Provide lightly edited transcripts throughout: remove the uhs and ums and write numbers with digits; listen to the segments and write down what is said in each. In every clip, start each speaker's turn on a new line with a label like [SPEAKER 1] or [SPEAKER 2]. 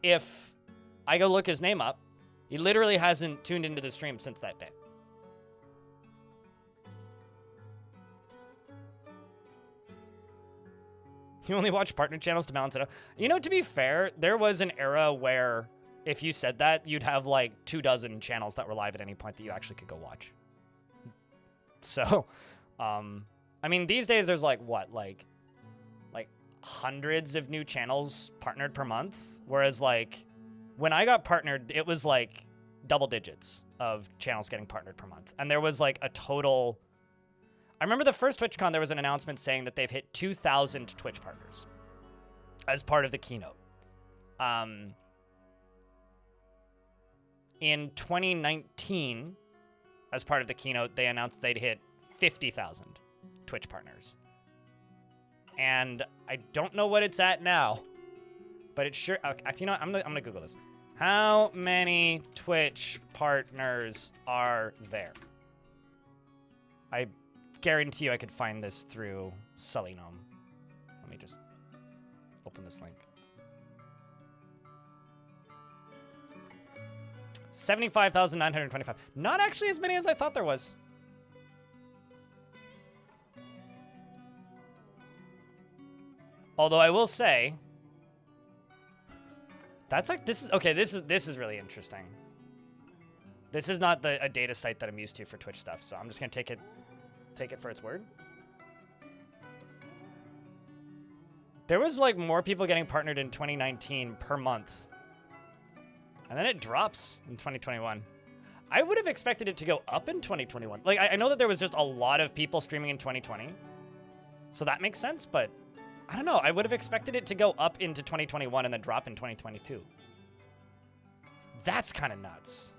[SPEAKER 1] if I go look his name up, he literally hasn't tuned into the stream since that day. You only watch partner channels to balance it out. You know, to be fair, there was an era where if you said that, you'd have like 24 channels that were live at any point that you actually could go watch. So, I mean, these days there's like what, like hundreds of new channels partnered per month. Whereas like when I got partnered, it was like double digits of channels getting partnered per month. And there was like a total, I remember the first TwitchCon, there was an announcement saying that they've hit 2,000 Twitch partners as part of the keynote. In 2019, as part of the keynote, they announced they'd hit 50,000 Twitch partners. And I don't know what it's at now, but it's sure, actually, you know what? I'm gonna Google this. How many Twitch partners are there? I guarantee you I could find this through Sullygnome. Let me just open this link. 75,925. Not actually as many as I thought there was. Although I will say, that's like, this is really interesting. This is not a data site that I'm used to for Twitch stuff, so I'm just gonna take it for its word. There was like more people getting partnered in 2019 per month. And then it drops in 2021. I would have expected it to go up in 2021. Like, I know that there was just a lot of people streaming in 2020. So that makes sense, but I don't know. I would have expected it to go up into 2021 and then drop in 2022. That's kind of nuts.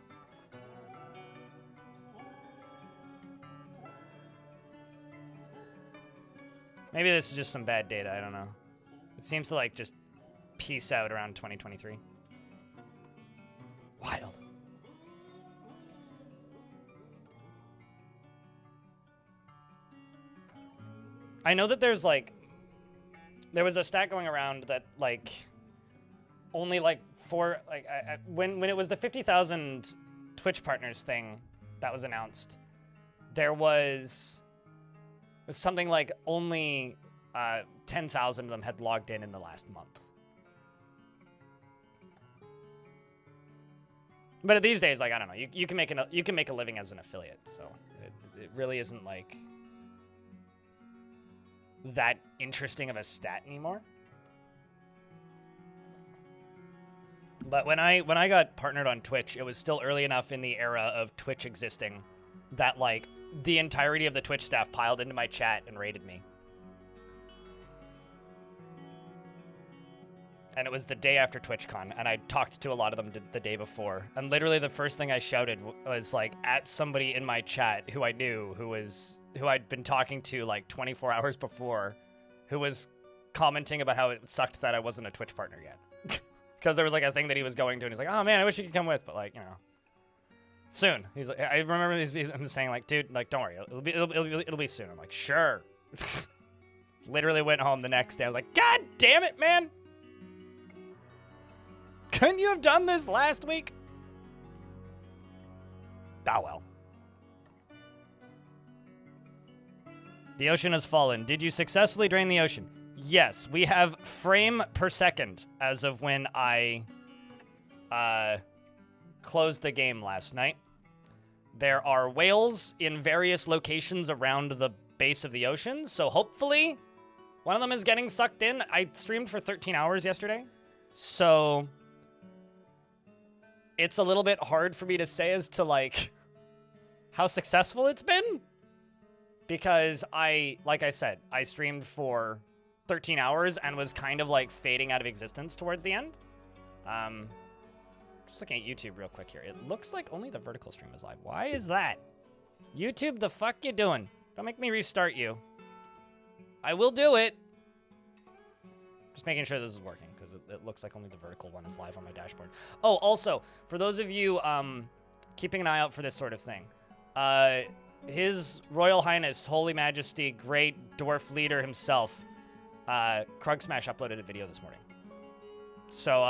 [SPEAKER 1] Maybe this is just some bad data. I don't know. It seems to like just peace out around 2023. Wild. I know that there's like, there was a stat going around that like only like when it was the 50,000 Twitch partners thing that was announced, there was something like only 10,000 of them had logged in the last month. But these days, like, I don't know, you can make a living as an affiliate, so it really isn't like that interesting of a stat anymore. But when I got partnered on Twitch, it was still early enough in the era of Twitch existing that like the entirety of the Twitch staff piled into my chat and raided me. And it was the day after TwitchCon, and I talked to a lot of them the day before. And literally the first thing I shouted was like at somebody in my chat who I knew, who I'd been talking to like 24 hours before, who was commenting about how it sucked that I wasn't a Twitch partner yet. Because there was like a thing that he was going to, and he's like, oh man, I wish you could come with, but like, you know, soon. He's like, I remember him saying like, dude, like, don't worry, it'll be soon. I'm like, sure. Literally went home the next day. I was like, God damn it, man. Couldn't you have done this last week? Ah, well. The ocean has fallen. Did you successfully drain the ocean? Yes, we have frame per second as of when I closed the game last night. There are whales in various locations around the base of the ocean, so hopefully one of them is getting sucked in. I streamed for 13 hours yesterday, so it's a little bit hard for me to say as to like how successful it's been, because like I said, I streamed for 13 hours and was kind of like fading out of existence towards the end. Just looking at YouTube real quick here. It looks like only the vertical stream is live. Why is that? YouTube, the fuck you doing? Don't make me restart you. I will do it. Just making sure this is working, because it looks like only the vertical one is live on my dashboard. Oh, also, for those of you keeping an eye out for this sort of thing, His Royal Highness, Holy Majesty, Great Dwarf Leader himself, Krug Smash uploaded a video this morning. So,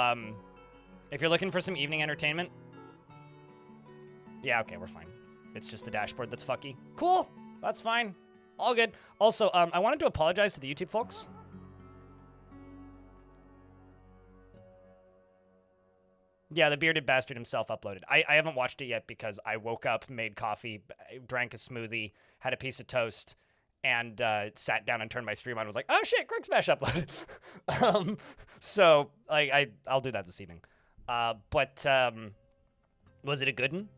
[SPEAKER 1] If you're looking for some evening entertainment, yeah, okay, we're fine. It's just the dashboard that's fucky. Cool, that's fine. All good. Also, I wanted to apologize to the YouTube folks. Yeah, the bearded bastard himself uploaded. I haven't watched it yet because I woke up, made coffee, drank a smoothie, had a piece of toast, and sat down and turned my stream on and was like, oh shit, Quick Smash uploaded. So I'll do that this evening. But was it a good one?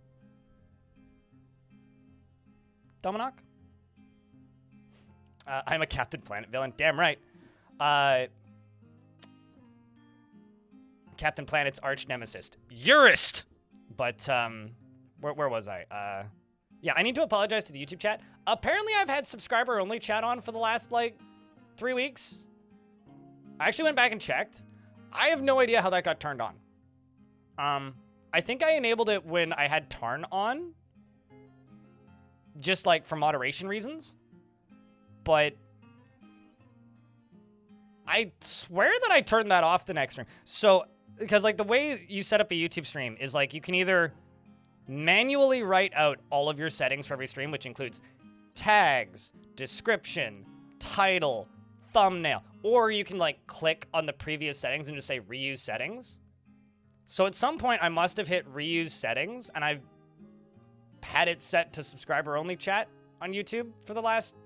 [SPEAKER 1] Dominoc? I'm a Captain Planet villain. Damn right. Captain Planet's arch nemesis, Urist. But where was I? Yeah, I need to apologize to the YouTube chat. Apparently, I've had subscriber-only chat on for the last, like, 3 weeks. I actually went back and checked. I have no idea how that got turned on. I think I enabled it when I had Tarn on. Just, like, for moderation reasons. But I swear that I turned that off the next stream. So, because, like, the way you set up a YouTube stream is, like, you can either manually write out all of your settings for every stream, which includes tags, description, title, thumbnail, or you can, like, click on the previous settings and just say reuse settings. So at some point, I must have hit reuse settings, and I've had it set to subscriber-only chat on YouTube for the last,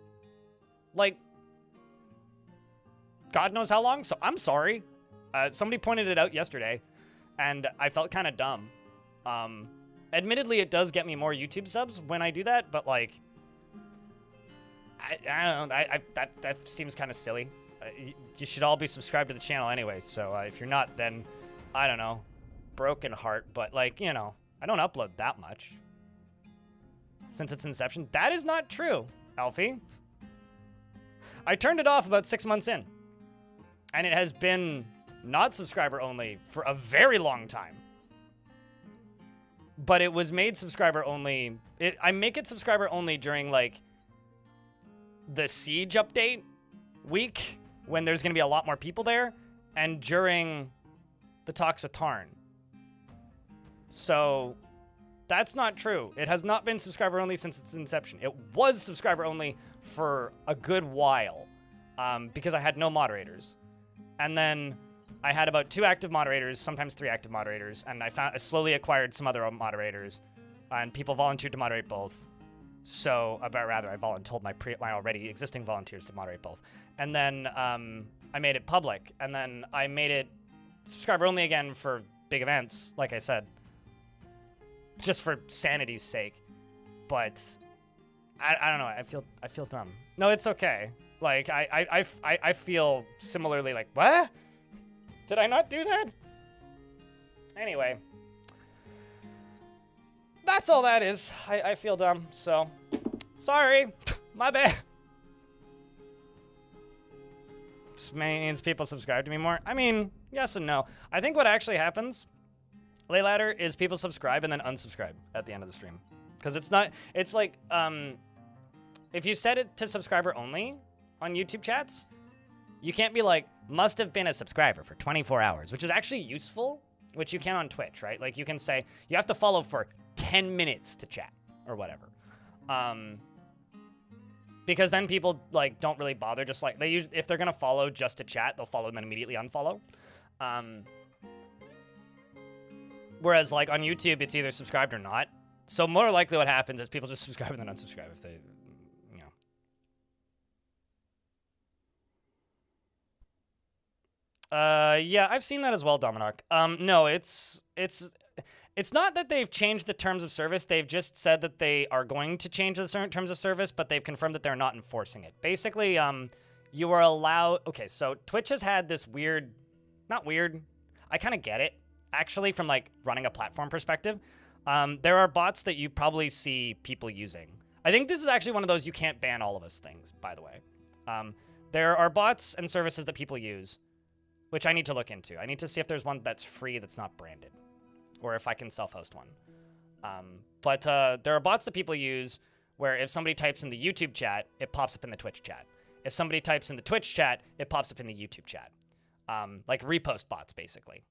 [SPEAKER 1] like, God knows how long, so I'm sorry. Somebody pointed it out yesterday, and I felt kind of dumb. Admittedly, it does get me more YouTube subs when I do that, but, like, I don't know, that seems kind of silly. You should all be subscribed to the channel anyway, so if you're not, then, I don't know, broken heart, but, like, you know, I don't upload that much since its inception. That is not true, Alfie. I turned it off about 6 months in, and it has been not subscriber only for a very long time. But it was made subscriber only. I make it subscriber only during, like, the Siege update week when there's going to be a lot more people there, and during the talks with Tarn. So that's not true. It has not been subscriber only since its inception. It was subscriber only for a good while because I had no moderators. And then I had about 2 active moderators, sometimes 3 active moderators, and I slowly acquired some other moderators, and people volunteered to moderate both. So, I told my already existing volunteers to moderate both. And then I made it public, and then I made it subscriber only again for big events, like I said, just for sanity's sake. But I don't know. I feel dumb. No, it's okay. Like I feel similarly. Like, what? Did I not do that? Anyway, that's all that is. I feel dumb, so sorry. My bad. Just means people subscribe to me more. I mean, yes and no. I think what actually happens, Lay Ladder, is people subscribe and then unsubscribe at the end of the stream. Because it's like, if you set it to subscriber only on YouTube chats, you can't be like, must have been a subscriber for 24 hours, which is actually useful, which you can on Twitch, right? Like, you can say, you have to follow for 10 minutes to chat, or whatever. Because then people, like, don't really bother, just like, if they're gonna follow just to chat, they'll follow and then immediately unfollow. Whereas, like, on YouTube, it's either subscribed or not. So more likely what happens is people just subscribe and then unsubscribe if they, you know. Yeah, I've seen that as well, Dominoc. No, it's not that they've changed the terms of service. They've just said that they are going to change the certain terms of service, but they've confirmed that they're not enforcing it. Basically, you are allowed... Okay, so Twitch has had this weird... Not weird. I kind of get it, actually, from, like, running a platform perspective. There are bots that you probably see people using. I think this is actually one of those you can't ban all of us things, by the way. There are bots and services that people use, which I need to look into. I need to see if there's one that's free that's not branded, or if I can self-host one. But there are bots that people use where if somebody types in the YouTube chat, it pops up in the Twitch chat. If somebody types in the Twitch chat, it pops up in the YouTube chat. Like repost bots, basically.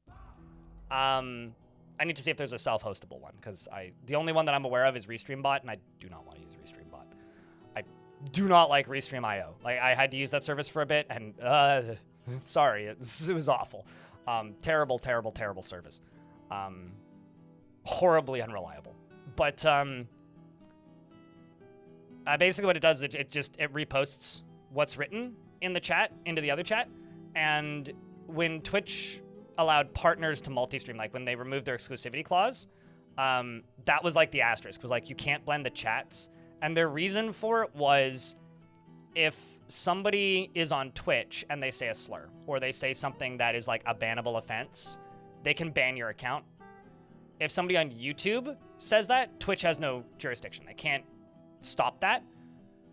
[SPEAKER 1] I need to see if there's a self-hostable one, because the only one that I'm aware of is ReStreamBot, and I do not want to use ReStreamBot. I do not like Restream.io. Like, I had to use that service for a bit, and sorry, it was awful. Terrible, terrible, terrible service. Horribly unreliable. But basically what it does is it reposts what's written in the chat into the other chat, and when Twitch allowed partners to multi-stream, like when they removed their exclusivity clause, that was like the asterisk, was like you can't blend the chats. And their reason for it was if somebody is on Twitch and they say a slur or they say something that is like a bannable offense, they can ban your account. If somebody on YouTube says that, Twitch has no jurisdiction. They can't stop that.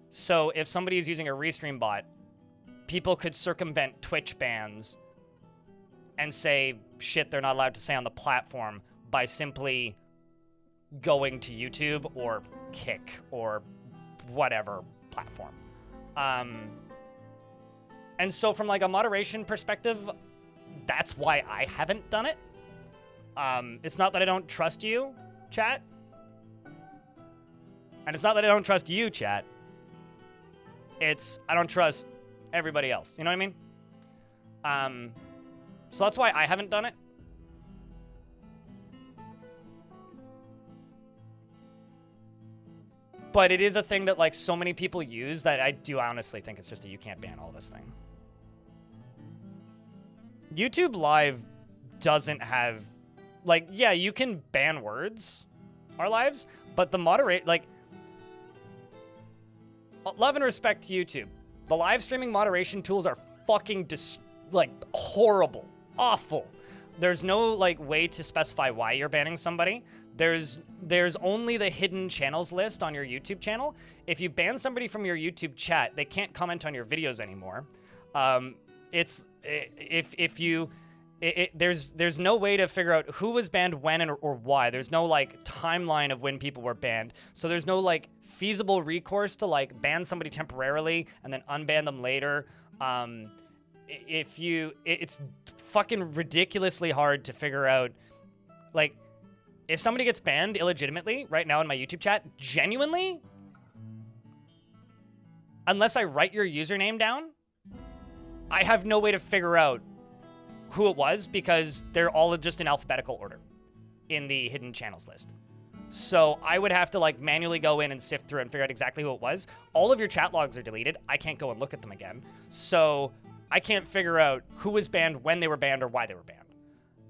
[SPEAKER 1] So if somebody is using a Restream bot, people could circumvent Twitch bans and say shit they're not allowed to say on the platform by simply going to YouTube or Kick or whatever platform. And so from like a moderation perspective, that's why I haven't done it. It's not that I don't trust you, chat. And it's not that I don't trust you, chat. It's I don't trust everybody else. You know what I mean? So that's why I haven't done it. But it is a thing that like so many people use that I do honestly think it's just a you can't ban all this thing. YouTube Live doesn't have, like, yeah, you can ban words, our lives, but the moderate, like, love and respect to YouTube. The live streaming moderation tools are fucking like horrible, awful. There's no like way to specify why you're banning somebody. There's only the hidden channels list on your YouTube channel. If you ban somebody from your YouTube chat, they can't comment on your videos anymore. There's no way to figure out who was banned when or why. There's no like timeline of when people were banned. So there's no like feasible recourse to like ban somebody temporarily and then unban them later. It's fucking ridiculously hard to figure out, like, if somebody gets banned illegitimately right now in my YouTube chat, genuinely, unless I write your username down, I have no way to figure out who it was because they're all just in alphabetical order in the hidden channels list. So I would have to like manually go in and sift through and figure out exactly who it was. All of your chat logs are deleted. I can't go and look at them again. So I can't figure out who was banned, when they were banned, or why they were banned,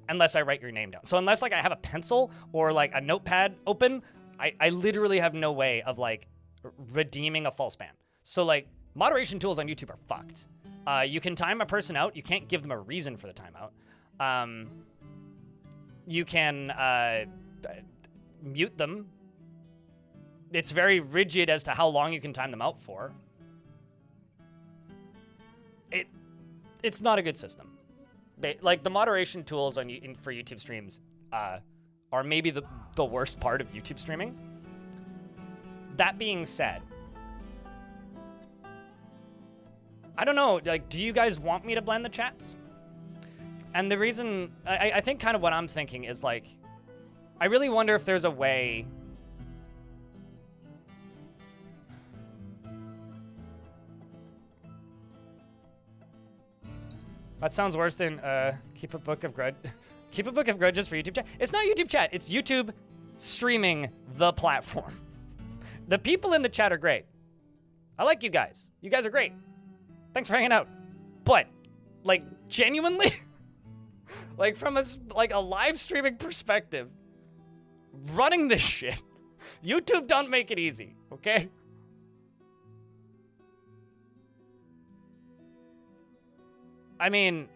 [SPEAKER 1] unless I write your name down. So unless like I have a pencil or like a notepad open, I literally have no way of like redeeming a false ban. So like moderation tools on YouTube are fucked. You can time a person out. You can't give them a reason for the timeout. You can mute them. It's very rigid as to how long you can time them out for. It's not a good system. Like the moderation tools for YouTube streams are maybe the worst part of YouTube streaming. That being said, I don't know, like, do you guys want me to blend the chats? And the reason, I think kind of what I'm thinking is like, I really wonder if there's a way. That sounds worse than keep a book of keep a book of grudges for YouTube chat. It's not YouTube chat, it's YouTube streaming the platform. The people in the chat are great. I like you guys. You guys are great. Thanks for hanging out. But, like, genuinely, like from a live streaming perspective, running this shit, YouTube don't make it easy, okay? I mean,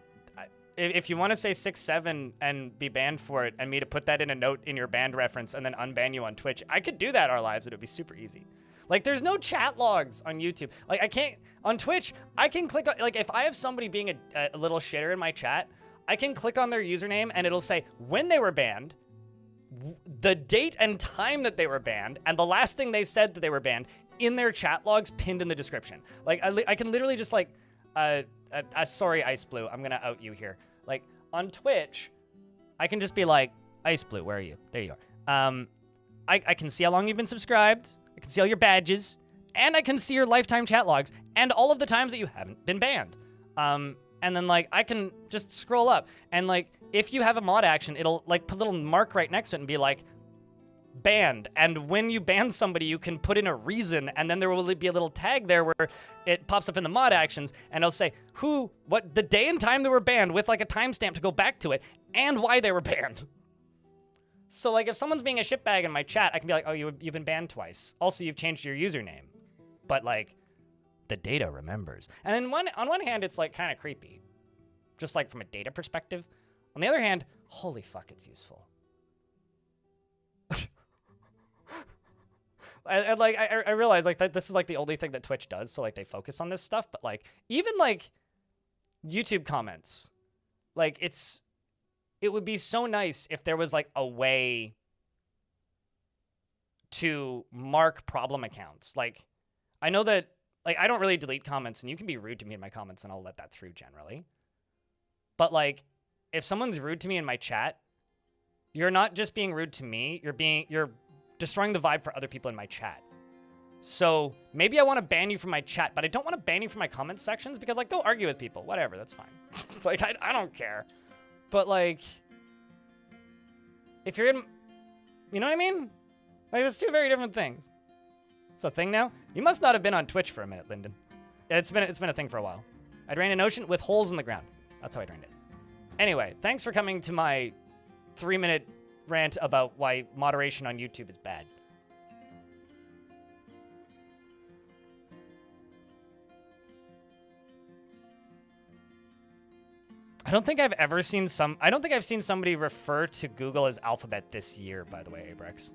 [SPEAKER 1] if you want to say 6-7 and be banned for it and me to put that in a note in your banned reference and then unban you on Twitch, I could do that our lives. It would be super easy. Like, there's no chat logs on YouTube. Like, I can't, on Twitch, I can click on, like, if I have somebody being a little shitter in my chat, I can click on their username and it'll say when they were banned, the date and time that they were banned, and the last thing they said that they were banned in their chat logs pinned in the description. Like, I can literally just, like, sorry, Ice Blue, I'm gonna out you here. Like, on Twitch, I can just be like, Ice Blue, where are you? There you are. I can see how long you've been subscribed. I can see all your badges. And I can see your lifetime chat logs and all of the times that you haven't been banned. And then, like, I can just scroll up. And, like, if you have a mod action, it'll, like, put a little mark right next to it and be like, banned. And when you ban somebody, you can put in a reason, and then there will be a little tag there where it pops up in the mod actions, and it'll say what the day and time they were banned with, like, a timestamp to go back to it, and why they were banned. So, like, if someone's being a shitbag in my chat, I can be like, oh, you've been banned twice. Also, you've changed your username. But, like, the data remembers. And on one hand, it's, like, kind of creepy. Just, like, from a data perspective. On the other hand, holy fuck, it's useful. I realize, like, that this is, like, the only thing that Twitch does, so, like, they focus on this stuff. But, like, even, like, YouTube comments, like, it would be so nice if there was, like, a way to mark problem accounts. Like, I know that, like, I don't really delete comments, and you can be rude to me in my comments, and I'll let that through generally. But, like, if someone's rude to me in my chat, you're not just being rude to me, you're destroying the vibe for other people in my chat. So maybe I want to ban you from my chat, but I don't want to ban you from my comment sections because, like, go argue with people. Whatever, that's fine. Like, I don't care. But, like, if you're in, you know what I mean? Like, it's two very different things. It's a thing now? You must not have been on Twitch for a minute, Lyndon. It's been a thing for a while. I drained an ocean with holes in the ground. That's how I drained it. Anyway, thanks for coming to my 3-minute rant about why moderation on YouTube is bad. I don't think I've seen somebody refer to Google as Alphabet this year, by the way, Abrex.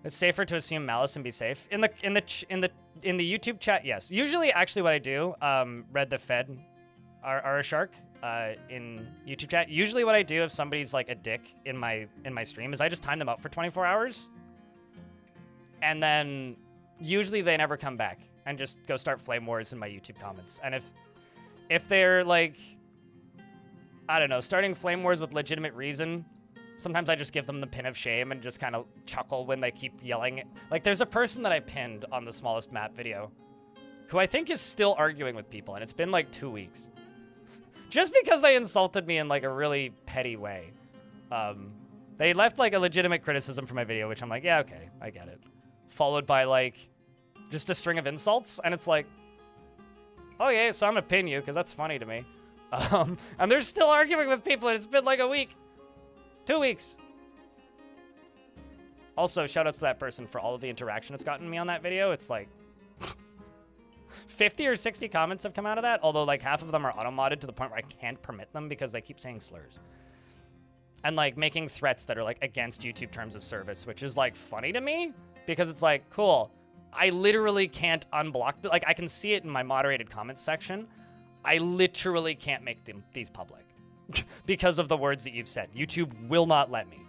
[SPEAKER 1] It's safer to assume malice and be safe. In the YouTube chat, yes. Usually, actually, what I do, Red the Fed, are a shark, in YouTube chat. Usually, what I do if somebody's like a dick in my stream is I just time them out for 24 hours, and then usually they never come back and just go start flame wars in my YouTube comments. And if they're like, I don't know, starting flame wars with legitimate reason. Sometimes I just give them the pin of shame and just kind of chuckle when they keep yelling. Like, there's a person that I pinned on the smallest map video who I think is still arguing with people, and it's been like 2 weeks. Just because they insulted me in like a really petty way. They left like a legitimate criticism for my video, which I'm like, yeah, okay, I get it. Followed by like just a string of insults, and it's like, oh yeah, so I'm gonna pin you because that's funny to me. And they're still arguing with people, and it's been like a week. 2 weeks. Also, shout outs to that person for all of the interaction it's gotten me on that video. It's like 50 or 60 comments have come out of that, although like half of them are auto-modded to the point where I can't permit them because they keep saying slurs. And like making threats that are like against YouTube terms of service, which is like funny to me because it's like, cool, I literally can't unblock, like I can see it in my moderated comments section. I literally can't make these public. Because of the words that you've said. YouTube will not let me.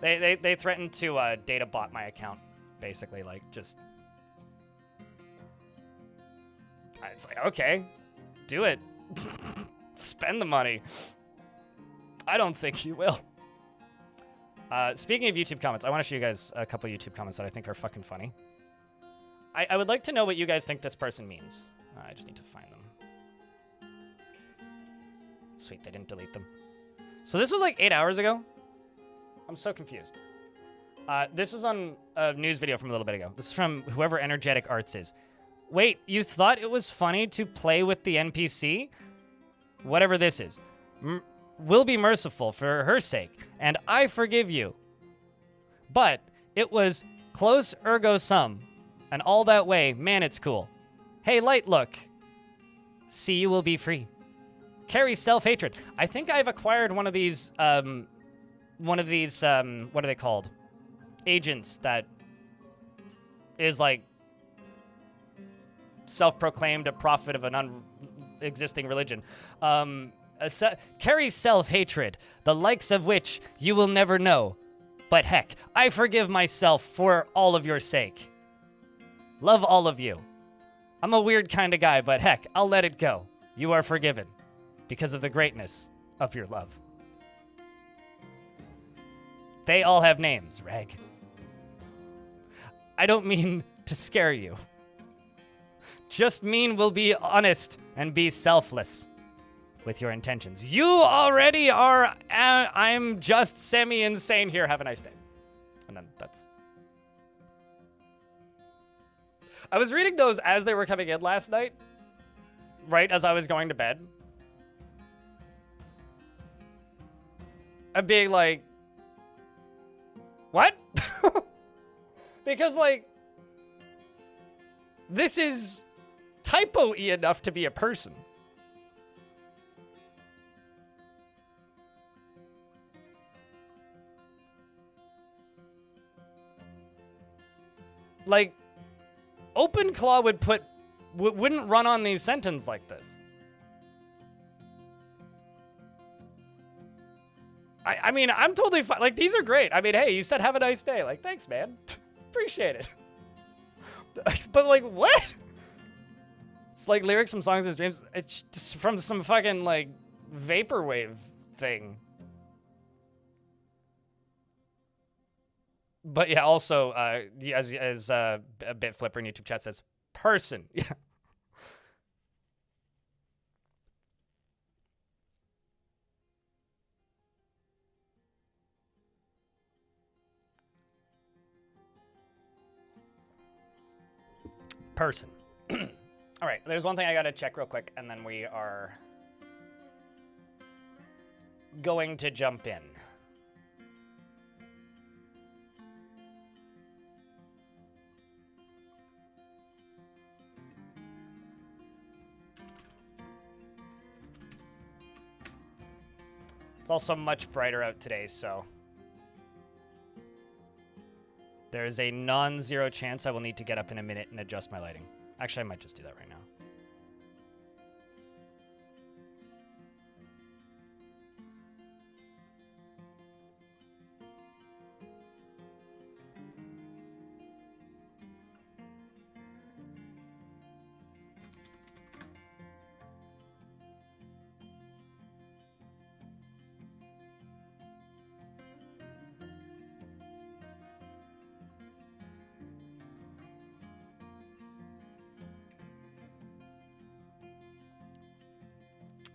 [SPEAKER 1] They threatened to data bot my account, basically, like, just... It's like, okay, do it. Spend the money. I don't think you will. Speaking of YouTube comments, I want to show you guys a couple YouTube comments that I think are fucking funny. I would like to know what you guys think this person means. I just need to find them. Sweet, they didn't delete them. So this was like 8 hours ago. I'm so confused. This was on a news video from a little bit ago. This is from whoever Energetic Arts is. Wait, you thought it was funny to play with the NPC? Whatever this is. We'll be merciful for her sake, and I forgive you. But it was close ergo sum, and all that way, man, it's cool. Hey, light look. See, you will be free. Carry self-hatred. I think I've acquired one of these, what are they called? Agents that is like self-proclaimed a prophet of a non-existing religion. Carry self-hatred, the likes of which you will never know. But heck, I forgive myself for all of your sake. Love all of you. I'm a weird kind of guy, but heck, I'll let it go. You are forgiven because of the greatness of your love. They all have names, Reg. I don't mean to scare you. Just mean we'll be honest and be selfless with your intentions. You already are, I'm just semi-insane here. Have a nice day. And then that's... I was reading those as they were coming in last night, right as I was going to bed. I'm being like, what? Because, like, this is typo-y enough to be a person. Like, OpenClaw wouldn't run on these sentences like this. I mean, I'm totally fine. Like, these are great. I mean, hey, you said have a nice day. Like, thanks, man. Appreciate it. But, like, what? It's like lyrics from songs as dreams. It's just from some fucking, like, vaporwave thing. But yeah, also, as a Bit Flipper in YouTube chat says, person. Yeah. Person. All right, there's one thing I gotta check real quick, and then we are going to jump in. It's also much brighter out today, so there's a non-zero chance I will need to get up in a minute and adjust my lighting. Actually, I might just do that right now.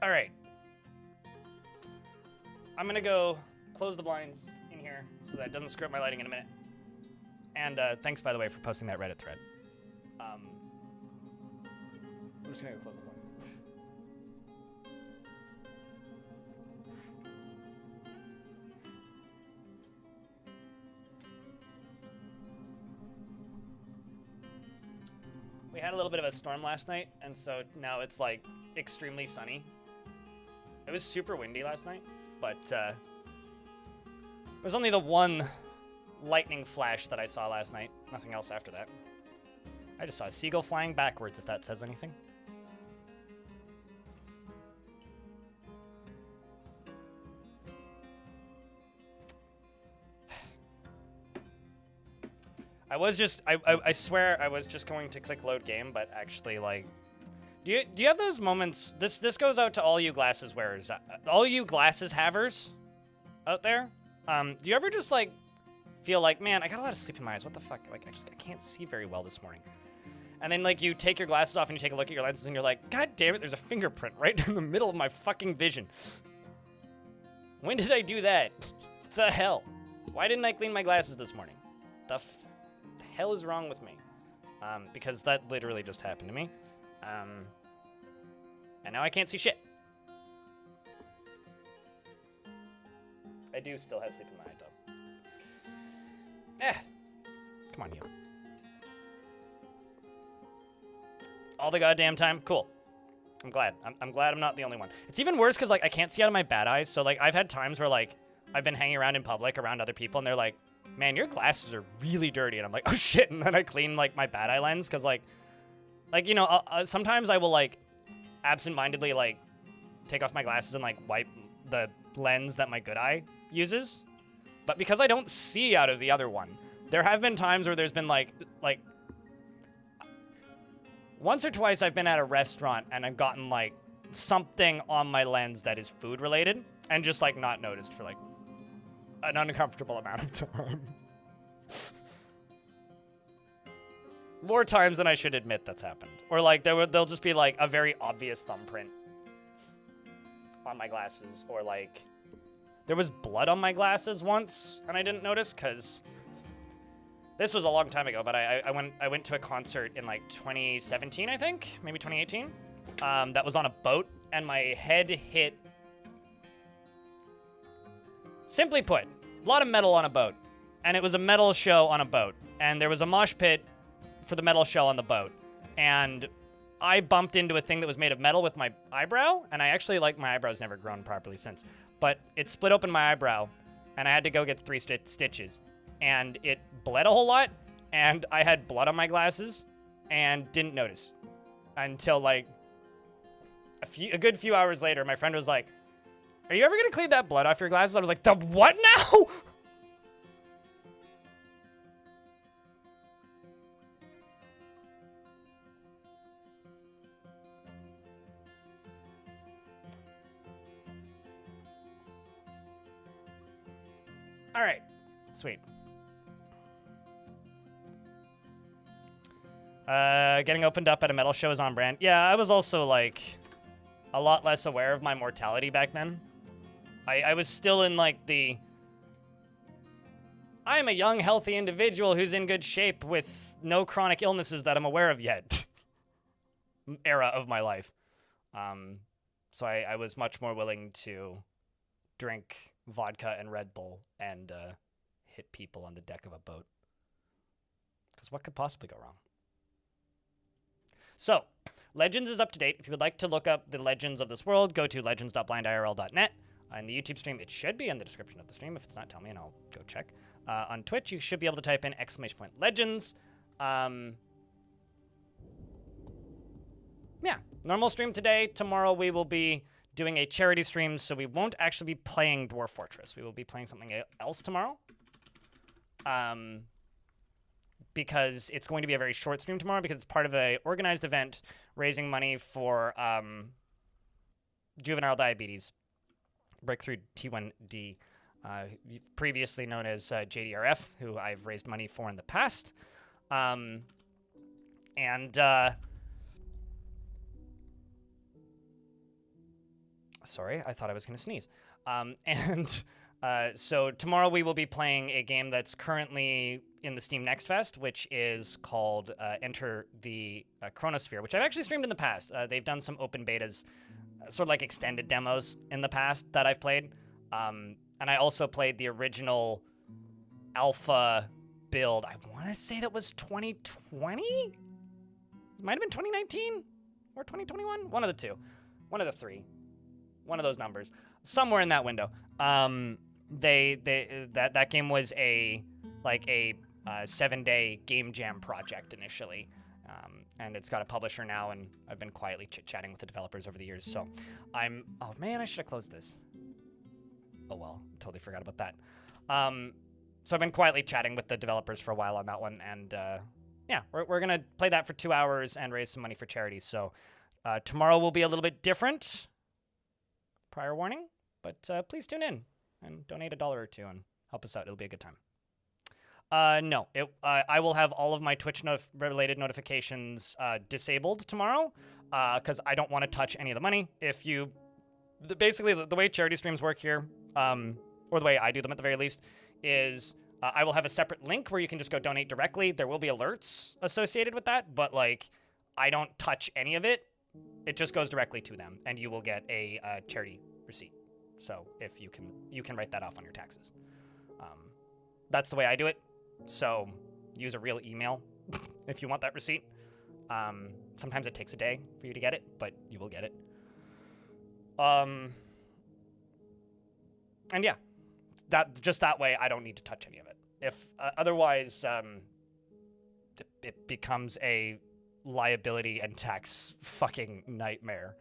[SPEAKER 1] All right. I'm gonna go close the blinds in here so that it doesn't screw up my lighting in a minute. And thanks, by the way, for posting that Reddit thread. I'm just gonna go close the blinds. We had a little bit of a storm last night, and so now it's like extremely sunny. It was super windy last night, but it was only the one lightning flash that I saw last night. Nothing else after that. I just saw a seagull flying backwards, if that says anything. I swear I was just going to click load game, but actually, like, do you have those moments? This goes out to all you glasses wearers, all you glasses havers out there. Do you ever just like feel like, man, I got a lot of sleep in my eyes. What the fuck? Like, I can't see very well this morning. And then like you take your glasses off and you take a look at your lenses and you're like, God damn it, there's a fingerprint right in the middle of my fucking vision. When did I do that? The hell? Why didn't I clean my glasses this morning? The hell is wrong with me? Because that literally just happened to me. And now I can't see shit. I do still have sleep in my eye, though. Come on, you. All the goddamn time? Cool. I'm glad. I'm glad I'm not the only one. It's even worse because, like, I can't see out of my bad eyes. So, like, I've had times where, like, I've been hanging around in public around other people, and they're like, man, your glasses are really dirty. And I'm like, oh, shit. And then I clean, like, my bad eye lens because, like, you know, sometimes I will, like, absentmindedly, like, take off my glasses and, like, wipe the lens that my good eye uses. But because I don't see out of the other one, there have been times where there's been, like, once or twice I've been at a restaurant and I've gotten, like, something on my lens that is food related and just like not noticed for like an uncomfortable amount of time. More times than I should admit that's happened. Or like there'll just be like a very obvious thumbprint on my glasses, or like there was blood on my glasses once and I didn't notice because this was a long time ago, but I went to a concert in like 2017, I think, maybe 2018. That was on a boat, and my head hit. Simply put, a lot of metal on a boat, and it was a metal show on a boat, and there was a mosh pit for the metal show on the boat, and I bumped into a thing that was made of metal with my eyebrow, and I actually, like, my eyebrow's never grown properly since, but it split open my eyebrow, and I had to go get 3 stitches, and it bled a whole lot, and I had blood on my glasses, and didn't notice until, like, a good few hours later. My friend was like, "Are you ever gonna clean that blood off your glasses?" I was like, "The what now?" All right, sweet. Getting opened up at a metal show is on brand. Yeah, I was also like a lot less aware of my mortality back then. I was still in like the I'm a young, healthy individual who's in good shape with no chronic illnesses that I'm aware of yet era of my life. So I was much more willing to drink vodka and Red Bull and hit people on the deck of a boat. Because what could possibly go wrong? So, Legends is up to date. If you would like to look up the Legends of this world, go to legends.blindirl.net. In the YouTube stream, it should be in the description of the stream. If it's not, tell me and I'll go check. On Twitch, you should be able to type in !legends. Yeah, normal stream today. Tomorrow we will be doing a charity stream, so we won't actually be playing Dwarf Fortress. We will be playing something else tomorrow. Because it's going to be a very short stream tomorrow because it's part of a organized event raising money for juvenile diabetes, breakthrough T1D, previously known as JDRF, who I've raised money for in the past. Sorry, I thought I was going to sneeze. So tomorrow we will be playing a game that's currently in the Steam Next Fest, which is called Enter the Chronosphere, which I've actually streamed in the past. They've done some open betas, sort of like extended demos in the past that I've played. And I also played the original alpha build. I want to say that was 2020? It might have been 2019 or 2021. One of the two. One of the three. One of those numbers. Somewhere in that window. That game was a 7-day game jam project initially, and it's got a publisher now, and I've been quietly chit-chatting with the developers over the years. So oh man, I should have closed this. Oh well, totally forgot about that. So I've been quietly chatting with the developers for a while on that one, and yeah, we're gonna play that for 2 hours and raise some money for charity. So tomorrow will be a little bit different. Prior warning, but please tune in and donate $1 or $2 and help us out. It'll be a good time. No, I will have all of my Twitch related notifications disabled tomorrow because I don't want to touch any of the money. Basically the way charity streams work here, or the way I do them at the very least, is I will have a separate link where you can just go donate directly. There will be alerts associated with that, but like I don't touch any of it. It just goes directly to them, and you will get a charity receipt. So if you can write that off on your taxes. That's the way I do it. So use a real email if you want that receipt. Sometimes it takes a day for you to get it, but you will get it. And yeah, that way I don't need to touch any of it. If otherwise, it becomes a liability and tax fucking nightmare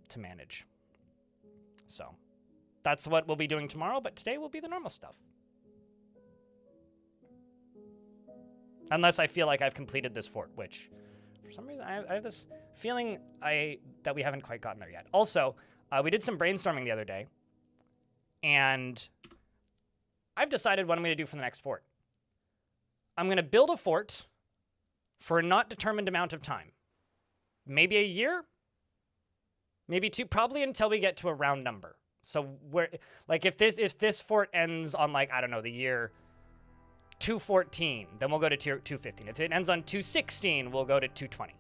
[SPEAKER 1] to manage. So that's what we'll be doing tomorrow, but today will be the normal stuff. Unless I feel like I've completed this fort, which For some reason, I have this feeling that we haven't quite gotten there yet. Also, we did some brainstorming the other day, and I've decided what I'm going to do for the next fort. I'm going to build a fort for a not determined amount of time. Maybe a year, maybe 2, probably until we get to a round number. So if this fort ends on, like, I don't know, the year 214, then we'll go to tier 215. If it ends on 216, we'll go to 220.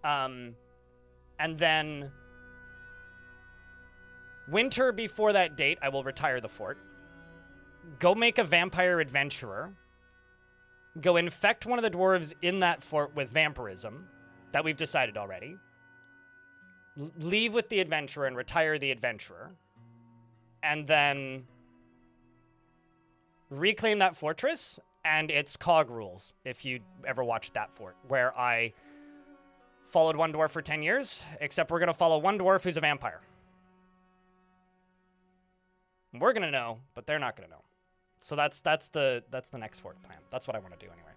[SPEAKER 1] And then winter before that date, I will retire the fort. Go make a vampire adventurer. Go infect one of the dwarves in that fort with vampirism that we've decided already. Leave with the adventurer and retire the adventurer. And then reclaim that fortress and its cog rules, if you ever watched that fort, where I followed one dwarf for 10 years, except we're going to follow one dwarf who's a vampire. We're going to know, but they're not going to know. So that's the next fort plan. That's what I want to do anyway.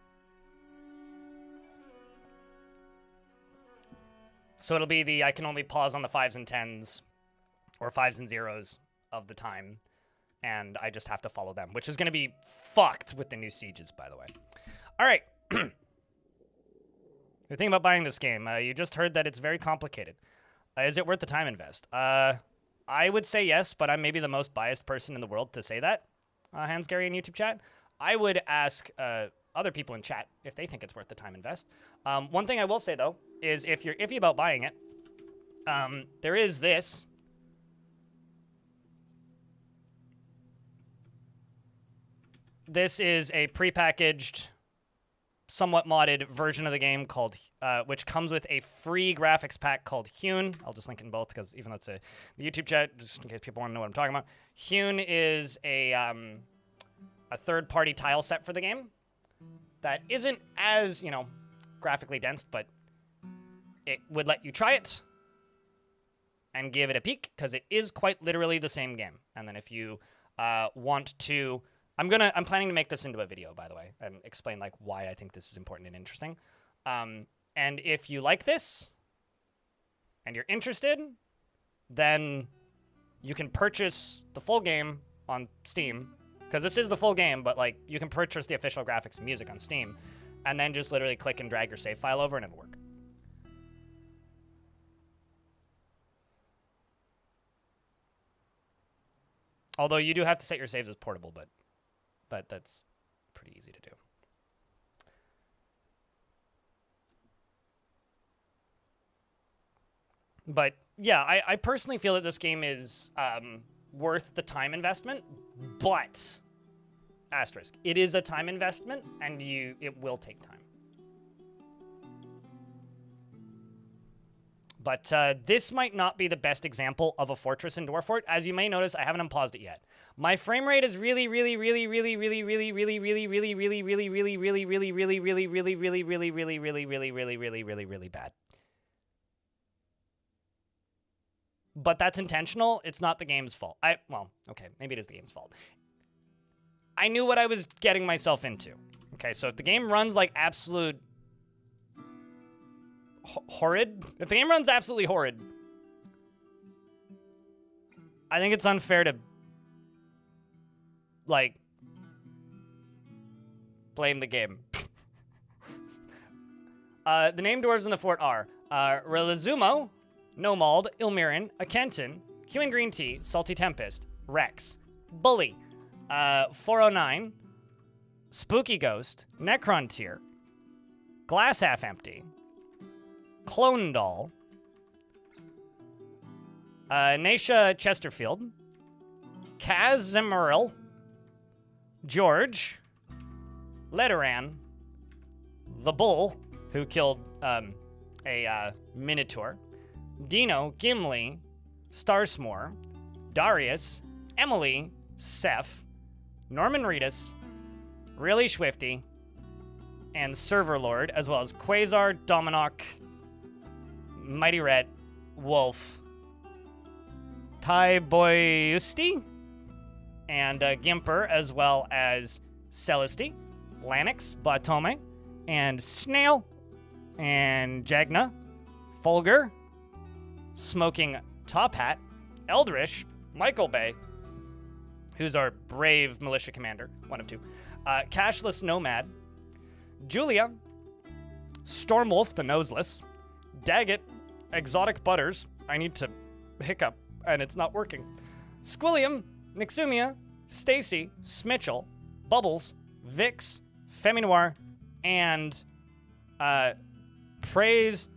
[SPEAKER 1] So it'll be I can only pause on the 5s and 10s, or 5s and 0s of the time, and I just have to follow them, which is going to be fucked with the new sieges, by the way. All right. You're thinking about buying this game. You just heard that it's very complicated. Is it worth the time invest? I would say yes, but I'm maybe the most biased person in the world to say that. Hans Gary in YouTube chat. I would ask other people in chat if they think it's worth the time invest. One thing I will say, though, is if you're iffy about buying it, there is this. This is a prepackaged, somewhat modded version of the game called, which comes with a free graphics pack called Hewn. I'll just link in both because even though it's the YouTube chat, just in case people want to know what I'm talking about. Hewn is a third-party tile set for the game that isn't as, graphically dense, but it would let you try it and give it a peek because it is quite literally the same game. And then if you want to, I'm planning to make this into a video, by the way, and explain like why I think this is important and interesting. And if you like this and you're interested, then you can purchase the full game on Steam, because this is the full game, but like you can purchase the official graphics and music on Steam, and then just literally click and drag your save file over and it'll work. Although you do have to set your saves as portable, but that's pretty easy to do. But yeah, I personally feel that this game is worth the time investment, but asterisk, it is a time investment and it will take time. But this might not be the best example of a fortress in Dwarf Fort. As you may notice, I haven't unpaused it yet. My frame rate is really bad. But that's intentional. It's not the game's fault. Well, okay, maybe it is the game's fault. I knew what I was getting myself into. Okay, so if the game runs like absolute horrid, if the game runs absolutely horrid, I think it's unfair to like blame the game. The named dwarves in the fort are Relizumo, Nomald, Ilmirin, Akenton, Hewing Green Tea, Salty Tempest, Rex, Bully, 409, Spooky Ghost, Necron Tier, Glass Half Empty, Clone Doll, Naisha Chesterfield, Kaz Zemuril, George, Ledoran, the Bull, who killed a Minotaur, Dino, Gimli, Starsmore, Darius, Emily, Seth, Norman Reedus, Really Swifty, and Server Lord, as well as Quasar, Dominok, Mighty Ret, Wolf, Tyboyusti, and Gimper, as well as Celesty, Lanix, Batome, and Snail, and Jagna, Fulgur, Smoking Top Hat, Eldrish, Michael Bay, who's our brave militia commander, one of two, Cashless Nomad, Julia, Stormwolf the Noseless, Daggett, Exotic Butters, I need to hiccup and it's not working, Squilliam, Nixumia, Stacy, Smitchell, Bubbles, Vix, Feminoir, and Praise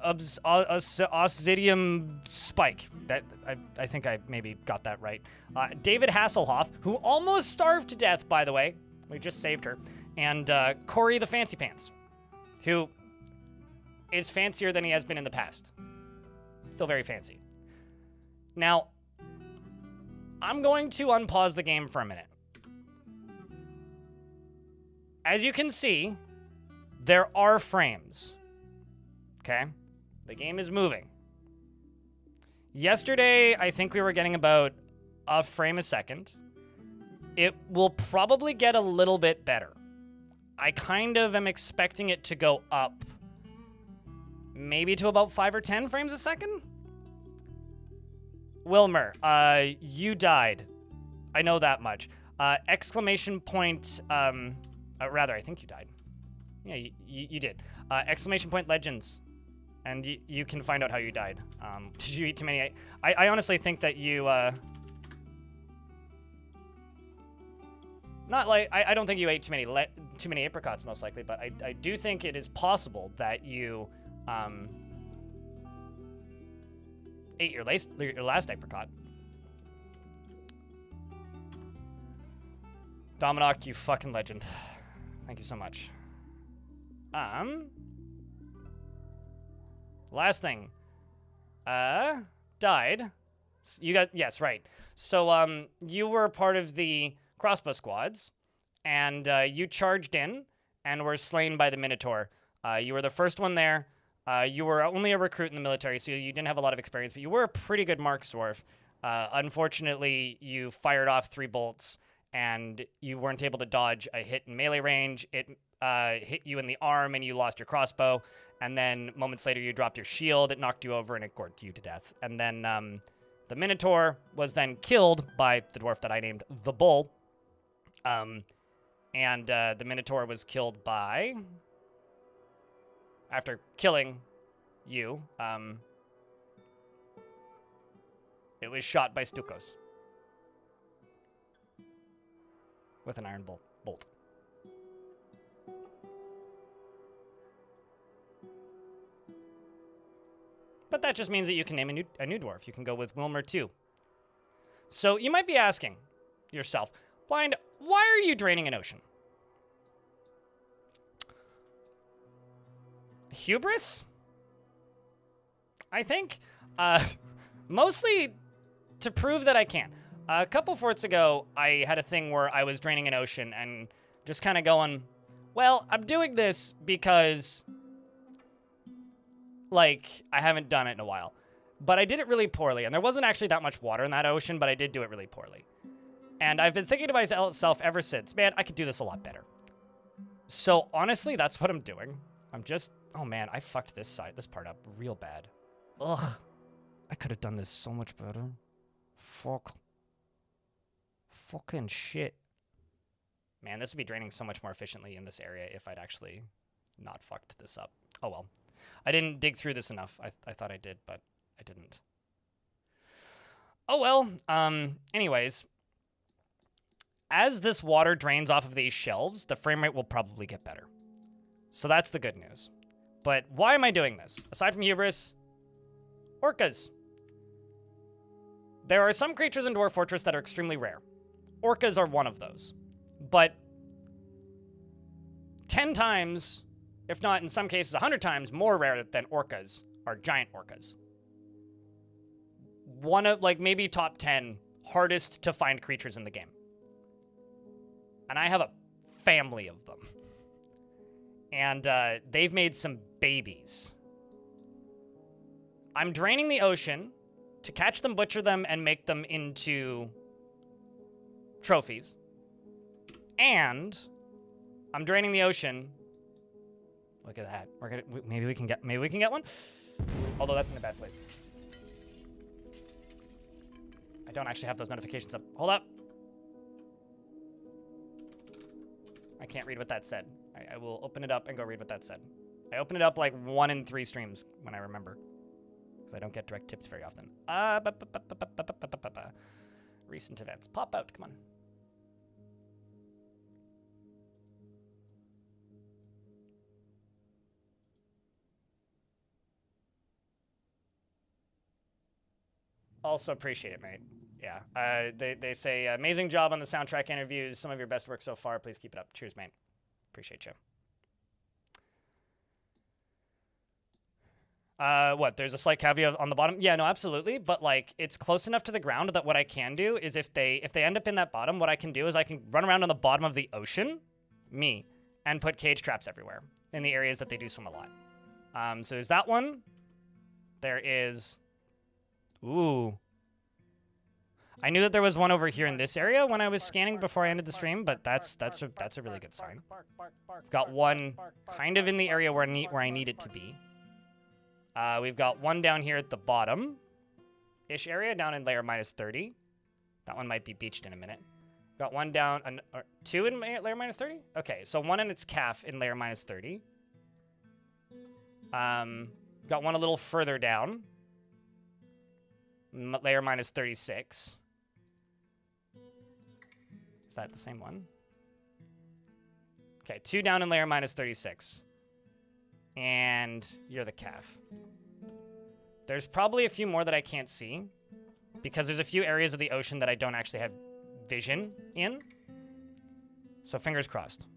[SPEAKER 1] Oszidium Spike. That I think I maybe got that right. David Hasselhoff, who almost starved to death, by the way. We just saved her. And Corey the Fancy Pants, who is fancier than he has been in the past. Still very fancy. Now, I'm going to unpause the game for a minute. As you can see, there are frames. Okay? The game is moving. Yesterday, I think we were getting about a frame a second. It will probably get a little bit better. I kind of am expecting it to go up. Maybe to about 5 or 10 frames a second? Wilmer, you died. I know that much. Exclamation point, rather, I think you died. Yeah, you did. Exclamation point legends. And you can find out how you died. Did you eat too many? I honestly think that you, not like, I don't think you ate too many apricots, most likely, but I do think it is possible that you, ate your last apricot. Dominoc, you fucking legend. Thank you so much. Last thing. Died. You got, yes, right. So, you were part of the crossbow squads, and you charged in and were slain by the Minotaur. You were the first one there. You were only a recruit in the military, so you didn't have a lot of experience, but you were a pretty good marksdwarf. Unfortunately, you fired off 3 bolts, and you weren't able to dodge a hit in melee range. It hit you in the arm, and you lost your crossbow. And then moments later, you dropped your shield. It knocked you over, and it gored you to death. And then the Minotaur was then killed by the dwarf that I named the Bull. And the Minotaur was killed by... After killing you, it was shot by Stukos with an iron bolt. But that just means that you can name a new dwarf. You can go with Wilmer too. So you might be asking yourself, Blind, why are you draining an ocean? Hubris? I think. Mostly to prove that I can. A couple forts ago, I had a thing where I was draining an ocean and just kind of going, well, I'm doing this because, like, I haven't done it in a while. But I did it really poorly, and there wasn't actually that much water in that ocean, but I did do it really poorly. And I've been thinking to myself ever since, man, I could do this a lot better. So honestly, that's what I'm doing. I'm just... Oh man, I fucked this part up real bad. Ugh. I could have done this so much better. Fuck. Fucking shit. Man, this would be draining so much more efficiently in this area if I'd actually not fucked this up. Oh well. I didn't dig through this enough. I thought I did, but I didn't. Oh well. Anyways. As this water drains off of these shelves, the frame rate will probably get better. So that's the good news. But why am I doing this? Aside from hubris, orcas. There are some creatures in Dwarf Fortress that are extremely rare. Orcas are one of those. But 10 times, if not in some cases 100 times more rare than orcas are giant orcas. One of, like, maybe top 10 hardest to find creatures in the game. And I have a family of them. And they've made some babies. I'm draining the ocean to catch them, butcher them, and make them into trophies. And I'm draining the ocean Look at that. Maybe we can get one. Although that's in a bad place. I don't actually have those notifications up. Hold up. I can't read what that said. I will open it up and go read what that said. I open it up like 1 in 3 streams when I remember. Because I don't get direct tips very often. Recent events. Pop out. Come on. Also appreciate it, mate. Yeah. They say, amazing job on the soundtrack interviews. Some of your best work so far. Please keep it up. Cheers, mate. Appreciate you. What? There's a slight caveat on the bottom? Yeah, no, absolutely. But like, it's close enough to the ground that what I can do is if they end up in that bottom, what I can do is I can run around on the bottom of the ocean, and put cage traps everywhere in the areas that they do swim a lot. So there's that one. There is... Ooh. I knew that there was one over here in this area when I was scanning before I ended the stream, but that's a really good sign. Got one kind of in the area where I need it to be. We've got one down here at the bottom-ish area, down in layer -30. That one might be beached in a minute. Got one down, or 2 in layer -30? Okay, so one in its calf in layer -30. Got one a little further down. Layer -36. Is that the same one? Okay, 2 down in layer -36. And you're the calf. There's probably a few more that I can't see because there's a few areas of the ocean that I don't actually have vision in. So fingers crossed.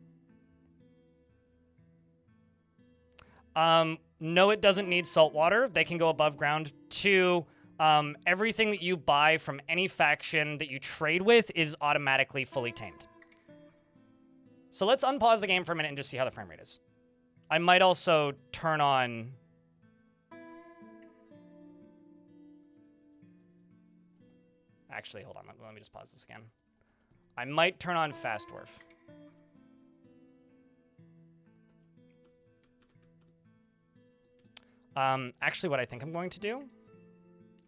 [SPEAKER 1] No, it doesn't need salt water. They can go above ground. 2, everything that you buy from any faction that you trade with is automatically fully tamed. So let's unpause the game for a minute and just see how the frame rate is. I might also turn on... Actually, hold on. Let me just pause this again. I might turn on Fast Dwarf. Actually, what I think I'm going to do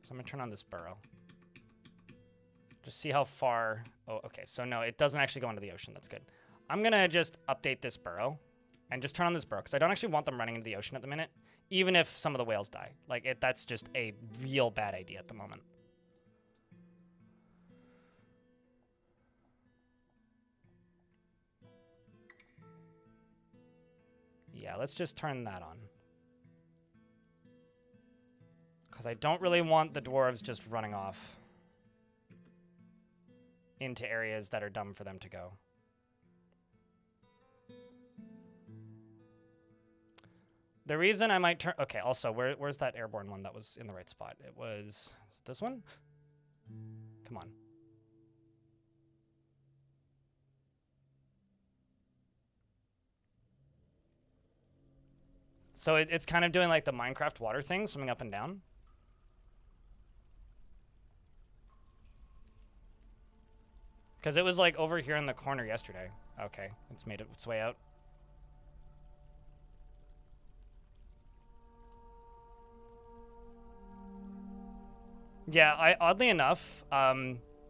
[SPEAKER 1] is I'm going to turn on this burrow. Just see how far... Oh, okay. So no, it doesn't actually go into the ocean. That's good. I'm going to just update this burrow and just turn on this burrow because I don't actually want them running into the ocean at the minute, even if some of the whales die. Like, that's just a real bad idea at the moment. Yeah, let's just turn that on. Because I don't really want the dwarves just running off into areas that are dumb for them to go. The reason I might turn... Okay, also, where's that airborne one that was in the right spot? It was... Is it this one? Come on. So it's kind of doing like the Minecraft water thing, swimming up and down. Because it was like over here in the corner yesterday. Okay, it's made its way out. Yeah, oddly enough,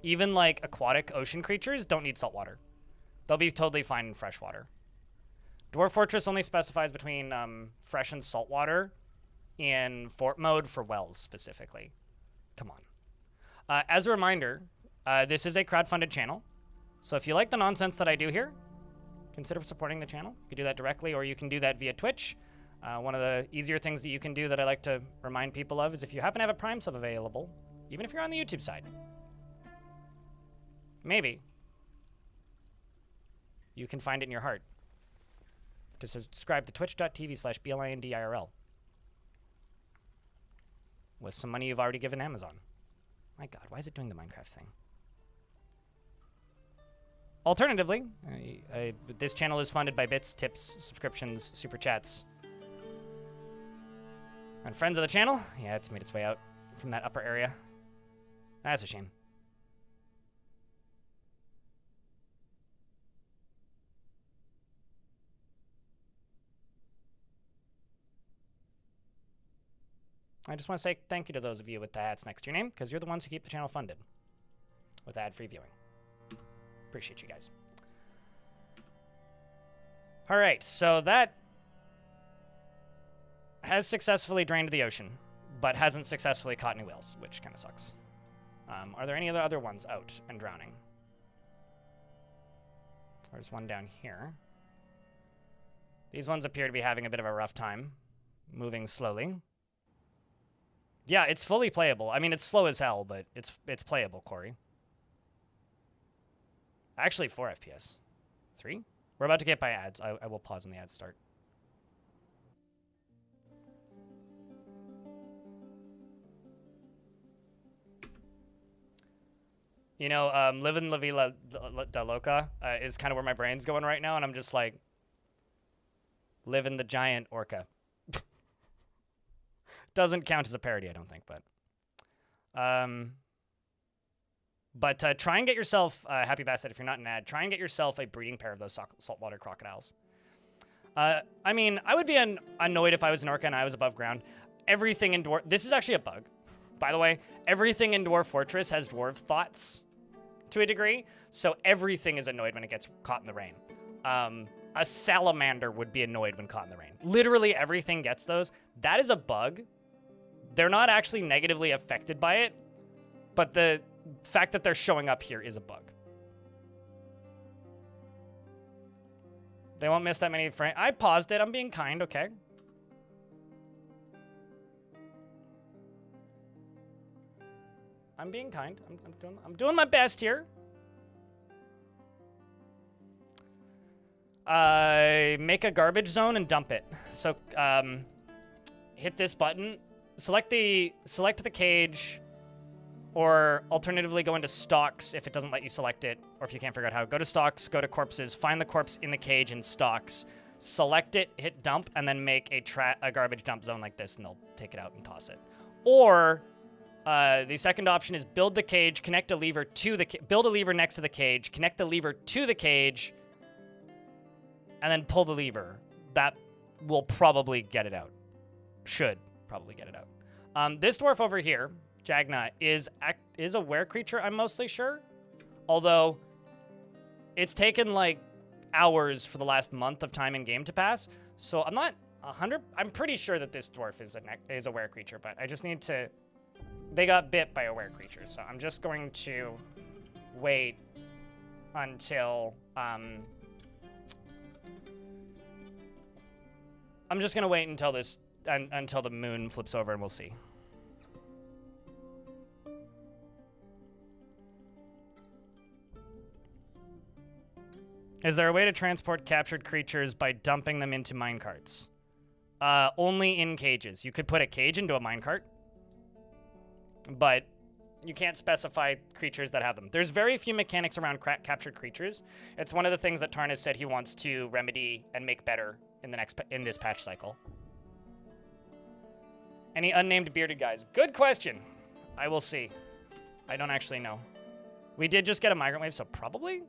[SPEAKER 1] even like aquatic ocean creatures don't need salt water. They'll be totally fine in fresh water. Dwarf Fortress only specifies between fresh and salt water in fort mode for wells specifically. Come on. As a reminder, this is a crowdfunded channel. So if you like the nonsense that I do here, consider supporting the channel. You can do that directly or you can do that via Twitch. One of the easier things that you can do that I like to remind people of is if you happen to have a Prime sub available, even if you're on the YouTube side, maybe you can find it in your heart to subscribe to twitch.tv/BLINDIRL with some money you've already given Amazon. My God, why is it doing the Minecraft thing? Alternatively, this channel is funded by bits, tips, subscriptions, super chats, and friends of the channel. Yeah, it's made its way out from that upper area. That's a shame. I just want to say thank you to those of you with the hats next to your name, because you're the ones who keep the channel funded with ad-free viewing. Appreciate you guys. All right, so that has successfully drained the ocean, but hasn't successfully caught any whales, which kind of sucks. Are there any other ones out and drowning? There's one down here. These ones appear to be having a bit of a rough time, moving slowly. Yeah, it's fully playable. I mean, it's slow as hell, but it's playable, Corey. Actually, 4 FPS. 3? We're about to get by ads. I will pause when the ads start. You know, living La Villa da Loca is kind of where my brain's going right now, and I'm just like, living the giant orca. Doesn't count as a parody, I don't think, but try and get yourself, Happy Basset, if you're not an ad, try and get yourself a breeding pair of those saltwater crocodiles. I mean, I would be annoyed if I was an orca and I was above ground. Everything in Dwarf... This is actually a bug, by the way. Everything in Dwarf Fortress has dwarf thoughts to a degree, so everything is annoyed when it gets caught in the rain. A salamander would be annoyed when caught in the rain. Literally everything gets those. That is a bug. They're not actually negatively affected by it, but the fact that they're showing up here is a bug. They won't miss that many frames. I paused it. I'm being kind, okay? I'm being kind. I'm doing my best here. Make a garbage zone and dump it. So hit this button, select the cage, or alternatively go into stocks if it doesn't let you select it, or if you can't figure out how. Go to stocks, go to corpses, find the corpse in the cage in stocks, select it, hit dump, and then make a garbage dump zone like this, and they'll take it out and toss it. Or the second option is build the cage, connect a lever to the build a lever next to the cage, connect the lever to the cage, and then pull the lever. That will probably get it out. Should probably get it out. This dwarf over here, Jagna, is a were creature, I'm mostly sure. Although, it's taken like hours for the last month of time in game to pass. So I'm not 100... I'm pretty sure that this dwarf is a were creature, but I just need to... They got bit by a were creature, so I'm just going to wait until... I'm just gonna wait until until the moon flips over, and we'll see. Is there a way to transport captured creatures by dumping them into minecarts? Only in cages. You could put a cage into a minecart, but you can't specify creatures that have them. There's very few mechanics around captured creatures. It's one of the things that Tarn has said he wants to remedy and make better in this patch cycle. Any unnamed bearded guys? Good question. I will see. I don't actually know. We did just get a migrant wave, so probably.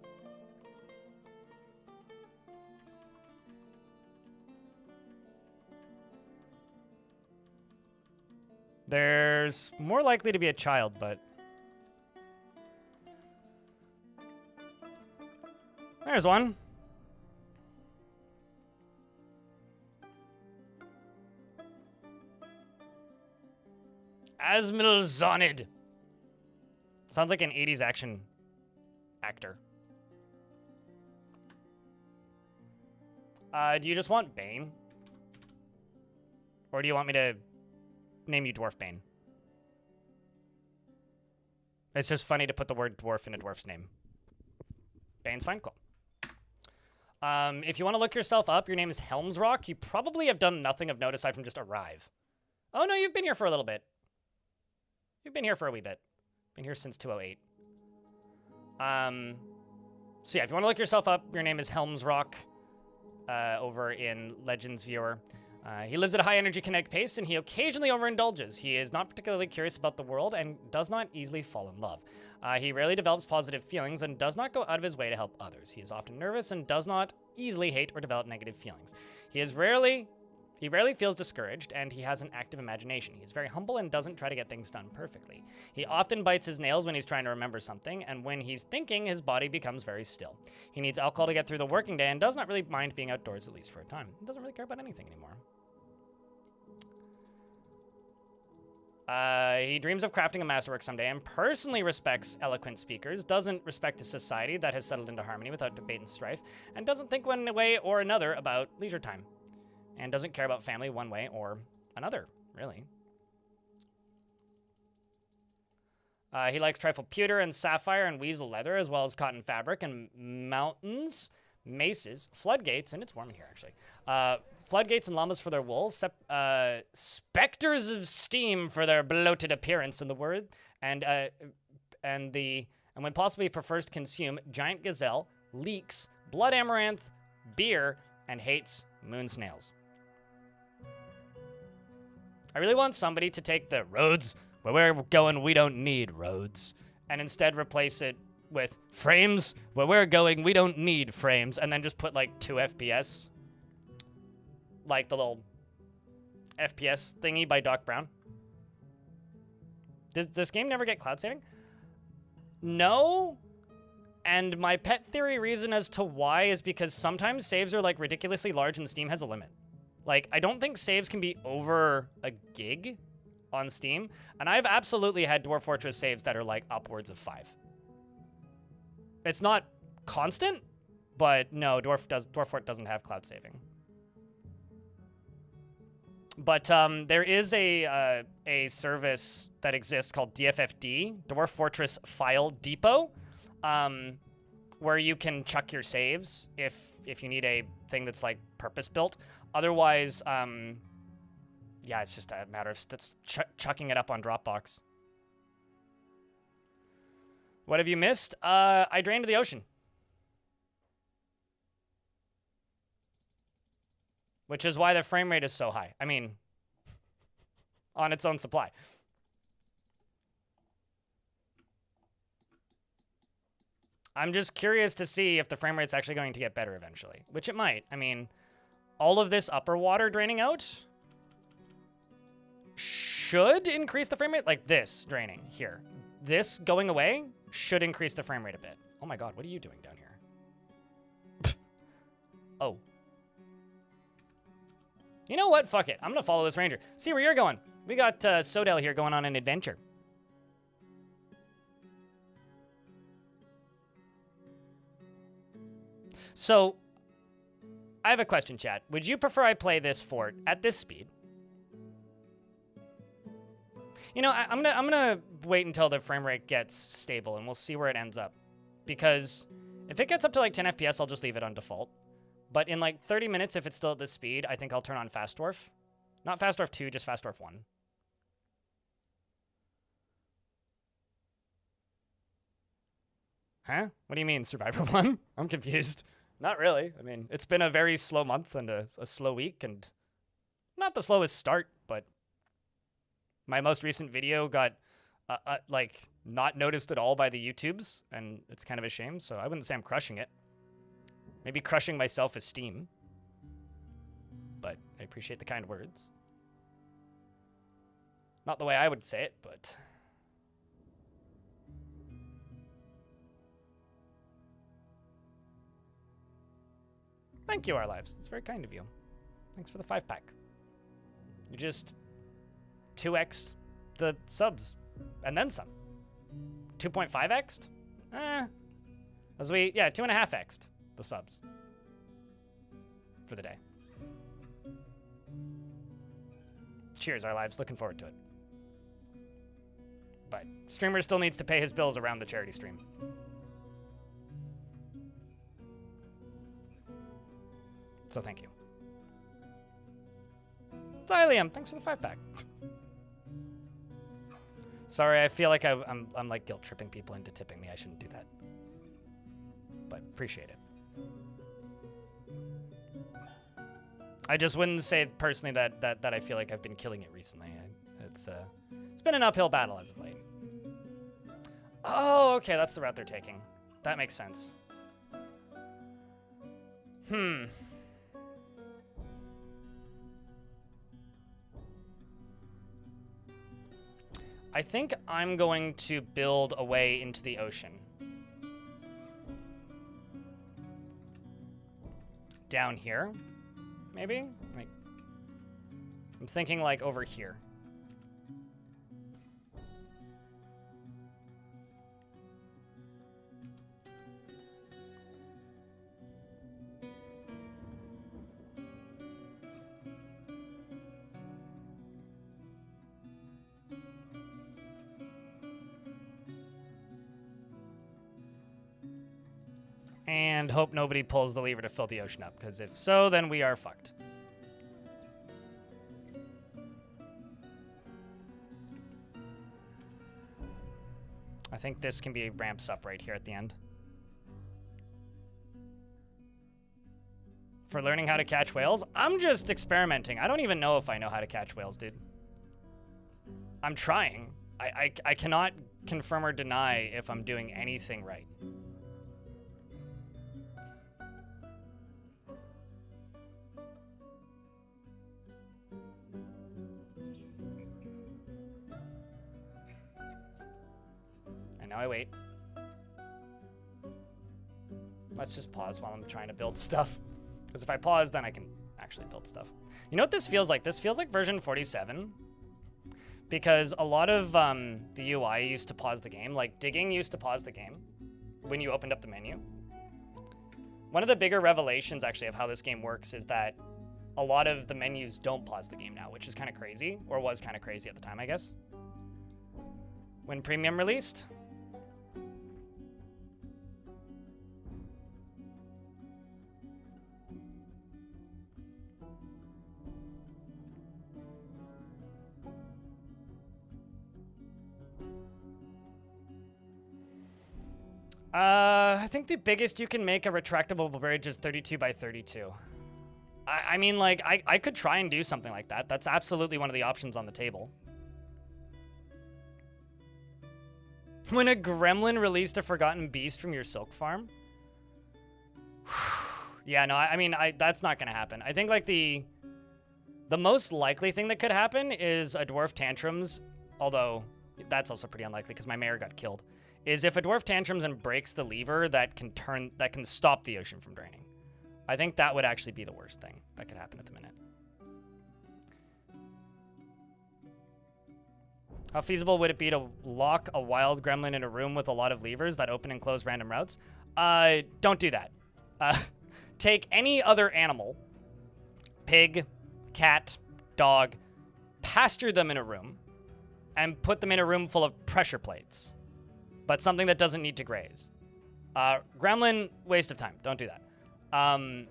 [SPEAKER 1] There's more likely to be a child, but... There's one. Asmil Zonid. Sounds like an 80s action actor. Do you just want Bane? Or do you want me to name you Dwarf Bane? It's just funny to put the word dwarf in a dwarf's name. Bane's fine, cool. If you want to look yourself up, your name is Helmsrock. You probably have done nothing of note aside from just arrive. Oh no, you've been here for a little bit. You've been here for a wee bit. Been here since 208. So yeah, if you want to look yourself up, your name is Helmsrock over in Legends Viewer. He lives at a high energy kinetic pace, and he occasionally overindulges. He is not particularly curious about the world and does not easily fall in love. He rarely develops positive feelings and does not go out of his way to help others. He is often nervous and does not easily hate or develop negative feelings. He is rarely He rarely feels discouraged, and he has an active imagination. He's very humble and doesn't try to get things done perfectly. He often bites his nails when he's trying to remember something, and when he's thinking, his body becomes very still. He needs alcohol to get through the working day and does not really mind being outdoors, at least for a time. He doesn't really care about anything anymore. He dreams of crafting a masterwork someday and personally respects eloquent speakers, doesn't respect a society that has settled into harmony without debate and strife, and doesn't think one way or another about leisure time, and doesn't care about family one way or another, really. He likes trifle pewter and sapphire and weasel leather, as well as cotton fabric and mountains, maces, floodgates, and it's warm in here, actually. Floodgates and llamas for their wool, specters of steam for their bloated appearance in the word, and when possible he prefers to consume giant gazelle, leeks, blood amaranth, beer, and hates moon snails. I really want somebody to take the roads where we're going, we don't need roads, and instead replace it with frames where we're going, we don't need frames, and then just put like 2 FPS. Like the little FPS thingy by Doc Brown. Does this game never get cloud saving? No. And my pet theory reason as to why is because sometimes saves are like ridiculously large and Steam has a limit. Like, I don't think saves can be over a gig on Steam. And I've absolutely had Dwarf Fortress saves that are like upwards of 5. It's not constant, but no, Dwarf Fort doesn't have cloud saving. But there is a service that exists called DFFD, Dwarf Fortress File Depot, where you can chuck your saves if you need a thing that's like purpose-built. Otherwise, yeah, it's just a matter of chucking it up on Dropbox. What have you missed? I drained the ocean. Which is why the frame rate is so high. I mean, on its own supply. I'm just curious to see if the frame rate's actually going to get better eventually, which it might. I mean, all of this upper water draining out should increase the frame rate. Like this draining here. This going away should increase the frame rate a bit. Oh my god, what are you doing down here? Oh. You know what? Fuck it. I'm gonna follow this ranger. See where you're going. We got Sodell here going on an adventure. So, I have a question, chat. Would you prefer I play this fort at this speed? You know, I'm gonna wait until the frame rate gets stable, and we'll see where it ends up. Because if it gets up to like 10 FPS, I'll just leave it on default. But in like 30 minutes, if it's still at this speed, I think I'll turn on Fast Dwarf. Not Fast Dwarf 2, just Fast Dwarf 1. Huh? What do you mean, Survivor 1? I'm confused. Not really. I mean, it's been a very slow month and a slow week, and not the slowest start, but my most recent video got, like, not noticed at all by the YouTubes, and it's kind of a shame, so I wouldn't say I'm crushing it. Maybe crushing my self-esteem. But I appreciate the kind words. Not the way I would say it, but... Thank you, Our Lives. It's very kind of you. Thanks for the 5-pack. You just 2x the subs, and then some. 2.5x'd? As we, yeah, 2.5x'd the subs for the day. Cheers, Our Lives. Looking forward to it. But streamer still needs to pay his bills around the charity stream. So thank you. Xylium, thanks for the 5-pack. Sorry, I feel like I'm like guilt tripping people into tipping me. I shouldn't do that. But appreciate it. I just wouldn't say personally that I feel like I've been killing it recently. It's been an uphill battle as of late. Oh, okay, that's the route they're taking. That makes sense. I think I'm going to build a way into the ocean. Down here, maybe? Like, I'm thinking like over here. And hope nobody pulls the lever to fill the ocean up, because if so, then we are fucked. I think this can be ramps up right here at the end. For learning how to catch whales, I'm just experimenting. I don't even know if I know how to catch whales, dude. I'm trying. I cannot confirm or deny if I'm doing anything right. Now I wait. Let's just pause while I'm trying to build stuff. Because if I pause, then I can actually build stuff. You know what this feels like? This feels like version 47. Because a lot of the UI used to pause the game. Like, digging used to pause the game when you opened up the menu. One of the bigger revelations, actually, of how this game works is that a lot of the menus don't pause the game now, which is kind of crazy. Or was kind of crazy at the time, I guess. When Premium released... I think the biggest you can make a retractable bridge is 32 by 32. I mean, like, I could try and do something like that. That's absolutely one of the options on the table. When a gremlin released a forgotten beast from your silk farm? Yeah, no, I mean, that's not gonna happen. I think, like, the most likely thing that could happen is a dwarf tantrums, although that's also pretty unlikely because my mayor got killed. Is if a dwarf tantrums and breaks the lever that can stop the ocean from draining. I think that would actually be the worst thing that could happen at the minute. How feasible would it be to lock a wild gremlin in a room with a lot of levers that open and close random routes? Don't do that. Take any other animal, pig, cat, dog, pasture them in a room, and put them in a room full of pressure plates. But something that doesn't need to graze. Gremlin, waste of time. Don't do that.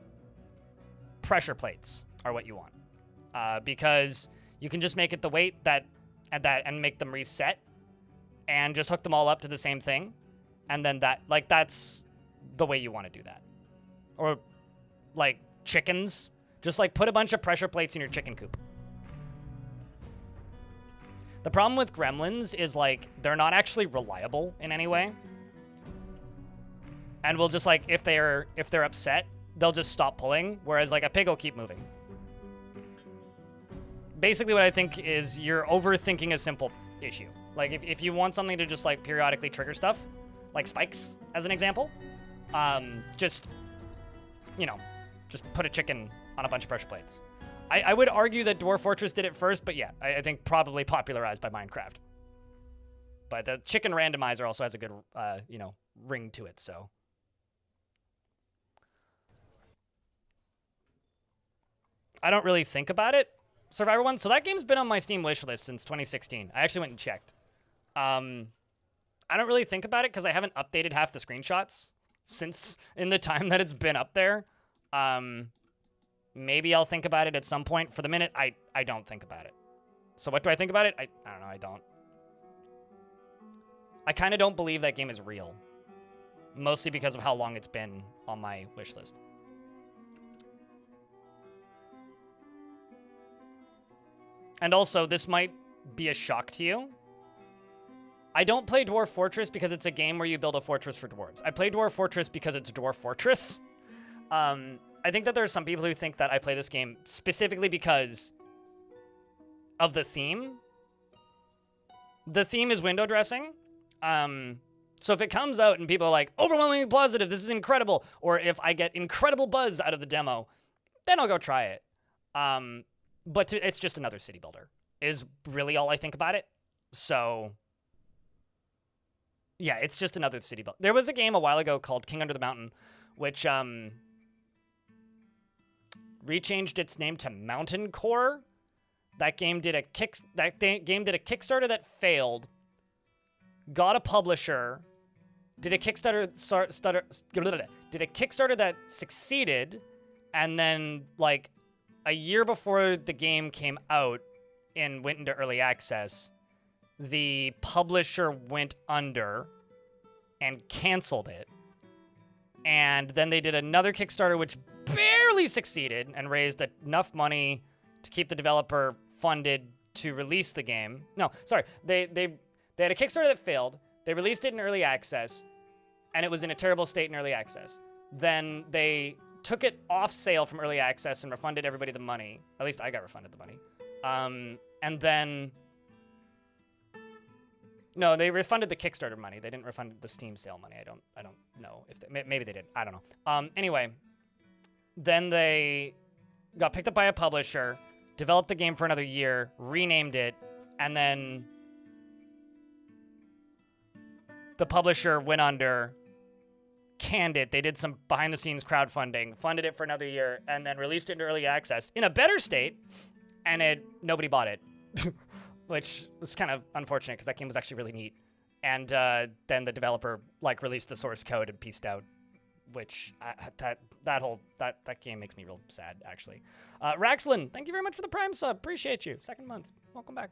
[SPEAKER 1] Pressure plates are what you want. Because you can just make it the weight and make them reset and just hook them all up to the same thing. And then that's the way you want to do that. Or like chickens, just like put a bunch of pressure plates in your chicken coop. The problem with gremlins is, like, they're not actually reliable in any way. And we'll just, like, if they're upset, they'll just stop pulling, whereas, like, a pig will keep moving. Basically what I think is you're overthinking a simple issue. Like, if you want something to just, like, periodically trigger stuff, like spikes, as an example, just, you know, just put a chicken on a bunch of pressure plates. I would argue that Dwarf Fortress did it first, but yeah, I think probably popularized by Minecraft. But the chicken randomizer also has a good, you know, ring to it, so. I don't really think about it. Survivor 1, so that game's been on my Steam wishlist since 2016. I actually went and checked. I don't really think about it because I haven't updated half the screenshots since in the time that it's been up there. Maybe I'll think about it at some point. For the minute, I don't think about it. So what do I think about it? I don't know, I don't. I kind of don't believe that game is real. Mostly because of how long it's been on my wish list. And also, this might be a shock to you. I don't play Dwarf Fortress because it's a game where you build a fortress for dwarves. I play Dwarf Fortress because it's Dwarf Fortress. I think that there's some people who think that I play this game specifically because of the theme. the theme is window dressing. So if it comes out and people are like, overwhelmingly positive, this is incredible, or if I get incredible buzz out of the demo, then I'll go try it. But it's just another city builder is really all I think about it. So yeah, it's just another city builder. There was a game a while ago called King Under the Mountain, which rechanged its name to Mountain Core. That game did a Kickstarter that failed, got a publisher, did a Kickstarter that succeeded, and then like a year before the game came out and went into early access, the publisher went under and canceled it. And then they did another Kickstarter which barely succeeded and raised enough money to keep the developer funded to release the game. No, sorry. They had a Kickstarter that failed. They released it in early access, and it was in a terrible state in early access. Then they took it off sale from early access and refunded everybody the money. At least I got refunded the money. And then... No, they refunded the Kickstarter money. They didn't refund the Steam sale money. I don't know if maybe they did. I don't know. Anyway, then they got picked up by a publisher, developed the game for another year, renamed it, and then the publisher went under, canned it. They did some behind-the-scenes crowdfunding, funded it for another year, and then released it in early access in a better state, and nobody bought it. Which was kind of unfortunate because that game was actually really neat. And then the developer like released the source code and pieced out, which that game makes me real sad actually. Raxlin, thank you very much for the Prime sub. Appreciate you. Second month. Welcome back.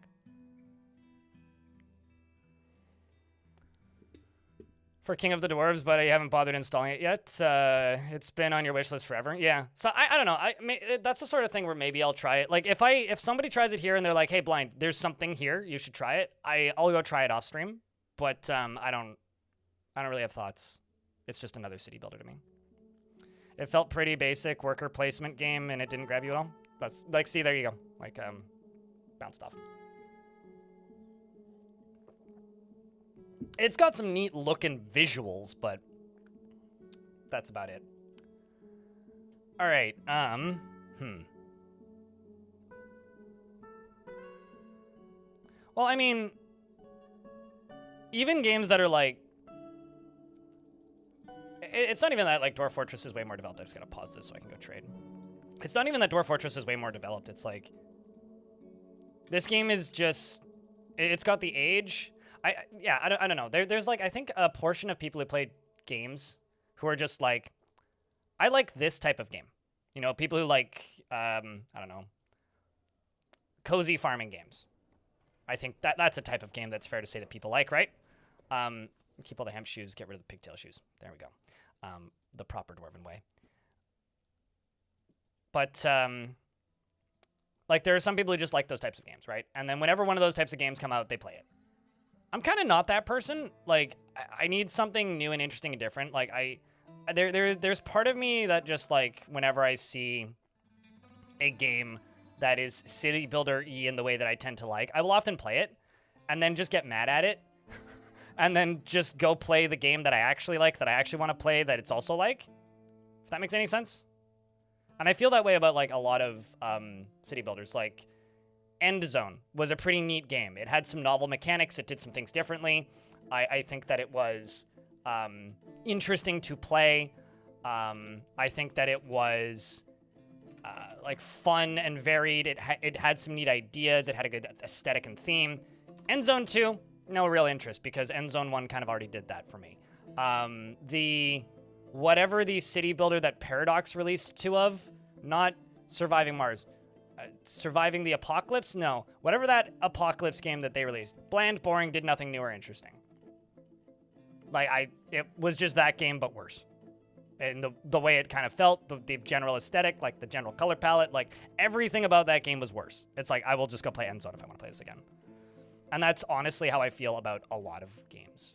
[SPEAKER 1] For King of the Dwarves, but I haven't bothered installing it yet. It's been on your wish list forever. Yeah, so I don't know. That's the sort of thing where maybe I'll try it. Like if somebody tries it here and they're like, "Hey, Blind, there's something here. You should try it." I'll go try it off stream. But I don't really have thoughts. It's just another city builder to me. It felt pretty basic worker placement game, and it didn't grab you at all. That's like, see, there you go. Like bounced off. It's got some neat looking visuals, but that's about it. All right. Well, I mean, even games that are like, it's not even that like Dwarf Fortress is way more developed. I just gotta pause this so I can go trade. It's not even that Dwarf Fortress is way more developed. It's like, this game is just, it's got the age. I don't know. There's like, I think a portion of people who played games who are just like, I like this type of game. You know, people who like, I don't know, cozy farming games. I think that's a type of game that's fair to say that people like, right? Keep all the hemp shoes, get rid of the pigtail shoes. There we go. The proper dwarven way. But, like, there are some people who just like those types of games, right? And then whenever one of those types of games come out, they play it. I'm kind of not that person. Like, I need something new and interesting and different. Like, there's part of me that just, like, whenever I see a game that is city builder-y in the way that I tend to like, I will often play it and then just get mad at it and then just go play the game that I actually like, that I actually want to play, that it's also like. If that makes any sense. And I feel that way about, like, a lot of city builders. Like, End Zone was a pretty neat game. It had some novel mechanics. It did some things differently. I think that it was interesting to play. I think that it was like fun and varied. It had some neat ideas. It had a good aesthetic and theme. End Zone 2, no real interest because End Zone 1 kind of already did that for me. Whatever the city builder that Paradox released 2 of, not Surviving Mars. Surviving the Apocalypse? No. Whatever that Apocalypse game that they released. Bland, boring, did nothing new or interesting. Like, it was just that game, but worse. And the way it kind of felt, the general aesthetic, like the general color palette, like everything about that game was worse. It's like, I will just go play End Zone if I want to play this again. And that's honestly how I feel about a lot of games.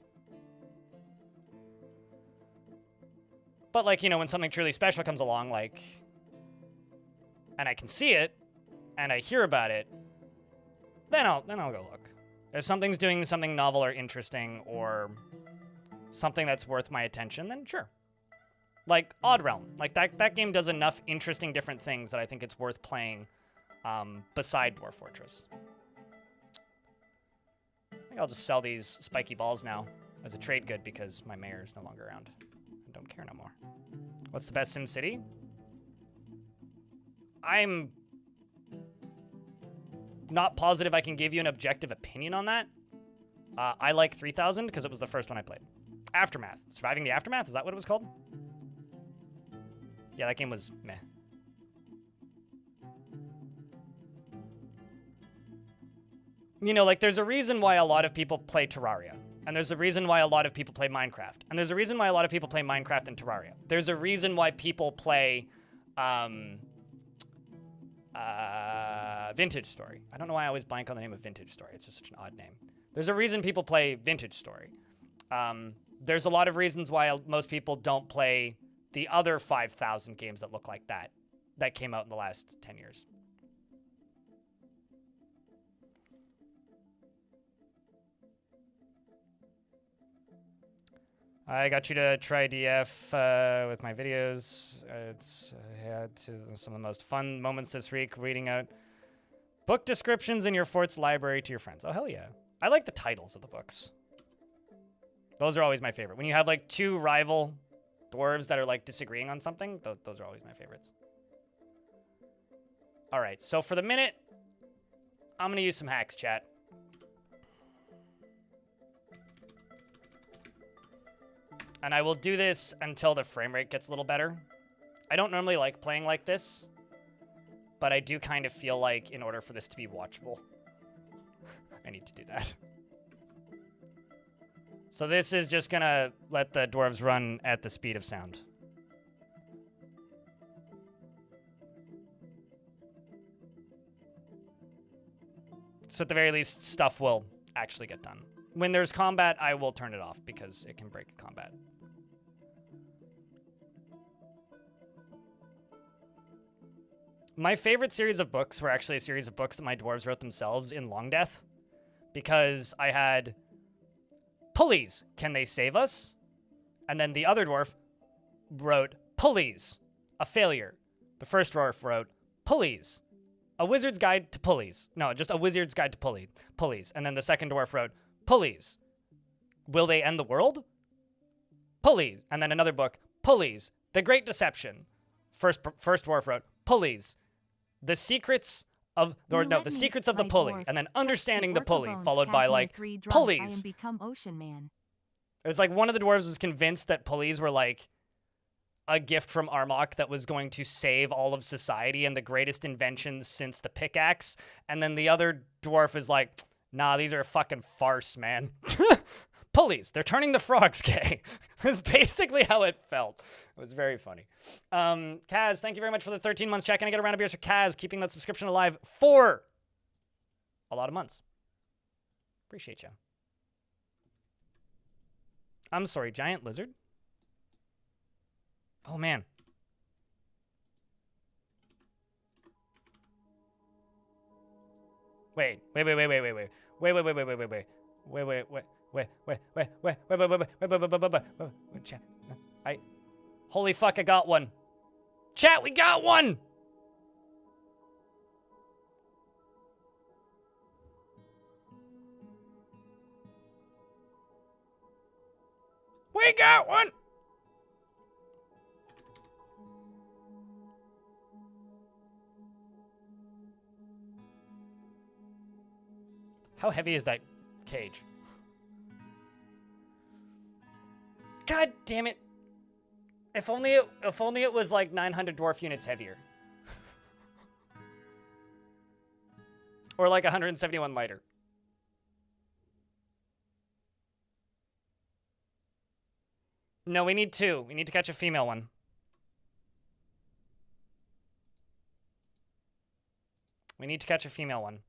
[SPEAKER 1] But like, you know, when something truly special comes along, like, and I can see it, and I hear about it, then I'll go look. If something's doing something novel or interesting or something that's worth my attention, then sure. Like Odd Realm. Like that game does enough interesting different things that I think it's worth playing beside Dwarf Fortress. I think I'll just sell these spiky balls now as a trade good because my mayor is no longer around. I don't care no more. What's the best SimCity? I'm not positive I can give you an objective opinion on that. I like 3000 because it was the first one I played. Aftermath. Surviving the Aftermath? Is that what it was called? Yeah, that game was meh. You know, like, there's a reason why a lot of people play Terraria. And there's a reason why a lot of people play Minecraft. And there's a reason why a lot of people play Minecraft and Terraria. There's a reason why people play Vintage Story. I don't know why I always blank on the name of Vintage Story. It's just such an odd name. There's a reason people play Vintage Story. There's a lot of reasons why most people don't play the other 5,000 games that look like that came out in the last 10 years. I got you to try DF with my videos. It's had some of the most fun moments this week reading out book descriptions in your fort's library to your friends. Oh, hell yeah. I like the titles of the books. Those are always my favorite. When you have like two rival dwarves that are like disagreeing on something, those are always my favorites. All right, so for the minute, I'm going to use some hacks, chat. And I will do this until the frame rate gets a little better. I don't normally like playing like this, but I do kind of feel like in order for this to be watchable, I need to do that. So this is just gonna let the dwarves run at the speed of sound. So at the very least, stuff will actually get done. When there's combat, I will turn it off because it can break combat. My favorite series of books were actually a series of books that my dwarves wrote themselves in Long Death, because I had Pulleys, Can They Save Us? And then the other dwarf wrote Pulleys, A Failure. The first dwarf wrote Pulleys, A Wizard's Guide to Pulleys. No, just A Wizard's Guide to Pulleys. And then the second dwarf wrote Pulleys, Will They End the World? Pulleys. And then another book, Pulleys, The Great Deception. First dwarf wrote Pulleys, The Secrets of, or no, The Secrets of the Pulley, and then Understanding the Pulley, followed by like Pulleys. It was like one of the dwarves was convinced that pulleys were like a gift from Armok that was going to save all of society and the greatest inventions since the pickaxe. And then the other dwarf is like, nah, these are a fucking farce, man. Pulleys, they're turning the frogs gay. That's basically how it felt. It was very funny. Kaz, thank you very much for the 13 months. Chat, can I get a round of beers for Kaz, keeping that subscription alive for a lot of months. Appreciate you. I'm sorry, giant lizard? Oh, man. Wait. Holy fuck, I got one. Chat, we got one! We got one! How heavy is that cage? God damn it. If only it was like 900 dwarf units heavier. Or like 171 lighter. No, we need two. We need to catch a female one. We need to catch a female one.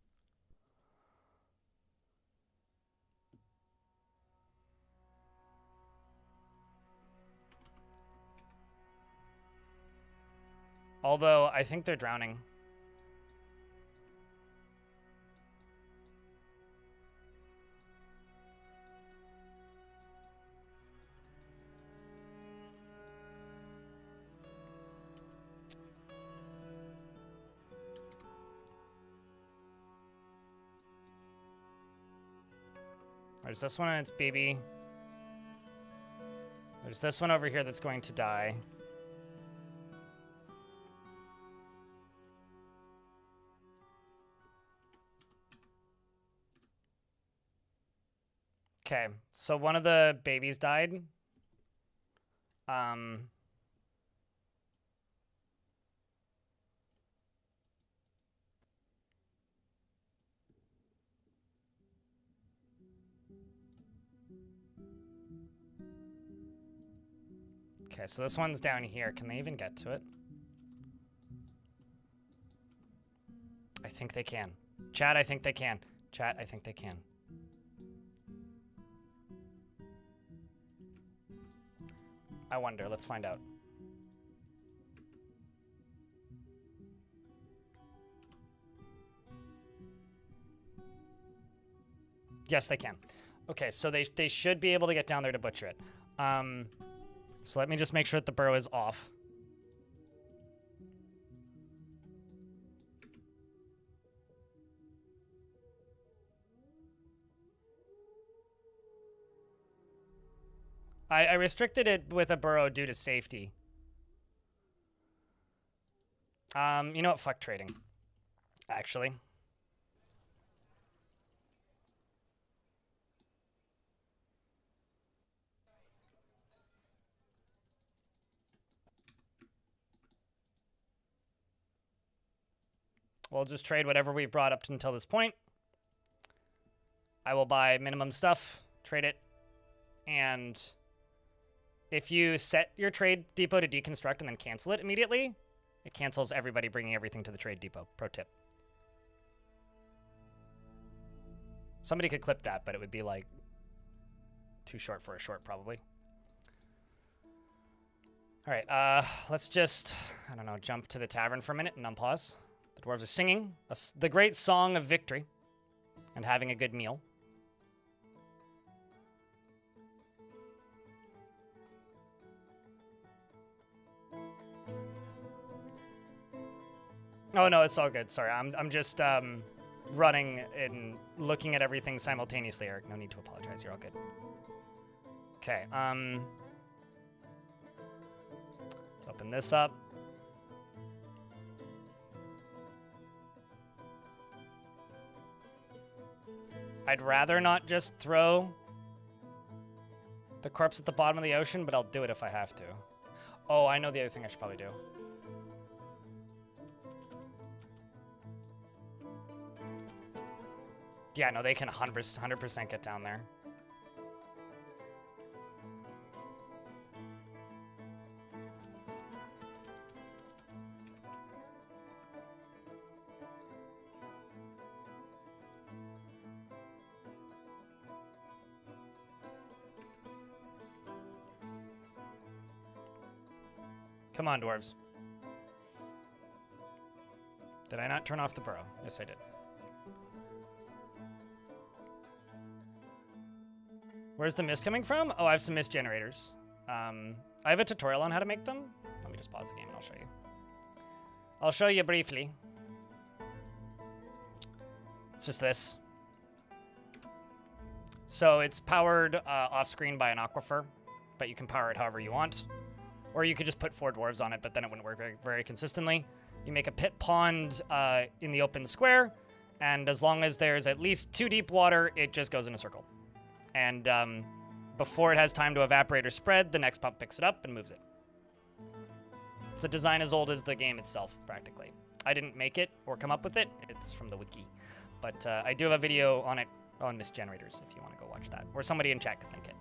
[SPEAKER 1] Although, I think they're drowning. There's this one and its baby. There's this one over here that's going to die. Okay, so one of the babies died. Okay, so this one's down here. Can they even get to it? I think they can. Chat, I think they can. Chat, I think they can. I wonder. Let's find out. Yes, they can. Okay, so they should be able to get down there to butcher it. So let me just make sure that the burrow is off. I restricted it with a burrow due to safety. You know what? Fuck trading. Actually. We'll just trade whatever we've brought up until this point. I will buy minimum stuff, trade it, and if you set your trade depot to deconstruct and then cancel it immediately, it cancels everybody bringing everything to the trade depot. Pro tip. Somebody could clip that, but it would be like too short for a short probably. All right, let's just, I don't know, jump to the tavern for a minute and unpause. The dwarves are singing the great song of victory and having a good meal. Oh no, it's all good. Sorry, I'm just running and looking at everything simultaneously, Eric. No need to apologize. You're all good. Okay. Let's open this up. I'd rather not just throw the corpse at the bottom of the ocean, but I'll do it if I have to. Oh, I know the other thing I should probably do. Yeah, no, they can 100% get down there. Come on, dwarves. Did I not turn off the burrow? Yes, I did. Where's the mist coming from? Oh, I have some mist generators. I have a tutorial on how to make them. Let me just pause the game and I'll show you. I'll show you briefly. It's just this. So it's powered off screen by an aquifer, but you can power it however you want. Or you could just put 4 dwarves on it, but then it wouldn't work very, very consistently. You make a pit pond in the open square, and as long as there's at least 2 deep water, it just goes in a circle. And before it has time to evaporate or spread, the next pump picks it up and moves it. It's a design as old as the game itself, practically. I didn't make it or come up with it. It's from the wiki. But I do have a video on it on mist generators if you want to go watch that. Or somebody in chat could link it.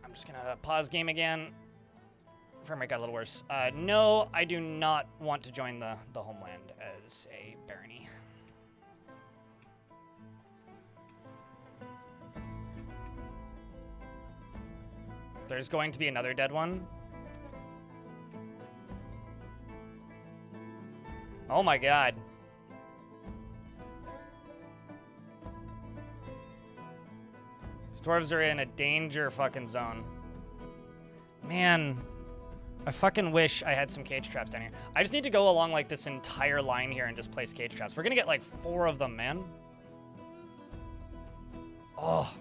[SPEAKER 1] I'm just going to pause game again. Frame rate got a little worse. No, I do not want to join the homeland as a barony. There's going to be another dead one. Oh my god. These dwarves are in a danger fucking zone. Man, I fucking wish I had some cage traps down here. I just need to go along like this entire line here and just place cage traps. We're gonna get like 4 of them, man. Oh.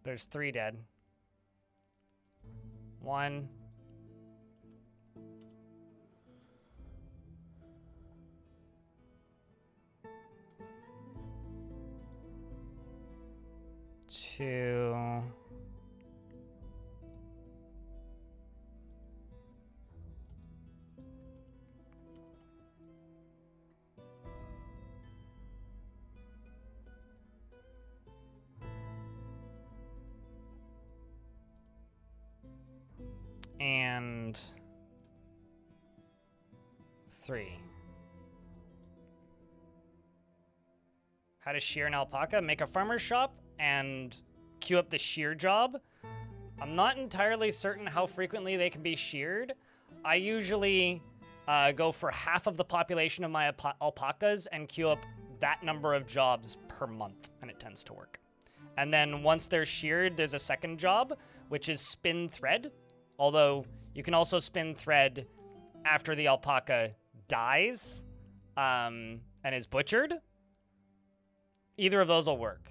[SPEAKER 1] There's 3 dead. 1. 2. And 3. How to shear an alpaca? Make a farmer's shop and queue up the shear job. I'm not entirely certain how frequently they can be sheared. I usually go for half of the population of my alpacas and queue up that number of jobs per month, and it tends to work. And then once they're sheared, there's a second job, which is spin thread. Although you can also spin thread after the alpaca dies and is butchered. Either of those will work.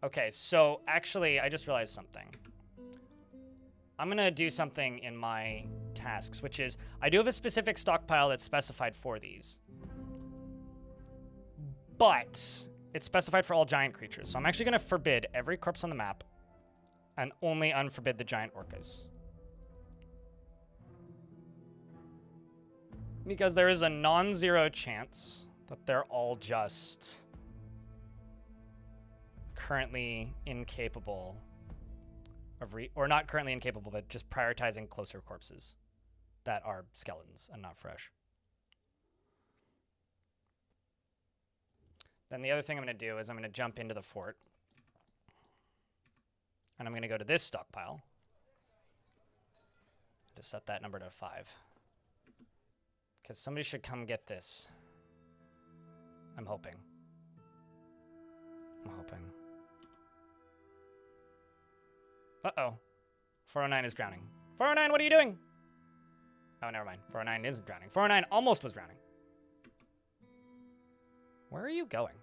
[SPEAKER 1] Okay, so actually, I just realized something. I'm going to do something in my tasks, which is I do have a specific stockpile that's specified for these. But it's specified for all giant creatures. So I'm actually going to forbid every corpse on the map and only unforbid the giant orcas. Because there is a non-zero chance that they're all just currently incapable of or not currently incapable, but just prioritizing closer corpses that are skeletons and not fresh. Then the other thing I'm going to do is I'm going to jump into the fort. And I'm going to go to this stockpile. Just set that number to 5. Because somebody should come get this. I'm hoping. I'm hoping. Uh-oh. 409 is drowning. 409, what are you doing? Oh, never mind. 409 isn't drowning. 409 almost was drowning. Where are you going?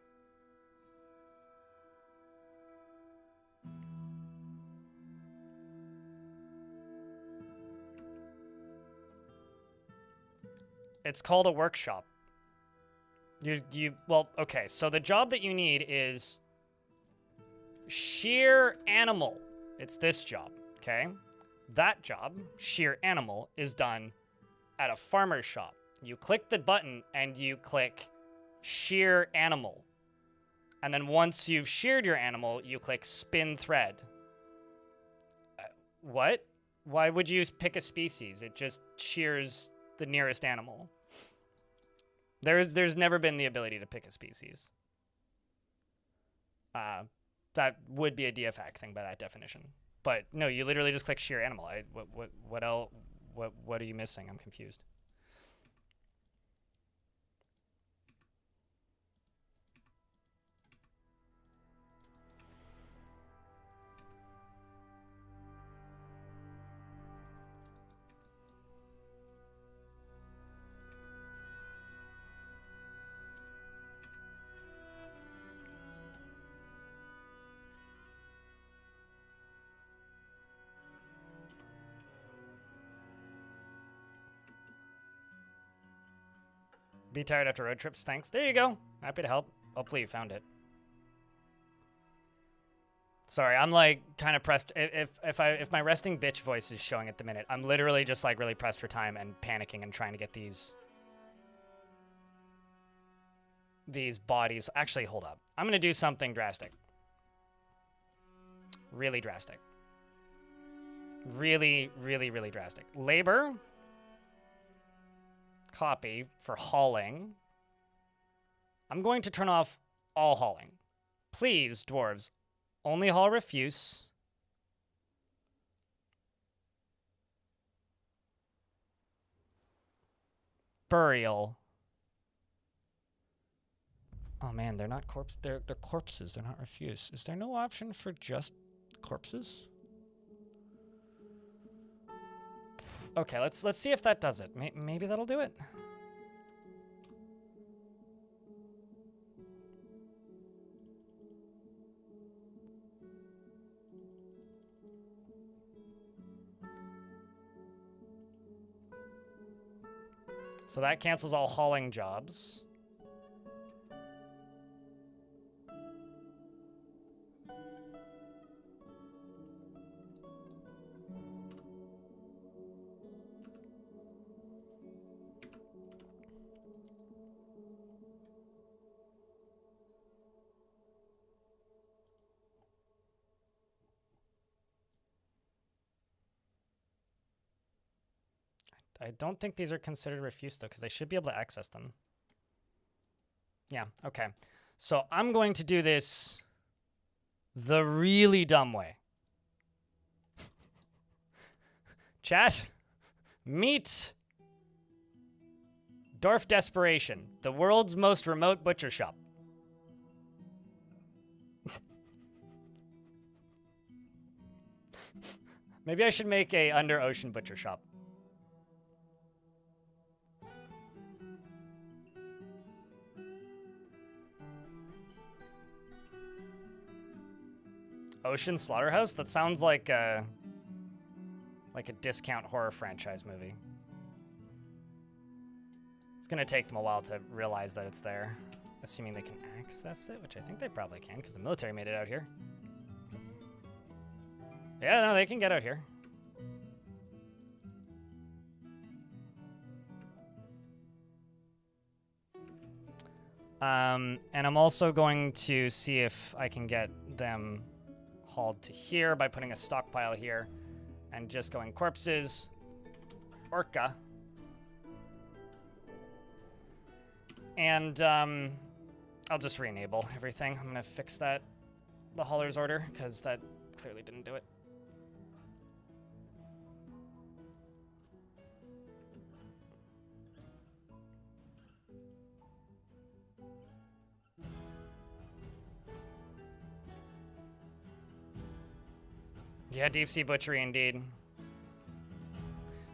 [SPEAKER 1] It's called a workshop. Well, okay, so the job that you need is shear animal. It's this job, okay? That job, shear animal, is done at a farmer's shop. You click the button and you click shear animal. And then once you've sheared your animal, you click spin thread. What? Why would you pick a species? It just shears the nearest animal. There's never been the ability to pick a species. That would be a DFAC thing by that definition. But no, you literally just click shear animal. What else? What are you missing? I'm confused. Be tired after road trips, thanks. There you go. Happy to help. Hopefully you found it. Sorry, I'm like kind of pressed. If my resting bitch voice is showing at the minute, I'm literally just like really pressed for time and panicking and trying to get these bodies. Actually, hold up. I'm gonna do something drastic. Really drastic. Really, really, really drastic. Labor. Copy for hauling. I'm going to turn off all hauling. Please, dwarves. Only haul refuse. Burial. Oh man, they're not corpse. They're corpses. They're not refuse. Is there no option for just corpses? Okay, let's see if that does it. Maybe that'll do it. So that cancels all hauling jobs. I don't think these are considered refuse, though, because they should be able to access them. Yeah, okay. So I'm going to do this the really dumb way. Chat, meet Dorf Desperation, the world's most remote butcher shop. Maybe I should make a under ocean butcher shop. Ocean Slaughterhouse? That sounds like a discount horror franchise movie. It's gonna take them a while to realize that it's there. Assuming they can access it, which I think they probably can, because the military made it out here. Yeah, no, they can get out here. And I'm also going to see if I can get them hauled to here by putting a stockpile here and just going corpses, orca. And I'll just re-enable everything. I'm gonna fix that, the hauler's order, because that clearly didn't do it. Yeah, deep sea butchery indeed.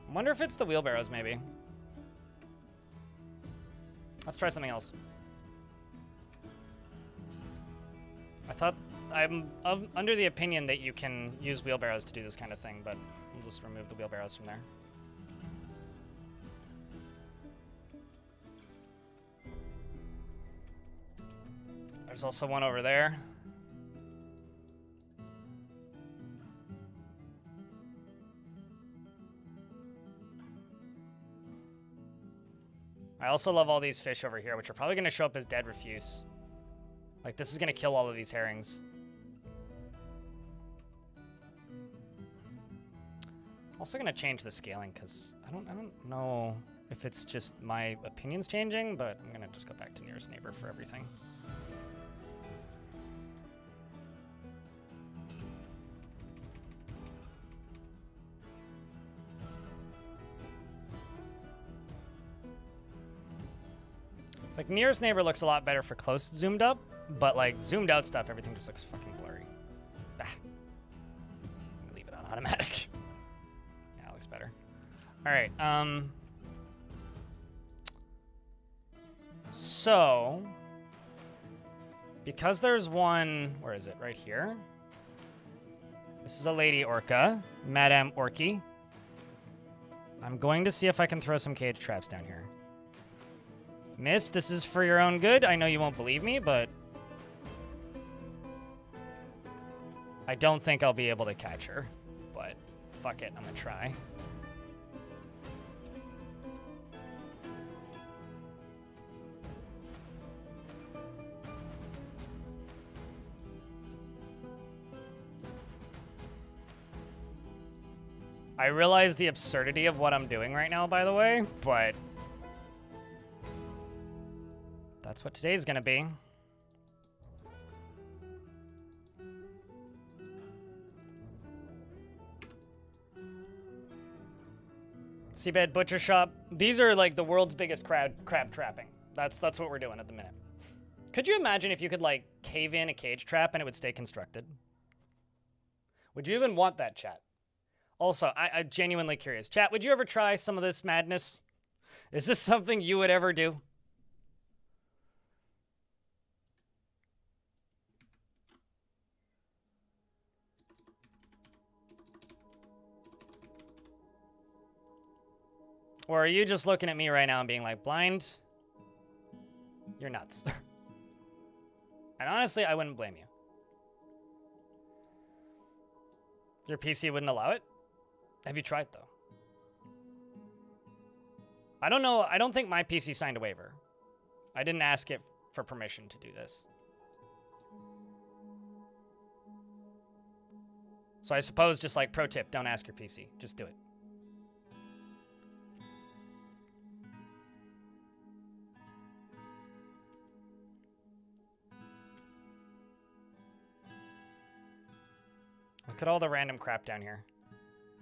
[SPEAKER 1] I wonder if it's the wheelbarrows, maybe. Let's try something else. I'm under the opinion that you can use wheelbarrows to do this kind of thing, but we'll just remove the wheelbarrows from there. There's also one over there. I also love all these fish over here, which are probably going to show up as dead refuse. Like, this is going to kill all of these herrings. Also going to change the scaling, because I don't know if it's just my opinions changing, but I'm going to just go back to nearest neighbor for everything. It's like nearest neighbor looks a lot better for close zoomed up, but like zoomed out stuff, everything just looks fucking blurry. Bah. I'm gonna leave it on automatic. Yeah, it looks better. All right. So because there's one, where is it? Right here. This is a lady orca, Madame Orky. I'm going to see if I can throw some cage traps down here. Miss, this is for your own good. I know you won't believe me, but I don't think I'll be able to catch her. But fuck it, I'm gonna try. I realize the absurdity of what I'm doing right now, by the way, but that's what today's gonna be. Seabed Butcher Shop. These are like the world's biggest crab trapping. That's what we're doing at the minute. Could you imagine if you could like cave in a cage trap and it would stay constructed? Would you even want that, chat? Also, I'm genuinely curious. Chat, would you ever try some of this madness? Is this something you would ever do? Or are you just looking at me right now and being like, blind? You're nuts. And honestly, I wouldn't blame you. Your PC wouldn't allow it? Have you tried, though? I don't know. I don't think my PC signed a waiver. I didn't ask it for permission to do this. So I suppose just like pro tip, don't ask your PC. Just do it. Look at all the random crap down here.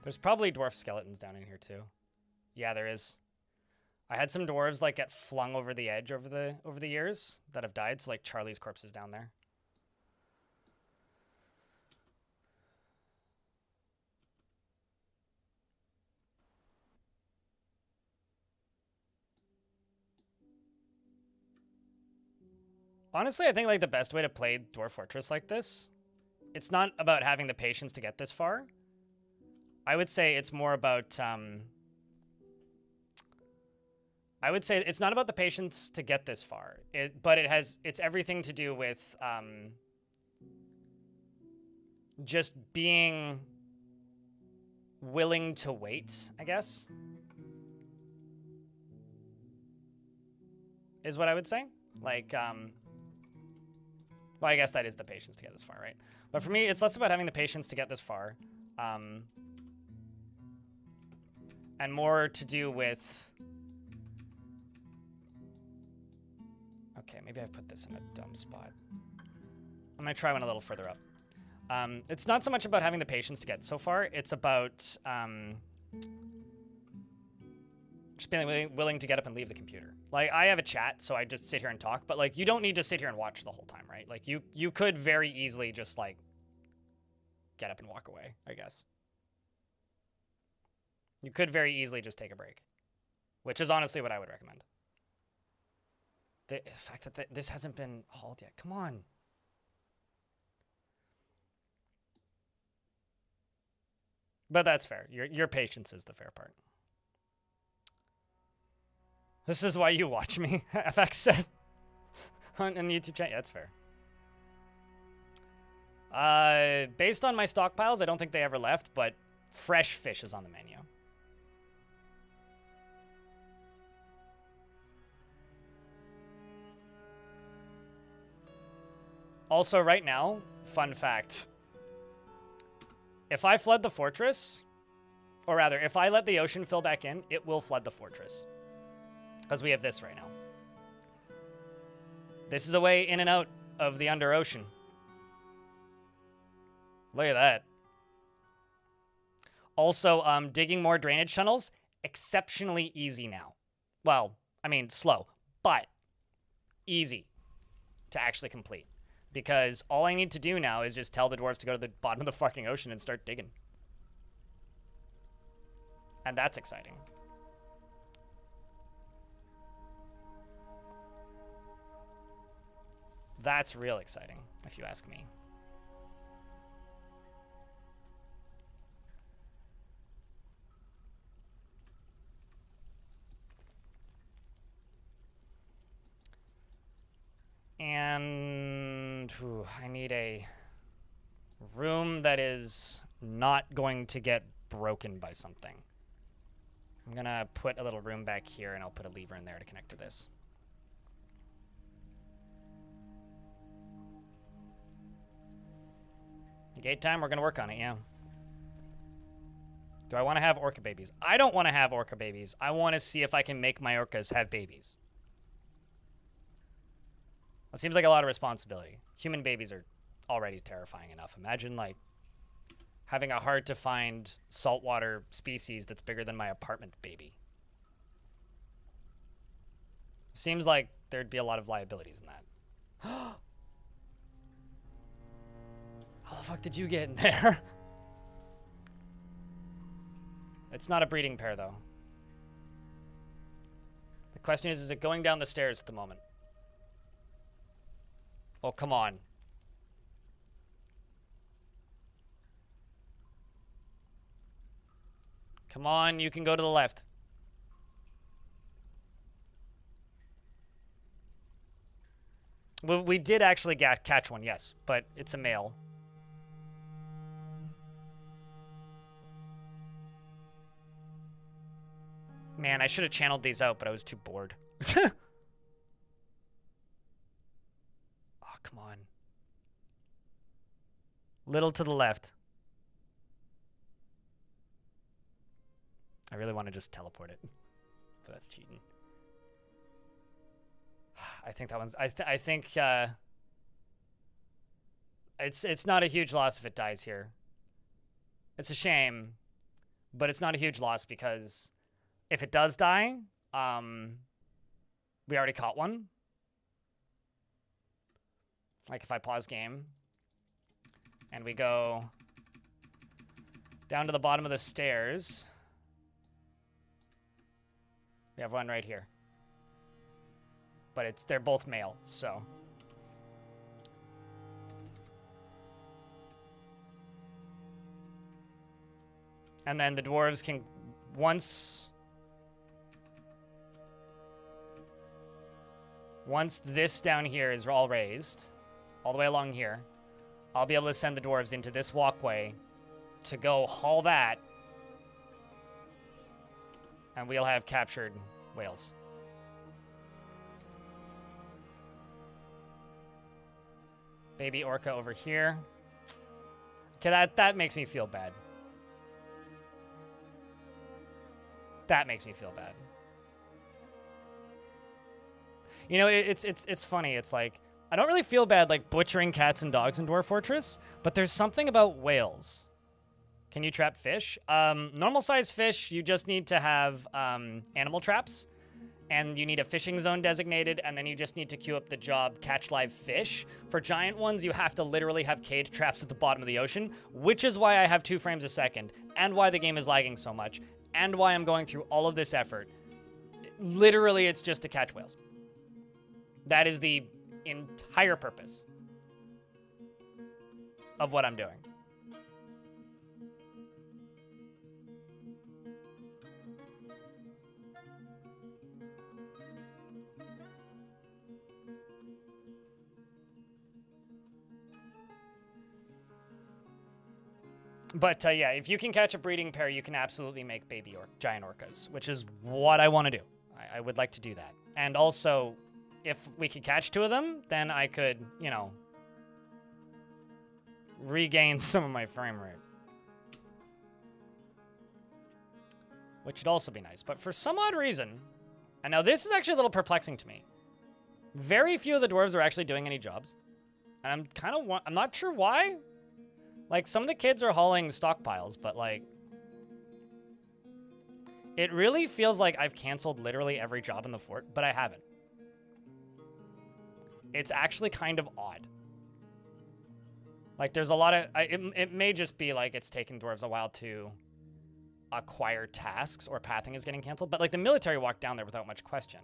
[SPEAKER 1] There's probably dwarf skeletons down in here too. Yeah, there is. I had some dwarves like get flung over the edge over the years that have died. So like Charlie's corpse is down there. Honestly, I think like the best way to play Dwarf Fortress like this, it's not about having the patience to get this far. I would say it's more about, I would say it's not about the patience to get this far, but it's everything to do with just being willing to wait, I guess, is what I would say. Like, well, I guess that is the patience to get this far, right? But for me, it's less about having the patience to get this far, and more to do with... Okay, maybe I put this in a dumb spot. I'm going to try one a little further up. It's not so much about having the patience to get so far. It's about just being willing to get up and leave the computer. Like, I have a chat, so I just sit here and talk, but, like, you don't need to sit here and watch the whole time, right? Like, you could very easily just, like, get up and walk away, I guess. You could very easily just take a break, which is honestly what I would recommend. The fact that this hasn't been hauled yet. Come on. But that's fair. Your patience is the fair part. This is why you watch me, FX said on the YouTube channel. Yeah, that's fair. Based on my stockpiles, I don't think they ever left, but fresh fish is on the menu. Also, right now, fun fact. If I flood the fortress, or rather, if I let the ocean fill back in, it will flood the fortress. Because we have this right now. This is a way in and out of the under ocean. Look at that. Also, digging more drainage tunnels, exceptionally easy now. Well, I mean, slow, but easy to actually complete. Because all I need to do now is just tell the dwarves to go to the bottom of the fucking ocean and start digging. And that's exciting. That's real exciting, if you ask me. And I need a room that is not going to get broken by something. I'm gonna put a little room back here and I'll put a lever in there to connect to this. Gate time, we're gonna work on it, yeah. Do I want to have orca babies? I don't want to have orca babies. I want to see if I can make my orcas have babies. That seems like a lot of responsibility. Human babies are already terrifying enough. Imagine, like, having a hard to find saltwater species that's bigger than my apartment, baby. Seems like there'd be a lot of liabilities in that. How the fuck did you get in there? It's not a breeding pair, though. The question is it going down the stairs at the moment? Oh, come on. Come on, you can go to the left. Well, we did actually catch one, yes, but it's a male. Man, I should have channeled these out, but I was too bored. Oh, come on. Little to the left. I really want to just teleport it, but that's cheating. I think that one's. I think it's not a huge loss if it dies here. It's a shame, but it's not a huge loss because if it does die, we already caught one. Like if I pause game and we go down to the bottom of the stairs, we have one right here. But they're both male, so. And then the dwarves can, once this down here is all raised, all the way along here, I'll be able to send the dwarves into this walkway to go haul that, and we'll have captured whales. Baby orca over here. Okay, that makes me feel bad. That makes me feel bad. You know, it's funny. It's like, I don't really feel bad like butchering cats and dogs in Dwarf Fortress, but there's something about whales. Can you trap fish? Normal size fish, you just need to have animal traps, and you need a fishing zone designated, and then you just need to queue up the job catch live fish. For giant ones, you have to literally have cage traps at the bottom of the ocean, which is why I have 2 frames a second, and why the game is lagging so much, and why I'm going through all of this effort. Literally, it's just to catch whales. That is the entire purpose of what I'm doing. But yeah, if you can catch a breeding pair, you can absolutely make baby giant orcas, which is what I want to do. I would like to do that. And also, if we could catch 2 of them, then I could, you know, regain some of my frame rate. Which would also be nice. But for some odd reason, and now this is actually a little perplexing to me, very few of the dwarves are actually doing any jobs. And I'm not sure why. Like, some of the kids are hauling stockpiles, but, like, it really feels like I've canceled literally every job in the fort, but I haven't. It's actually kind of odd. Like, there's a lot of... it may just be, like, it's taking dwarves a while to acquire tasks, or pathing is getting canceled, but, like, the military walked down there without much question.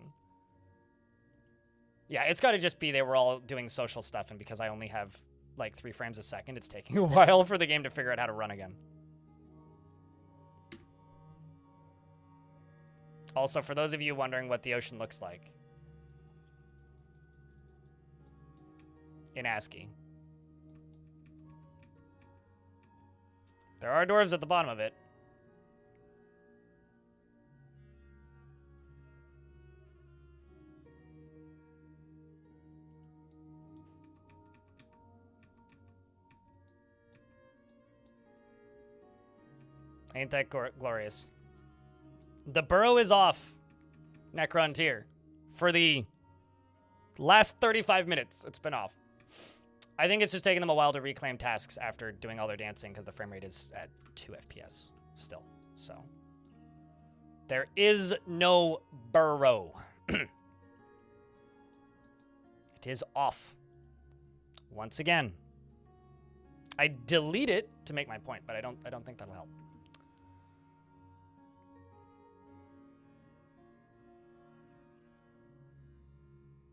[SPEAKER 1] Yeah, it's got to just be they were all doing social stuff, and because I only have... like 3 frames a second, it's taking a while for the game to figure out how to run again. Also, for those of you wondering what the ocean looks like in ASCII, there are dwarves at the bottom of it. Ain't that glorious? The burrow is off, Necrontier. For the last 35 minutes, it's been off. I think it's just taking them a while to reclaim tasks after doing all their dancing because the frame rate is at 2 FPS still. So there is no burrow. It is off. Once again. I delete it to make my point, but I don't think that'll help.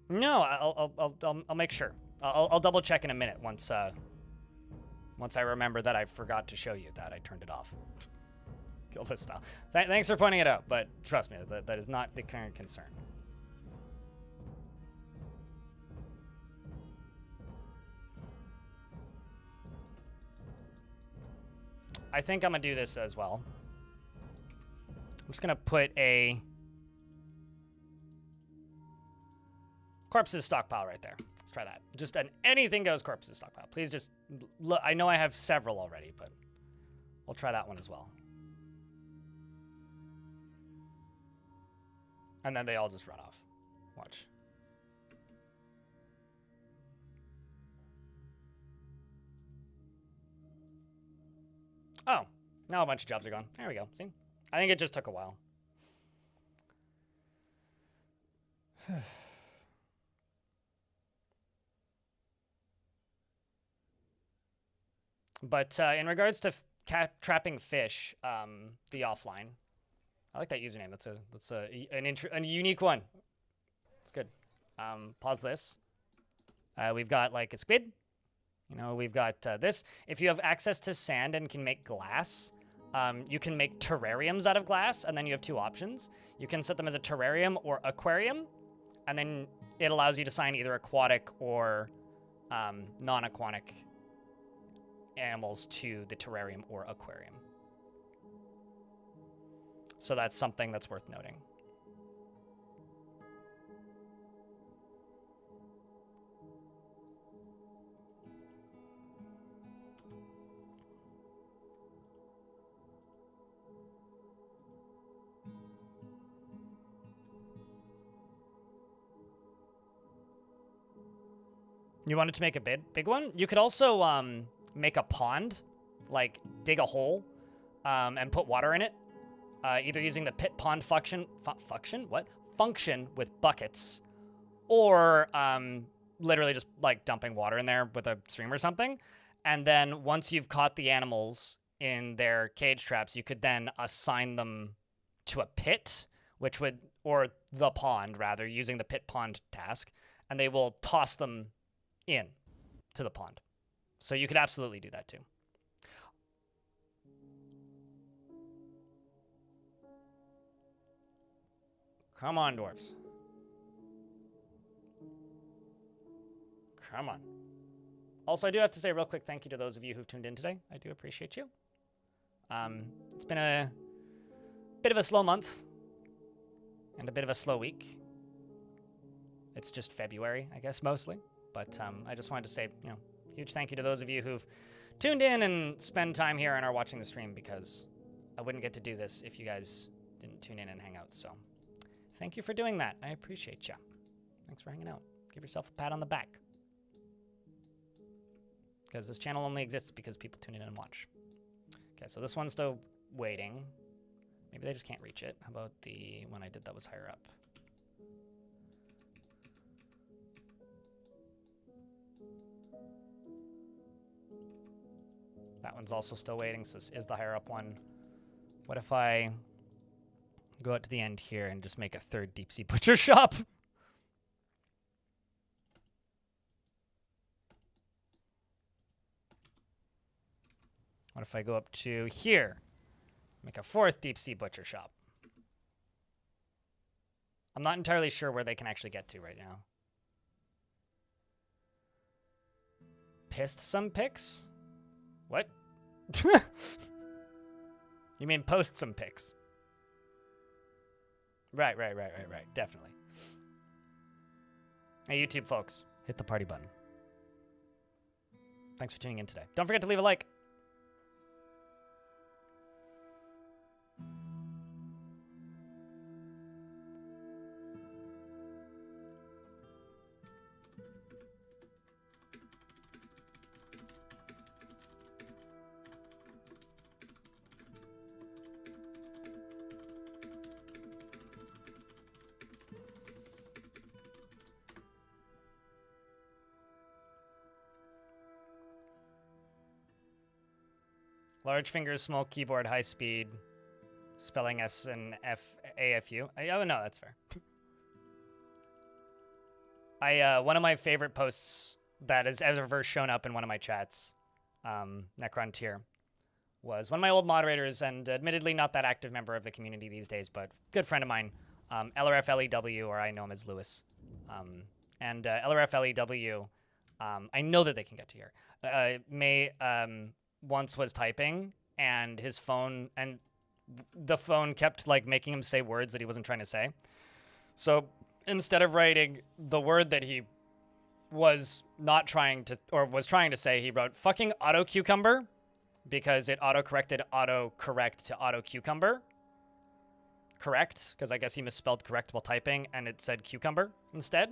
[SPEAKER 1] No, I'll make sure. I'll double check in a minute once I remember that I forgot to show you that I turned it off. Kill this style. Thanks for pointing it out, but trust me, that is not the current concern. I think I'm gonna do this as well. I'm just gonna put a corpses stockpile right there. Let's try that. Just an anything goes corpses stockpile. Please just look. I know I have several already, but we'll try that one as well. And then they all just run off. Watch. Oh, now a bunch of jobs are gone. There we go. See? I think it just took a while. But in regards to trapping fish, the offline, I like that username. That's a unique one. It's good. Pause this. We've got like a squid. You know, we've got this. If you have access to sand and can make glass, you can make terrariums out of glass, and then you have two options. You can set them as a terrarium or aquarium, and then it allows you to assign either aquatic or non-aquatic animals to the terrarium or aquarium. So that's something that's worth noting. You wanted to make a big one? You could also make a pond, like dig a hole and put water in it, either using the pit pond function with buckets, or literally just like dumping water in there with a stream or something. And then once you've caught the animals in their cage traps, you could then assign them to a pit, or the pond rather, using the pit pond task, and they will toss them in to the pond. So you could absolutely do that too. Come on, dwarves. Come on. Also, I do have to say a real quick thank you to those of you who've tuned in today. I do appreciate you. It's been a bit of a slow month and a bit of a slow week. It's just February, I guess, mostly. But I just wanted to say, you know, huge thank you to those of you who've tuned in and spend time here and are watching the stream, because I wouldn't get to do this if you guys didn't tune in and hang out. So thank you for doing that. I appreciate you. Thanks for hanging out. Give yourself a pat on the back, because this channel only exists because people tune in and watch. Okay, so this one's still waiting. Maybe they just can't reach it. How about the one I did that was higher up? That one's also still waiting, so this is the higher up one. What if I go out to the end here and just make a third deep sea butcher shop? What if I go up to here, make a fourth deep sea butcher shop? I'm not entirely sure where they can actually get to right now. Pissed some pics? What? You mean post some pics? Right. Definitely. Hey, YouTube folks, hit the party button. Thanks for tuning in today. Don't forget to leave a like. Large fingers, small keyboard, high speed. Spelling S and F AFU. Oh no, that's fair. One of my favorite posts that has ever shown up in one of my chats, Necron Tier, was one of my old moderators, and admittedly not that active member of the community these days, but good friend of mine, LRFLEW, or I know him as Lewis. And LRFLEW, I know that they can get to here. Once was typing, and his phone, and the phone kept like making him say words that he wasn't trying to say. So instead of writing the word that he was not trying to, or was trying to say, he wrote fucking auto cucumber, because it auto-corrected autocorrect to auto cucumber. Correct, because I guess he misspelled correct while typing, and it said cucumber instead.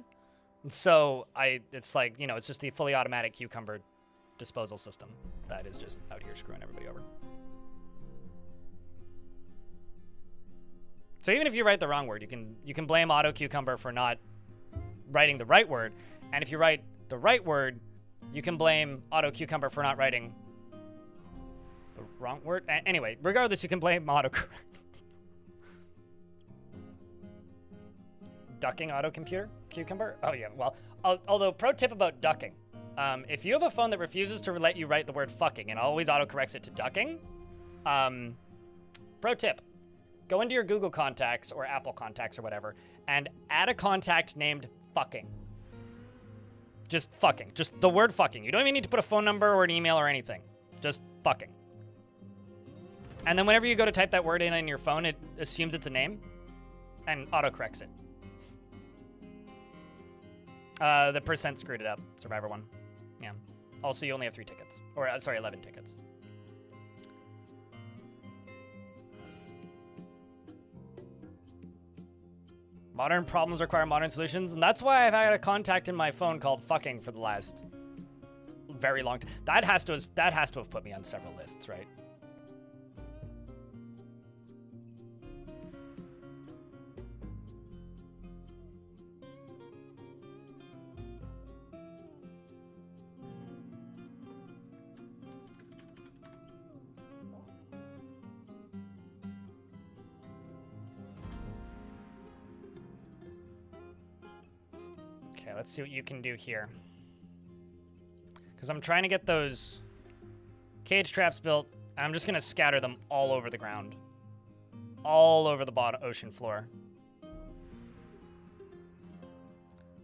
[SPEAKER 1] And so it's like, you know, it's just the fully automatic cucumber disposal system that is just out here screwing everybody over. So even if you write the wrong word, you can blame auto cucumber for not writing the right word, and if you write the right word, you can blame auto cucumber for not writing the wrong word. Anyway, regardless, you can blame autocorrect. Ducking autocomputer cucumber. Oh yeah. Well, although pro tip about ducking, if you have a phone that refuses to let you write the word fucking and always autocorrects it to ducking, pro tip. Go into your Google contacts or Apple contacts or whatever and add a contact named fucking. Just fucking. Just the word fucking. You don't even need to put a phone number or an email or anything. Just fucking. And then whenever you go to type that word in on your phone, it assumes it's a name and autocorrects it. The percent screwed it up. Survivor 1. Yeah. Also, you only have 3 tickets. Or, sorry, 11 tickets. Modern problems require modern solutions, and that's why I've had a contact in my phone called fucking for the last very long time. That has to have put me on several lists, right? Let's see what you can do here. Because I'm trying to get those cage traps built, and I'm just going to scatter them all over the ground. All over the bottom ocean floor.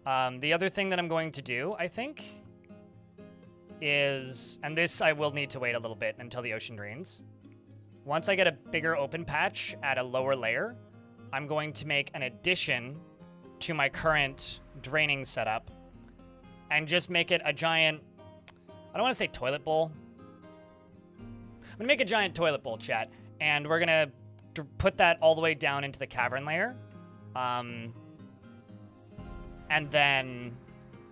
[SPEAKER 1] The other thing that I'm going to do, I think, is, and this I will need to wait a little bit until the ocean drains. Once I get a bigger open patch at a lower layer, I'm going to make an addition to my current draining setup and just make it a giant, I don't want to say toilet bowl. I'm gonna make a giant toilet bowl, chat, and we're gonna put that all the way down into the cavern layer, and then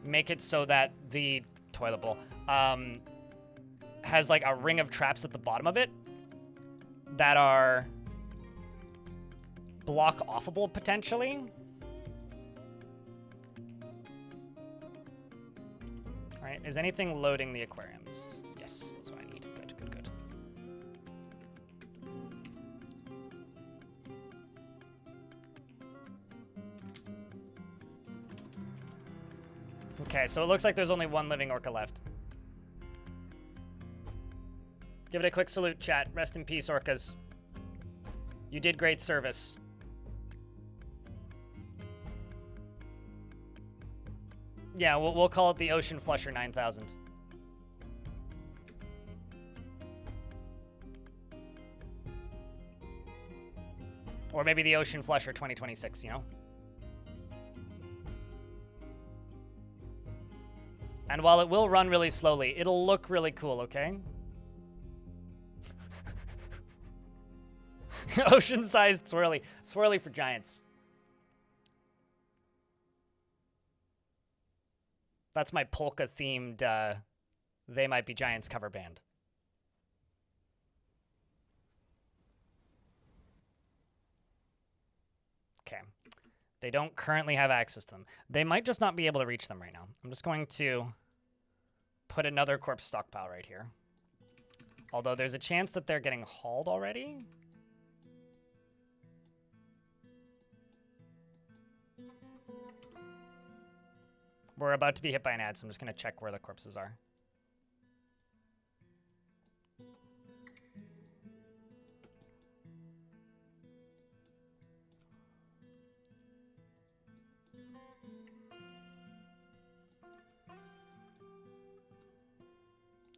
[SPEAKER 1] make it so that the toilet bowl has like a ring of traps at the bottom of it that are block offable potentially. All right, is anything loading the aquariums? Yes, that's what I need. Good, good, good. Okay, so it looks like there's only one living orca left. Give it a quick salute, chat. Rest in peace, orcas. You did great service. Yeah, we'll call it the Ocean Flusher 9000. Or maybe the Ocean Flusher 2026, you know? And while it will run really slowly, it'll look really cool, okay? Ocean-sized swirly. Swirly for giants. That's my polka-themed, They Might Be Giants cover band. Okay. They don't currently have access to them. They might just not be able to reach them right now. I'm just going to put another corpse stockpile right here. Although there's a chance that they're getting hauled already. We're about to be hit by an ad, so I'm just going to check where the corpses are.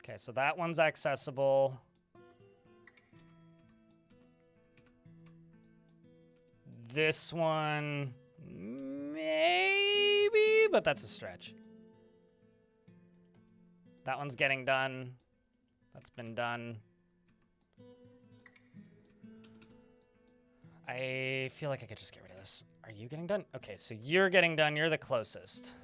[SPEAKER 1] Okay, so that one's accessible. This one, maybe, but that's a stretch. That one's getting done. That's been done. I feel like I could just get rid of this. Are you getting done? Okay, so you're getting done. You're the closest.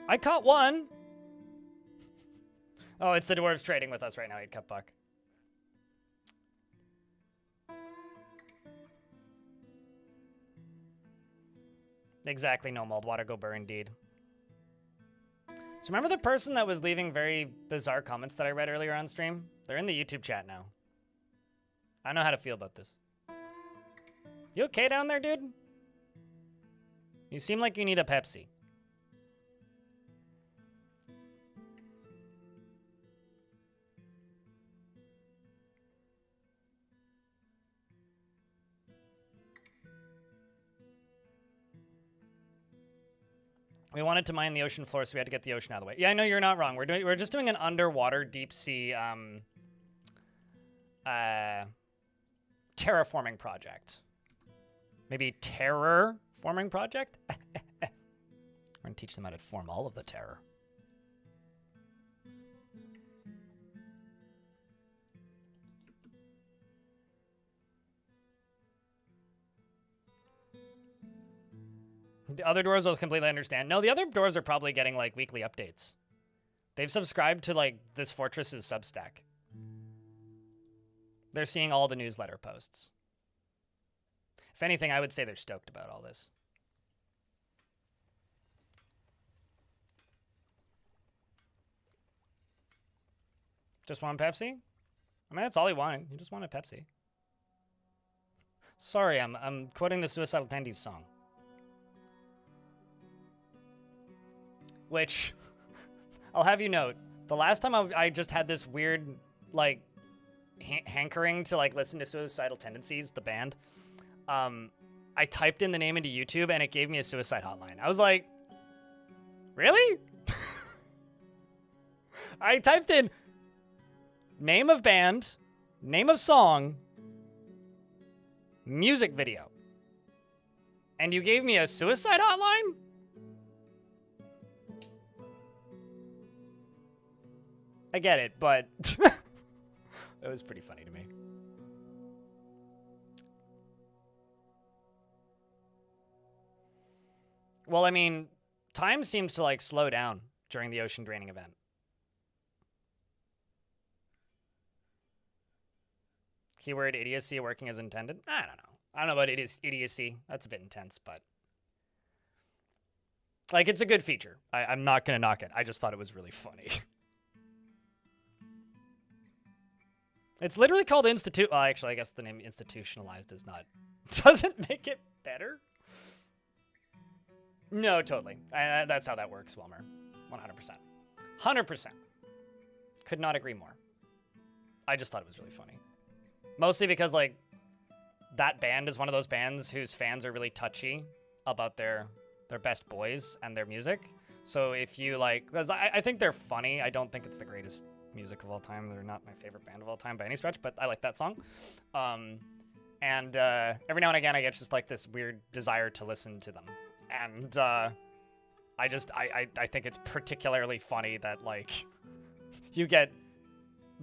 [SPEAKER 1] I caught one. Oh, it's the dwarves trading with us right now. 8-cup buck. Exactly, no mold. Water go burr indeed. So remember the person that was leaving very bizarre comments that I read earlier on stream? They're in the YouTube chat now. I don't know how to feel about this. You okay down there, dude? You seem like you need a Pepsi. We wanted to mine the ocean floor, so we had to get the ocean out of the way. Yeah, I know you're not wrong. We're just doing an underwater deep sea terraforming project. Maybe terror-forming project? We're gonna teach them how to form all of the terror. The other doors will completely understand. No, the other doors are probably getting, like, weekly updates. They've subscribed to, like, this fortress's Substack. They're seeing all the newsletter posts. If anything, I would say they're stoked about all this. Just want Pepsi? I mean, that's all he wanted. He just wanted Pepsi. Sorry, I'm quoting the Suicidal Tendencies song. Which, I'll have you note, the last time I just had this weird, like, hankering to, like, listen to Suicidal Tendencies, the band, I typed in the name into YouTube and it gave me a suicide hotline. I was like, really? I typed in name of band, name of song, music video, and you gave me a suicide hotline? I get it, but it was pretty funny to me. Well, I mean, time seems to, like, slow down during the ocean draining event. Keyword idiocy working as intended? I don't know. I don't know about idiocy. That's a bit intense, but... like, it's a good feature. I'm not going to knock it. I just thought it was really funny. It's literally called well, actually, I guess the name institutionalized is not... doesn't make it better? No, totally. That's how that works, Wilmer. 100%. 100%. Could not agree more. I just thought it was really funny. Mostly because, like, that band is one of those bands whose fans are really touchy about their best boys and their music. So if you, like... because I think they're funny. I don't think it's the greatest music of all time. They're not my favorite band of all time by any stretch, but I like that song. And every now and again, I get just, like, this weird desire to listen to them. And I think it's particularly funny that, like, you get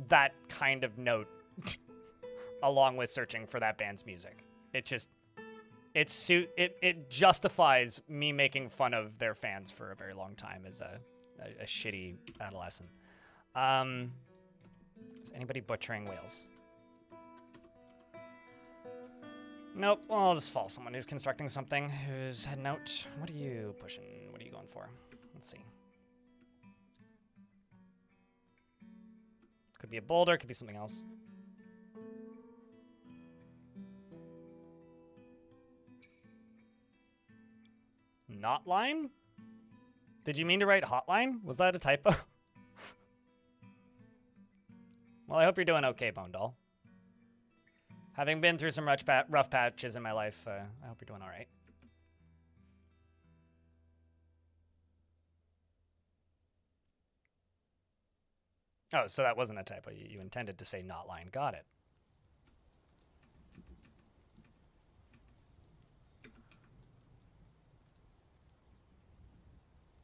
[SPEAKER 1] that kind of note along with searching for that band's music. It just, it justifies me making fun of their fans for a very long time as a shitty adolescent. Is Is anybody butchering whales? Nope. Well, I'll just follow someone who's constructing something, who's heading out. What are you pushing? What are you going for? Let's see. Could be a boulder, could be something else. Not line? Did you mean to write hotline? Was that a typo? Well, I hope you're doing okay, Bone Doll. Having been through some rough patches in my life, I hope you're doing all right. Oh, so that wasn't a typo. You intended to say not line. Got it.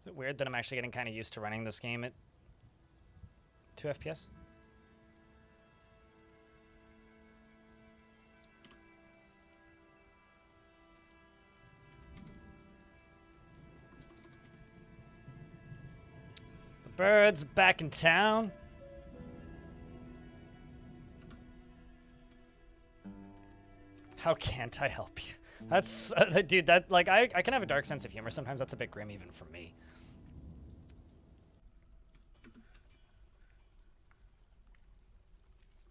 [SPEAKER 1] Is it weird that I'm actually getting kind of used to running this game at 2 FPS? The birds back in town. How can't I help you? That's, dude, that, like, I can have a dark sense of humor. Sometimes that's a bit grim even for me.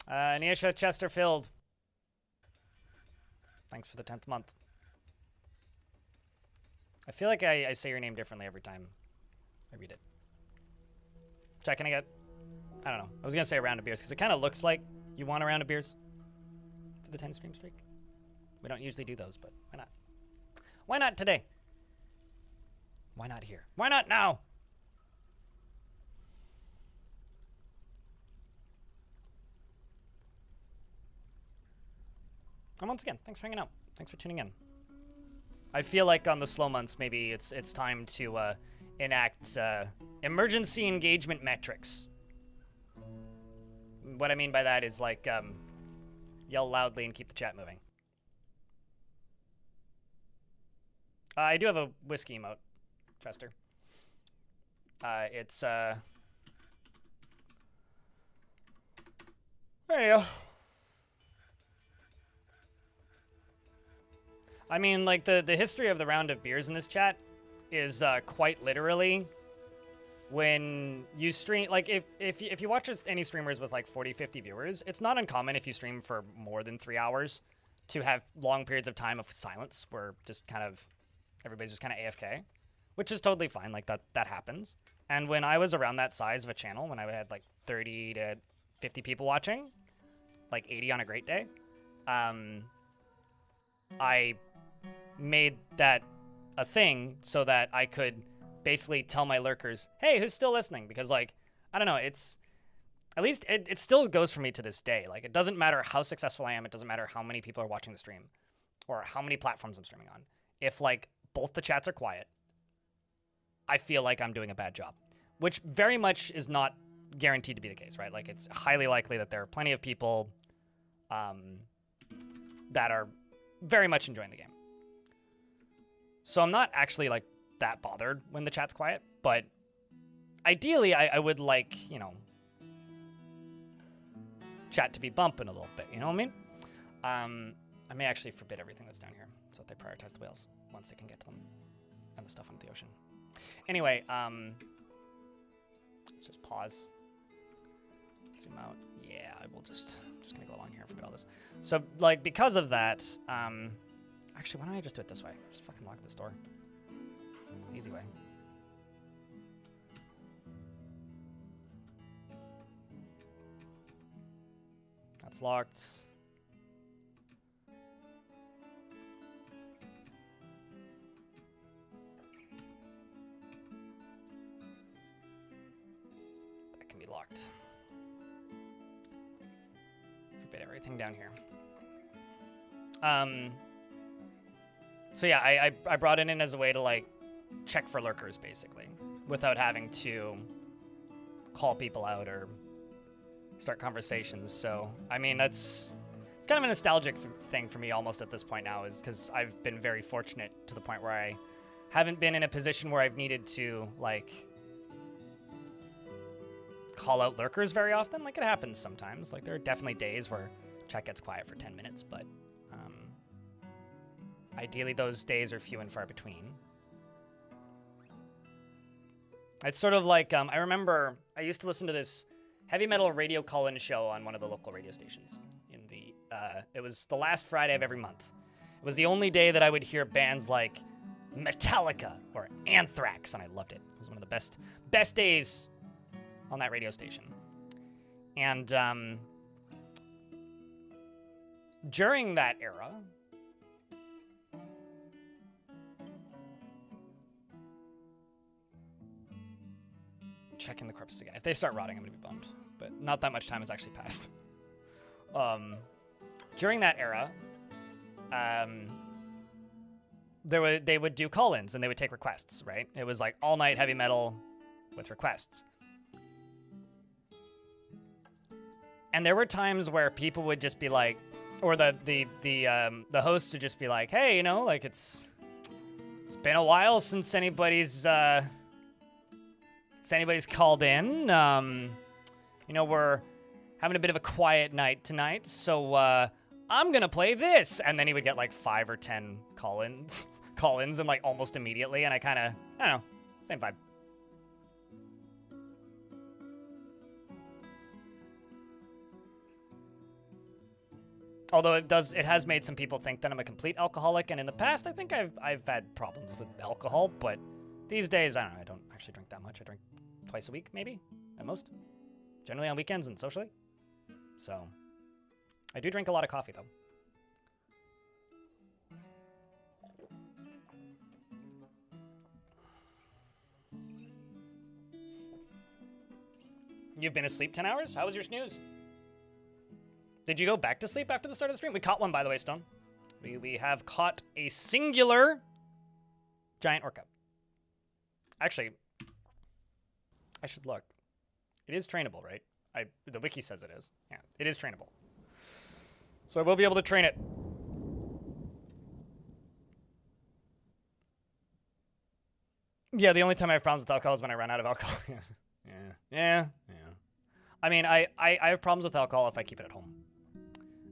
[SPEAKER 1] Anisha Chesterfield. Thanks for the 10th month. I feel like I say your name differently every time I read it. Can I get, I don't know. I was going to say a round of beers because it kind of looks like you want a round of beers for the 10 stream streak. We don't usually do those, but why not? Why not today? Why not here? Why not now? And once again, thanks for hanging out. Thanks for tuning in. I feel like on the slow months, maybe it's time to enact emergency engagement metrics. What I mean by that is like yell loudly and keep the chat moving. I do have a whiskey emote, Chester. It's there you go. I mean, like, the history of the round of beers in this chat is quite literally when you stream, like, if you watch any streamers with, like, 40, 50 viewers, it's not uncommon if you stream for more than 3 hours to have long periods of time of silence where just kind of, everybody's just kind of AFK, which is totally fine, like, that happens. And when I was around that size of a channel, when I had, like, 30 to 50 people watching, like 80 on a great day, I made that a thing so that I could basically tell my lurkers, hey, who's still listening? Because, like, I don't know, it's, at least it still goes for me to this day. Like, it doesn't matter how successful I am, it doesn't matter how many people are watching the stream or how many platforms I'm streaming on. If, like, both the chats are quiet, I feel like I'm doing a bad job, which very much is not guaranteed to be the case, right? Like, it's highly likely that there are plenty of people that are very much enjoying the game. So I'm not actually, like, that bothered when the chat's quiet, but ideally I would like, you know, chat to be bumping a little bit, you know what I mean? I may actually forbid everything that's down here so that they prioritize the whales once they can get to them and the stuff under the ocean. Anyway, let's just pause. Zoom out. Yeah, I will just gonna go along here and forget all this. So, like, because of that, actually, why don't I just do it this way? Just fucking lock this door. It's the easy way. That's locked. That can be locked. Forbid everything down here. So yeah, I brought it in as a way to, like, check for lurkers, basically, without having to call people out or start conversations. So, I mean, it's kind of a nostalgic thing for me almost at this point now, is because I've been very fortunate to the point where I haven't been in a position where I've needed to, like, call out lurkers very often. Like, it happens sometimes. Like, there are definitely days where chat gets quiet for 10 minutes, but ideally those days are few and far between. It's sort of like, I remember I used to listen to this heavy metal radio call-in show on one of the local radio stations. It was the last Friday of every month. It was the only day that I would hear bands like Metallica or Anthrax, and I loved it. It was one of the best days on that radio station. And during that era, checking the corpses again. If they start rotting, I'm gonna be bummed. But not that much time has actually passed. During that era, they would do call-ins and they would take requests, right? It was like all night heavy metal with requests. And there were times where people would just be like, or the host would just be like, hey, you know, like it's been a while since anybody's called in. You know, we're having a bit of a quiet night tonight, so I'm gonna play this. And then he would get like 5 or 10 call-ins and like almost immediately, and I don't know, same vibe. Although it has made some people think that I'm a complete alcoholic, and in the past I think I've had problems with alcohol, but these days I don't know, I don't actually drink that much. I drink twice a week, maybe, at most. Generally on weekends and socially. So, I do drink a lot of coffee, though. You've been asleep 10 hours? How was your snooze? Did you go back to sleep after the start of the stream? We caught one, by the way, Stone. We have caught a singular giant orca. Actually, I should look. It is trainable, right? The wiki says it is. Yeah, it is trainable. So I will be able to train it. Yeah, the only time I have problems with alcohol is when I run out of alcohol. Yeah. I mean, I have problems with alcohol if I keep it at home.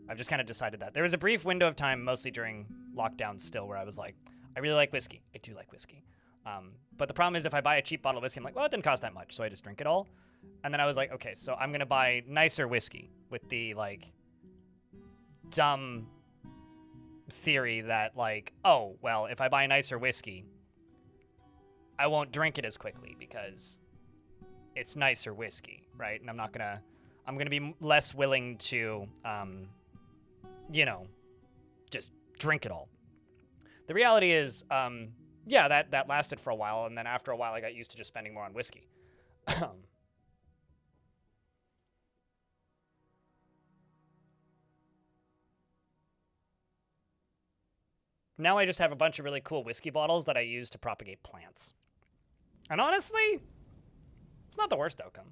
[SPEAKER 1] I've just kind of decided that. There was a brief window of time, mostly during lockdown still, where I was like, I really like whiskey. I do like whiskey. But the problem is if I buy a cheap bottle of whiskey, I'm like, well, it didn't cost that much, so I just drink it all. And then I was like, okay, so I'm going to buy nicer whiskey with the, like, dumb theory that, like, oh, well, if I buy nicer whiskey, I won't drink it as quickly because it's nicer whiskey, right? And I'm going to be less willing to, you know, just drink it all. The reality is, yeah, that lasted for a while, and then after a while I got used to just spending more on whiskey. Now I just have a bunch of really cool whiskey bottles that I use to propagate plants. And honestly, it's not the worst outcome.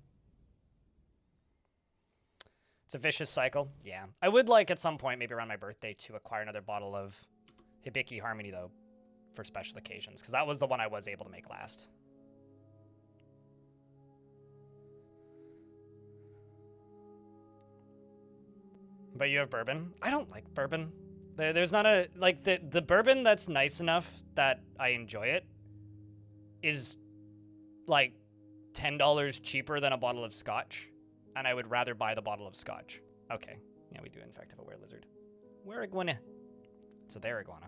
[SPEAKER 1] It's a vicious cycle, yeah. I would like at some point, maybe around my birthday, to acquire another bottle of Hibiki Harmony, though, for special occasions, because that was the one I was able to make last. But you have bourbon? I don't like bourbon. There's not a, like, the bourbon that's nice enough that I enjoy it is, like, $10 cheaper than a bottle of scotch, and I would rather buy the bottle of scotch. Okay, yeah, we do in fact have a were-lizard. Were-iguana. It's a there-iguana.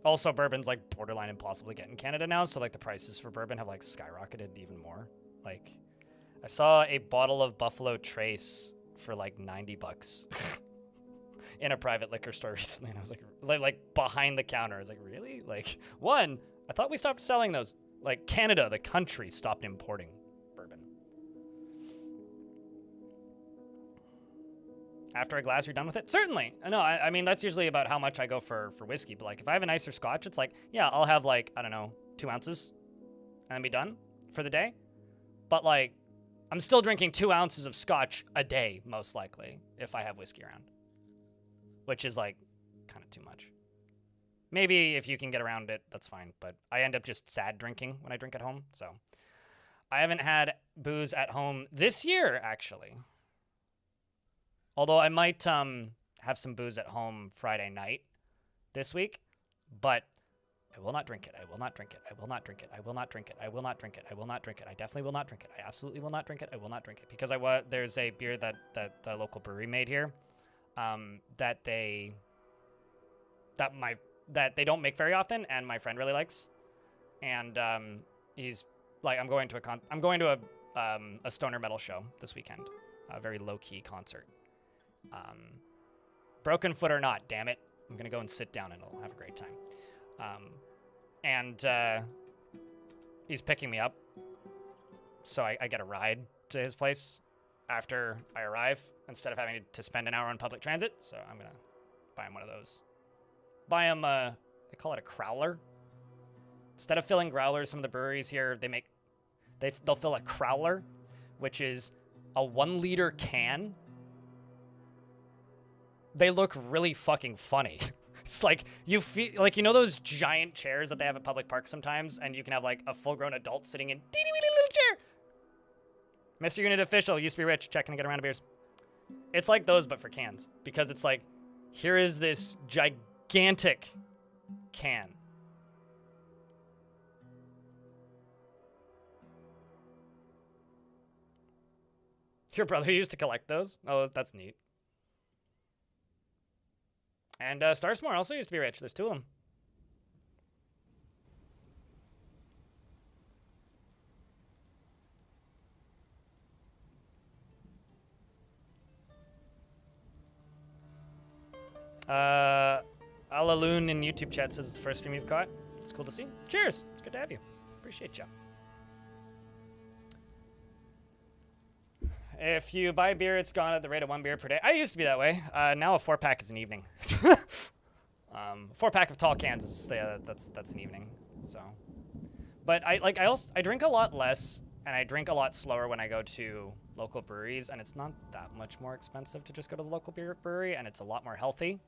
[SPEAKER 1] Also, bourbon's, like, borderline impossible to get in Canada now, so, like, the prices for bourbon have, like, skyrocketed even more. Like, I saw a bottle of Buffalo Trace for like $90 in a private liquor store recently, and I was like behind the counter. I was like, really? Like, one, I thought we stopped selling those. Like, Canada, the country, stopped importing bourbon. After a glass, you're done with it? Certainly. No, I mean, that's usually about how much I go for whiskey, but like, if I have a nicer scotch, it's like, yeah, I'll have like, I don't know, 2 ounces and then be done for the day. But like, I'm still drinking 2 ounces of scotch a day, most likely, if I have whiskey around. Which is, like, kind of too much. Maybe if you can get around it, that's fine. But I end up just sad drinking when I drink at home. So I haven't had booze at home this year, actually. Although I might have some booze at home Friday night this week, but I will not drink it. I will not drink it. I will not drink it. I will not drink it. I will not drink it. I will not drink it. I definitely will not drink it. I absolutely will not drink it. I will not drink it because there's a beer that the local brewery made here, that they don't make very often, and my friend really likes, and he's like, I'm going to a stoner metal show this weekend, a very low key concert. Broken foot or not, damn it, I'm gonna go and sit down and I'll have a great time. And he's picking me up, so I get a ride to his place after I arrive instead of having to spend an hour on public transit. So I'm gonna buy him one of those. Buy him they call it a crowler. Instead of filling growlers, some of the breweries here they'll fill a crowler, which is a 1 liter can. They look really fucking funny. It's like, you feel like, you know those giant chairs that they have at public parks sometimes, and you can have like a full-grown adult sitting in teeny-weeny little chair. Mr. Unit official, used to be rich, checking to get a round of beers. It's like those, but for cans, because it's like, here is this gigantic can. Your brother used to collect those? Oh, that's neat. And Starsmore also used to be rich. There's 2 of them. Alaloon in YouTube chat says it's the first stream you've caught. It's cool to see. Cheers. It's good to have you. Appreciate you. If you buy beer, it's gone at the rate of 1 beer per day. I used to be that way. Now a 4-pack is an evening. 4-pack of tall cans is that's an evening. So, but I drink a lot less, and I drink a lot slower when I go to local breweries, and it's not that much more expensive to just go to the local beer brewery, and it's a lot more healthy,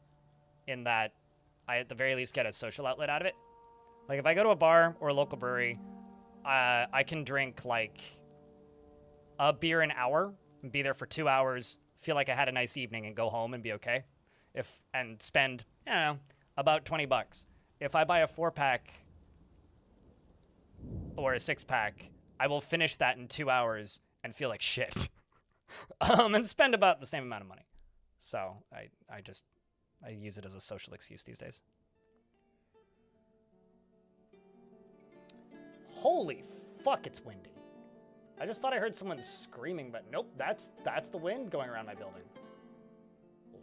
[SPEAKER 1] in that I at the very least get a social outlet out of it. Like if I go to a bar or a local brewery, I can drink like a beer an hour and be there for 2 hours, feel like I had a nice evening, and go home and be okay. And spend, I don't know, about $20. If I buy a 4-pack or a 6-pack, I will finish that in 2 hours and feel like shit. And spend about the same amount of money. So I use it as a social excuse these days. Holy fuck, it's windy. I just thought I heard someone screaming, but nope, that's the wind going around my building.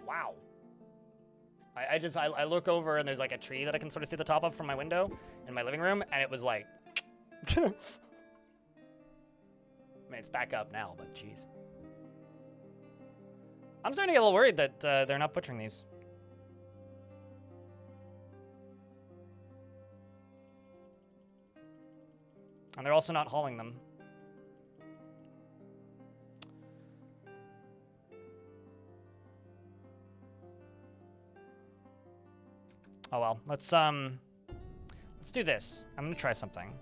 [SPEAKER 1] Wow. I look over and there's like a tree that I can sort of see the top of from my window in my living room, and it was like, I mean, it's back up now, but jeez. I'm starting to get a little worried that they're not butchering these. And they're also not hauling them. Oh well, let's do this. I'm gonna try something.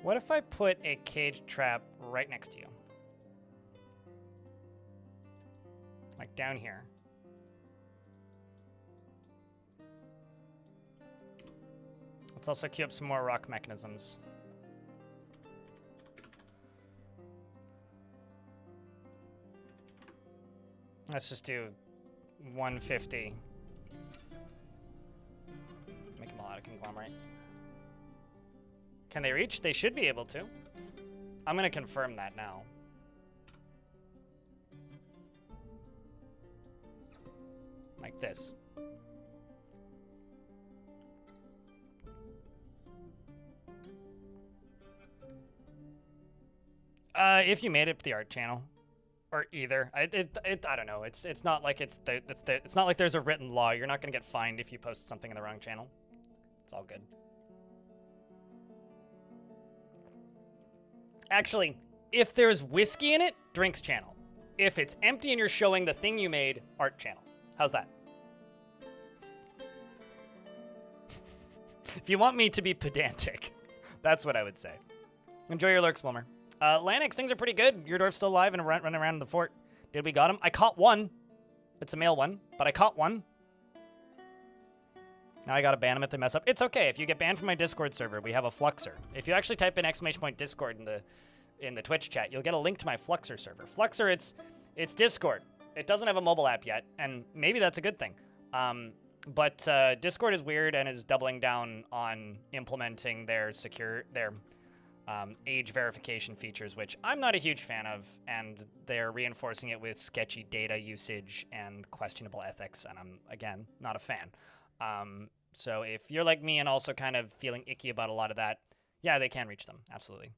[SPEAKER 1] What if I put a cage trap right next to you? Like down here. Let's also queue up some more rock mechanisms. Let's just do 150. Make them a lot of conglomerate. Can they reach? They should be able to. I'm going to confirm that now. Like this. If you made it to the art channel, Or either. I don't know. It's not like it's not like there's a written law. You're not gonna get fined if you post something in the wrong channel. It's all good. Actually, if there's whiskey in it, drinks channel. If it's empty and you're showing the thing you made, art channel. How's that? If you want me to be pedantic, that's what I would say. Enjoy your lurks, Wilmer. Lanix, things are pretty good. Your dwarf's still alive and running around in the fort. Did we got him? I caught one. It's a male one, but I caught one. Now I gotta ban them if they mess up. It's okay. If you get banned from my Discord server, we have a Fluxer. If you actually type in !Discord in the Twitch chat, you'll get a link to my Fluxer server. Fluxer, it's Discord. It doesn't have a mobile app yet, and maybe that's a good thing. But Discord is weird and is doubling down on implementing their age verification features, which I'm not a huge fan of, and they're reinforcing it with sketchy data usage and questionable ethics, and I'm, again, not a fan. So if you're like me and also kind of feeling icky about a lot of that, yeah, they can reach them, absolutely.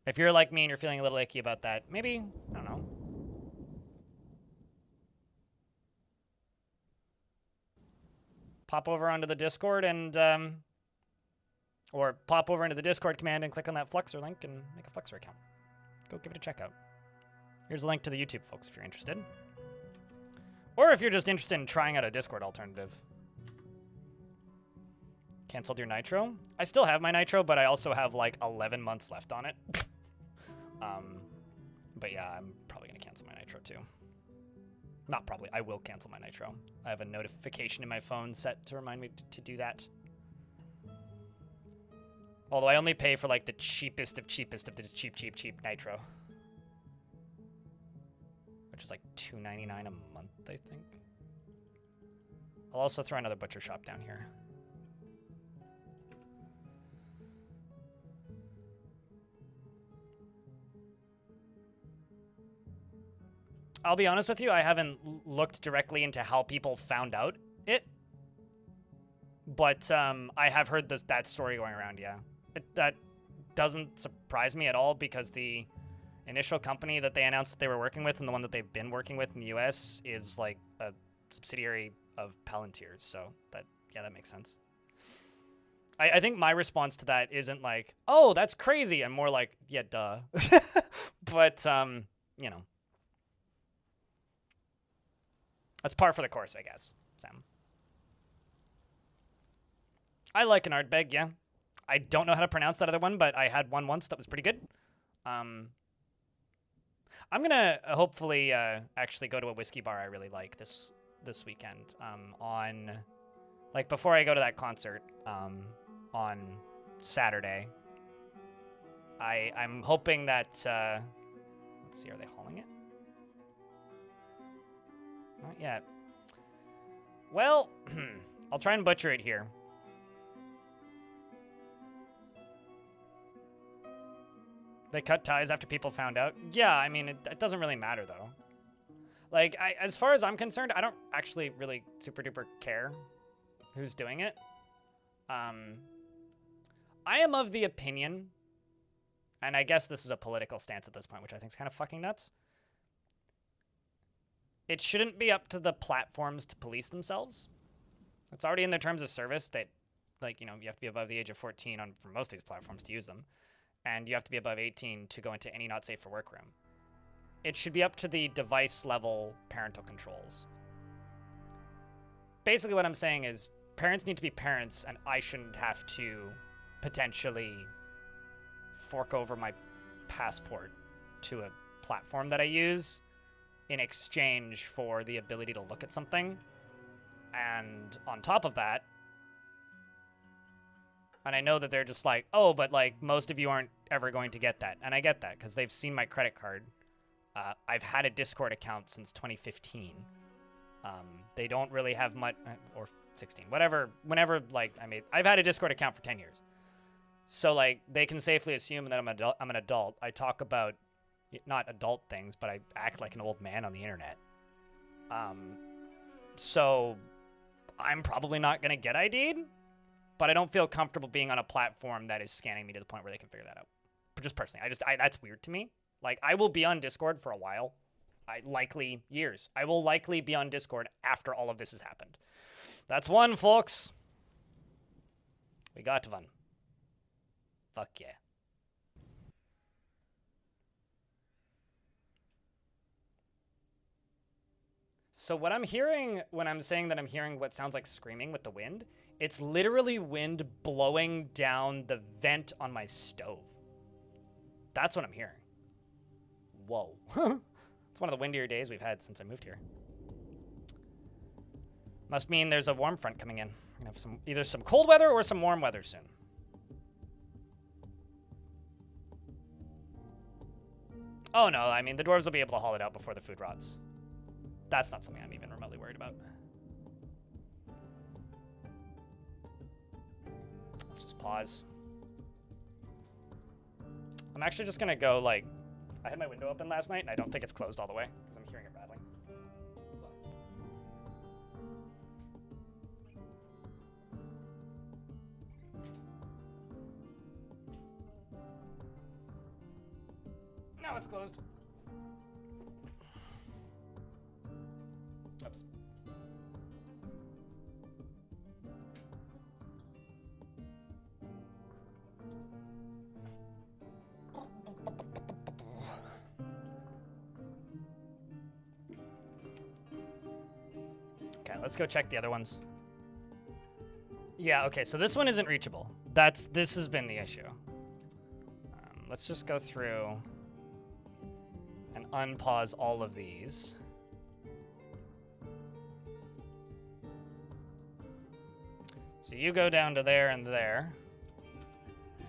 [SPEAKER 1] If you're like me and you're feeling a little icky about that, maybe, I don't know. Pop over onto the Discord and, or pop over into the Discord command and click on that Fluxer link and make a Fluxer account. Go give it a check out. Here's a link to the YouTube, folks, if you're interested. Or if you're just interested in trying out a Discord alternative. Canceled your Nitro? I still have my Nitro, but I also have like 11 months left on it. But yeah, I'm probably going to cancel my Nitro too. Not probably, I will cancel my Nitro. I have a notification in my phone set to remind me to do that. Although I only pay for like the cheapest of the cheap Nitro. Which is like $2.99 a month, I think. I'll also throw another butcher shop down here. I'll be honest with you, I haven't looked directly into how people found out it. But I have heard that story going around, yeah. That doesn't surprise me at all because the initial company that they announced that they were working with and the one that they've been working with in the US is like a subsidiary of Palantir's. So that makes sense. I think my response to that isn't like, oh, that's crazy. I'm more like, yeah, duh. But, you know. That's par for the course, I guess, Sam. I like an art bag, yeah. I don't know how to pronounce that other one, but I had one once that was pretty good. I'm going to hopefully actually go to a whiskey bar I really like this weekend on, like, before I go to that concert on Saturday. I'm hoping that, let's see, are they hauling it? Not yet. Well, I'll try and butcher it here. They cut ties after people found out? Yeah, I mean, it doesn't really matter, though. Like, as far as I'm concerned, I don't actually really super-duper care who's doing it. I am of the opinion, and I guess this is a political stance at this point, which I think is kind of fucking nuts. It shouldn't be up to the platforms to police themselves. It's already in their terms of service that, like, you know, you have to be above the age of 14 for most of these platforms to use them. And you have to be above 18 to go into any not safe for work room. It should be up to the device level parental controls. Basically what I'm saying is parents need to be parents, and I shouldn't have to potentially fork over my passport to a platform that I use in exchange for the ability to look at something. And on top of that, and I know that they're just like, oh, but like most of you aren't ever going to get that. And I get that because they've seen my credit card. I've had a Discord account since 2015. They don't really have much, or 16, whatever, whenever, like, I've had a Discord account for 10 years. So like they can safely assume that I'm an adult. I talk about not adult things, but I act like an old man on the internet. So I'm probably not going to get ID'd. But I don't feel comfortable being on a platform that is scanning me to the point where they can figure that out. But just personally, that's weird to me. Like, I will be on Discord for a while. likely years. I will likely be on Discord after all of this has happened. That's one, folks. We got one. Fuck yeah. So what I'm hearing when I'm saying that I'm hearing what sounds like screaming with the wind, it's literally wind blowing down the vent on my stove. That's what I'm hearing. Whoa. It's one of the windier days we've had since I moved here. Must mean there's a warm front coming in. We're gonna have either some cold weather or some warm weather soon. Oh no, I mean, the dwarves will be able to haul it out before the food rots. That's not something I'm even remotely worried about. Let's just pause. I'm actually just gonna go, like, I had my window open last night, and I don't think it's closed all the way, because I'm hearing it rattling. Now it's closed. Oops. Okay, let's go check the other ones. Yeah, okay, so this one isn't reachable. This has been the issue. Let's just go through and unpause all of these. So you go down to there and there.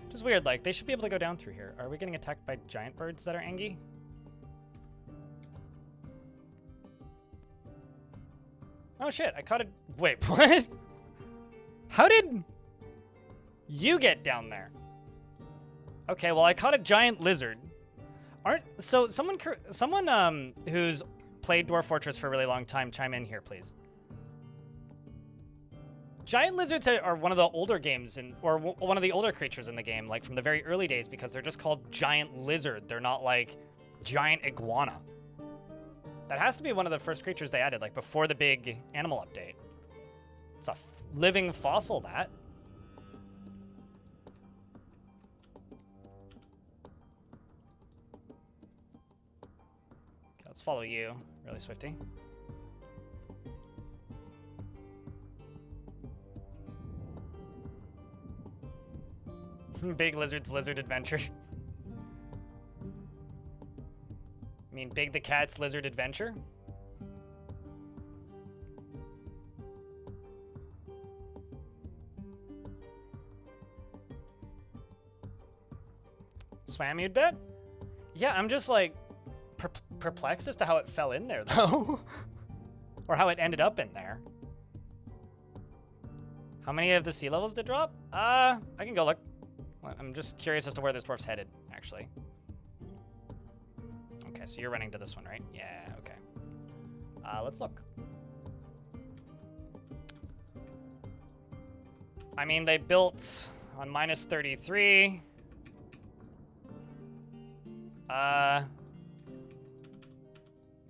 [SPEAKER 1] Which is weird, like, they should be able to go down through here. Are we getting attacked by giant birds that are Angie? Oh shit, I caught a... Wait, what? How did you get down there? Okay, well, I caught a giant lizard. So someone who's played Dwarf Fortress for a really long time, chime in here, please. Giant lizards are one of the older games, or one of the older creatures in the game, like from the very early days, because they're just called giant lizard. They're not like giant iguana. That has to be one of the first creatures they added, like before the big animal update. It's a living fossil, that. Okay, let's follow you, really Swifty. Big Lizard's Lizard Adventure. I mean, Big the Cat's Lizard Adventure? Swam, you'd bet? Yeah, I'm just like perplexed as to how it fell in there, though. Or how it ended up in there. How many of the sea levels did drop? I can go look. I'm just curious as to where this dwarf's headed, actually. Okay, so you're running to this one, right? Yeah, okay. Let's look. I mean, they built on minus 33.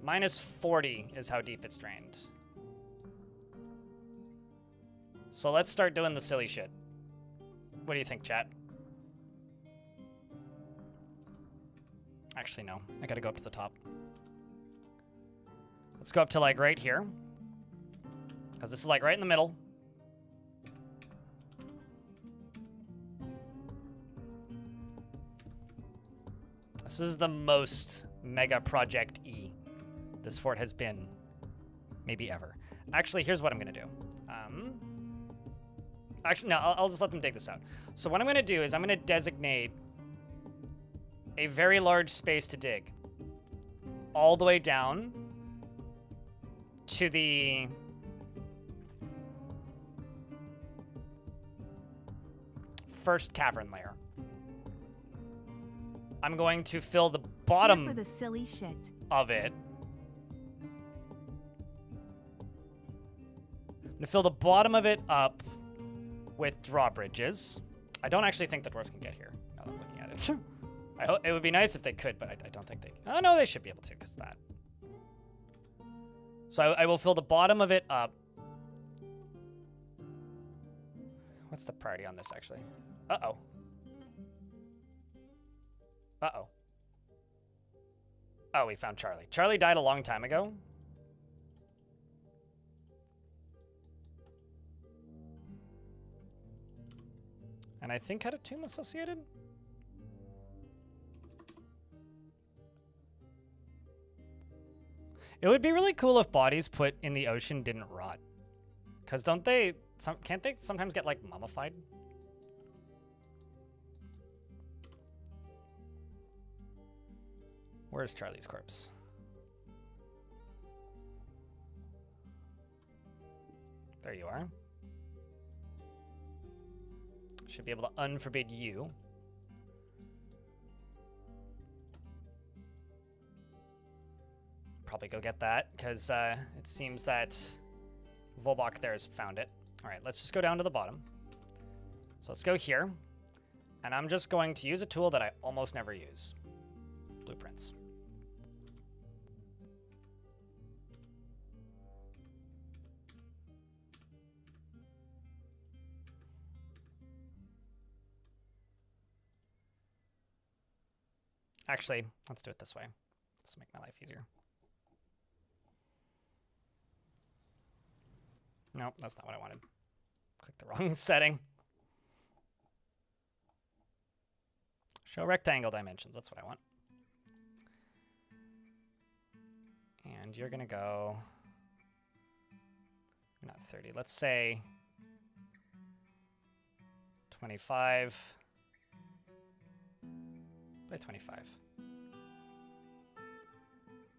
[SPEAKER 1] Minus 40 is how deep it's drained. So let's start doing the silly shit. What do you think, chat? Actually, no. I gotta go up to the top. Let's go up to, like, right here. Because this is, like, right in the middle. This is the most mega project E this fort has been, maybe ever. Actually, here's what I'm gonna do. Actually, no, I'll just let them dig this out. So what I'm gonna do is I'm gonna designate a very large space to dig, all the way down to the first cavern layer. I'm going to fill the bottom
[SPEAKER 2] for the silly shit
[SPEAKER 1] of it. I'm gonna fill the bottom of it up with drawbridges. I don't actually think the dwarves can get here, now that I'm looking at it. It would be nice if they could, but I don't think they can. Oh, no, they should be able to, because that. So I will fill the bottom of it up. What's the priority on this, actually? Uh-oh. Uh-oh. Oh, we found Charlie. Charlie died a long time ago. And I think had a tomb associated? It would be really cool if bodies put in the ocean didn't rot. Because don't they... can't they sometimes get, like, mummified? Where's Charlie's corpse? There you are. Should be able to unforbid you. Probably go get that, because it seems that Volbach there has found it. All right, let's just go down to the bottom. So let's go here. And I'm just going to use a tool that I almost never use. Blueprints. Actually, let's do it this way. Let's make my life easier. Nope, that's not what I wanted. Click the wrong setting. Show rectangle dimensions. That's what I want. And you're going to go... Not 30. Let's say 25 by 25.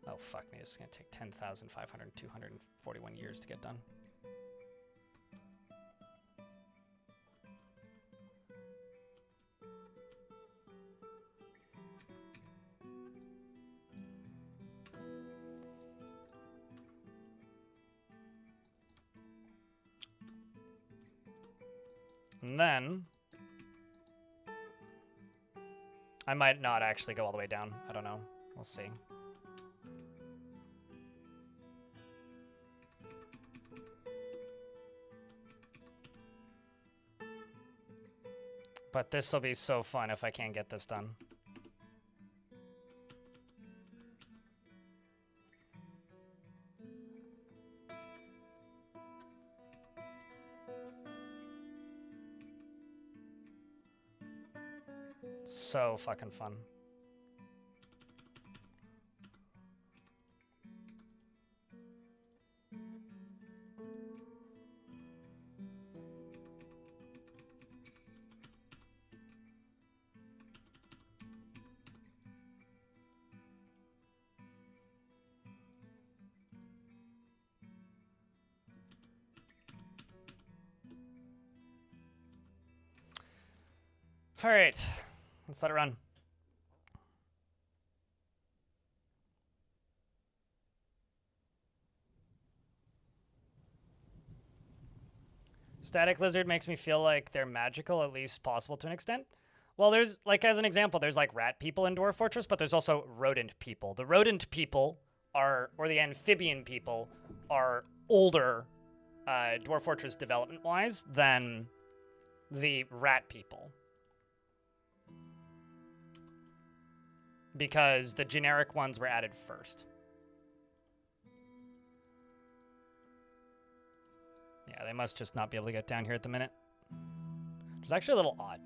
[SPEAKER 1] Oh, fuck me. This is going to take 10,241 years to get done. And then I might not actually go all the way down. I don't know. We'll see. But this will be so fun if I can't get this done. So fucking fun. All right, let's let it run. Static lizard makes me feel like they're magical, at least possible to an extent. Well, there's, like, as an example, there's, like, rat people in Dwarf Fortress, but there's also rodent people. The rodent people are, or the amphibian people, are older Dwarf Fortress development-wise than the rat people. Because the generic ones were added first. Yeah, they must just not be able to get down here at the minute. Which is actually a little odd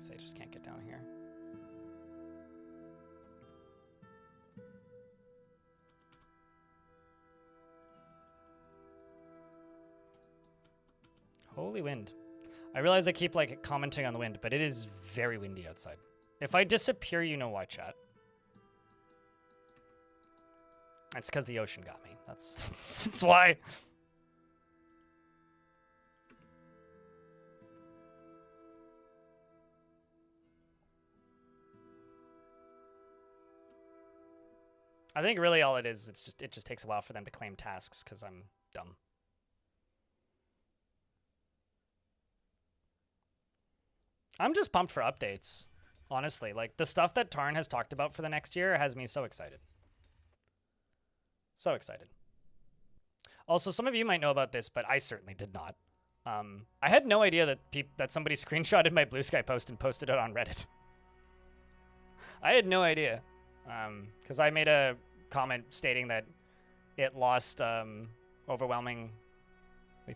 [SPEAKER 1] if they just can't get down here. Holy wind. I realize I keep, like, commenting on the wind, but it is very windy outside. If I disappear, you know why, chat. It's because the ocean got me. That's why. I think really all it is, it just takes a while for them to claim tasks because I'm dumb. I'm just pumped for updates, honestly. Like, the stuff that Tarn has talked about for the next year has me so excited. So excited. Also, some of you might know about this, but I certainly did not. I had no idea that that somebody screenshotted my Blue Sky post and posted it on Reddit. I had no idea. Because I made a comment stating that it lost overwhelmingly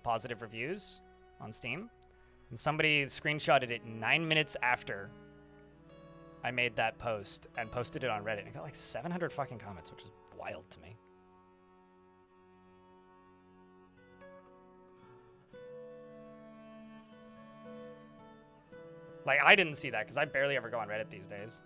[SPEAKER 1] positive reviews on Steam. And somebody screenshotted it 9 minutes after I made that post and posted it on Reddit. And it got like 700 fucking comments, which is wild to me. Like, I didn't see that because I barely ever go on Reddit these days.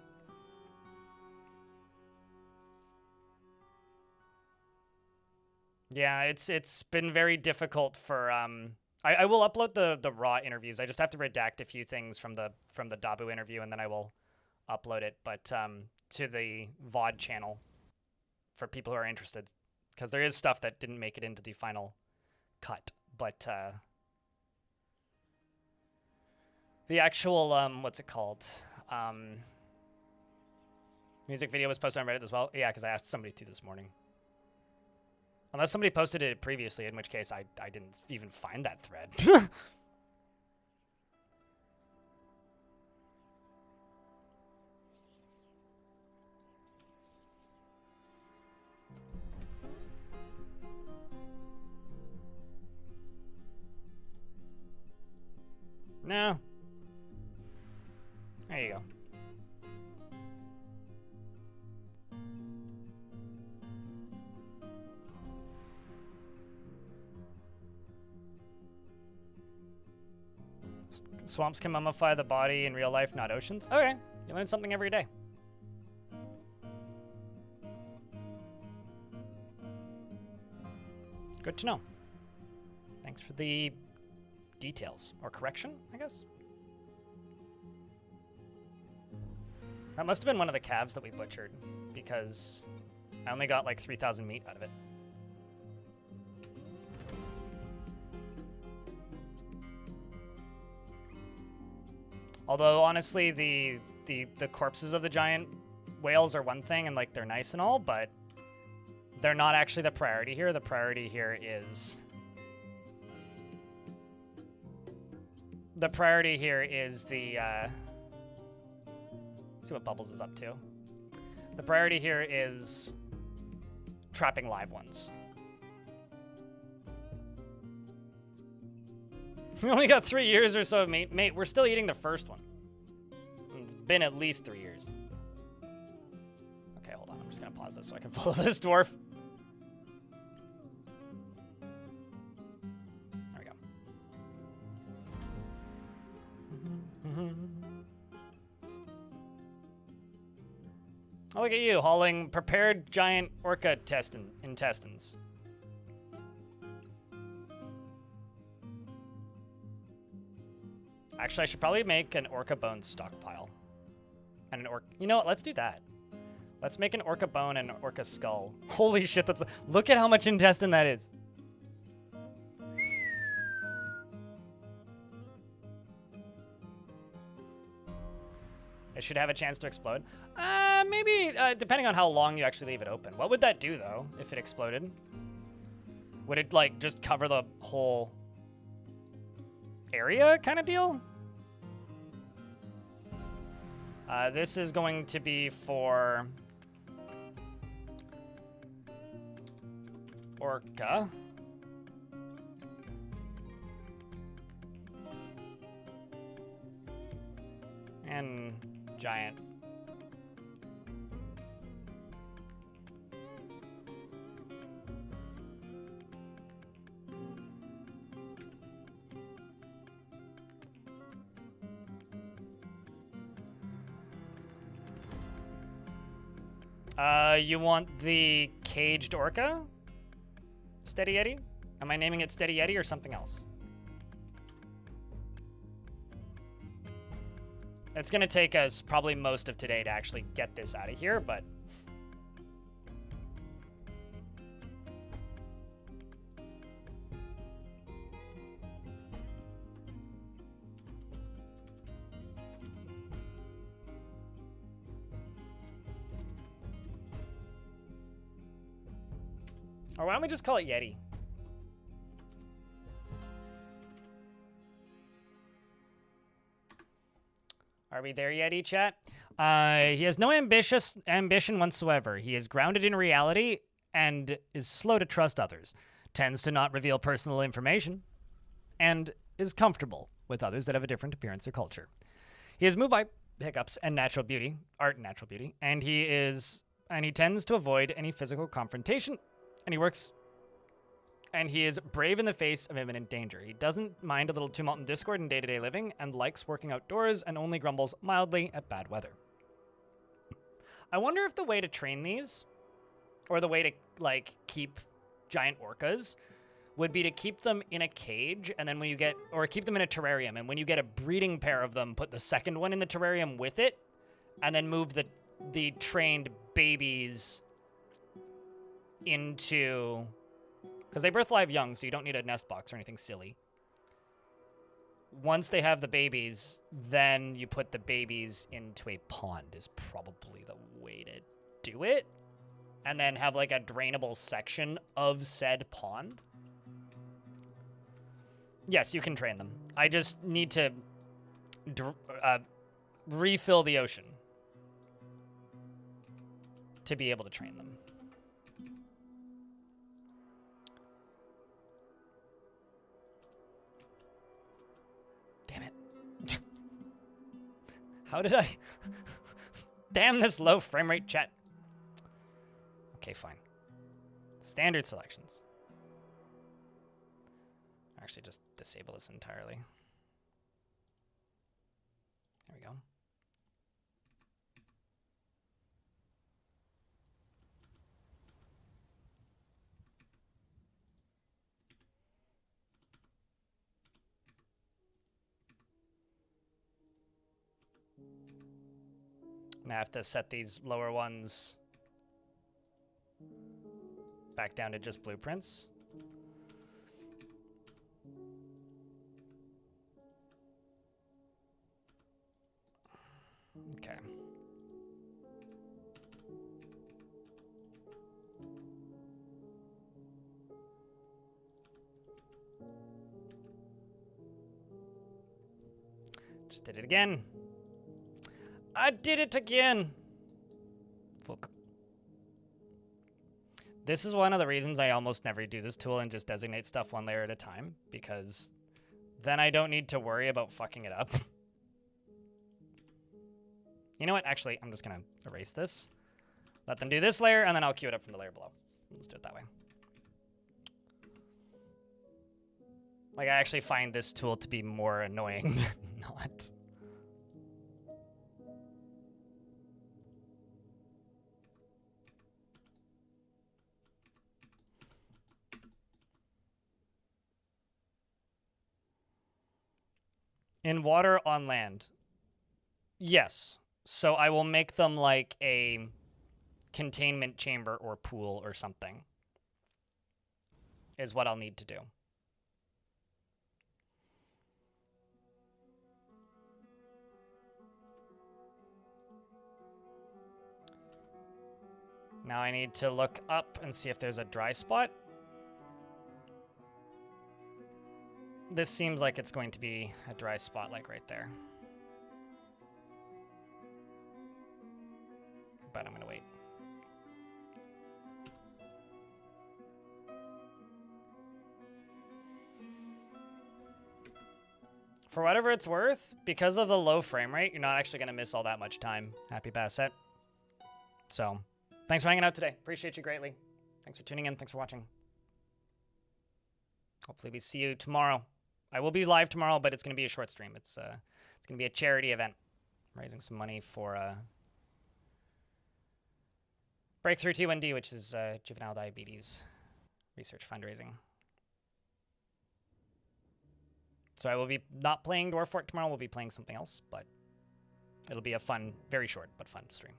[SPEAKER 1] Yeah, it's been very difficult for I will upload the raw interviews. I just have to redact a few things from the Dabu interview, and then I will upload it, but to the VOD channel for people who are interested, because there is stuff that didn't make it into the final cut, but the actual what's it called? Music video was posted on Reddit as well. Yeah, because I asked somebody to this morning. Unless somebody posted it previously, in which case I didn't even find that thread. No. There you go. Swamps can mummify the body in real life, not oceans. Okay, you learn something every day. Good to know. Thanks for the details, or correction, I guess. That must have been one of the calves that we butchered, because I only got like 3,000 meat out of it. Although, honestly, the corpses of the giant whales are one thing, and like they're nice and all, but they're not actually the priority here. The priority here is... The priority here is the... Let's see what Bubbles is up to. The priority here is trapping live ones. We only got 3 years or so of meat. Mate, we're still eating the first one. It's been at least 3 years. Okay, hold on. I'm just going to pause this so I can follow this dwarf. There we go. Oh, look at you, hauling prepared giant orca intestines. Actually, I should probably make an orca bone stockpile. And an orca... You know what? Let's do that. Let's make an orca bone and an orca skull. Holy shit, that's... Look at how much intestine that is. It should have a chance to explode. Maybe, depending on how long you actually leave it open. What would that do, though, if it exploded? Would it, like, just cover the whole area kind of deal? This is going to be for orca. And giant. You want the caged orca? Steady Eddie? Am I naming it Steady Eddie or something else? It's gonna take us probably most of today to actually get this out of here, but... Or why don't we just call it Yeti? Are we there yet, E-chat? He has no ambition whatsoever. He is grounded in reality and is slow to trust others, tends to not reveal personal information, and is comfortable with others that have a different appearance or culture. He is moved by hiccups and natural beauty, art and natural beauty, and he tends to avoid any physical confrontation, and he is brave in the face of imminent danger. He doesn't mind a little tumult and discord in day-to-day living and likes working outdoors and only grumbles mildly at bad weather. I wonder if the way to train these, or the way to, like, keep giant orcas, would be to keep them in a cage, and then or keep them in a terrarium, and when you get a breeding pair of them, put the second one in the terrarium with it, and then move the trained babies into... Because they birth live young, so you don't need a nest box or anything silly. Once they have the babies, then you put the babies into a pond is probably the way to do it. And then have like a drainable section of said pond. Yes, you can train them. I just need to refill the ocean to be able to train them. Damn it. How did I... Damn this low frame rate, chat. Okay, fine. Standard selections. Actually, just disable this entirely. There we go. I'm gonna have to set these lower ones back down to just blueprints. Okay. Just did it again. I did it again. Fuck. This is one of the reasons I almost never do this tool and just designate stuff one layer at a time, because then I don't need to worry about fucking it up. You know what? Actually, I'm just going to erase this. Let them do this layer, and then I'll queue it up from the layer below. Let's do it that way. Like, I actually find this tool to be more annoying than not. In water, on land. Yes. So I will make them like a containment chamber or pool or something. Is what I'll need to do. Now I need to look up and see if there's a dry spot. This seems like it's going to be a dry spot, like right there. But I'm going to wait. For whatever it's worth, because of the low frame rate, you're not actually going to miss all that much time. Happy Bassett. So, thanks for hanging out today. Appreciate you greatly. Thanks for tuning in. Thanks for watching. Hopefully we see you tomorrow. I will be live tomorrow, but it's going to be a short stream. It's going to be a charity event. I'm raising some money for Breakthrough T1D, which is juvenile diabetes research fundraising. So I will be not playing Dwarf Fort tomorrow. We'll be playing something else, but it'll be a fun, very short, but fun stream.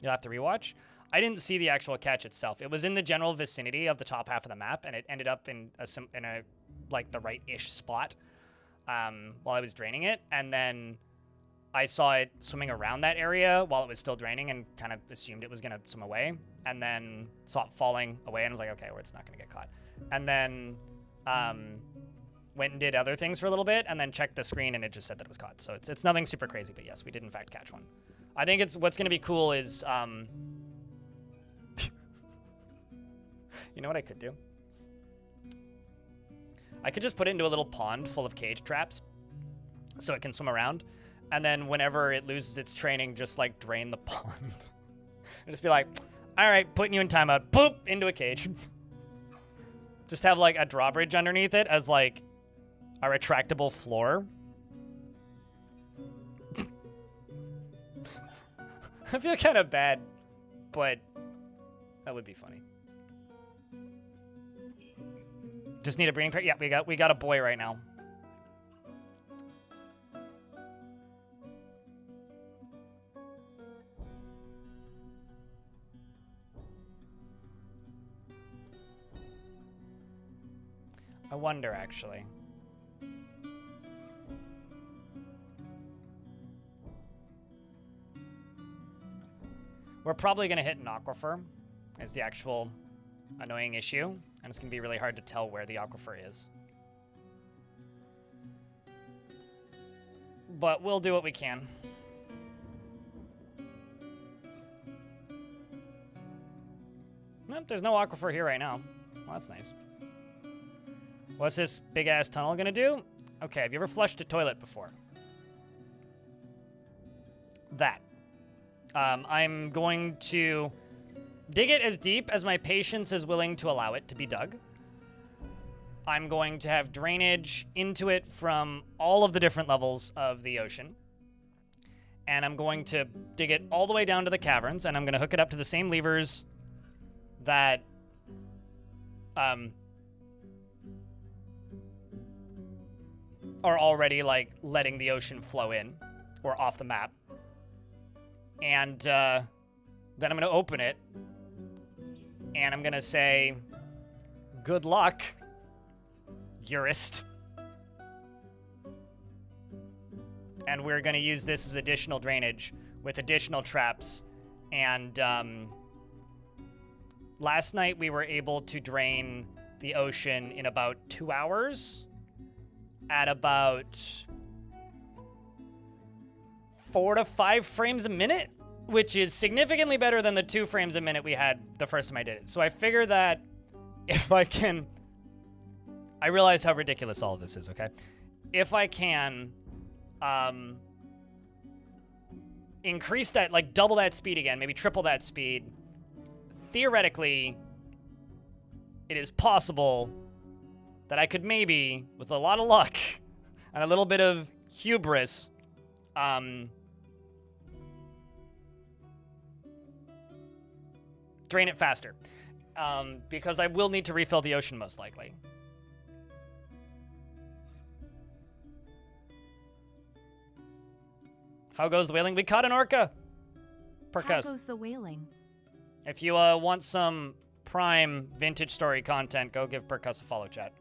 [SPEAKER 1] You'll have to rewatch. I didn't see the actual catch itself. It was in the general vicinity of the top half of the map, and it ended up in a like the right-ish spot while I was draining it. And then I saw it swimming around that area while it was still draining, and kind of assumed it was gonna swim away. And then saw it falling away, and was like, okay, well, it's not gonna get caught. And then went and did other things for a little bit, and then checked the screen, and it just said that it was caught. So it's nothing super crazy, but yes, we did in fact catch one. I think what's going to be cool is, you know what I could do? I could just put it into a little pond full of cage traps so it can swim around, and then whenever it loses its training, just like drain the pond. And just be like, all right, putting you in timeout, boop, into a cage. Just have like a drawbridge underneath it as like a retractable floor. I feel kind of bad, but that would be funny. Just need a breeding pair. Yeah, we got a boy right now. I wonder, actually. We're probably going to hit an aquifer as the actual annoying issue, and it's going to be really hard to tell where the aquifer is. But we'll do what we can. Nope, there's no aquifer here right now. Well, that's nice. What's this big-ass tunnel gonna do? Okay, have you ever flushed a toilet before? That. I'm going to dig it as deep as my patience is willing to allow it to be dug. I'm going to have drainage into it from all of the different levels of the ocean. And I'm going to dig it all the way down to the caverns, and I'm going to hook it up to the same levers that are already like letting the ocean flow in or off the map. And then I'm going to open it and I'm going to say, good luck, Eurist. And we're going to use this as additional drainage with additional traps. And last night we were able to drain the ocean in about 2 hours at about 4 to 5 frames a minute, which is significantly better than the 2 frames a minute we had the first time I did it. So I figure that if I can, I realize how ridiculous all of this is, okay? If I can increase that, like double that speed again, maybe triple that speed, theoretically, it is possible that I could maybe, with a lot of luck and a little bit of hubris, drain it faster. Because I will need to refill the ocean most likely. How goes the whaling? We caught an orca. Percuss.
[SPEAKER 2] How goes the whaling?
[SPEAKER 1] If you want some prime vintage story content, go give Percuss a follow, chat.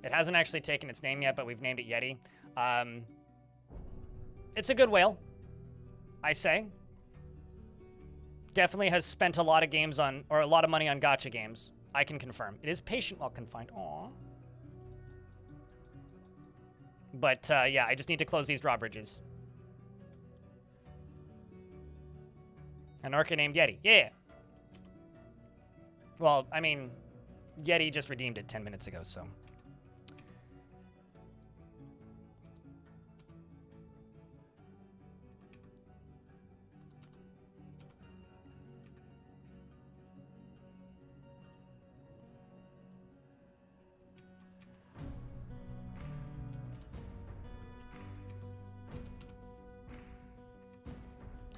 [SPEAKER 1] It hasn't actually taken its name yet, but we've named it Yeti. It's a good whale, I say. Definitely has spent a lot of games on, or a lot of money on gacha games. I can confirm. It is patient while confined. Aww. But yeah, I just need to close these drawbridges. An orca named Yeti. Yeah. Well, I mean, Yeti just redeemed it 10 minutes ago, so.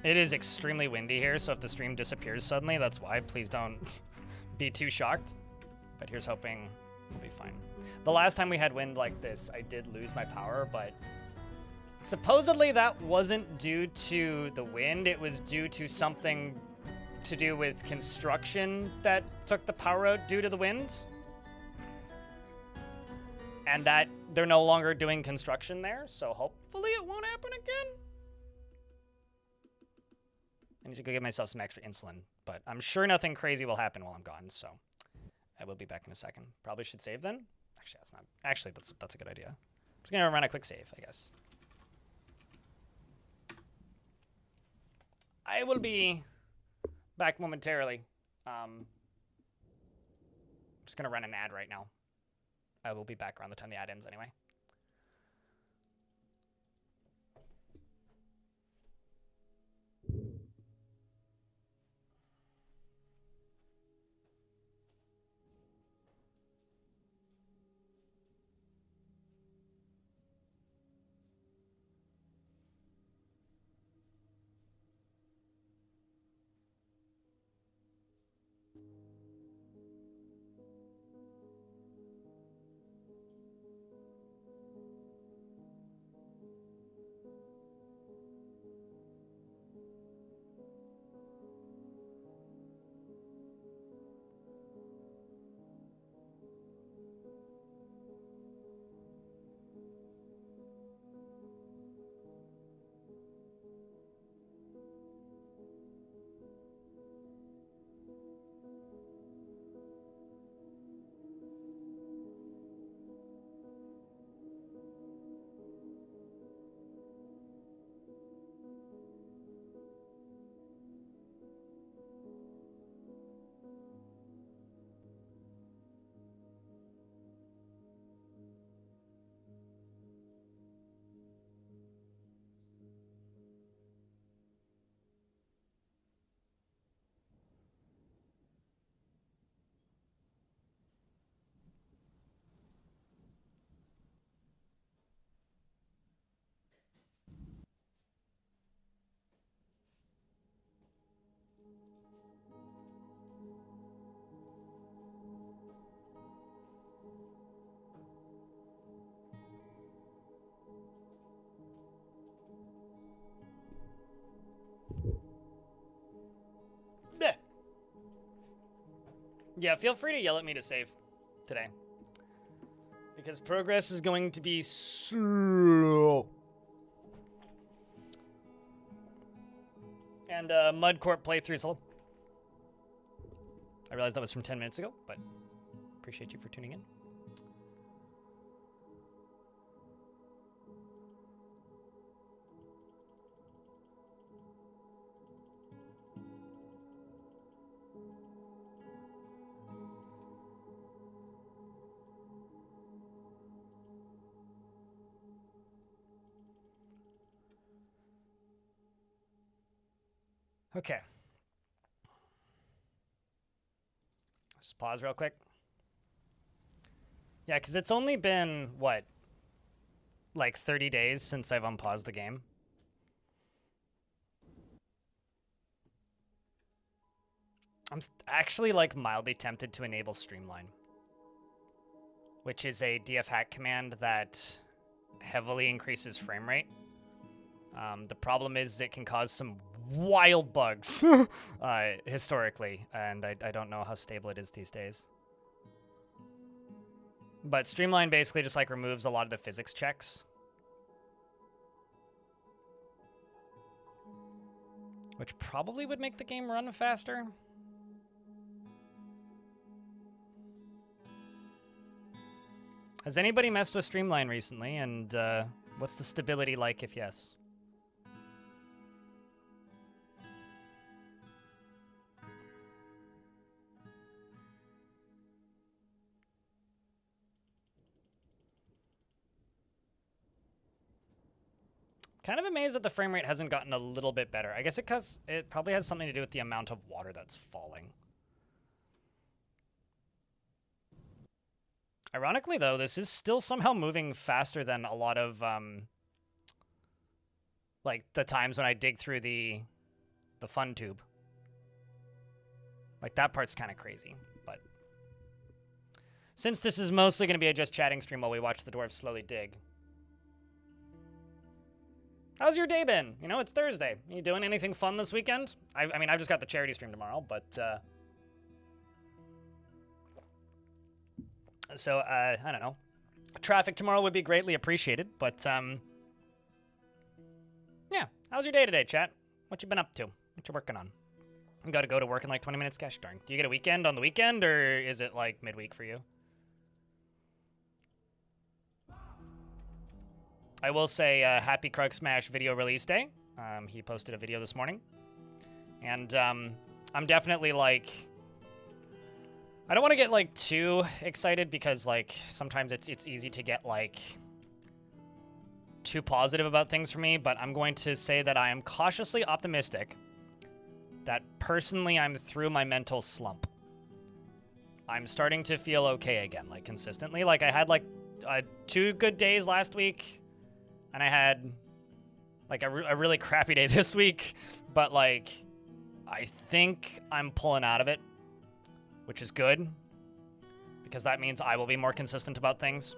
[SPEAKER 1] It is extremely windy here, so if the stream disappears suddenly, that's why. Please don't be too shocked. But here's hoping we'll be fine. The last time we had wind like this, I did lose my power, but supposedly that wasn't due to the wind. It was due to something to do with construction that took the power out due to the wind. And that they're no longer doing construction there, so hopefully it won't happen again. need to go get myself some extra insulin, but I'm sure nothing crazy will happen while I'm gone, so I will be back in a second. Probably should save then. Actually, that's not. Actually, that's a good idea. I'm just gonna run a quick save, I guess. I will be back momentarily. I'm just gonna run an ad right now. I will be back around the time the ad ends anyway. Yeah, feel free to yell at me to save today. Because progress is going to be slow. And Mudcorp playthroughs. Hello. I realized that was from 10 minutes ago, but appreciate you for tuning in. Okay. Let's pause real quick. Yeah, because it's only been, what, like 30 days since I've unpaused the game. I'm actually, like, mildly tempted to enable Streamline, which is a DF hack command that heavily increases frame rate. The problem is it can cause some wild bugs historically, and I don't know how stable it is these days. But Streamline basically just like removes a lot of the physics checks, which probably would make the game run faster. Has anybody messed with Streamline recently, and what's the stability like if yes? Kind of amazed that the frame rate hasn't gotten a little bit better. I guess it probably has something to do with the amount of water that's falling. Ironically, though, this is still somehow moving faster than a lot of, like, the times when I dig through the fun tube. Like, that part's kind of crazy, but... Since this is mostly going to be a just chatting stream while we watch the dwarves slowly dig. How's your day been? You know, it's Thursday. You doing anything fun this weekend? I mean, I've just got the charity stream tomorrow, but, so, I don't know. Traffic tomorrow would be greatly appreciated, but, yeah. How's your day today, chat? What you been up to? What you working on? You gotta go to work in like 20 minutes? Gosh darn. Do you get a weekend on the weekend, or is it like midweek for you? I will say happy Krug Smash video release day. He posted a video this morning. And I'm definitely like... I don't want to get like too excited because like sometimes it's easy to get like too positive about things for me, but I'm going to say that I am cautiously optimistic that personally I'm through my mental slump. I'm starting to feel okay again, like consistently. Like I had like 2 good days last week, and I had like a really crappy day this week, but like I think I'm pulling out of it, which is good because that means I will be more consistent about things.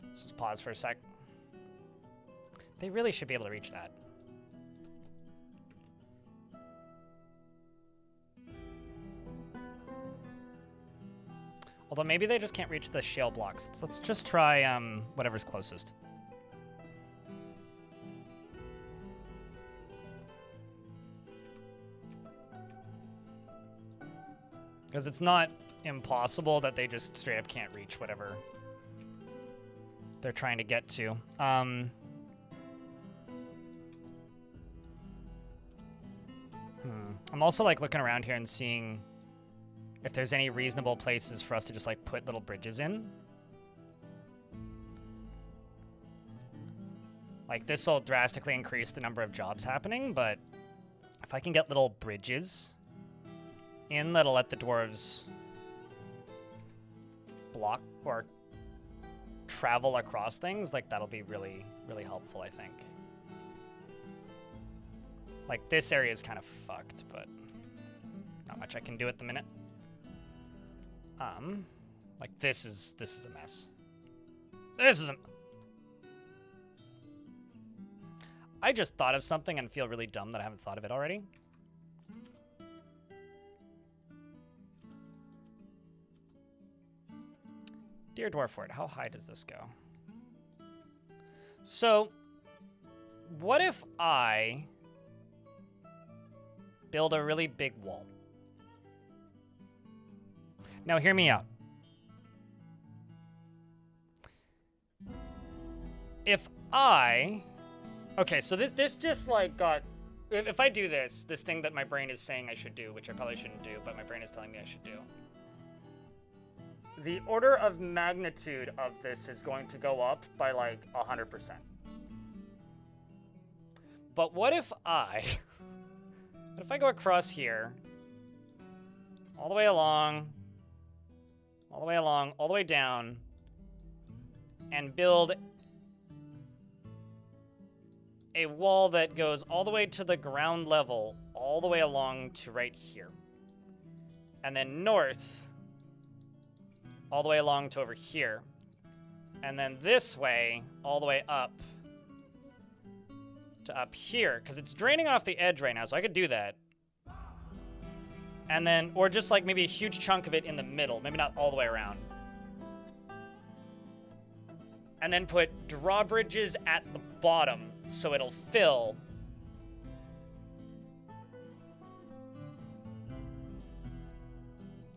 [SPEAKER 1] Let's just pause for a sec. They really should be able to reach that. Although maybe they just can't reach the shale blocks. So let's just try whatever's closest. Because it's not impossible that they just straight up can't reach whatever they're trying to get to. I'm also like looking around here and seeing if there's any reasonable places for us to just like put little bridges in. Like this will drastically increase the number of jobs happening, but if I can get little bridges in that'll let the dwarves block or travel across things, like that'll be really, really helpful, I think. Like this area is kind of fucked, but not much I can do at the minute. Like this is a mess. This is a... I just thought of something and feel really dumb that I haven't thought of it already. Dear Dwarford, how high does this go? So, what if I build a really big wall? Now, hear me out. If I... Okay, so this just, like, got... If I do this thing that my brain is saying I should do, which I probably shouldn't do, but my brain is telling me I should do, the order of magnitude of this is going to go up by, like, 100%. But what if I go across here, all the way along, all the way along, all the way down, and build a wall that goes all the way to the ground level, all the way along to right here. And then north, all the way along to over here. And then this way, all the way up to up here, because it's draining off the edge right now, so I could do that. And then, or just like maybe a huge chunk of it in the middle, maybe not all the way around. And then put drawbridges at the bottom so it'll fill.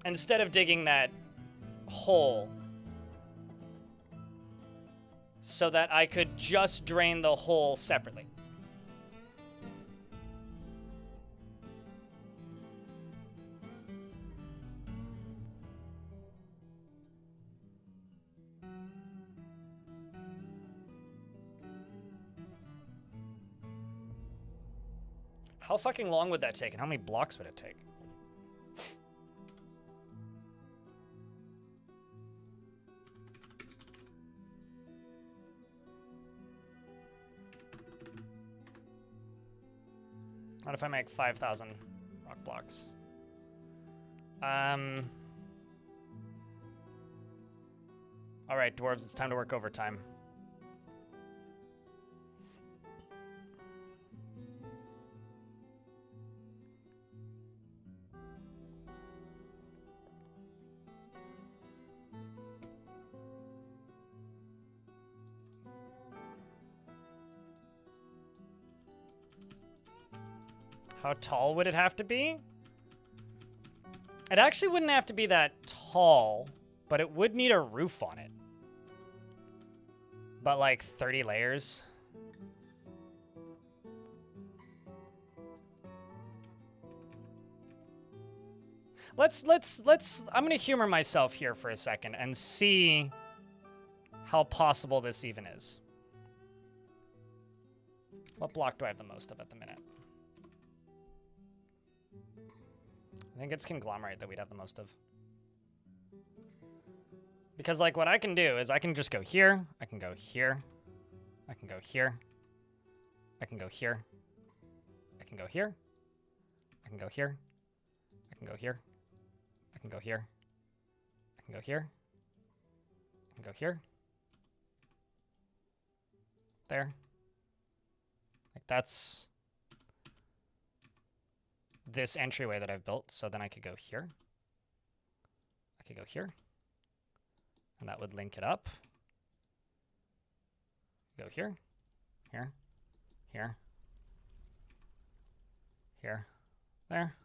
[SPEAKER 1] Instead of digging that hole, so that I could just drain the hole separately. How fucking long would that take, and how many blocks would it take? What if I make 5,000 rock blocks? All right, dwarves, it's time to work overtime. How tall would it have to be? It actually wouldn't have to be that tall, but it would need a roof on it. But like 30 layers. I'm gonna humor myself here for a second and see how possible this even is. What block do I have the most of at the minute? I think it's conglomerate that we'd have the most of. Because like what I can do is I can just go here, I can go here, I can go here, I can go here, I can go here, I can go here, I can go here, I can go here, I can go here, I can go here, there. Like that's this entryway that I've built, so then I could go here. I could go here. And that would link it up. Go here, here, here, here, there,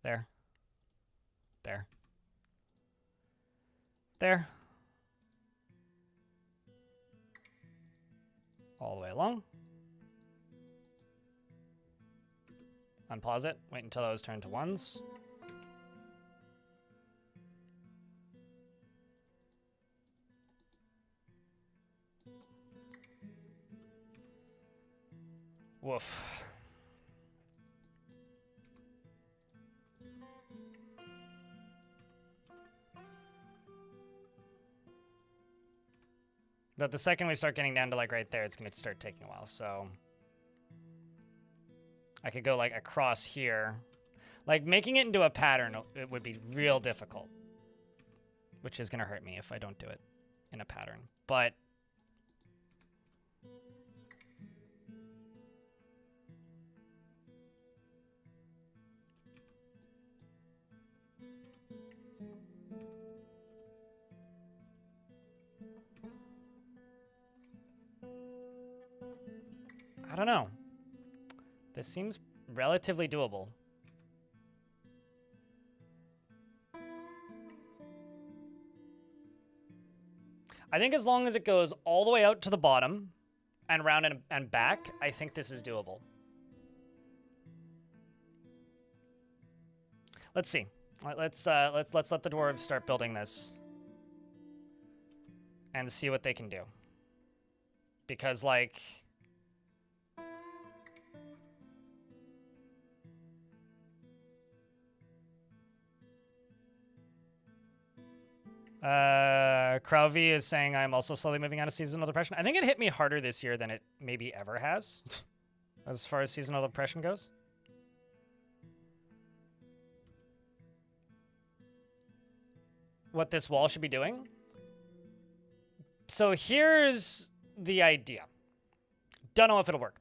[SPEAKER 1] there, there, there. All the way along. Unpause it. Wait until those turn to ones. Woof. But the second we start getting down to like right there, it's going to start taking a while. So I could go like across here. Like making it into a pattern, it would be real difficult. Which is going to hurt me if I don't do it in a pattern. But I don't know. This seems relatively doable. I think as long as it goes all the way out to the bottom and around and back, I think this is doable. Let's see. Let's let the dwarves start building this and see what they can do. Because like Crowvey is saying I'm also slowly moving out of seasonal depression. I think it hit me harder this year than it maybe ever has, as far as seasonal depression goes. What this wall should be doing. So here's the idea. Don't know if it'll work.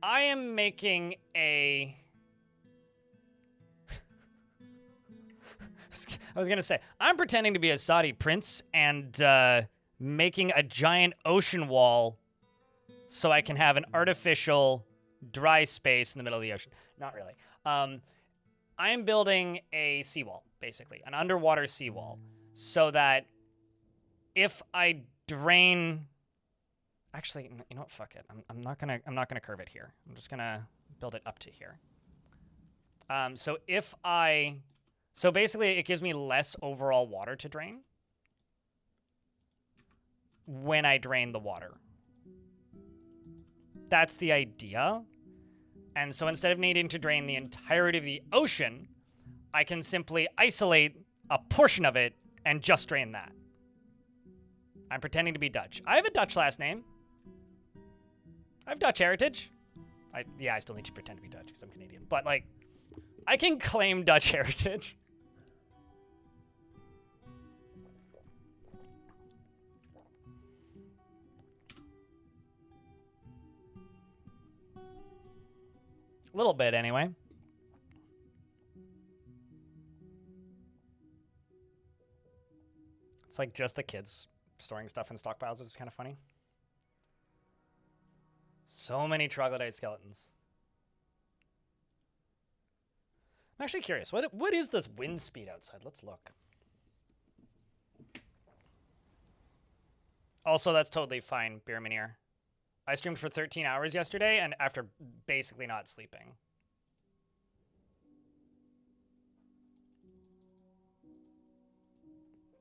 [SPEAKER 1] I am making a... I was going to say, I'm pretending to be a Saudi prince and making a giant ocean wall so I can have an artificial dry space in the middle of the ocean. Not really. I'm building a seawall, basically, an underwater seawall, so that if I drain... Actually, you know what? Fuck it. I'm not gonna curve it here. I'm just gonna build it up to here. So basically, it gives me less overall water to drain when I drain the water. That's the idea. And so instead of needing to drain the entirety of the ocean, I can simply isolate a portion of it and just drain that. I'm pretending to be Dutch. I have a Dutch last name. I have Dutch heritage. I still need to pretend to be Dutch because I'm Canadian. But, like, I can claim Dutch heritage. A little bit, anyway. It's like just the kids storing stuff in stockpiles, which is kind of funny. So many troglodyte skeletons. I'm actually curious. What is this wind speed outside? Let's look. Also, that's totally fine, Beer Minier. I streamed for 13 hours yesterday, and after basically not sleeping.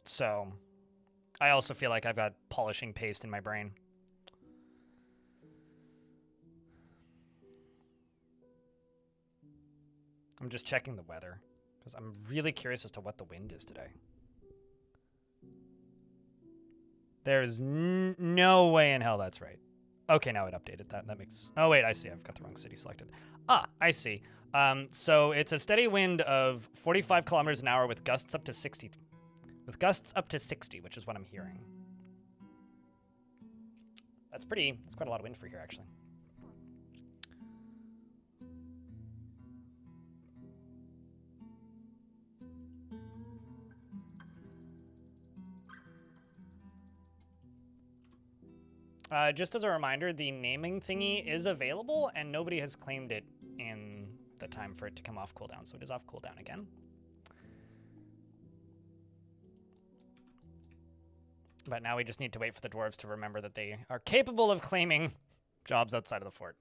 [SPEAKER 1] So, I also feel like I've got polishing paste in my brain. I'm just checking the weather, because I'm really curious as to what the wind is today. There's no way in hell that's right. Okay, now it updated that. That makes... Oh, wait, I see. I've got the wrong city selected. Ah, I see. So it's a steady wind of 45 kilometers an hour with gusts up to 60. With gusts up to 60, which is what I'm hearing. That's quite a lot of wind for here, actually. Just as a reminder, the naming thingy is available, and nobody has claimed it in the time for it to come off cooldown, so it is off cooldown again. But now we just need to wait for the dwarves to remember that they are capable of claiming jobs outside of the fort.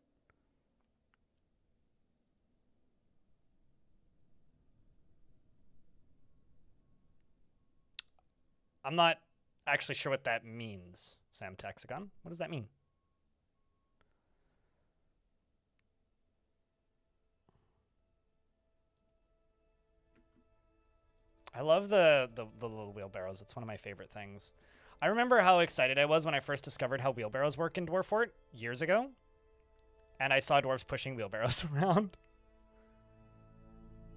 [SPEAKER 1] I'm not actually sure what that means, Sam Taxagon. What does that mean? I love the little wheelbarrows. It's one of my favorite things. I remember how excited I was when I first discovered how wheelbarrows work in Dwarf Fort years ago. And I saw dwarves pushing wheelbarrows around.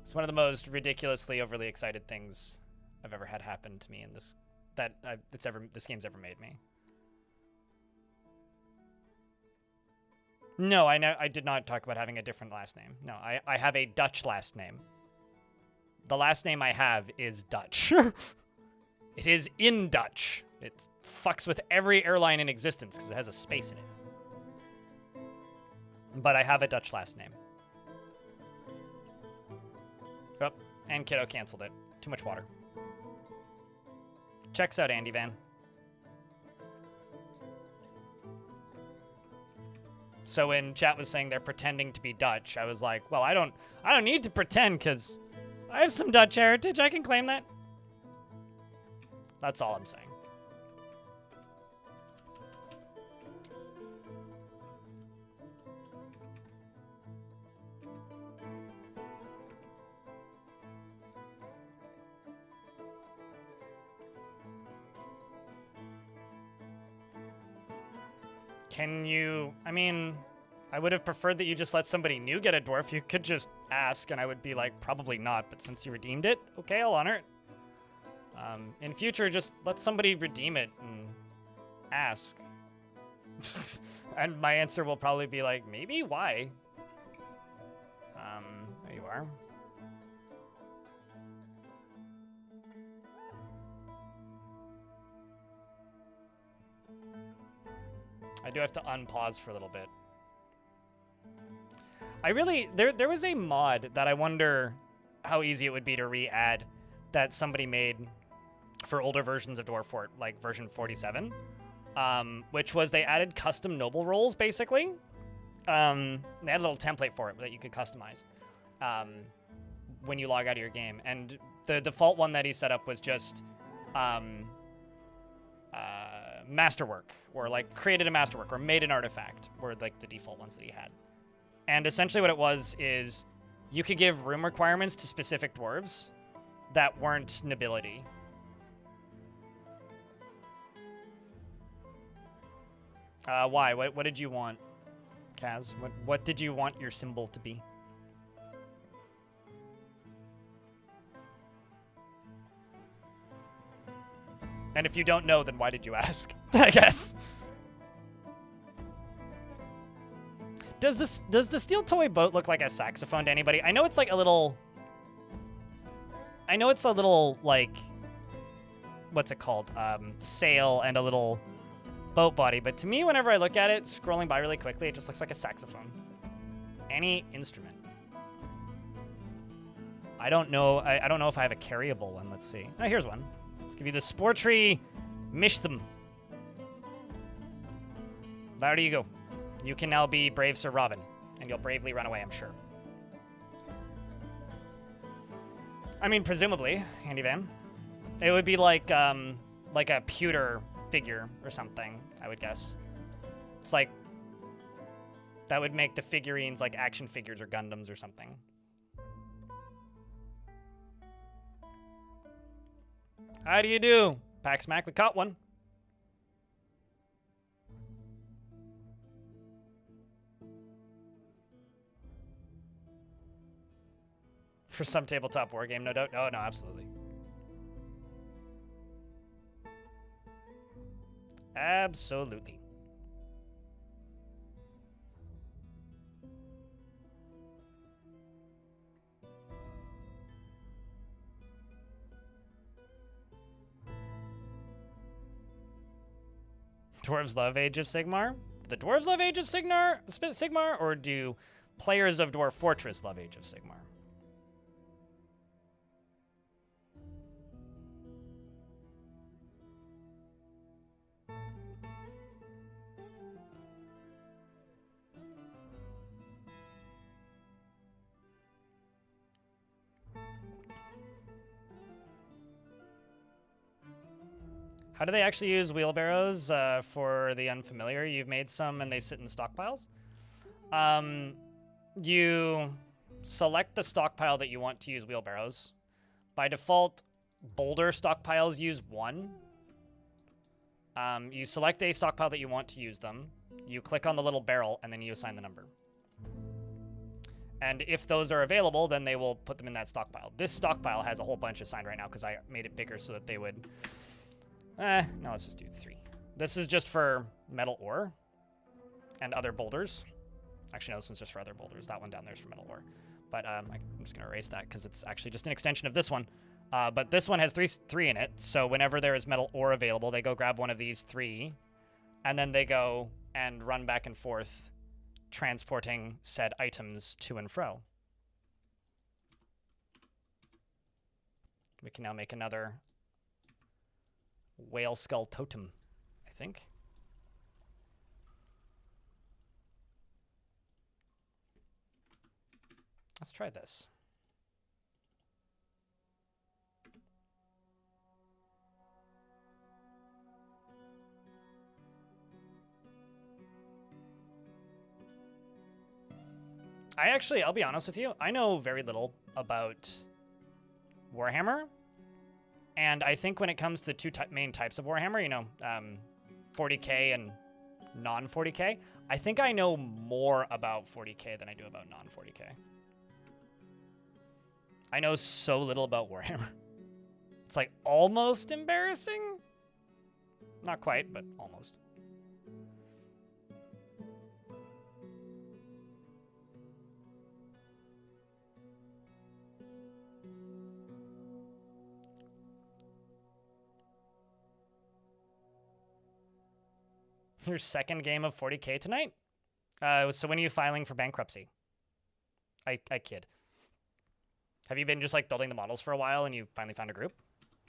[SPEAKER 1] It's one of the most ridiculously overly excited things I've ever had happen to me in this this game's ever made me. No, I did not talk about having a different last name. No, I have a Dutch last name. The last name I have is Dutch. It is in Dutch. It fucks with every airline in existence because it has a space in it. But I have a Dutch last name. Oh, and Kiddo canceled it. Too much water. Checks out, Andy Van. So when chat was saying they're pretending to be Dutch, I was like, well, I don't need to pretend because I have some Dutch heritage. I can claim that. That's all I'm saying. Can you... I mean, I would have preferred that you just let somebody new get a dwarf. You could just ask, and I would be like, probably not. But since you redeemed it, okay, I'll honor it. In future, just let somebody redeem it and ask. And my answer will probably be like, maybe? Why? There you are. I do have to unpause for a little bit. I really... There was a mod that I wonder how easy it would be to re-add that somebody made for older versions of Dwarf Fort, like version 47, which was they added custom noble roles, basically. They had a little template for it that you could customize when you log out of your game. And the default one that he set up was just masterwork, or like created a masterwork or made an artifact, were like the default ones that he had. And essentially what it was is you could give room requirements to specific dwarves that weren't nobility. Why? What did you want, Kaz? What did you want your symbol to be? And if you don't know, then why did you ask? I guess. Does the steel toy boat look like a saxophone to anybody? I know it's like a little... I know it's a little, like... What's it called? Sail and a little boat body, but to me, whenever I look at it, scrolling by really quickly, it just looks like a saxophone. Any instrument. I don't know. I don't know if I have a carryable one. Let's see. Oh, here's one. Let's give you the Sportree Mishtham. There you go. You can now be brave Sir Robin, and you'll bravely run away, I'm sure. I mean, presumably, Handy Van. It would be like a pewter figure or something, I would guess. It's like that would make the figurines like action figures or Gundams or something. How do you do? Pack Smack, we caught one. For some tabletop war game, no doubt. Oh, no, absolutely. Absolutely. Dwarves love Age of Sigmar? Do the dwarves love Age of Sigmar, or do players of Dwarf Fortress love Age of Sigmar? How do they actually use wheelbarrows for the unfamiliar? You've made some and they sit in stockpiles. You select the stockpile that you want to use wheelbarrows. By default, boulder stockpiles use one. You select a stockpile that you want to use them. You click on the little barrel and then you assign the number. And if those are available, then they will put them in that stockpile. This stockpile has a whole bunch assigned right now because I made it bigger so that they would... no, let's just do 3. This is just for metal ore and other boulders. Actually, no, this one's just for other boulders. That one down there is for metal ore. But I'm just going to erase that because it's actually just an extension of this one. But this one has three in it. So whenever there is metal ore available, they go grab one of these 3. And then they go and run back and forth, transporting said items to and fro. We can now make another whale skull totem, I think. Let's try this. I'll be honest with you, I know very little about Warhammer. And I think when it comes to the two main types of Warhammer, you know, 40K and non-40K, I think I know more about 40K than I do about non-40K. I know so little about Warhammer. It's like almost embarrassing. Not quite, but almost. Your second game of 40K tonight? So when are you filing for bankruptcy? I kid. Have you been just like building the models for a while and you finally found a group?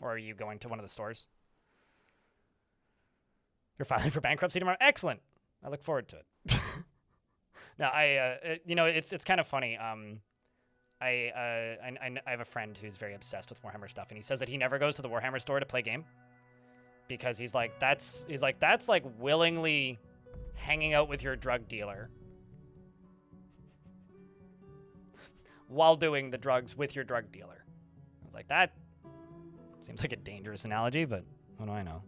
[SPEAKER 1] Or are you going to one of the stores? You're filing for bankruptcy tomorrow? Excellent. I look forward to it. No, you know, it's kind of funny. I have a friend who's very obsessed with Warhammer stuff, and he says that he never goes to the Warhammer store to play game. Because he's like, that's like willingly hanging out with your drug dealer while doing the drugs with your drug dealer. I was like, that seems like a dangerous analogy, but what do I know?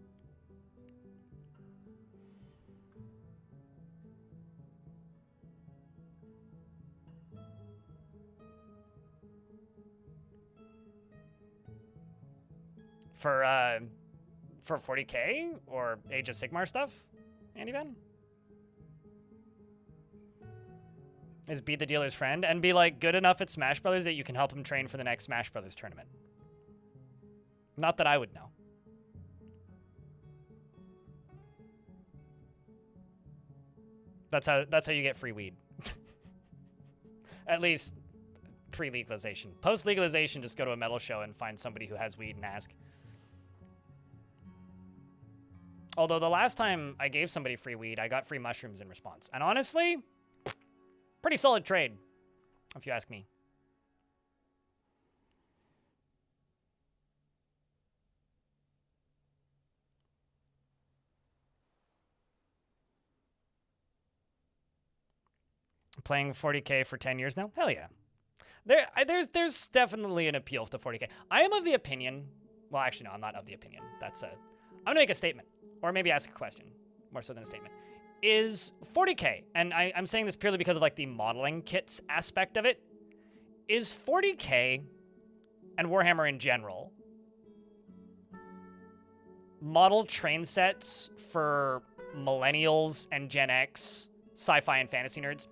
[SPEAKER 1] For 40K or Age of Sigmar stuff, Andy Ben? Is be the dealer's friend and be like good enough at Smash Brothers that you can help him train for the next Smash Brothers tournament. Not that I would know. That's how you get free weed. At least pre-legalization. Post-legalization, just go to a metal show and find somebody who has weed and ask. Although the last time I gave somebody free weed, I got free mushrooms in response. And honestly, pretty solid trade, if you ask me. Playing 40K for 10 years now? Hell yeah. There's definitely an appeal to 40K. I am of the opinion, well, actually, no, I'm not of the opinion. I'm going to make a statement, or maybe ask a question, more so than a statement. Is 40K, and I'm saying this purely because of like the modeling kits aspect of it, is 40K and Warhammer in general model train sets for millennials and Gen X sci-fi and fantasy nerds?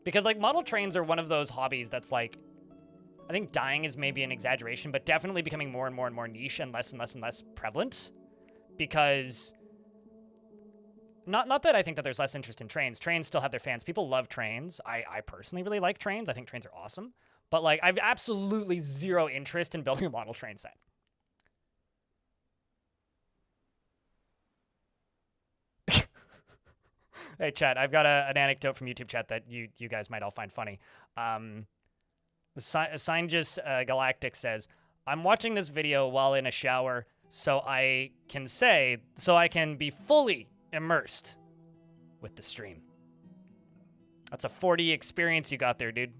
[SPEAKER 1] Because, like, model trains are one of those hobbies that's, like, I think dying is maybe an exaggeration, but definitely becoming more and more and more niche and less prevalent. Because, not that I think that there's less interest in trains. Trains still have their fans. People love trains. I personally really like trains. I think trains are awesome. But, like, I've absolutely zero interest in building a model train set. Hey, chat, I've got an anecdote from YouTube chat that you guys might all find funny. Signgis Galactic says, I'm watching this video while in a shower so I can be fully immersed with the stream. That's a 4D experience you got there, dude.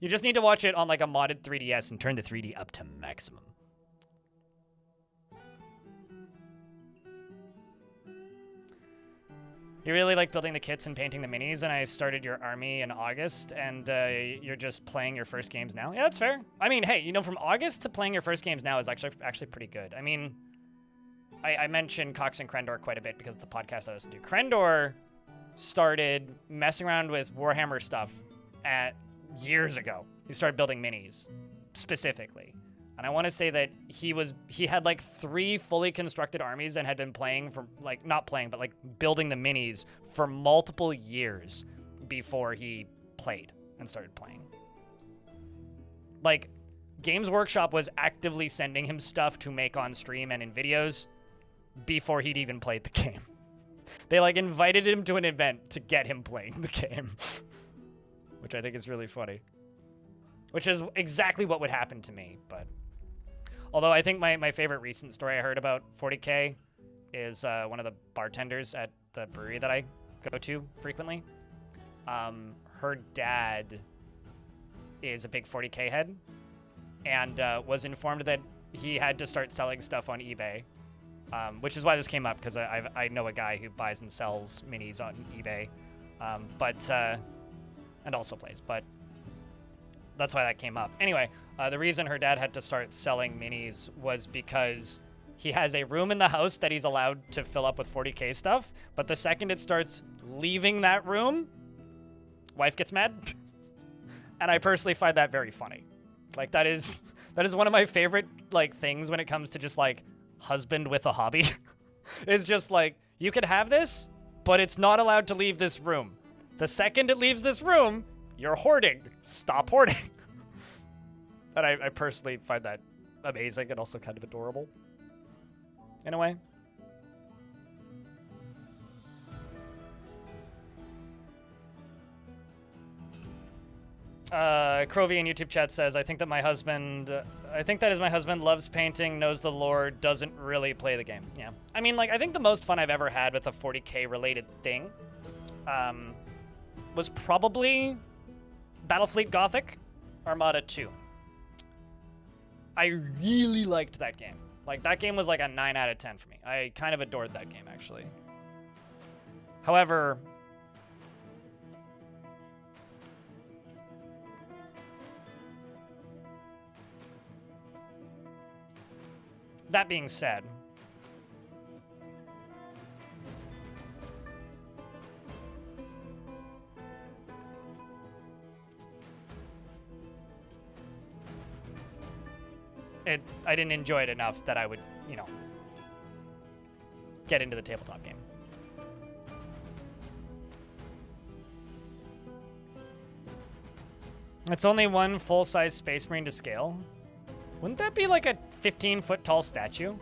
[SPEAKER 1] You just need to watch it on like a modded 3DS and turn the 3D up to maximum. You really like building the kits and painting the minis, and I started your army in August, and you're just playing your first games now? Yeah, that's fair. I mean, hey, you know, from August to playing your first games now is actually pretty good. I mean, I mentioned Cox and Krendor quite a bit because it's a podcast I listen to. Krendor started messing around with Warhammer stuff years ago. He started building minis, specifically. And I want to say that he had like 3 fully constructed armies and had been playing for like, not playing, but like building the minis for multiple years before he played and started playing. Like, Games Workshop was actively sending him stuff to make on stream and in videos before he'd even played the game. They like invited him to an event to get him playing the game, which I think is really funny. Which is exactly what would happen to me, but... Although I think my favorite recent story I heard about 40K is one of the bartenders at the brewery that I go to frequently. Her dad is a big 40K head and was informed that he had to start selling stuff on eBay, which is why this came up, because I know a guy who buys and sells minis on eBay, and also plays, but that's why that came up. Anyway, the reason her dad had to start selling minis was because he has a room in the house that he's allowed to fill up with 40K stuff, but the second it starts leaving that room, wife gets mad. And I personally find that very funny. Like, that is one of my favorite, like, things when it comes to just, like, husband with a hobby. It's just like, you could have this, but it's not allowed to leave this room. The second it leaves this room, you're hoarding. Stop hoarding. And I personally find that amazing and also kind of adorable, in a way. Crovy in YouTube chat says, I think that my husband loves painting, knows the lore, doesn't really play the game. Yeah. I mean, like, I think the most fun I've ever had with a 40K related thing was probably Battlefleet Gothic Armada 2. I really liked that game. Like, that game was like a 9 out of 10 for me. I kind of adored that game, actually. However, that being said, I didn't enjoy it enough that I would, get into the tabletop game. It's only one full-size Space Marine to scale. Wouldn't that be like a 15-foot tall statue?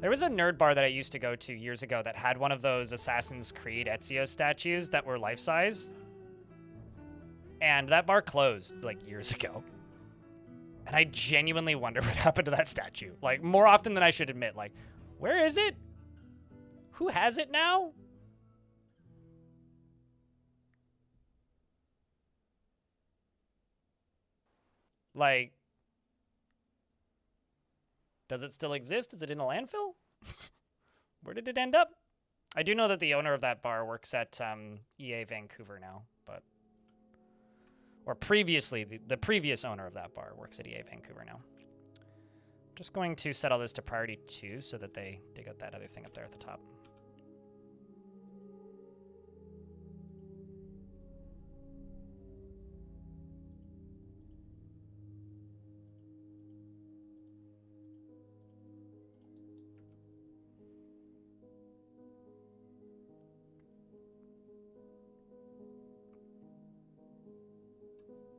[SPEAKER 1] There was a nerd bar that I used to go to years ago that had one of those Assassin's Creed Ezio statues that were life-size. And that bar closed like years ago. And I genuinely wonder what happened to that statue. Like, more often than I should admit. Like, where is it? Who has it now? Like, does it still exist? Is it in a landfill? Where did it end up? I do know that the owner of that bar works at EA Vancouver now, but... Or previously, the previous owner of that bar works at EA Vancouver now. I'm just going to set all this to priority 2 so that they dig out that other thing up there at the top.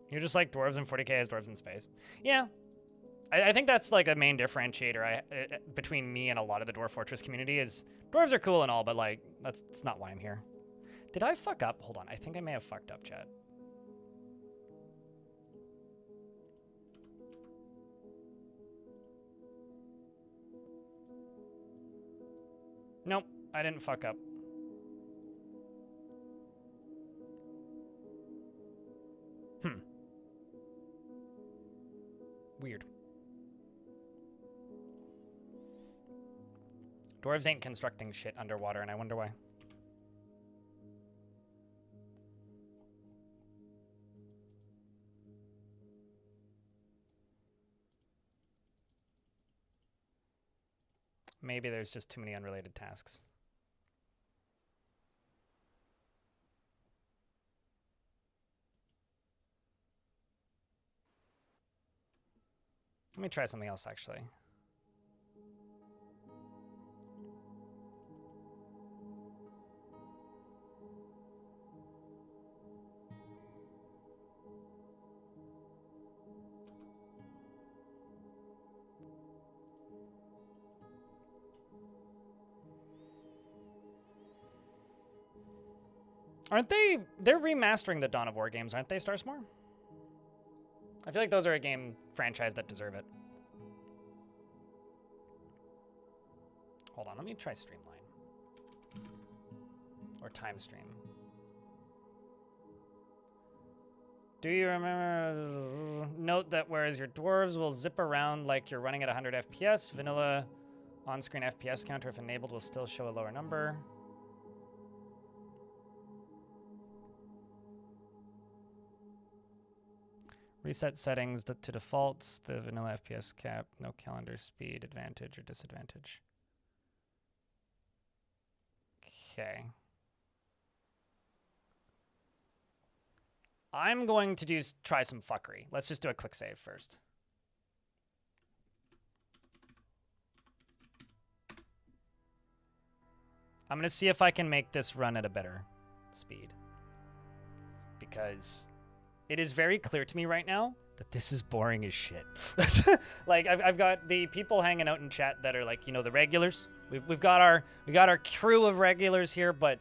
[SPEAKER 1] You're just like dwarves in 40k as dwarves in space. Yeah. I think that's like a main differentiator between me and a lot of the Dwarf Fortress community is dwarves are cool and all, but like, that's not why I'm here. Did I fuck up? Hold on. I think I may have fucked up, chat. Nope, I didn't fuck up. Weird. Dwarves ain't constructing shit underwater, and I wonder why. Maybe there's just too many unrelated tasks. Let me try something else, actually. Aren't they? They're remastering the Dawn of War games, aren't they, Starsmore? I feel like those are a game franchise that deserve it. Hold on, let me try Streamline. Or Time Stream. Do you remember? Note that whereas your dwarves will zip around like you're running at 100 FPS, vanilla on-screen FPS counter, if enabled, will still show a lower number. Reset settings to defaults, the vanilla FPS cap, no calendar speed, advantage or disadvantage. Okay. I'm going to try some fuckery. Let's just do a quick save first. I'm going to see if I can make this run at a better speed. Because it is very clear to me right now that this is boring as shit. Like, I've got the people hanging out in chat that are like, you know, the regulars. We've got our crew of regulars here, but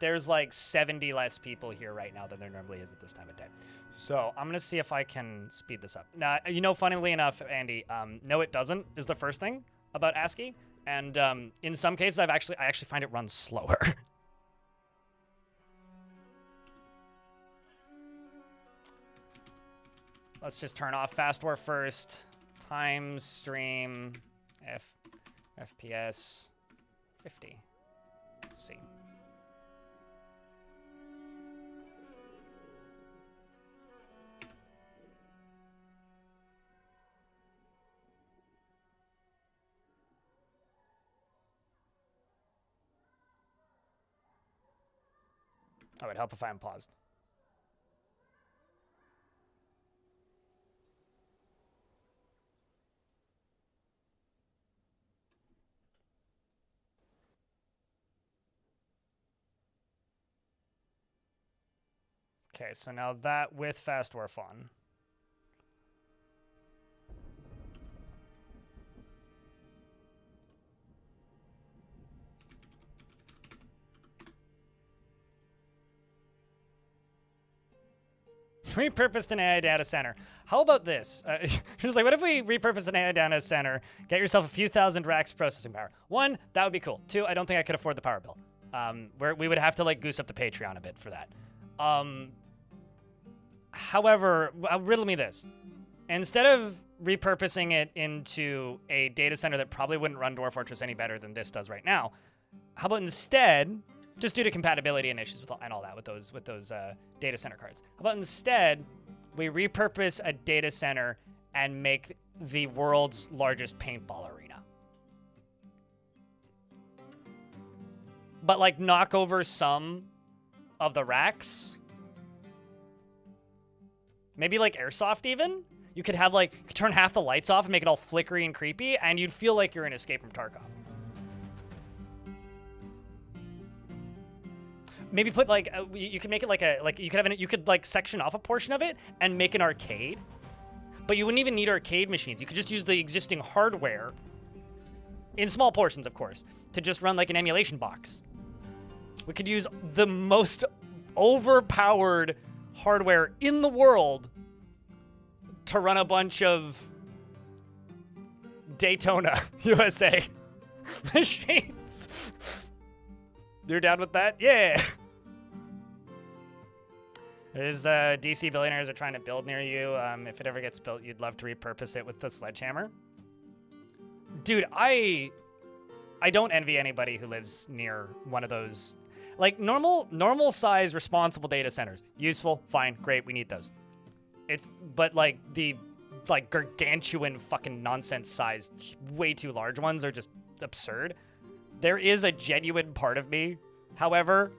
[SPEAKER 1] there's like 70 less people here right now than there normally is at this time of day. So I'm gonna see if I can speed this up. Now, you know, funnily enough, Andy, no, it doesn't is the first thing about ASCII, and in some cases, I actually find it runs slower. Let's just turn off fast war first. Time stream FPS 50. Let's see. Oh, it'd help if I'm paused. Okay, so now that with Fast Dwarf on. Repurposed an AI data center. How about this? Just like, what if we repurpose an AI data center, get yourself a few thousand racks of processing power? One, that would be cool. Two, I don't think I could afford the power bill. We would have to like goose up the Patreon a bit for that. However, riddle me this. Instead of repurposing it into a data center that probably wouldn't run Dwarf Fortress any better than this does right now, how about instead, just due to compatibility and issues and all that with those data center cards, how about instead we repurpose a data center and make the world's largest paintball arena? But like knock over some of the racks. Maybe like airsoft even? You could have like, you could turn half the lights off and make it all flickery and creepy, and you'd feel like you're in Escape from Tarkov. Maybe put like, you could make it like you could like section off a portion of it and make an arcade. But you wouldn't even need arcade machines. You could just use the existing hardware, in small portions of course, to just run like an emulation box. We could use the most overpowered hardware in the world to run a bunch of Daytona, USA machines. You're down with that? Yeah. There's DC billionaires are trying to build near you. If it ever gets built, you'd love to repurpose it with the sledgehammer. Dude, I don't envy anybody who lives near one of those. Like normal size responsible data centers. Useful, fine, great, we need those. But like the gargantuan fucking nonsense sized, way too large ones are just absurd. There is a genuine part of me, however,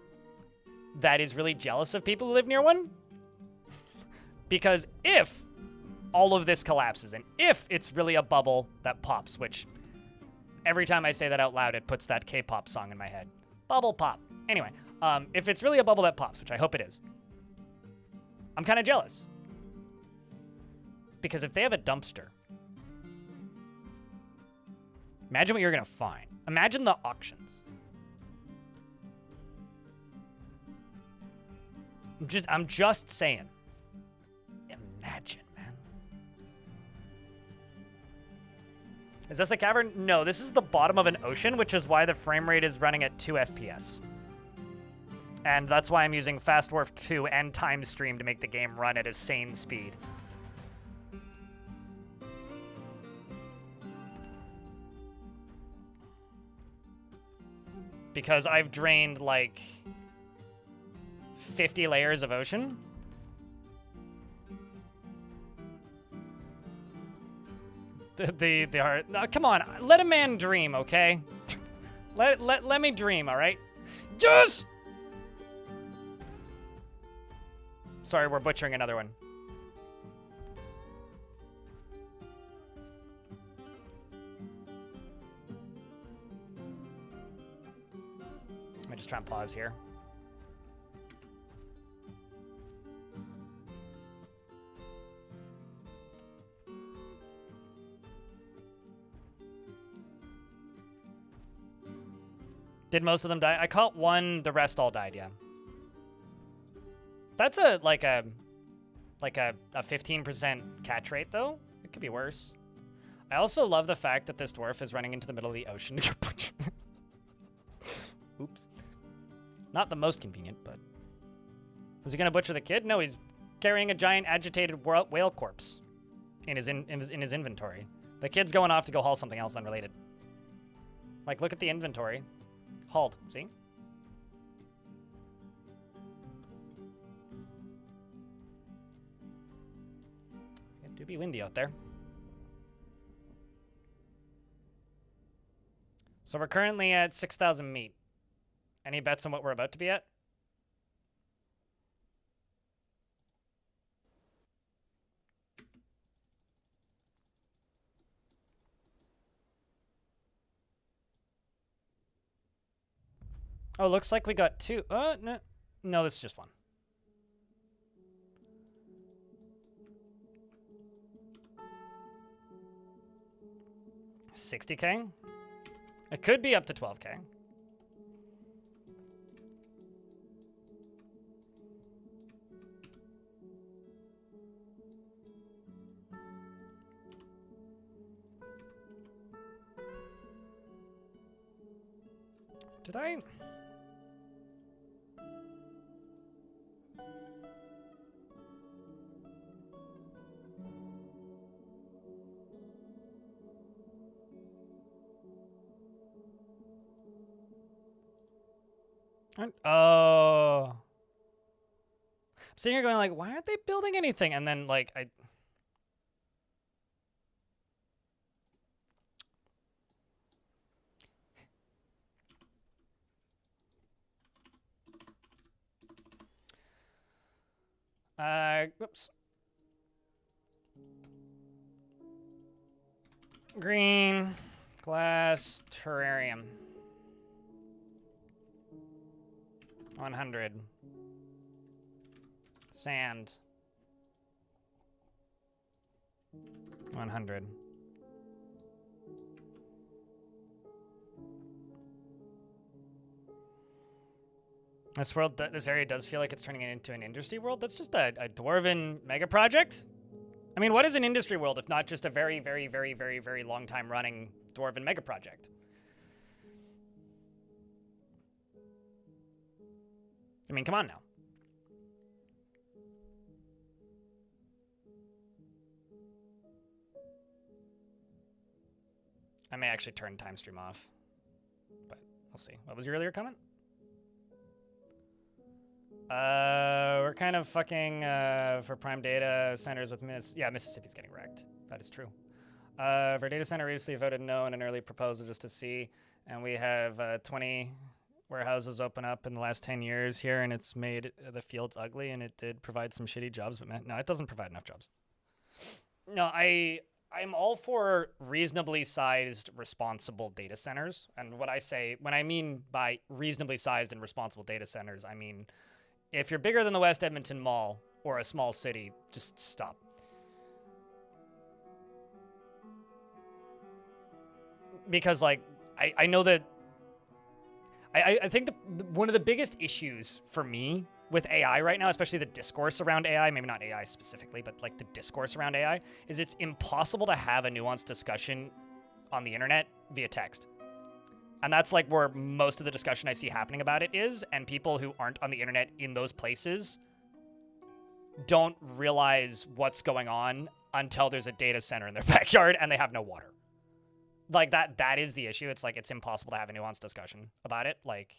[SPEAKER 1] that is really jealous of people who live near one. Because if all of this collapses and if it's really a bubble that pops, which every time I say that out loud, it puts that K-pop song in my head. Bubble pop. Anyway, if it's really a bubble that pops, which I hope it is, I'm kind of jealous. Because if they have a dumpster, imagine what you're going to find. Imagine the auctions. I'm just saying. Imagine, man. Is this a cavern? No, this is the bottom of an ocean, which is why the frame rate is running at 2 FPS. And that's why I'm using Fast Dwarf 2 and Time Stream to make the game run at a sane speed. Because I've drained like 50 layers of ocean. The heart. No, come on, let a man dream, okay? let me dream, all right? Yes. Sorry, we're butchering another one. Let me just try and pause here. Did most of them die? I caught one, the rest all died, yeah. That's a 15% catch rate though. It could be worse. I also love the fact that this dwarf is running into the middle of the ocean. Oops. Not the most convenient, but is he gonna butcher the kid? No, he's carrying a giant agitated whale corpse in his inventory. The kid's going off to go haul something else unrelated. Like, look at the inventory. Hauled, see? It do be windy out there. So we're currently at 6,000 meat. Any bets on what we're about to be at? Oh, looks like we got two. No, this is just one. 60K? It could be up to 12K. Did I? Oh. I'm sitting here going like, why aren't they building anything? And then like whoops. Green, glass, terrarium. 100. Sand. 100. This world, this area does feel like it's turning it into an industry world. That's just a dwarven mega project. I mean, what is an industry world if not just a very, very, very, very, very long time running dwarven mega project? I mean, come on now. I may actually turn time stream off, but we'll see. What was your earlier comment? We're kind of fucking for prime data centers with Mississippi's getting wrecked. That is true. For data center, recently voted no in an early proposal just to see, and we have 20 warehouses open up in the last 10 years here, and it's made the fields ugly, and it did provide some shitty jobs, but man, no, it doesn't provide enough jobs. No, I'm all for reasonably sized, responsible data centers, and when I mean by reasonably sized and responsible data centers, I mean if you're bigger than the West Edmonton Mall or a small city, just stop. Because like I know that I think one of the biggest issues for me with AI right now, especially the discourse around AI, maybe not AI specifically, but like the discourse around AI, is it's impossible to have a nuanced discussion on the internet via text. And that's like where most of the discussion I see happening about it is, and people who aren't on the internet in those places don't realize what's going on until there's a data center in their backyard and they have no water. Like that is the issue. It's like it's impossible to have a nuanced discussion about it. Like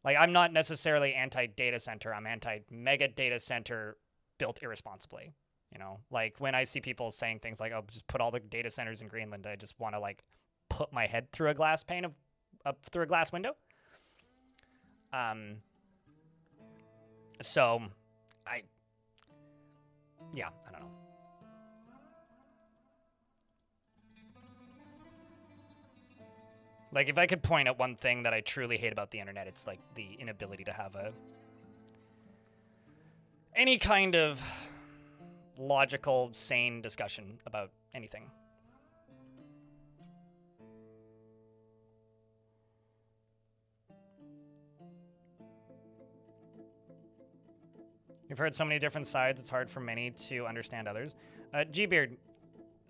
[SPEAKER 1] I'm not necessarily anti-data center. I'm anti-mega data center built irresponsibly. You know, like when I see people saying things like, "Oh, just put all the data centers in Greenland," I just want to like put my head through a glass pane through a glass window. So I don't know. Like, if I could point at one thing that I truly hate about the internet, it's like the inability to have any kind of logical, sane discussion about anything. You've heard so many different sides, it's hard for many to understand others. G-Beard,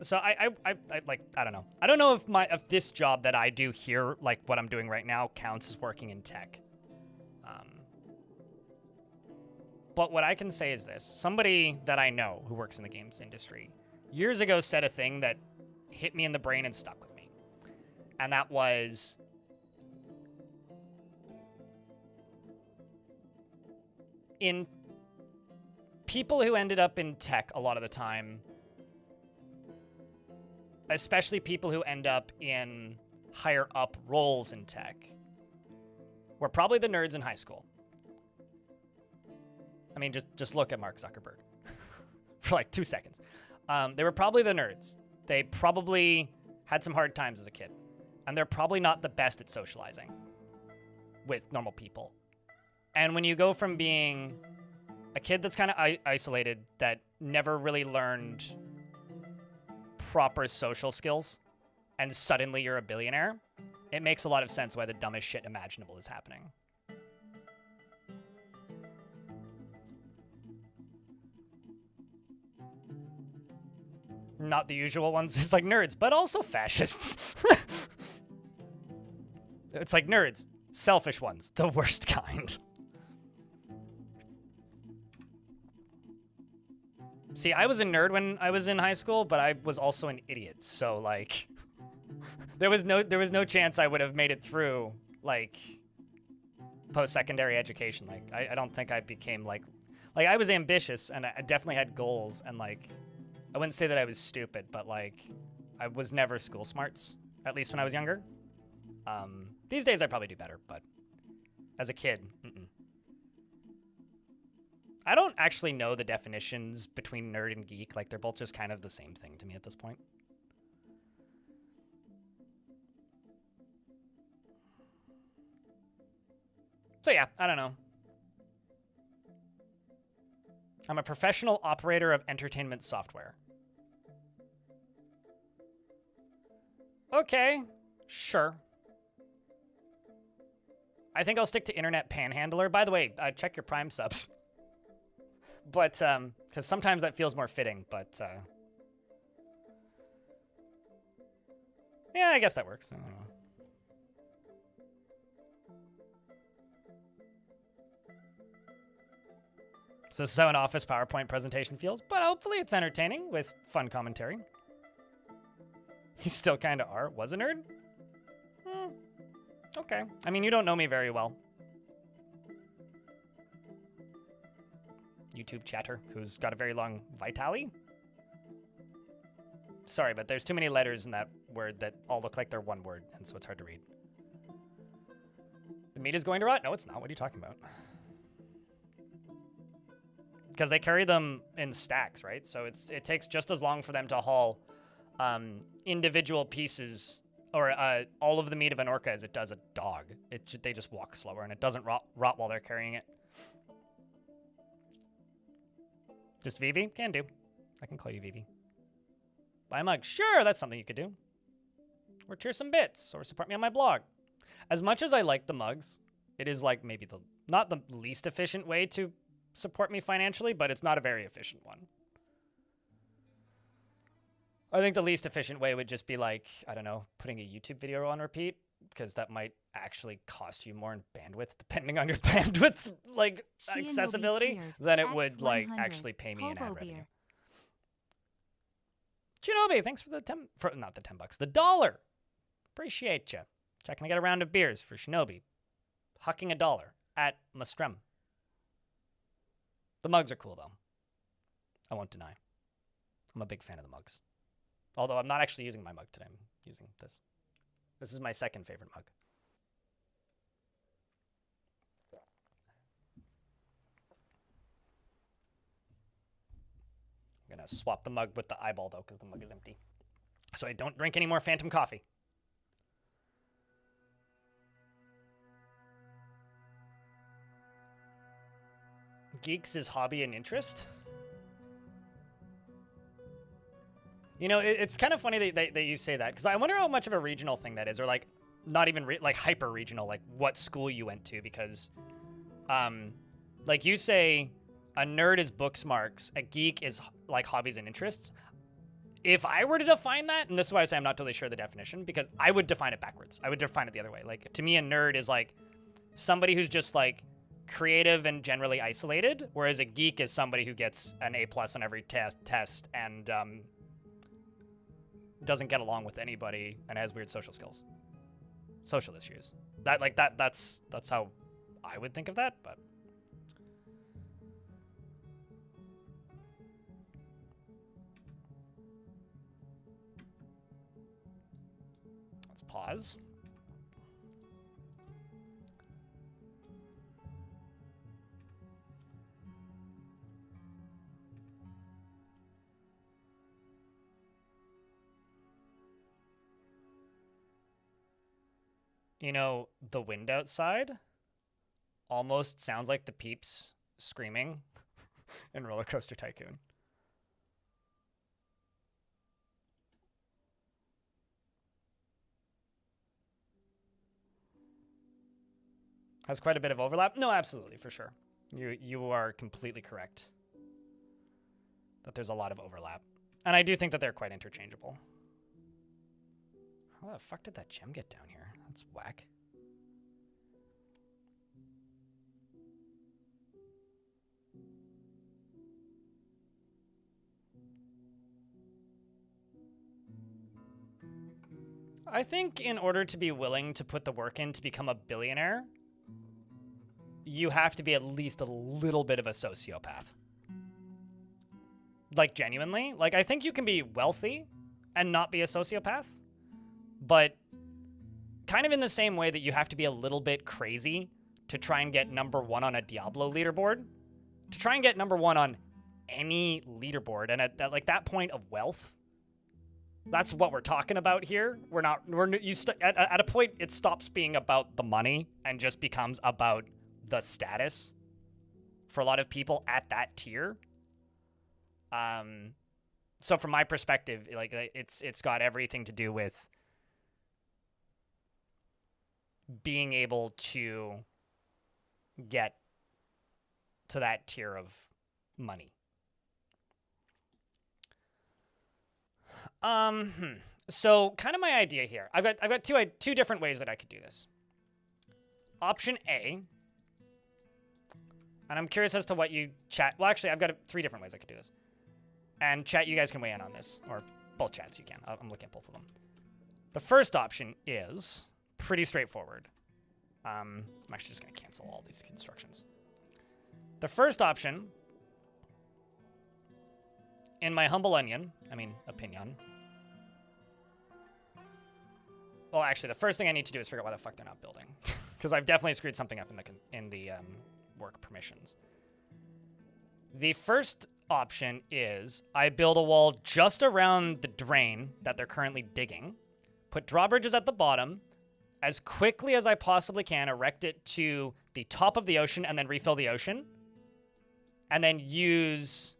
[SPEAKER 1] so I don't know. I don't know if this job that I do here, like what I'm doing right now, counts as working in tech. But what I can say is this. Somebody that I know who works in the games industry years ago said a thing that hit me in the brain and stuck with me. And that was, in people who ended up in tech a lot of the time, especially people who end up in higher up roles in tech, were probably the nerds in high school. I mean, just look at Mark Zuckerberg for like 2 seconds. They were probably the nerds. They probably had some hard times as a kid. And they're probably not the best at socializing with normal people. And when you go from being a kid that's kind of isolated, that never really learned proper social skills and suddenly you're a billionaire, it makes a lot of sense why the dumbest shit imaginable is happening. Not the usual ones. It's like nerds, but also fascists. It's like nerds, selfish ones, the worst kind. See, I was a nerd when I was in high school, but I was also an idiot. So like, there was no chance I would have made it through like post-secondary education. Like, I don't think I became like I was ambitious and I definitely had goals and like. I wouldn't say that I was stupid, but like, I was never school smarts, at least when I was younger. These days I probably do better, but as a kid, I don't actually know the definitions between nerd and geek. Like, they're both just kind of the same thing to me at this point. So yeah, I don't know. I'm a professional operator of entertainment software. Okay, sure. I think I'll stick to internet panhandler. By the way, check your Prime subs. But, because sometimes that feels more fitting, but, yeah, I guess that works. I don't know. So this is how an office PowerPoint presentation feels, but hopefully it's entertaining with fun commentary. You still kind of are. Was a nerd? Okay. I mean, you don't know me very well. YouTube chatter who's got a very long vitally. Sorry, but there's too many letters in that word that all look like they're one word, and so it's hard to read. The meat is going to rot? No, it's not. What are you talking about? Because they carry them in stacks, right? So it takes just as long for them to haul individual pieces or all of the meat of an orca as it does a dog. They just walk slower, and it doesn't rot while they're carrying it. Just Vivi? Can do. I can call you Vivi. Buy a mug. Sure, that's something you could do. Or cheer some bits, or support me on my blog. As much as I like the mugs, it is like maybe not the least efficient way to support me financially, but it's not a very efficient one. I think the least efficient way would just be like, I don't know, putting a YouTube video on repeat, because that might actually cost you more in bandwidth, depending on your bandwidth, like, accessibility, than it would, like, actually pay me in ad revenue. Shinobi, thanks for not the $10, the $1. Appreciate you. Checking to get a round of beers for Shinobi. Hucking $1 at Mastrem. The mugs are cool, though. I won't deny. I'm a big fan of the mugs. Although I'm not actually using my mug today. I'm using this. This is my second favorite mug. I'm going to swap the mug with the eyeball, though, because the mug is empty. So I don't drink any more Phantom coffee. Geeks is hobby and interest? You know, it's kind of funny that you say that, because I wonder how much of a regional thing that is, or like not even like hyper regional, like what school you went to, because like you say a nerd is book smarts, a geek is like hobbies and interests. If I were to define that, and this is why I say I'm not totally sure the definition, because I would define it backwards. I would define it the other way. Like, to me, a nerd is like somebody who's just like creative and generally isolated, whereas a geek is somebody who gets an A+ on every test and doesn't get along with anybody and has weird social skills, social issues. That's how I would think of that, but. Let's pause. You know, the wind outside almost sounds like the Peeps screaming in Roller Coaster Tycoon. Has quite a bit of overlap. No, absolutely, for sure. You are completely correct. That there's a lot of overlap. And I do think that they're quite interchangeable. How the fuck did that gem get down here? That's whack. I think in order to be willing to put the work in to become a billionaire, you have to be at least a little bit of a sociopath. Like, genuinely. Like, I think you can be wealthy and not be a sociopath, but kind of in the same way that you have to be a little bit crazy to try and get number 1 on a Diablo leaderboard, to try and get number 1 on any leaderboard, and at that point of wealth, that's what we're talking about here. At a point, it stops being about the money and just becomes about the status for a lot of people at that tier. So from my perspective, like, it's got everything to do with being able to get to that tier of money. So kind of my idea here. I've got two different ways that I could do this. Option A, and I'm curious as to what you chat. Well, actually, I've got 3 different ways I could do this. And chat, you guys can weigh in on this, or both chats you can. I'm looking at both of them. The first option is pretty straightforward. I'm actually just going to cancel all these instructions. The first option, in my humble opinion, well, actually, the first thing I need to do is figure out why the fuck they're not building, because I've definitely screwed something up in the work permissions. The first option is I build a wall just around the drain that they're currently digging, put drawbridges at the bottom, as quickly as I possibly can, erect it to the top of the ocean, and then refill the ocean, and then use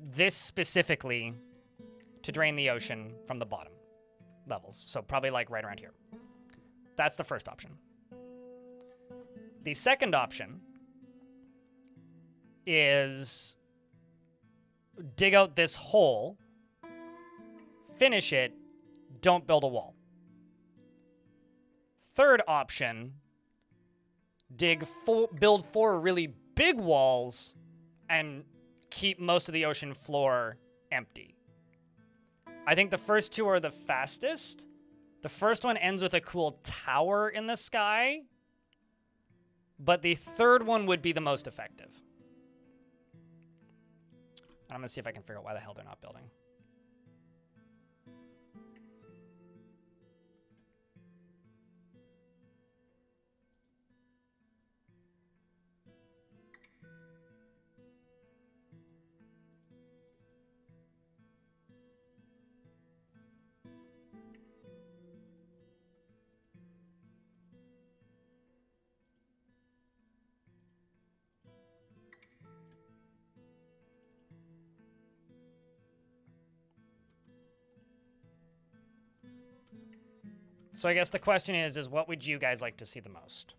[SPEAKER 1] this specifically to drain the ocean from the bottom levels. So probably like right around here. That's the first option. The second option is dig out this hole, finish it, don't build a wall. Third option, build 4 really big walls and keep most of the ocean floor empty. I think the first 2 are the fastest. The first one ends with a cool tower in the sky, but the third one would be the most effective. I'm gonna see if I can figure out why the hell they're not building. So I guess the question is what would you guys like to see the most?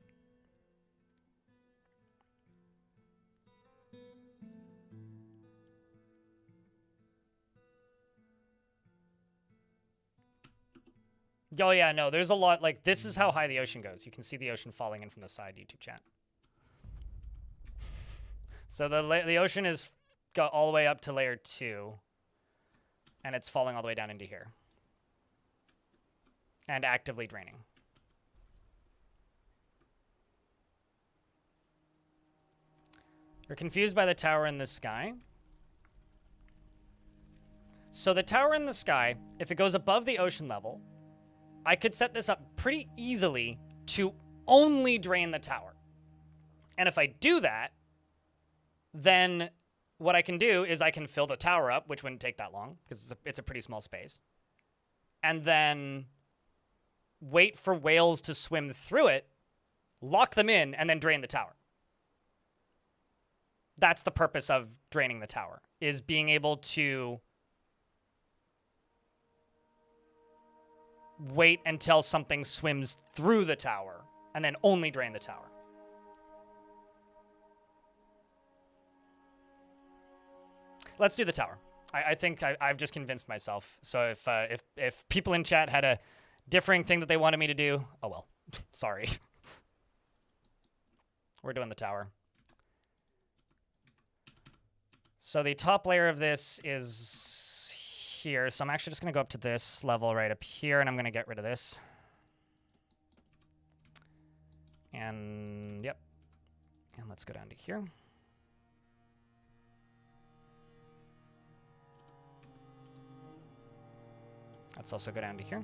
[SPEAKER 1] Oh yeah, no, there's a lot, like, this is how high the ocean goes. You can see the ocean falling in from the side, YouTube chat. So the ocean is got all the way up to layer 2, and it's falling all the way down into here. And actively draining. You're confused by the tower in the sky. So the tower in the sky, if it goes above the ocean level, I could set this up pretty easily to only drain the tower. And if I do that, then what I can do is I can fill the tower up, which wouldn't take that long, because it's a pretty small space. And then wait for whales to swim through it, lock them in, and then drain the tower. That's the purpose of draining the tower, is being able to wait until something swims through the tower and then only drain the tower. Let's do the tower. I think I've just convinced myself. So if people in chat had a differing thing that they wanted me to do, oh well, sorry. We're doing the tower. So the top layer of this is here. So I'm actually just going to go up to this level right up here, and I'm going to get rid of this. And yep. And let's go down to here. Let's also go down to here.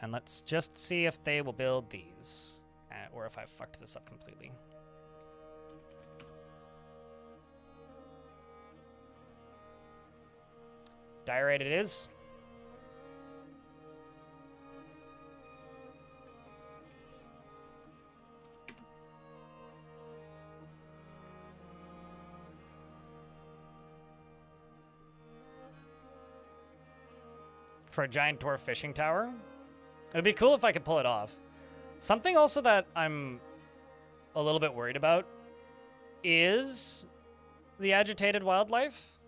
[SPEAKER 1] And let's just see if they will build these, or if I fucked this up completely. Diorite it is. For a giant dwarf fishing tower. It'd be cool if I could pull it off. Something also that I'm a little bit worried about is the agitated wildlife.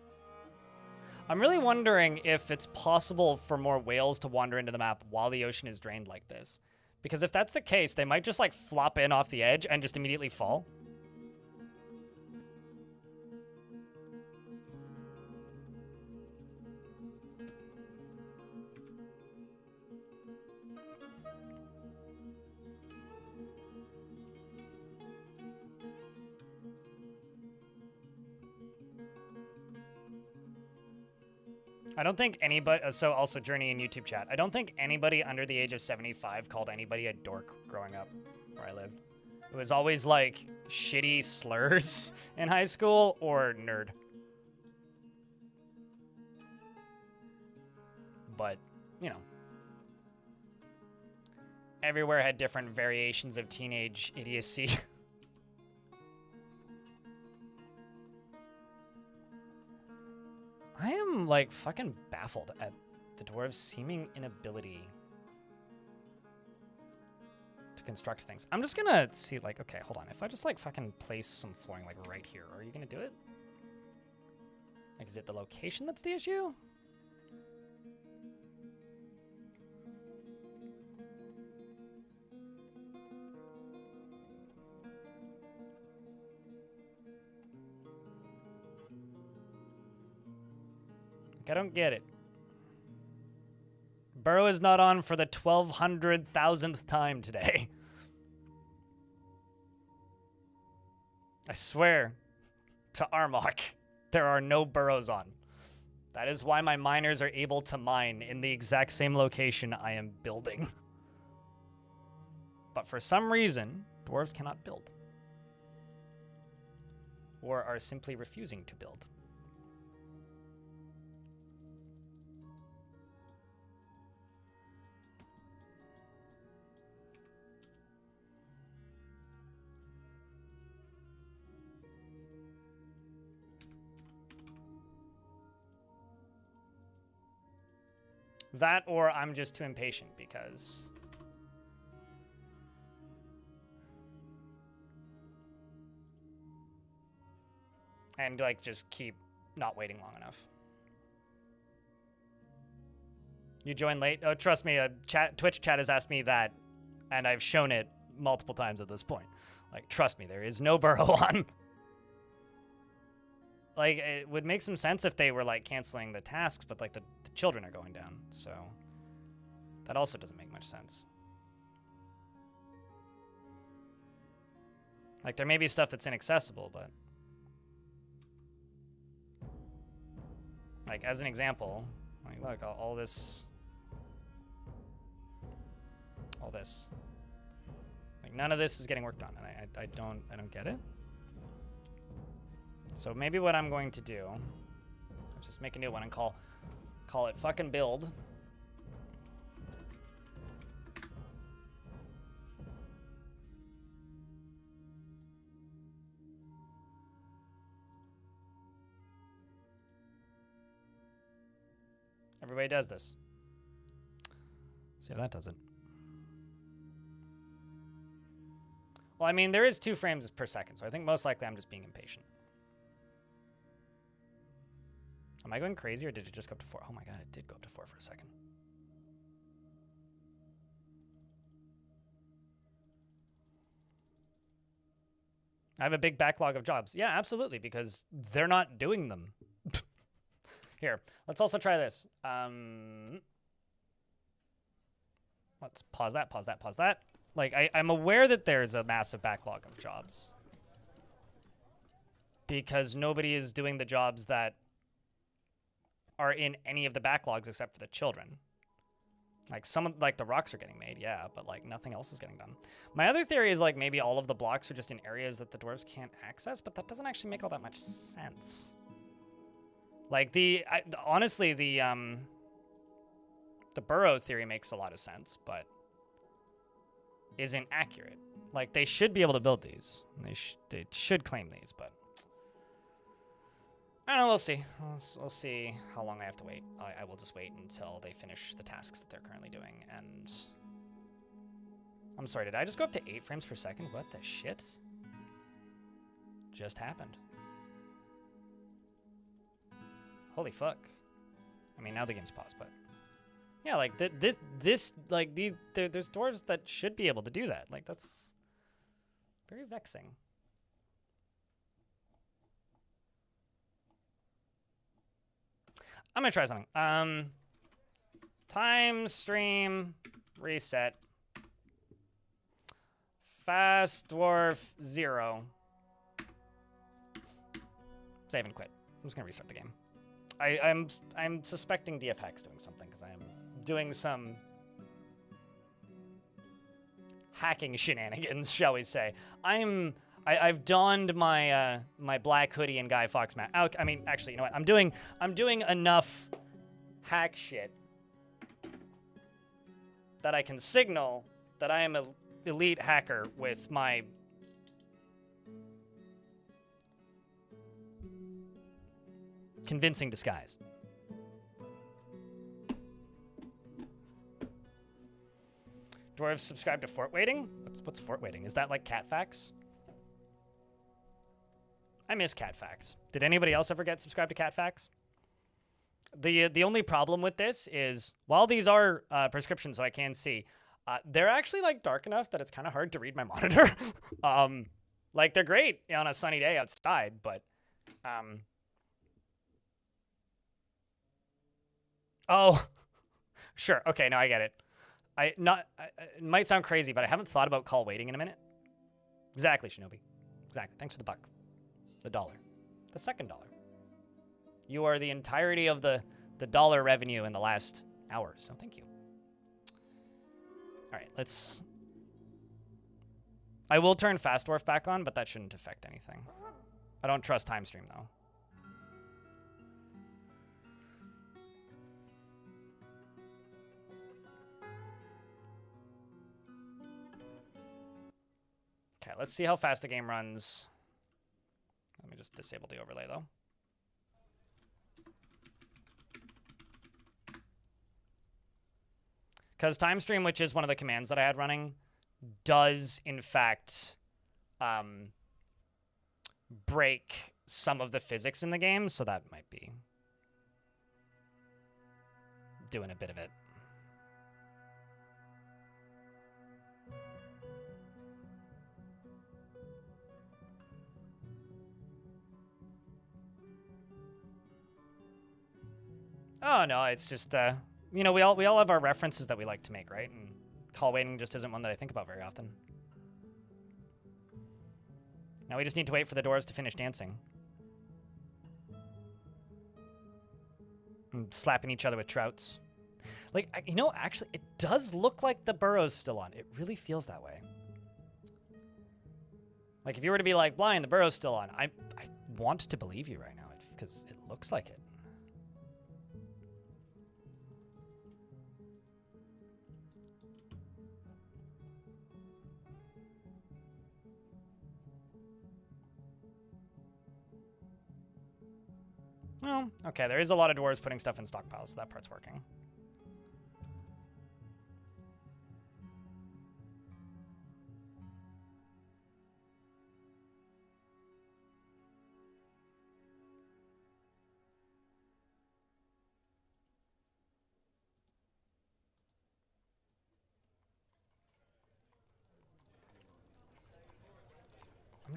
[SPEAKER 1] I'm really wondering if it's possible for more whales to wander into the map while the ocean is drained like this. Because if that's the case, they might just like flop in off the edge and just immediately fall. I don't think anybody, so also Journey in YouTube chat, I don't think anybody under the age of 75 called anybody a dork growing up where I lived. It was always like shitty slurs in high school or nerd. But, you know, everywhere had different variations of teenage idiocy. I am, like, fucking baffled at the dwarves' seeming inability to construct things. I'm just gonna see, like, okay, hold on. If I just, like, fucking place some flooring, like, right here, are you gonna do it? Like, is it the location that's the issue? I don't get it. Burrow is not on for the 1,200,000th time today. I swear to Armok, there are no burrows on. That is why my miners are able to mine in the exact same location I am building. But for some reason, dwarves cannot build. Or are simply refusing to build. That, or I'm just too impatient because... And, like, just keep not waiting long enough. You joined late? Oh, trust me, Twitch chat has asked me that, and I've shown it multiple times at this point. Like, trust me, there is no burrow on. Like, it would make some sense if they were, like, canceling the tasks, but, like, the children are going down, so... That also doesn't make much sense. Like, there may be stuff that's inaccessible, but... Like, as an example, like, look, all this... All this. Like, none of this is getting worked on, and I don't get it. So maybe what I'm going to do is just make a new one and call it fucking build. Everybody does this. See if that does it. Well, I mean, there is 2 frames per second, so I think most likely I'm just being impatient. Am I going crazy, or did it just go up to 4? Oh my god, it did go up to 4 for a second. I have a big backlog of jobs. Yeah, absolutely, because they're not doing them. Here, let's also try this. Let's pause that, pause that, pause that. Like, I'm aware that there's a massive backlog of jobs. Because nobody is doing the jobs that are in any of the backlogs except for the children. Like, like, the rocks are getting made, yeah, but, like, nothing else is getting done. My other theory is, like, maybe all of the blocks are just in areas that the dwarves can't access, but that doesn't actually make all that much sense. Like, honestly, the burrow theory makes a lot of sense, but isn't accurate. Like, they should be able to build these. They should claim these, but I don't know, we'll see. We'll see how long I have to wait. I will just wait until they finish the tasks that they're currently doing, and I'm sorry, did I just go up to 8 frames per second? What the shit just happened? Holy fuck. I mean, now the game's paused, but yeah, like there's dwarves that should be able to do that. Like, that's very vexing. I'm gonna try something. Time stream reset. Fast dwarf 0. Save and quit. I'm just gonna restart the game. I'm suspecting DF Hack's doing something because I am doing some hacking shenanigans, shall we say. I've donned my my black hoodie and Guy Fawkes mask. I mean, actually, you know what? I'm doing enough hack shit that I can signal that I am an elite hacker with my convincing disguise. Dwarves subscribe to Fort Waiting? What's Fort Waiting? Is that like cat facts? I miss cat facts. Did anybody else ever get subscribed to cat facts? The only problem with this is, while these are prescriptions, so I can see, they're actually like dark enough that it's kind of hard to read my monitor. Like, they're great on a sunny day outside, but oh, sure. Okay, now I get it. It might sound crazy, but I haven't thought about call waiting in a minute. Exactly, Shinobi. Exactly. Thanks for the buck. The $1. The second $1. You are the entirety of the dollar revenue in the last hour, so thank you. All right, let's... I will turn Fast Dwarf back on, but that shouldn't affect anything. I don't trust Time Stream, though. Okay, let's see how fast the game runs. Let me just disable the overlay, though. Because Time Stream, which is one of the commands that I had running, does, in fact, break some of the physics in the game, so that might be doing a bit of it. Oh, no, it's just, you know, we all have our references that we like to make, right? And call waiting just isn't one that I think about very often. Now we just need to wait for the doors to finish dancing. And slapping each other with trouts. Like, you know, actually, it does look like the burrow's still on. It really feels that way. Like, if you were to be like, Blind, the burrow's still on, I want to believe you right now, because it looks like it. Well, okay, there is a lot of dwarves putting stuff in stockpiles, so that part's working.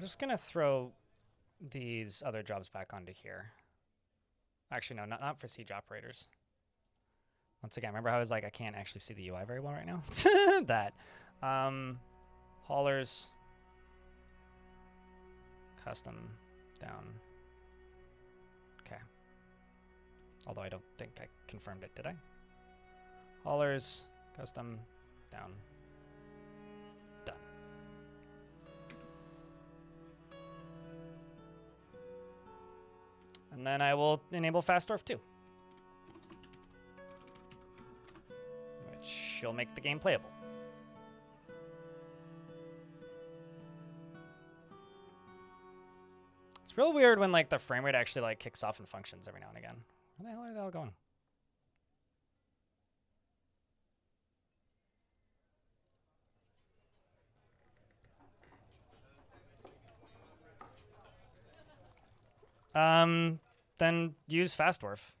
[SPEAKER 1] just gonna throw these other jobs back onto here. Actually, no, not for siege operators. Once again, remember how I was like, I can't actually see the UI very well right now? That. Haulers. Custom. Down. Okay. Although I don't think I confirmed it, did I? Haulers. Custom. Down. Done. And then I will enable fast dwarf 2. Which will make the game playable. It's real weird when like the frame rate actually like kicks off and functions every now and again. Where the hell are they all going? Then use fast dwarf.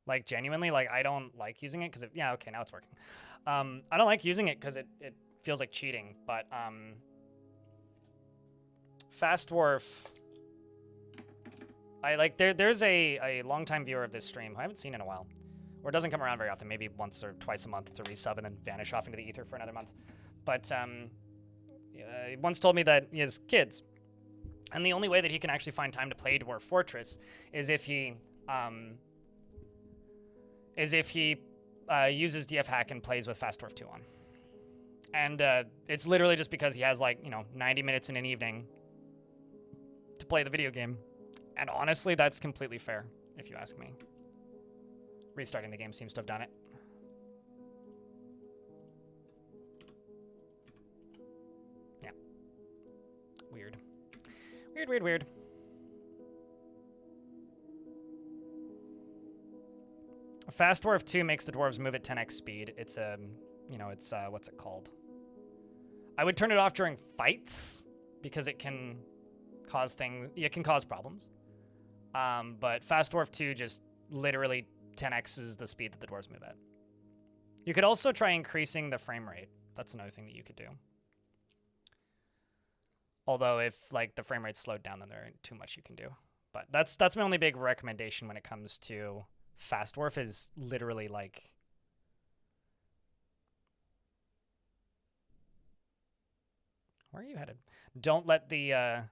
[SPEAKER 1] Like genuinely, like I don't like using it because yeah, okay, now it's working. I don't like using it because it feels like cheating, but fast dwarf. I like there's a longtime viewer of this stream who I haven't seen in a while, or it doesn't come around very often, maybe once or twice a month to resub and then vanish off into the ether for another month. But he once told me that he has kids. And the only way that he can actually find time to play Dwarf Fortress is if he uses DF hack and plays with Fast Dwarf 2 on. And it's literally just because he has like 90 minutes in an evening to play the video game. And honestly, that's completely fair, if you ask me. Restarting the game seems to have done it. Yeah. Weird. Weird. Fast Dwarf 2 makes the dwarves move at 10x speed. It's what's it called? I would turn it off during fights because it can cause problems. But Fast Dwarf 2 just literally 10x is the speed that the dwarves move at. You could also try increasing the frame rate. That's another thing that you could do. Although if like the frame rate's slowed down, then there ain't too much you can do. But that's my only big recommendation when it comes to Fast Dwarf is literally like where are you headed? Don't let the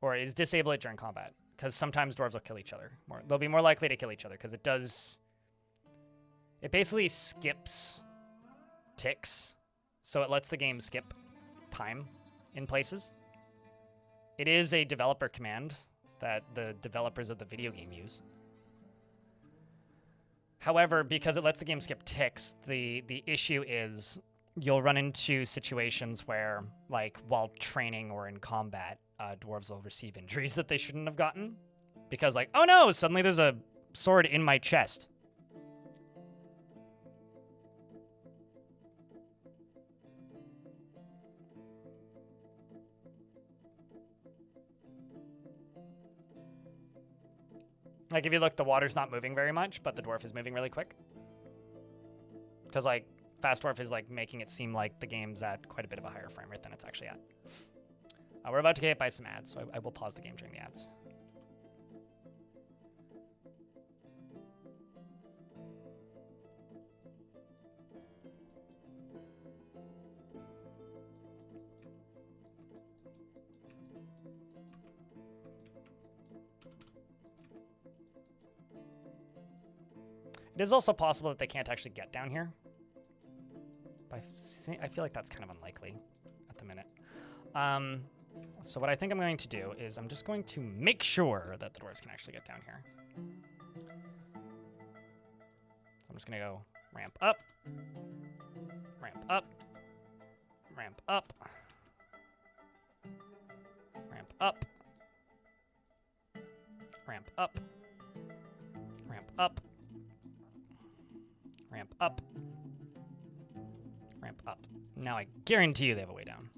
[SPEAKER 1] or is disable it during combat because sometimes dwarves will kill each other. They'll be more likely to kill each other because it basically skips ticks. So it lets the game skip time in places. It is a developer command that the developers of the video game use. However, because it lets the game skip ticks, the issue is you'll run into situations where, like, while training or in combat, dwarves will receive injuries that they shouldn't have gotten. Because, like, oh no, suddenly there's a sword in my chest. Like, if you look, the water's not moving very much, but the dwarf is moving really quick. Because, like, Fast Dwarf is, like, making it seem like the game's at quite a bit of a higher frame rate than it's actually at. We're about to get hit by some ads, so I will pause the game during the ads. It is also possible that they can't actually get down here. But I feel like that's kind of unlikely at the minute. So what I think I'm going to do is I'm just going to make sure that the dwarves can actually get down here. So I'm just going to go ramp up, ramp up, ramp up, ramp up, ramp up, ramp up, ramp up, ramp up. Now I guarantee you they have a way down.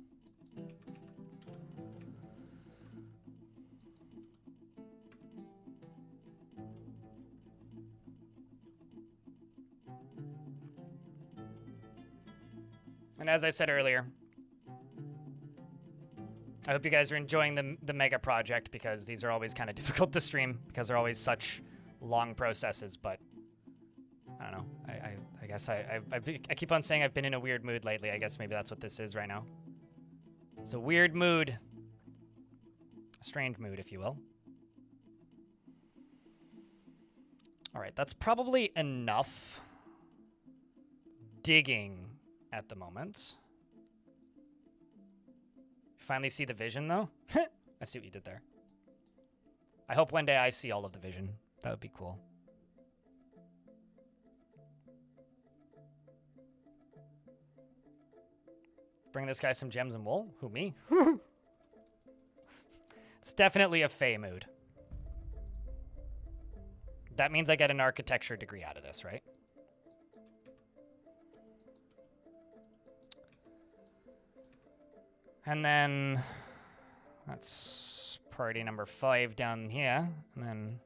[SPEAKER 1] And as I said earlier, I hope you guys are enjoying the mega project, because these are always kind of difficult to stream because they're always such long processes. But I don't know. I guess I keep on saying I've been in a weird mood lately. I guess maybe that's what this is right now. It's a weird mood. A strange mood, if you will. All right, that's probably enough digging at the moment. Finally see the vision, though? I see what you did there. I hope one day I see all of the vision. That would be cool. Bring this guy some gems and wool? Who, me? It's definitely a Fey mood. That means I get an architecture degree out of this, right? And then that's priority number 5 down here. And then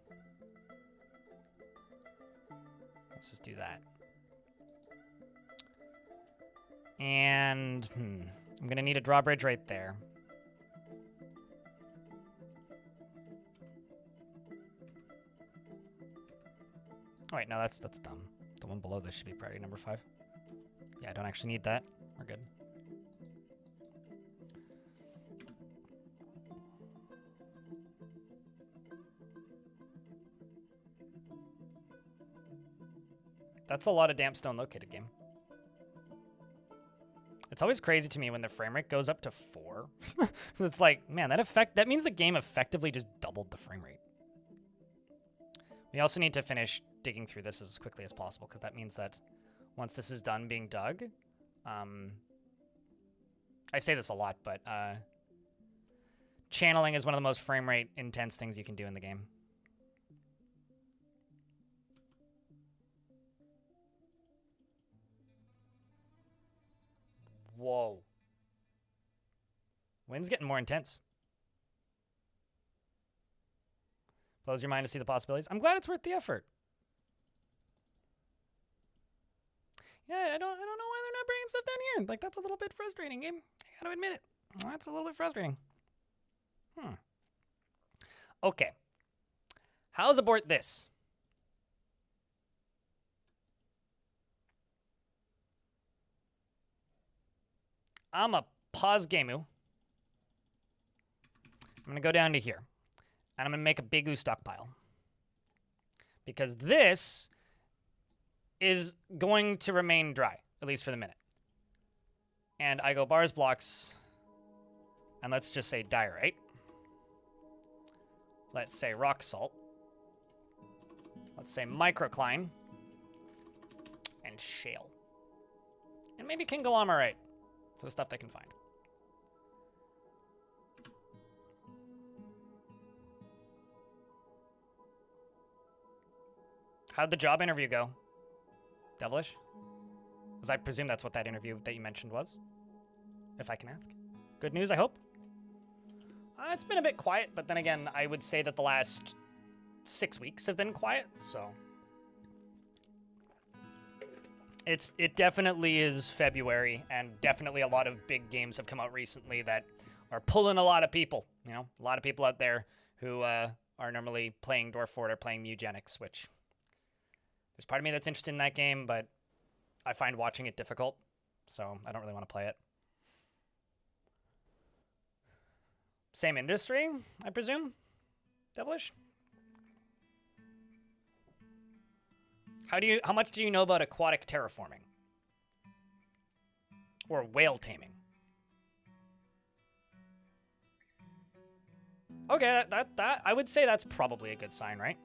[SPEAKER 1] let's just do that. And I'm going to need a drawbridge right there. Oh, wait, no, that's dumb. The one below this should be priority number 5. Yeah, I don't actually need that. We're good. That's a lot of damp stone located, game. It's always crazy to me when the frame rate goes up to 4. It's like, man, that means the game effectively just doubled the frame rate. We also need to finish digging through this as quickly as possible, because that means that once this is done being dug, I say this a lot, but channeling is one of the most frame rate intense things you can do in the game. Whoa. Wind's getting more intense. Blows your mind to see the possibilities. I'm glad it's worth the effort. Yeah, I don't know why they're not bringing stuff down here. Like, that's a little bit frustrating, game. I gotta admit it. That's a little bit frustrating. Okay. How's abort this? I'm a pause gameu. I'm gonna go down to here. And I'm gonna make a big ooze stockpile. Because this is going to remain dry, at least for the minute. And I go bars, blocks, and let's just say diorite. Let's say rock salt. Let's say microcline. And shale. And maybe conglomerate for the stuff they can find. How'd the job interview go? Devilish? Because I presume that's what that interview that you mentioned was. If I can ask. Good news, I hope? It's been a bit quiet, but then again, I would say that the last 6 weeks have been quiet, so... It definitely is February, and definitely a lot of big games have come out recently that are pulling a lot of people. You know, a lot of people out there who are normally playing Dwarf Fort or playing Mugenics, which... There's part of me that's interested in that game, but I find watching it difficult, so I don't really want to play it. Same industry, I presume? Devilish? How much do you know about aquatic terraforming? Or whale taming? Okay, that I would say that's probably a good sign, right?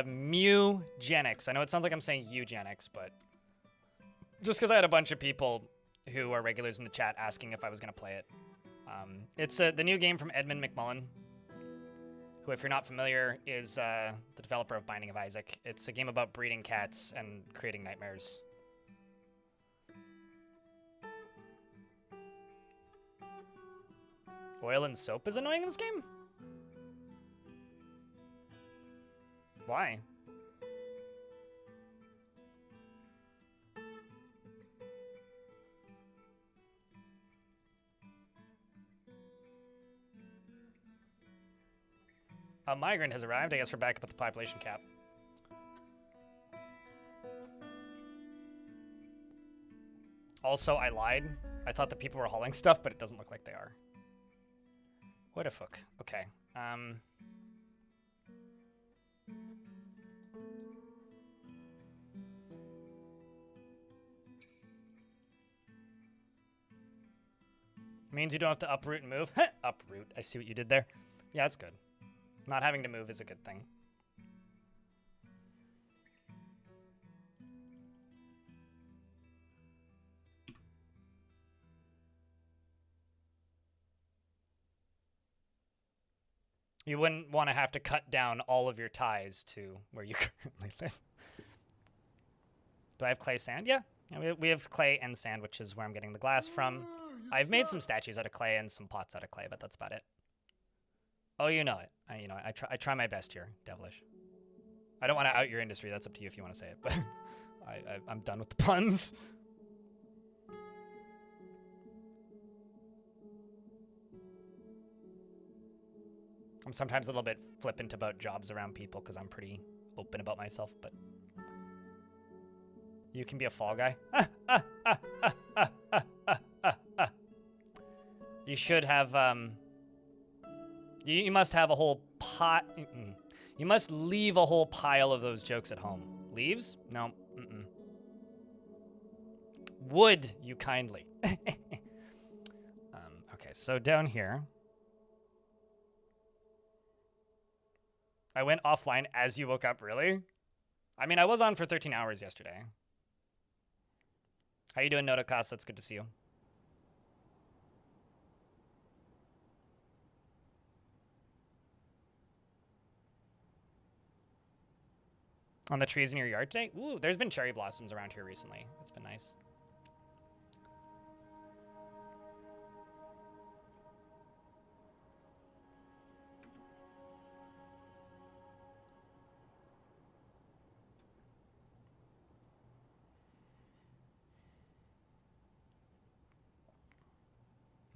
[SPEAKER 1] Mugenics. I know it sounds like I'm saying eugenics, but just because I had a bunch of people who are regulars in the chat asking if I was going to play it. It's the new game from Edmund McMullen, who, if you're not familiar, is the developer of Binding of Isaac. It's a game about breeding cats and creating nightmares. Oil and soap is annoying in this game? Why? A migrant has arrived. I guess we're back up at the population cap. Also, I lied. I thought the people were hauling stuff, but it doesn't look like they are. What a fuck. Okay. Means you don't have to uproot and move. Uproot. I see what you did there. Yeah, that's good. Not having to move is a good thing. You wouldn't want to have to cut down all of your ties to where you currently live. Do I have clay sand? Yeah. We have clay and sand, which is where I'm getting the glass from. I've made some statues out of clay and some pots out of clay, but that's about it. Oh, you know it. I try my best here, Devilish. I don't want to out your industry. That's up to you if you want to say it, but I'm done with the puns. I'm sometimes a little bit flippant about jobs around people because I'm pretty open about myself, but you can be a fall guy. You should have, you must have a whole pot. You must leave a whole pile of those jokes at home. Leaves? No. Would you kindly? Okay, so down here. I went offline as you woke up, really? I mean, I was on for 13 hours yesterday. How you doing, Notacasa? It's good to see you. On the trees in your yard today? Ooh, there's been cherry blossoms around here recently. It's been nice.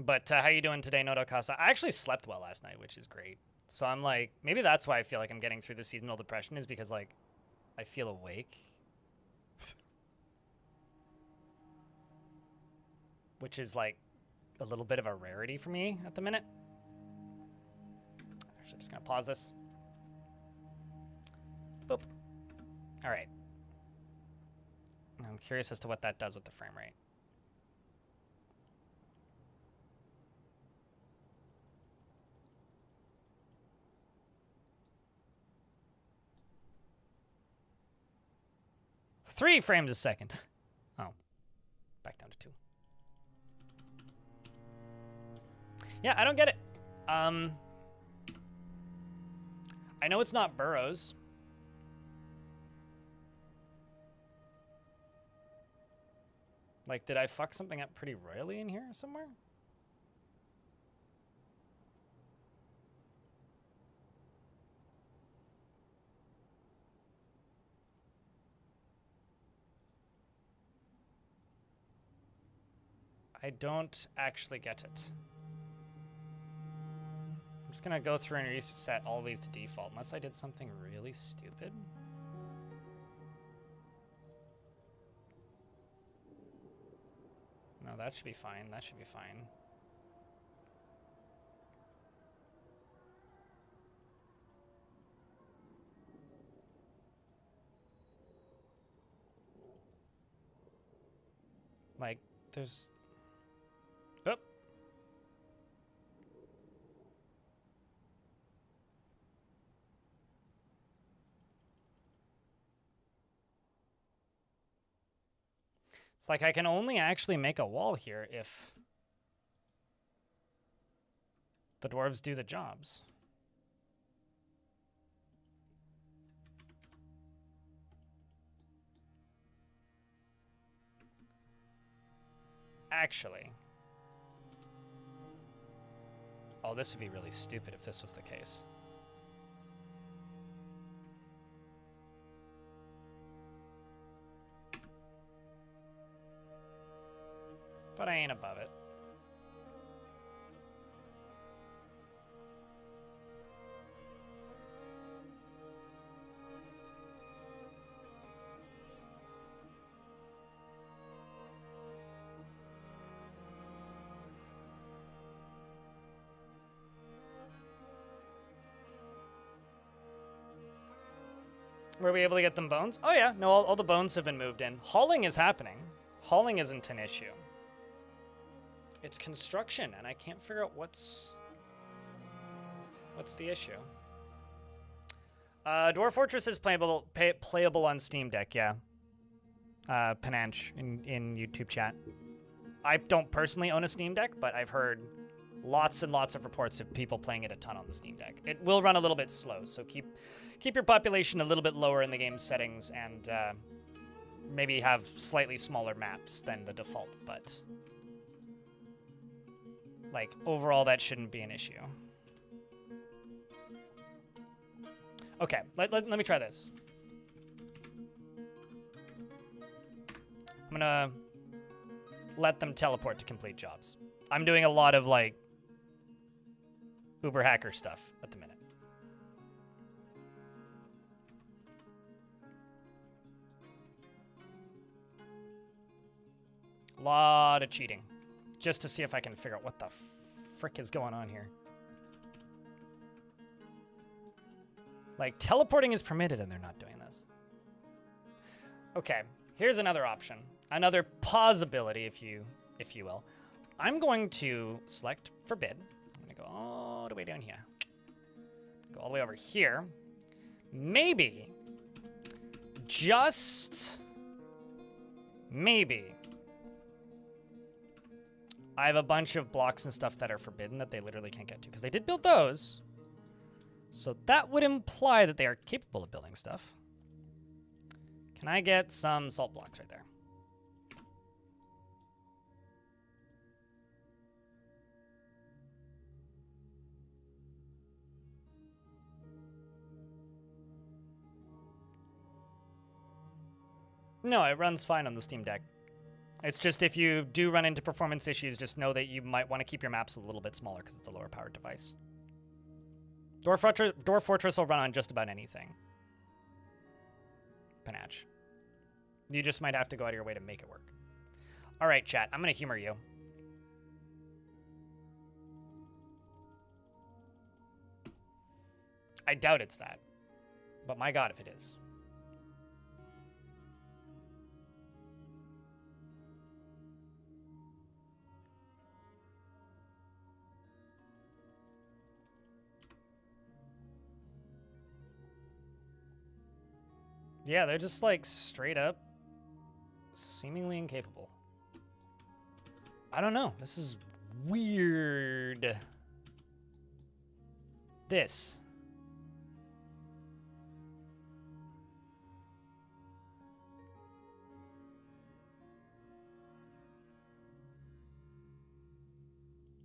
[SPEAKER 1] But how you doing today, Nodokasa? I actually slept well last night, which is great. So I'm like, maybe that's why I feel like I'm getting through the seasonal depression, is because like I feel awake. Which is like a little bit of a rarity for me at the minute. Actually, just gonna pause this. Boop. All right. I'm curious as to what that does with the frame rate. Three frames a second. Oh, back down to 2. Yeah, I don't get it. I know it's not burrows. Like, did I fuck something up pretty royally in here somewhere? I don't actually get it. I'm just gonna go through and reset all these to default, unless I did something really stupid. No, that should be fine. That should be fine. Like, there's... Oh. It's like I can only actually make a wall here if the dwarves do the jobs. Actually. Oh, this would be really stupid if this was the case. But I ain't above it. Were we able to get them bones? Oh yeah, no, all the bones have been moved in. Hauling is happening. Hauling isn't an issue. It's construction, and I can't figure out what's the issue. Dwarf Fortress is playable on Steam Deck, yeah. Pananch in YouTube chat. I don't personally own a Steam Deck, but I've heard lots and lots of reports of people playing it a ton on the Steam Deck. It will run a little bit slow, so keep your population a little bit lower in the game settings and maybe have slightly smaller maps than the default, but like overall that shouldn't be an issue. Okay, let me try this. I'm gonna let them teleport to complete jobs. I'm doing a lot of like Uber hacker stuff at the minute. A lot of cheating, just to see if I can figure out what the frick is going on here. Like, teleporting is permitted and they're not doing this. Okay, here's another option. Another possibility, if you will. I'm going to select forbid. I'm gonna go all the way down here. Go all the way over here. Maybe, just maybe, I have a bunch of blocks and stuff that are forbidden that they literally can't get to, because they did build those. So that would imply that they are capable of building stuff. Can I get some salt blocks right there? No, it runs fine on the Steam Deck. It's just if you do run into performance issues, just know that you might want to keep your maps a little bit smaller because it's a lower powered device. Dwarf Fortress will run on just about anything. Panatch. You just might have to go out of your way to make it work. All right, chat. I'm going to humor you. I doubt it's that. But my God, if it is. Yeah, they're just like straight up seemingly incapable. I don't know. This is weird. This.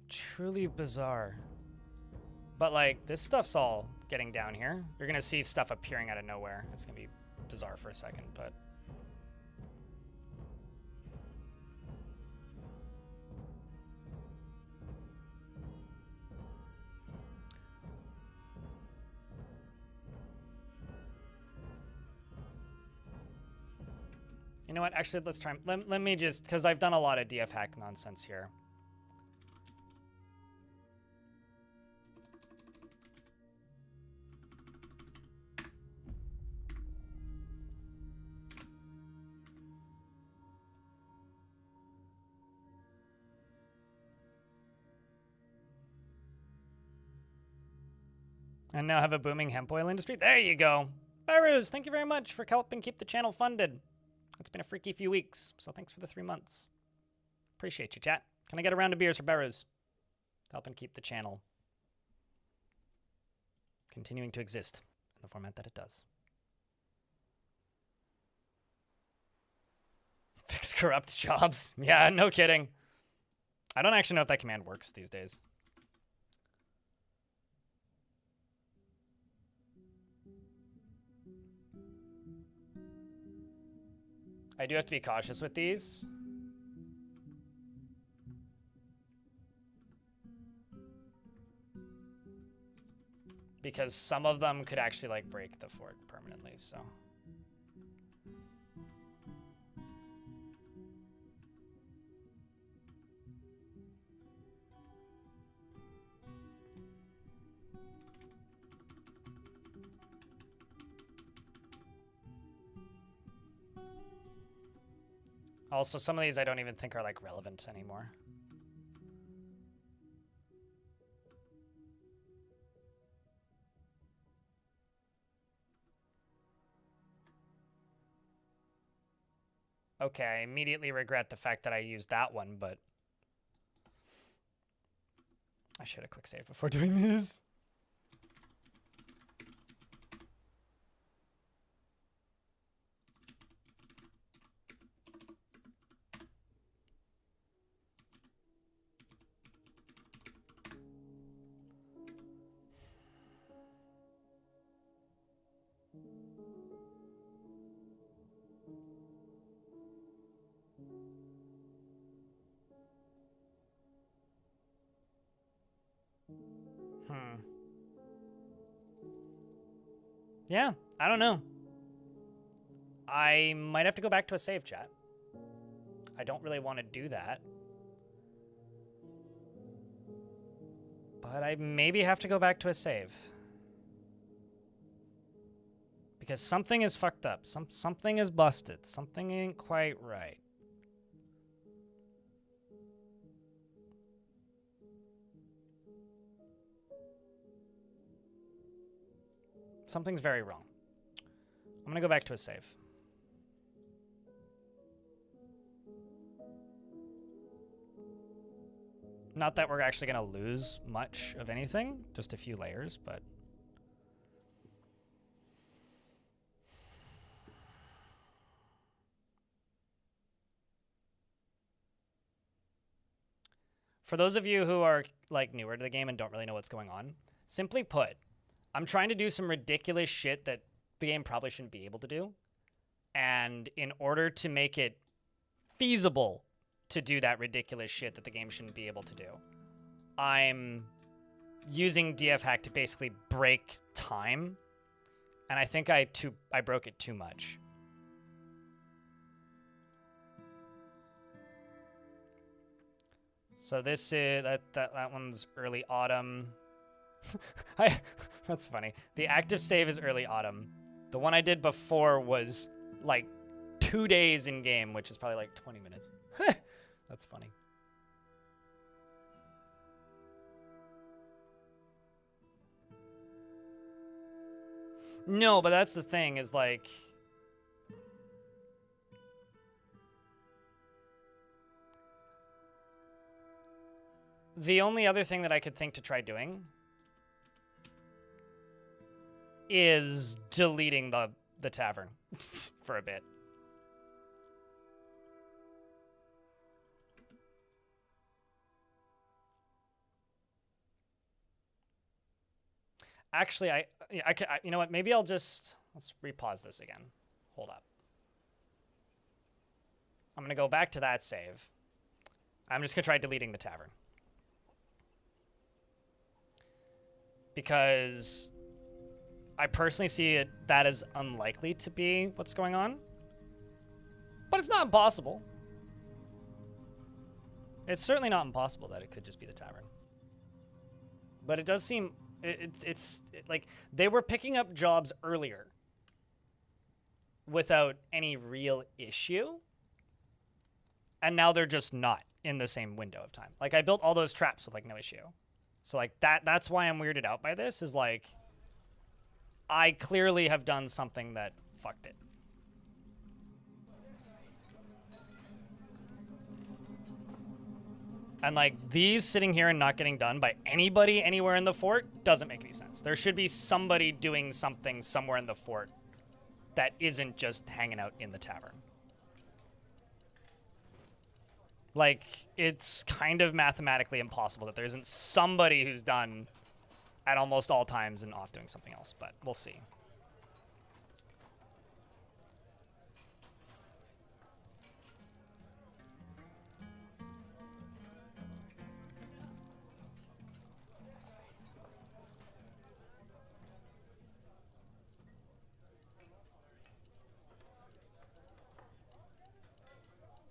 [SPEAKER 1] Truly bizarre. But like, this stuff's all getting down here. You're gonna see stuff appearing out of nowhere. It's gonna be bizarre for a second, but you know what? Actually, let's try. Let me just, because I've done a lot of DF hack nonsense here. And now have a booming hemp oil industry. There you go. Baruz, thank you very much for helping keep the channel funded. It's been a freaky few weeks, so thanks for the 3 months. Appreciate you, chat. Can I get a round of beers for Baruz? Helping keep the channel continuing to exist in the format that it does. Fix corrupt jobs. Yeah, no kidding. I don't actually know if that command works these days. I do have to be cautious with these. Because some of them could actually like break the fort permanently, so. Also, some of these I don't even think are, like, relevant anymore. Okay, I immediately regret the fact that I used that one, but I should have quick saved before doing this. Yeah, I don't know. I might have to go back to a save, chat. I don't really want to do that. But I maybe have to go back to a save. Because something is fucked up. Something is busted. Something ain't quite right. Something's very wrong. I'm gonna go back to a save. Not that we're actually gonna lose much of anything, just a few layers, but... For those of you who are, like, newer to the game and don't really know what's going on, simply put, I'm trying to do some ridiculous shit that the game probably shouldn't be able to do. And in order to make it feasible to do that ridiculous shit that the game shouldn't be able to do, I'm using DF hack to basically break time. And I think I broke it too much. So this is that one's early autumn. That's funny. The active save is early autumn. The one I did before was like 2 days in game, which is probably like 20 minutes. That's funny. No, but that's the thing is like... The only other thing that I could think to try doing is deleting the tavern for a bit. Actually, I you know what? Maybe I'll just... Let's repause this again. Hold up. I'm going to go back to that save. I'm just going to try deleting the tavern. Because I personally see that as unlikely to be what's going on. But it's not impossible. It's certainly not impossible that it could just be the tavern. But it does seem... It's like they were picking up jobs earlier without any real issue. And now they're just not in the same window of time. Like I built all those traps with like no issue. So like that's why I'm weirded out by this is like I clearly have done something that fucked it. And like these sitting here and not getting done by anybody anywhere in the fort doesn't make any sense. There should be somebody doing something somewhere in the fort that isn't just hanging out in the tavern. Like, it's kind of mathematically impossible that there isn't somebody who's done at almost all times and off doing something else, but we'll see.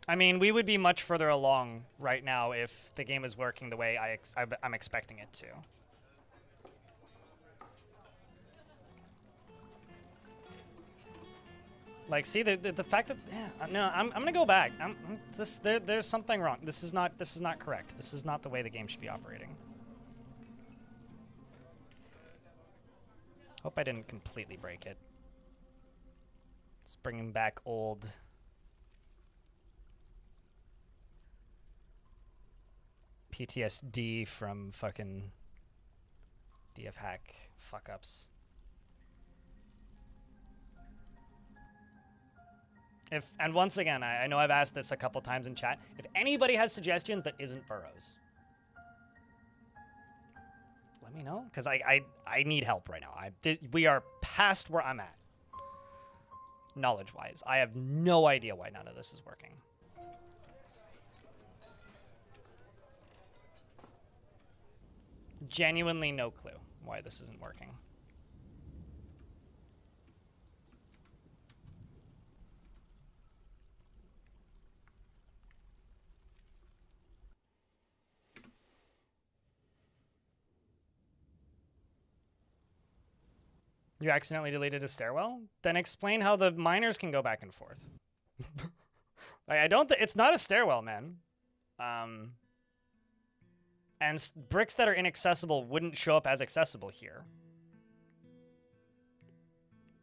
[SPEAKER 1] I mean, we would be much further along right now if the game is working the way I'm expecting it to. Like, see the fact that no, I'm gonna go back. There's something wrong. This is not correct. This is not the way the game should be operating. Hope I didn't completely break it. It's bringing back old PTSD from fucking DF hack fuck ups. And once again, I know I've asked this a couple times in chat. If anybody has suggestions that isn't Burrows, let me know, because I need help right now. We are past where I'm at, knowledge-wise. I have no idea why none of this is working. Genuinely no clue why this isn't working. You accidentally deleted a stairwell? Then explain how the miners can go back and forth. I don't think it's not a stairwell, man. And bricks that are inaccessible wouldn't show up as accessible here.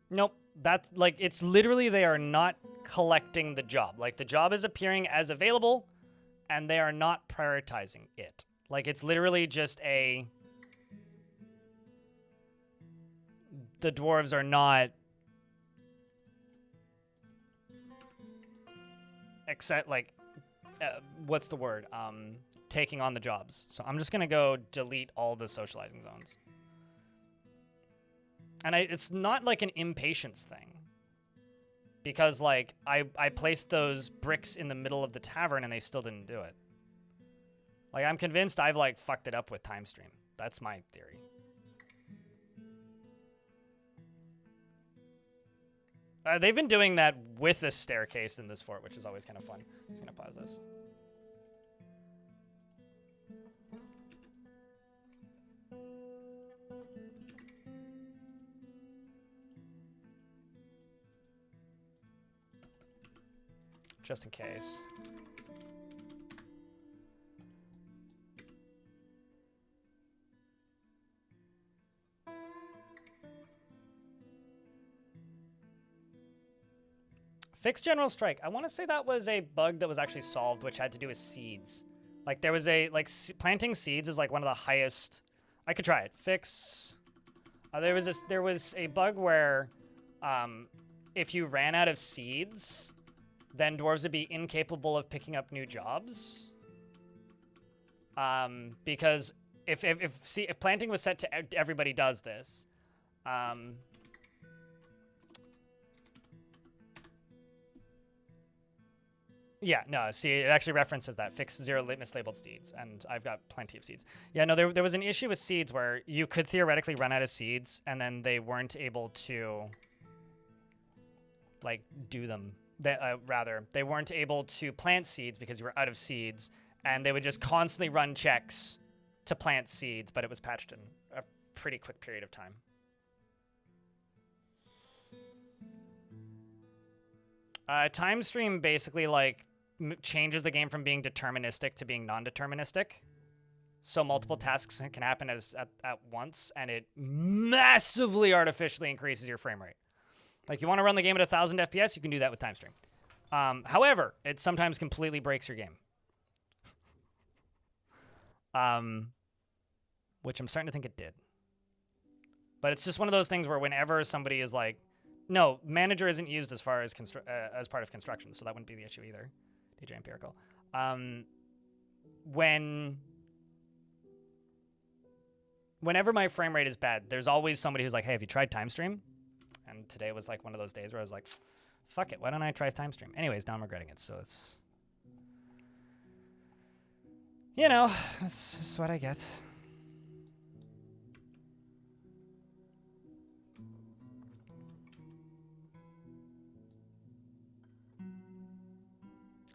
[SPEAKER 1] Nope. That's like, it's literally they are not collecting the job. Like, the job is appearing as available and they are not prioritizing it. Like, it's literally just a... The dwarves are not... what's the word? Taking on the jobs. So I'm just going to go delete all the socializing zones. And it's not like an impatience thing. Because, like, I placed those bricks in the middle of the tavern and they still didn't do it. Like, I'm convinced I've, like, fucked it up with time stream. That's my theory. They've been doing that with a staircase in this fort, which is always kind of fun. I'm just going to pause this. Just in case. Fix General Strike. I want to say that was a bug that was actually solved, which had to do with seeds. Like, there was a, like, planting seeds is, like, one of the highest... I could try it. Fix... there was a bug where, if you ran out of seeds, then dwarves would be incapable of picking up new jobs. Because if planting was set to everybody does this, yeah, no, see, it actually references that. Fix 0 mislabeled seeds, and I've got plenty of seeds. Yeah, no, there was an issue with seeds where you could theoretically run out of seeds, and then they weren't able to, like, do them. They weren't able to plant seeds because you were out of seeds, and they would just constantly run checks to plant seeds, but it was patched in a pretty quick period of time. Time stream basically, like, changes the game from being deterministic to being non-deterministic. So multiple tasks can happen at once, and it massively artificially increases your frame rate. Like, you want to run the game at 1,000 FPS, you can do that with time stream. However, it sometimes completely breaks your game. Which I'm starting to think it did. But it's just one of those things where whenever somebody is like, no, manager isn't used as far as as part of construction, so that wouldn't be the issue either. DJ Empirical. Whenever my frame rate is bad, there's always somebody who's like, hey, have you tried time stream? And today was like one of those days where I was like, fuck it, why don't I try time stream? Anyways, now I'm regretting it, so it's... You know, that's what I get.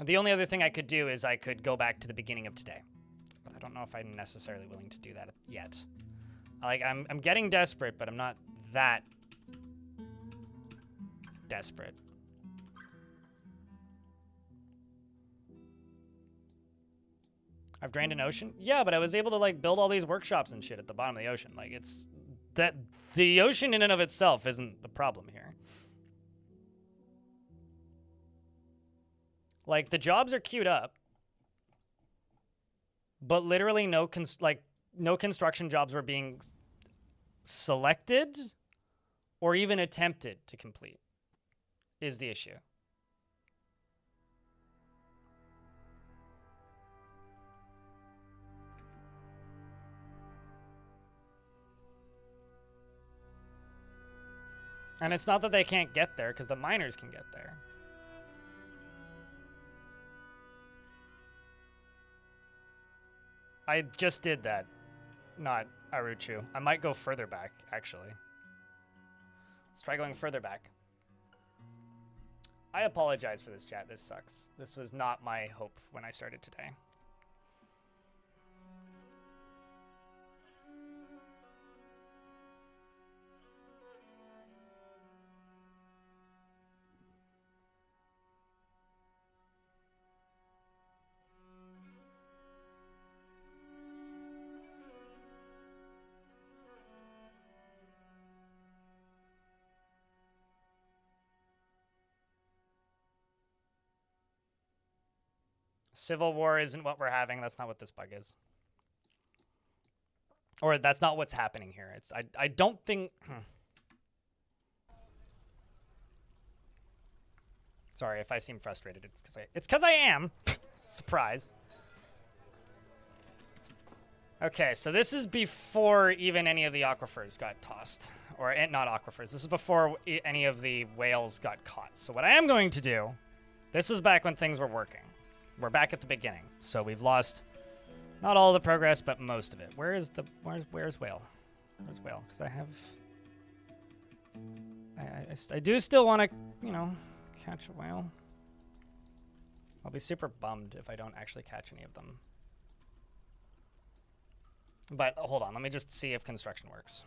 [SPEAKER 1] The only other thing I could do is I could go back to the beginning of today. But I don't know if I'm necessarily willing to do that yet. Like, I'm getting desperate, but I'm not that desperate. I've drained an ocean? Yeah, but I was able to, like, build all these workshops and shit at the bottom of the ocean. Like, it's... that the ocean in and of itself isn't the problem here. Like, the jobs are queued up, but literally no construction jobs were being selected or even attempted to complete is the issue. And it's not that they can't get there, because the miners can get there. I just did that, not Aruchu. I might go further back, actually. Let's try going further back. I apologize for this, chat. This sucks. This was not my hope when I started today. Civil war isn't what we're having. That's not what this bug is. Or that's not what's happening here. It's I don't think... Sorry if I seem frustrated. It's because I am. Surprise. Okay, so this is before even any of the aquifers got tossed. Or not aquifers. This is before any of the whales got caught. So what I am going to do... This is back when things were working. We're back at the beginning, so we've lost not all the progress, but most of it. Where's whale? Where's whale? Because I do still want to, you know, catch a whale. I'll be super bummed if I don't actually catch any of them. But hold on, let me just see if construction works.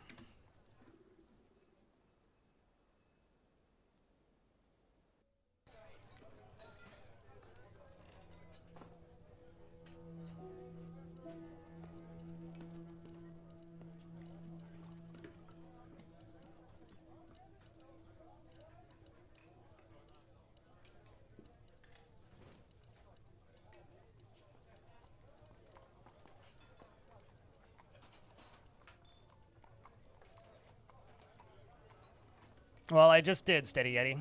[SPEAKER 1] Well, I just did, Steady Yeti.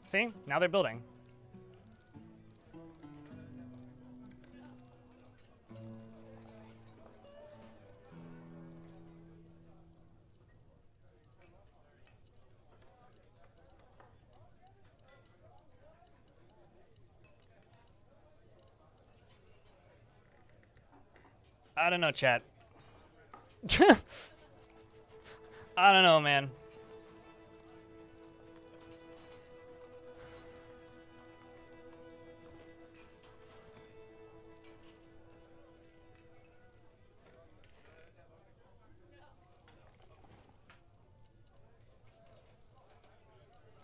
[SPEAKER 1] See? Now they're building. I don't know, chat. I don't know, man.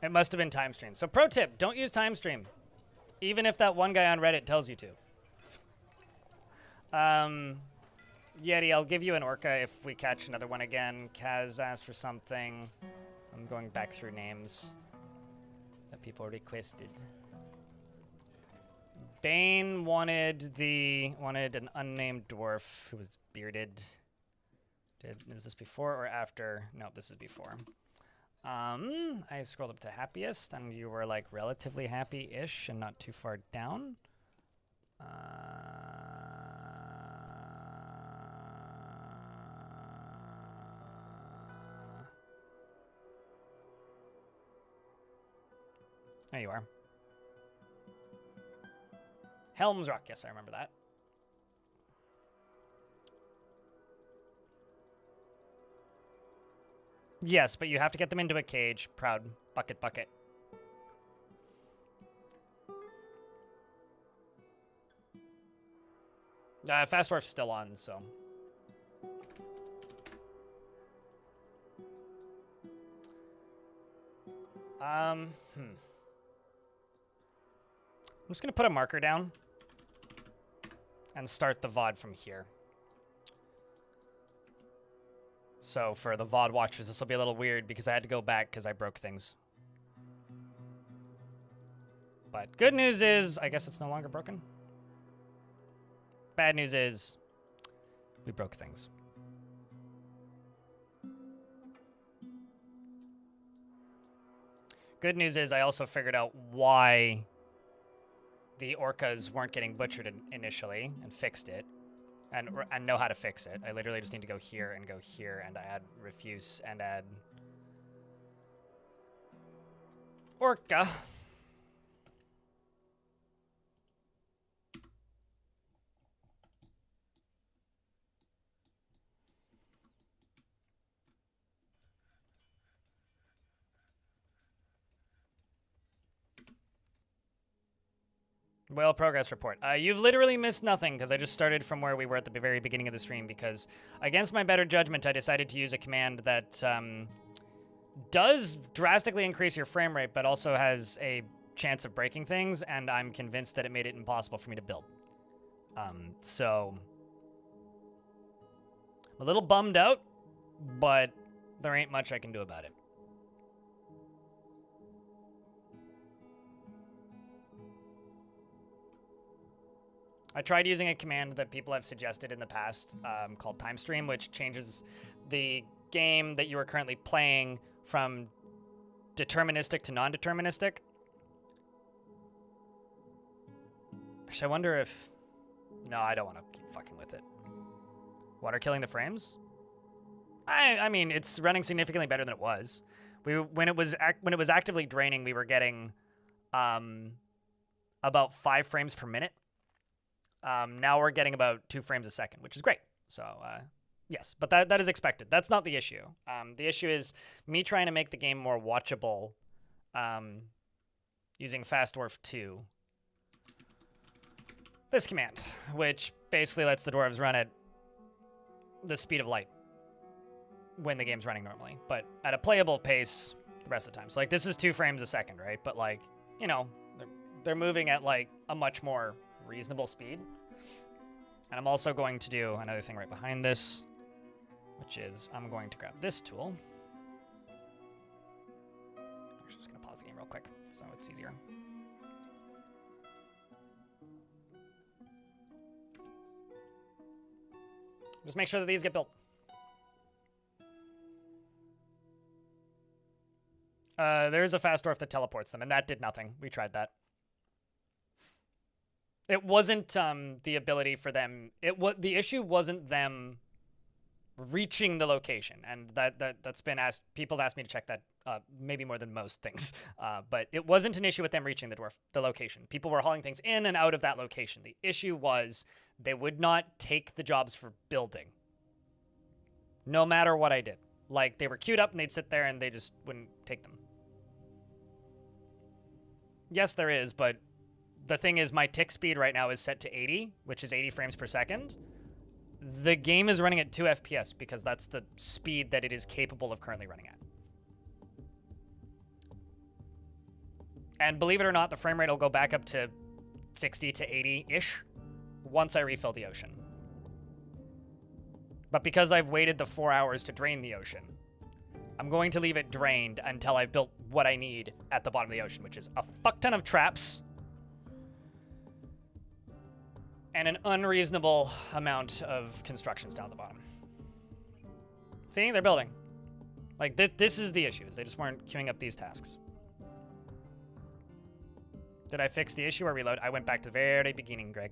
[SPEAKER 1] It must have been time stream. So pro tip, don't use time stream. Even if that one guy on Reddit tells you to. Yeti, I'll give you an orca if we catch another one again. Kaz asked for something. I'm going back through names that people requested. Bane wanted an unnamed dwarf who was bearded. Is this before or after? No, this is before. I scrolled up to happiest, and you were like relatively happy-ish and not too far down. There you are. Helm's Rock, yes, I remember that. Yes, but you have to get them into a cage. Proud. Bucket, bucket. Fast Dwarf's still on, so. I'm just gonna put a marker down. and start the VOD from here. So for the VOD watchers, this will be a little weird because I had to go back because I broke things. But good news is, I guess it's no longer broken. Bad news is, we broke things. Good news is I also figured out why the orcas weren't getting butchered initially and fixed it. And know how to fix it. I literally just need to go here and add refuse and add orca. Well, progress report. You've literally missed nothing because I just started from where we were at the very beginning of the stream because against my better judgment, I decided to use a command that does drastically increase your frame rate, but also has a chance of breaking things, and I'm convinced that it made it impossible for me to build. So I'm a little bummed out, but there ain't much I can do about it. I tried using a command that people have suggested in the past called Timestream, which changes the game that you are currently playing from deterministic to non-deterministic. Actually, I wonder if... No, I don't want to keep fucking with it. Water killing the frames? I mean, it's running significantly better than it was. When it was actively draining, we were getting about 5 frames per minute. Now we're getting about 2 frames a second, which is great. So, yes, but that is expected. That's not the issue. The issue is me trying to make the game more watchable using Fastdwarf 2. This command, which basically lets the dwarves run at the speed of light when the game's running normally, but at a playable pace the rest of the time. So, like, this is 2 frames a second, right? But, like, you know, they're moving at, like, a much more reasonable speed. And I'm also going to do another thing right behind this, which is I'm going to grab this tool. I'm just going to pause the game real quick so it's easier. Just make sure that these get built. There's a fast dwarf that teleports them, and that did nothing. We tried that. It wasn't the ability for them. The issue wasn't them reaching the location, and that's been asked. People have asked me to check that maybe more than most things. But it wasn't an issue with them reaching the location. People were hauling things in and out of that location. The issue was they would not take the jobs for building, no matter what I did. Like, they were queued up and they'd sit there and they just wouldn't take them. Yes, there is, but the thing is, my tick speed right now is set to 80, which is 80 frames per second. The game is running at 2 FPS because that's the speed that it is capable of currently running at. And believe it or not, the frame rate will go back up to 60 to 80-ish once I refill the ocean. But because I've waited the 4 hours to drain the ocean, I'm going to leave it drained until I've built what I need at the bottom of the ocean, which is a fuck ton of traps and an unreasonable amount of constructions down the bottom. See, they're building. Like, this is the issue, is they just weren't queuing up these tasks. Did I fix the issue or reload? I went back to the very beginning, Greg.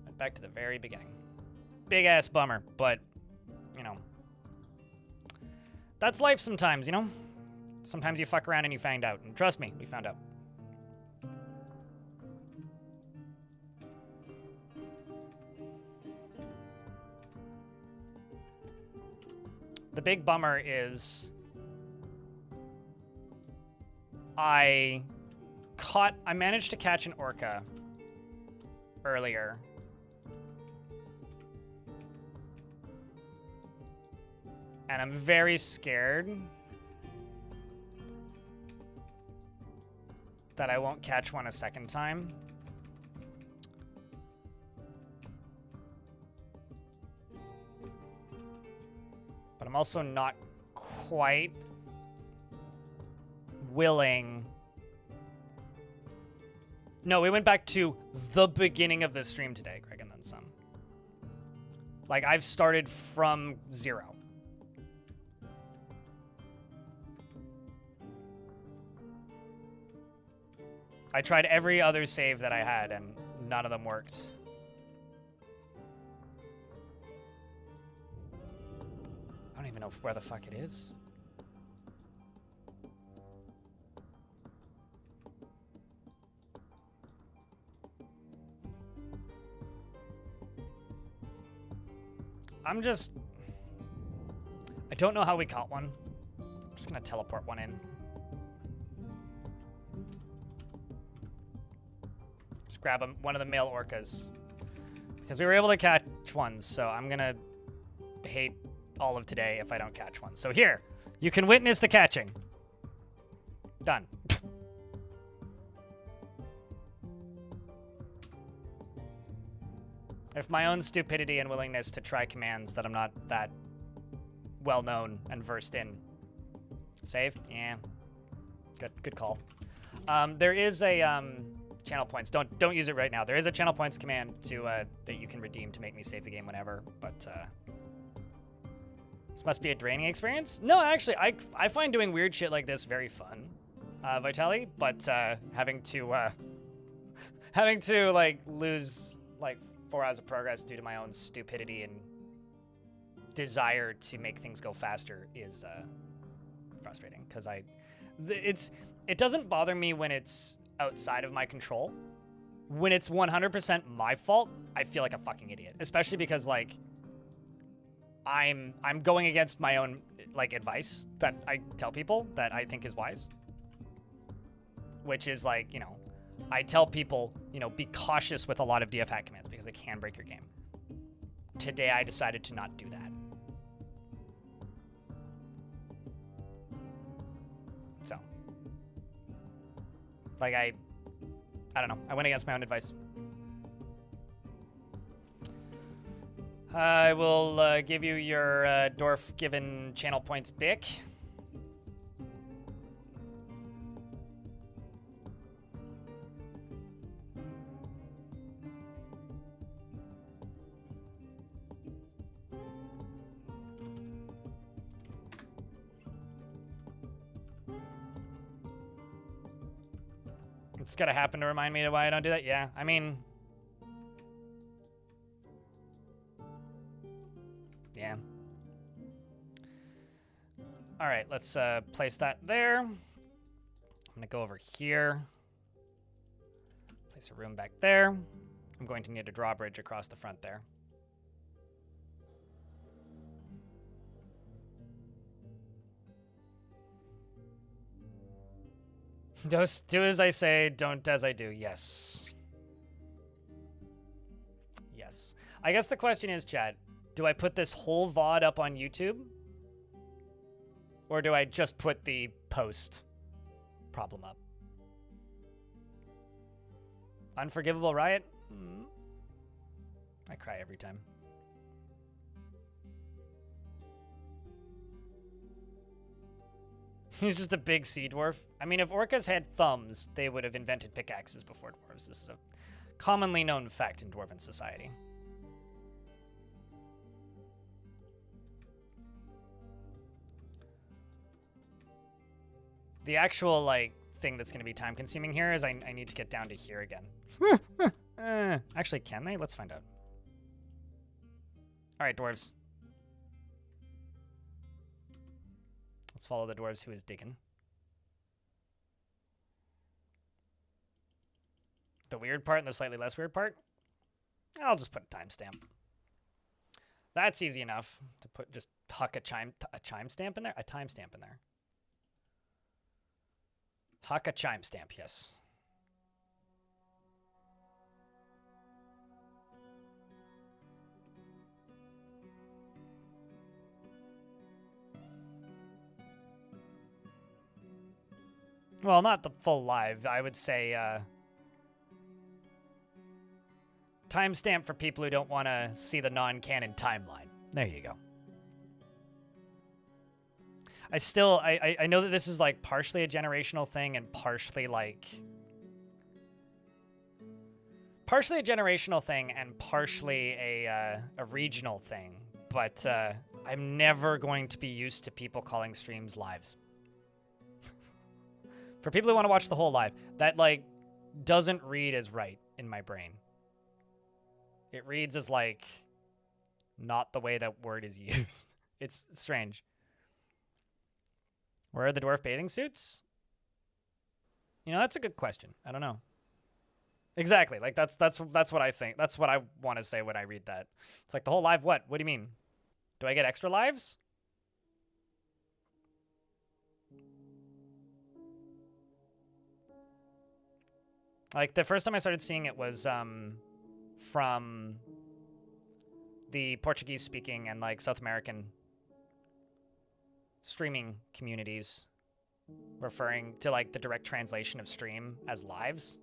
[SPEAKER 1] Went back to the very beginning. Big ass bummer, but, you know. That's life sometimes, you know? Sometimes you fuck around and you find out. And trust me, we found out. The big bummer is I managed to catch an orca earlier. And I'm very scared that I won't catch one a second time. I'm also not quite willing. No, we went back to the beginning of the stream today, Greg, and then some. Like, I've started from 0. I tried every other save that I had, and none of them worked. I don't even know where the fuck it is. I don't know how we caught one. I'm just gonna teleport one in. Just grab one of the male orcas. Because we were able to catch one, so I'm gonna hate all of today if I don't catch one. So here, you can witness the catching. Done. If my own stupidity and willingness to try commands that I'm not that well known and versed in. Save? Yeah. Good call. There is a channel points. Don't use it right now. There is a channel points command to that you can redeem to make me save the game whenever, but this must be a draining experience? No, actually, I find doing weird shit like this very fun, Vitaly, but having to like lose like 4 hours of progress due to my own stupidity and desire to make things go faster is frustrating, because it doesn't bother me when it's outside of my control. When it's 100% my fault, I feel like a fucking idiot, especially because like I'm going against my own like advice that I tell people that I think is wise, which is like, you know, I tell people, you know, be cautious with a lot of DF hack commands because they can break your game. Today I decided to not do that. So, like I don't know. I went against my own advice. I will give you your dwarf given channel points Bic. It's gotta happen to remind me why I don't do that. Yeah, I mean, yeah. All right, let's place that there. I'm gonna go over here. Place a room back there. I'm going to need a drawbridge across the front there. Just do as I say, don't as I do. Yes. Yes. I guess the question is, chat, do I put this whole VOD up on YouTube? Or do I just put the post problem up? Unforgivable riot? I cry every time. He's just a big sea dwarf. I mean, if orcas had thumbs, they would have invented pickaxes before dwarves. This is a commonly known fact in dwarven society. The actual, like, thing that's going to be time-consuming here is I need to get down to here again. Actually, can they? Let's find out. All right, dwarves. Let's follow the dwarves who is digging. The weird part and the slightly less weird part? I'll just put a timestamp. That's easy enough to put, just huck a chime stamp in there? A timestamp in there. Huck a chime stamp, yes. Well, not the full live. I would say timestamp for people who don't want to see the non-canon timeline. There you go. I know that this is like partially a generational thing and partially a regional thing, but I'm never going to be used to people calling streams lives. For people who want to watch the whole live, that like doesn't read as right in my brain. It reads as like not the way that word is used. It's strange. Where are the dwarf bathing suits? You know, that's a good question. I don't know. Exactly. Like that's what I think. That's what I want to say when I read that. It's like the whole live what? What do you mean? Do I get extra lives? Like the first time I started seeing it was from the Portuguese speaking and like South American streaming communities referring to like the direct translation of stream as lives.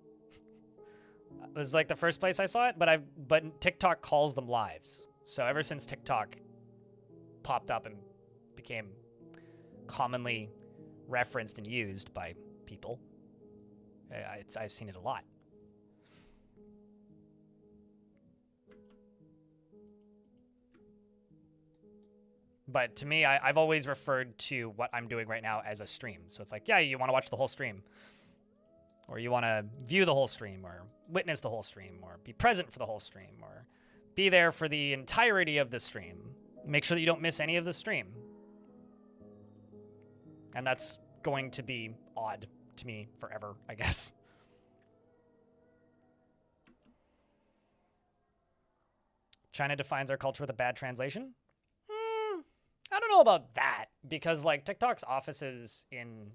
[SPEAKER 1] It was like the first place I saw it, but TikTok calls them lives. So ever since TikTok popped up and became commonly referenced and used by people, I've seen it a lot. But to me, I've always referred to what I'm doing right now as a stream. So it's like, yeah, you want to watch the whole stream. Or you want to view the whole stream, or witness the whole stream, or be present for the whole stream, or be there for the entirety of the stream. Make sure that you don't miss any of the stream. And that's going to be odd to me forever, I guess. China defines our culture with a bad translation? I don't know about that, because like TikTok's offices in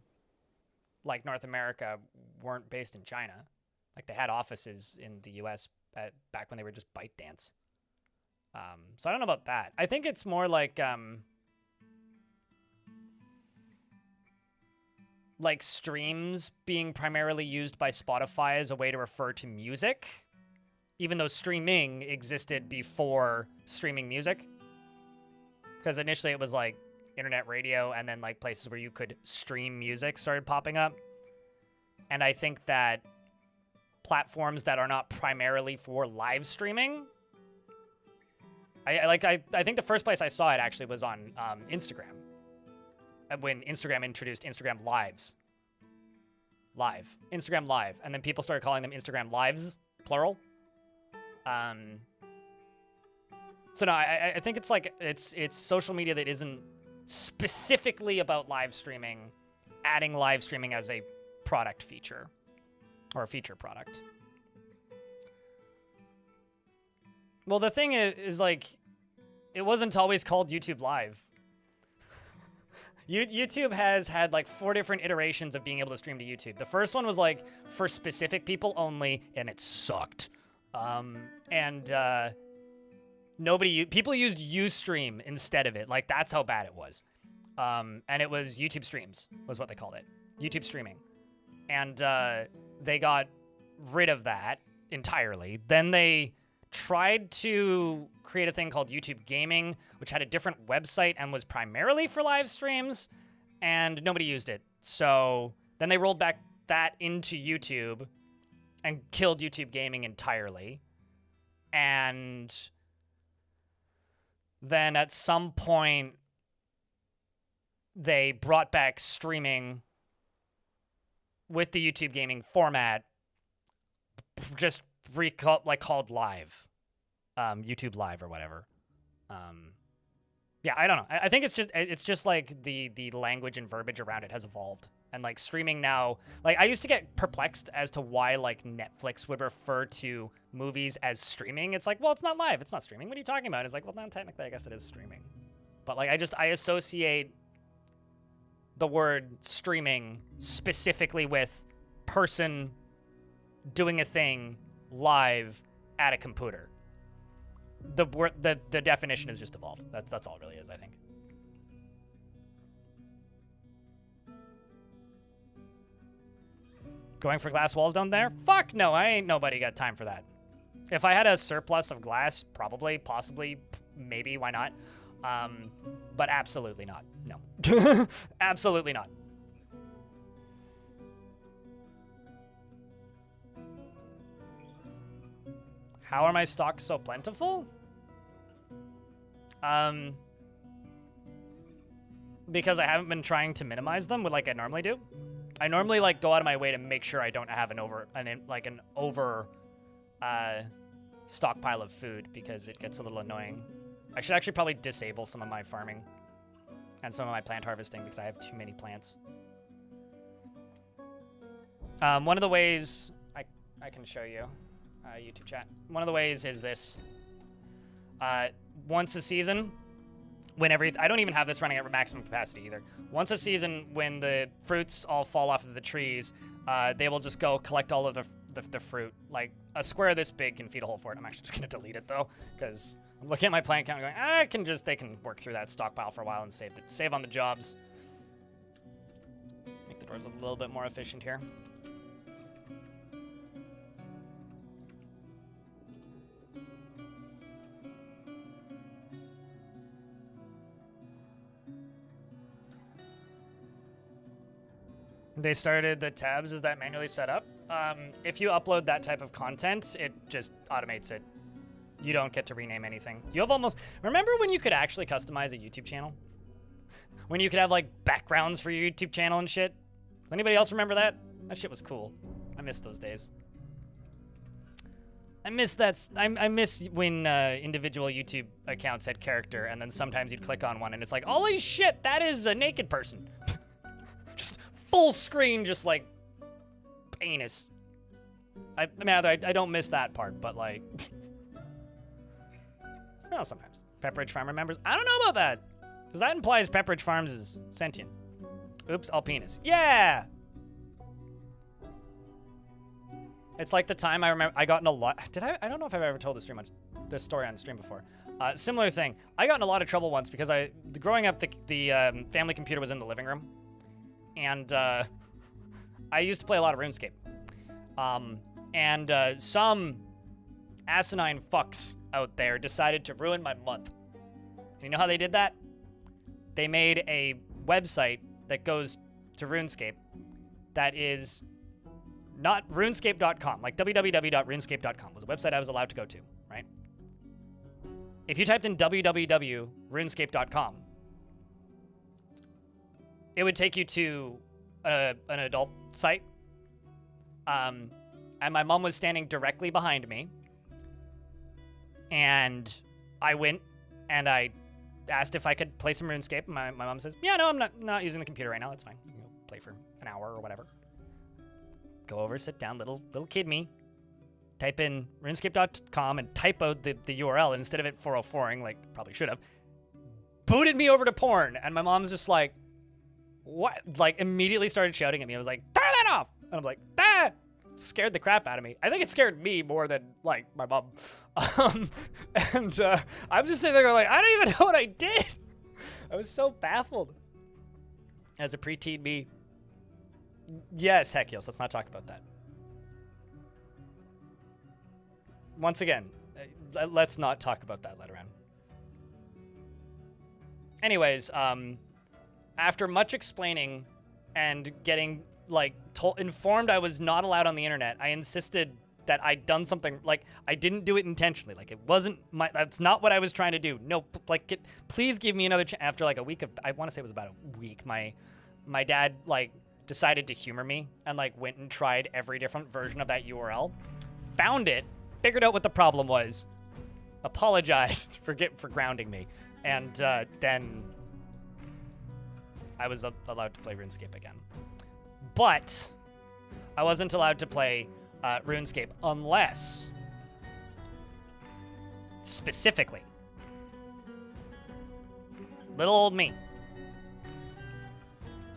[SPEAKER 1] like North America weren't based in China. Like they had offices in the US back when they were just ByteDance. So I don't know about that. I think it's more like streams being primarily used by Spotify as a way to refer to music, even though streaming existed before streaming music. Because initially it was like internet radio, and then like places where you could stream music started popping up. And I think that platforms that are not primarily for live streaming, I think the first place I saw it actually was on Instagram, when Instagram introduced Instagram Lives. Instagram Live, and then people started calling them Instagram Lives, plural. So no, I think it's like it's social media that isn't specifically about live streaming, adding live streaming as a product feature or a feature product. Well, the thing is like, it wasn't always called YouTube Live. YouTube has had like 4 different iterations of being able to stream to YouTube. The first one was like for specific people only, and it sucked. People used Ustream instead of it. Like that's how bad it was. And it was YouTube Streams was what they called it. YouTube streaming. And they got rid of that entirely. Then they tried to create a thing called YouTube Gaming, which had a different website and was primarily for live streams, and nobody used it. So then they rolled back that into YouTube and killed YouTube Gaming entirely. And then at some point, they brought back streaming with the YouTube Gaming format, just called Live, YouTube Live or whatever. Yeah, I don't know. I think it's just like the language and verbiage around it has evolved, and like streaming now. Like I used to get perplexed as to why like Netflix would refer to movies as streaming. It's like, well, it's not live, it's not streaming. What are you talking about? It's like, well, no, technically, I guess it is streaming. But like I associate the word streaming specifically with person doing a thing live at a computer. The definition has just evolved. That's all it really is, I think. Going for glass walls down there? Fuck no, I ain't nobody got time for that. If I had a surplus of glass, probably, possibly, maybe, why not? But absolutely not. No. Absolutely not. How are my stocks so plentiful? Because I haven't been trying to minimize them like I normally do. I normally like go out of my way to make sure I don't have an over stockpile of food because it gets a little annoying. I should actually probably disable some of my farming and some of my plant harvesting because I have too many plants. One of the ways I can show you, YouTube chat. One of the ways is this. Once a season, I don't even have this running at maximum capacity either. Once a season, when the fruits all fall off of the trees, they will just go collect all of the fruit. Like a square this big can feed a whole fort. I'm actually just gonna delete it though, because I'm looking at my plant count and going, they can work through that stockpile for a while and save on the jobs. Make the dwarves a little bit more efficient here. They started the tabs. Is that manually set up? If you upload that type of content, it just automates it. You don't get to rename anything. You have almost... Remember when you could actually customize a YouTube channel? When you could have, like, backgrounds for your YouTube channel and shit? Does anybody else remember that? That shit was cool. I miss those days. I miss that... I miss when individual YouTube accounts had character, and then sometimes you'd click on one, and it's like, holy shit, that is a naked person. Just... full screen, just like penis. I don't miss that part, but like, well, sometimes Pepperidge Farm remembers. I don't know about that, because that implies Pepperidge Farms is sentient. Oops, all penis. Yeah. It's like the time I remember I got in a lot. I don't know if I've ever told this story on stream before. Similar thing. I got in a lot of trouble once because growing up, the family computer was in the living room. And I used to play a lot of RuneScape. Some asinine fucks out there decided to ruin my month. And you know how they did that? They made a website that goes to RuneScape that is not runescape.com. Like www.runescape.com was a website I was allowed to go to, right? If you typed in www.runescape.com, it would take you to an adult site. And my mom was standing directly behind me. And I went and I asked if I could play some RuneScape. My mom says, yeah, no, I'm not using the computer right now. That's fine. You can play for an hour or whatever. Go over, sit down, little kid me. Type in runescape.com and type out the URL instead of it 404ing, like probably should have. Booted me over to porn. And my mom's just like, what? Like, immediately started shouting at me. I was like, turn that off! And I'm like, ah! Scared the crap out of me. I think it scared me more than, like, my mom. I'm just sitting there going, like, I don't even know what I did! I was so baffled. As a preteen me. Yes, heck yes, let's not talk about that. Once again, let's not talk about that later on. Anyways, after much explaining and getting, like, informed I was not allowed on the internet, I insisted that I'd done something, like, I didn't do it intentionally. Like, it wasn't that's not what I was trying to do. No, like, please give me another chance. After, like, a week of, I want to say it was about a week, my dad, like, decided to humor me and, like, went and tried every different version of that URL, found it, figured out what the problem was, apologized for grounding me, and then I was allowed to play RuneScape again. But I wasn't allowed to play RuneScape unless, specifically, little old me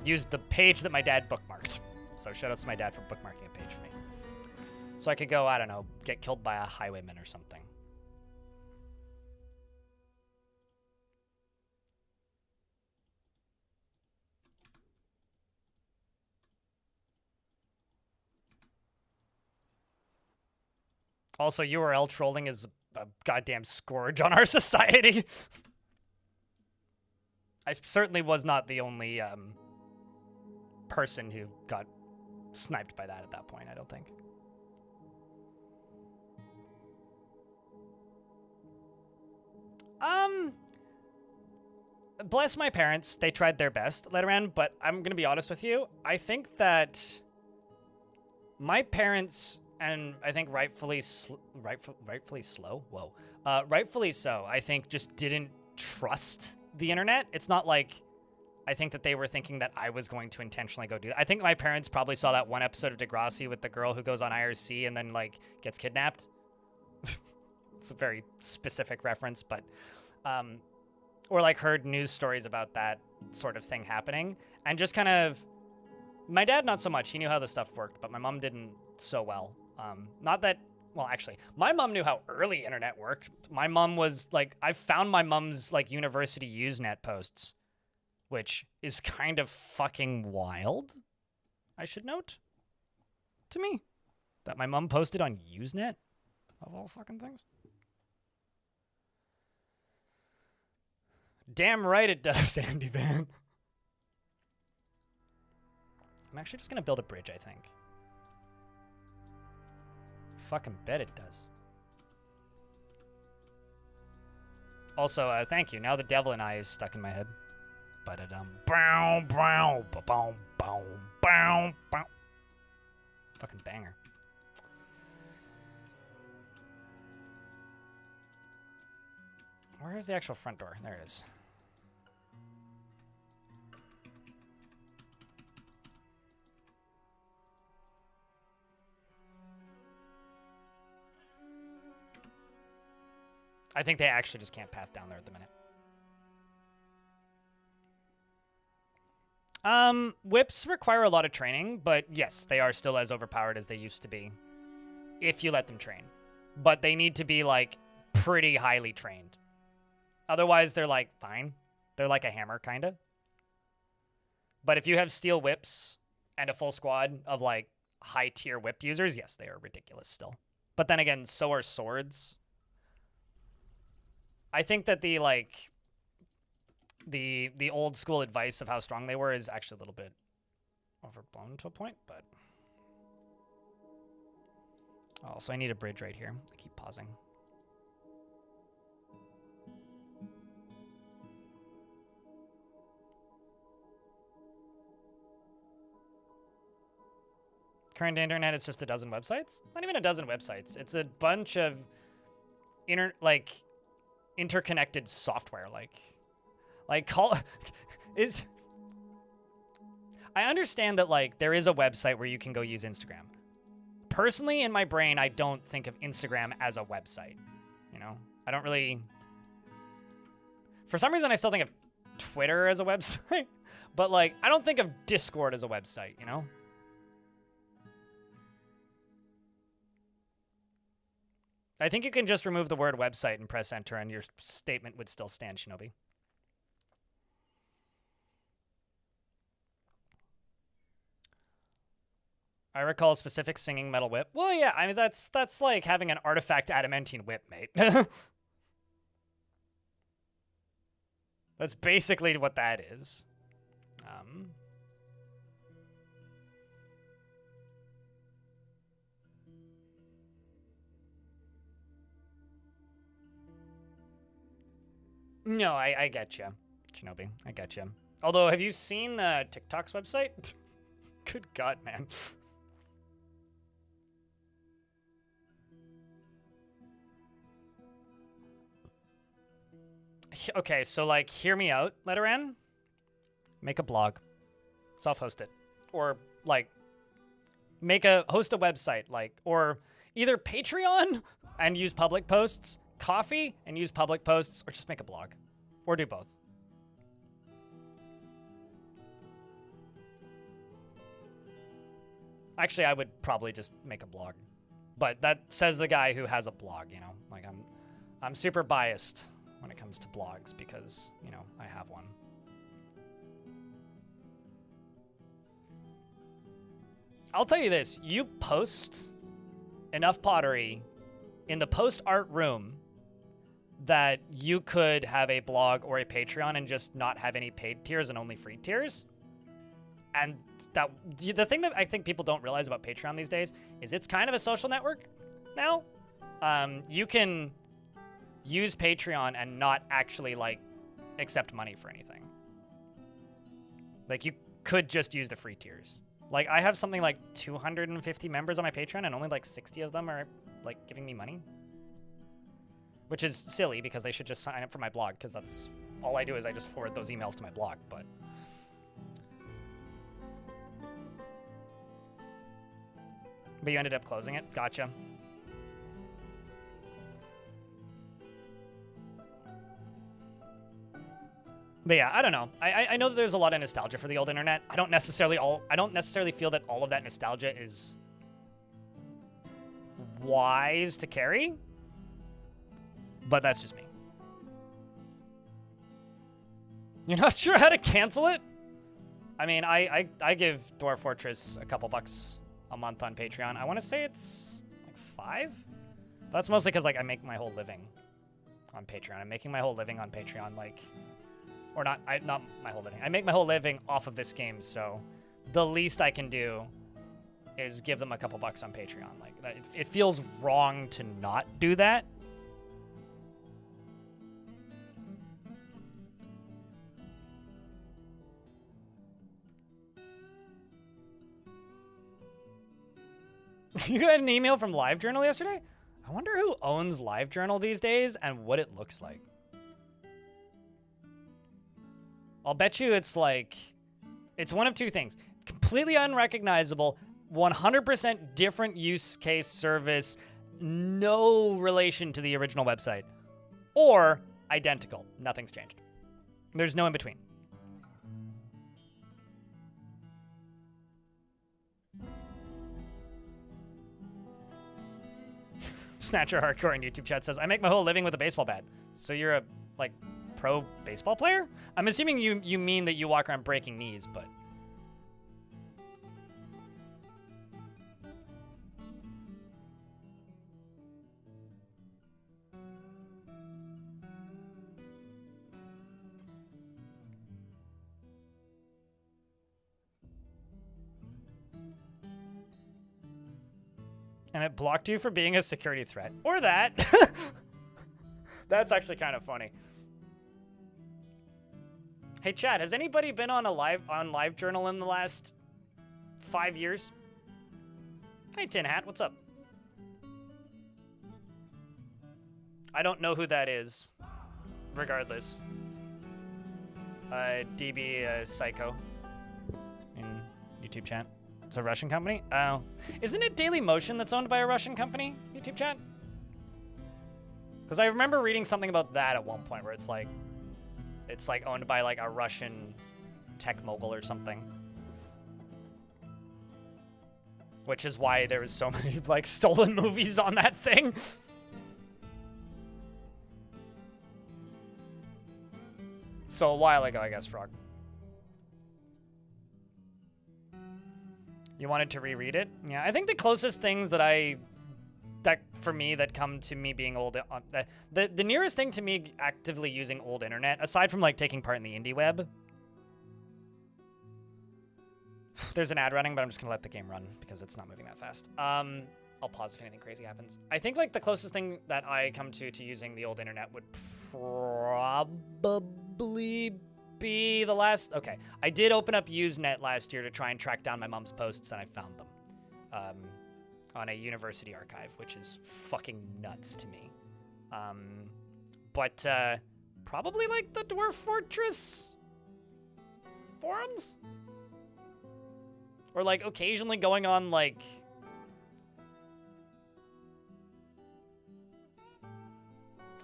[SPEAKER 1] used the page that my dad bookmarked. So shout out to my dad for bookmarking a page for me. So I could go, I don't know, get killed by a highwayman or something. Also, URL trolling is a goddamn scourge on our society. I certainly was not the only person who got sniped by that at that point, I don't think. Bless my parents. They tried their best, Letteran, but I'm going to be honest with you. I think that my parents, and I think rightfully so, I think just didn't trust the internet. It's not like I think that they were thinking that I was going to intentionally go do that. I think my parents probably saw that one episode of Degrassi with the girl who goes on IRC and then, like, gets kidnapped. It's a very specific reference, but... or like heard news stories about that sort of thing happening, and just kind of, my dad not so much, he knew how the stuff worked, but my mom didn't so well. Not that, well, actually, my mom knew how early internet worked. My mom was like, I found my mom's like university Usenet posts, which is kind of fucking wild, I should note, to me, that my mom posted on Usenet, of all fucking things. Damn right it does, Andy Van. I'm actually just gonna build a bridge, I think. Fucking bet it does. Also, thank you. Now the devil and I is stuck in my head. Ba-da-dum. Bow, bow, ba-bow, bow, bow, bow. Fucking banger. Where's the actual front door? There it is. I think they actually just can't path down there at the minute. Whips require a lot of training, but yes, they are still as overpowered as they used to be, if you let them train. But they need to be, like, pretty highly trained. Otherwise, they're, like, fine. They're like a hammer, kind of. But if you have steel whips and a full squad of, like, high-tier whip users, yes, they are ridiculous still. But then again, so are swords. I think that the, like, the old school advice of how strong they were is actually a little bit overblown to a point, but... Oh, so I need a bridge right here. I keep pausing. Current internet is just a dozen websites? It's not even a dozen websites. It's a bunch of interconnected software. I understand that, like, there is a website where you can go use Instagram. Personally, in my brain, I don't think of Instagram as a website. You know? I don't really... For some reason, I still think of Twitter as a website. But, like, I don't think of Discord as a website, you know? I think you can just remove the word website and press enter and your statement would still stand, Shinobi. I recall a specific singing metal whip. Well, yeah, I mean, that's like having an artifact adamantine whip, mate. That's basically what that is. No, I get you, Shinobi. I get you. Although, have you seen TikTok's website? Good God, man. Okay, so, like, hear me out, Letteran. Make a blog. Self-host it. Or, like, host a website, like, or either Patreon and use public posts, Coffee and use public posts, or just make a blog. Or do both. Actually, I would probably just make a blog. But that says the guy who has a blog, you know? Like, I'm super biased when it comes to blogs because, you know, I have one. I'll tell you this, you post enough pottery in the post art room that you could have a blog or a Patreon and just not have any paid tiers and only free tiers. And that the thing that I think people don't realize about Patreon these days is it's kind of a social network now. You can use Patreon and not actually like accept money for anything. Like you could just use the free tiers. Like I have something like 250 members on my Patreon and only like 60 of them are like giving me money. Which is silly because they should just sign up for my blog because that's all I do is I just forward those emails to my blog, but you ended up closing it? Gotcha. But yeah, I don't know. I know that there's a lot of nostalgia for the old internet. I don't necessarily feel that all of that nostalgia is wise to carry. But that's just me. You're not sure how to cancel it? I mean, I give Dwarf Fortress a couple bucks a month on Patreon. I want to say it's like $5. That's mostly because like I make my whole living on Patreon. I'm making my whole living on Patreon, like, or not my whole living. I make my whole living off of this game, so the least I can do is give them a couple bucks on Patreon. Like, it feels wrong to not do that. You got an email from LiveJournal yesterday? I wonder who owns LiveJournal these days and what it looks like. I'll bet you it's like, it's one of two things. Completely unrecognizable, 100% different use case service, no relation to the original website. Or identical, nothing's changed. There's no in between. Snatcher Hardcore in YouTube chat says, I make my whole living with a baseball bat. So you're a, like, pro baseball player? I'm assuming you mean that you walk around breaking knees, but... And it blocked you for being a security threat. Or that. That's actually kind of funny. Hey, Chad, has anybody been on LiveJournal in the last 5 years? Hey, Tin Hat, what's up? I don't know who that is. Regardless. DB Psycho in YouTube chat. It's a Russian company? Oh. Isn't it Daily Motion that's owned by a Russian company? YouTube chat? Because I remember reading something about that at one point where it's like owned by like a Russian tech mogul or something. Which is why there was so many like stolen movies on that thing. So a while ago, I guess, Frog. You wanted to reread it? Yeah, I think the closest things that for me that come to me being old, the nearest thing to me actively using old internet, aside from like taking part in the indie web, there's an ad running, but I'm just gonna let the game run because it's not moving that fast. I'll pause if anything crazy happens. I think like the closest thing that I come to using the old internet would probably be the last... Okay, I did open up Usenet last year to try and track down my mom's posts, and I found them on a university archive, which is fucking nuts to me. But probably like the Dwarf Fortress forums? Or like occasionally going on like...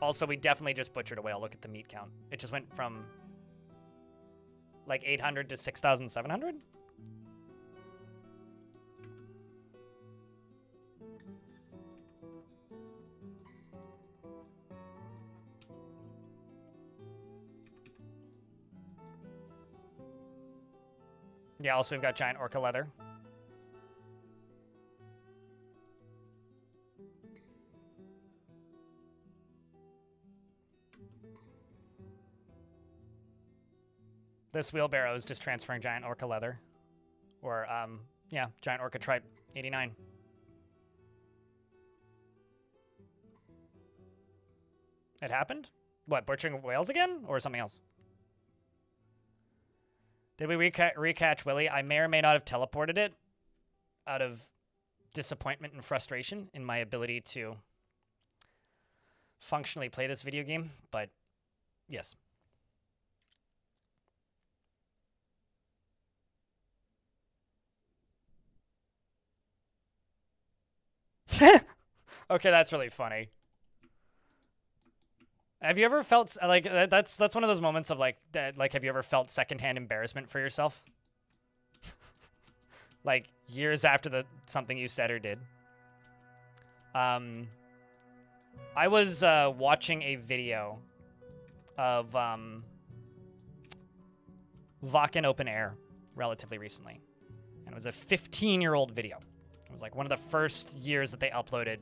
[SPEAKER 1] Also, we definitely just butchered a whale. Look at the meat count. It just went from like 800 to 6,700? Yeah, also we've got giant orca leather. This wheelbarrow is just transferring giant orca leather. Or, yeah, giant orca tripe 89. It happened? What, butchering whales again? Or something else? Did we recatch Willy? I may or may not have teleported it out of disappointment and frustration in my ability to functionally play this video game, but yes. Okay, that's really funny. Have you ever felt like that's one of those moments of like that? Like, have you ever felt secondhand embarrassment for yourself? Like years after something you said or did. I was watching a video of Vakken Open Air relatively recently, and it was a 15-year-old video. It was like one of the first years that they uploaded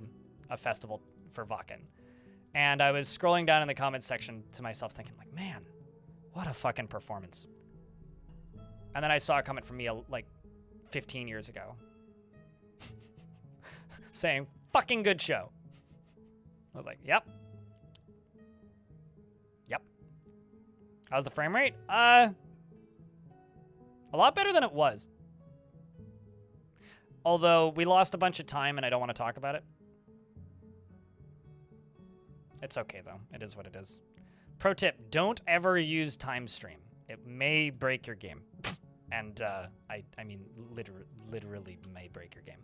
[SPEAKER 1] a festival for Vakken. And I was scrolling down in the comments section to myself thinking, like, man, what a fucking performance. And then I saw a comment from me, like, 15 years ago saying, fucking good show. I was like, yep. Yep. How's the frame rate? A lot better than it was. Although we lost a bunch of time and I don't want to talk about it. It's okay, though. It is what it is. Pro tip, don't ever use time stream. It may break your game. And I mean, literally may break your game.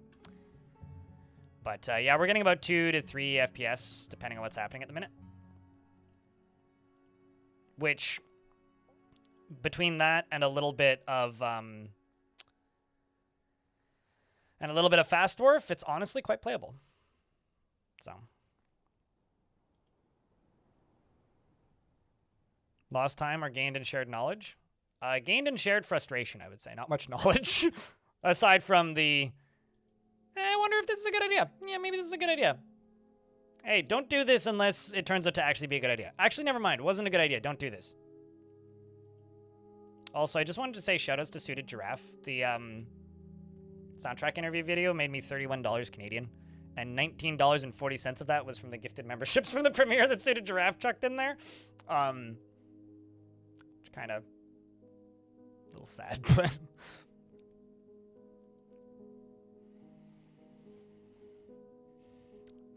[SPEAKER 1] But yeah, we're getting about 2 to 3 FPS, depending on what's happening at the minute. Which, between that and a little bit of Fast Dwarf, it's honestly quite playable. So. Lost time or gained and shared knowledge? Gained and shared frustration, I would say. Not much knowledge. Aside from the, I wonder if this is a good idea. Yeah, maybe this is a good idea. Hey, don't do this unless it turns out to actually be a good idea. Actually, never mind. It wasn't a good idea. Don't do this. Also, I just wanted to say shoutouts to Suited Giraffe. The soundtrack interview video made me $31 Canadian. And $19.40 of that was from the gifted memberships from the premiere that Suited Giraffe chucked in there. Kind of a little sad, but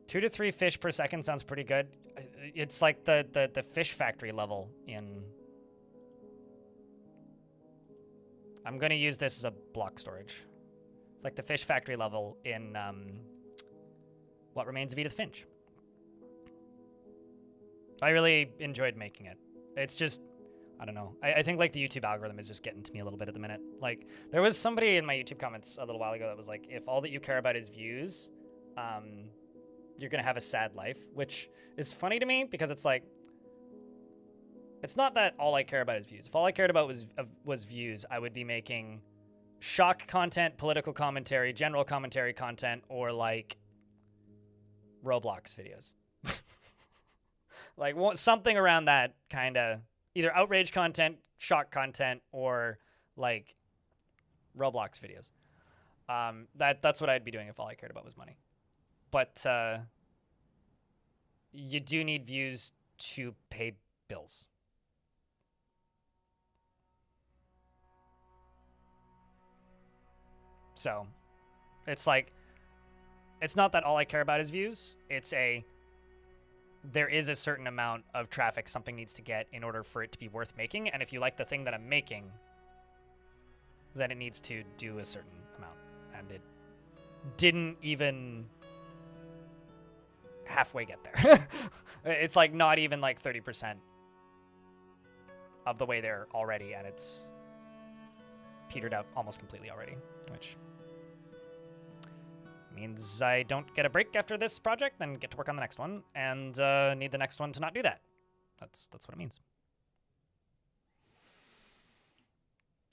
[SPEAKER 1] 2 to 3 fish per second sounds pretty good. It's like the fish factory level in. I'm gonna use this as a block storage. It's like the fish factory level in What Remains of Edith Finch. I really enjoyed making it. It's just, I don't know. I think like the YouTube algorithm is just getting to me a little bit at the minute. Like there was somebody in my YouTube comments a little while ago that was like, if all that you care about is views, you're gonna have a sad life, which is funny to me because it's like, it's not that all I care about is views. If all I cared about was views, I would be making shock content, political commentary, general commentary content, or like Roblox videos. Like something around that kind of either outrage content, shock content, or like Roblox videos. That's what I'd be doing if all I cared about was money. But you do need views to pay bills. So it's like, it's not that all I care about is views. It's there is a certain amount of traffic something needs to get in order for it to be worth making. And if you like the thing that I'm making, then it needs to do a certain amount. And it didn't even halfway get there. It's like not even like 30% of the way there already. And it's petered out almost completely already, which means I don't get a break after this project, then get to work on the next one, and need the next one to not do that. That's what it means.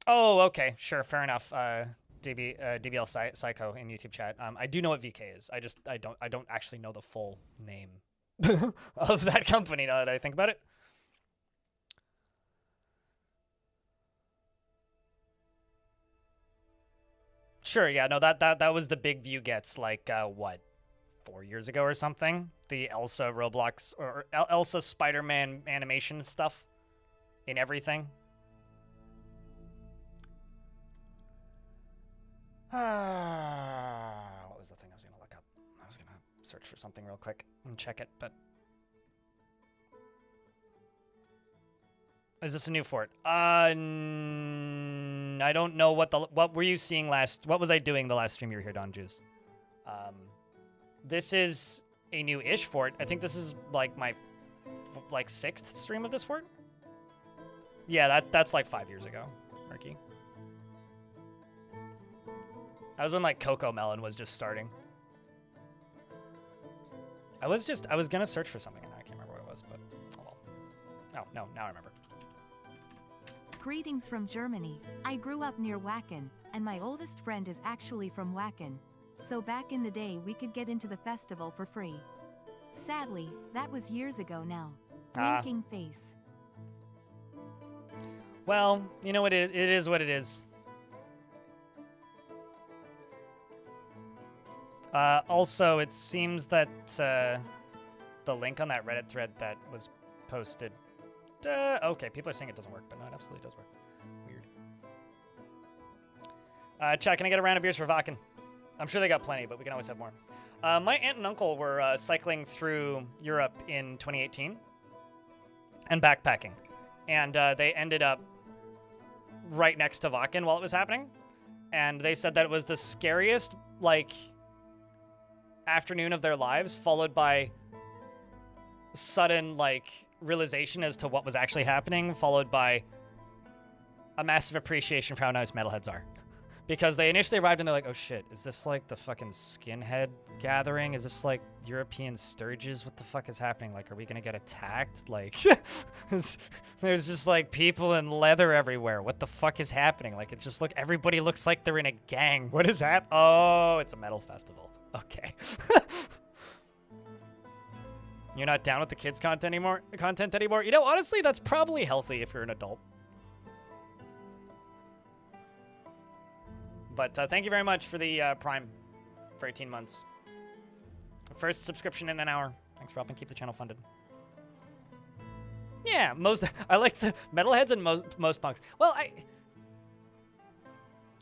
[SPEAKER 1] Oh, okay, sure, fair enough. DBL Psycho in YouTube chat. I do know what VK is. I don't actually know the full name of that company now that I think about it. Sure, yeah, no, that was the big view gets, like, what, 4 years ago or something? The Elsa Roblox, or Elsa Spider-Man animation stuff in everything. What was the thing I was going to look up? I was going to search for something real quick and check it, but... Is this a new fort? I don't know what were you seeing last... What was I doing the last stream you were here, Don Juice? This is a new-ish fort. I think this is, like, my, like, 6th stream of this fort? Yeah, that's like 5 years ago, Murky. That was when, like, Coco Melon was just starting. I was gonna search for something, and I can't remember what it was, but, oh well. Oh, no, now I remember.
[SPEAKER 2] Greetings from Germany. I grew up near Wacken, and my oldest friend is actually from Wacken. So back in the day we could get into the festival for free. Sadly, that was years ago now. Winking face.
[SPEAKER 1] Well, you know what, it is what it is. Also, it seems that the link on that Reddit thread that was posted... okay, people are saying it doesn't work, but no, it absolutely does work. Weird. Chat, can I get a round of beers for Vakken? I'm sure they got plenty, but we can always have more. My aunt and uncle were cycling through Europe in 2018 and backpacking. And they ended up right next to Vakken while it was happening. And they said that it was the scariest, like, afternoon of their lives, followed by sudden, like, realization as to what was actually happening, followed by a massive appreciation for how nice metalheads are. Because they initially arrived and they're like, oh shit, is this like the fucking skinhead gathering? Is this like European Sturges? What the fuck is happening? Like, are we gonna get attacked? Like, there's just like people in leather everywhere. What the fuck is happening? Like, it just everybody looks like they're in a gang. What is happening? Oh, it's a metal festival. Okay. You're not down with the kids' content anymore? You know, honestly, that's probably healthy if you're an adult. But thank you very much for the Prime for 18 months. First subscription in an hour. Thanks for helping keep the channel funded. Yeah, I like the metalheads and most punks. Well,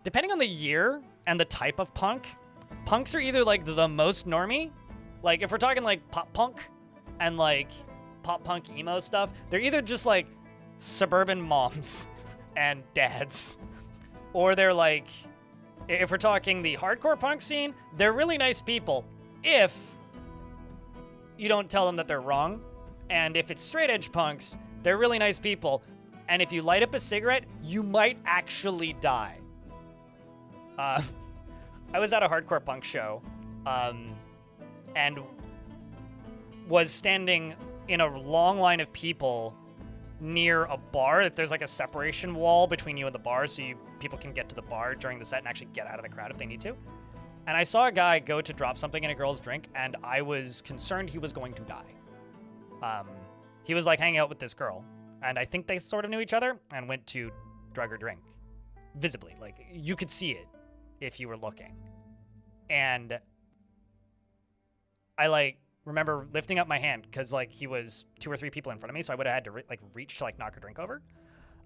[SPEAKER 1] depending on the year and the type of punk, punks are either like the most normie, like if we're talking like pop punk and like pop punk emo stuff, they're either just like suburban moms and dads, or they're like, if we're talking the hardcore punk scene, they're really nice people if you don't tell them that they're wrong. And if it's straight edge punks, they're really nice people. And if you light up a cigarette, you might actually die. I was at a hardcore punk show and was standing in a long line of people near a bar. There's like a separation wall between you and the bar, so people can get to the bar during the set and actually get out of the crowd if they need to. And I saw a guy go to drop something in a girl's drink, and I was concerned he was going to die. He was like hanging out with this girl, and I think they sort of knew each other and went to drug her drink. Visibly, like you could see it if you were looking. And I like remember lifting up my hand because like he was 2 or 3 people in front of me, so I would have had to reach to like knock her drink over.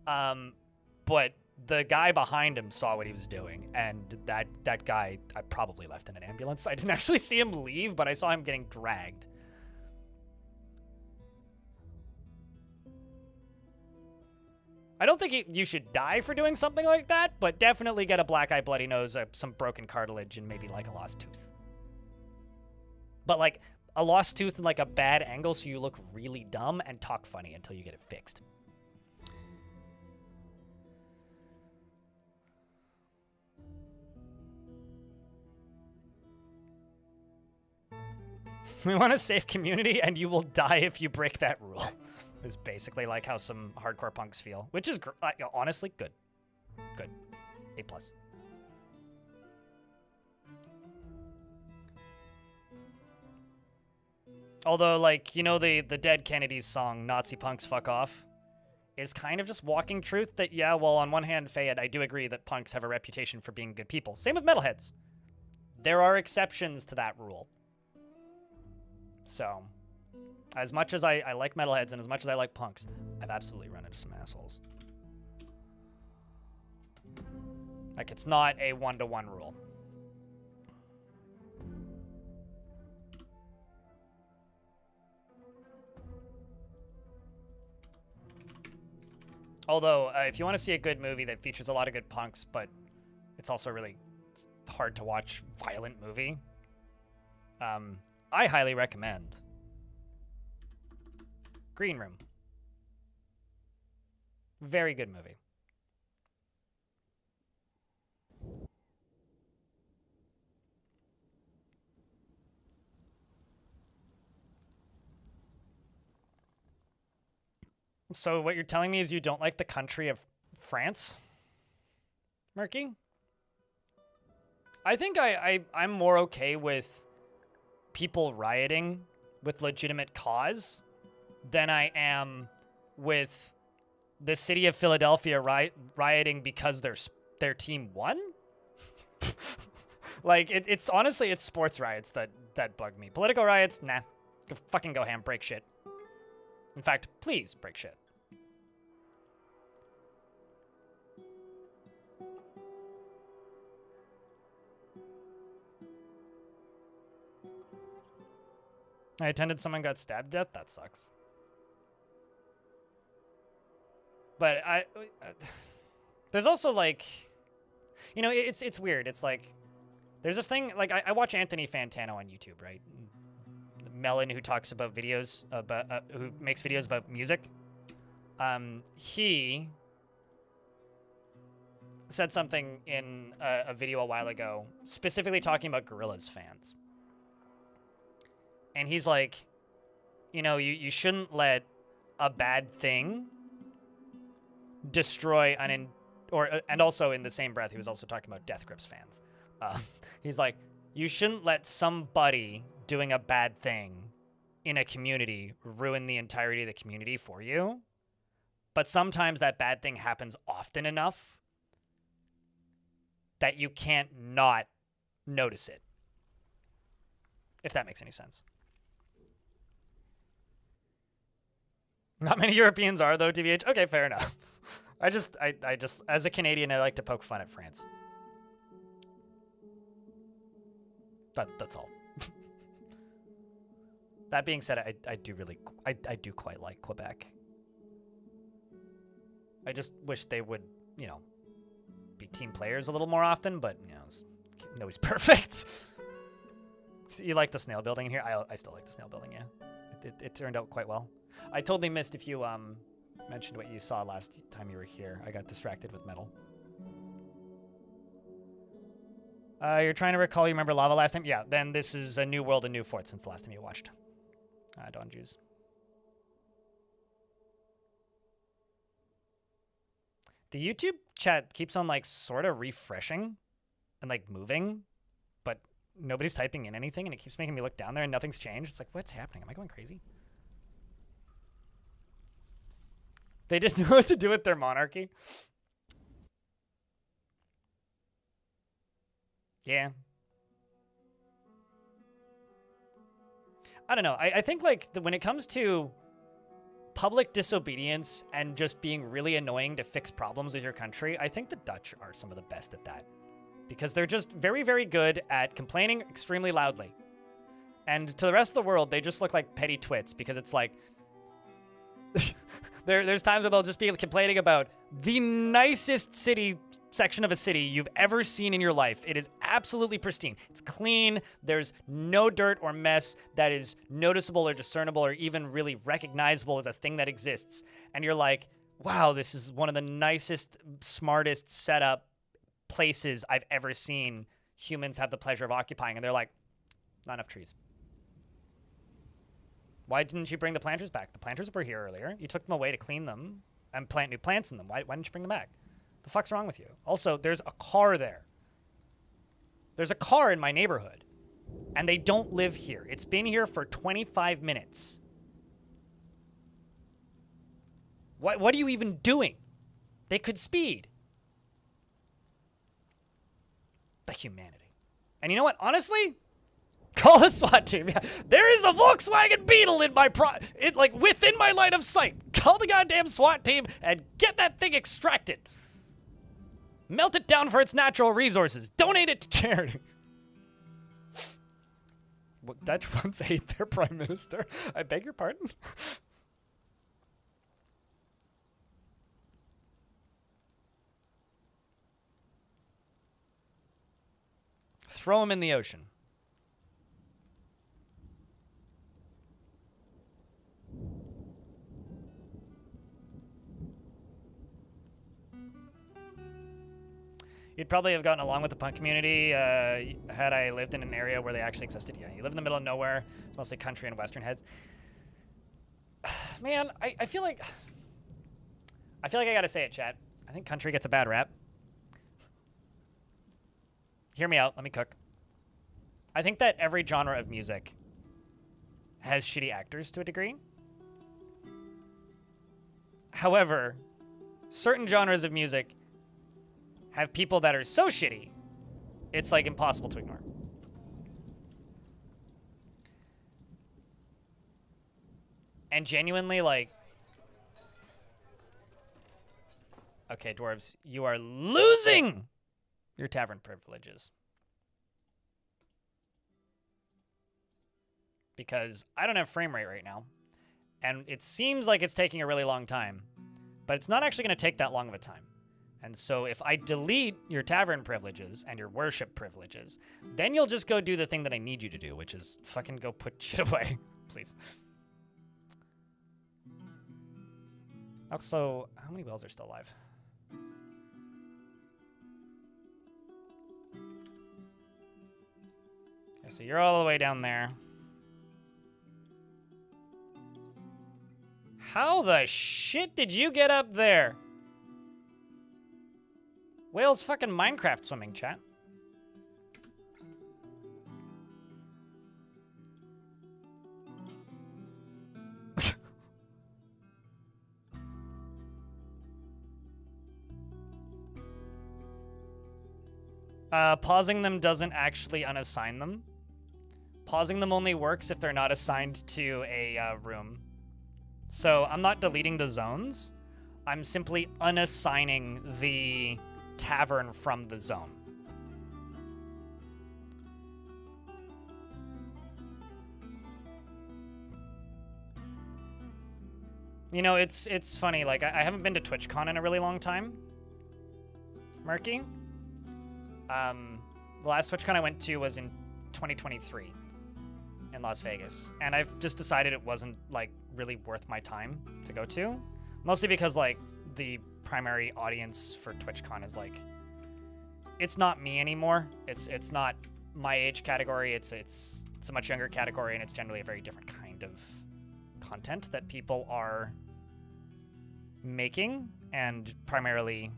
[SPEAKER 1] But the guy behind him saw what he was doing, and that guy I probably left in an ambulance. I didn't actually see him leave, but I saw him getting dragged. I don't think you should die for doing something like that, but definitely get a black eye, bloody nose, some broken cartilage, and maybe like a lost tooth. But like a lost tooth in like a bad angle so you look really dumb and talk funny until you get it fixed. We want a safe community, and you will die if you break that rule. Is basically like how some hardcore punks feel, which is honestly good. Good. A+. Although, like, you know the Dead Kennedys song, Nazi Punks Fuck Off? is kind of just walking truth that, yeah, well, on one hand, Fayed, I do agree that punks have a reputation for being good people. Same with metalheads. There are exceptions to that rule. So, as much as I like metalheads and as much as I like punks, I've absolutely run into some assholes. Like, it's not a one-to-one rule. Although, if you want to see a good movie that features a lot of good punks, but it's also really hard to watch violent movie, I highly recommend Green Room. Very good movie. So what you're telling me is you don't like the country of France, Murky? I think I'm more okay with people rioting with legitimate cause than I am with the city of Philadelphia rioting because their team won. Like, it's honestly, it's sports riots that bug me. Political riots, nah. Fucking go ham, break shit. In fact, please break shit. I attended someone got stabbed to death. That sucks. But there's also like, you know, it's weird. It's like, there's this thing, like I watch Anthony Fantano on YouTube, right? Melon, who talks about videos about, who makes videos about music. He said something in a video a while ago, specifically talking about Gorillaz fans. And he's like, you know, you shouldn't let a bad thing destroy and also in the same breath, he was also talking about Death Grips fans. He's like, you shouldn't let somebody doing a bad thing in a community ruin the entirety of the community for you. But sometimes that bad thing happens often enough that you can't not notice it. If that makes any sense. Not many Europeans are, though, TBH. Okay, fair enough. I just, as a Canadian, I like to poke fun at France. That's all. That being said, I do quite like Quebec. I just wish they would, you know, be team players a little more often, but, you know, nobody's perfect. You like the snail building in here? I still like the snail building, yeah. It turned out quite well. I totally missed if you mentioned what you saw last time you were here. I got distracted with metal. You're trying to recall you remember lava last time? Yeah, then this is a new world, a new fort since the last time you watched. Dawn Jews. The YouTube chat keeps on like sort of refreshing and like moving, but nobody's typing in anything and it keeps making me look down there and nothing's changed. It's like, what's happening? Am I going crazy? They just know what to do with their monarchy. Yeah. I don't know. I think like when it comes to public disobedience and just being really annoying to fix problems with your country, I think the Dutch are some of the best at that. Because they're just very, very good at complaining extremely loudly. And to the rest of the world, they just look like petty twits because it's like, there's times where they'll just be complaining about the nicest section of a city you've ever seen in your life. It is absolutely pristine. It's clean. There's no dirt or mess that is noticeable or discernible or even really recognizable as a thing that exists. And you're like, wow, this is one of the nicest, smartest setup places I've ever seen humans have the pleasure of occupying. And they're like, not enough trees. Why didn't you bring the planters back? The planters were here earlier. You took them away to clean them and plant new plants in them. Why didn't you bring them back? The fuck's wrong with you? Also, there's a car there. There's a car in my neighborhood. And they don't live here. It's been here for 25 minutes. What are you even doing? They could speed. The humanity. And you know what? Honestly, call the SWAT team. Yeah. There is a Volkswagen Beetle in my within my line of sight. Call the goddamn SWAT team and get that thing extracted. Melt it down for its natural resources. Donate it to charity. What, Dutch once hate their prime minister. I beg your pardon? Throw him in the ocean. You'd probably have gotten along with the punk community had I lived in an area where they actually existed. Yeah, you live in the middle of nowhere. It's mostly country and western heads. Man, I feel like I gotta say it, chat. I think country gets a bad rap. Hear me out. Let me cook. I think that every genre of music has shitty actors to a degree. However, certain genres of music have people that are so shitty, it's like impossible to ignore. And genuinely, like, okay, dwarves, you are losing your tavern privileges. Because I don't have frame rate right now. And it seems like it's taking a really long time. But it's not actually going to take that long of a time. And so if I delete your tavern privileges and your worship privileges, then you'll just go do the thing that I need you to do, which is fucking go put shit away, please. Also, how many whales are still alive? Okay, so you're all the way down there. How the shit did you get up there? Whale's fucking Minecraft swimming, chat. Pausing them doesn't actually unassign them. Pausing them only works if they're not assigned to a room. So I'm not deleting the zones. I'm simply unassigning the tavern from the zone. You know, it's funny. Like, I haven't been to TwitchCon in a really long time. Murky. The last TwitchCon I went to was in 2023 in Las Vegas. And I've just decided it wasn't, like, really worth my time to go to. Mostly because, like, the primary audience for TwitchCon is, like, it's not me anymore. It's not my age category. It's a much younger category, and it's generally a very different kind of content that people are making and primarily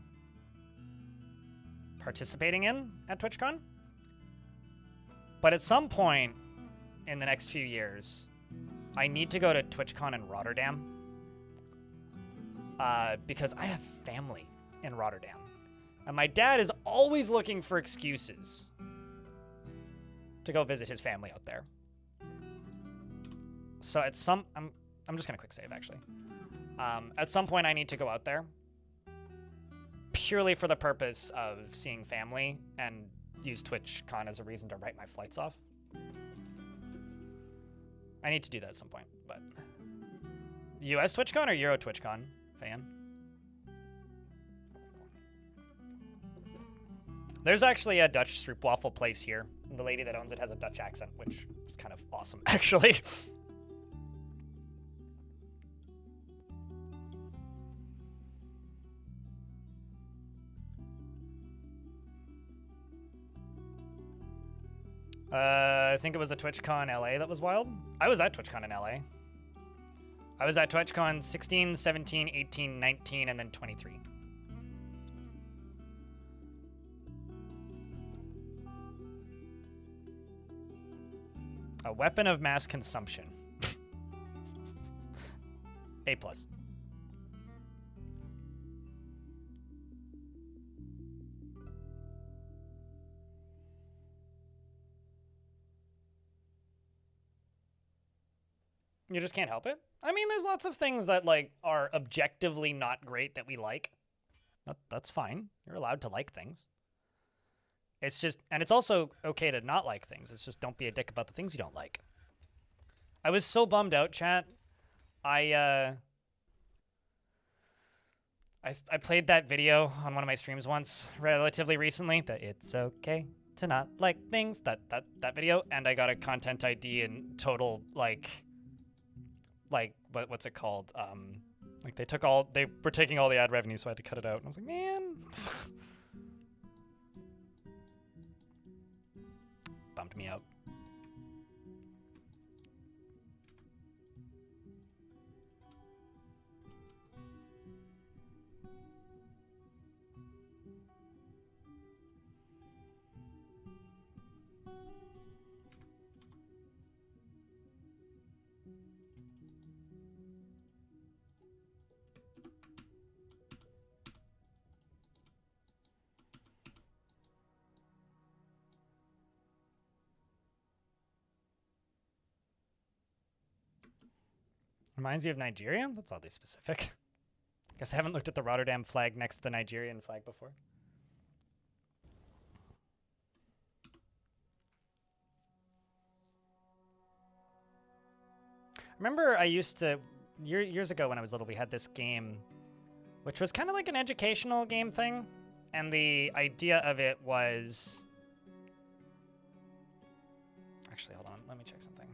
[SPEAKER 1] participating in at TwitchCon. But at some point in the next few years, I need to go to TwitchCon in Rotterdam because I have family in Rotterdam. And my dad is always looking for excuses to go visit his family out there. So at some... I'm just going to quick save, actually. At some point, I need to go out there purely for the purpose of seeing family and use TwitchCon as a reason to write my flights off. I need to do that at some point, but... US TwitchCon or Euro TwitchCon, fan? There's actually a Dutch stroopwafel place here. The lady that owns it has a Dutch accent, which is kind of awesome, actually. I think it was a TwitchCon LA that was wild. I was at TwitchCon in LA. I was at TwitchCon 16, 17, 18, 19, and then 23. A weapon of mass consumption. A+. You just can't help it. I mean, there's lots of things that like are objectively not great that we like. That's fine. You're allowed to like things. It's just, and it's also okay to not like things. It's just don't be a dick about the things you don't like. I was so bummed out, chat. I played that video on one of my streams once, relatively recently, that it's okay to not like things. That video, and I got a content ID and total like what's it called? Like they were taking all the ad revenue, so I had to cut it out. And I was like, man. Bummed me out. Reminds you of Nigeria? That's oddly specific. I guess I haven't looked at the Rotterdam flag next to the Nigerian flag before. Remember I used to, years ago when I was little, we had this game, which was kind of like an educational game thing. And the idea of it was... Actually, hold on. Let me check something.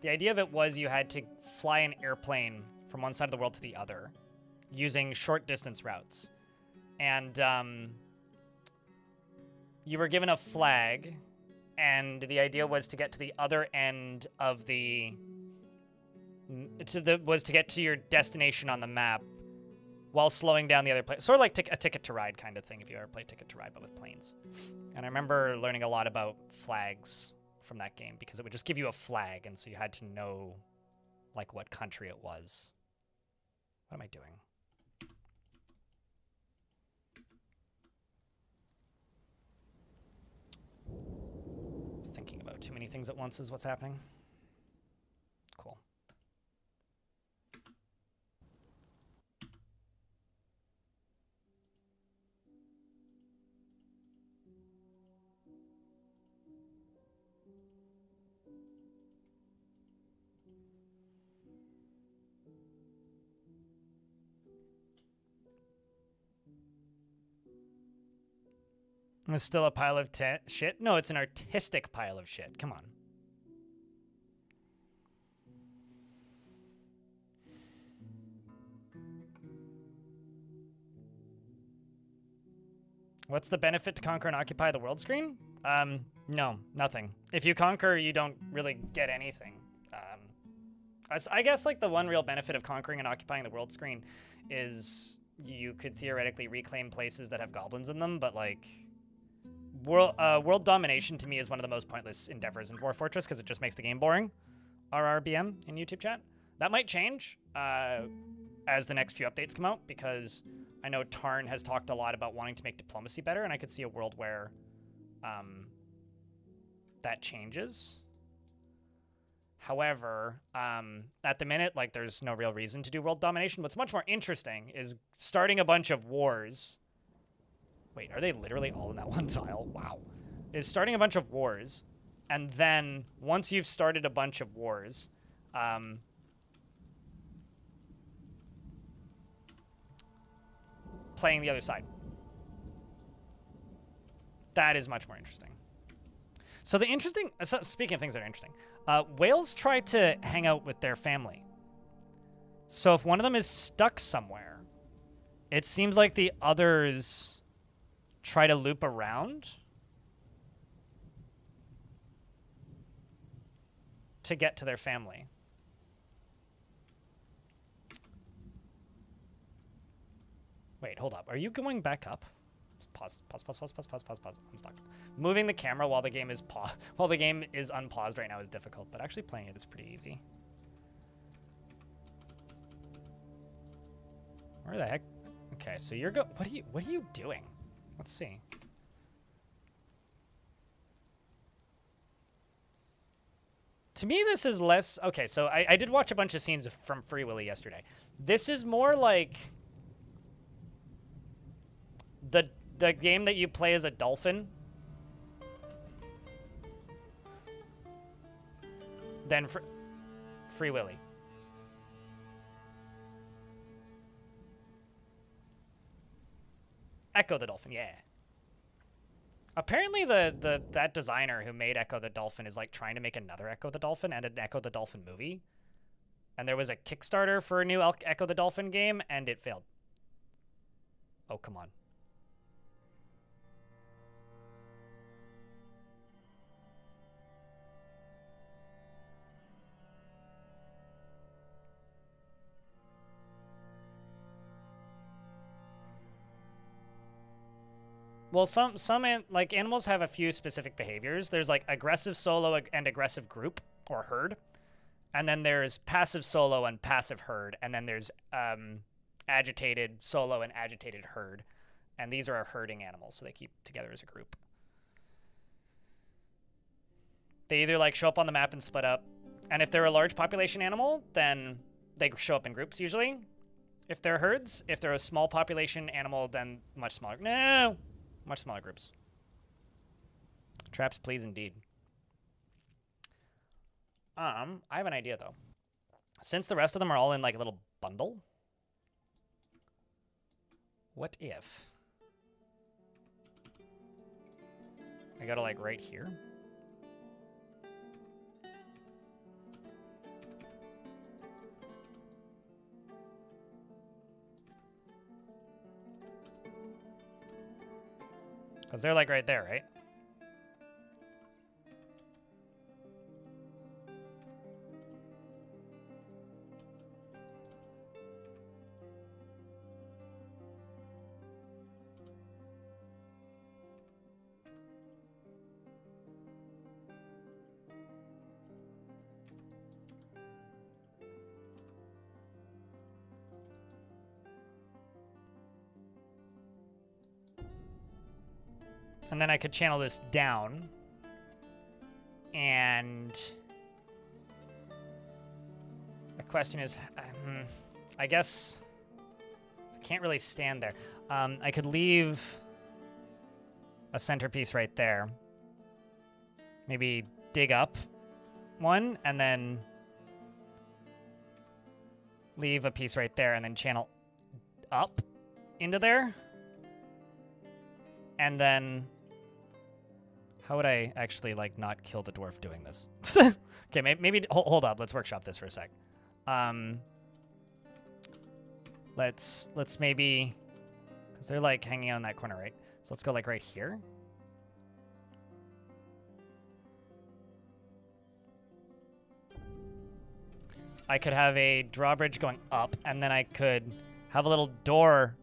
[SPEAKER 1] The idea of it was you had to fly an airplane from one side of the world to the other using short distance routes. And you were given a flag, and the idea was to get to the other end of was to get to your destination on the map while slowing down the other plane. Sort of like a Ticket to Ride kind of thing, if you ever played Ticket to Ride, but with planes. And I remember learning a lot about flags from that game, because it would just give you a flag, and so you had to know like what country it was. What am I doing? Thinking about too many things at once is what's happening. Cool. It's still a pile of shit? No, it's an artistic pile of shit. Come on. What's the benefit to conquer and occupy the world screen? No, nothing. If you conquer, you don't really get anything. I guess like the one real benefit of conquering and occupying the world screen is you could theoretically reclaim places that have goblins in them, but like... World domination to me is one of the most pointless endeavors in Dwarf Fortress because it just makes the game boring. RRBM in YouTube chat. That might change as the next few updates come out, because I know Tarn has talked a lot about wanting to make diplomacy better, and I could see a world where that changes. However, at the minute, like, there's no real reason to do world domination. What's much more interesting is starting a bunch of wars. Wait, are they literally all in that one tile? Wow. Is starting a bunch of wars, and then once you've started a bunch of wars, playing the other side. That is much more interesting. So the interesting, speaking of things that are interesting, whales try to hang out with their family. So if one of them is stuck somewhere, it seems like the others try to loop around to get to their family. Wait, hold up. Are you going back up? Pause. I'm stuck. Moving the camera while the game is unpaused right now is difficult, but actually playing it is pretty easy. Where the heck? Okay, so you're what are you doing? Let's see. To me, this is less... Okay, so I did watch a bunch of scenes from Free Willy yesterday. This is more like... The game that you play as a dolphin than Free Willy. Echo the Dolphin, yeah. Apparently that designer who made Echo the Dolphin is like trying to make another Echo the Dolphin and an Echo the Dolphin movie. And there was a Kickstarter for a new Echo the Dolphin game and it failed. Oh, come on. Well, some like animals have a few specific behaviors. There's like aggressive solo and aggressive group or herd, and then there's passive solo and passive herd, and then there's agitated solo and agitated herd, and these are herding animals, so they keep together as a group. They either like show up on the map and split up, and if they're a large population animal, then they show up in groups usually. If they're herds, if they're a small population animal, then much smaller. No. Much smaller groups. Traps, please, indeed. I have an idea, though. Since the rest of them are all in, like, a little bundle, what if I go to, like, right here? Because they're like right there, right? And then I could channel this down. And the question is, I guess I can't really stand there. I could leave a centerpiece right there. Maybe dig up one and then leave a piece right there and then channel up into there. And then how would I actually like not kill the dwarf doing this? Okay, maybe hold up. Let's workshop this for a sec. Let's maybe, because they're like hanging out in that corner, right? So let's go like right here. I could have a drawbridge going up, and then I could have a little door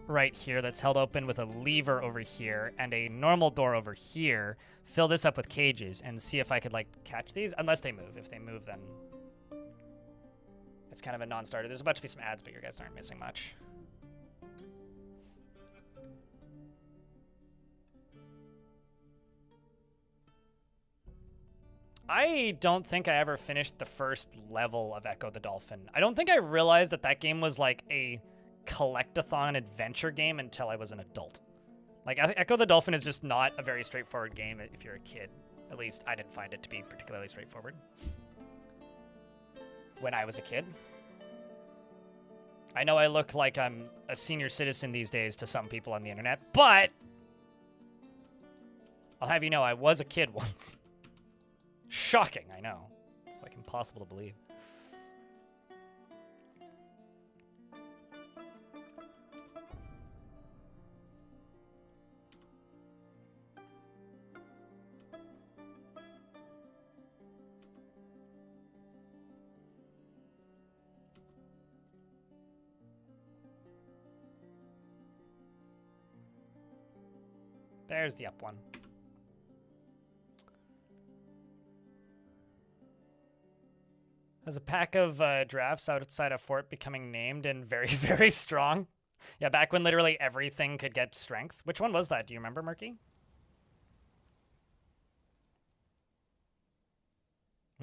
[SPEAKER 1] right here that's held open with a lever over here and a normal door over here. Fill this up with cages and see if I could like catch these, unless they move. If they move, then it's kind of a non-starter. There's about to be some ads, but your guys aren't missing much. I don't think I ever finished the first level of Echo the Dolphin. I don't think I realized that that game was like a collectathon adventure game until I was an adult. Like, Echo the Dolphin is just not a very straightforward game if you're a kid. At least I didn't find it to be particularly straightforward when I was a kid. I know I look like I'm a senior citizen these days to some people on the internet, but I'll have you know I was a kid once. Shocking, I know. It's like impossible to believe. There's the up one. Has a pack of giraffes outside a fort becoming named and very, very strong. Yeah, back when literally everything could get strength. Which one was that? Do you remember, Murky?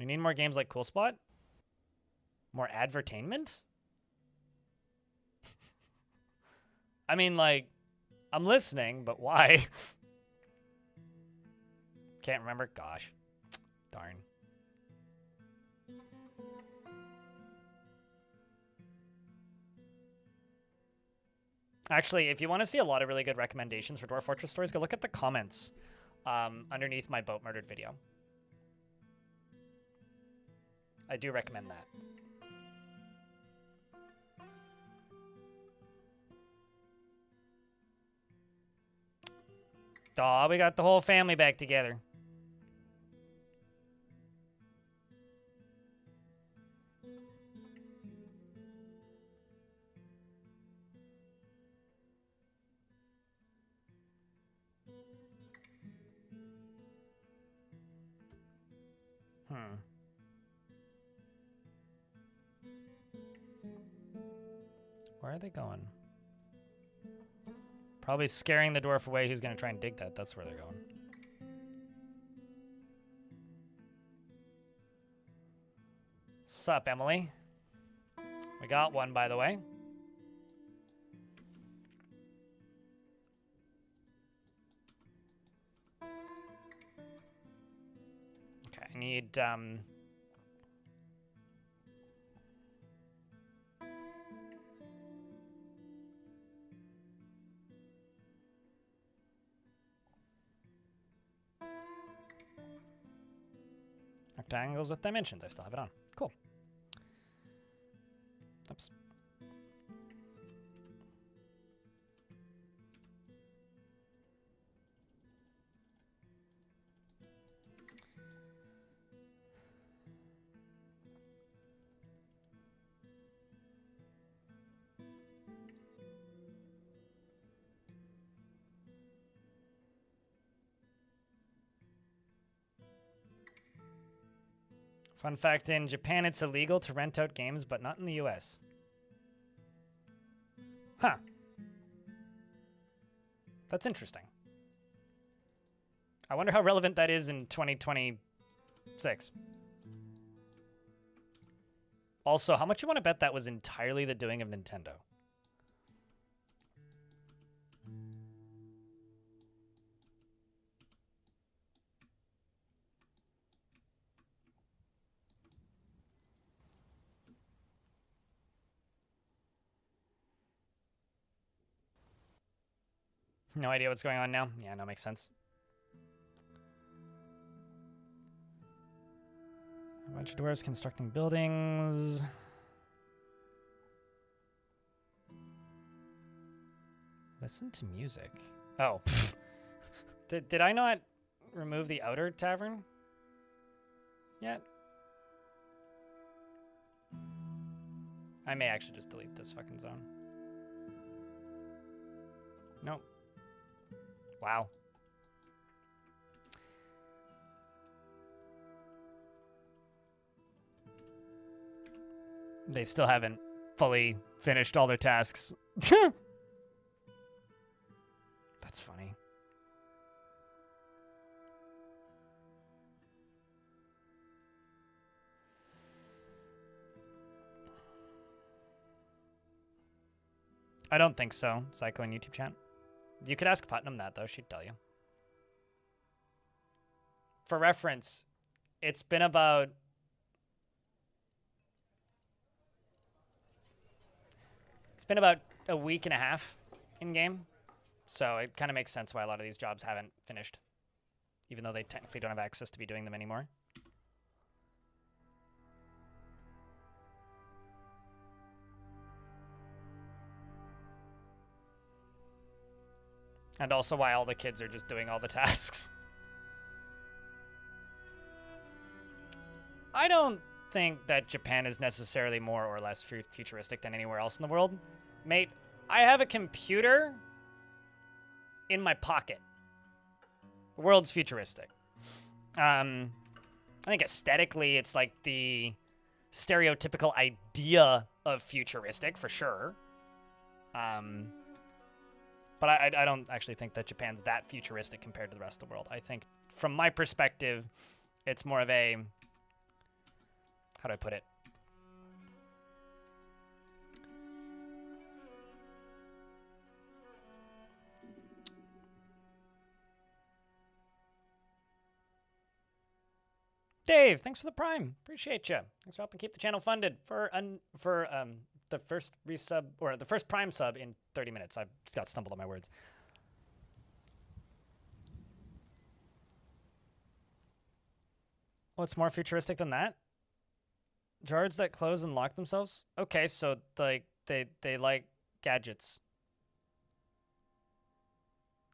[SPEAKER 1] We need more games like Cool Spot? More advertainment? I mean, like, I'm listening, but why? Can't remember? Gosh. Darn. Actually, if you want to see a lot of really good recommendations for Dwarf Fortress stories, go look at the comments underneath my boat murdered video. I do recommend that. Aw, we got the whole family back together. Where are they going? Probably scaring the dwarf away. He's going to try and dig that. That's where they're going. Sup, Emily? We got one, by the way. Okay, I need, rectangles with dimensions. I still have it on. Cool. Oops. Fun fact, in Japan, it's illegal to rent out games, but not in the US. Huh. That's interesting. I wonder how relevant that is in 2026. Also, how much you want to bet that was entirely the doing of Nintendo? No idea what's going on now? Yeah, no, makes sense. A bunch of dwarves constructing buildings. Listen to music. Oh. Did I not remove the outer tavern yet? I may actually just delete this fucking zone. Nope. Wow. They still haven't fully finished all their tasks. That's funny. I don't think so. Psycho in YouTube chat. You could ask Putnam that, though. She'd tell you. For reference, it's been about... It's been about a week and a half in-game. So it kind of makes sense why a lot of these jobs haven't finished. Even though they technically don't have access to be doing them anymore. And also why all the kids are just doing all the tasks. I don't think that Japan is necessarily more or less futuristic than anywhere else in the world. Mate, I have a computer in my pocket. The world's futuristic. I think aesthetically it's like the stereotypical idea of futuristic for sure. But I don't actually think that Japan's that futuristic compared to the rest of the world. I think from my perspective, it's more of a how do I put it? Dave, thanks for the prime. Appreciate you. Thanks for helping keep the channel funded for the first resub or the first prime sub in 30 minutes. I just got stumbled on my words. What's more futuristic than that? Jars that close and lock themselves? Okay, so like they like gadgets.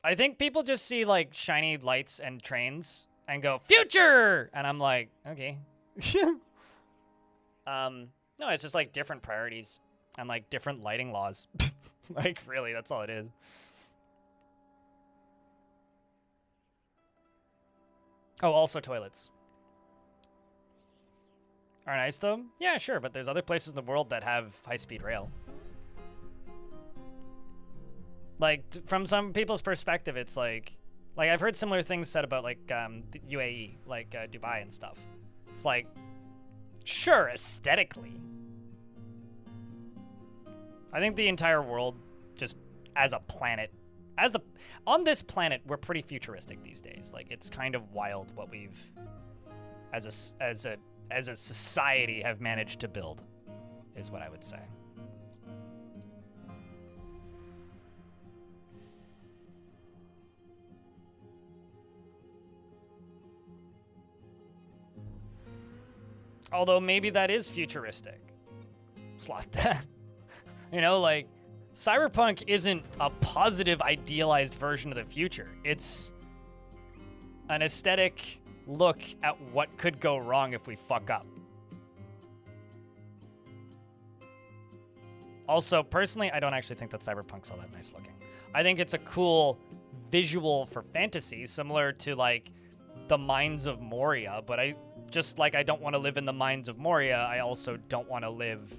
[SPEAKER 1] I think people just see like shiny lights and trains and go future, and I'm like, okay. No, it's just like different priorities and like different lighting laws. Like really, that's all it is. Oh, also toilets. Are nice though? Yeah, sure, but there's other places in the world that have high-speed rail. Like, from some people's perspective, it's like I've heard similar things said about like the UAE, like Dubai and stuff. It's like, sure, aesthetically. I think the entire world, just as a planet, on this planet, we're pretty futuristic these days. Like, it's kind of wild what we've, as a society, have managed to build, is what I would say. Although maybe that is futuristic. Slot that. You know, like, cyberpunk isn't a positive, idealized version of the future. It's an aesthetic look at what could go wrong if we fuck up. Also, personally, I don't actually think that cyberpunk's all that nice looking. I think it's a cool visual for fantasy, similar to, like, the Mines of Moria, but I don't want to live in the Mines of Moria, I also don't want to live,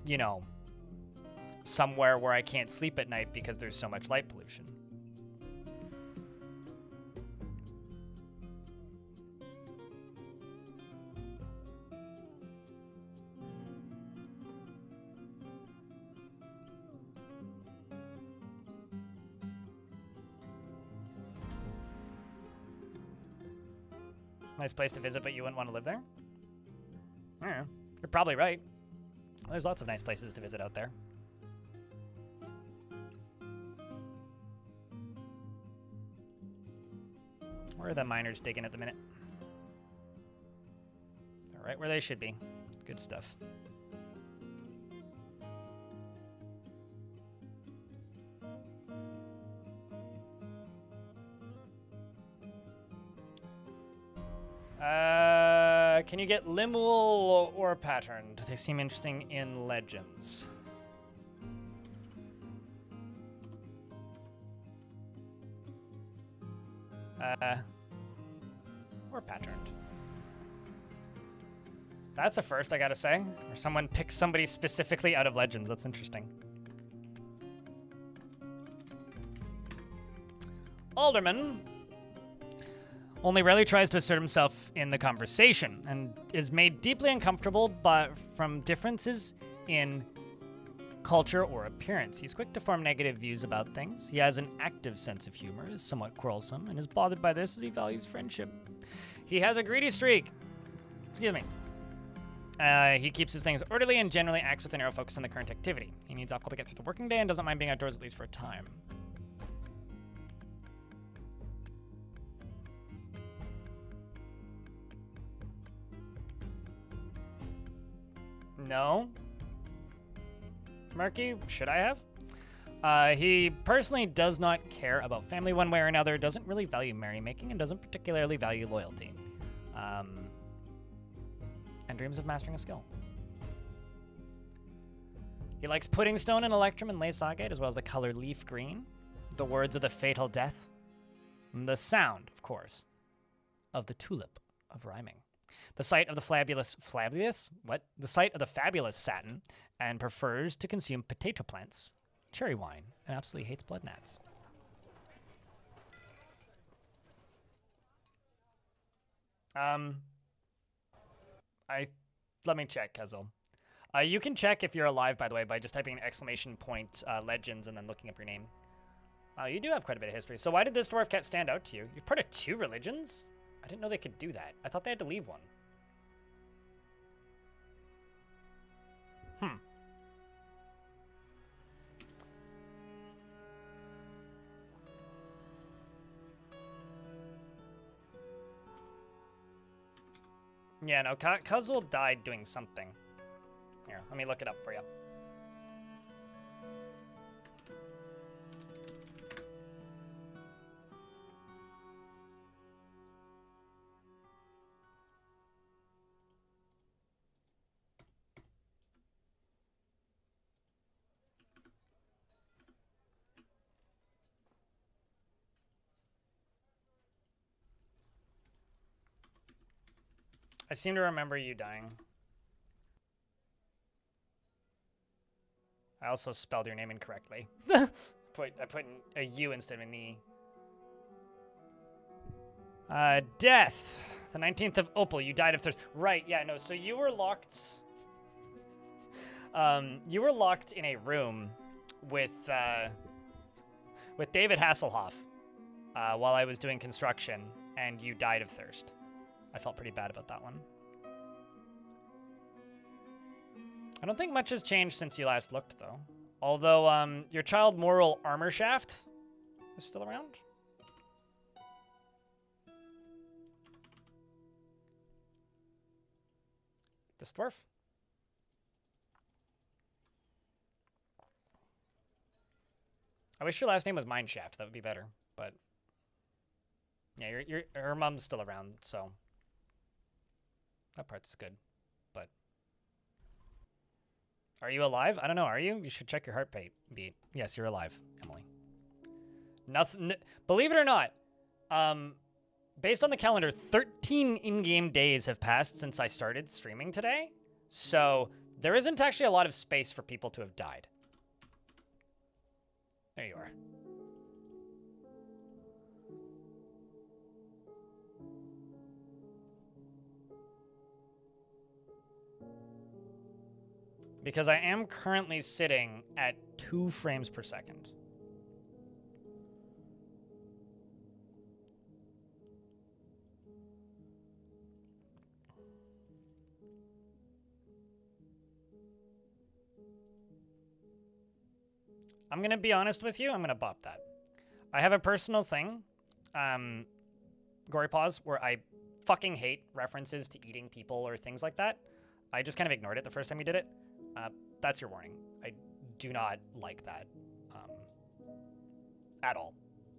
[SPEAKER 1] you know, somewhere where I can't sleep at night because there's so much light pollution. Nice place to visit, but you wouldn't want to live there? I don't know. You're probably right. There's lots of nice places to visit out there. Where are the miners digging at the minute? They're right where they should be. Good stuff. Can you get limuel or patterned? They seem interesting in Legends. Or patterned. That's a first, I gotta say. Or someone picks somebody specifically out of Legends. That's interesting. Alderman only rarely tries to assert himself in the conversation and is made deeply uncomfortable from differences in culture or appearance. He's quick to form negative views about things. He has an active sense of humor, is somewhat quarrelsome, and is bothered by this as he values friendship. He has a greedy streak. Excuse me. He keeps his things orderly and generally acts with a narrow focus on the current activity. He needs alcohol to get through the working day and doesn't mind being outdoors at least for a time. No. Murky, should I have? He personally does not care about family one way or another, doesn't really value merrymaking, and doesn't particularly value loyalty. And dreams of mastering a skill. He likes pudding stone and electrum and lace agate, as well as the color leaf green, the words of the fatal death, and the sound, of course, of the tulip of rhyming. The sight of the fabulous satin, and prefers to consume potato plants, cherry wine, and absolutely hates blood gnats. I Let me check, Kezel. You can check if you're alive, by the way, by just typing an ! Legends and then looking up your name. You do have quite a bit of history. So why did this dwarf cat stand out to you? You're part of 2 religions? I didn't know they could do that. I thought they had to leave one. Yeah, no, Kuzul died doing something. Here, let me look it up for you. I seem to remember you dying. I also spelled your name incorrectly. I put a U instead of an E. Death. The 19th of Opal. You died of thirst. Right, yeah, no, so you were locked... you were locked in a room with David Hasselhoff while I was doing construction, and you died of thirst. I felt pretty bad about that one. I don't think much has changed since you last looked, though. Although, your child moral armor shaft is still around. This dwarf. I wish your last name was Mineshaft. That would be better, but... Yeah, her mom's still around, so... That part's good, but... Are you alive? I don't know, are you? You should check your heart beat. Yes, you're alive, Emily. Nothing... Believe it or not, based on the calendar, 13 in-game days have passed since I started streaming today, so there isn't actually a lot of space for people to have died. There you are. Because I am currently sitting at 2 frames per second. I'm going to be honest with you. I'm going to bop that. I have a personal thing, Gory Paws, where I fucking hate references to eating people or things like that. I just kind of ignored it the first time you did it. That's your warning. I do not like that at all.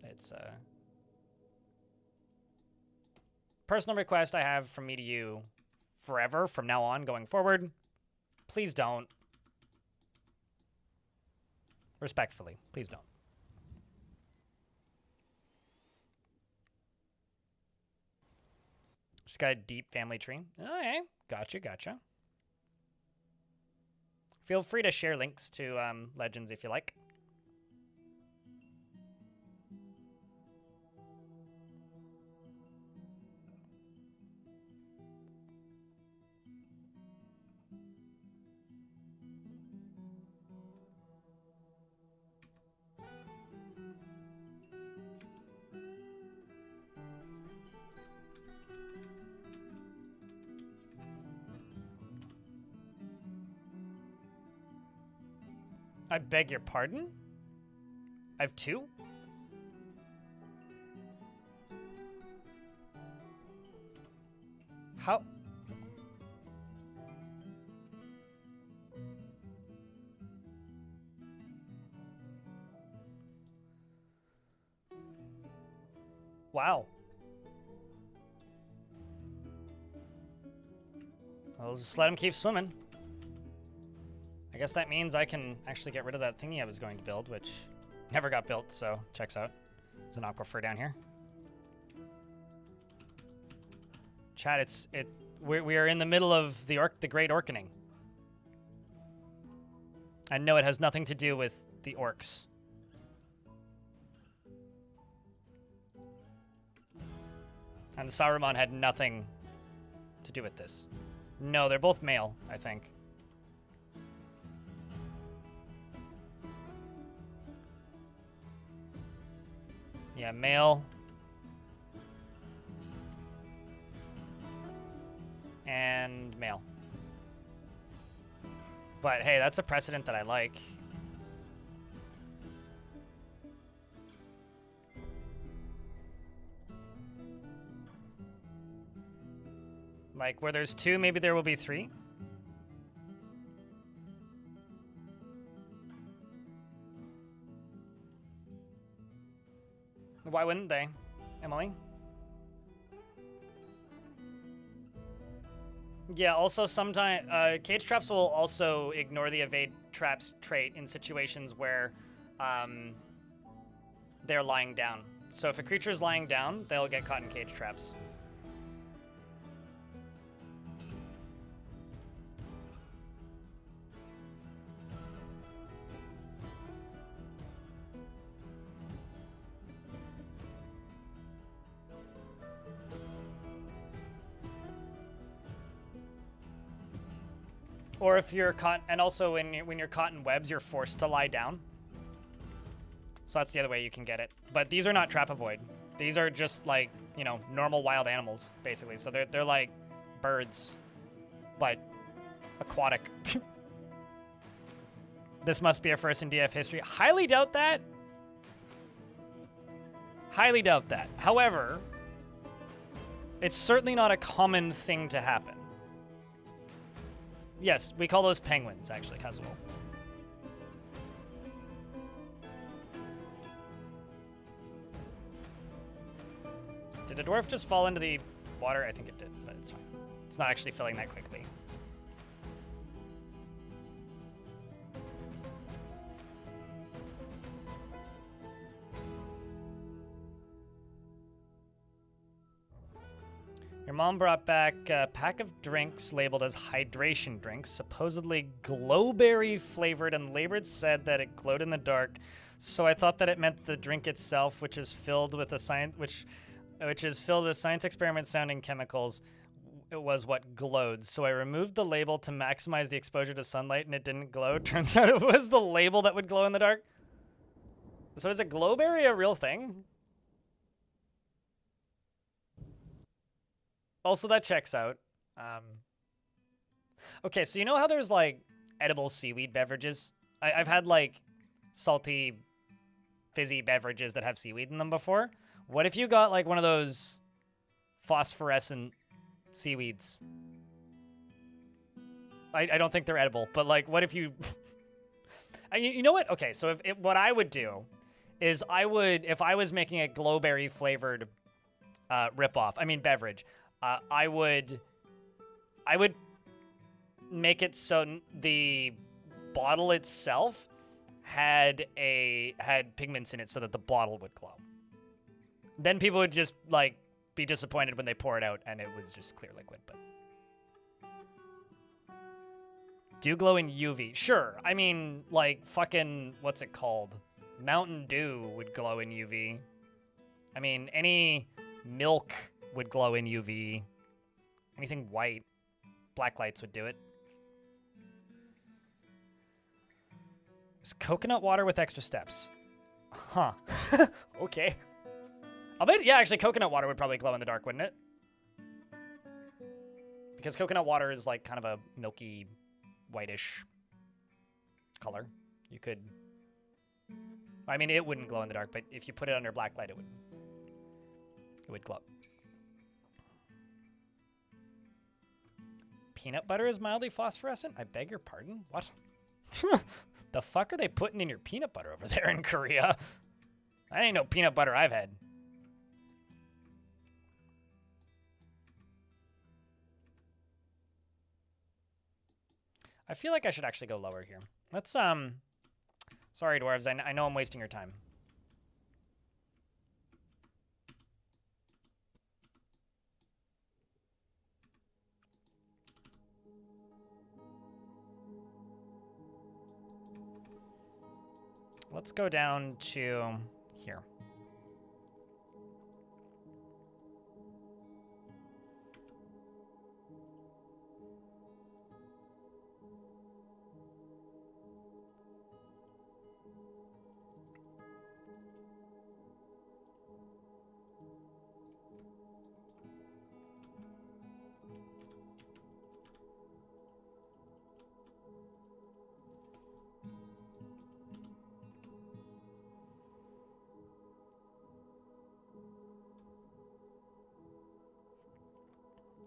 [SPEAKER 1] It's a personal request I have from me to you forever, from now on, going forward. Please don't. Respectfully, please don't. Just got a deep family tree. Okay, gotcha. Feel free to share links to Legends if you like. I beg your pardon? I have 2? How? Wow. I'll just let him keep swimming. I guess that means I can actually get rid of that thingy I was going to build, which never got built, so checks out. There's an aquifer down here. Chat, we are in the middle of the Great Orcaning. I know it has nothing to do with the orcs. And Saruman had nothing to do with this. No, they're both male, I think. Yeah, male. And male. But hey, that's a precedent that I like. Like, where there's 2, maybe there will be 3. Why wouldn't they, Emily? Yeah, also sometimes cage traps will also ignore the evade traps trait in situations where they're lying down. So if a creature is lying down, they'll get caught in cage traps. Or if you're caught, and also when you're caught in webs, you're forced to lie down. So that's the other way you can get it. But these are not trap avoid. These are just like, you know, normal wild animals, basically. So they're like birds, but aquatic. This must be a first in DF history. Highly doubt that. Highly doubt that. However, it's certainly not a common thing to happen. Yes, we call those penguins, actually, Kazuo. Did a dwarf just fall into the water? I think it did, but it's fine. It's not actually filling that quickly. Your mom brought back a pack of drinks labeled as hydration drinks, supposedly glowberry flavored, and labored said that it glowed in the dark. So I thought that it meant the drink itself, which is filled with science experiment sounding chemicals. It was what glowed. So I removed the label to maximize the exposure to sunlight, and it didn't glow. Turns out it was the label that would glow in the dark. So is a glowberry a real thing? Also, that checks out. Okay, so you know how there's, like, edible seaweed beverages? I've had, like, salty, fizzy beverages that have seaweed in them before. What if you got, like, one of those phosphorescent seaweeds? I don't think they're edible, but, like, what if you... you know what? Okay, so what I would do is if I was making a glowberry-flavored beverage... I would make it so the bottle itself had pigments in it so that the bottle would glow. Then people would just like be disappointed when they pour it out and it was just clear liquid. But do glow in UV? Sure. I mean, like fucking what's it called? Mountain Dew would glow in UV. I mean, any milk would glow in UV. Anything white, black lights would do it. Is coconut water with extra steps? Huh. Okay. I'll bet, yeah, actually coconut water would probably glow in the dark, wouldn't it? Because coconut water is like kind of a milky, whitish color. You could, I mean, it wouldn't glow in the dark, but if you put it under black light, it would glow. Peanut butter is mildly phosphorescent? I beg your pardon? What? The fuck are they putting in your peanut butter over there in Korea? I ain't no peanut butter I've had. I feel like I should actually go lower here. Let's, sorry, dwarves, I know I'm wasting your time. Let's go down to here.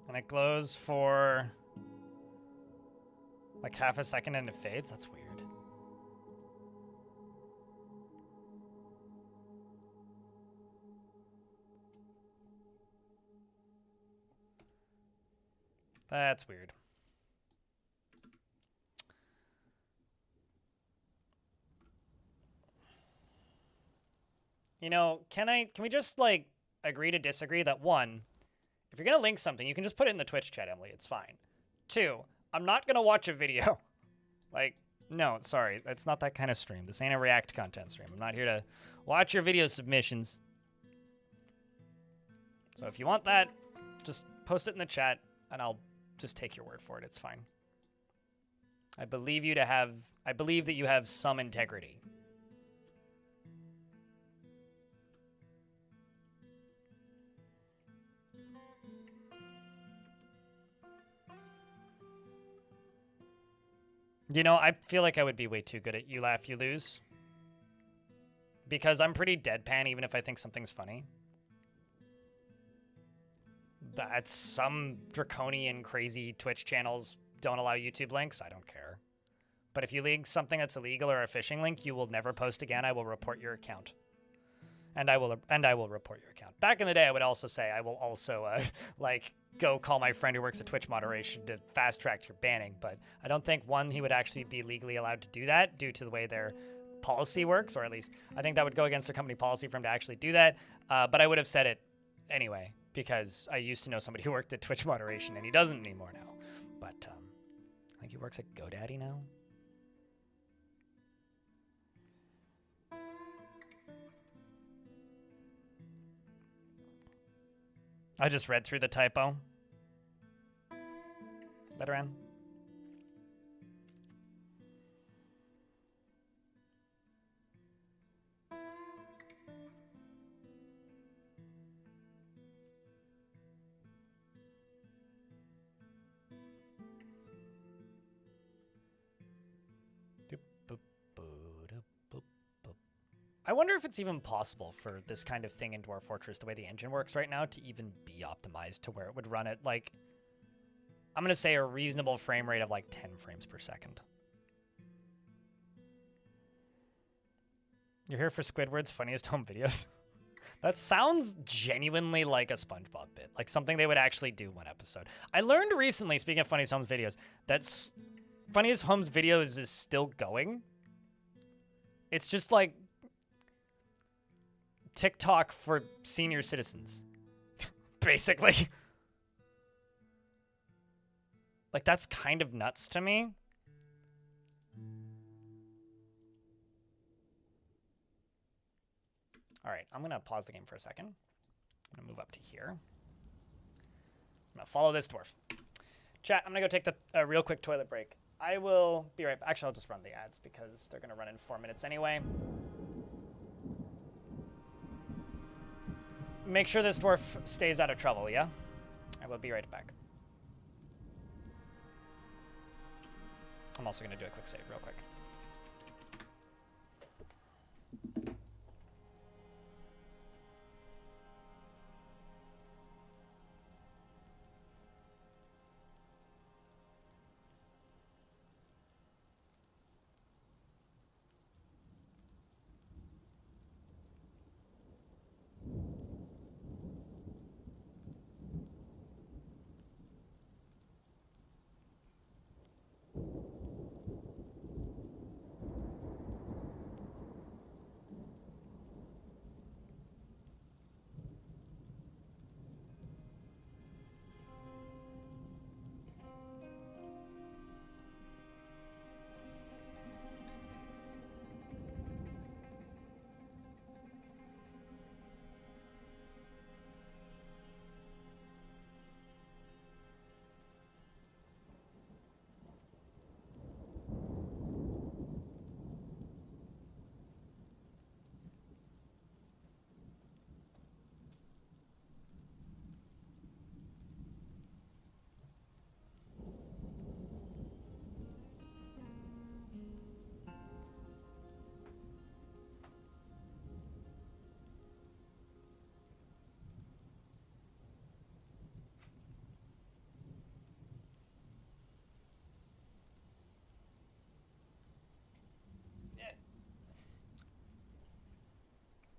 [SPEAKER 1] And it glows for like half a second and it fades? That's weird. That's weird. You know, can we just like agree to disagree that one, if you're gonna link something, you can just put it in the Twitch chat, Emily, it's fine. Two, I'm not gonna watch a video. Like, no, sorry, that's not that kind of stream. This ain't a React content stream. I'm not here to watch your video submissions. So if you want that, just post it in the chat and I'll just take your word for it. It's fine. I believe that you have some integrity. You know, I feel like I would be way too good at you laugh, you lose. Because I'm pretty deadpan even if I think something's funny. That's some draconian crazy Twitch channels don't allow YouTube links. I don't care. But if you link something that's illegal or a phishing link, you will never post again. I will report your account. And I will report your account. Back in the day, I would also say I will also like go call my friend who works at Twitch moderation to fast track your banning. But I don't think one, he would actually be legally allowed to do that due to the way their policy works, or at least I think that would go against their company policy for him to actually do that. But I would have said it anyway because I used to know somebody who worked at Twitch moderation and he doesn't anymore now. But I think he works at GoDaddy now. I just read through the typo. Veteran. I wonder if it's even possible for this kind of thing in Dwarf Fortress, the way the engine works right now, to even be optimized to where it would run at, like, I'm going to say a reasonable frame rate of like 10 frames per second. You're here for Squidward's funniest home videos? That sounds genuinely like a SpongeBob bit, like something they would actually do one episode. I learned recently, speaking of Funniest Homes videos, that Funniest Homes videos is still going. It's just like TikTok for senior citizens, basically. Like, that's kind of nuts to me. All right, I'm gonna pause the game for a second. I'm gonna move up to here. I'm gonna follow this dwarf. Chat, I'm gonna go take the real quick toilet break. I will be right back. Actually, I'll just run the ads because they're gonna run in 4 minutes anyway. Make sure this dwarf stays out of trouble, yeah? I will be right back. I'm also going to do a quick save real quick.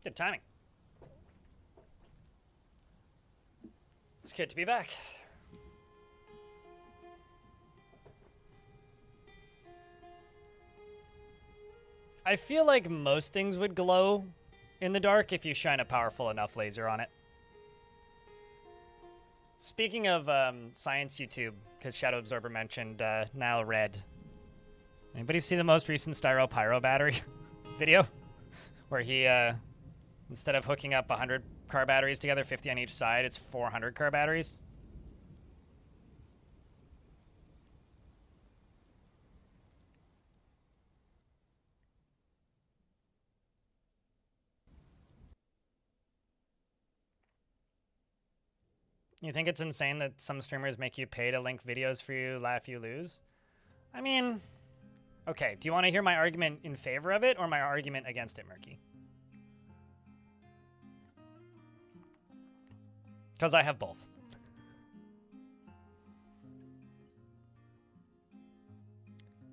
[SPEAKER 1] Good timing. It's good to be back. I feel like most things would glow in the dark if you shine a powerful enough laser on it. Speaking of science YouTube, because Shadow Absorber mentioned Nile Red. Anybody see the most recent Styro Pyro battery video? Where he, instead of hooking up 100 car batteries together, 50 on each side, it's 400 car batteries. You think it's insane that some streamers make you pay to link videos for you, laugh, you lose? I mean, okay, do you want to hear my argument in favor of it or my argument against it, Murky? Because I have both.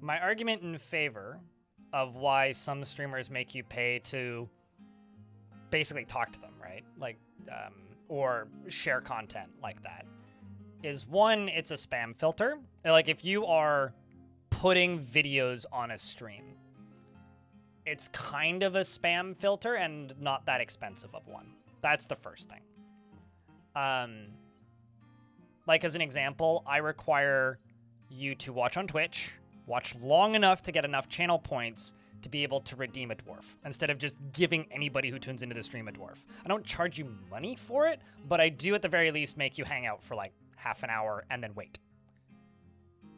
[SPEAKER 1] My argument in favor of why some streamers make you pay to basically talk to them, right? Like, or share content like that, is one, it's a spam filter. Like, if you are putting videos on a stream, it's kind of a spam filter and not that expensive of one. That's the first thing. Like, as an example, I require you to watch on Twitch, watch long enough to get enough channel points to be able to redeem a dwarf, instead of just giving anybody who tunes into the stream a dwarf. I don't charge you money for it, but I do at the very least make you hang out for like half an hour and then wait.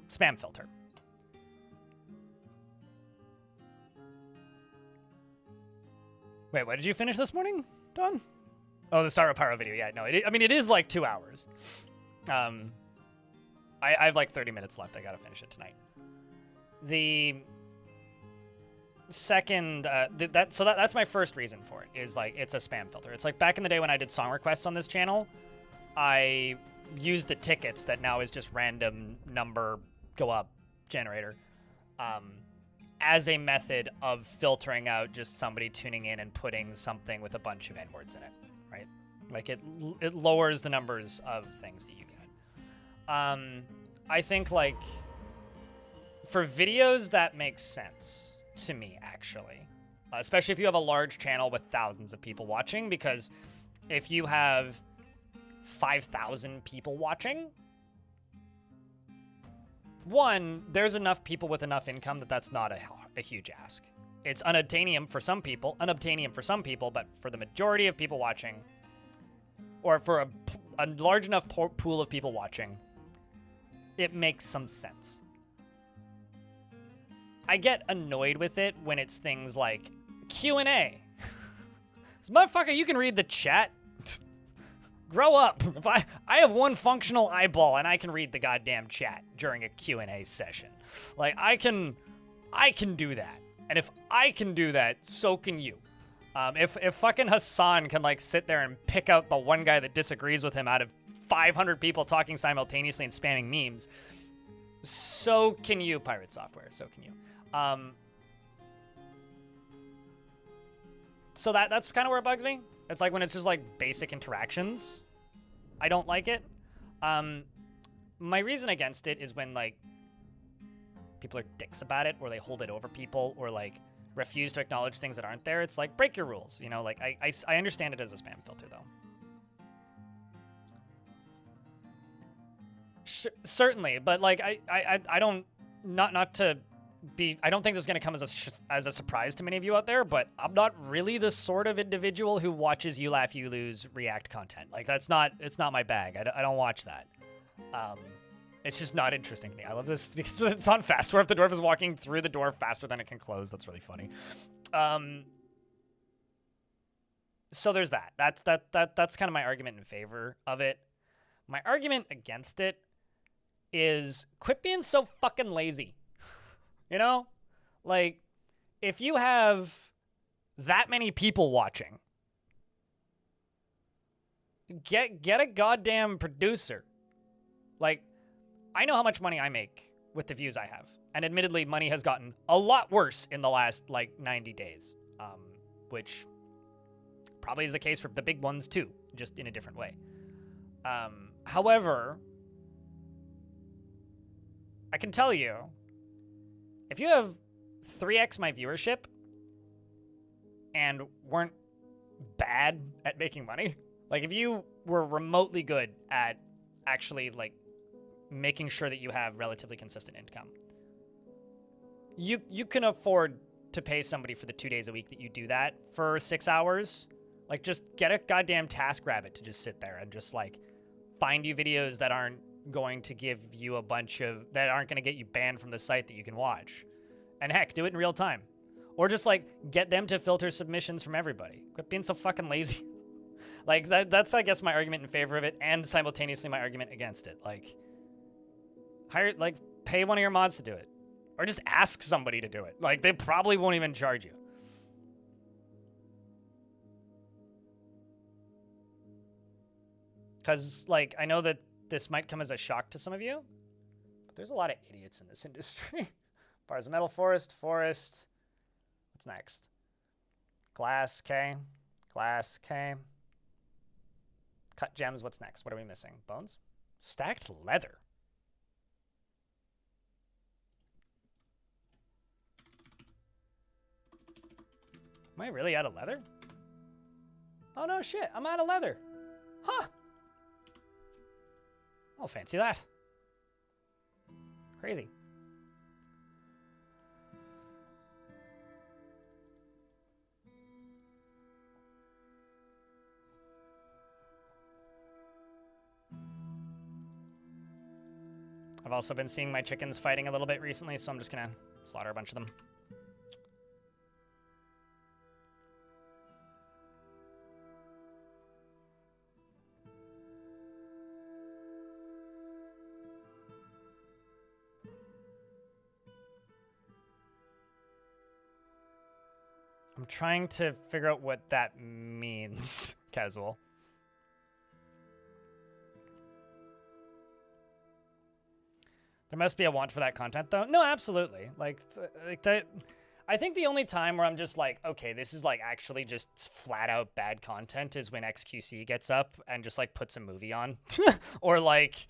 [SPEAKER 1] Spam filter. Wait, what did you finish this morning, Don? Oh, the Star Pyro video. Yeah, no, I mean, it is like 2 hours. I have like 30 minutes left. I gotta finish it tonight. The second, that's my first reason for it, is like, it's a spam filter. It's like back in the day when I did song requests on this channel, I used the tickets that now is just random number go up generator, as a method of filtering out just somebody tuning in and putting something with a bunch of N-words in it, right? Like, it lowers the numbers of things that you get. I think, like, for videos, that makes sense to me, actually. Especially if you have a large channel with thousands of people watching, because if you have 5,000 people watching, one, there's enough people with enough income that's not a huge ask. It's unobtainium for some people, but for the majority of people watching, or for a large enough pool of people watching, it makes some sense. I get annoyed with it when it's things like Q&A. This motherfucker, you can read the chat. Grow up. If I have one functional eyeball and I can read the goddamn chat during a Q&A session. Like, I can do that. And if I can do that, so can you. If fucking Hassan can, like, sit there and pick out the one guy that disagrees with him out of 500 people talking simultaneously and spamming memes, so can you, Pirate Software. So can you. So that's kind of where it bugs me. It's like when it's just like basic interactions, I don't like it. My reason against it is when like people are dicks about it, or they hold it over people, or like refuse to acknowledge things that aren't there. It's like, break your rules, you know? Like, I understand it as a spam filter though. Certainly, but like I don't, not to be, I don't think this is going to come as a surprise to many of you out there, but I'm not really the sort of individual who watches You Laugh, You Lose react content. Like, it's not my bag. I don't watch that. It's just not interesting to me. I love this because it's on Fast Dwarf. The dwarf is walking through the door faster than it can close. That's really funny. So there's that. That's kind of my argument in favor of it. My argument against it is quit being so fucking lazy. You know? Like, if you have that many people watching, get a goddamn producer. Like, I know how much money I make with the views I have. And admittedly, money has gotten a lot worse in the last, like, 90 days. Which probably is the case for the big ones too, just in a different way. However, I can tell you, if you have 3x my viewership and weren't bad at making money, like if you were remotely good at actually like making sure that you have relatively consistent income, you can afford to pay somebody for the 2 days a week that you do that for 6 hours. Like, just get a goddamn TaskRabbit to just sit there and just like find you videos that aren't going to give you that aren't going to get you banned from the site that you can watch. And heck, do it in real time. Or just like get them to filter submissions from everybody. Quit being so fucking lazy. Like that's I guess my argument in favor of it, and simultaneously my argument against it. Like, pay one of your mods to do it. Or just ask somebody to do it. Like, they probably won't even charge you. Because, like, I know that this might come as a shock to some of you, but there's a lot of idiots in this industry. Bars of metal, forest. What's next? Glass, okay. Glass, okay. Cut gems, what's next? What are we missing? Bones? Stacked leather. Am I really out of leather? Oh no shit, I'm out of leather. Huh. Oh, fancy that. Crazy. I've also been seeing my chickens fighting a little bit recently, so I'm just gonna slaughter a bunch of them. I'm trying to figure out what that means, casual. There must be a want for that content, though. No, absolutely. Like that. I think the only time where I'm just like, okay, this is like actually just flat out bad content is when XQC gets up and just like puts a movie on, or like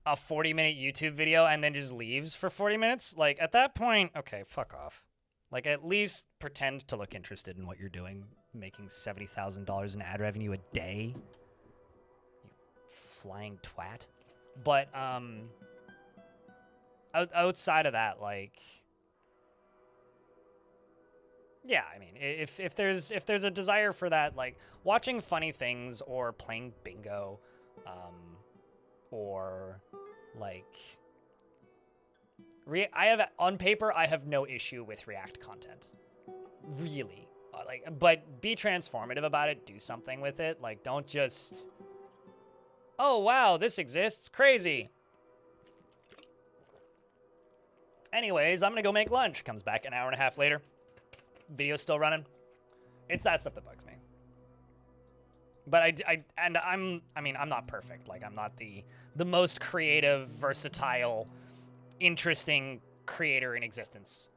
[SPEAKER 1] a 40-minute YouTube video and then just leaves for 40 minutes. Like at that point, okay, fuck off. Like, at least pretend to look interested in what you're doing, making $70,000 in ad revenue a day. You flying twat. But, outside of that, like, yeah, I mean, if there's a desire for that, like, watching funny things or playing bingo, or, like... on paper, I have no issue with React content. Really. But be transformative about it. Do something with it. Like, don't just... Oh, wow, this exists. Crazy. Anyways, I'm gonna go make lunch. Comes back an hour and a half later. Video's still running. It's that stuff that bugs me. But I'm not perfect. Like, I'm not the most creative, versatile... interesting creator in existence,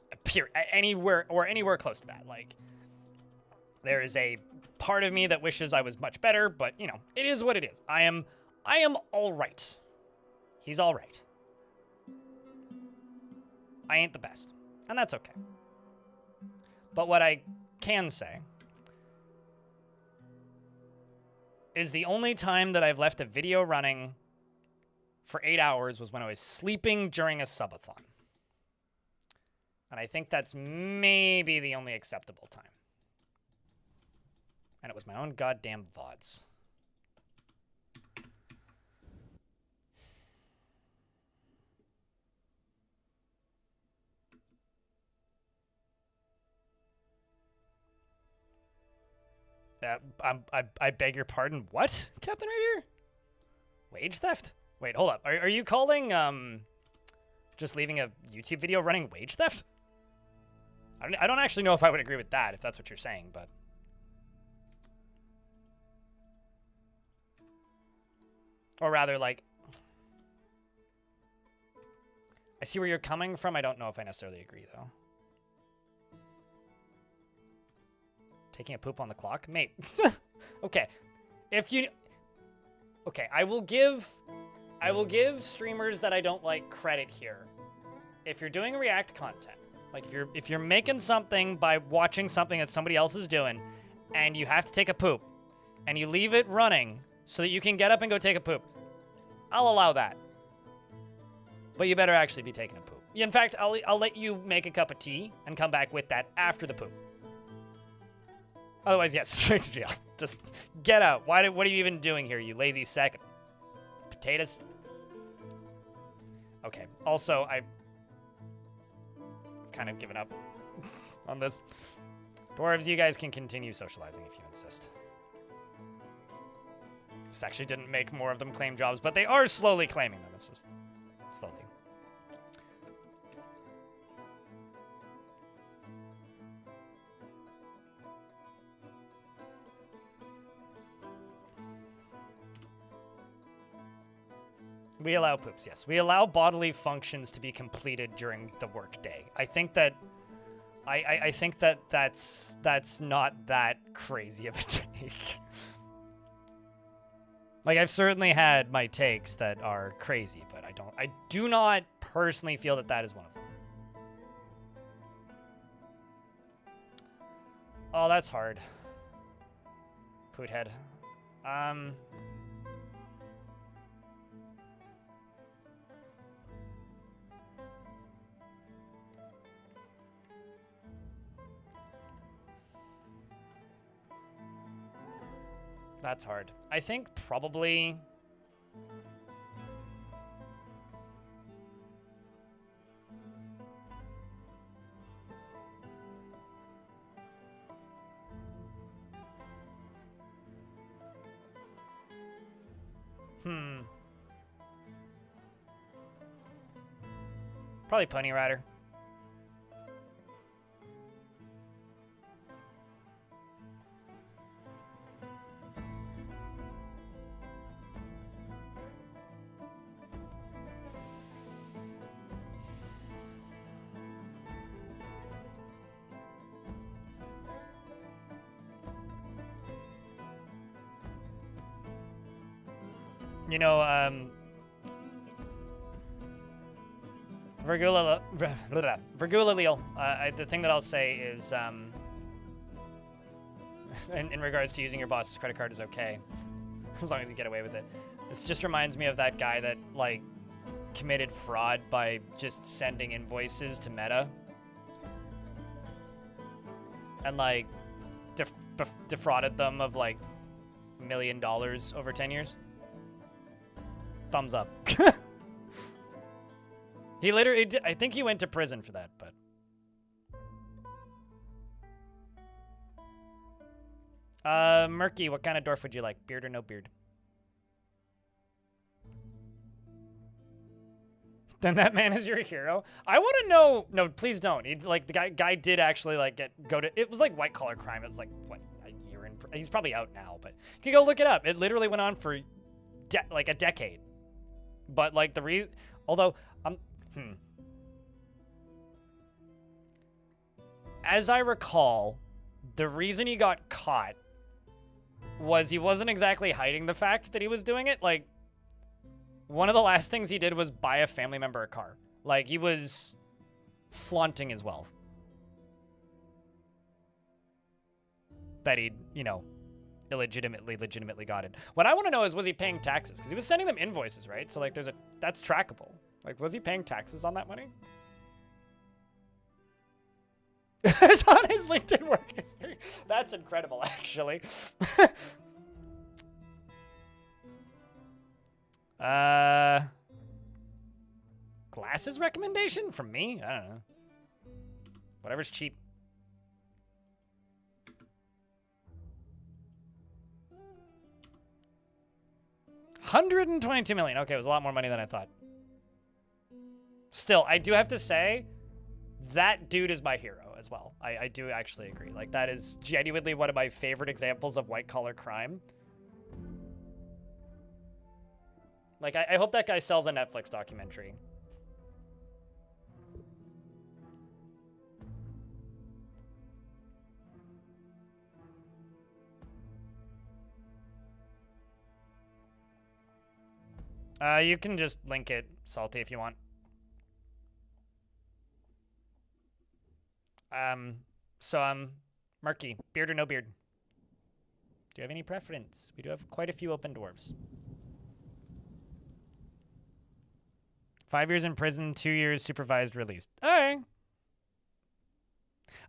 [SPEAKER 1] anywhere close to that. Like, there is a part of me that wishes I was much better, but you know, it is what it is. I am all right. He's all right. I ain't the best, and that's okay. But what I can say is the only time that I've left a video running for 8 hours was when I was sleeping during a subathon. And I think that's maybe the only acceptable time. And it was my own goddamn VODs. I beg your pardon. What, Captain Right Here? Wage theft? Wait, hold up. Are you calling just leaving a YouTube video running wage theft? I don't actually know if I would agree with that, if that's what you're saying, but... Or rather, like... I see where you're coming from. I don't know if I necessarily agree, though. Taking a poop on the clock? Mate. Okay. If you... Okay, I will give streamers that I don't like credit here. If you're doing React content, like if you're making something by watching something that somebody else is doing, and you have to take a poop, and you leave it running so that you can get up and go take a poop, I'll allow that. But you better actually be taking a poop. In fact, I'll let you make a cup of tea and come back with that after the poop. Otherwise, yes, straight to jail. Just get out. What are you even doing here, you lazy sack of potatoes? Okay. Also, I've kind of given up on this. Dwarves, you guys can continue socializing if you insist. This actually didn't make more of them claim jobs, but they are slowly claiming them. It's just slowly. We allow poops, yes. We allow bodily functions to be completed during the workday. I think that I think that that's not that crazy of a take. Like, I've certainly had my takes that are crazy, but I do not personally feel that that is one of them. Oh, that's hard. Poothead. That's hard. I think probably... Probably Pony Rider. You know, Virgula Leal, the thing that I'll say is, in regards to using your boss's credit card is okay, as long as you get away with it. This just reminds me of that guy that, like, committed fraud by just sending invoices to Meta. And, like, defrauded them of, like, $1 million over 10 years. Thumbs up. He literally, I think he went to prison for that, but. Murky, what kind of dwarf would you like? Beard or no beard? Then that man is your hero? I want to know. No, please don't. Like, the guy did actually, like, go to, it was like white collar crime. It was like, what, a year in, he's probably out now, but you can go look it up. It literally went on for, like, a decade. But, like, although, as I recall, the reason he got caught was he wasn't exactly hiding the fact that he was doing it. Like, one of the last things he did was buy a family member a car. Like, he was flaunting his wealth. That he'd, you know, legitimately got it. What I want to know is, was he paying taxes? Because he was sending them invoices, right? So, like, that's trackable. Like, was he paying taxes on that money? It's on his LinkedIn work history. That's incredible, actually. Glasses recommendation from me? I don't know. Whatever's cheap. $122 million. Okay, it was a lot more money than I thought. Still, I do have to say, that dude is my hero as well. I do actually agree. Like, that is genuinely one of my favorite examples of white-collar crime. Like, I hope that guy sells a Netflix documentary. You can just link it, Salty, if you want. Murky, beard or no beard? Do you have any preference? We do have quite a few open dwarves. 5 years in prison, 2 years supervised released. All right.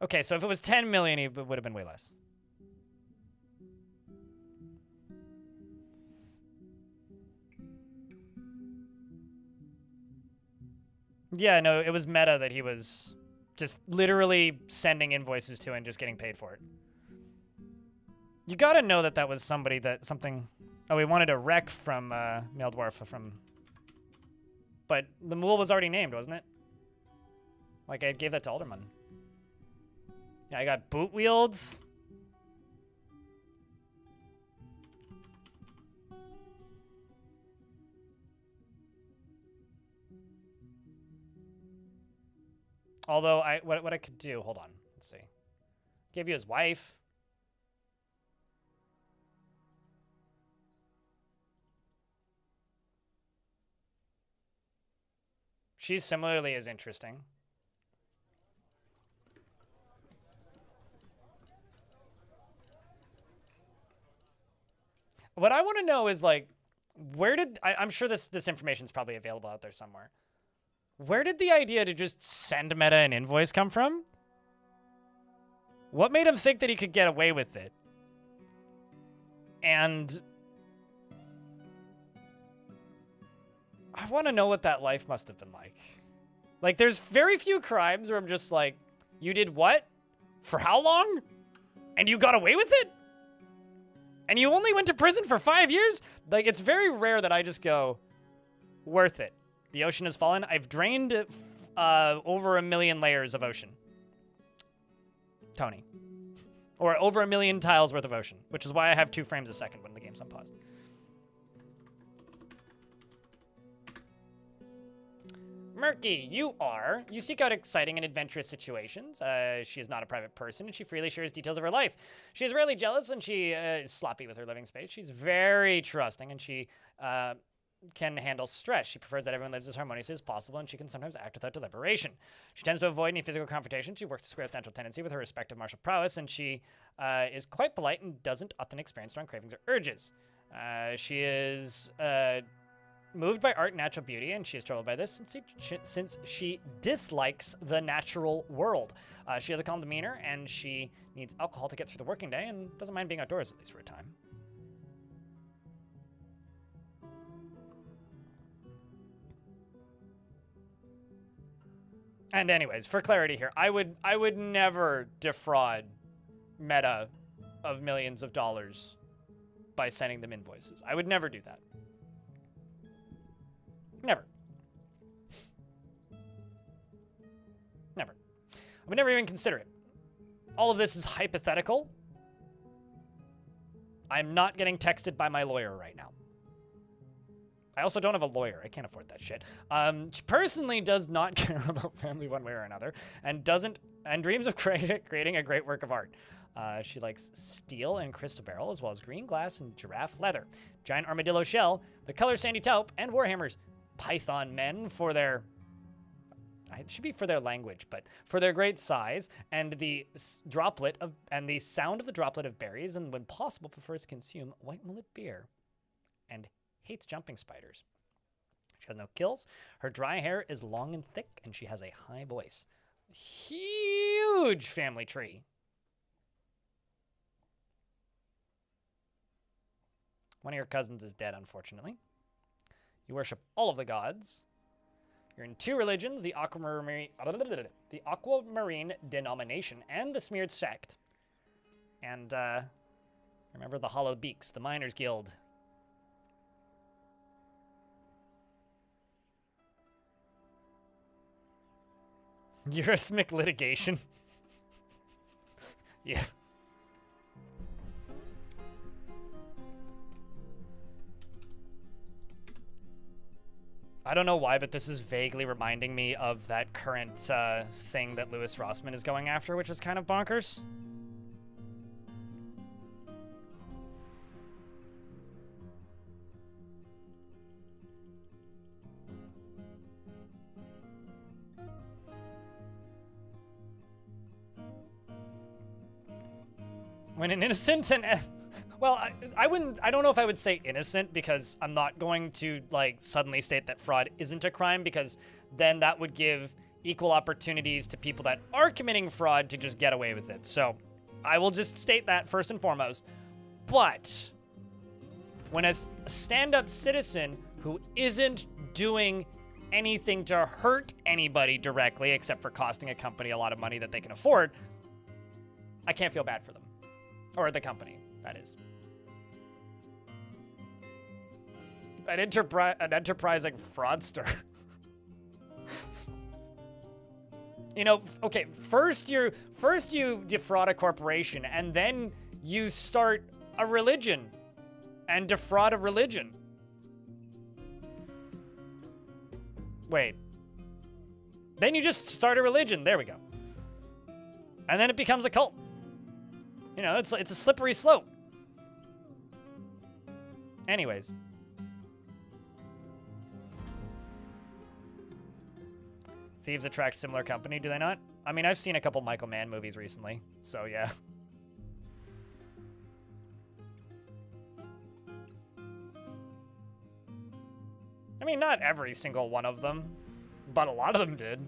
[SPEAKER 1] Okay, so if it was 10 million, it would have been way less. Yeah, no, it was Meta that he was just literally sending invoices to and just getting paid for it. You gotta know that that was somebody that something... Oh, we wanted a rec from Male Dwarf from... But the Mool was already named, wasn't it? Like, I gave that to Alderman. Yeah, I got boot wields. Although, what I could do... Hold on. Let's see. Give you his wife. She's similarly as interesting. What I want to know is, like, where did... I'm sure this information is probably available out there somewhere. Where did the idea to just send Meta an invoice come from? What made him think that he could get away with it? And... I want to know what that life must have been like. Like, there's very few crimes where I'm just like, you did what? For how long? And you got away with it? And you only went to prison for 5 years? Like, it's very rare that I just go, worth it. The ocean has fallen. I've drained over 1 million layers of ocean. Tony. Or over 1 million tiles worth of ocean, which is why I have 2 frames a second when the game's on pause. Murky, you seek out exciting and adventurous situations. She is not a private person, and she freely shares details of her life. She is rarely jealous, and she is sloppy with her living space. She's very trusting, and she can handle stress. She prefers that everyone lives as harmoniously as possible, and she can sometimes act without deliberation. She tends to avoid any physical confrontation. She works to square its natural tendency with her respective martial prowess, and she is quite polite and doesn't often experience strong cravings or urges. She is... moved by art and natural beauty, and she is troubled by this since she dislikes the natural world. She has a calm demeanor, and she needs alcohol to get through the working day, and doesn't mind being outdoors, at least for a time. And anyways, for clarity here, I would never defraud Meta of millions of dollars by sending them invoices. I would never do that. Never. Never. I would never even consider it. All of this is hypothetical. I'm not getting texted by my lawyer right now. I also don't have a lawyer. I can't afford that shit. She personally does not care about family one way or another, and dreams of creating a great work of art. She likes steel and crystal beryl, as well as green glass and giraffe leather, giant armadillo shell, the color sandy taupe, and warhammers. Python men for their... It should be for their language, but for their great size and the sound of the droplet of berries, and when possible prefers to consume white mullet beer, and hates jumping spiders. She has no kills. Her dry hair is long and thick, and she has a high voice. Huge family tree. One of your cousins is dead, unfortunately. You worship all of the gods. You're in 2 religions, the Aquamarine denomination and the Smeared sect. And remember the Hollow Beaks, the Miners Guild. Eurythmic litigation. Yeah. I don't know why, but this is vaguely reminding me of that current thing that Louis Rossman is going after, which is kind of bonkers. When an innocent and well, I wouldn't. I don't know if I would say innocent because I'm not going to like suddenly state that fraud isn't a crime because then that would give equal opportunities to people that are committing fraud to just get away with it. So I will just state that first and foremost. But when a stand-up citizen who isn't doing anything to hurt anybody directly, except for costing a company a lot of money that they can afford, I can't feel bad for them. Or the company, that is. An enterprising fraudster. You know, okay, first you defraud a corporation, and then you start a religion and defraud a religion. Wait. Then you just start a religion. There we go. And then it becomes a cult. You know, it's a slippery slope. Anyways. Thieves attract similar company, do they not? I mean, I've seen a couple Michael Mann movies recently, so yeah. I mean, not every single one of them, but a lot of them did.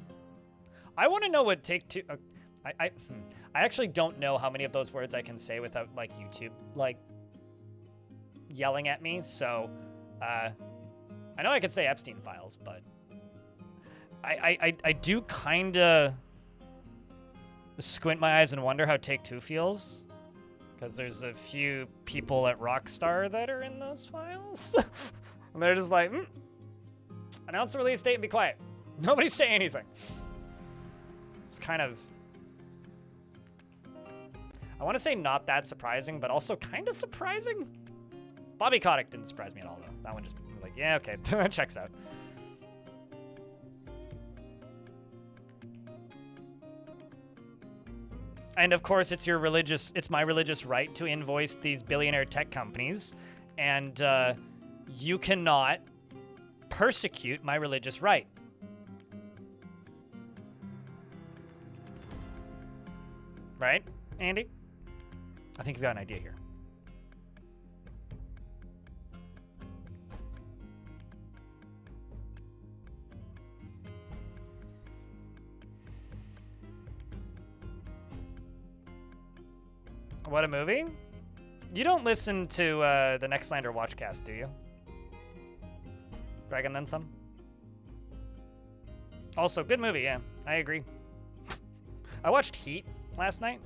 [SPEAKER 1] I want to know what Take-Two... I actually don't know how many of those words I can say without, like, YouTube, like, yelling at me, so, I know I could say Epstein files, but I do kind of squint my eyes and wonder how Take-Two feels, because there's a few people at Rockstar that are in those files, and they're just like, announce the release date and be quiet. Nobody say anything. It's kind of... I want to say not that surprising, but also kind of surprising. Bobby Kotick didn't surprise me at all, though. That one just was like, yeah, okay, checks out. And of course, it's my religious right to invoice these billionaire tech companies, and you cannot persecute my religious right. Right, Andy? I think you've got an idea here. What a movie? You don't listen to the Nextlander Watchcast, do you? Dragon Then Some? Also, good movie, yeah. I agree. I watched Heat last night.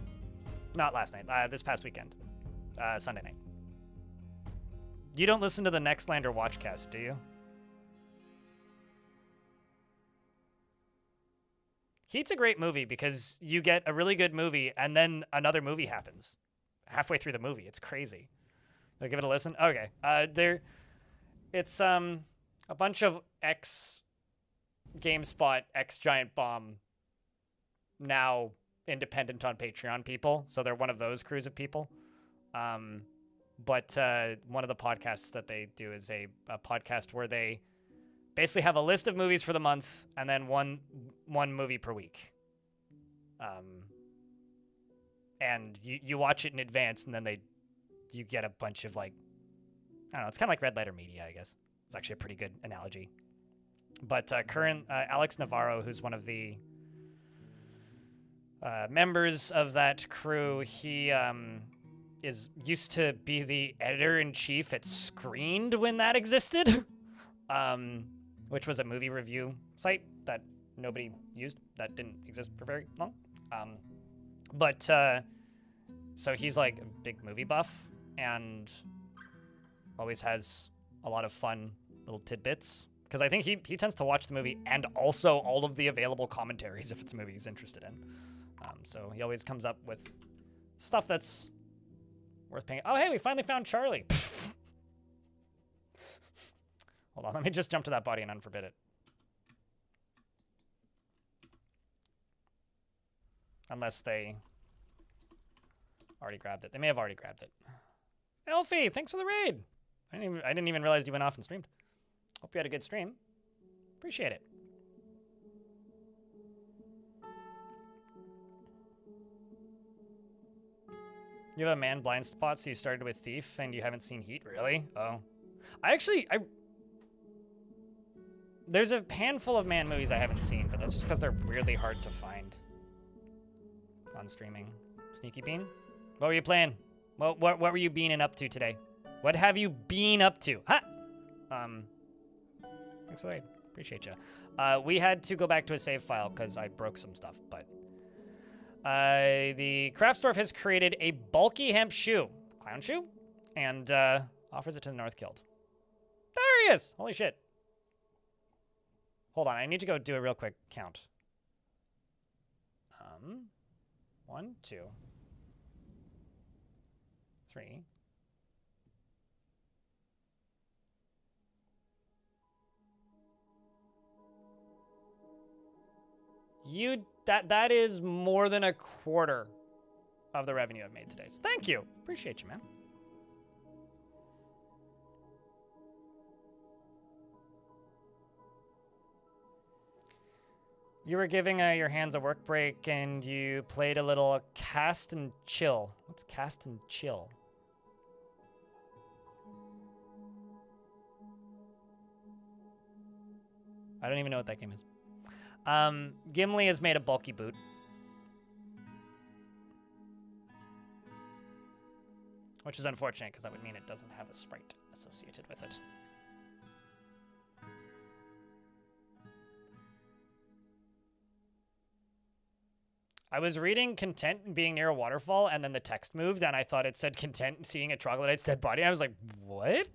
[SPEAKER 1] Not last night, this past weekend. Sunday night. You don't listen to the Nextlander Watchcast, do you? Heat's a great movie because you get a really good movie and then another movie happens. Halfway through the movie. It's crazy. I'll give it a listen. Okay. It's a bunch of ex-GameSpot, ex-Giant Bomb, now independent on Patreon people. So they're one of those crews of people. But one of the podcasts that they do is a podcast where they basically have a list of movies for the month and then one movie per week. And you watch it in advance, and then you get a bunch of, like, I don't know, it's kind of like Red Letter Media, I guess. It's actually a pretty good analogy. But Alex Navarro, who's one of the members of that crew, he used to be the editor-in-chief at Screened when that existed, which was a movie review site that nobody used, that didn't exist for very long. But so he's like a big movie buff and always has a lot of fun little tidbits. Because I think he tends to watch the movie and also all of the available commentaries if it's a movie he's interested in. So he always comes up with stuff that's worth paying. Oh, hey, we finally found Charlie. Hold on, let me just jump to that body and unforbid it. Unless they already grabbed it. They may have already grabbed it. Elfie, thanks for the raid. I didn't even realize you went off and streamed. Hope you had a good stream. Appreciate it. You have a man blind spot, so you started with Thief and you haven't seen Heat, really? Oh. There's a handful of man movies I haven't seen, but that's just because they're weirdly hard to find on streaming. Sneaky Bean? What were you playing? What were you beaning up to today? What have you been up to? Ha! Thanks for the raid. Appreciate you. We had to go back to a save file because I broke some stuff, but the craft store has created a bulky hemp shoe, clown shoe, and offers it to the North Guild. There he is! Holy shit. Hold on, I need to go do a real quick count. 1, 2, 3. That is more than a quarter of the revenue I've made today. So thank you. Appreciate you, man. You were giving your hands a work break and you played a little cast and chill. What's cast and chill? I don't even know what that game is. Gimli has made a bulky boot. Which is unfortunate because that would mean it doesn't have a sprite associated with it. I was reading content being near a waterfall, and then the text moved, and I thought it said content seeing a troglodyte's dead body. I was like, what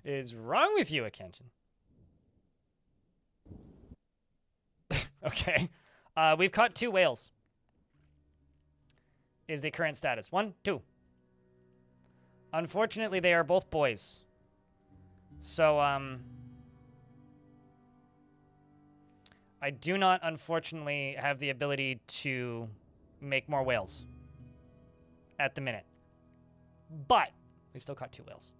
[SPEAKER 1] is wrong with you, Akenton? Okay. We've caught 2 whales. Is the current status. 1, 2. Unfortunately, they are both boys. So, I do not, unfortunately, have the ability to make more whales at the minute. But we've still caught 2 whales.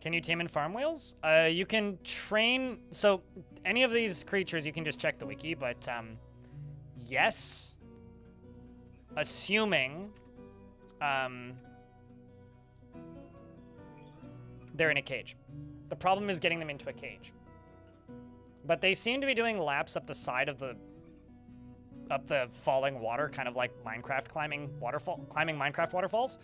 [SPEAKER 1] Can you tame and farm whales? You can train... So, any of these creatures, you can just check the wiki, but, yes. Assuming, they're in a cage. The problem is getting them into a cage. But they seem to be doing laps up the side of the... up the falling water, kind of like Minecraft climbing Minecraft waterfalls.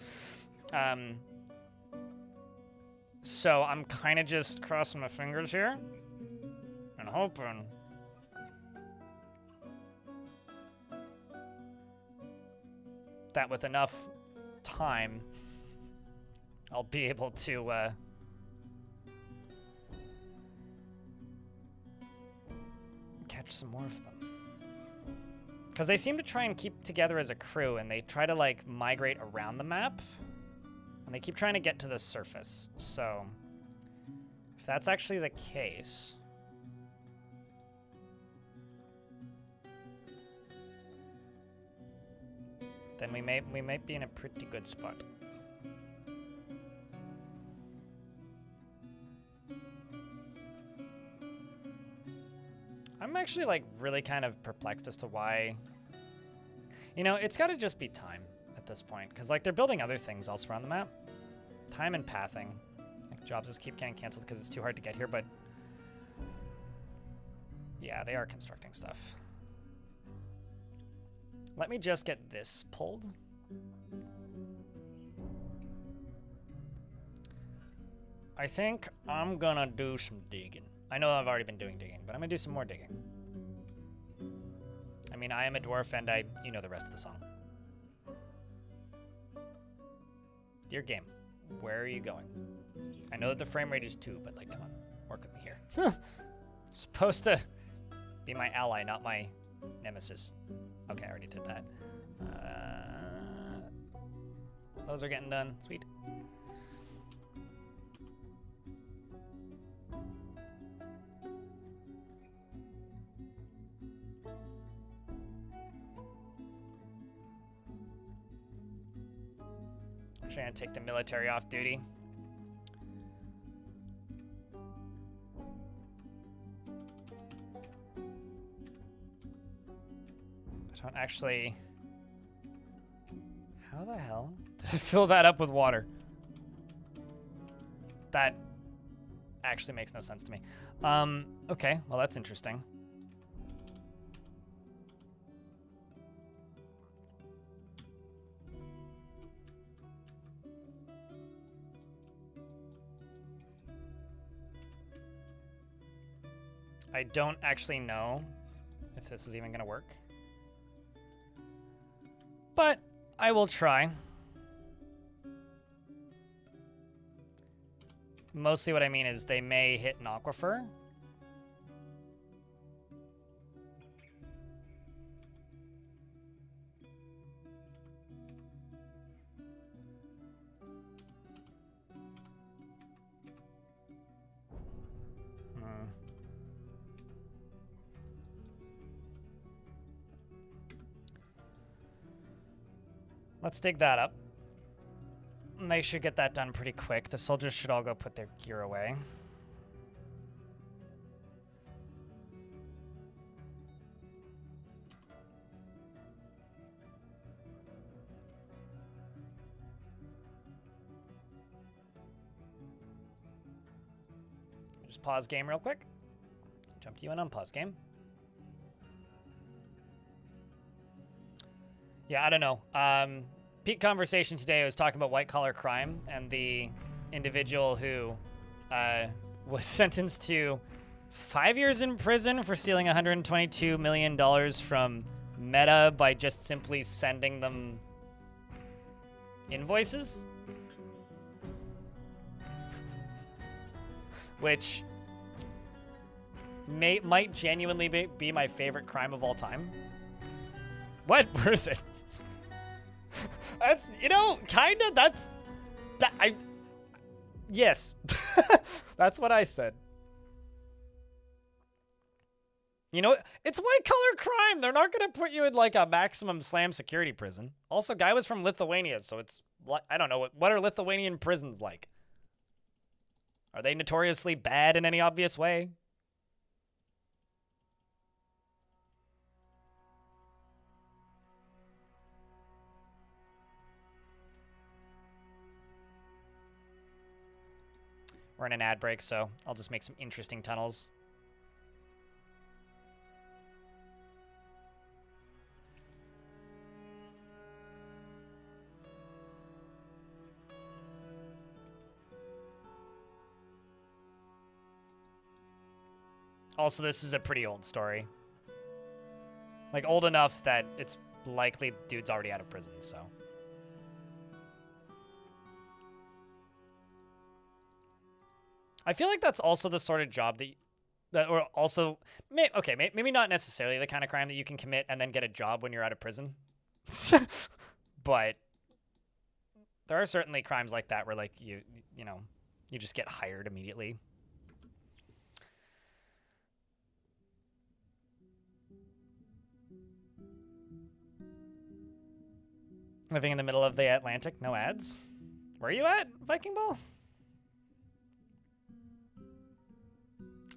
[SPEAKER 1] So I'm kind of just crossing my fingers here and hoping that with enough time, I'll be able to catch some more of them. Because they seem to try and keep together as a crew, and they try to, like, migrate around the map. And they keep trying to get to the surface. So, if that's actually the case... then we might be in a pretty good spot. I'm actually, like, really kind of perplexed as to why... You know, it's gotta just be time at this point. Because, like, they're building other things elsewhere on the map. Time and pathing. Like, jobs just keep getting canceled because it's too hard to get here, but... yeah, they are constructing stuff. Let me just get this pulled. I think I'm gonna do some digging. I know I've already been doing digging, but I'm gonna do some more digging. I mean, I am a dwarf and you know the rest of the song. Dear game, where are you going? I know that the frame rate is 2, but like, come on, work with me here. Supposed to be my ally, not my nemesis. Okay, I already did that. Those are getting done. Sweet. actually gonna take the military off duty. I don't actually... How the hell did I fill that up with water? That actually makes no sense to me. Okay, well that's interesting. I don't actually know if this is even gonna work, but I will try. Mostly what I mean is they may hit an aquifer. Let's dig that up. And they should get that done pretty quick. The soldiers should all go put their gear away. Just pause game real quick. Jump to you and unpause game. Yeah, I don't know. Peak conversation today was talking about white-collar crime and the individual who was sentenced to 5 years in prison for stealing $122 million from Meta by just simply sending them invoices. Which might genuinely be my favorite crime of all time. What worth it? That's, you know, kind of, yes. That's what I said. You know, it's white-collar crime. They're not going to put you in, like, a maximum slam security prison. Also, guy was from Lithuania, so it's, I don't know, what are Lithuanian prisons like? Are they notoriously bad in any obvious way? We're in an ad break, so I'll just make some interesting tunnels. Also, this is a pretty old story. Like, old enough that it's likely dude's already out of prison, so. I feel like that's also the sort of job or also, maybe not necessarily the kind of crime that you can commit and then get a job when you're out of prison. But there are certainly crimes like that where, like, you know, you just get hired immediately. Living in the middle of the Atlantic, no ads. Where are you at, Viking Ball?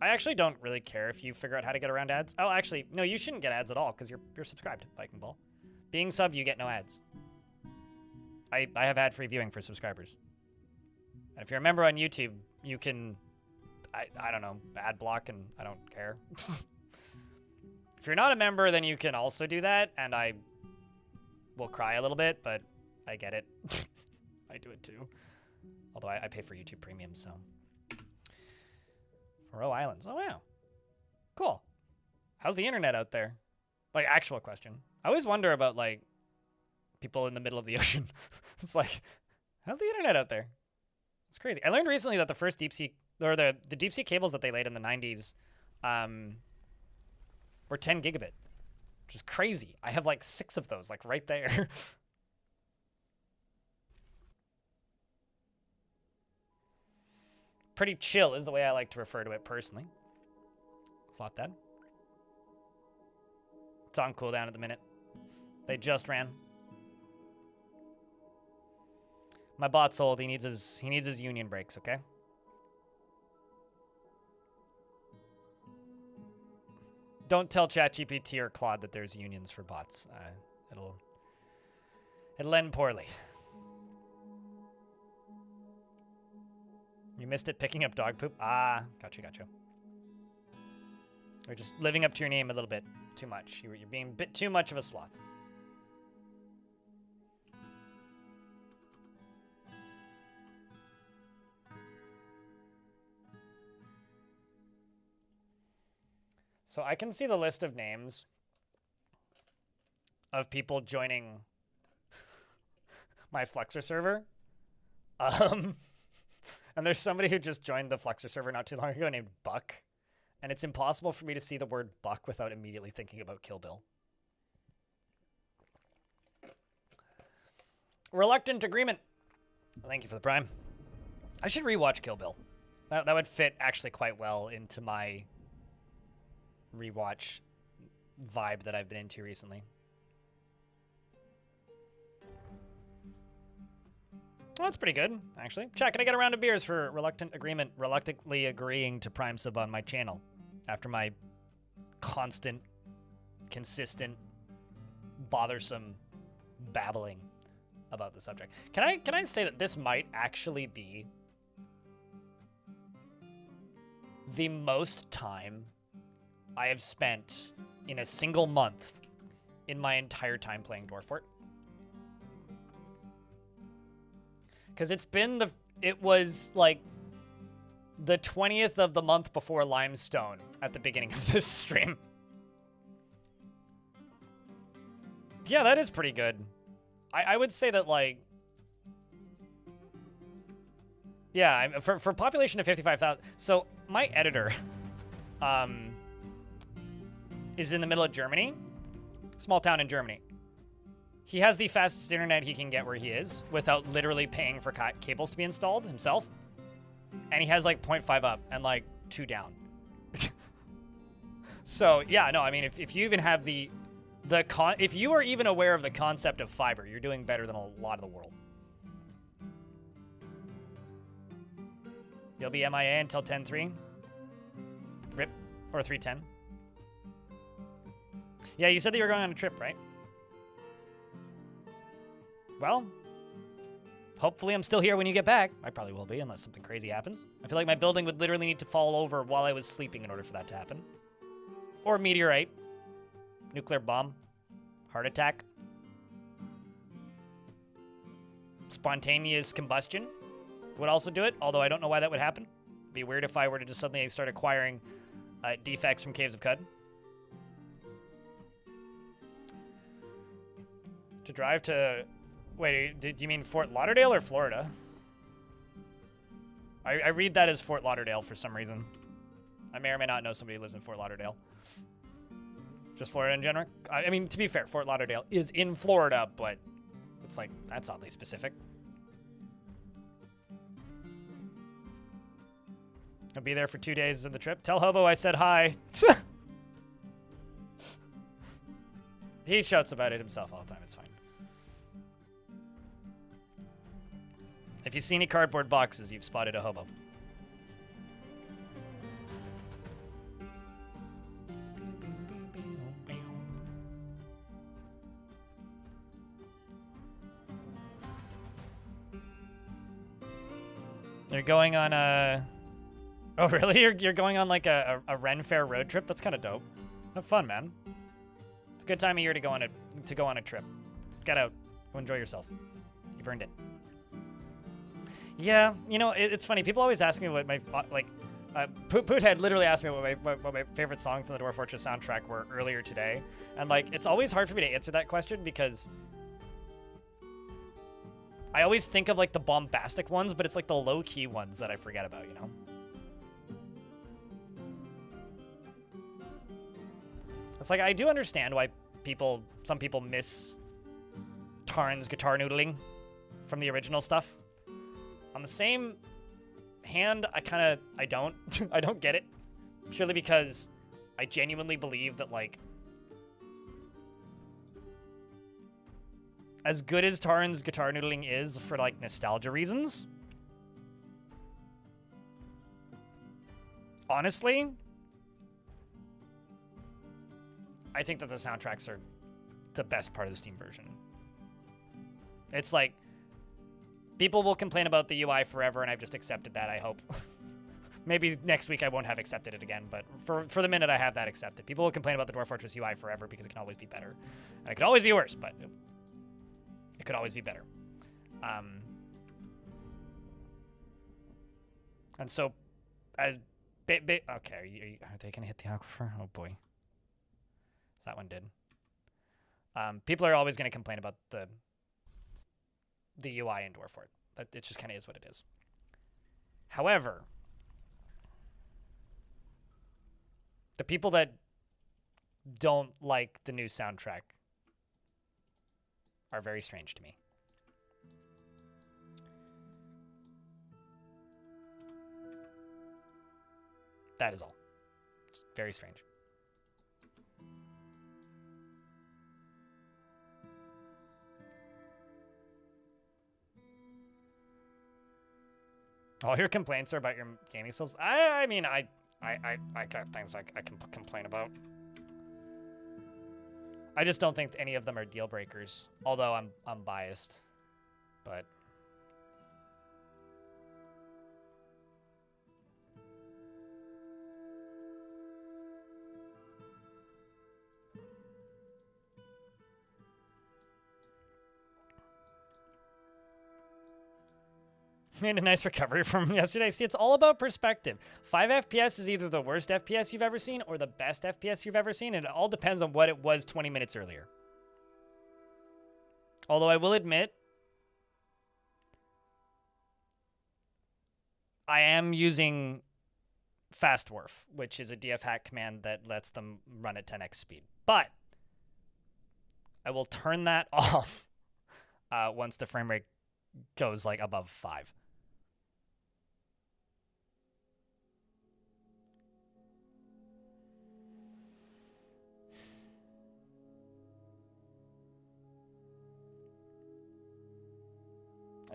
[SPEAKER 1] I actually don't really care if you figure out how to get around ads. Oh, actually, no, you shouldn't get ads at all because you're subscribed, Viking Ball. Being sub, you get no ads. I have ad-free viewing for subscribers. And if you're a member on YouTube, you can, I don't know, ad block, and I don't care. If you're not a member, then you can also do that, and I will cry a little bit, but I get it. I do it too. Although I pay for YouTube Premium, so. Faroe Islands. Oh, wow. Cool. How's the internet out there? Like, actual question. I always wonder about, like, people in the middle of the ocean. It's like, how's the internet out there? It's crazy. I learned recently that the first deep sea, or the deep sea cables that they laid in the 90s were 10 gigabit, which is crazy. I have, like, 6 of those, like, right there. Pretty chill is the way I like to refer to it personally. Slot that. It's on cooldown at the minute. They just ran. My bot's old. He needs his union breaks, okay? Don't tell ChatGPT or Claude that there's unions for bots. It'll end poorly. You missed it picking up dog poop? Ah, gotcha. You're just living up to your name a little bit too much. You're being a bit too much of a sloth. So I can see the list of names of people joining my Fluxer server. And there's somebody who just joined the Fluxer server not too long ago named Buck. And it's impossible for me to see the word Buck without immediately thinking about Kill Bill. Reluctant Agreement. Thank you for the prime. I should rewatch Kill Bill. That would fit actually quite well into my rewatch vibe that I've been into recently. Well, that's pretty good, actually. Chat, can I get a round of beers for Reluctant Agreement, reluctantly agreeing to Prime Sub on my channel after my constant, consistent, bothersome babbling about the subject? Can I say that this might actually be the most time I have spent in a single month in my entire time playing Dwarf Fort? Because it was like the 20th of the month before Limestone at the beginning of this stream. Yeah, that is pretty good. I would say that, like, yeah, for population of 55,000. So my editor is in the middle of Germany, small town in Germany. He has the fastest internet he can get where he is without literally paying for cables to be installed himself. And he has like 0.5 up and like 2 down. So yeah, no, I mean, if you even have if you are even aware of the concept of fiber, you're doing better than a lot of the world. You'll be MIA until 10.3. RIP. Or 3.10. Yeah, you said that you were going on a trip, right? Well, hopefully I'm still here when you get back. I probably will be, unless something crazy happens. I feel like my building would literally need to fall over while I was sleeping in order for that to happen. Or meteorite. Nuclear bomb. Heart attack. Spontaneous combustion would also do it, although I don't know why that would happen. It'd be weird if I were to just suddenly start acquiring defects from Caves of Cud. To drive to... Wait, did you mean Fort Lauderdale or Florida? I read that as Fort Lauderdale for some reason. I may or may not know somebody who lives in Fort Lauderdale. Just Florida in general? I mean, to be fair, Fort Lauderdale is in Florida, but it's like, that's oddly specific. I'll be there for 2 days of the trip. Tell Hobo I said hi. He shouts about it himself all the time. It's fine. If you see any cardboard boxes, you've spotted a hobo. They're going on a... Oh, really? You're going on like a Ren Fair road trip? That's kind of dope. Have fun, man. It's a good time of year to go on a trip. Get out. Go enjoy yourself. You've earned it. Yeah, you know, it's funny. People always ask me what my, Poot had literally asked me what my favorite songs on the Dwarf Fortress soundtrack were earlier today. And, like, it's always hard for me to answer that question because I always think of, like, the bombastic ones, but it's, like, the low-key ones that I forget about, you know? It's like, I do understand why some people miss Tarn's guitar noodling from the original stuff. On the same hand, I don't. I don't get it. Purely because I genuinely believe that, like, As good as Taran's guitar noodling is for like nostalgia reasons, honestly, I think that the soundtracks are the best part of the Steam version. It's like, people will complain about the UI forever, and I've just accepted that, I hope. Maybe next week I won't have accepted it again, but for the minute I have that accepted. People will complain about the Dwarf Fortress UI forever because it can always be better. And it could always be worse, but it could always be better. And so, as okay, are they gonna hit the aquifer? Oh boy, that one did. People are always gonna complain about the UI in Dwarf Fort. But it just kind of is what it is. However, the people that don't like the new soundtrack are very strange to me. That is all. It's very strange. All your complaints are about your gaming skills. I mean, I got things I can complain about. I just don't think any of them are deal breakers. Although I'm biased, but made a nice recovery from yesterday. See, it's all about perspective. 5 FPS is either the worst FPS you've ever seen or the best FPS you've ever seen, and it all depends on what it was 20 minutes earlier. Although I will admit, I am using Fast Dwarf, which is a DF hack command that lets them run at 10x speed. But I will turn that off once the frame rate goes like above 5.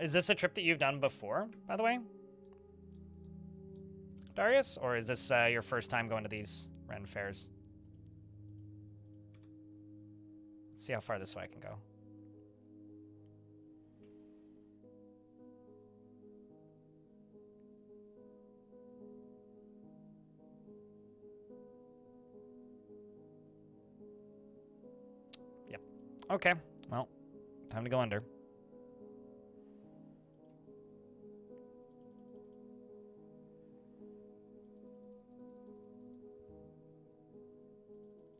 [SPEAKER 1] Is this a trip that you've done before, by the way, Darius? Or is this your first time going to these Ren fairs? Let's see how far this way I can go. Yep. Okay. Well, time to go under.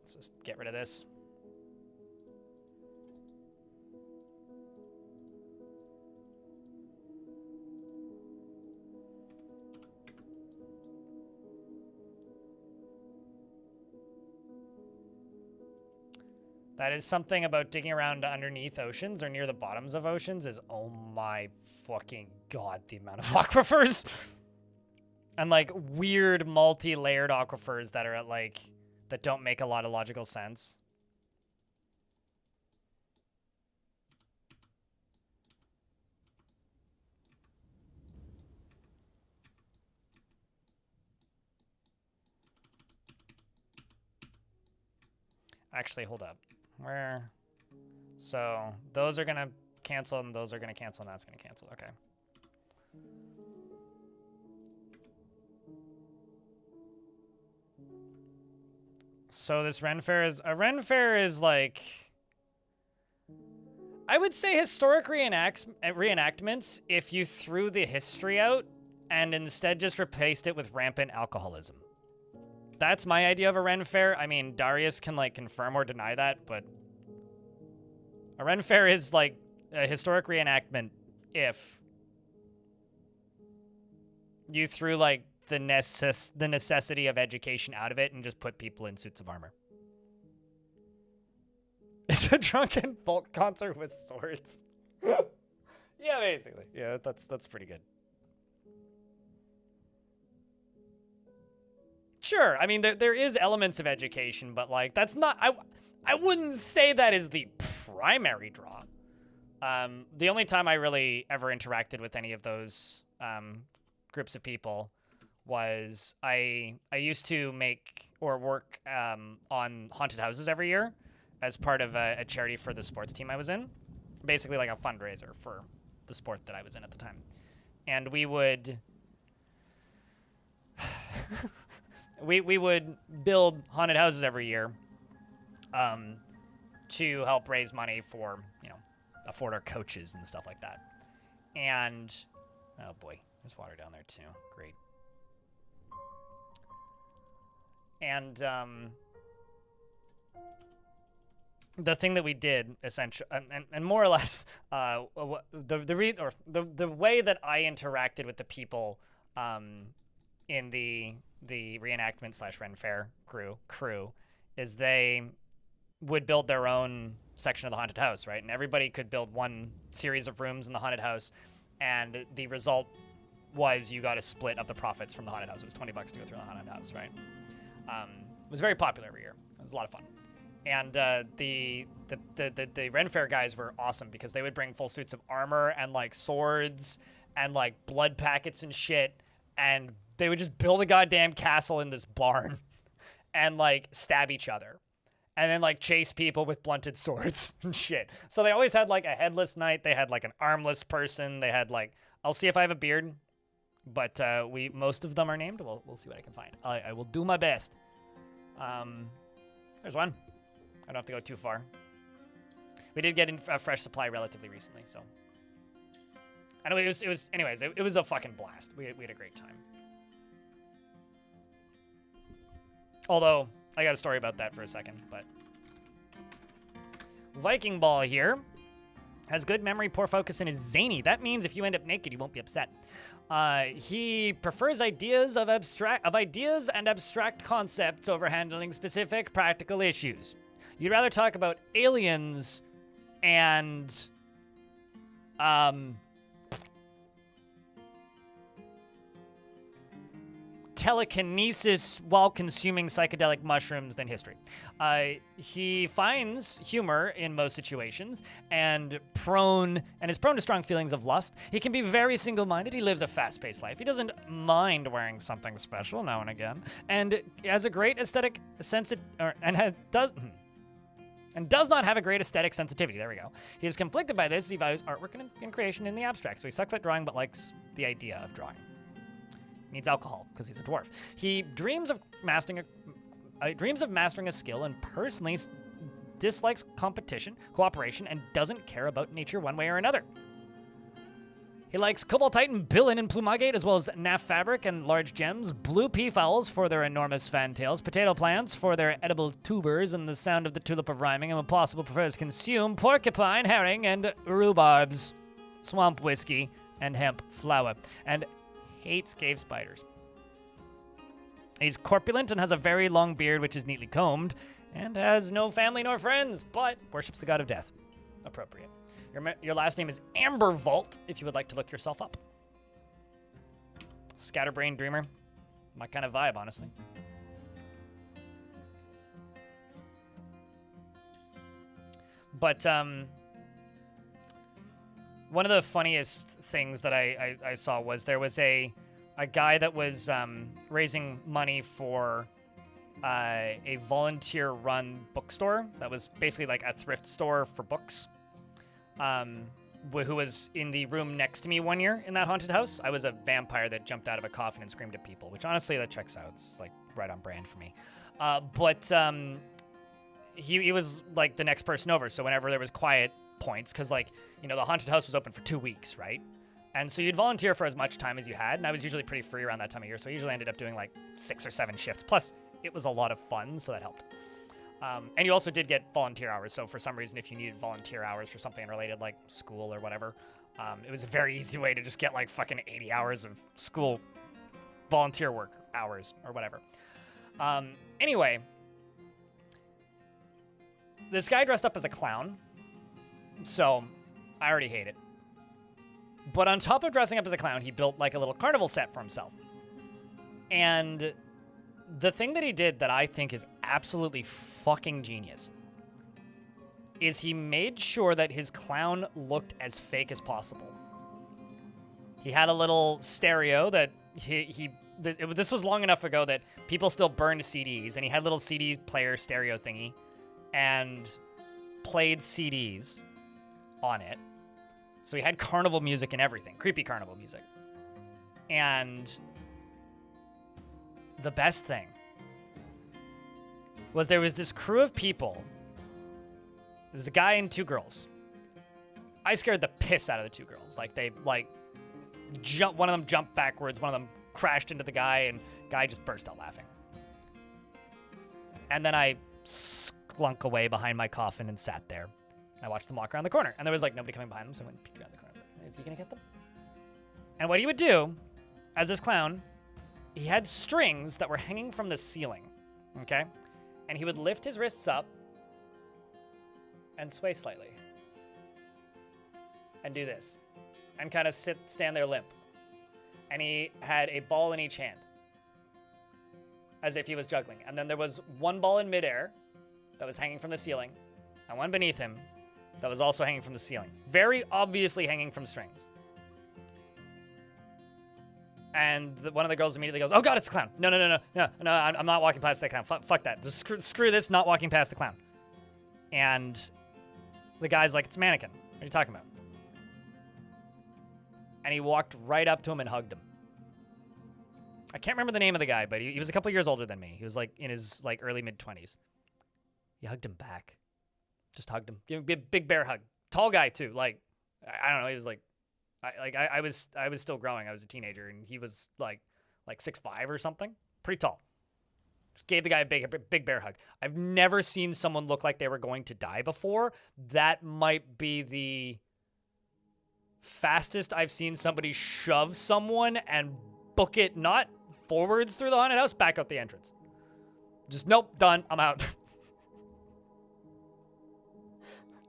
[SPEAKER 1] Let's just get rid of this. That is something about digging around underneath oceans or near the bottoms of oceans is, oh my fucking god, the amount of aquifers. And like weird multi-layered aquifers that are at like, that don't make a lot of logical sense. Actually, hold up. Where? So those are gonna cancel and those are gonna cancel and that's gonna cancel. Okay. So this Ren Fair is like, I would say historic reenactments if you threw the history out and instead just replaced it with rampant alcoholism. That's my idea of a Ren Fair. I mean, Darius can like confirm or deny that, but a Ren Fair is like a historic reenactment if you threw like the necessity of education out of it and just put people in suits of armor. It's a drunken folk concert with swords. Yeah, basically. Yeah, that's pretty good. Sure, I mean, there is elements of education, but like, that's not, I wouldn't say that is the primary draw. The only time I really ever interacted with any of those groups of people was I used to make or work on haunted houses every year as part of a charity for the sports team I was in. Basically like a fundraiser for the sport that I was in at the time. And we would we would build haunted houses every year to help raise money for, you know, afford our coaches and stuff like that. And oh boy, there's water down there too. Great. And the thing that we did essentially, and more or less, the way that I interacted with the people in the reenactment / Ren Fair crew is they would build their own section of the haunted house, right? And everybody could build one series of rooms in the haunted house, and the result was you got a split of the profits from the haunted house. It was $20 to go through the haunted house, right? It was very popular every year. It was a lot of fun. And the Ren Fair guys were awesome because they would bring full suits of armor and like swords and like blood packets and shit, and they would just build a goddamn castle in this barn and like stab each other and then like chase people with blunted swords and shit. So they always had like a headless knight. They had like an armless person. They had like, I'll see if I have a beard, but most of them are named. We'll see what I can find. I will do my best. There's one. I don't have to go too far. We did get in a fresh supply relatively recently, so. Anyway, it was a fucking blast. We had a great time. Although, I got a story about that for a second, but. Viking Ball here has good memory, poor focus, and is zany. That means if you end up naked, you won't be upset. He prefers ideas and abstract concepts over handling specific practical issues. You'd rather talk about aliens and telekinesis while consuming psychedelic mushrooms than history. He finds humor in most situations and is prone to strong feelings of lust. He can be very single-minded. He lives a fast-paced life. He doesn't mind wearing something special now and again, and has a great aesthetic does not have a great aesthetic sensitivity. There we go. He is conflicted by this. He values artwork and creation in the abstract, so he sucks at drawing but likes the idea of drawing. Needs alcohol because he's a dwarf. He dreams of mastering a skill and personally dislikes competition, cooperation, and doesn't care about nature one way or another. He likes cobaltite and billin and plumagate, as well as naff fabric and large gems, blue peafowls for their enormous fantails, potato plants for their edible tubers and the sound of the tulip of rhyming, and when possible prefers consume porcupine, herring, and rhubarbs, swamp whiskey, and hemp flower, and hates cave spiders. He's corpulent and has a very long beard which is neatly combed, and has no family nor friends, but worships the god of death. Appropriate. Your last name is Ambervault, if you would like to look yourself up. Scatterbrain dreamer. My kind of vibe, honestly. But, one of the funniest things that I saw was there was a guy that was raising money for a volunteer-run bookstore that was basically like a thrift store for books, who was in the room next to me one year in that haunted house. I was a vampire that jumped out of a coffin and screamed at people, which honestly, that checks out. It's like right on brand for me. But he was like the next person over, so whenever there was quiet points, because like, you know, the haunted house was open for 2 weeks, right? And so you'd volunteer for as much time as you had, and I was usually pretty free around that time of year, so I usually ended up doing like 6 or 7 shifts. Plus, it was a lot of fun, so that helped. And you also did get volunteer hours, so for some reason, if you needed volunteer hours for something unrelated, like school or whatever, it was a very easy way to just get like fucking 80 hours of school volunteer work hours or whatever. Anyway, this guy dressed up as a clown, so I already hate it. But on top of dressing up as a clown, he built like a little carnival set for himself. And the thing that he did that I think is absolutely fucking genius is he made sure that his clown looked as fake as possible. He had a little stereo that this was long enough ago that people still burned CDs, and he had a little CD player stereo thingy and played CDs on it. So he had carnival music and everything, creepy carnival music. And the best thing was there was this crew of people. There was a guy and 2 girls. I scared the piss out of the 2 girls. Like they one of them jumped backwards, one of them crashed into the guy, and guy just burst out laughing. And then I slunk away behind my coffin and sat there. I watched them walk around the corner, and there was like nobody coming behind them, so I went and peeked around the corner. Is he gonna get them? And what he would do, as this clown, he had strings that were hanging from the ceiling, okay? And he would lift his wrists up and sway slightly. And do this. And kind of stand there limp. And he had a ball in each hand. As if he was juggling. And then there was one ball in midair that was hanging from the ceiling. And one beneath him that was also hanging from the ceiling. Very obviously hanging from strings. And one of the girls immediately goes, "Oh God, it's a clown. No, I'm not walking past that clown. Fuck that. Just screw this, not walking past the clown." And the guy's like, "It's a mannequin. What are you talking about?" And he walked right up to him and hugged him. I can't remember the name of the guy, but he was a couple years older than me. He was like in his like early mid-20s. He hugged him back. Just hugged him. Give him a big bear hug. Tall guy too. Like, I don't know. He was like, I was still growing. I was a teenager, and he was like 6'5" or something. Pretty tall. Just gave the guy a big bear hug. I've never seen someone look like they were going to die before. That might be the fastest I've seen somebody shove someone and book it not forwards through the haunted house, back out the entrance. Just nope, done. I'm out.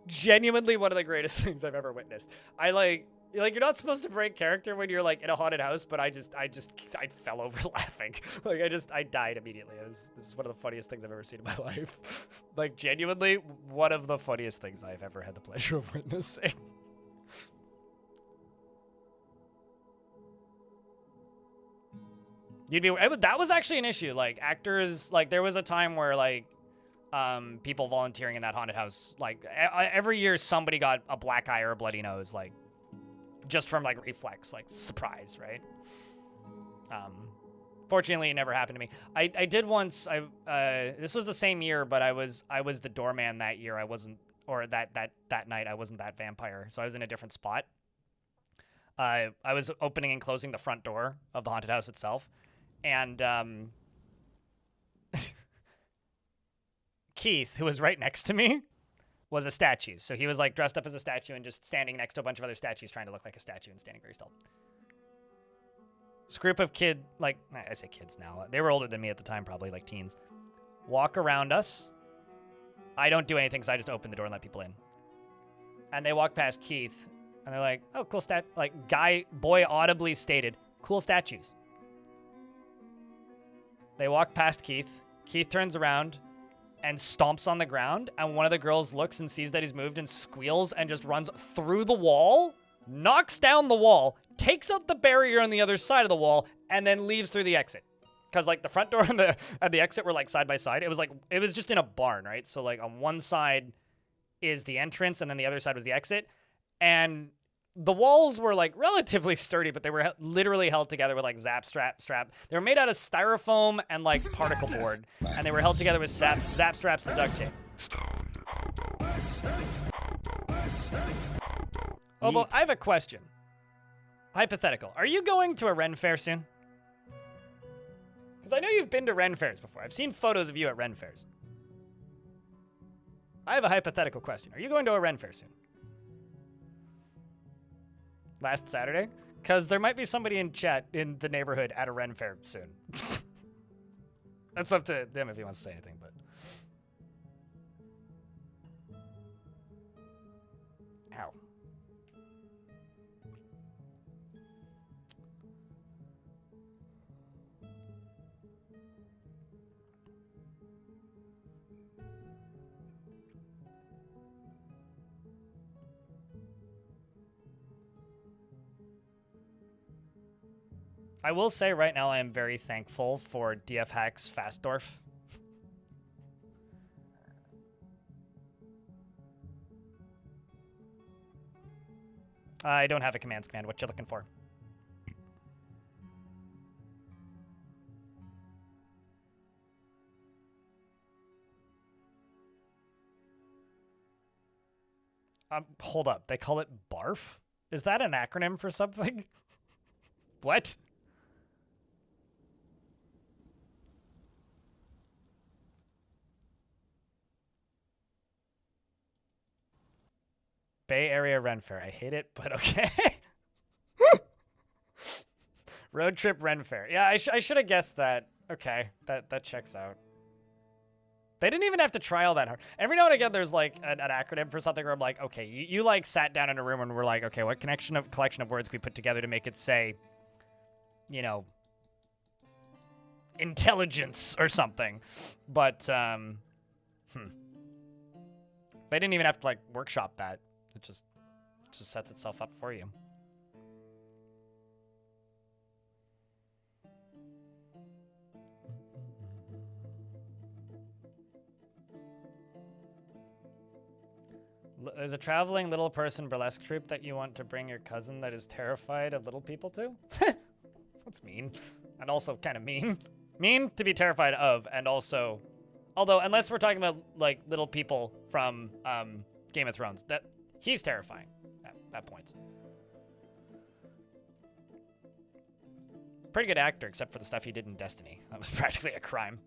[SPEAKER 1] Genuinely one of the greatest things I've ever witnessed. You're not supposed to break character when you're like in a haunted house, but I fell over laughing. I died immediately. This is one of the funniest things I've ever seen in my life. Like, genuinely one of the funniest things I've ever had the pleasure of witnessing. That was actually an issue. Like, actors, like, there was a time where like people volunteering in that haunted house, like every year somebody got a black eye or a bloody nose, like just from like reflex, like surprise, right? Fortunately, it never happened to me. I did once. This was the same year, but I was the doorman that year. I wasn't, or that night I wasn't that vampire, so I was in a different spot. I was opening and closing the front door of the haunted house itself, and Keith, who was right next to me, was a statue. So he was like dressed up as a statue and just standing next to a bunch of other statues trying to look like a statue and standing very still. This group of I say kids now. They were older than me at the time, probably like teens. Walk around us. I don't do anything, so I just open the door and let people in. And they walk past Keith, and they're like, "Oh, cool boy audibly stated, cool statues." They walk past Keith. Keith turns around and stomps on the ground, and one of the girls looks and sees that he's moved and squeals and just runs through the wall, knocks down the wall, takes out the barrier on the other side of the wall, and then leaves through the exit. Because like the front door and the exit were like side by side. It was just in a barn, right? So like on one side is the entrance, and then the other side was the exit. And the walls were like relatively sturdy, but they were literally held together with like zap strap. They were made out of styrofoam and like particle board, and they were held together with zap straps and duct tape. Oh, but I have a question. Hypothetical. Are you going to a Ren Fair soon? Because I know you've been to Ren Fairs before. I've seen photos of you at Ren Fairs. I have a hypothetical question. Are you going to a Ren Fair soon? Last Saturday? Because there might be somebody in chat in the neighborhood at a Ren Fair soon. That's up to them if he wants to say anything, but... Ow. I will say right now I am very thankful for DF Hacks Fastdorf. I don't have a commands command. What you looking for? Hold up. They call it BARF? Is that an acronym for something? What? Bay Area Ren Fair. I hate it, but okay. Road trip Ren Fair. Yeah, I should have guessed that. Okay, that checks out. They didn't even have to try all that hard. Every now and again, there's like an acronym for something where I'm like, okay, you like sat down in a room and we're like, okay, what collection of words can we put together to make it say, you know, intelligence or something. But they didn't even have to like workshop that. It just sets itself up for you. There's a traveling little person burlesque troupe that you want to bring your cousin that is terrified of little people to? That's mean. And also kind of mean. Mean to be terrified of, and also... Although, unless we're talking about, like, little people from Game of Thrones, that he's terrifying at points. Pretty good actor, except for the stuff he did in Destiny. That was practically a crime.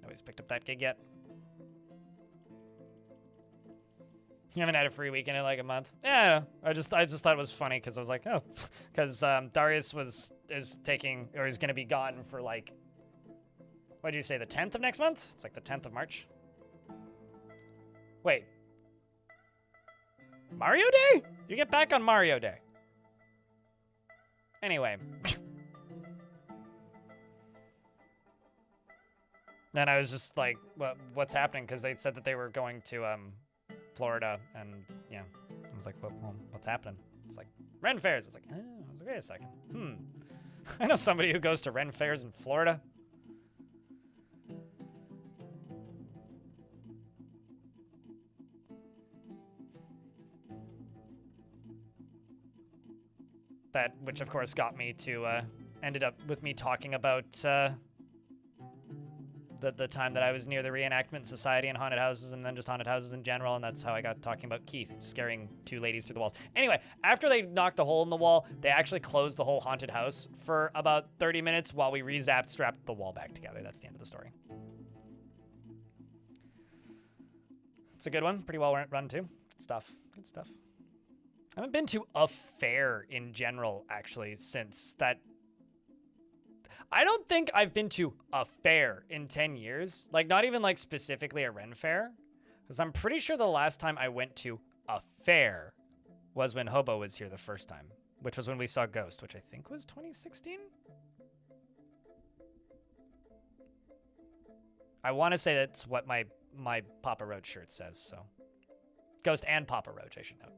[SPEAKER 1] Nobody's picked up that gig yet. You haven't had a free weekend in like a month. Yeah, I just thought it was funny because I was like, oh, because Darius is taking, or is going to be gone for like, what did you say, the 10th of next month? It's like the 10th of March. Wait, Mario Day? You get back on Mario Day. Anyway. And I was just like, what's happening? Because they said that they were going to Florida, and yeah, I was like, what's happening? It's like Ren Fairs. It's like, oh. I was like, wait a second. I know somebody who goes to Ren Fairs in Florida. That, which of course got me to, ended up with me talking about, the time that I was near the Reenactment Society and haunted houses, and then just haunted houses in general, and that's how I got talking about Keith scaring two ladies through the walls. Anyway, after they knocked a hole in the wall, they actually closed the whole haunted house for about 30 minutes while we strapped the wall back together. That's the end of the story. It's a good one. Pretty well run, too. Good stuff. Good stuff. I haven't been to a fair in general, actually, since that... I don't think I've been to a fair in 10 years. Like, not even, like, specifically a Ren Fair. Because I'm pretty sure the last time I went to a fair was when Hobo was here the first time. Which was when we saw Ghost, which I think was 2016? I want to say that's what my Papa Roach shirt says, so. Ghost and Papa Roach, I should note.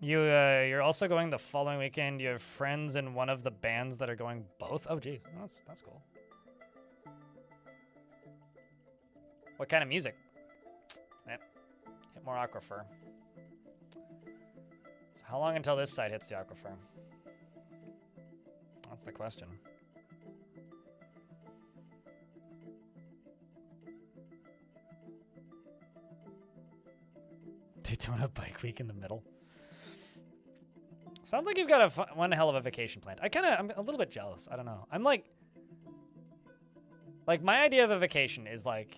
[SPEAKER 1] You're also going the following weekend. You have friends in one of the bands that are going both? Oh, geez. Oh, that's cool. What kind of music? Hit more Aquifer. So how long until this side hits the Aquifer? That's the question. Daytona Bike Week in the middle. Sounds like you've got one hell of a vacation planned. I'm a little bit jealous. I don't know. I'm like my idea of a vacation is like,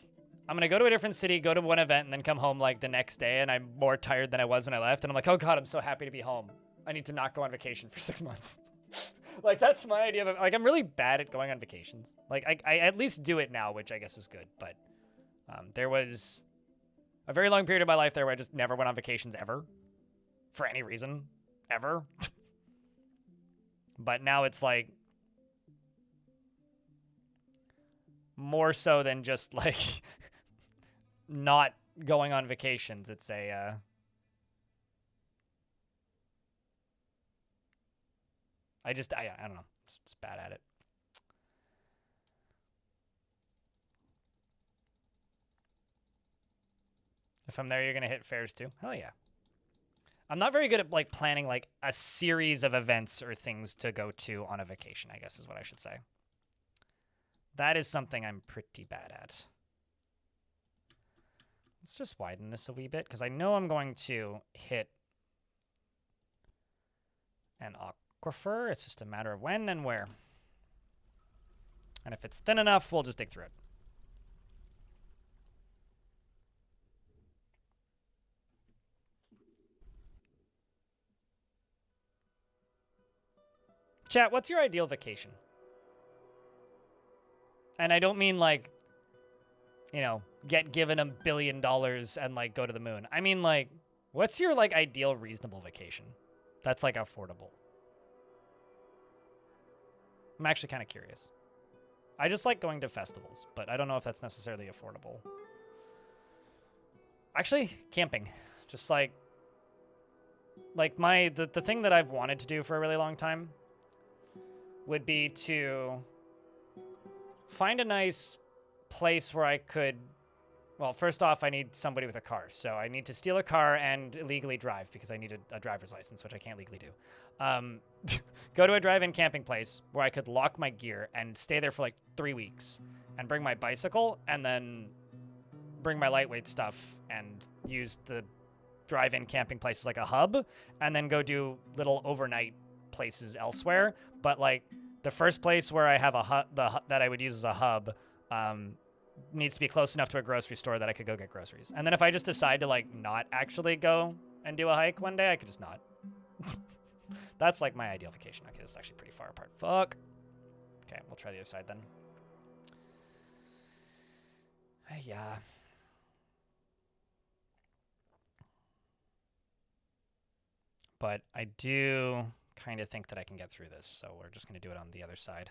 [SPEAKER 1] I'm going to go to a different city, go to one event, and then come home like the next day, and I'm more tired than I was when I left. And I'm like, oh God, I'm so happy to be home. I need to not go on vacation for 6 months. Like, that's my idea of, like, I'm really bad at going on vacations. Like, I at least do it now, which I guess is good. But there was a very long period of my life there where I just never went on vacations ever. For any reason. Ever. But now it's like more so than just like not going on vacations. It's a I don't know. Just bad at it. If I'm there, you're gonna hit fairs too. Hell yeah. I'm not very good at like planning like a series of events or things to go to on a vacation, I guess is what I should say. That is something I'm pretty bad at. Let's just widen this a wee bit because I know I'm going to hit an aquifer. It's just a matter of when and where. And if it's thin enough, we'll just dig through it. Chat, what's your ideal vacation? And I don't mean like, you know, get given $1 billion and like go to the moon. I mean like, what's your like ideal reasonable vacation that's like affordable? I'm actually kind of curious. I just like going to festivals, but I don't know if that's necessarily affordable. Actually, camping. Just like the thing that I've wanted to do for a really long time would be to find a nice place where I could, well, first off, I need somebody with a car. So I need to steal a car and illegally drive because I need a driver's license, which I can't legally do. Go to a drive-in camping place where I could lock my gear and stay there for like 3 weeks and bring my bicycle and then bring my lightweight stuff and use the drive-in camping place as like a hub and then go do little overnight places elsewhere. But like the first place where I have a hub that I would use as a hub needs to be close enough to a grocery store that I could go get groceries. And then if I just decide to like not actually go and do a hike one day, I could just not. That's like my ideal vacation. Okay, this is actually pretty far apart. Fuck. Okay, we'll try the other side then. Yeah. But I do kind of think that I can get through this, so we're just going to do it on the other side.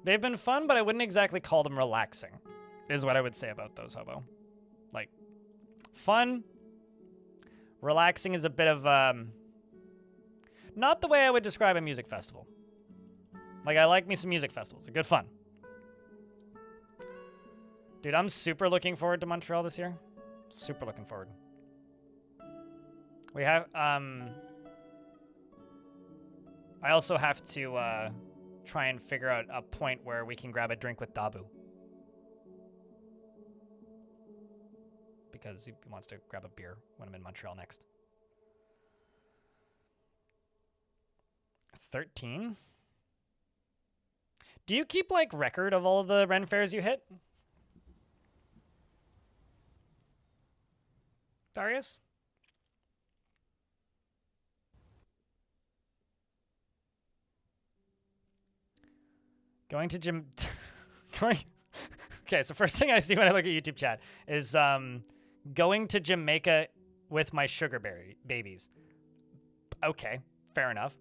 [SPEAKER 1] They've been fun, but I wouldn't exactly call them relaxing, is what I would say about those, Hobo. Like, fun. Relaxing is a bit of, not the way I would describe a music festival. Like, I like me some music festivals. They're good fun. Dude, I'm super looking forward to Montreal this year. Super looking forward. We have, I also have to, try and figure out a point where we can grab a drink with Dabu. Because he wants to grab a beer when I'm in Montreal next. 13? Do you keep, like, record of all of the Ren fairs you hit? Darius? Going to gym... Okay, so first thing I see when I look at YouTube chat is going to Jamaica with my sugar babies. Okay, fair enough.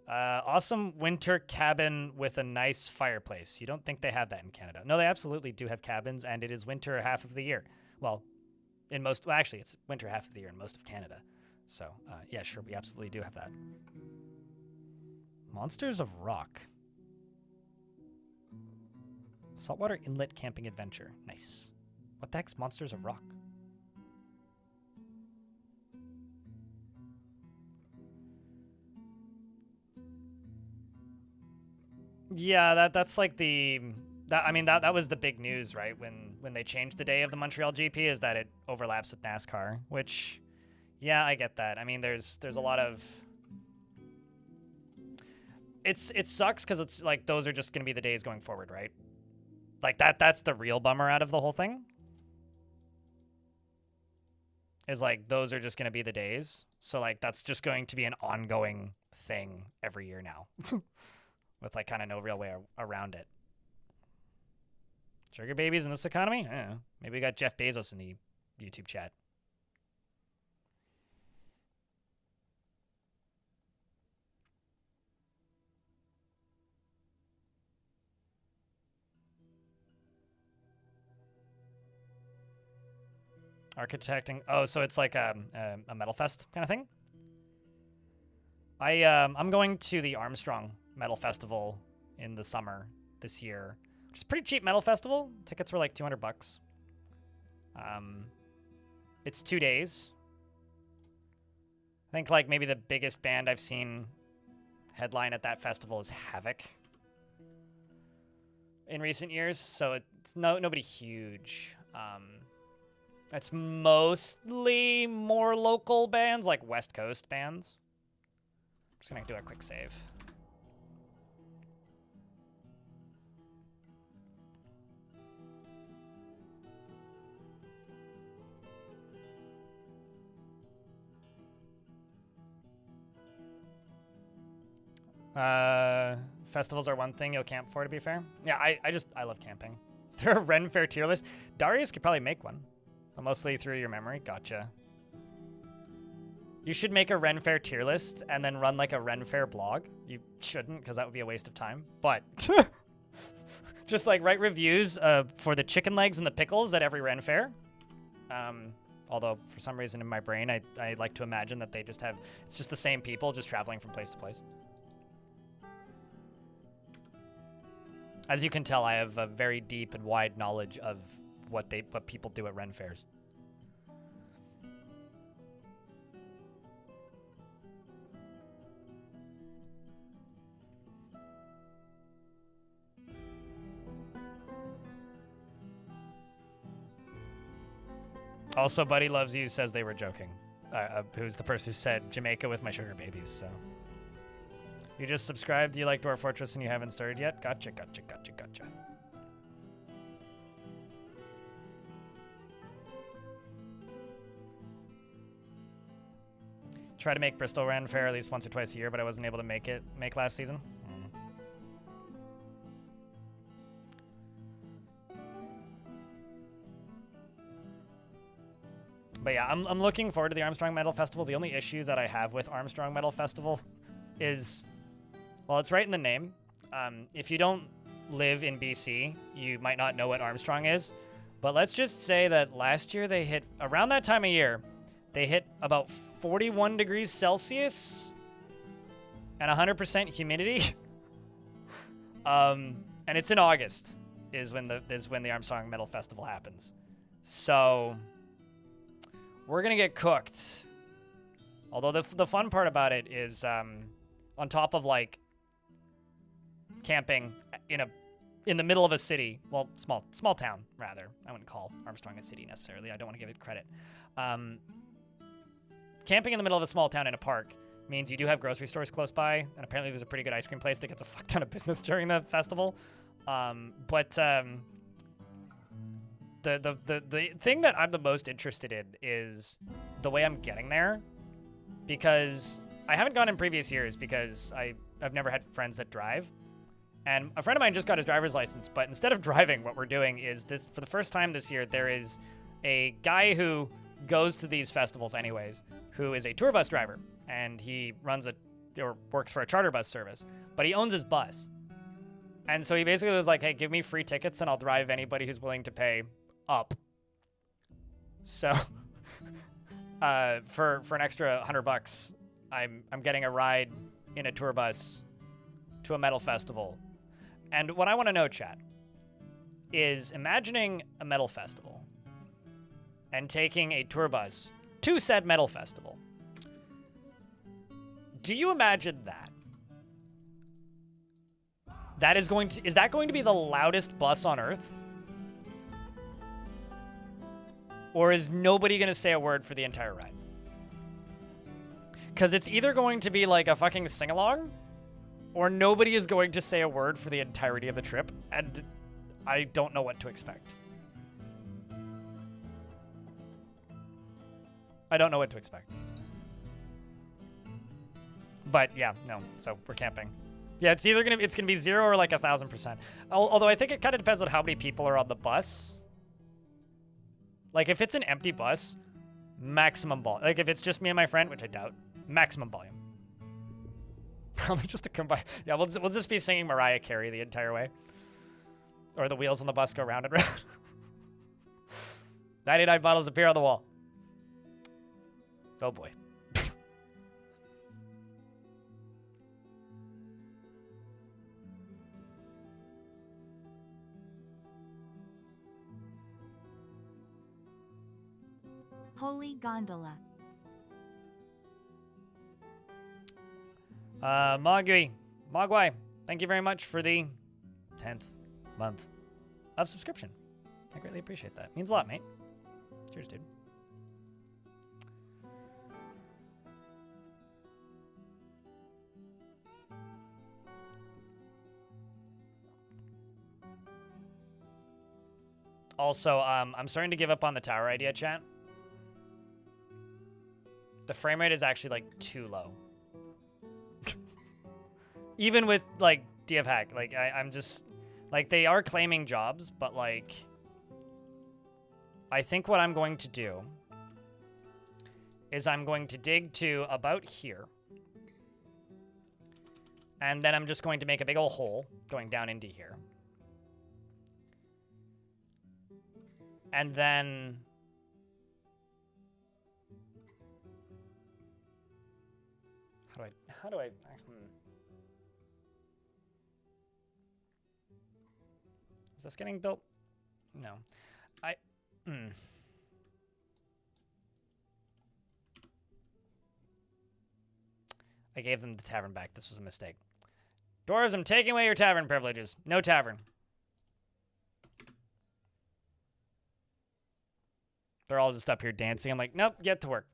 [SPEAKER 1] Awesome winter cabin with a nice fireplace. You don't think they have that in Canada? No, they absolutely do have cabins, and it is winter half of the year. Well, actually, it's winter half of the year in most of Canada. So, yeah, sure, we absolutely do have that. Monsters of Rock. Saltwater Inlet Camping Adventure. Nice. What the heck's Monsters of Rock? Yeah, that's like that was the big news, right? When they changed the day of the Montreal GP, is that it overlaps with NASCAR, which, yeah, I get that. I mean, there's a lot of... It sucks because it's like those are just going to be the days going forward, right? Like, that's the real bummer out of the whole thing. Is, like, those are just going to be the days. So, like, that's just going to be an ongoing thing every year now. With, like, kind of no real way around it. Sugar babies in this economy? I don't know. Maybe we got Jeff Bezos in the YouTube chat. Architecting. Oh, so it's like a metal fest kind of thing. I'm going to the Armstrong Metal Festival in the summer this year, which is a pretty cheap metal festival. Tickets were like $200. It's 2 days. I think like maybe the biggest band I've seen headline at that festival is Havoc in recent years. So it's nobody huge. It's mostly more local bands, like West Coast bands. I'm just gonna do a quick save. Festivals are one thing you'll camp for, to be fair. Yeah, I love camping. Is there a Ren Fair tier list? Darius could probably make one. Mostly through your memory. Gotcha. You should make a Ren Fair tier list and then run like a Ren Fair blog. You shouldn't, because that would be a waste of time. But just like write reviews for the chicken legs and the pickles at every Ren Fair. Although for some reason in my brain, I like to imagine that it's just the same people just traveling from place to place. As you can tell, I have a very deep and wide knowledge of what people do at Ren Fairs. Also, Buddy Loves You says they were joking. Who's the person who said Jamaica with my sugar babies, so. You just subscribed, you like Dwarf Fortress and you haven't started yet? Gotcha. Try to make Bristol Ren Fair at least once or twice a year, but I wasn't able to make last season. But yeah, I'm looking forward to the Armstrong Metal Festival. The only issue that I have with Armstrong Metal Festival is, well, it's right in the name. If you don't live in BC, you might not know what Armstrong is. But let's just say that last year they hit, around that time of year, they hit about 41 degrees Celsius and 100% humidity. And it's in August is when the Armstrong Metal Festival happens. So we're gonna get cooked. Although the fun part about it is, on top of like camping in the middle of a city, well, small town rather. I wouldn't call Armstrong a city necessarily. I don't want to give it credit. Camping in the middle of a small town in a park means you do have grocery stores close by, and apparently there's a pretty good ice cream place that gets a fuck ton of business during the festival. The thing that I'm the most interested in is the way I'm getting there, because I haven't gone in previous years because I've never had friends that drive. And a friend of mine just got his driver's license, but instead of driving, what we're doing is this, for the first time this year, there is a guy who goes to these festivals anyways, who is a tour bus driver, and he works for a charter bus service, but he owns his bus. And so he basically was like, hey, give me free tickets and I'll drive anybody who's willing to pay up. So for an extra $100, I'm getting a ride in a tour bus to a metal festival. And what I want to know, chat, is imagining a metal festival and taking a tour bus to said metal festival. Do you imagine that? Is that going to be the loudest bus on Earth? Or is nobody going to say a word for the entire ride? Because it's either going to be like a fucking sing-along, or nobody is going to say a word for the entirety of the trip, and I don't know what to expect. I don't know what to expect. But yeah, no, so we're camping. Yeah, it's either it's gonna be 0 or like 1,000%. Although I think it kind of depends on how many people are on the bus. Like if it's an empty bus, maximum volume. Like if it's just me and my friend, which I doubt, maximum volume. Probably just to combine. Yeah, we'll just be singing Mariah Carey the entire way. Or the wheels on the bus go round and round. 99 bottles appear on the wall. Oh boy.
[SPEAKER 2] Holy gondola.
[SPEAKER 1] Mogwai, thank you very much for the 10th month of subscription. I greatly appreciate that. Means a lot, mate. Cheers, dude. Also, I'm starting to give up on the tower idea, chat. The frame rate is actually like too low. Even with like DF hack, like I'm just like they are claiming jobs, but like I think what I'm going to do is I'm going to dig to about here. And then I'm just going to make a big old hole going down into here. And then how do I Is this getting built? No. I gave them the tavern back. This was a mistake. Doors, I'm taking away your tavern privileges. No tavern. They're all just up here dancing. I'm like, nope, get to work.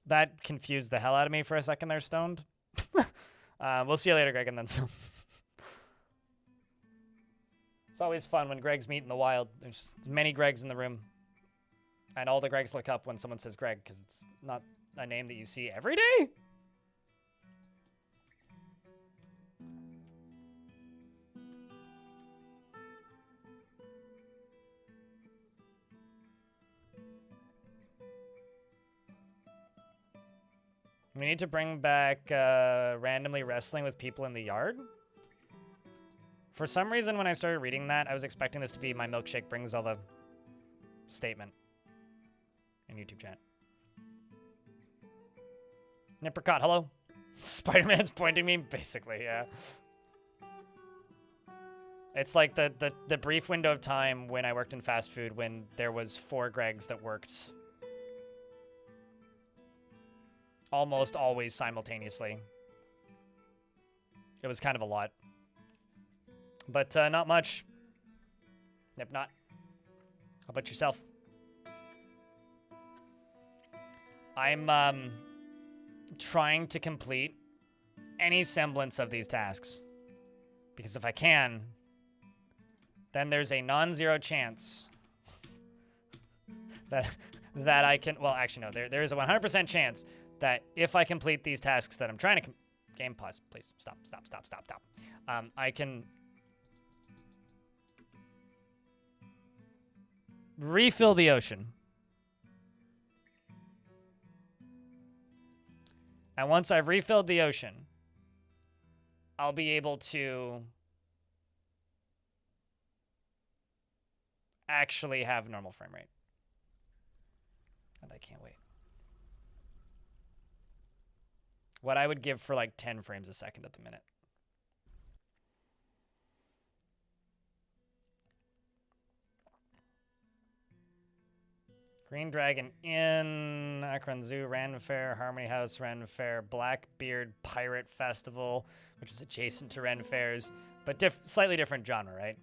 [SPEAKER 1] That confused the hell out of me for a second there, Stoned. We'll see you later, Greg, and then some. It's always fun when Gregs meet in the wild. There's many Gregs in the room. And all the Gregs look up when someone says Greg, because it's not a name that you see every day. We need to bring back randomly wrestling with people in the yard. For some reason, when I started reading that, I was expecting this to be my milkshake brings all the statement in YouTube chat. Nippercott, hello. Spider-Man's pointing me, basically, yeah. It's like the brief window of time when I worked in fast food when there was 4 Gregs that worked almost always simultaneously. It was kind of a lot. But not much. Yep, not. How about yourself? I'm trying to complete any semblance of these tasks. Because if I can, then there's a non-zero chance that I can, well, actually no, there is a 100% chance that if I complete these tasks that I'm trying to game pause, please stop. I can refill the ocean. And once I've refilled the ocean, I'll be able to actually have normal frame rate. And I can't wait. What I would give for like 10 frames a second at the minute. Green Dragon Inn, Akron Zoo, Ren Fair, Harmony House, Ren Fair, Blackbeard Pirate Festival, which is adjacent to Ren Fairs, but slightly different genre, right?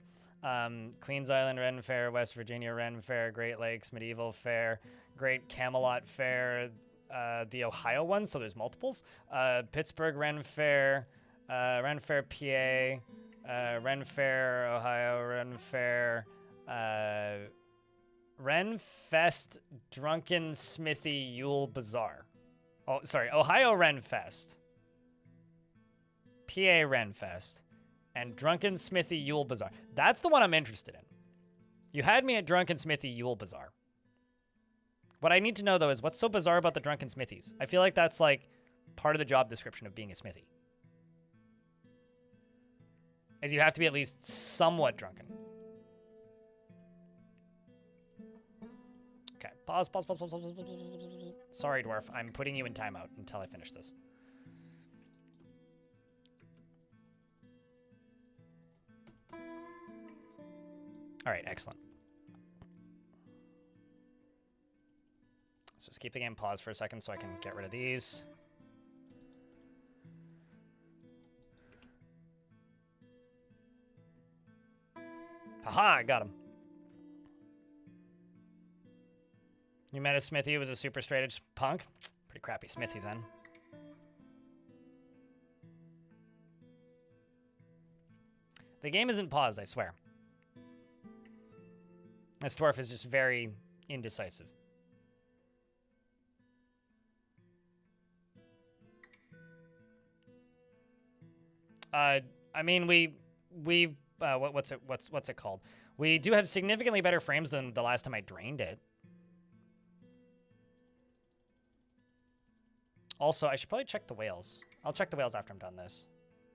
[SPEAKER 1] Queens Island Ren Fair, West Virginia Ren Fair, Great Lakes Medieval Fair, Great Camelot Fair, the Ohio one, so there's multiples. Pittsburgh Ren Fair, Ren Fair PA, Ren Fair Ohio, Ren Fair, Ren Fest Drunken Smithy Yule Bazaar. Oh, sorry, Ohio Renfest, PA Renfest, and Drunken Smithy Yule Bazaar. That's the one I'm interested in. You had me at Drunken Smithy Yule Bazaar. What I need to know, though, is what's so bizarre about the Drunken Smithies? I feel like that's, like, part of the job description of being a smithy. Is you have to be at least somewhat drunken. Okay, pause. Sorry, dwarf. I'm putting you in timeout until I finish this. All right, excellent. Let's just keep the game paused for a second so I can get rid of these. Haha, I got him. You met a smithy who was a super straight edge punk? Pretty crappy smithy then. The game isn't paused, I swear. This dwarf is just very indecisive. I mean, what's it called? We do have significantly better frames than the last time I drained it. Also, I should probably check the whales. I'll check the whales after I'm done this.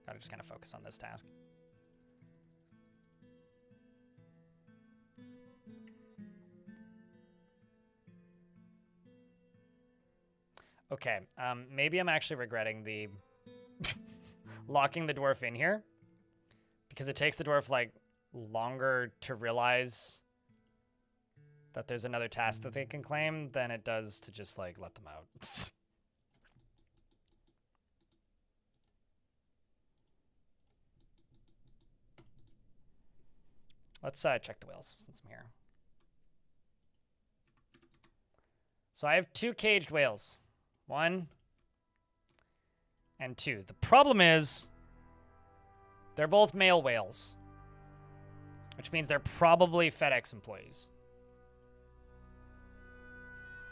[SPEAKER 1] Gotta just kind of focus on this task. Okay, maybe I'm actually regretting the locking the dwarf in here, because it takes the dwarf, like, longer to realize that there's another task that they can claim than it does to just, like, let them out. Let's check the whales since I'm here. So I have 2 caged whales. 1 and 2. The problem is they're both male whales, which means they're probably FedEx employees.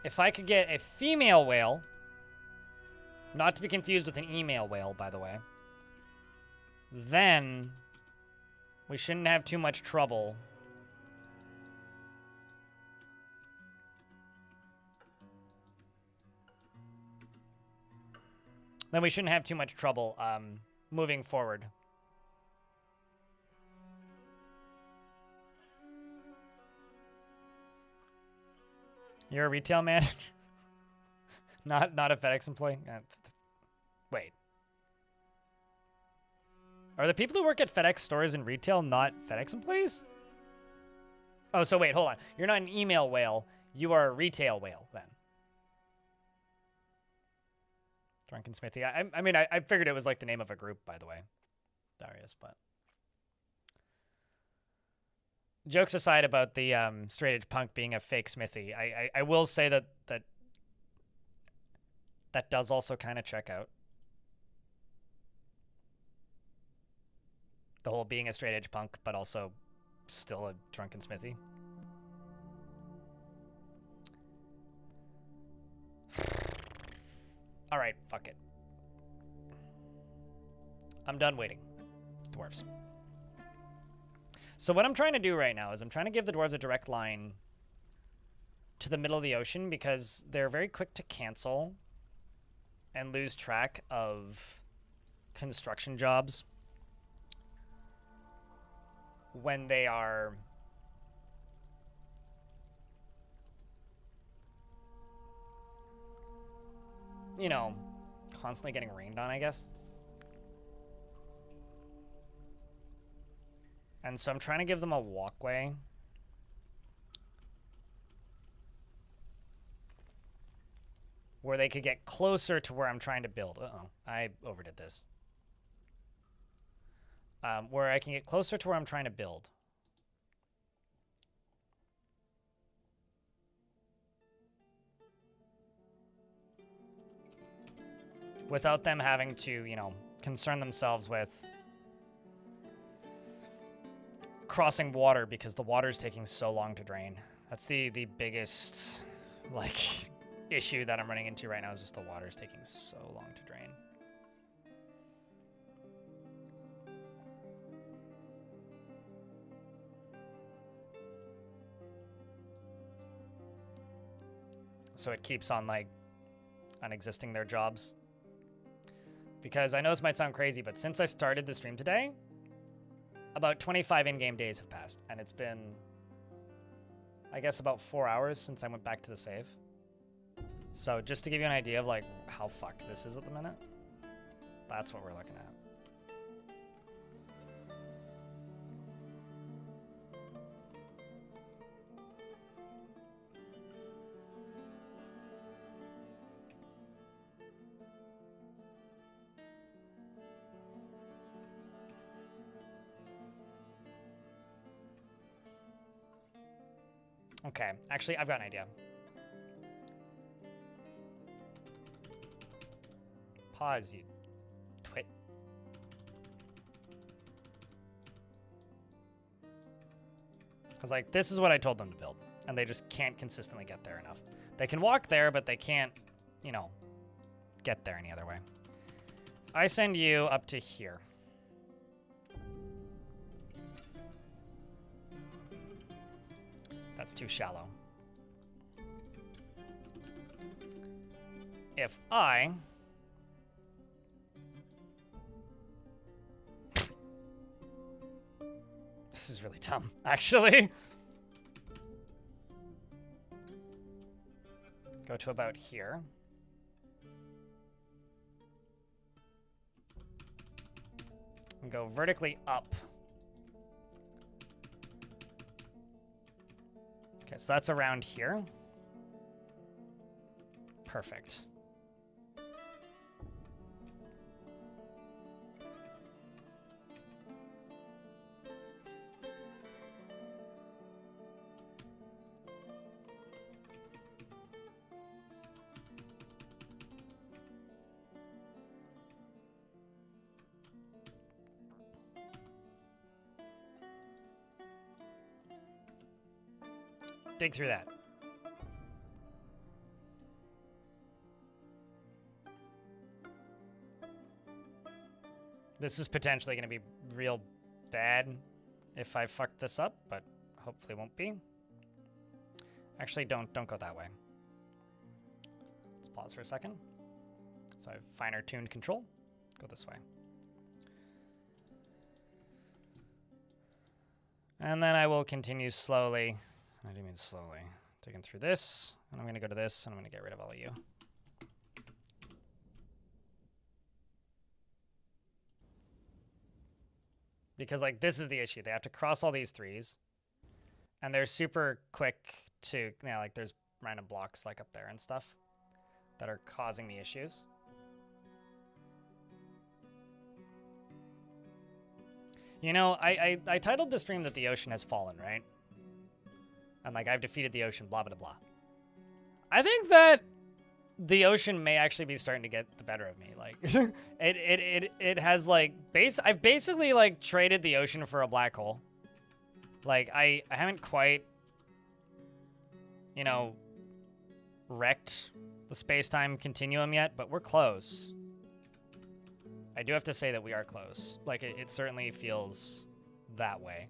[SPEAKER 1] If I could get a female whale, not to be confused with an email whale, by the way, then we shouldn't have too much trouble. Then we shouldn't have too much trouble moving forward. You're a retail manager? not a FedEx employee? Wait. Are the people who work at FedEx stores in retail not FedEx employees? Oh, so wait, hold on. You're not an email whale. You are a retail whale, then. Drunken Smithy. I mean, I figured it was like the name of a group, by the way. Darius, but... Jokes aside about the straight edge punk being a fake smithy, I will say that does also kind of check out. The whole being a straight edge punk, but also still a drunken smithy. All right, fuck it. I'm done waiting. Dwarves. So what I'm trying to do right now is I'm trying to give the dwarves a direct line to the middle of the ocean, because they're very quick to cancel and lose track of construction jobs when they are constantly getting rained on, I guess. And so I'm trying to give them a walkway where they could get closer to where I'm trying to build. Uh-oh, I overdid this. Where I can get closer to where I'm trying to build. Without them having to, concern themselves with crossing water because the water is taking so long to drain. That's the biggest, issue that I'm running into right now is just the water is taking so long to drain. So it keeps on like unexisting their jobs. Because I know this might sound crazy, but since I started the stream today, about 25 in-game days have passed, and it's been, I guess, about 4 hours since I went back to the save. So just to give you an idea of like how fucked this is at the minute, that's what we're looking at. Okay, actually, I've got an idea. Pause, you twit. Because, like, this is what I told them to build, and they just can't consistently get there enough. They can walk there, but they can't, you know, get there any other way. I send you up to here. That's too shallow. If I... This is really dumb, actually. Go to about here. And go vertically up. Okay, so that's around here. Perfect. Dig through that. This is potentially going to be real bad if I fuck this up, but hopefully won't be. Actually, don't go that way. Let's pause for a second. So I have finer tuned control. Go this way. And then I will continue slowly. I do mean slowly. Taking through this, and I'm going to go to this, and I'm going to get rid of all of you. Because, like, this is the issue. They have to cross all these threes, and they're super quick to, you know, like, there's random blocks, like, up there and stuff that are causing the issues. You know, I titled the stream that the ocean has fallen, right? And, like, I've defeated the ocean, blah, blah, blah. I think that the ocean may actually be starting to get the better of me. Like, it has, like, I've basically, like, traded the ocean for a black hole. Like, I haven't quite, you know, wrecked the space-time continuum yet, but we're close. I do have to say that we are close. Like, it certainly feels that way.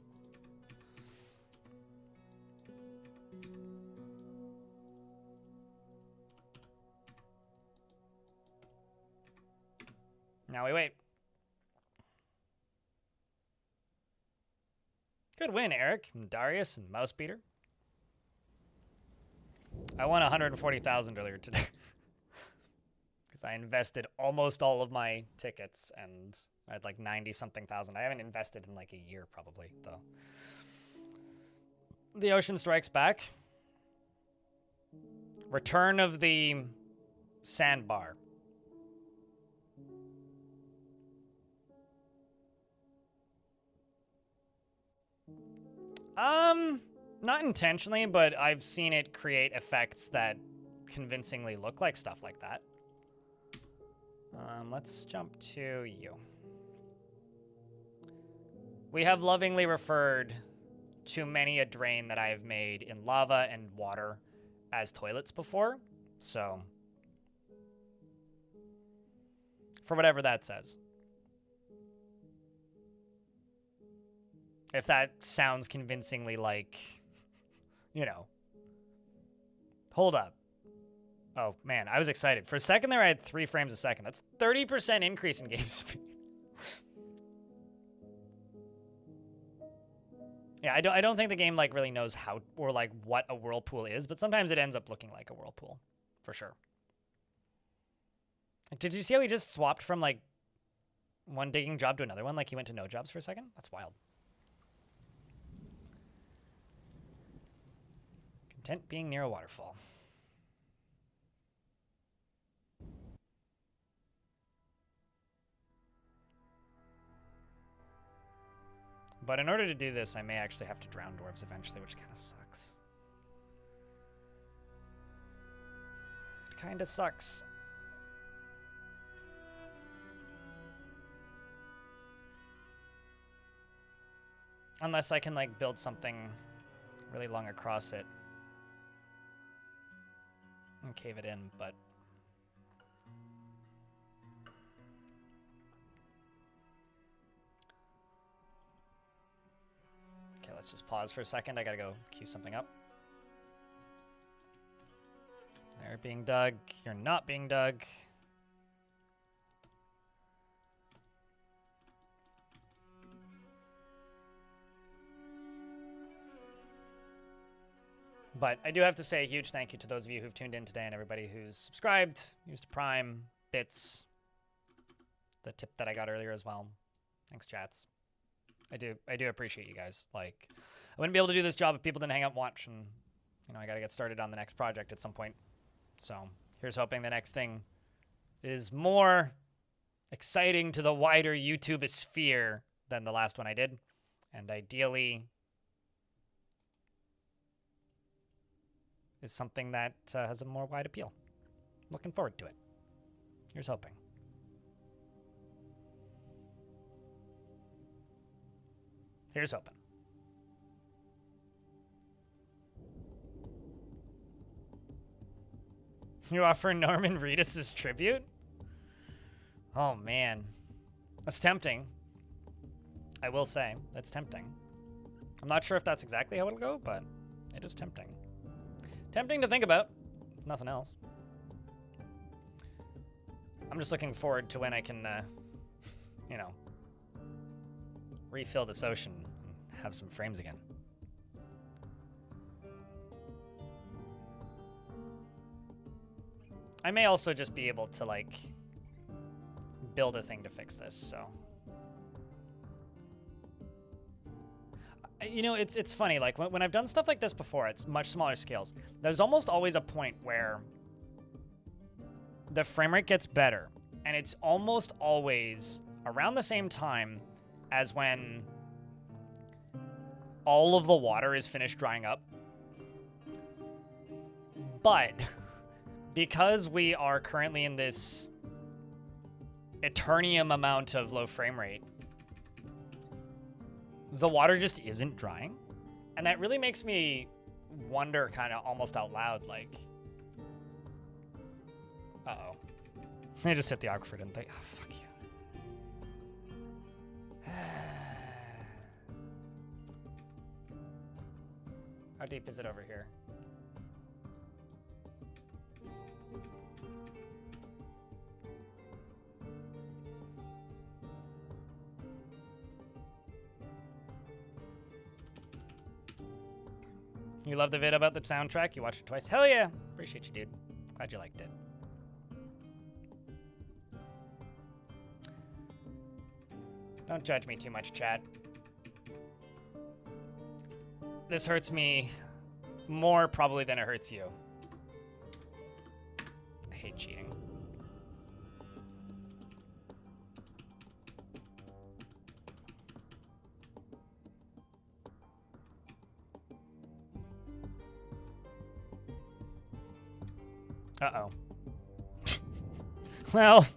[SPEAKER 1] Now we wait. Good win, Eric, and Darius, and Mousebeater. I won 140,000 earlier today. Because I invested almost all of my tickets, and I had like 90-something thousand. I haven't invested in like a year, probably, though. The ocean strikes back. Return of the sandbar. Not intentionally, but I've seen it create effects that convincingly look like stuff like that. Let's jump to you. We have lovingly referred to many a drain that I have made in lava and water as toilets before. So, for whatever that says. If that sounds convincingly like, you know. Hold up. Oh, man, I was excited. For a second there, I had 3 frames a second. That's 30% increase in game speed. Yeah, I don't think the game, like, really knows how, or, like, what a whirlpool is, but sometimes it ends up looking like a whirlpool. For sure. Did you see how he just swapped from, like, one digging job to another one? Like, he went to no jobs for a second? That's wild. Content being near a waterfall. But in order to do this, I may actually have to drown dwarves eventually, which kind of sucks. It kind of sucks. Unless I can, like, build something really long across it and cave it in, but... Okay, let's just pause for a second. I gotta go queue something up. They're being dug. You're not being dug. But I do have to say a huge thank you to those of you who've tuned in today and everybody who's subscribed, used Prime, bits, the tip that I got earlier as well. Thanks, chats. I do appreciate you guys. Like, I wouldn't be able to do this job if people didn't hang out and watch, and, you know, I got to get started on the next project at some point. So here's hoping the next thing is more exciting to the wider YouTube sphere than the last one I did. And ideally is something that has a more wide appeal. Looking forward to it. Here's hoping. Here's hoping. You offer Norman Reedus' tribute? Oh, man. That's tempting. I will say, that's tempting. I'm not sure if that's exactly how it'll go, but it is tempting. Tempting to think about, if nothing else. I'm just looking forward to when I can, you know, refill this ocean and have some frames again. I may also just be able to, like, build a thing to fix this, so. You know, it's funny, like, when I've done stuff like this before, it's much smaller scales. There's almost always a point where the frame rate gets better, and it's almost always around the same time as when all of the water is finished drying up. But because we are currently in this eternium amount of low frame rate, the water just isn't drying. And that really makes me wonder kind of almost out loud, like, uh-oh. They just hit the aquifer, didn't they? Oh, fuck you. How deep is it over here? You love the vid about the soundtrack? You watched it twice? Hell yeah! Appreciate you, dude. Glad you liked it. Don't judge me too much, chat. This hurts me more probably than it hurts you. I hate cheating. Uh-oh. Well,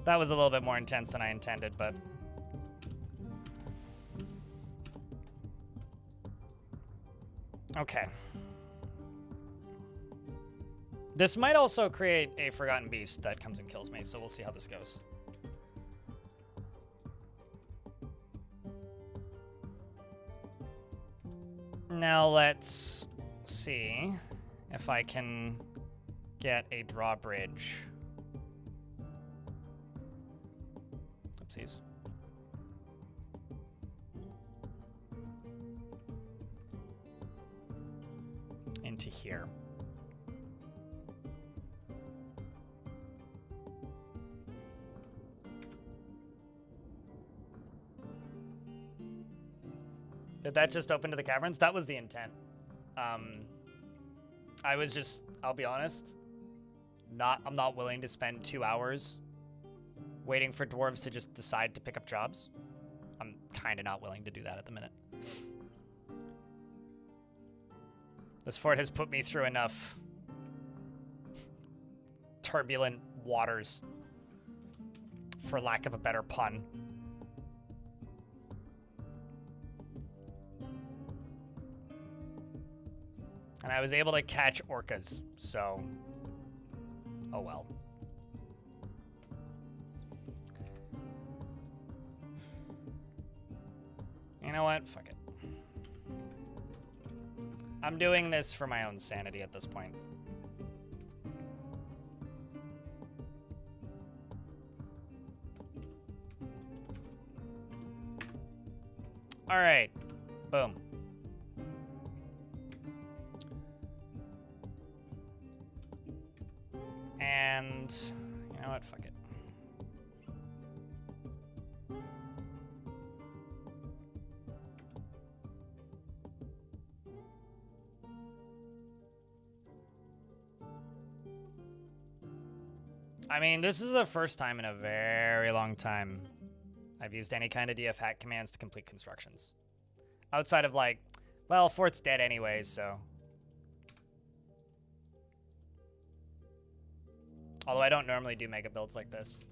[SPEAKER 1] that was a little bit more intense than I intended, but... Okay. This might also create a forgotten beast that comes and kills me, so we'll see how this goes. Now let's see if I can get a drawbridge. Oopsies. Into here. Did that just open to the caverns? That was the intent. I was just, I'll be honest, I'm not willing to spend 2 hours waiting for dwarves to just decide to pick up jobs. I'm kind of not willing to do that at the minute. This fort has put me through enough turbulent waters, for lack of a better pun. And I was able to catch orcas, so oh well. You know what? Fuck it. I'm doing this for my own sanity at this point. All right. Boom. And you know what? Fuck it. I mean, this is the first time in a very long time I've used any kind of DF hack commands to complete constructions. Outside of like, well, fort's dead anyway, so. Although I don't normally do mega builds like this.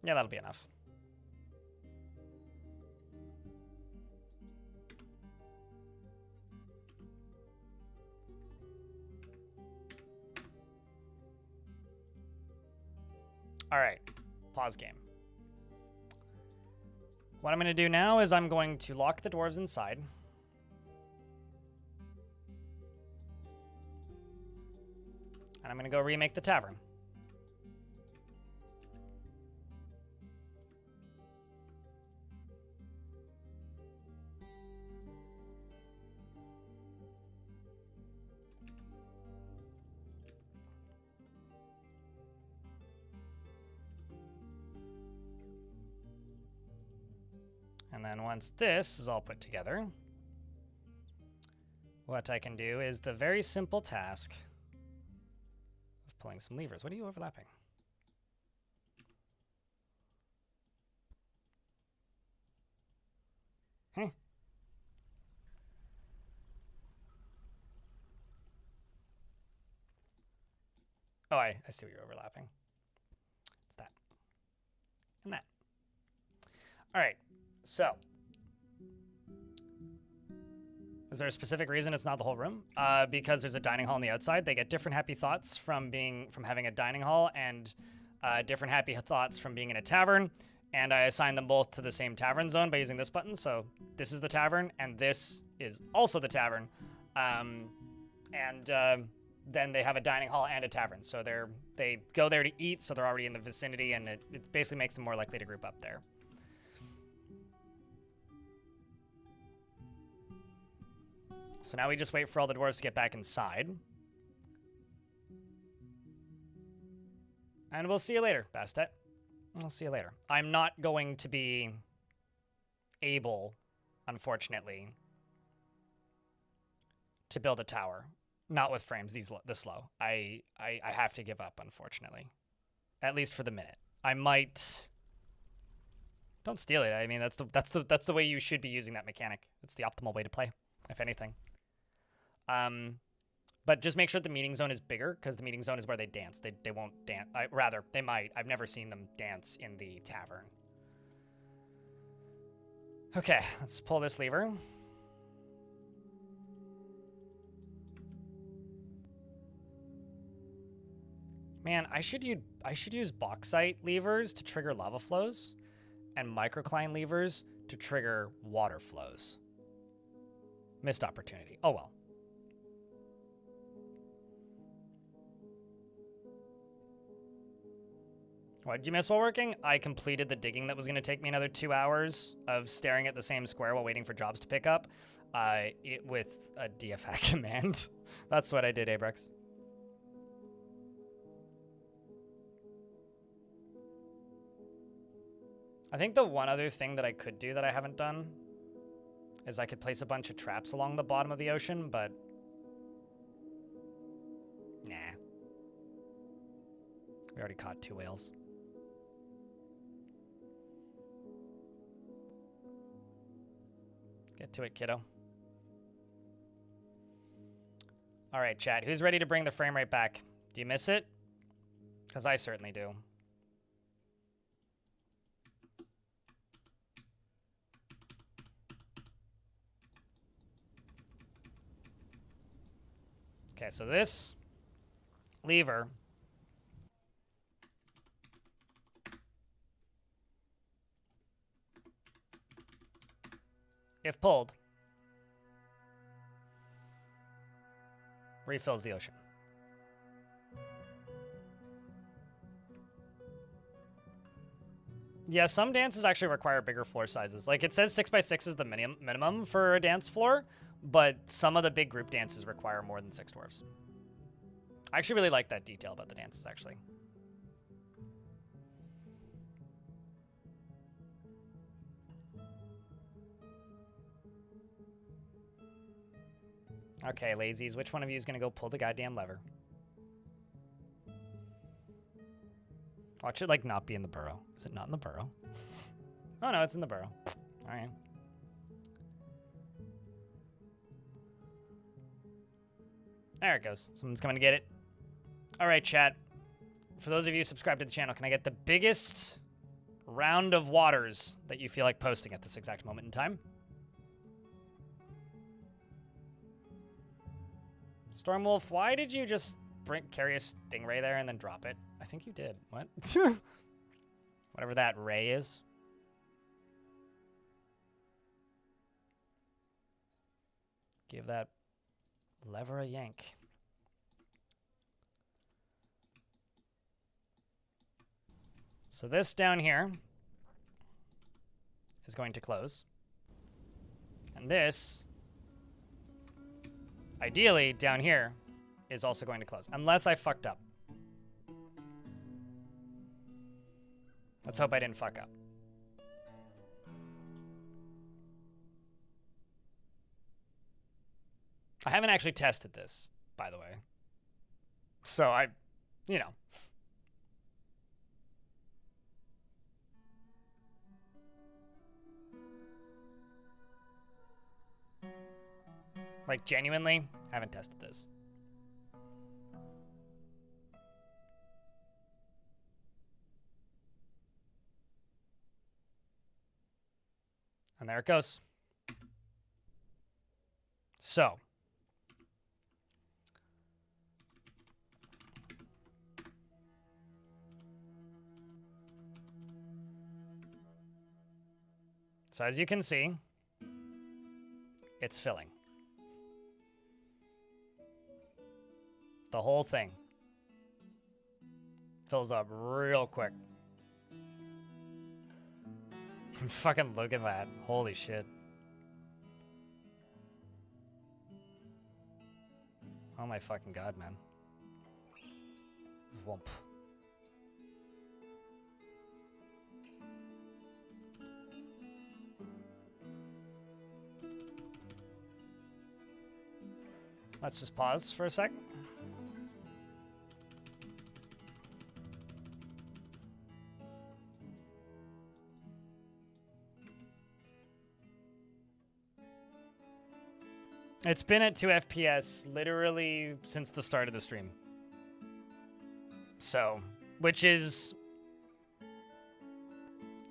[SPEAKER 1] Yeah, that'll be enough. All right, pause game. What I'm going to do now is I'm going to lock the dwarves inside. And I'm going to go remake the tavern. And then once this is all put together, what I can do is the very simple task of pulling some levers. What are you overlapping? Huh? Oh, I see what you're overlapping. It's that. And that. All right. So, is there a specific reason it's not the whole room? Because there's a dining hall on the outside. They get different happy thoughts from having a dining hall, and different happy thoughts from being in a tavern. And I assign them both to the same tavern zone by using this button. So this is the tavern, and this is also the tavern. Then they have a dining hall and a tavern. So they go there to eat, so they're already in the vicinity, and it basically makes them more likely to group up there. So now we just wait for all the dwarves to get back inside. And we'll see you later, Bastet. We'll see you later. I'm not going to be able, unfortunately, to build a tower. Not with frames this slow. I have to give up, unfortunately. At least for the minute. I might... Don't steal it. I mean, that's the way you should be using that mechanic. It's the optimal way to play, if anything. But just make sure the meeting zone is bigger, because the meeting zone is where they dance. They won't dance. Rather, they might. I've never seen them dance in the tavern. Okay, let's pull this lever. Man, I should use bauxite levers to trigger lava flows and microcline levers to trigger water flows. Missed opportunity. Oh well. What did you miss while working? I completed the digging that was going to take me another 2 hours of staring at the same square while waiting for jobs to pick up. With a DFAT command. That's what I did, Abrex. I think the one other thing that I could do that I haven't done is I could place a bunch of traps along the bottom of the ocean, but nah. We already caught 2 whales. Get to it, kiddo. All right, chat. Who's ready to bring the frame rate back? Do you miss it? Because I certainly do. Okay, so this lever if pulled, refills the ocean. Yeah, some dances actually require bigger floor sizes. Like it says 6x6 is the minimum for a dance floor, but some of the big group dances require more than 6 dwarves. I actually really like that detail about the dances, actually. Okay, lazies, which one of you is going to go pull the goddamn lever? Watch it, like, not be in the burrow. Is it not in the burrow? Oh, no, it's in the burrow. All right. There it goes. Someone's coming to get it. All right, chat. For those of you subscribed to the channel, can I get the biggest round of waters that you feel like posting at this exact moment in time? Stormwolf, why did you just carry a stingray there and then drop it? I think you did. What? Whatever that ray is. Give that lever a yank. So this down here is going to close. And this, ideally, down here, is also going to close. Unless I fucked up. Let's hope I didn't fuck up. I haven't actually tested this, by the way. So you know. Like, genuinely, haven't tested this. And there it goes. So. So as you can see, it's filling. The whole thing fills up real quick. Fucking look at that. Holy shit. Oh my fucking god, man. Whoomp. Let's just pause for a sec. It's been at 2 FPS literally since the start of the stream. So, which is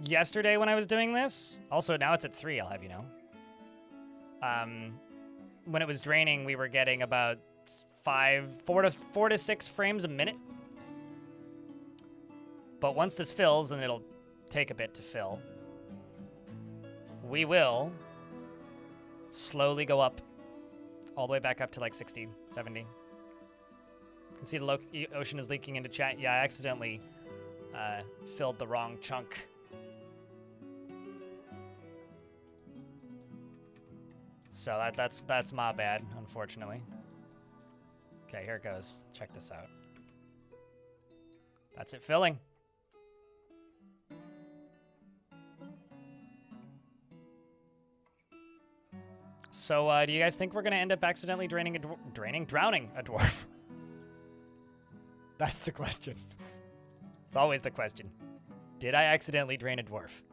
[SPEAKER 1] yesterday when I was doing this. Also, now it's at 3, I'll have you know. When it was draining, we were getting about 4 to 6 frames a minute. But once this fills, and it'll take a bit to fill, we will slowly go up all the way back up to like 60, 70. You can see the ocean is leaking into chat. Yeah, I accidentally filled the wrong chunk. So that's my bad, unfortunately. Okay, here it goes. Check this out. That's it filling. So, do you guys think we're gonna end up accidentally drowning a dwarf? That's the question. It's always the question. Did I accidentally drain a dwarf?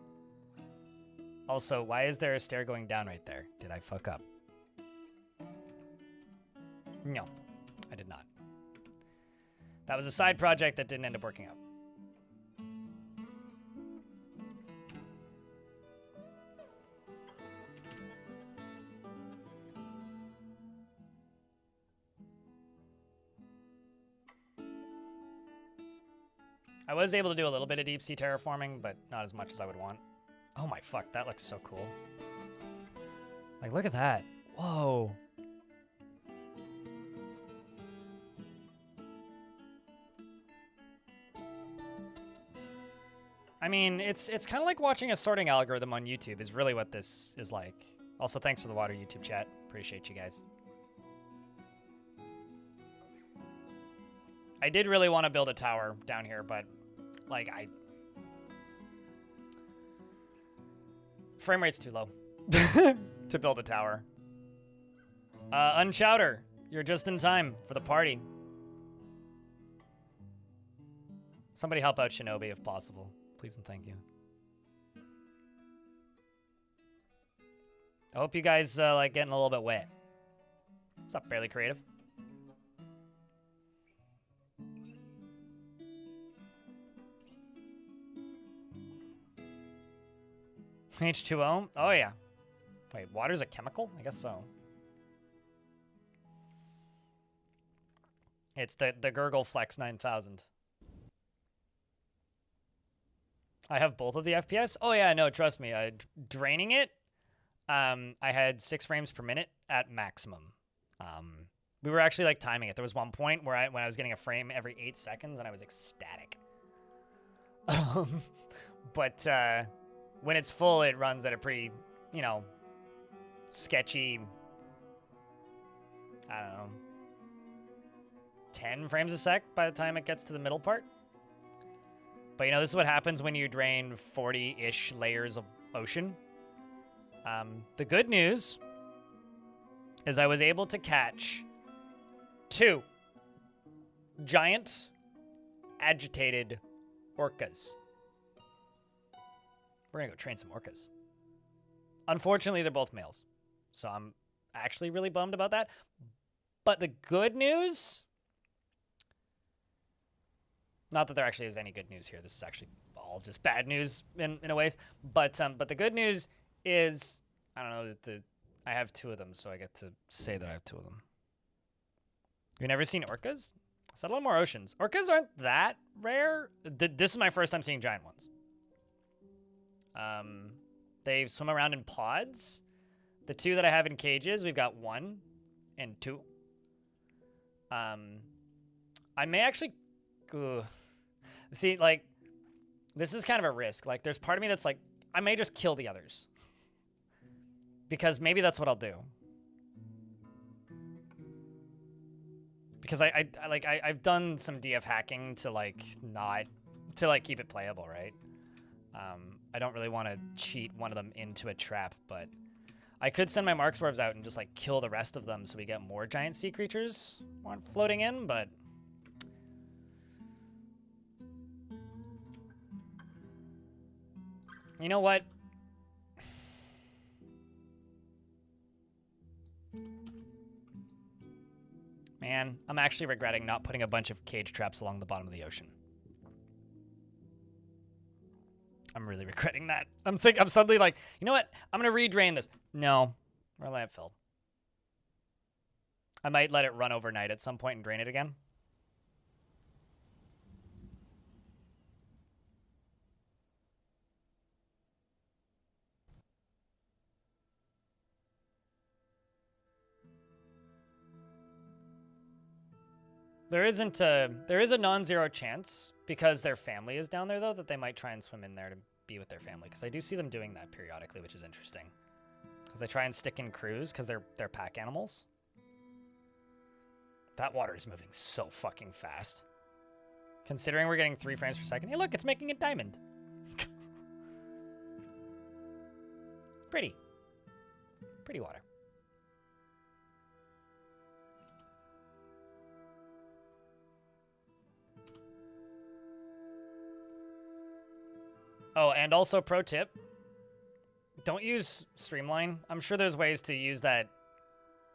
[SPEAKER 1] Also, why is there a stair going down right there? Did I fuck up? No, I did not. That was a side project that didn't end up working out. I was able to do a little bit of deep sea terraforming, but not as much as I would want. Oh my fuck, that looks so cool. Like, look at that. Whoa. I mean, it's kind of like watching a sorting algorithm on YouTube is really what this is like. Also, thanks for the water, YouTube chat. Appreciate you guys. I did really want to build a tower down here, but like frame rate's too low to build a tower. Unchowder, you're just in time for the party. Somebody help out Shinobi if possible. Please and thank you. I hope you guys like getting a little bit wet. What's up, Barely Creative? H2O? Oh, yeah. Wait, water's a chemical? I guess so. It's the Gurgle Flex 9000. I have both of the FPS? Oh, yeah, no, trust me. Draining it, I had 6 frames per minute at maximum. We were actually, like, timing it. There was one point where when I was getting a frame every 8 seconds, and I was ecstatic. But when it's full, it runs at a pretty, you know, sketchy, I don't know, 10 frames a sec by the time it gets to the middle part. But, you know, this is what happens when you drain 40-ish layers of ocean. The good news is I was able to catch 2 giant agitated orcas. We're gonna go train some orcas. Unfortunately, they're both males, so I'm actually really bummed about that. But the good news, not that there actually is any good news here. This is actually all just bad news in a ways. But the good news is, I don't know, I have 2 of them, so I get to say that I have 2 of them. You've never seen orcas? Settle on more oceans. Orcas aren't that rare. This is my first time seeing giant ones. They swim around in pods. The 2 that I have in cages, we've got 1 and 2. I may actually... See, like, this is kind of a risk. Like, there's part of me that's like, I may just kill the others. Because maybe that's what I'll do. Because I've done some DF hacking to, like, keep it playable, right? I don't really want to cheat one of them into a trap, but I could send my Mark Swerves out and just, like, kill the rest of them so we get more giant sea creatures floating in, but... You know what? Man, I'm actually regretting not putting a bunch of cage traps along the bottom of the ocean. I'm really regretting that. I'm suddenly like, you know what? I'm gonna redrain this. No, we're let it fill. I might let it run overnight at some point and drain it again. There is a non-zero chance because their family is down there though that they might try and swim in there to be with their family, because I do see them doing that periodically, which is interesting. Because they try and stick in crews because they're pack animals. That water is moving so fucking fast. Considering we're getting 3 frames per second. Hey, look, it's making a diamond. Pretty. Pretty water. Oh, and also pro tip, don't use Streamline. I'm sure there's ways to use that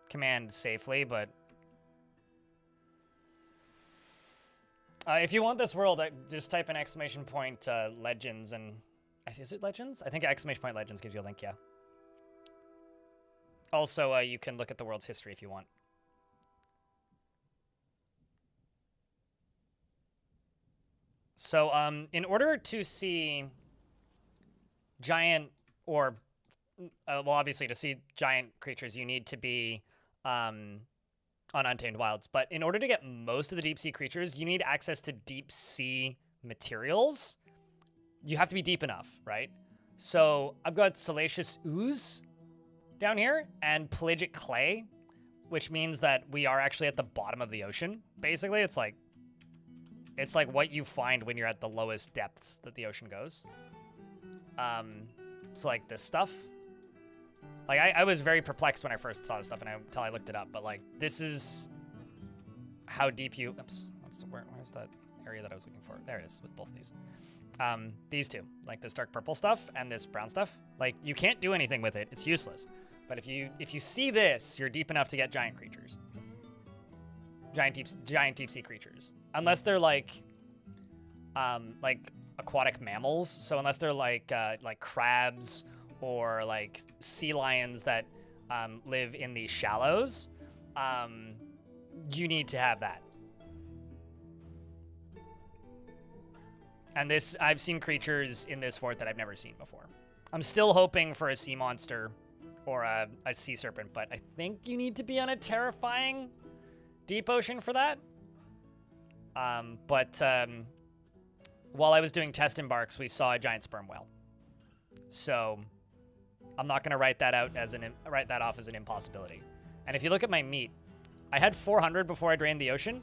[SPEAKER 1] command safely, but if you want this world, just type in ! Legends, and is it Legends? I think ! Legends gives you a link, yeah. Also, you can look at the world's history if you want. So, in order to see giant, or, well, obviously to see giant creatures, you need to be on Untamed Wilds. But in order to get most of the deep sea creatures, you need access to deep sea materials. You have to be deep enough, right? So I've got salacious ooze down here and pelagic clay, which means that we are actually at the bottom of the ocean. Basically, it's like what you find when you're at the lowest depths that the ocean goes. It's like this stuff. Like, I was very perplexed when I first saw this stuff until I looked it up, but like, this is how deep you, oops, where's that area that I was looking for? There it is, with both these. These two, like this dark purple stuff and this brown stuff, like, you can't do anything with it. It's useless. But if you see this, you're deep enough to get giant creatures. Giant deep sea creatures. Unless they're like aquatic mammals. So unless they're like crabs or like sea lions that live in the shallows, you need to have that. And this, I've seen creatures in this fort that I've never seen before. I'm still hoping for a sea monster or a sea serpent, but I think you need to be on a terrifying deep ocean for that. While I was doing test embarks, we saw a giant sperm whale. So I'm not going to write that off as an impossibility. And if you look at my meat, I had 400 before I drained the ocean.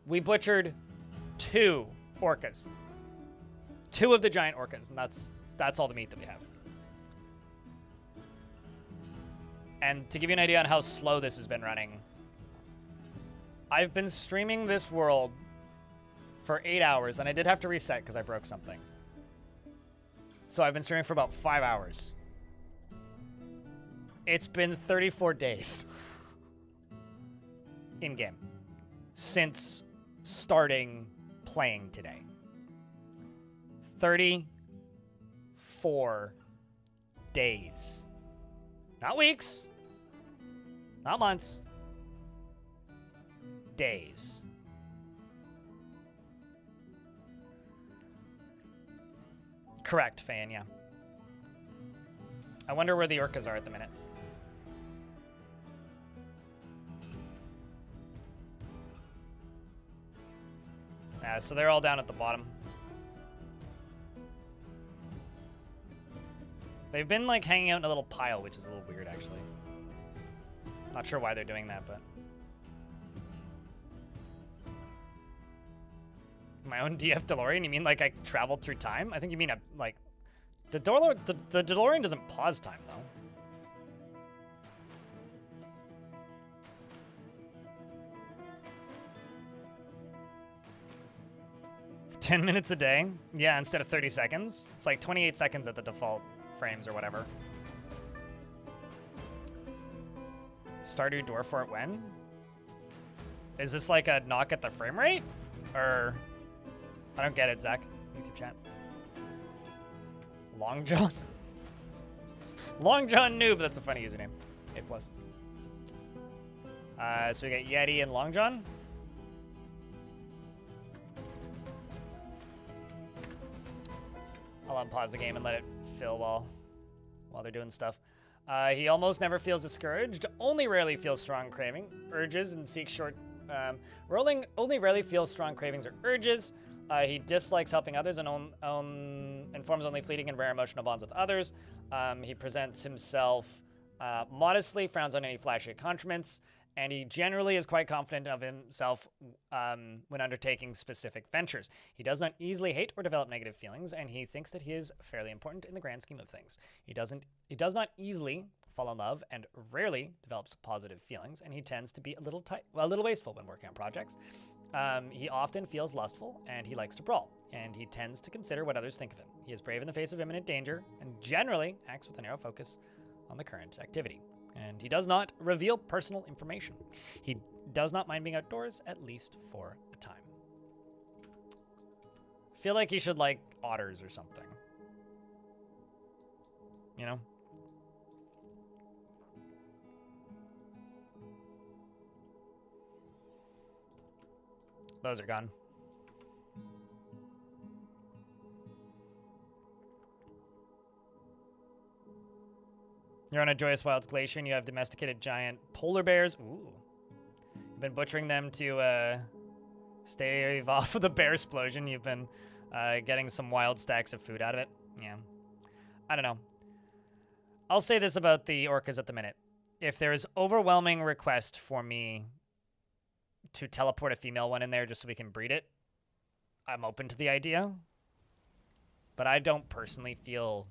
[SPEAKER 1] We butchered 2 orcas. 2 of the giant orcas, and that's all the meat that we have. And to give you an idea on how slow this has been running, I've been streaming this world for 8 hours, and I did have to reset because I broke something. So I've been streaming for about 5 hours. It's been 34 days in-game since starting playing today. 34 days. Not weeks. Not months. Days. Correct, Fan, yeah. I wonder where the orcas are at the minute. So they're all down at the bottom. They've been like hanging out in a little pile, which is a little weird actually. Not sure why they're doing that, but my own DF DeLorean? You mean like I traveled through time? I think you mean like the DeLorean doesn't pause time though. 10 minutes a day? Yeah, instead of 30 seconds. It's like 28 seconds at the default frames or whatever. Stardew Dwarf Fort when? Is this like a knock at the frame rate? Or... I don't get it, Zach. YouTube chat. Long John? Long John Noob, that's a funny username. A+. So we got Yeti and Long John. I'll unpause the game and let it fill while they're doing stuff. He almost never feels discouraged, only rarely feels strong craving, urges, and seeks short Rolling only rarely feels strong cravings or urges. He dislikes helping others and forms only fleeting and rare emotional bonds with others. He presents himself modestly, frowns on any flashy accomplishments, and he generally is quite confident of himself when undertaking specific ventures. He does not easily hate or develop negative feelings, and he thinks that he is fairly important in the grand scheme of things. He does not easily fall in love and rarely develops positive feelings, and he tends to be a little wasteful when working on projects. He often feels lustful, and he likes to brawl, and he tends to consider what others think of him. He is brave in the face of imminent danger, and generally acts with a narrow focus on the current activity. And he does not reveal personal information. He does not mind being outdoors, at least for a time. I feel like he should like otters or something. You know? Those are gone. You're on a Joyous Wilds glacier and you have domesticated giant polar bears. Ooh. You've been butchering them to stave off of the bear explosion. You've been getting some wild stacks of food out of it. Yeah. I don't know. I'll say this about the orcas at the minute. If there is overwhelming request for me to teleport a female one in there just so we can breed it, I'm open to the idea. But I don't personally feel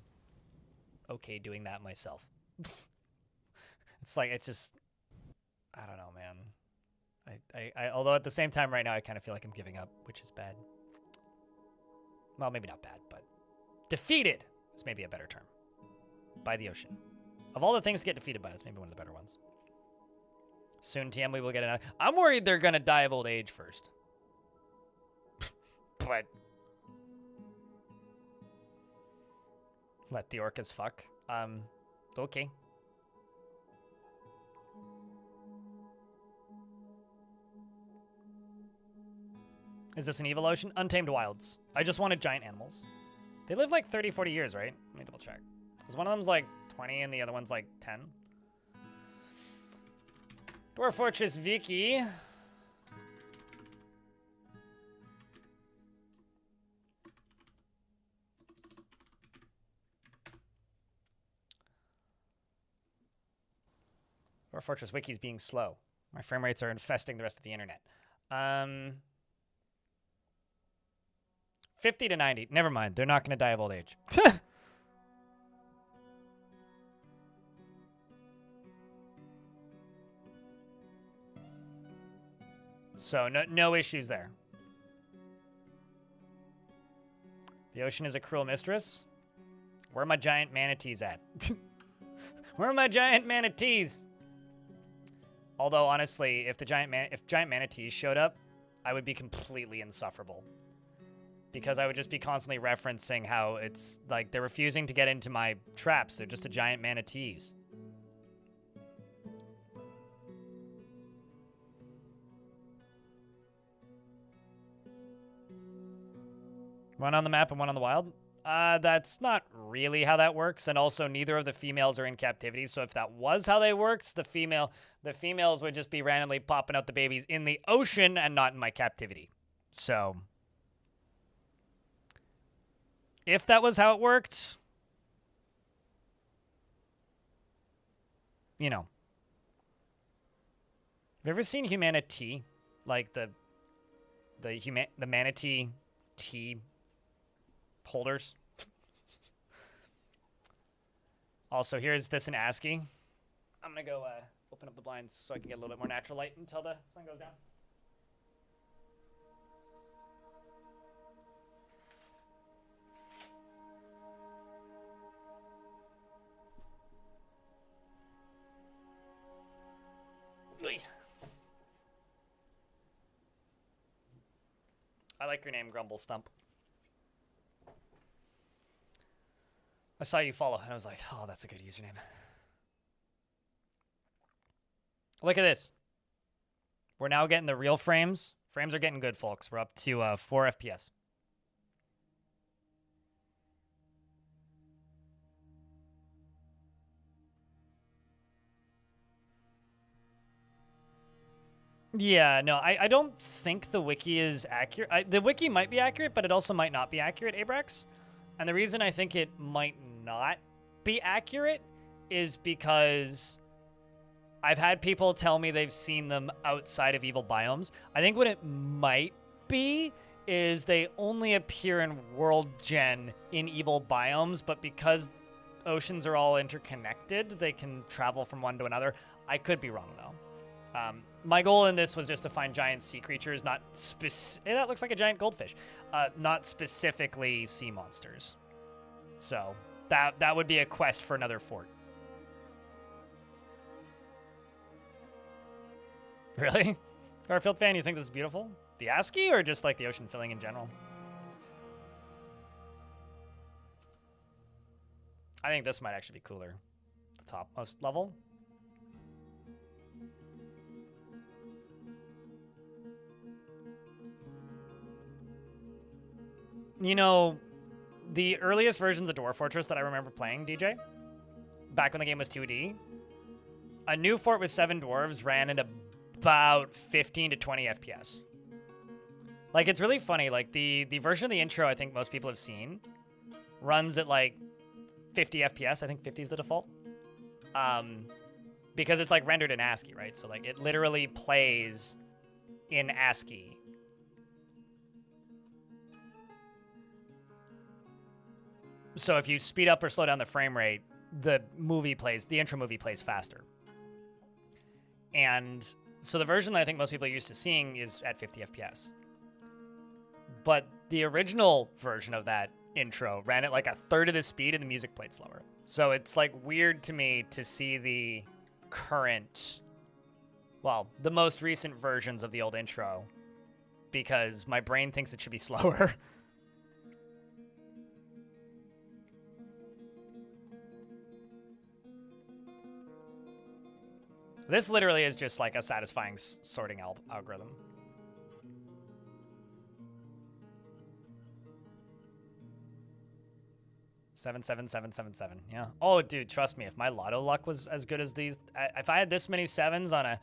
[SPEAKER 1] okay doing that myself. It's like, it's just, I don't know, man. I although at the same time right now, I kind of feel like I'm giving up, which is bad. Well, maybe not bad, but defeated is maybe a better term. By the ocean. Of all the things to get defeated by, that's maybe one of the better ones. Soon, TM, we will get another. I'm worried they're going to die of old age first. But let the orcas fuck. Okay. Is this an evil ocean? Untamed wilds. I just wanted giant animals. They live like 30, 40 years, right? Let me double check. Because one of them's like 20 and the other one's like 10. Dwarf Fortress Vicky. Dwarf Fortress Wiki's being slow. My frame rates are infesting the rest of the internet. 50 to 90. Never mind. They're not going to die of old age. So no issues there. The ocean is a cruel mistress. Where are my giant manatees at? Where are my giant manatees? Although honestly, if giant manatees showed up, I would be completely insufferable. Because I would just be constantly referencing how it's like they're refusing to get into my traps. They're just a giant manatees. One on the map and one on the wild? That's not really how that works, and also neither of the females are in captivity, so if that was how they worked, the females would just be randomly popping out the babies in the ocean and not in my captivity. So, if that was how it worked, you know. Have you ever seen humanity? Like the manatee tea holders. Also, here's this in ASCII. I'm gonna go open up the blinds so I can get a little bit more natural light until the sun goes down. I like your name, Grumble Stump. I saw you follow, and I was like, oh, that's a good username. Look at this. We're now getting the real frames. Frames are getting good, folks. We're up to 4 FPS. Yeah, no, I don't think the wiki is accurate. The wiki might be accurate, but it also might not be accurate, Abrax. And the reason I think it might not be accurate is because I've had people tell me they've seen them outside of evil biomes. I think what it might be is they only appear in World Gen in evil biomes, but because oceans are all interconnected, they can travel from one to another. I could be wrong, though. My goal in this was just to find giant sea creatures, not that looks like a giant goldfish. Not specifically sea monsters. So that would be a quest for another fort. Really? Garfield fan, you think this is beautiful? The ASCII or just like the ocean filling in general? I think this might actually be cooler. The topmost level. You know, the earliest versions of Dwarf Fortress that I remember playing, DJ, back when the game was 2D, a new fort with 7 dwarves ran at about 15 to 20 FPS. Like, it's really funny. Like, the version of the intro I think most people have seen runs at, like, 50 FPS. I think 50 is the default. Because it's, like, rendered in ASCII, right? So, like, it literally plays in ASCII. So if you speed up or slow down the frame rate, the intro movie plays faster. And so the version that I think most people are used to seeing is at 50 FPS. But the original version of that intro ran at like a third of the speed and the music played slower. So it's like weird to me to see the the most recent versions of the old intro because my brain thinks it should be slower. This literally is just like a satisfying sorting algorithm. Seven, 7. Yeah. Oh, dude, trust me. If my lotto luck was as good as these, if I had this many 7s on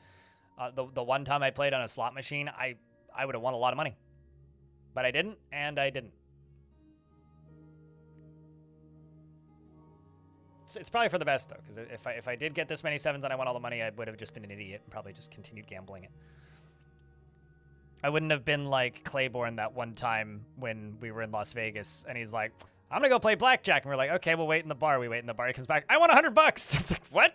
[SPEAKER 1] the one time I played on a slot machine, I would have won a lot of money. But I didn't, and I didn't. It's probably for the best, though, because if I did get this many 7s and I won all the money, I would have just been an idiot and probably just continued gambling it. I wouldn't have been like Claiborne that one time when we were in Las Vegas, and he's like, I'm going to go play blackjack. And we're like, okay, we'll wait in the bar. We wait in the bar. He comes back, I won $100. It's like, what?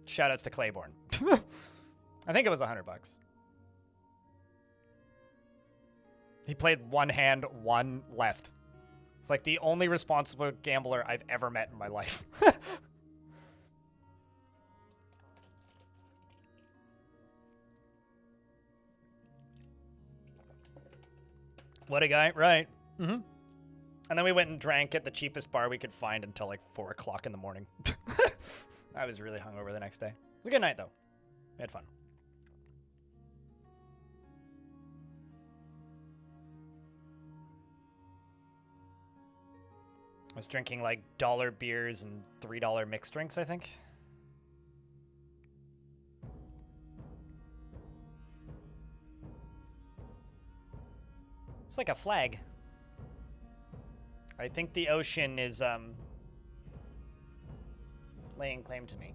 [SPEAKER 1] Shoutouts to Claiborne. I think it was $100. He played one hand, one left. It's like the only responsible gambler I've ever met in my life. What a guy, right? Mm-hmm. And then we went and drank at the cheapest bar we could find until like 4 o'clock in the morning. I was really hungover the next day. It was a good night, though. We had fun. I was drinking like $1 beers and $3 mixed drinks, I think. It's like a flag. I think the ocean is laying claim to me.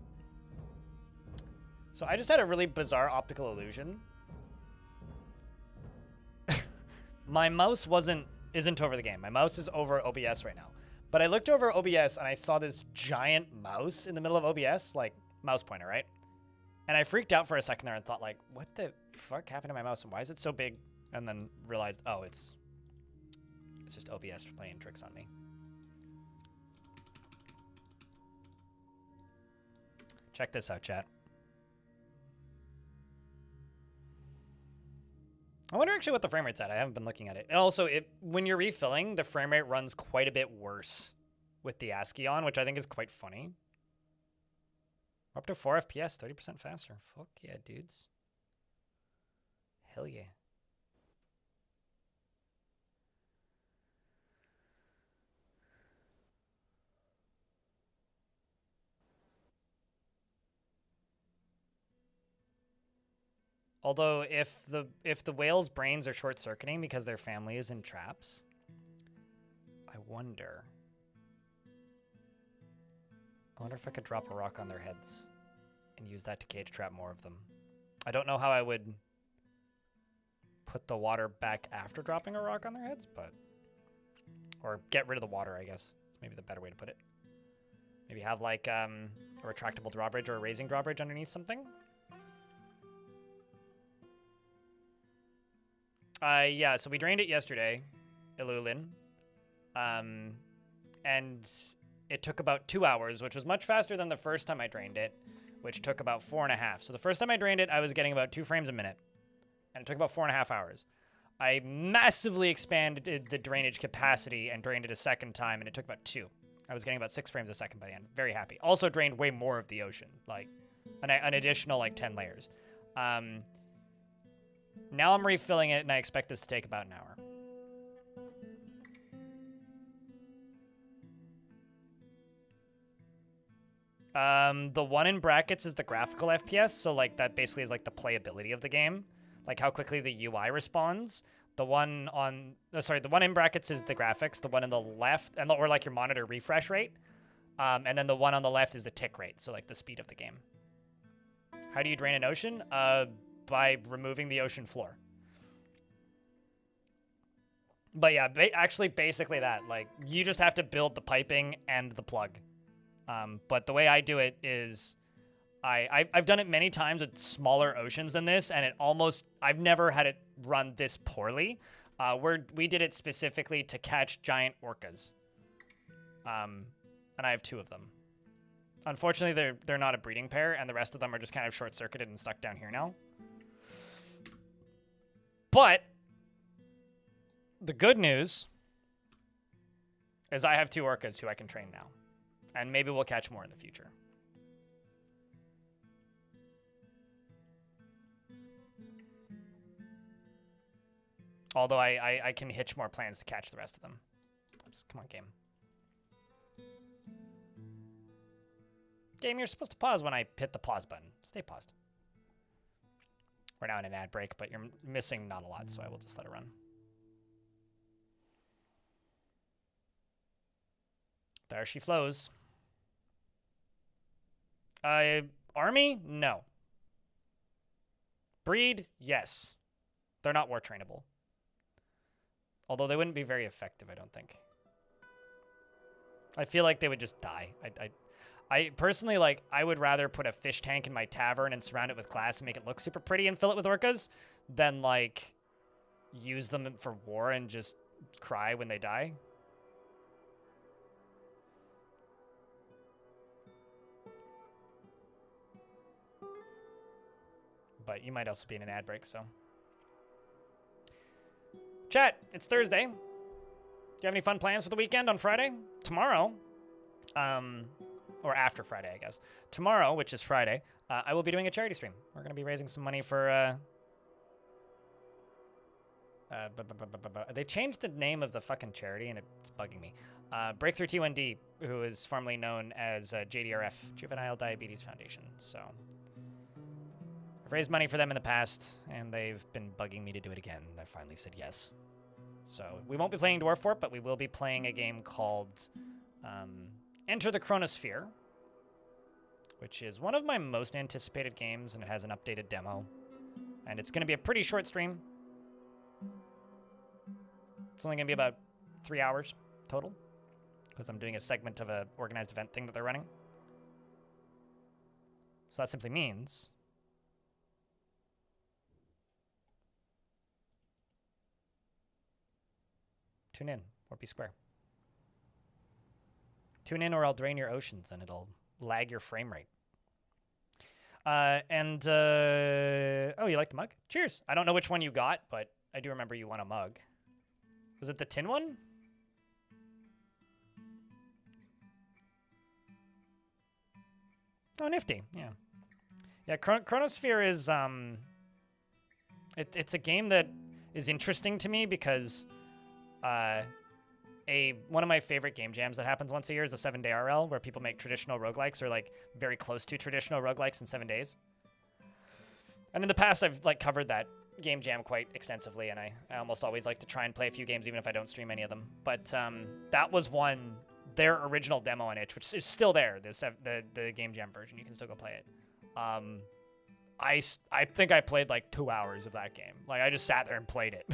[SPEAKER 1] So I just had a really bizarre optical illusion. My mouse isn't over the game. My mouse is over OBS right now. But I looked over OBS and I saw this giant mouse in the middle of OBS, like mouse pointer, right? And I freaked out for a second there and thought like, what the fuck happened to my mouse and why is it so big? And then realized, oh, it's just OBS playing tricks on me. Check this out, chat. I wonder actually what the frame rate's at. I haven't been looking at it. And also, when you're refilling, the frame rate runs quite a bit worse with the ASCII on, which I think is quite funny. Up to 4 FPS, 30% faster. Fuck yeah, dudes. Hell yeah. Although if the whales' brains are short-circuiting because their family is in traps, I wonder if I could drop a rock on their heads and use that to cage trap more of them. I don't know how I would put the water back after dropping a rock on their heads, but... Or get rid of the water, I guess. It's maybe the better way to put it. Maybe have like a retractable drawbridge or a raising drawbridge underneath something. Yeah, so we drained it yesterday, Ilulin. And it took about 2 hours, which was much faster than the first time I drained it, which took about 4.5. So the first time I drained it, I was getting about 2 frames a minute. And it took about 4.5 hours. I massively expanded the drainage capacity and drained it a second time, and it took about 2. I was getting about 6 frames a second by the end. Very happy. Also drained way more of the ocean, like an additional like 10 layers. Now I'm refilling it, and I expect this to take about an hour. The one in brackets is the graphical FPS, so like that basically is like the playability of the game, like how quickly the UI responds. The one on, the one in brackets is the graphics. The one on the left, or like your monitor refresh rate, and then the one on the left is the tick rate, so like the speed of the game. How do you drain an ocean? By removing the ocean floor. But yeah, actually basically that. Like you just have to build the piping and the plug. But the way I do it is I've done it many times with smaller oceans than this, and I've never had it run this poorly. We did it specifically to catch giant orcas. And I have 2 of them. Unfortunately, they're not a breeding pair, and the rest of them are just kind of short-circuited and stuck down here now. But the good news is I have 2 orcas who I can train now. And maybe we'll catch more in the future. Although I can hitch more plans to catch the rest of them. Oops, come on, game. Game, you're supposed to pause when I hit the pause button. Stay paused. We're now in an ad break, but you're missing not a lot, so I will just let it run. There she flows. Army? No. Breed? Yes. They're not war trainable. Although they wouldn't be very effective, I don't think. I feel like they would just die. I personally, like, I would rather put a fish tank in my tavern and surround it with glass and make it look super pretty and fill it with orcas than, like, use them for war and just cry when they die. But you might also be in an ad break, so. Chat, it's Thursday. Do you have any fun plans for the weekend on Friday? Tomorrow, or after Friday, I guess. Tomorrow, which is Friday, I will be doing a charity stream. We're going to be raising some money for, they changed the name of the fucking charity, and it's bugging me. Breakthrough T1D, who is formerly known as JDRF, Juvenile Diabetes Foundation, so. I've raised money for them in the past, and they've been bugging me to do it again. I finally said yes. So we won't be playing Dwarf Fort, but we will be playing a game called Enter the Chronosphere, which is one of my most anticipated games, and it has an updated demo. And it's going to be a pretty short stream. It's only going to be about 3 hours total, because I'm doing a segment of an organized event thing that they're running. So that simply means tune in or be square. Tune in or I'll drain your oceans and it'll lag your frame rate. Oh, you like the mug? Cheers. I don't know which one you got, but I do remember you want a mug. Was it the tin one? Oh, nifty. Yeah. Yeah, Chronosphere is, it's a game that is interesting to me because one of my favorite game jams that happens once a year is the 7-day RL, where people make traditional roguelikes or like very close to traditional roguelikes in 7 days. And in the past, I've like covered that game jam quite extensively, and I almost always like to try and play a few games even if I don't stream any of them. But that was their original demo on itch, which is still there, the game jam version. You can still go play it. I think I played like 2 hours of that game. Like, I just sat there and played it.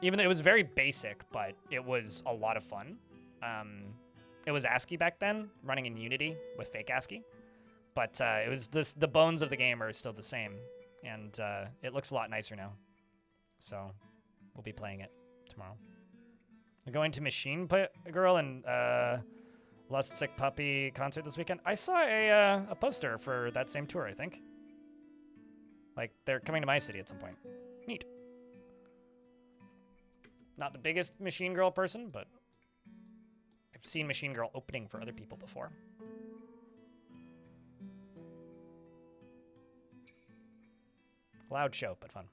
[SPEAKER 1] Even though it was very basic, but it was a lot of fun. It was ASCII back then, running in Unity with fake ASCII. But it was the bones of the game are still the same. And it looks a lot nicer now. So we'll be playing it tomorrow. We're going to Machine Girl and Lust Sick Puppy concert this weekend. I saw a poster for that same tour, I think. Like, they're coming to my city at some point. Neat. Not the biggest Machine Girl person, but I've seen Machine Girl opening for other people before. Loud show, but fun.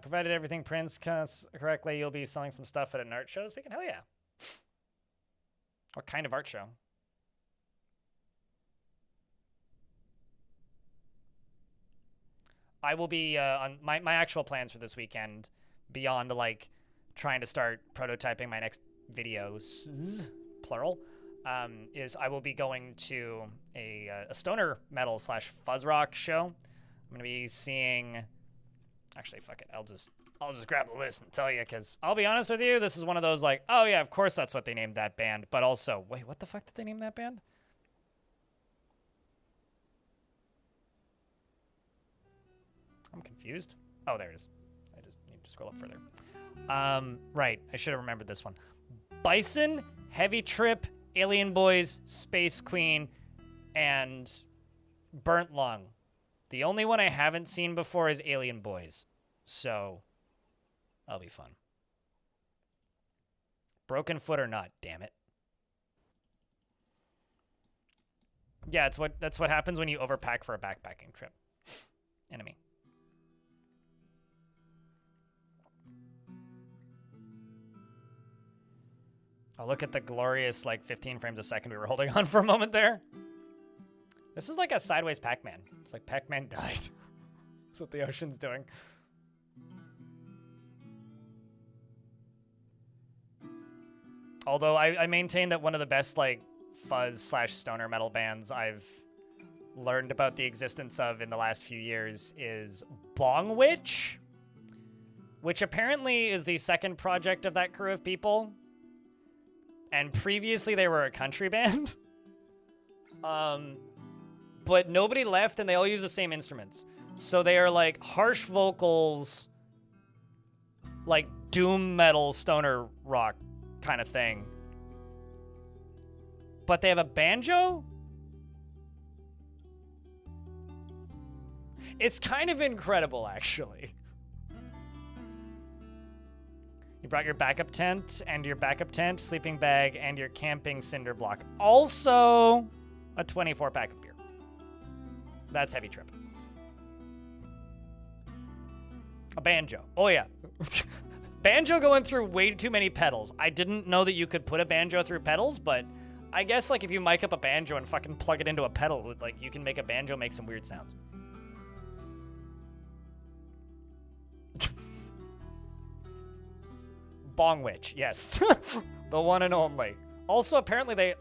[SPEAKER 1] Provided everything prints correctly, you'll be selling some stuff at an art show this weekend? Hell yeah. What kind of art show? I will be on my actual plans for this weekend, beyond like trying to start prototyping my next videos, plural, is I will be going to a stoner metal / fuzz rock show. I'm gonna be seeing. Actually, fuck it. I'll just grab the list and tell you, because I'll be honest with you, this is one of those like, oh yeah, of course that's what they named that band, but also, wait, what the fuck did they name that band? I'm confused. Oh, there it is. I just need to scroll up further. Right, I should have remembered this one. Bison, Heavy Trip, Alien Boys, Space Queen, and Burnt Lung. The only one I haven't seen before is Alien Boys, so that'll be fun. Broken Foot or not, damn it. Yeah, that's what happens when you overpack for a backpacking trip. Enemy. Oh, look at the glorious, like, 15 frames a second we were holding on for a moment there. This is like a sideways Pac-Man. It's like Pac-Man died. That's what the ocean's doing. Although I maintain that one of the best, like, fuzz / stoner metal bands I've learned about the existence of in the last few years is Bong Witch, which apparently is the second project of that crew of people. And previously they were a country band. But nobody left and they all use the same instruments. So they are like harsh vocals, like doom metal, stoner rock kind of thing. But they have a banjo? It's kind of incredible, actually. You brought your backup tent and your backup tent, sleeping bag, and your camping cinder block. Also, a 24-pack of beer. That's Heavy Trip. A banjo. Oh, yeah. Banjo going through way too many pedals. I didn't know that you could put a banjo through pedals, but I guess, like, if you mic up a banjo and fucking plug it into a pedal, like, you can make a banjo make some weird sounds. Bong Witch, yes. The one and only. Also, apparently they,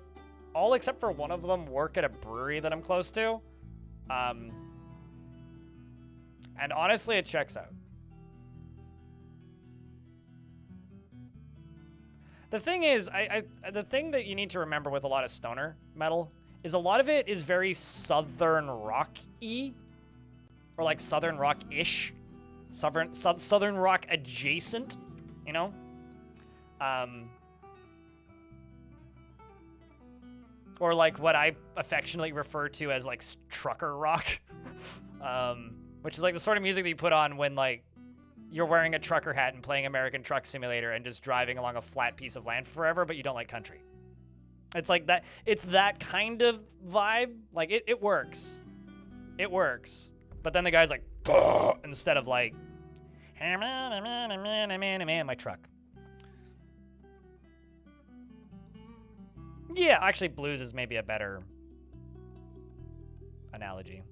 [SPEAKER 1] all except for one of them, work at a brewery that I'm close to. And honestly, it checks out. The thing is, the thing that you need to remember with a lot of stoner metal is a lot of it is very southern rock-y, or like southern rock-ish, southern rock adjacent, you know? Or like what I affectionately refer to as like trucker rock, which is like the sort of music that you put on when like you're wearing a trucker hat and playing American Truck Simulator and just driving along a flat piece of land forever, but you don't like country. It's like that. It's that kind of vibe. Like it works. It works. But then the guy's like, instead of like my truck. Yeah, actually, blues is maybe a better analogy.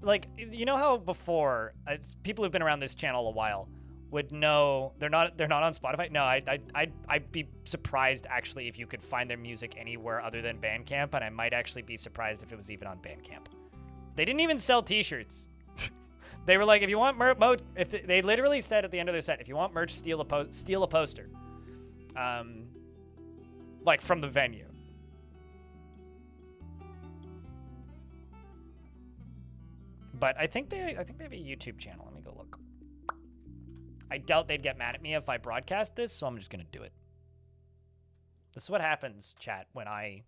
[SPEAKER 1] Like, you know how before people who've been around this channel a while would know they're not on Spotify. No, I'd be surprised actually if you could find their music anywhere other than Bandcamp, and I might actually be surprised if it was even on Bandcamp. They didn't even sell T-shirts. They were like, if you want merch, they literally said at the end of their set, if you want merch, steal a poster, like from the venue. But I think they have a YouTube channel. Let me go look. I doubt they'd get mad at me if I broadcast this, so I'm just gonna do it. This is what happens, chat, when I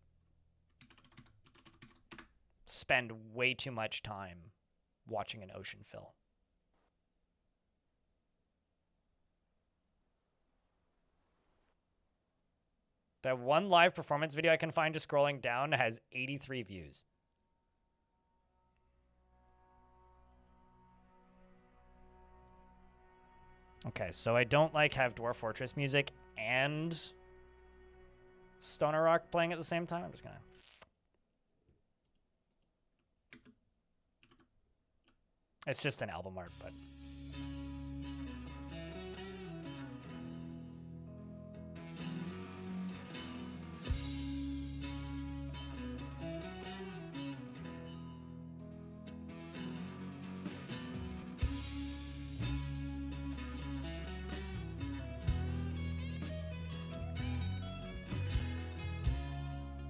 [SPEAKER 1] spend way too much time watching an ocean fill. That one live performance video I can find just scrolling down has 83 views. Okay, so I don't have Dwarf Fortress music and Stoner Rock playing at the same time. I'm just gonna... It's just an album art, but...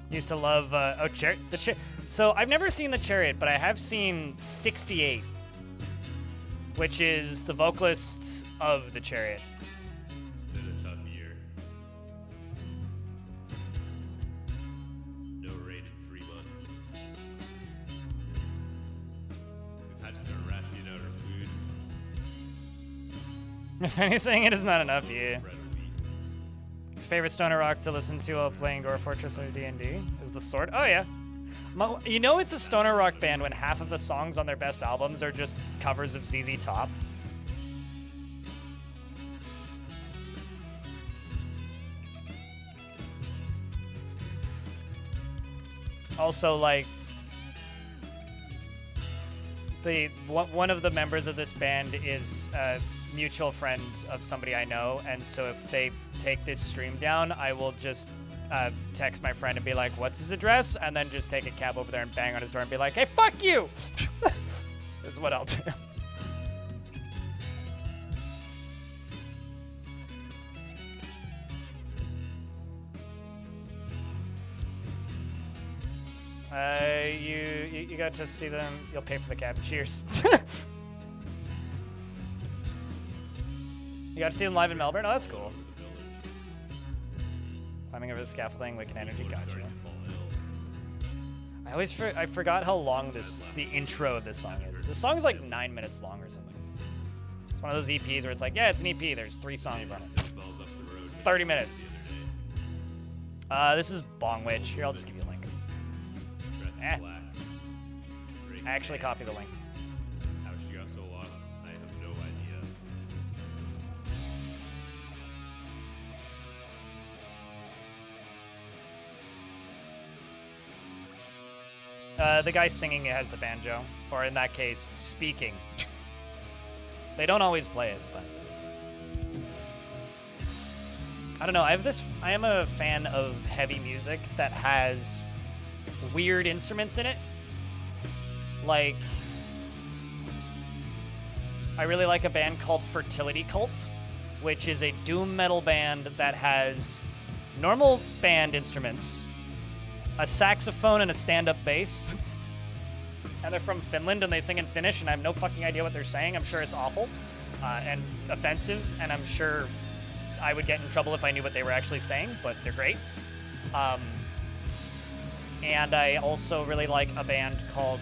[SPEAKER 1] Used to love, so I've never seen The Chariot, but I have seen 68, which is the vocalist of The Chariot.
[SPEAKER 3] It's been a tough year. No rain in 3 months. We've had to start rationing out our food.
[SPEAKER 1] If anything, it is not enough, yeah.
[SPEAKER 3] Bread or wheat.
[SPEAKER 1] Favorite stoner rock to listen to while playing Dwarf Fortress or D&D is The Sword. Oh, yeah. You know it's a stoner rock band when half of the songs on their best albums are just covers of ZZ Top. Also, one of the members of this band is mutual friends of somebody I know, and so if they take this stream down, I will just text my friend and be like, what's his address? And then just take a cab over there and bang on his door and be like, hey, fuck you! This is what I'll do. You got to see them. You'll pay for the cab. Cheers. You got to see them live in Melbourne? Oh, that's cool. Climbing over the scaffolding, wicked energy, gotcha. I forgot how long the intro of this song is. The song is like 9 minutes long or something. It's one of those EPs where it's like, yeah, it's an EP. There's 3 songs on it. It's 30 minutes. This is Bong Witch. Here, I'll just give you a link. I actually copy the link.
[SPEAKER 3] How she got so lost, I have no
[SPEAKER 1] idea. The guy singing has the banjo, or in that case, speaking. They don't always play it, but I don't know. I am a fan of heavy music that has weird instruments in it. Like, I really like a band called Fertility Cult, which is a doom metal band that has normal band instruments, a saxophone and a stand-up bass. And they're from Finland and they sing in Finnish, and I have no fucking idea what they're saying. I'm sure it's awful and offensive, and I'm sure I would get in trouble if I knew what they were actually saying, but they're great. And I also really like a band called,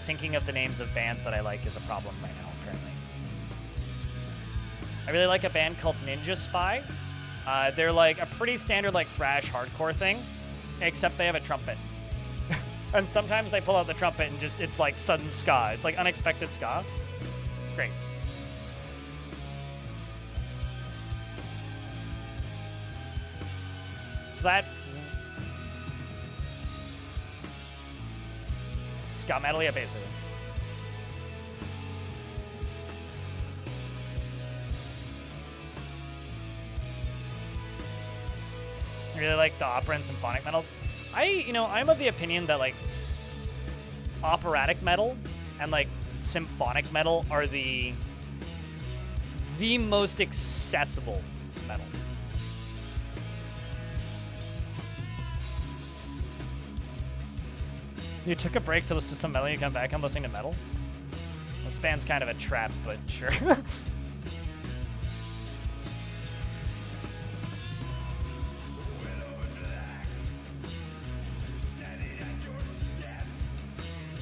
[SPEAKER 1] thinking of the names of bands that I like is a problem right now, apparently. I really like a band called Ninja Spy. They're like a pretty standard like thrash hardcore thing, except they have a trumpet. And sometimes they pull out the trumpet and just, it's like sudden ska. It's like unexpected ska. It's great. So that ska metal, yeah, basically. I really like the opera and symphonic metal. I'm of the opinion that like operatic metal and like symphonic metal are the most accessible metal. You took a break to listen to some metal, you come back, I'm listening to metal? This band's kind of a trap, but sure.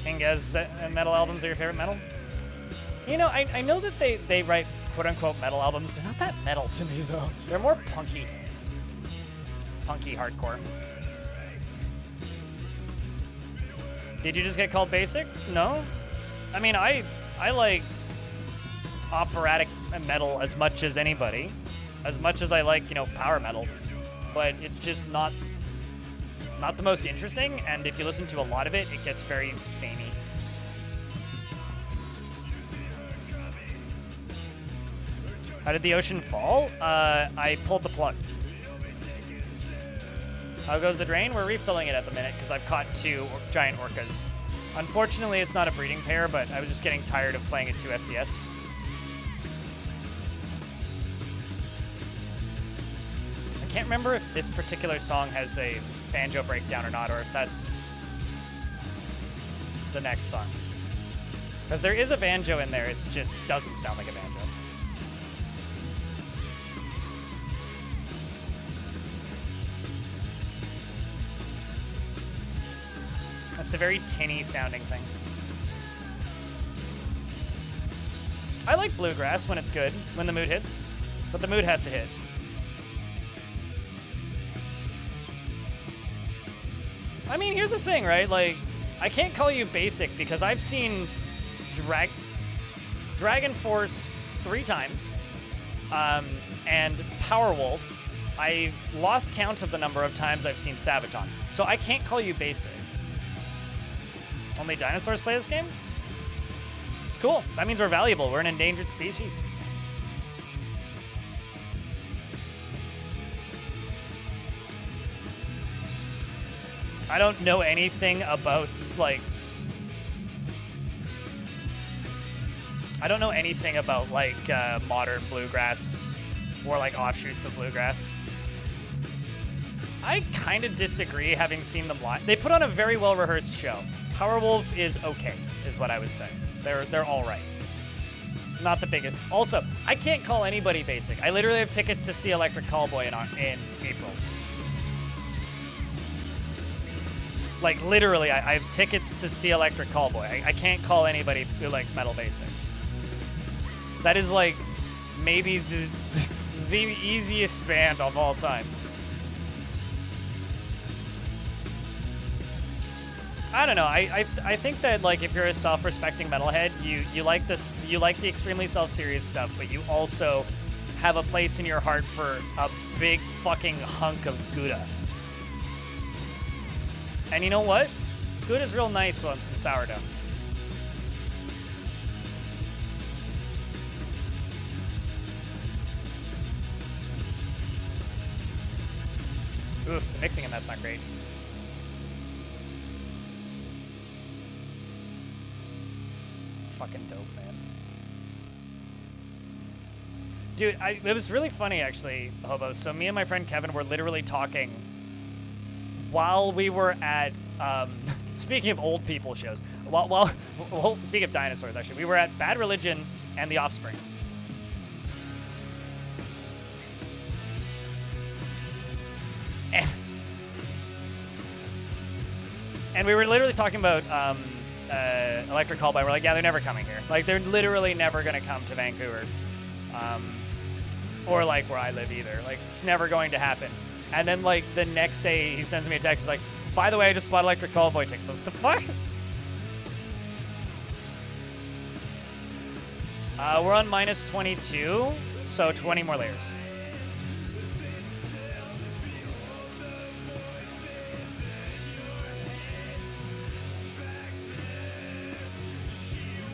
[SPEAKER 1] Kinga's metal albums are your favorite metal? You know, I know that they write quote-unquote metal albums. They're not that metal to me, though. They're more punky. Punky hardcore. Did you just get called basic? No. I mean, I like operatic metal as much as anybody. As much as I like, power metal. But it's just not the most interesting, and if you listen to a lot of it, it gets very samey. How did the ocean fall? I pulled the plug. How goes the drain? We're refilling it at the minute because I've caught 2 giant orcas. Unfortunately, it's not a breeding pair, but I was just getting tired of playing at 2 FPS. I can't remember if this particular song has a banjo breakdown or not, or if that's the next song. Because there is a banjo in there, it just doesn't sound like a banjo. That's the very tinny sounding thing. I like bluegrass when it's good, when the mood hits, but the mood has to hit. I mean, here's the thing, right? Like, I can't call you basic because I've seen Dragon Force 3 times, and Powerwolf. I've lost count of the number of times I've seen Sabaton, so I can't call you basic. Only dinosaurs play this game? It's cool. That means we're valuable. We're an endangered species. I don't know anything about, like... I don't know anything about, like, modern bluegrass or, like, offshoots of bluegrass. I kind of disagree, having seen them live. They put on a very well-rehearsed show. Powerwolf is okay, is what I would say. They're all right. Not the biggest. Also, I can't call anybody basic. I literally have tickets to see Electric Callboy in April. Like, literally, I have tickets to see Electric Callboy. I can't call anybody who likes metal basic. That is, like, maybe the easiest band of all time. I don't know. I think that, like, if you're a self-respecting metalhead, you like this, you like the extremely self-serious stuff, but you also have a place in your heart for a big fucking hunk of Gouda. And you know what? Gouda's real nice on some sourdough. Oof, the mixing in that's not great. Fucking dope, man. Dude, it was really funny, actually, Hobo. So me and my friend Kevin were literally talking while we were at, speaking of old people shows, well, speaking of dinosaurs, actually, we were at Bad Religion and The Offspring. And we were literally talking about Electric Callboy. We're like, yeah, they're never coming here. Like, they're literally never going to come to Vancouver. Or, like, where I live either. Like, it's never going to happen. And then, like, the next day, he sends me a text. He's like, By the way, I just bought electric cowboy tickets. What the fuck? We're on minus 22, so 20 more layers.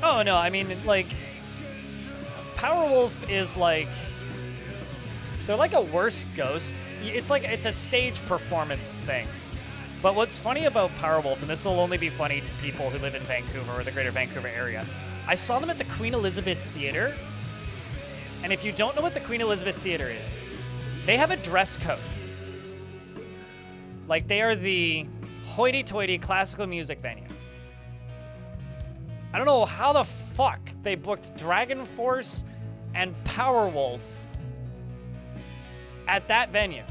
[SPEAKER 1] Oh no, I mean, like, Powerwolf is like, they're like a worse ghost. It's like, it's a stage performance thing. But what's funny about Powerwolf, and this will only be funny to people who live in Vancouver or the greater Vancouver area, I saw them at the Queen Elizabeth Theatre. And if you don't know what the Queen Elizabeth Theatre is, they have a dress code. Like, they are the hoity-toity classical music venue. I don't know how the fuck they booked Dragon Force and Powerwolf at that venue.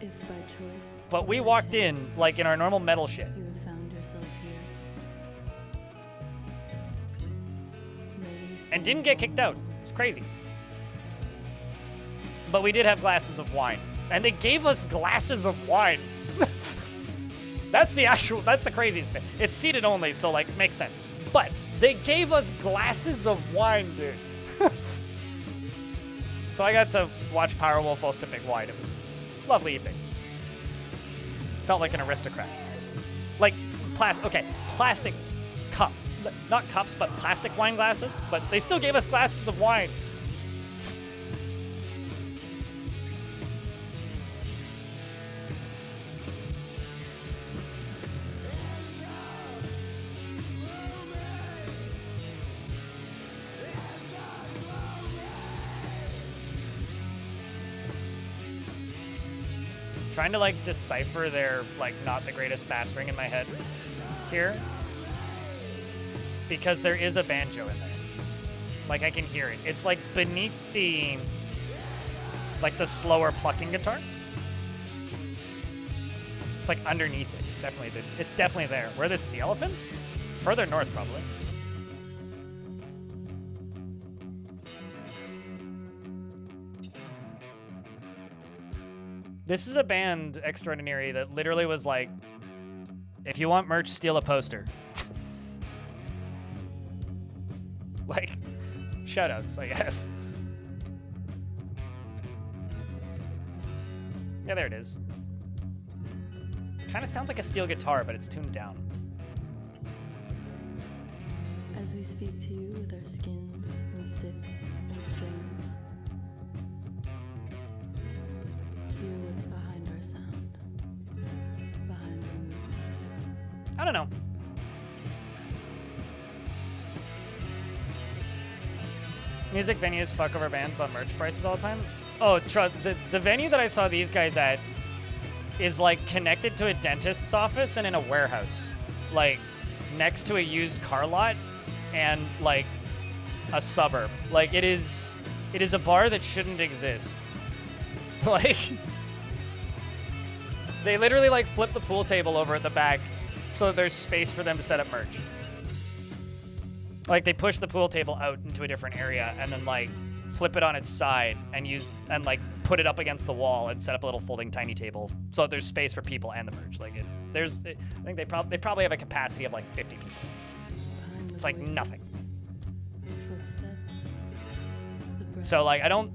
[SPEAKER 4] If by choice,
[SPEAKER 1] But we
[SPEAKER 4] or by
[SPEAKER 1] walked in
[SPEAKER 4] chance,
[SPEAKER 1] like in our normal metal shit.
[SPEAKER 4] you have found yourself here. Maybe
[SPEAKER 1] And didn't get kicked out. It was crazy. But we did have glasses of wine. And they gave us glasses of wine. That's the craziest bit. It's seated only, so like, makes sense. But they gave us glasses of wine, dude. So I got to watch Powerwolf while sipping wine. It was a lovely evening. Felt like an aristocrat. Like, plastic cup. Not cups, but plastic wine glasses. But they still gave us glasses of wine. Trying to like decipher their like not the greatest mastering in my head here, because there is a banjo in there. Like, I can hear it. It's like beneath the like the slower plucking guitar. It's like underneath it. It's definitely there. Where are the sea elephants? Further north, probably. This is a band extraordinary that literally was like, if you want merch, steal a poster. Like, shoutouts, I guess. Yeah, there it is. Kind of sounds like a steel guitar, but it's tuned down.
[SPEAKER 4] As we speak to you with our skins and sticks and strings, hear what's behind our sound, behind the movement.
[SPEAKER 1] I don't know. Music venues fuck over bands on merch prices all the time. Oh, the venue that I saw these guys at is like connected to a dentist's office and in a warehouse, like next to a used car lot and like a suburb. Like, it is a bar that shouldn't exist. Like, they literally like flip the pool table over at the back so that there's space for them to set up merch. Like, they push the pool table out into a different area and then like flip it on its side and like put it up against the wall and set up a little folding tiny table so that there's space for people and the merch. Like, I think they probably have a capacity of like 50 people.
[SPEAKER 4] Behind the
[SPEAKER 1] It's like
[SPEAKER 4] voices,
[SPEAKER 1] nothing.
[SPEAKER 4] the footsteps, the breath.
[SPEAKER 1] So like, I don't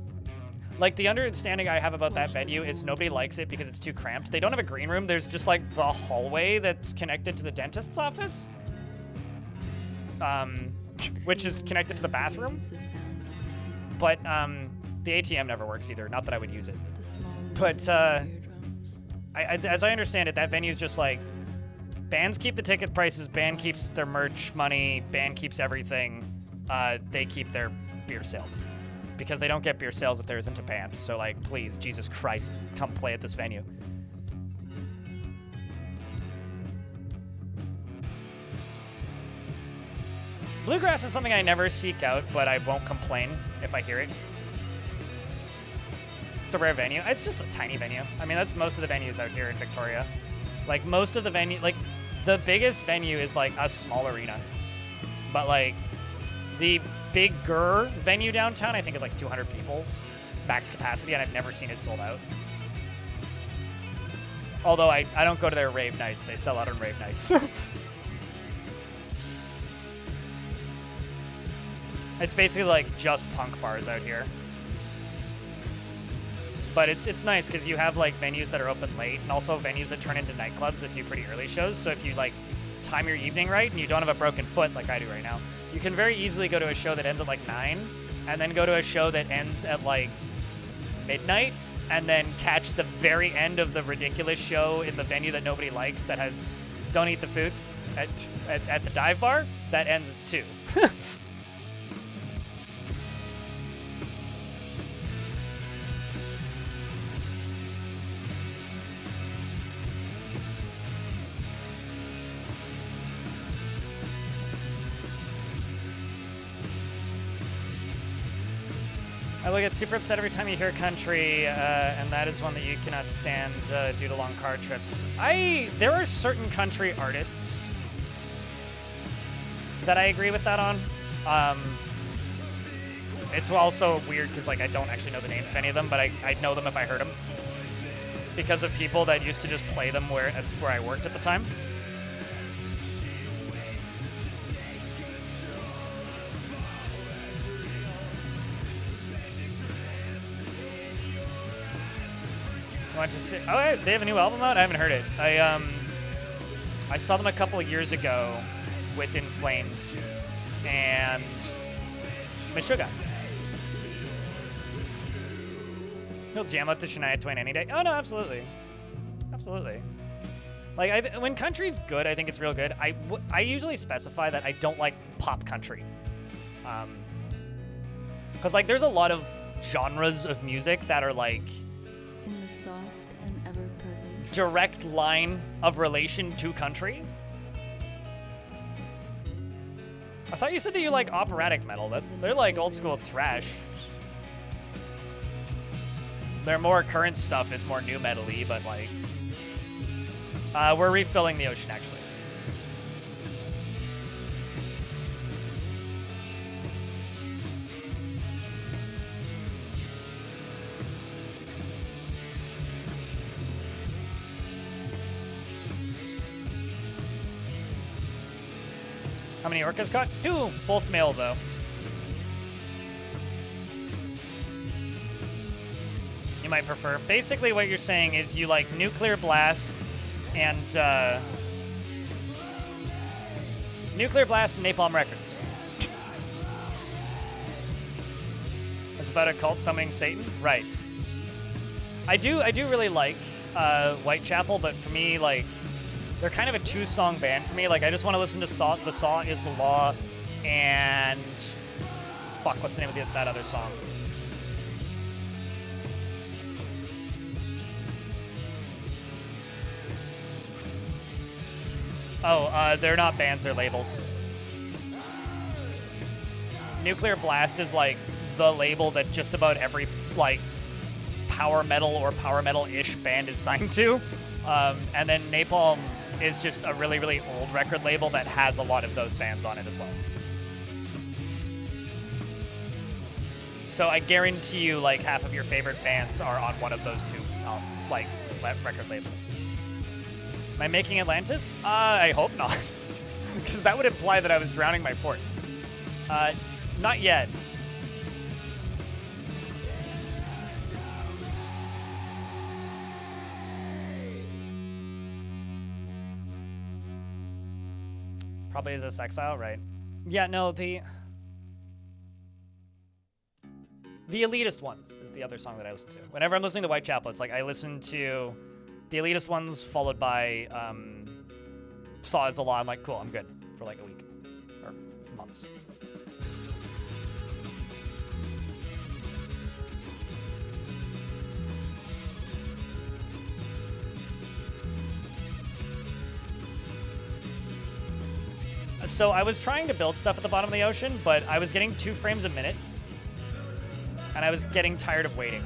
[SPEAKER 1] like, the understanding I have about that venue is nobody likes it because it's too cramped. They don't have a green room. There's just like the hallway that's connected to the dentist's office, which is connected to the bathroom.
[SPEAKER 4] Waves of sound at your feet,
[SPEAKER 1] But the ATM never works either. Not that I would use it.
[SPEAKER 4] the small
[SPEAKER 1] But,
[SPEAKER 4] movement of your eardrums.
[SPEAKER 1] As I understand it, that venue's just like, bands keep the ticket prices, band keeps their merch money, band keeps everything. They keep their beer sales. Because they don't get beer sales if there isn't a band. So like, please, Jesus Christ, come play at this venue. Bluegrass is something I never seek out, but I won't complain if I hear it. It's a rare venue. It's just a tiny venue. I mean, that's most of the venues out here in Victoria. Like, most of the venue, like, the biggest venue is like a small arena. But like, the bigger venue downtown, I think, is like 200 people max capacity, and I've never seen it sold out. Although I don't go to their rave nights. They sell out on rave nights. It's basically like just punk bars out here. But it's nice because you have like venues that are open late and also venues that turn into nightclubs that do pretty early shows. So if you like time your evening right and you don't have a broken foot like I do right now, you can very easily go to a show that ends at like 9 and then go to a show that ends at like midnight and then catch the very end of the ridiculous show in the venue that nobody likes that has don't eat the food at the dive bar that ends at 2. I will get super upset every time you hear country, and that is one that you cannot stand due to long car trips. There are certain country artists that I agree with that on. It's also weird because like I don't actually know the names of any of them, but I'd know them if I heard them because of people that used to just play them where I worked at the time. Want to see? Oh, they have a new album out? I haven't heard it. I saw them a couple of years ago with In Flames and Meshuggah. He'll jam out to Shania Twain any day. Oh no, absolutely, absolutely. Like when country's good, I think it's real good. I usually specify that I don't like pop country, because like there's a lot of genres of music that are like
[SPEAKER 4] In the soft and ever-present.
[SPEAKER 1] direct line of relation to country. I thought you said that you like operatic metal. They're like old school thrash. Their more current stuff is more new metal-y, but like we're refilling the ocean actually. How many orcas caught? 2, both male though. You might prefer. Basically what you're saying is you like Nuclear Blast and Napalm Records. It's about a cult summoning Satan? Right. I do really like Whitechapel, but for me, like, they're kind of a 2-song band for me. Like, I just want to listen to Saw, The Saw is the Law, and fuck, what's the name of that other song? Oh, they're not bands, they're labels. Nuclear Blast is like the label that just about every like power metal or power metal-ish band is signed to. And then Napalm is just a really, really old record label that has a lot of those bands on it as well. So I guarantee you like half of your favorite bands are on one of those two like record labels. Am I making Atlantis? I hope not. Because that would imply that I was drowning my fort. Not yet. Probably is this Exile, right? Yeah, no, the Elitist Ones is the other song that I listen to. Whenever I'm listening to Whitechapel, it's like I listen to the Elitist Ones followed by Saw is the Law. I'm like, cool, I'm good for like a week or months. So I was trying to build stuff at the bottom of the ocean, but I was getting 2 frames a minute, and I was getting tired of waiting.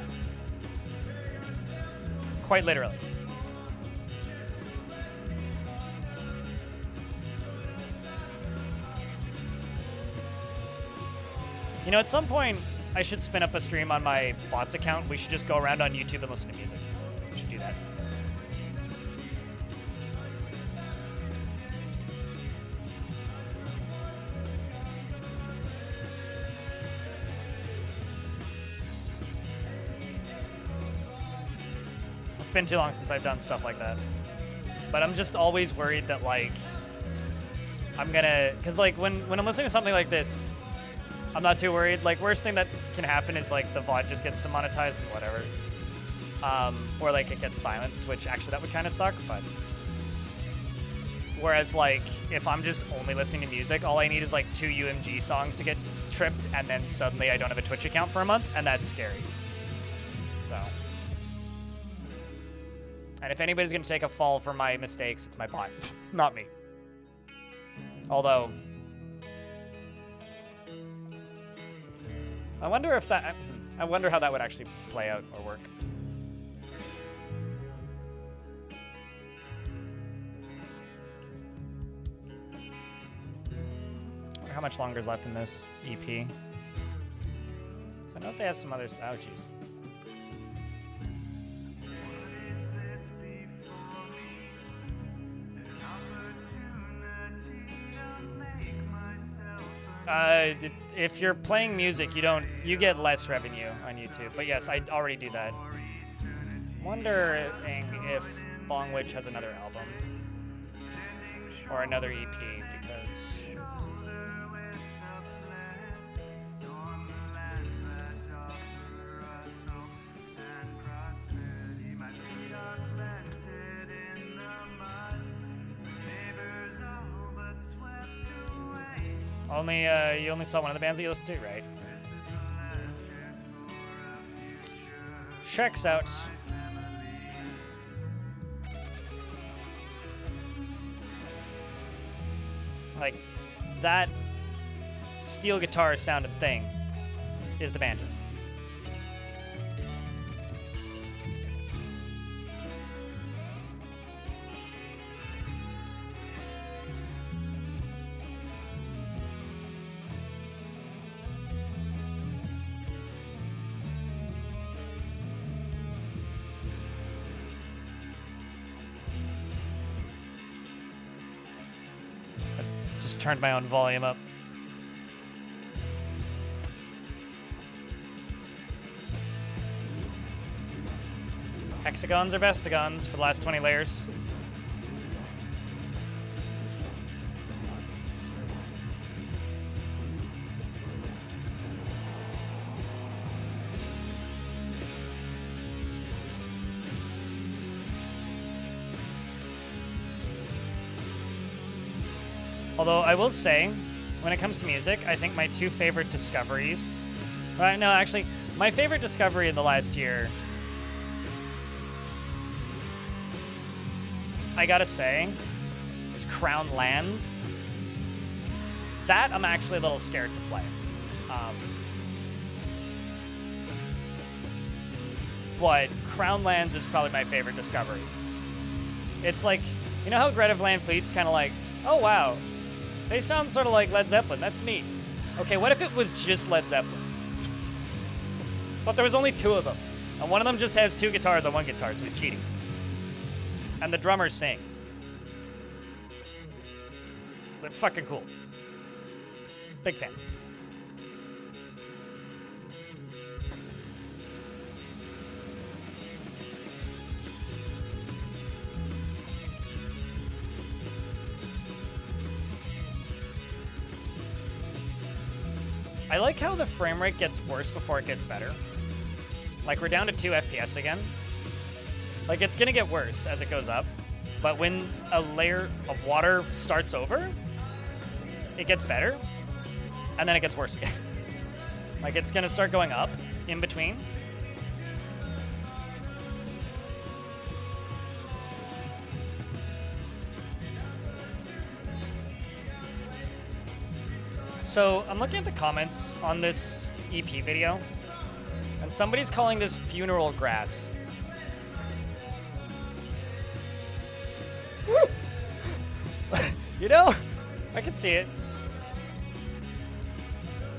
[SPEAKER 1] Quite literally. You know, at some point, I should spin up a stream on my bots account. We should just go around on YouTube and listen to music. We should do that. It's been too long since I've done stuff like that. But I'm just always worried that, like, I'm gonna, because, like, when I'm listening to something like this, I'm not too worried. Like, worst thing that can happen is, like, the VOD just gets demonetized and whatever. Or, like, it gets silenced, which actually that would kind of suck, but... Whereas, like, if I'm just only listening to music, all I need is, like, 2 UMG songs to get tripped, and then suddenly I don't have a Twitch account for a month, and that's scary. So... And if anybody's gonna take a fall for my mistakes, it's my bot, not me. Although... I wonder if that... I wonder how that would actually play out or work. I wonder how much longer is left in this EP. So I know they have some other... Oh, jeez. If you're playing music, you get less revenue on YouTube. But yes, I already do that. Wondering if Bong Witch has another album or another EP, because you only saw one of the bands that you listened to, right? Checks out. Like, that steel guitar sounded thing is the banjo. Turned my own volume up. Hexagons or bestagons for the last 20 layers. Although I will say, when it comes to music, I think my 2 favorite discoveries... no, actually, my favorite discovery in the last year... I gotta say, is Crown Lands. That I'm actually a little scared to play. But Crown Lands is probably my favorite discovery. It's like, you know how Greta Van Fleet's kind of like, oh wow, they sound sort of like Led Zeppelin. That's neat. Okay, what if it was just Led Zeppelin? But there was only 2 of them. And one of them just has 2 guitars on one guitar, so he's cheating. And the drummer sings. They're fucking cool. Big fan. I like how the frame rate gets worse before it gets better. Like, we're down to 2 FPS again. Like, it's gonna get worse as it goes up, but when a layer of water starts over, it gets better, and then it gets worse again. Like, it's gonna start going up in between. So I'm looking at the comments on this EP video, and somebody's calling this funeral grass. You know, I can see it.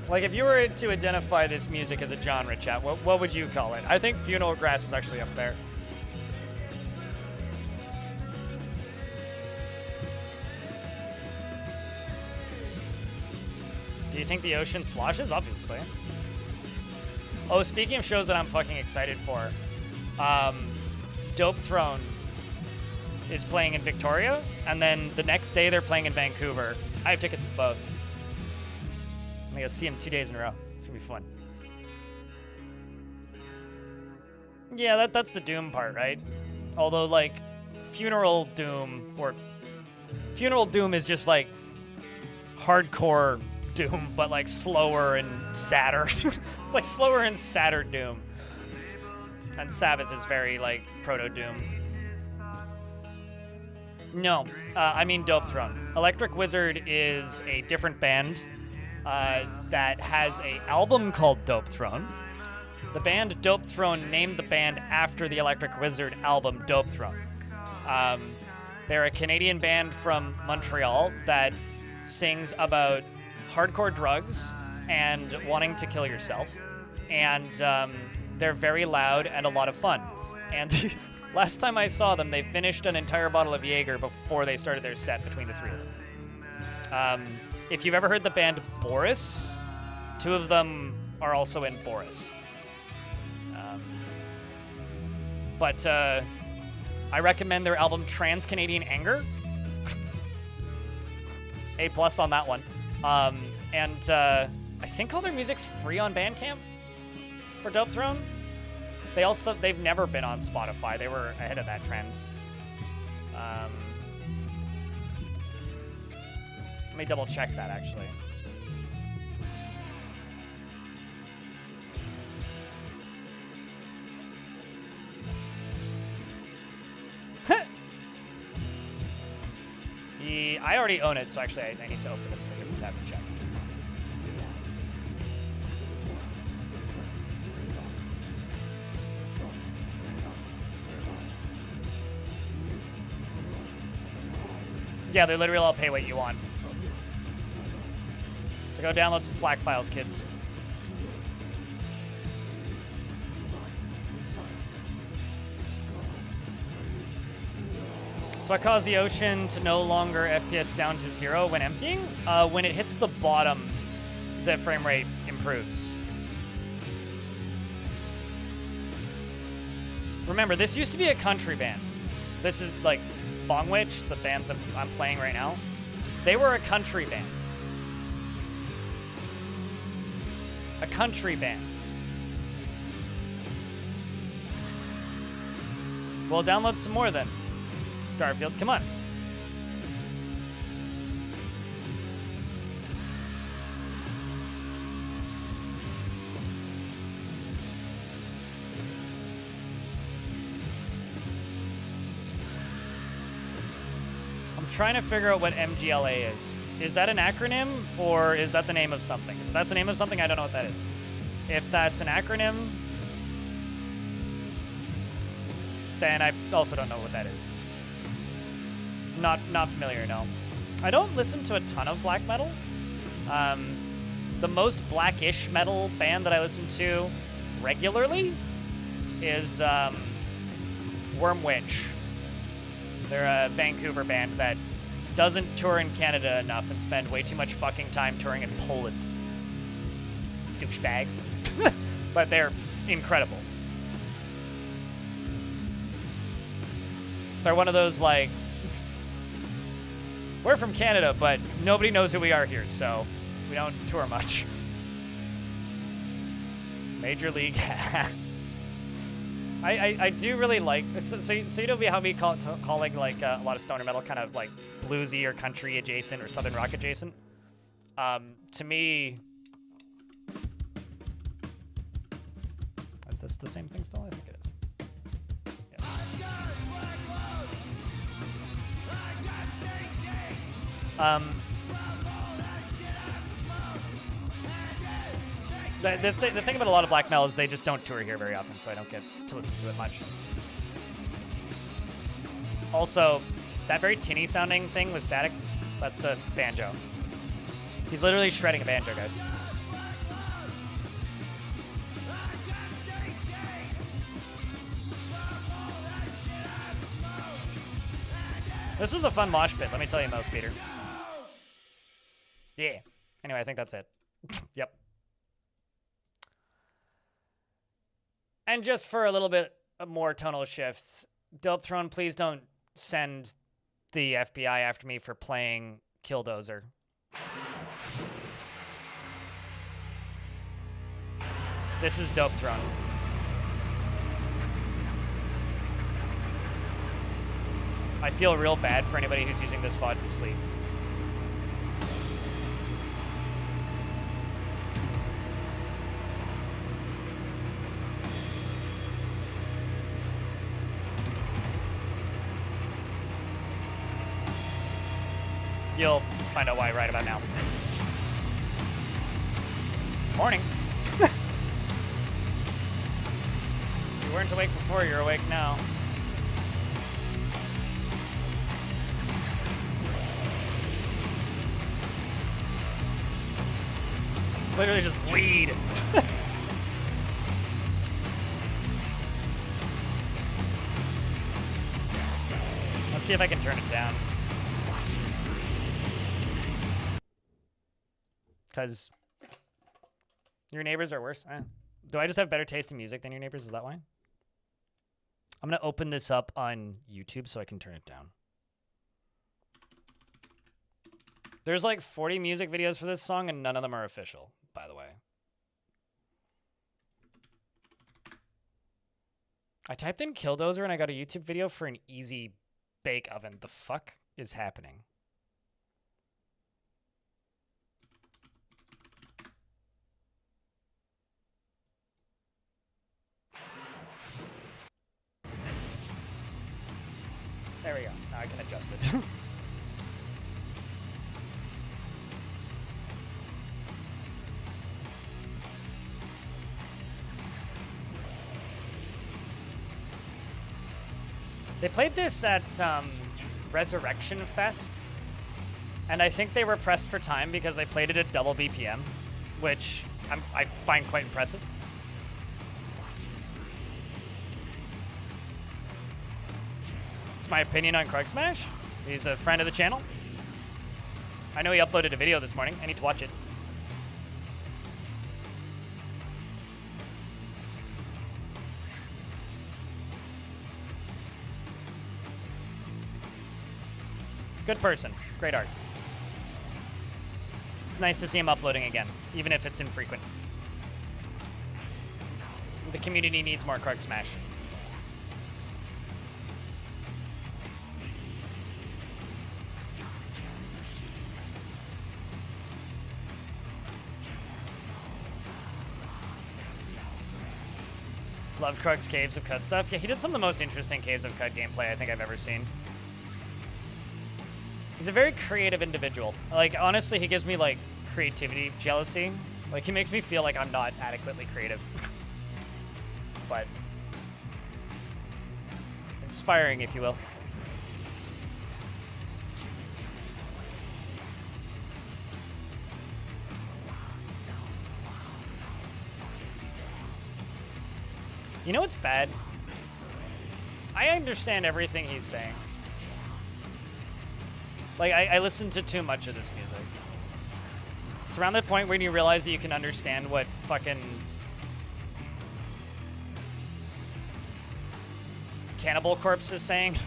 [SPEAKER 1] Like, if you were to identify this music as a genre, chat, what would you call it? I think funeral grass is actually up there. Do you think the ocean sloshes? Obviously. Oh, speaking of shows that I'm fucking excited for, Dope Throne is playing in Victoria, and then the next day they're playing in Vancouver. I have tickets to both. I'm gonna see them 2 days in a row. It's gonna be fun. Yeah, that's the Doom part, right? Although, like, Funeral Doom is just, like, hardcore Doom, but, like, slower and sadder. It's, like, slower and sadder Doom. And Sabbath is very, like, proto-Doom. No, I mean Dope Throne. Electric Wizard is a different band that has an album called Dope Throne. The band Dope Throne named the band after the Electric Wizard album Dope Throne. They're a Canadian band from Montreal that sings about hardcore drugs and wanting to kill yourself. And they're very loud and a lot of fun. And last time I saw them, they finished an entire bottle of Jaeger before they started their set between the three of them. If you've ever heard the band Boris, two of them are also in Boris. But I recommend their album Trans-Canadian Anger. A+ on that one. And I think all their music's free on Bandcamp for Dope Throne. They've never been on Spotify. They were ahead of that trend. Let me double check that, actually. I already own it, so actually I need to open this in a different tab to check. Yeah, they're literally all pay what you want. So go download some FLAC files, kids. So I caused the ocean to no longer FPS down to 0 when emptying. When it hits the bottom, the frame rate improves. Remember, this used to be a country band. This is like Bongwitch, the band that I'm playing right now. They were a country band. A country band. Well, download some more then. Garfield, come on. I'm trying to figure out what MGLA is. Is that an acronym or is that the name of something? If that's the name of something, I don't know what that is. If that's an acronym, then I also don't know what that is. Not familiar, no. I don't listen to a ton of black metal. The most blackish metal band that I listen to regularly is Wormwitch. They're a Vancouver band that doesn't tour in Canada enough and spend way too much fucking time touring in Poland. Douchebags. But they're incredible. They're one of those, like, we're from Canada, but nobody knows who we are here, so we don't tour much. Major League. I do really like, so you know how we calling like a lot of stoner metal kind of like bluesy or country adjacent or southern rock adjacent. To me, is this the same thing still? I think it is. The thing about a lot of black metal is they just don't tour here very often, so I don't get to listen to it much. Also, that very tinny sounding thing with static, that's the banjo. He's literally shredding a banjo, guys. This was a fun mosh pit, let me tell you, Mouse Peter. Yeah. Anyway, I think that's it. Yep. And just for a little bit more tonal shifts, Dope Throne, please don't send the FBI after me for playing Killdozer. This is Dope Throne. I feel real bad for anybody who's using this VOD to sleep. You'll find out why right about now. Morning. You weren't awake before, you're awake now. It's literally just weed. Let's see if I can turn it down. Because your neighbors are worse. Do I just have better taste in music than your neighbors? Is that why? I'm going to open this up on YouTube so I can turn it down. There's like 40 music videos for this song, and none of them are official, by the way. I typed in Killdozer and I got a YouTube video for an easy bake oven. The fuck is happening? There we go. Now I can adjust it. They played this at Resurrection Fest, and I think they were pressed for time because they played it at double BPM, which I find quite impressive. It's my opinion on Krug Smash. He's a friend of the channel. I know he uploaded a video this morning. I need to watch it. Good person. Great art. It's nice to see him uploading again, even if it's infrequent. The community needs more Krug Smash. Love Krug's Caves of Cud stuff. Yeah, he did some of the most interesting Caves of Cud gameplay I think I've ever seen. He's a very creative individual. Like, honestly, he gives me, like, creativity jealousy. Like, he makes me feel like I'm not adequately creative. But inspiring, if you will. You know what's bad? I understand everything he's saying. Like, I listen to too much of this music. It's around the point when you realize that you can understand what fucking Cannibal Corpse is saying.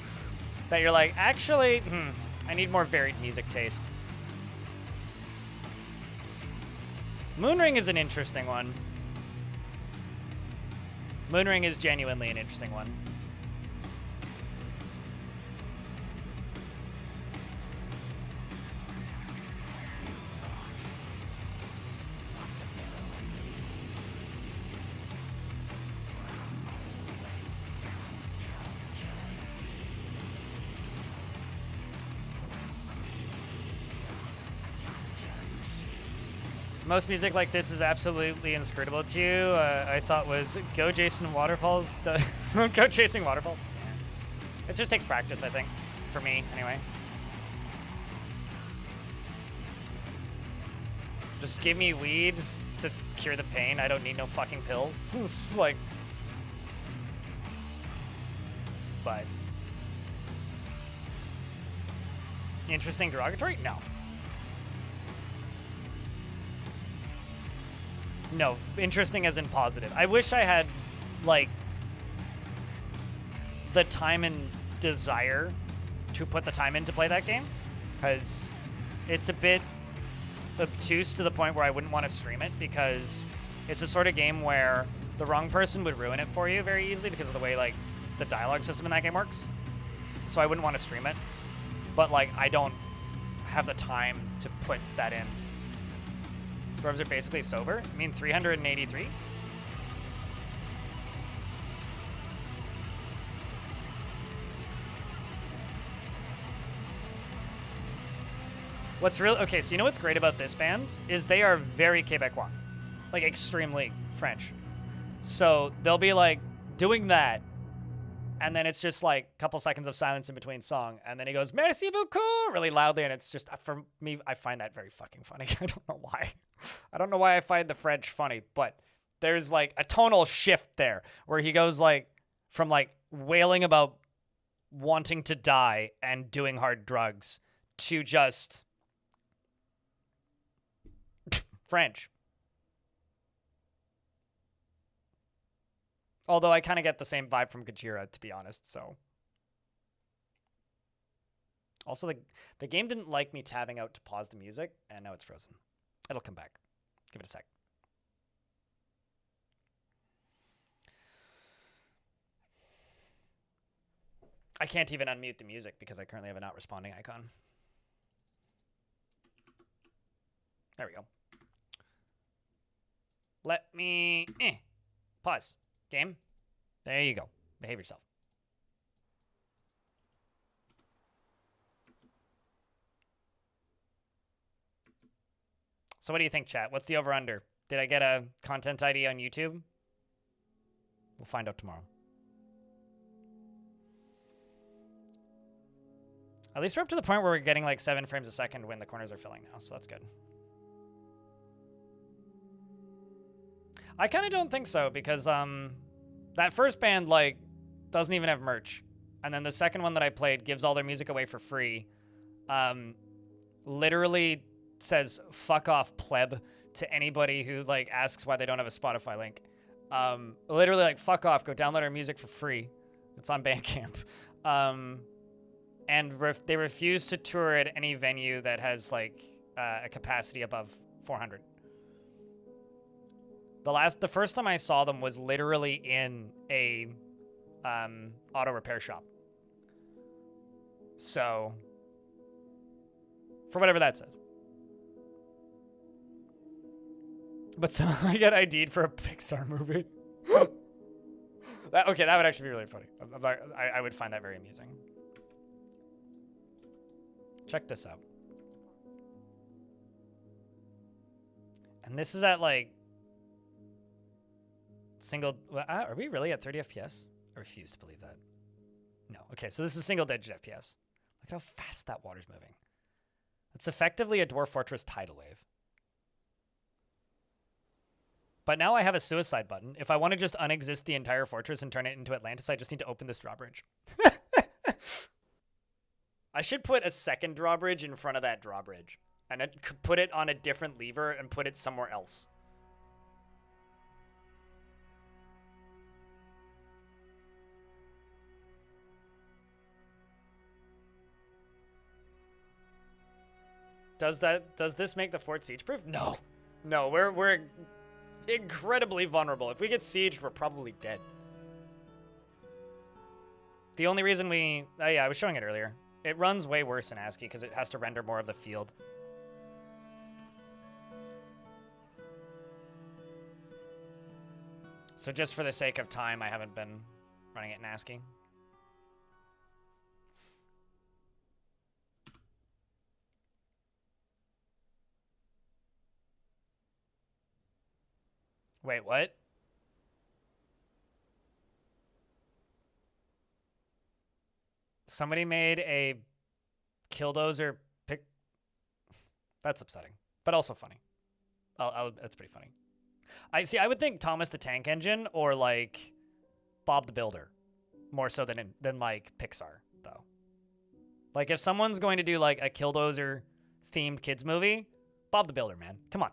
[SPEAKER 1] That you're like, actually, I need more varied music taste. Moonring is an interesting one. Moonring is genuinely an interesting one. Most music like this is absolutely inscrutable to you. I thought was Go Jason Waterfalls. Go Chasing Waterfalls. Yeah. It just takes practice, I think. For me, anyway. Just give me weed to cure the pain. I don't need no fucking pills. It's like... But... Interesting derogatory? No. No, interesting as in positive. I wish I had, like, the time and desire to put the time in to play that game, because it's a bit obtuse to the point where I wouldn't want to stream it, because it's a sort of game where the wrong person would ruin it for you very easily because of the way like the dialogue system in that game works. So I wouldn't want to stream it, but like I don't have the time to put that in. Dwarves are basically sober. I mean 383. What's real? Okay, so you know what's great about this band is they are very Quebecois, like extremely French. So they'll be like doing that, and then it's just like a couple seconds of silence in between song, and then he goes "Merci beaucoup" really loudly, and it's just, for me, I find that very fucking funny. I don't know why. I don't know why I find the French funny, but there's like a tonal shift there where he goes like from like wailing about wanting to die and doing hard drugs to just French. Although I kind of get the same vibe from Gojira, to be honest, so. Also, the game didn't like me tabbing out to pause the music, and now it's frozen. It'll come back. Give it a sec. I can't even unmute the music because I currently have a not responding icon. There we go. Let me pause. Game. There you go. Behave yourself. So what do you think, chat? What's the over-under? Did I get a content ID on YouTube? We'll find out tomorrow. At least we're up to the point where we're getting like 7 frames a second when the corners are filling now, so that's good. I kind of don't think so, because that first band like doesn't even have merch, and then the second one that I played gives all their music away for free. Literally says "fuck off, pleb" to anybody who like asks why they don't have a Spotify link. Literally like "fuck off, go download our music for free." It's on Bandcamp. And they refuse to tour at any venue that has like a capacity above 400. The first time I saw them was literally in a auto repair shop. So, for whatever that says. But somehow I get ID'd for a Pixar movie. That would actually be really funny. I would find that very amusing. Check this out. And this is at like are we really at 30 FPS? I refuse to believe that. No. Okay, so this is single digit FPS. Look at how fast that water's moving. It's effectively a Dwarf Fortress tidal wave. But now I have a suicide button. If I want to just unexist the entire fortress and turn it into Atlantis, I just need to open this drawbridge. I should put a second drawbridge in front of that drawbridge and put it on a different lever and put it somewhere else. Does this make the fort siege proof? No. No, we're incredibly vulnerable. If we get sieged, we're probably dead. The only reason I was showing it earlier. It runs way worse in ASCII because it has to render more of the field. So just for the sake of time, I haven't been running it in ASCII. Wait, what? Somebody made a Killdozer pick. That's upsetting, but also funny. That's pretty funny. I would think Thomas the Tank Engine or like Bob the Builder more so than like Pixar though. Like if someone's going to do like a Killdozer themed kids movie, Bob the Builder, man, come on.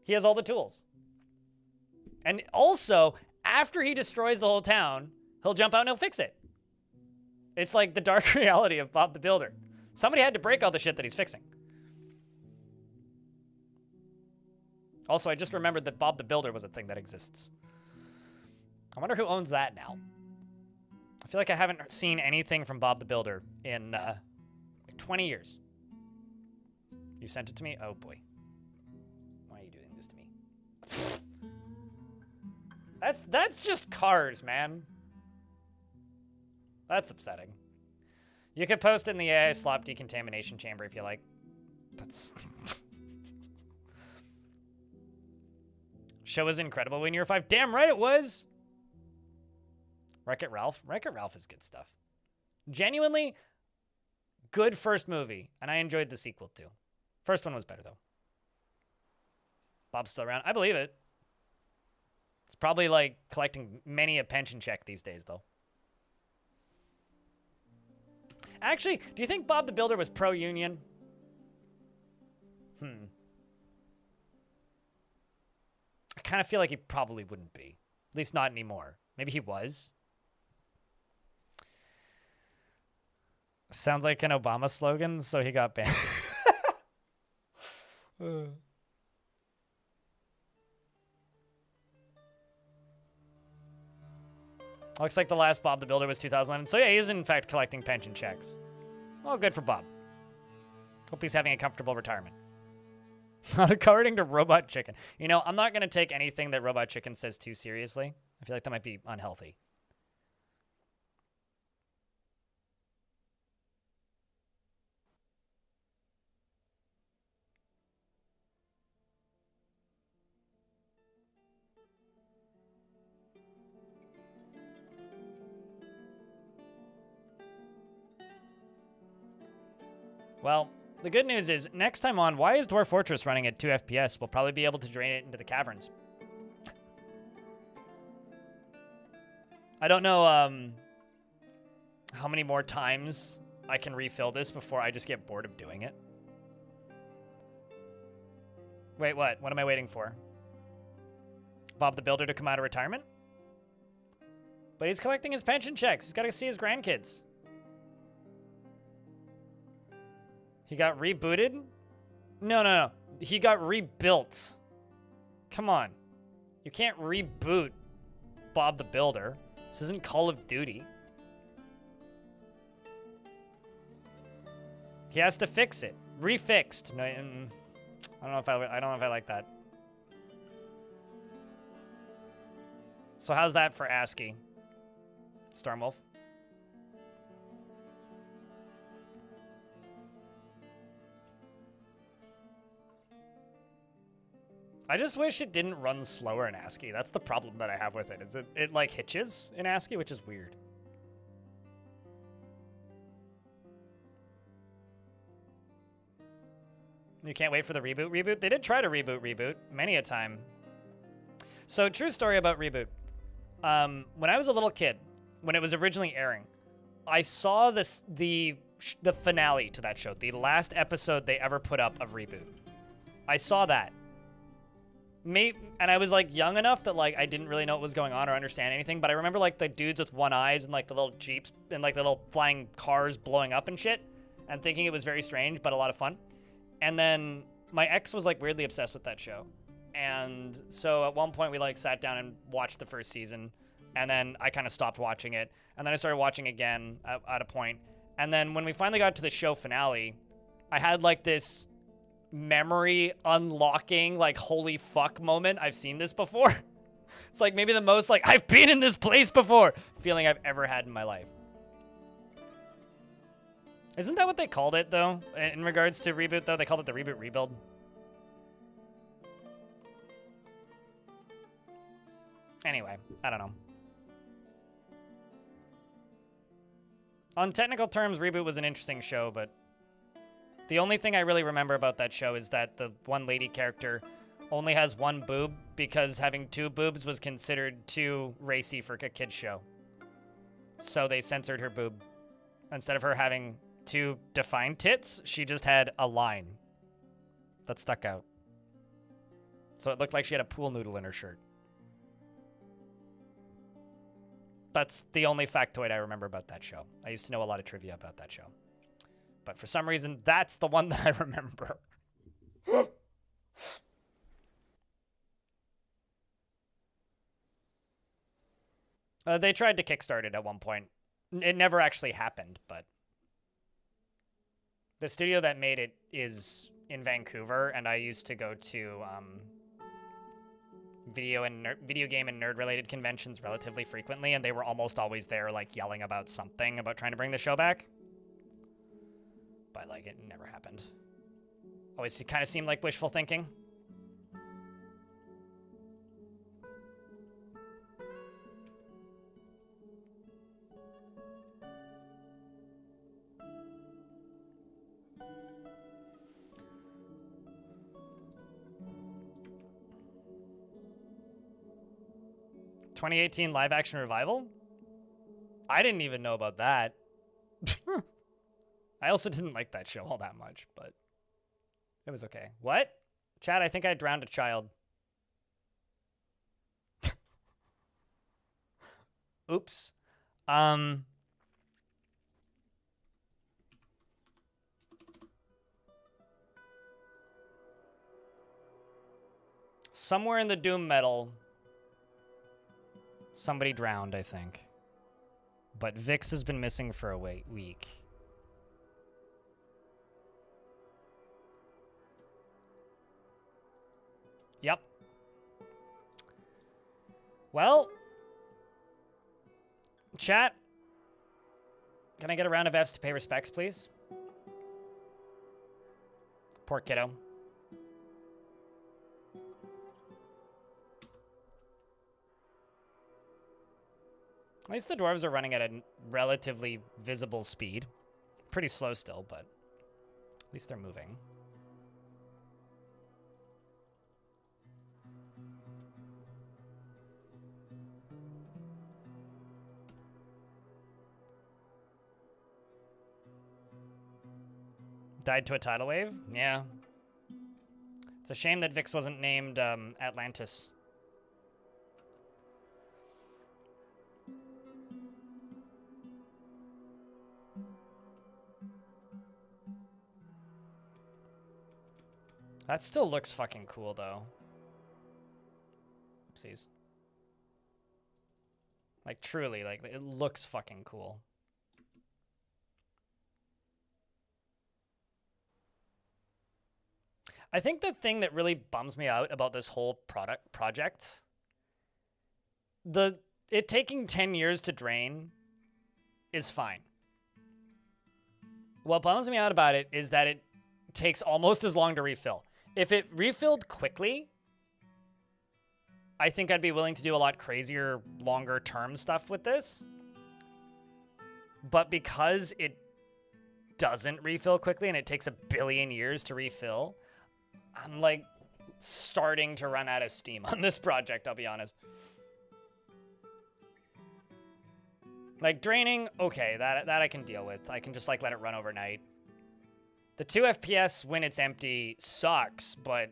[SPEAKER 1] He has all the tools. And also, after he destroys the whole town, He'll jump out and he'll fix it. It's like the dark reality of Bob the Builder. Somebody had to break all the shit that he's fixing. Also, I just remembered that Bob the Builder was a thing that exists. I wonder who owns that now. I feel like I haven't seen anything from Bob the Builder in 20 years. You sent it to me? Oh boy. Why are you doing this to me? That's just cars, man. That's upsetting. You could post it in the AI slop decontamination chamber if you like. That's... Show was incredible when you were 5. Damn right it was! Wreck-It Ralph. Wreck-It Ralph is good stuff. Genuinely good first movie, and I enjoyed the sequel too. First one was better though. Bob's still around. I believe it. It's probably like collecting many a pension check these days though. Actually, do you think Bob the Builder was pro-union? I kind of feel like he probably wouldn't be. At least not anymore. Maybe he was. Sounds like an Obama slogan, so he got banned. Looks like the last Bob the Builder was 2011. So yeah, he is in fact collecting pension checks. Well, good for Bob. Hope he's having a comfortable retirement. According to Robot Chicken. You know, I'm not going to take anything that Robot Chicken says too seriously. I feel like that might be unhealthy. Well, the good news is, next time on, why is Dwarf Fortress running at 2 FPS? We'll probably be able to drain it into the caverns. I don't know how many more times I can refill this before I just get bored of doing it. Wait, what? What am I waiting for? Bob the Builder to come out of retirement? But he's collecting his pension checks. He's got to see his grandkids. He got rebooted? No. He got rebuilt. Come on. You can't reboot Bob the Builder. This isn't Call of Duty. He has to fix it. Refixed. No, I don't know if I like that. So how's that for ASCII? Stormwolf? I just wish it didn't run slower in ASCII. That's the problem that I have with it. Is it like hitches in ASCII, which is weird. You can't wait for the reboot? They did try to reboot many a time. So true story about reboot. When I was a little kid, when it was originally airing, I saw the finale to that show, the last episode they ever put up of Reboot. I saw that. And I was like young enough that like I didn't really know what was going on or understand anything, but I remember like the dudes with one eyes and like the little jeeps and like the little flying cars blowing up and shit, and thinking it was very strange but a lot of fun. And then my ex was like weirdly obsessed with that show, and so at one point we like sat down and watched the first season, and then I kind of stopped watching it, and then I started watching again at a point, and then when we finally got to the show finale, I had like this memory unlocking, like, holy fuck moment. I've seen this before. It's like maybe the most like I've been in this place before feeling I've ever had in my life. Isn't that what they called it though? In regards to Reboot though, they called it the Reboot Rebuild. Anyway, I don't know. On technical terms, Reboot was an interesting show, but the only thing I really remember about that show is that the one lady character only has one boob because having two boobs was considered too racy for a kid's show. So they censored her boob. Instead of her having two defined tits, she just had a line that stuck out. So it looked like she had a pool noodle in her shirt. That's the only factoid I remember about that show. I used to know a lot of trivia about that show. But for some reason, that's the one that I remember. They tried to kickstart it at one point. It never actually happened, but the studio that made it is in Vancouver, and I used to go to video game and nerd related conventions relatively frequently, and they were almost always there, like yelling about something about trying to bring the show back. But like it never happened. Always kind of seemed like wishful thinking. "2018 live action revival?" I didn't even know about that. I also didn't like that show all that much, but it was okay. What? Chad, I think I drowned a child. Oops. Somewhere in the doom metal, somebody drowned, I think. But Vix has been missing for a week. Yep. Well, chat, can I get a round of F's to pay respects, please? Poor kiddo. At least the dwarves are running at a relatively visible speed. Pretty slow still, but at least they're moving. Died to a tidal wave? Yeah. It's a shame that Vix wasn't named Atlantis. That still looks fucking cool, though. Oopsies. Like, truly, like, it looks fucking cool. I think the thing that really bums me out about this whole project, it taking 10 years to drain is fine. What bums me out about it is that it takes almost as long to refill. If it refilled quickly, I think I'd be willing to do a lot crazier, longer term stuff with this. But because it doesn't refill quickly and it takes 1 billion years to refill, I'm like starting to run out of steam on this project, I'll be honest. Like draining, okay, that I can deal with. I can just like let it run overnight. The 2 FPS when it's empty sucks, but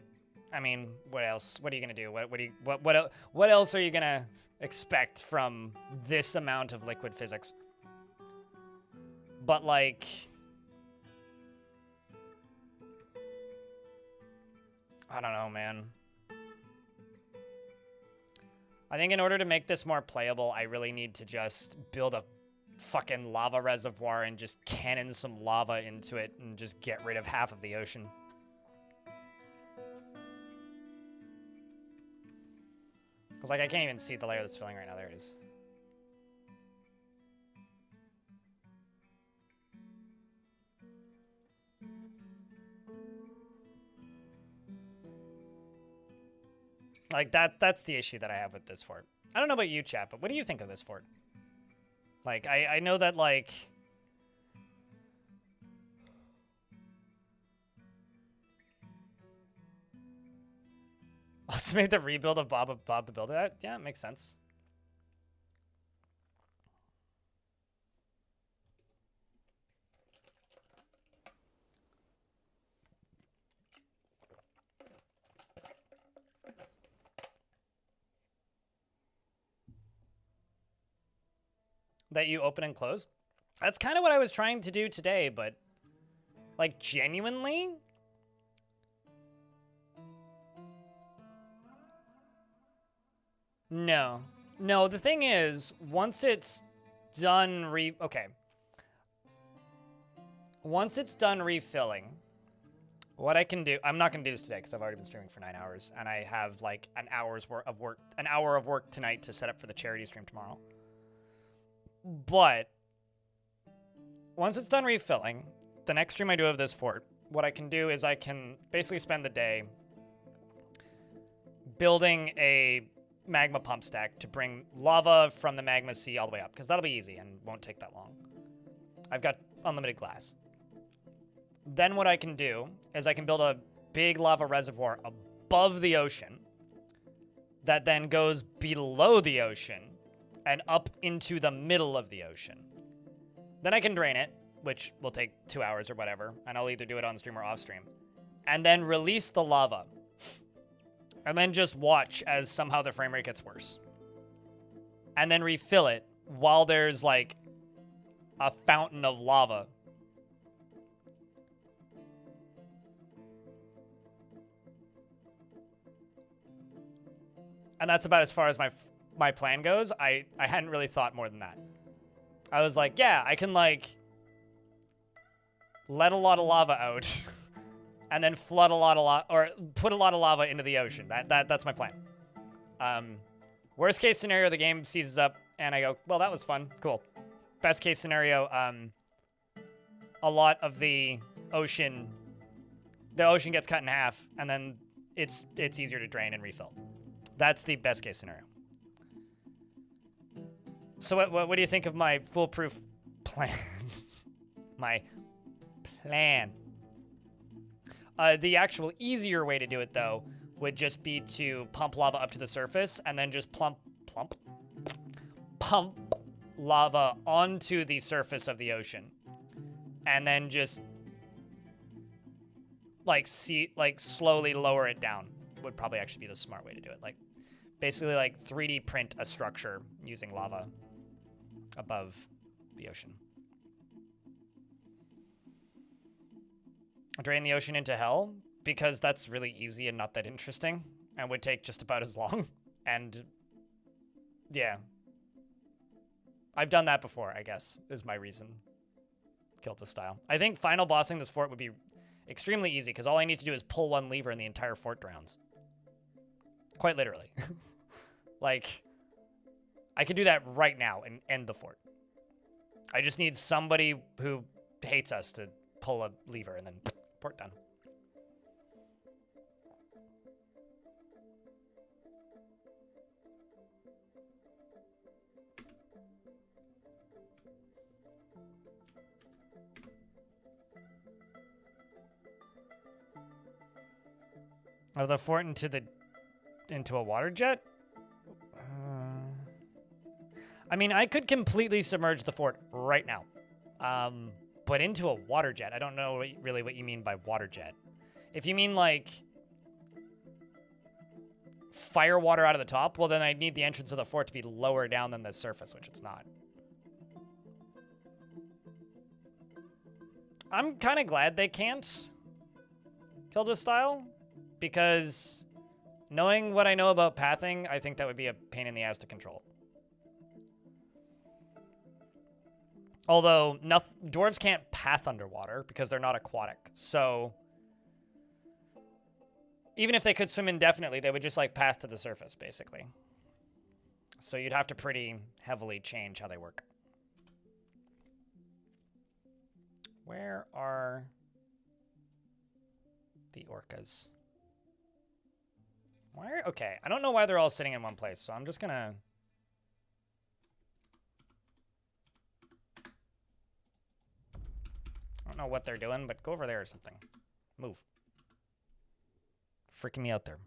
[SPEAKER 1] I mean, what else? What are you gonna do? What else are you gonna expect from this amount of liquid physics? But like, I don't know, man. I think in order to make this more playable, I really need to just build a fucking lava reservoir and just cannon some lava into it and just get rid of half of the ocean. Because, like, I can't even see the layer that's filling right now. There it is. Like, that's the issue that I have with this fort. I don't know about you, chat, but what do you think of this fort? Like, I know that, like... Also made the rebuild of Bob the Builder. That, yeah, it makes sense. that you open and close. That's kind of what I was trying to do today, but like genuinely, no. No, the thing is, once it's done once it's done refilling, what I can do, I'm not going to do this today because I've already been streaming for 9 hours and I have like an hour of work tonight to set up for the charity stream tomorrow. But once it's done refilling, the next stream I do of this fort, what I can do is I can basically spend the day building a magma pump stack to bring lava from the magma sea all the way up, because that'll be easy and won't take that long. I've got unlimited glass. Then what I can do is I can build a big lava reservoir above the ocean that then goes below the ocean and up into the middle of the ocean. Then I can drain it, which will take 2 hours or whatever, and I'll either do it on stream or off stream, and then release the lava. And then just watch as somehow the frame rate gets worse. And then refill it while there's like a fountain of lava. And that's about as far as my plan goes. I hadn't really thought more than that. I was like, yeah, I can like let a lot of lava out and then flood a lot of lava, or put a lot of lava into the ocean. That's my plan. Worst case scenario, the game seizes up and I go, well, that was fun. Cool. Best case scenario, a lot of the ocean gets cut in half and then it's easier to drain and refill. That's the best case scenario. So what do you think of my foolproof plan? My plan. The actual easier way to do it, though, would just be to pump lava up to the surface and then just pump lava onto the surface of the ocean. And then just like slowly lower it down would probably actually be the smart way to do it. Like basically like 3D print a structure using lava above the ocean. Drain the ocean into hell, because that's really easy and not that interesting and would take just about as long. And yeah, I've done that before, I guess, is my reason. Killed with style. I think final bossing this fort would be extremely easy because all I need to do is pull one lever and the entire fort drowns. Quite literally. Like, I could do that right now and end the fort. I just need somebody who hates us to pull a lever and then fort done. Of the fort into a water jet? I mean, I could completely submerge the fort right now. But into a water jet, I don't know really what you mean by water jet. If you mean like fire water out of the top, well then I'd need the entrance of the fort to be lower down than the surface, which it's not. I'm kind of glad they can't kill this style, because knowing what I know about pathing, I think that would be a pain in the ass to control. Although dwarves can't path underwater because they're not aquatic. So even if they could swim indefinitely, they would just like pass to the surface, basically. So you'd have to pretty heavily change how they work. Where are the orcas? Why? Okay, I don't know why they're all sitting in one place, so I'm just gonna... I don't know what they're doing, but go over there or something. Move. Freaking me out there.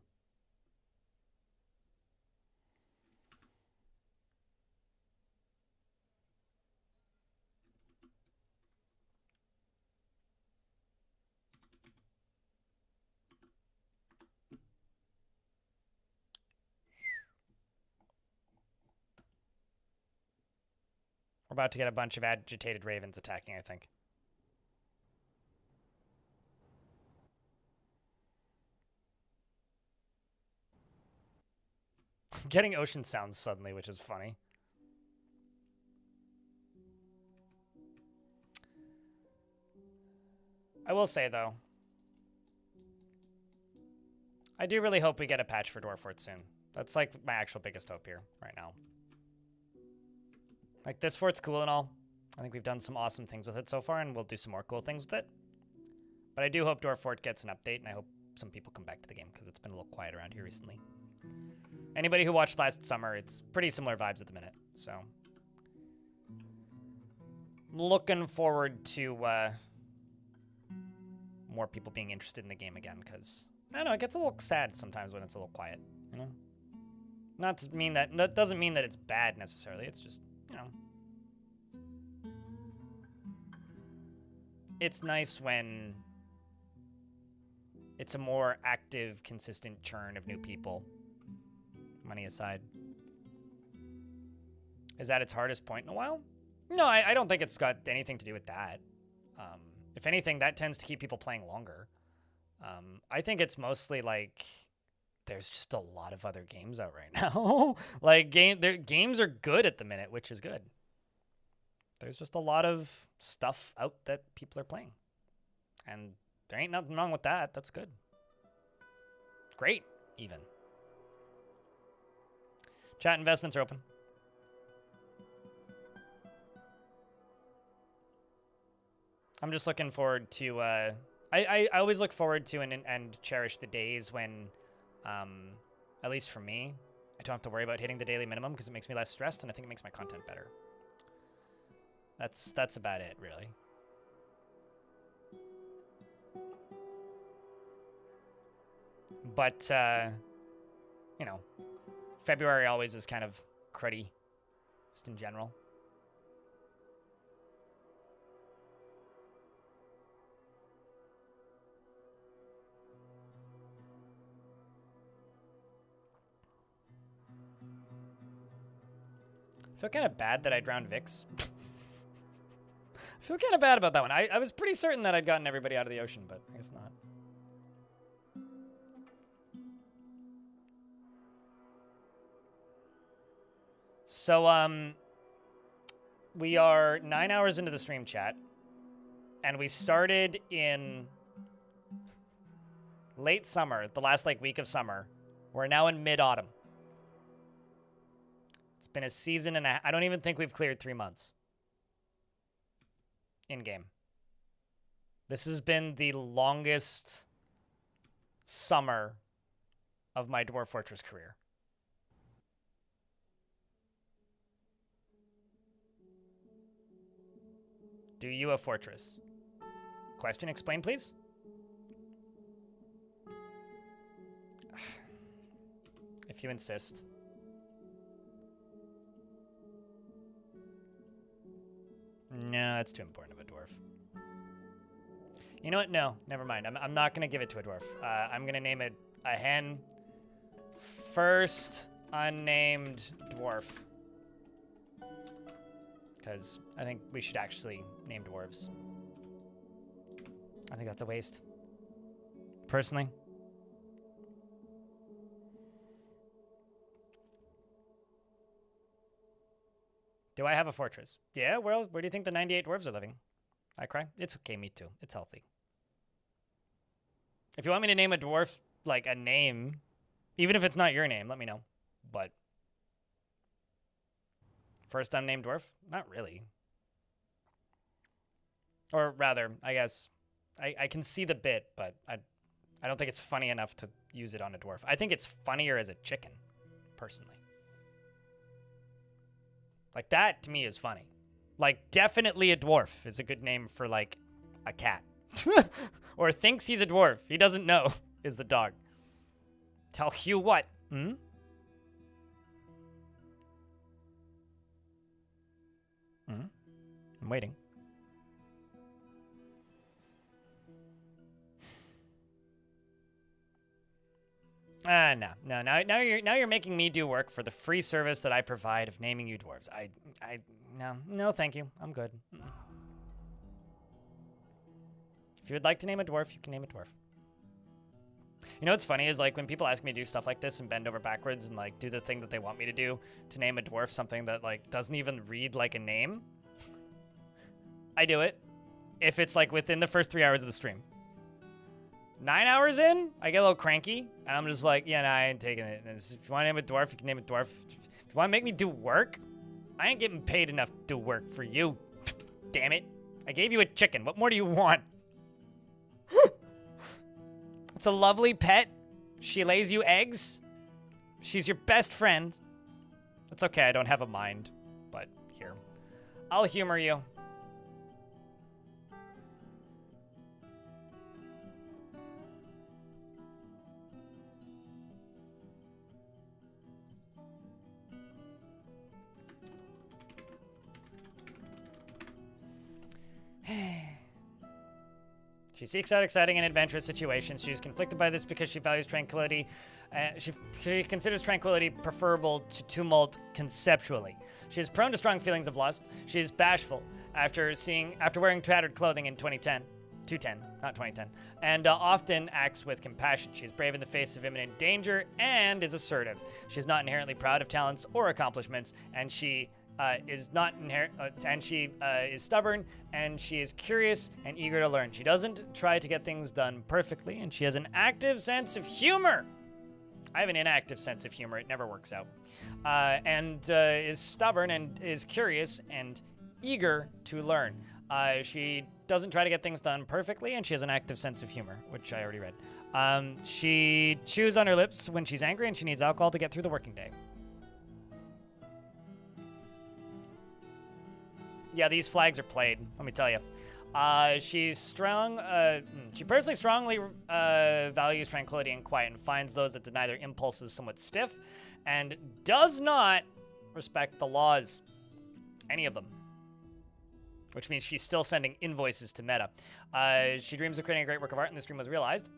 [SPEAKER 1] about to get a bunch of agitated ravens attacking, I think. Getting ocean sounds suddenly, which is funny. I will say, though, I do really hope we get a patch for Dwarf Fort soon. That's like my actual biggest hope here right now. Like, this fort's cool and all. I think we've done some awesome things with it so far, and we'll do some more cool things with it. But I do hope Dwarf Fort gets an update, and I hope some people come back to the game, because it's been a little quiet around here recently. Anybody who watched last summer, it's pretty similar vibes at the minute, so. I'm looking forward to more people being interested in the game again, because, I don't know, it gets a little sad sometimes when it's a little quiet, you know? Not to mean that, that doesn't mean that it's bad necessarily, it's just, you know. It's nice when it's a more active, consistent churn of new people. Money aside. Is that its hardest point in a while? No, I don't think it's got anything to do with that. If anything, that tends to keep people playing longer. I think it's mostly like there's just a lot of other games out right now. Like games are good at the minute, which is good. There's just a lot of stuff out that people are playing. And there ain't nothing wrong with that. That's good. Great, even. Chat investments are open. I'm just looking forward to, I always look forward to and cherish the days when, at least for me, I don't have to worry about hitting the daily minimum because it makes me less stressed and I think it makes my content better. That's about it, really. But, you know, February always is kind of cruddy, just in general. I feel kind of bad that I drowned Vix. I feel kind of bad about that one. I was pretty certain that I'd gotten everybody out of the ocean, but I guess not. So, we are 9 hours into the stream chat, and we started in late summer, the last, like, week of summer. We're now in mid-autumn. It's been a season and I don't even think we've cleared 3 months. In-game. This has been the longest summer of my Dwarf Fortress career. Do you a fortress? Question, explain, please. If you insist. No, that's too important of a dwarf. You know what? No, never mind. I'm not going to give it to a dwarf. I'm going to name it a hen. First unnamed dwarf. Because I think we should actually name dwarves. I think that's a waste. Personally. Do I have a fortress? Yeah, where do you think the 98 dwarves are living? I cry. It's okay, me too. It's healthy. If you want me to name a dwarf, like a name, even if it's not your name, let me know. But first unnamed dwarf? Not really. Or rather, I guess, I can see the bit, but I don't think it's funny enough to use it on a dwarf. I think it's funnier as a chicken, personally. Like, that, to me, is funny. Like, definitely a dwarf is a good name for, like, a cat. Or thinks he's a dwarf. He doesn't know, is the dog. Tell Hugh what? Hmm? Hmm? I'm waiting. No. Now you're making me do work for the free service that I provide of naming you dwarves. No, thank you. I'm good. If you would like to name a dwarf, you can name a dwarf. You know what's funny is like when people ask me to do stuff like this and bend over backwards and like do the thing that they want me to do to name a dwarf something that like doesn't even read like a name, I do it if it's like within the first 3 hours of the stream. 9 hours in, I get a little cranky and I'm just like, yeah, nah, I ain't taking it. If you want to name a dwarf, you can name a dwarf. If you want to make me do work, I ain't getting paid enough to do work for you. Damn it. I gave you a chicken. What more do you want? It's a lovely pet. She lays you eggs. She's your best friend. It's okay, I don't have a mind. But here, I'll humor you. She seeks out exciting and adventurous situations. She is conflicted by this because she values tranquility. She considers tranquility preferable to tumult conceptually. She is prone to strong feelings of lust. She is bashful after wearing tattered clothing in 210, not 2010, and often acts with compassion. She is brave in the face of imminent danger and is assertive. She is not inherently proud of talents or accomplishments, and she is stubborn, and she is curious and eager to learn. She doesn't try to get things done perfectly, and she has an active sense of humor. I have an inactive sense of humor. It never works out. And is stubborn and is curious and eager to learn. She doesn't try to get things done perfectly, and she has an active sense of humor, which I already read. She chews on her lips when she's angry, and she needs alcohol to get through the working day. Yeah, these flags are played, let me tell you. She's strong. She personally strongly values tranquility and quiet and finds those that deny their impulses somewhat stiff and does not respect the laws. Any of them. Which means she's still sending invoices to Meta. She dreams of creating a great work of art, and this dream was realized.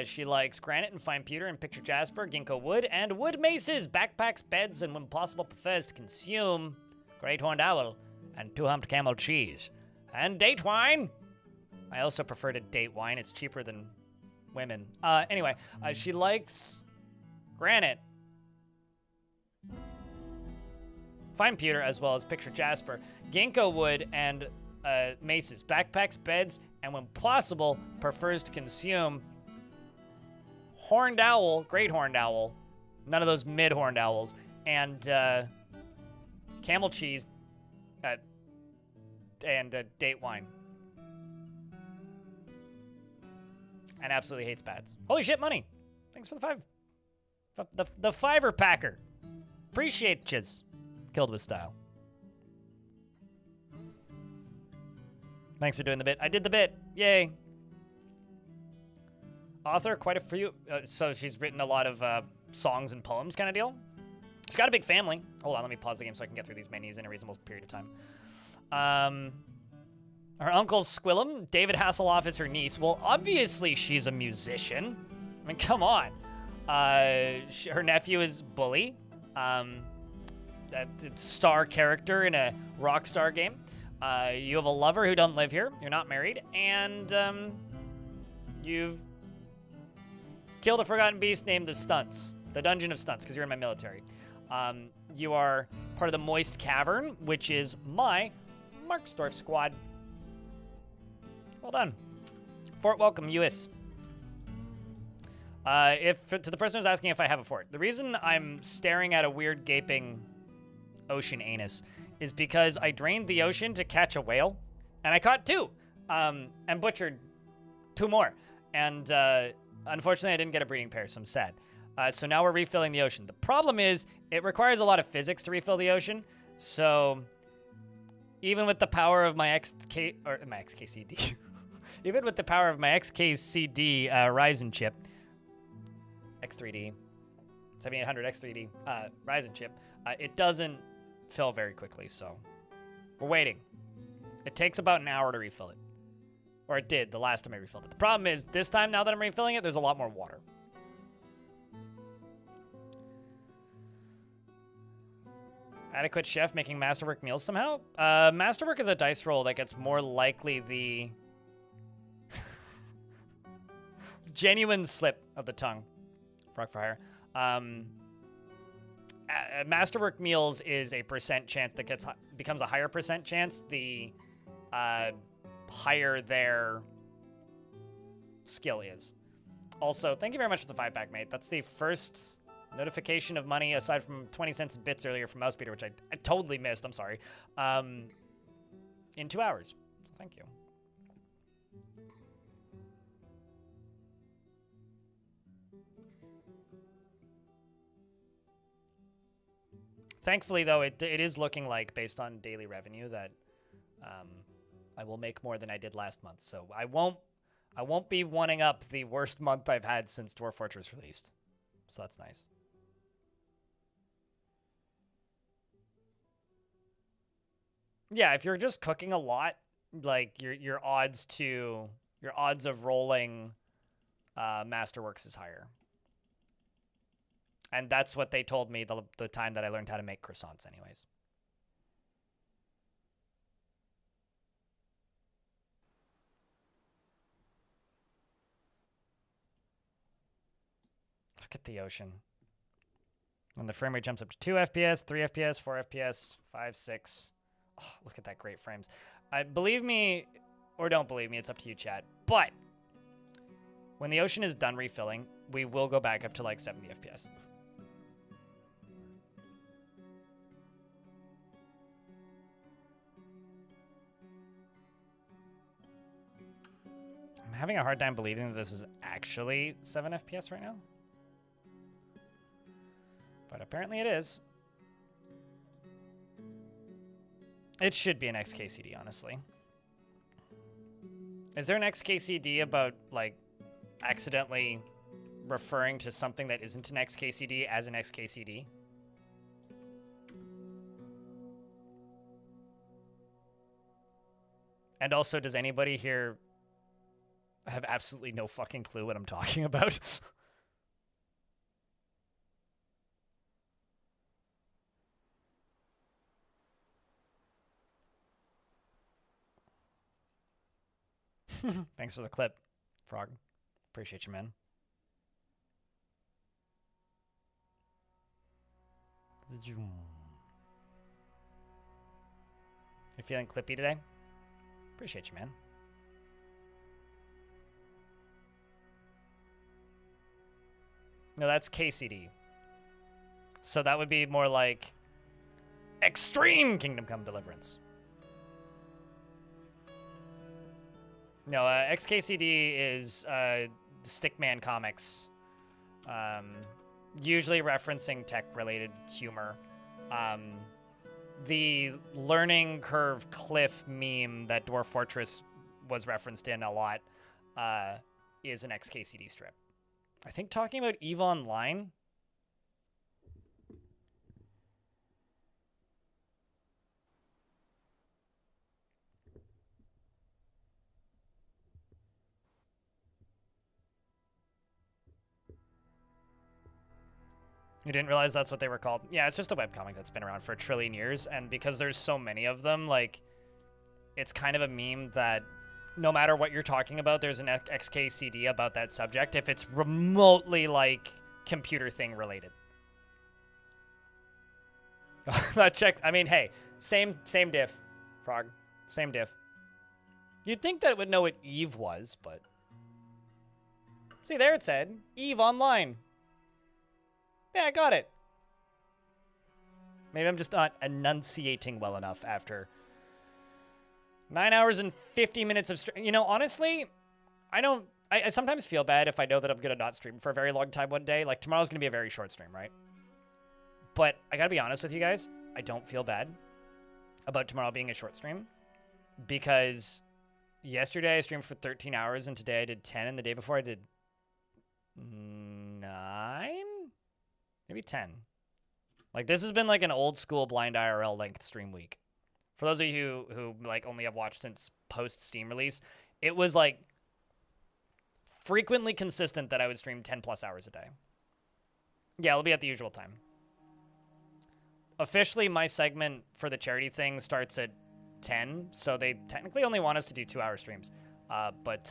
[SPEAKER 1] She likes granite and fine pewter and picture jasper, ginkgo wood, and wood maces, backpacks, beds, and when possible prefers to consume great horned owl and two-humped camel cheese. And date wine. I also prefer to date wine. It's cheaper than women. Anyway, she likes granite, fine pewter, as well as picture jasper, ginkgo wood, and maces, backpacks, beds, and when possible, prefers to consume horned owl, great horned owl, none of those mid-horned owls, and camel cheese, and date wine. And absolutely hates bats. Holy shit, money. Thanks for the five. The fiver packer. Appreciate yous. Killed with style. Thanks for doing the bit. I did the bit. Yay. Author, quite a few. So she's written a lot of songs and poems kind of deal. She's got a big family. Hold on, let me pause the game so I can get through these menus in a reasonable period of time. Her uncle Squillum, David Hasselhoff is her niece. Well, obviously she's a musician. I mean, come on. Her nephew is Bully, a star character in a Rockstar game. You have a lover who doesn't live here. You're not married. And you've killed a forgotten beast named the Stunts. The Dungeon of Stunts, because you're in my military. You are part of the Moist Cavern, which is my Marksdorf squad. Well done. Fort Welcome, US. To the person who's asking if I have a fort, the reason I'm staring at a weird gaping ocean anus is because I drained the ocean to catch a whale, and I caught 2, and butchered 2 more. And unfortunately, I didn't get a breeding pair, so I'm sad. So now we're refilling the ocean. The problem is it requires a lot of physics to refill the ocean. So even with the power of my XKCD, even with the power of my XKCD Ryzen chip, X3D, 7800 X3D Ryzen chip, it doesn't fill very quickly. So we're waiting. It takes about an hour to refill it. Or it did the last time I refilled it. The problem is this time, now that I'm refilling it, there's a lot more water. Adequate chef making masterwork meals somehow? Masterwork is a dice roll that gets more likely the genuine slip of the tongue. Frog for hire. Masterwork meals is a percent chance that becomes a higher percent chance the higher their skill is. Also, thank you very much for the 5-pack, mate. That's the first notification of money, aside from 20 cents and bits earlier from Mousebeater, which I totally missed. I'm sorry. In 2 hours. So thank you. Thankfully, though, it is looking like, based on daily revenue, that I will make more than I did last month. So I won't be one-ing up the worst month I've had since Dwarf Fortress released. So that's nice. Yeah, if you're just cooking a lot, like your odds of rolling Masterworks is higher. And that's what they told me the time that I learned how to make croissants anyways. Look at the ocean. When the frame rate jumps up to 2 FPS, 3 FPS, 4 FPS, 5, 6. Oh, look at that great frames. Believe me, or don't believe me, it's up to you, chat. But when the ocean is done refilling, we will go back up to like 70 FPS. I'm having a hard time believing that this is actually 7 FPS right now. But apparently it is. It should be an XKCD, honestly. Is there an XKCD about, like, accidentally referring to something that isn't an XKCD as an XKCD? And also, does anybody here have absolutely no fucking clue what I'm talking about? Thanks for the clip, Frog. Appreciate you, man. You feeling clippy today? Appreciate you, man. No, that's KCD. So that would be more like Extreme Kingdom Come Deliverance. No, XKCD is Stickman Comics, usually referencing tech-related humor. The learning curve cliff meme that Dwarf Fortress was referenced in a lot is an XKCD strip. I think talking about EVE Online. You didn't realize that's what they were called? Yeah, it's just a webcomic that's been around for 1 trillion years, and because there's so many of them, like, it's kind of a meme that no matter what you're talking about, there's an XKCD about that subject if it's remotely, like, computer thing related. I mean, hey, same diff, Frog. Same diff. You'd think that it would know what EVE was, but... See, there it said, EVE Online. Yeah, I got it. Maybe I'm just not enunciating well enough after 9 hours and 50 minutes of stream. You know, honestly, I sometimes feel bad if I know that I'm going to not stream for a very long time one day. Like, tomorrow's going to be a very short stream, right? But I got to be honest with you guys. I don't feel bad about tomorrow being a short stream because yesterday I streamed for 13 hours and today I did 10 and the day before I did 9? Maybe 10. Like, this has been like an old school blind IRL length stream week. For those of you who like only have watched since post Steam release, it was like frequently consistent that I would stream 10 plus hours a day. Yeah, it'll be at the usual time. officially my segment for the charity thing starts at 10, so they technically only want us to do 2-hour streams. But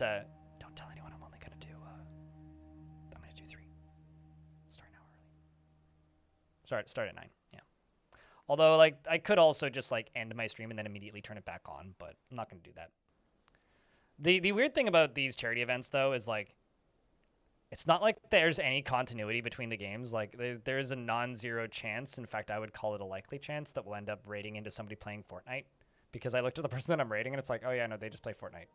[SPEAKER 1] don't tell anyone I'm only gonna do. I'm gonna do 3. Start an hour early. Start at 9. Yeah. Although like I could also just like end my stream and then immediately turn it back on, but I'm not gonna do that. The weird thing about these charity events though is like it's not like there's any continuity between the games. Like there's a non-zero chance. In fact, I would call it a likely chance that we'll end up raiding into somebody playing Fortnite. Because I looked at the person that I'm raiding and it's like, oh yeah, no, they just play Fortnite.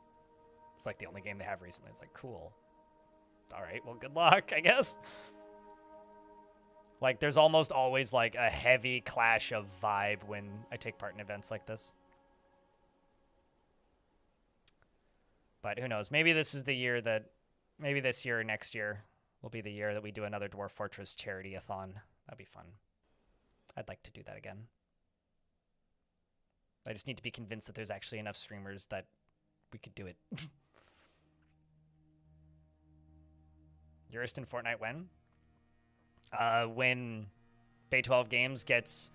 [SPEAKER 1] It's like the only game they have recently. It's like, cool. All right, well, good luck, I guess. Like there's almost always like a heavy clash of vibe when I take part in events like this. But who knows? Maybe this is the year that, maybe this year or next year will be the year that we do another Dwarf Fortress charity-a-thon. That'd be fun. I'd like to do that again. I just need to be convinced that there's actually enough streamers that we could do it. Eurist in Fortnite when? When Bay 12 Games gets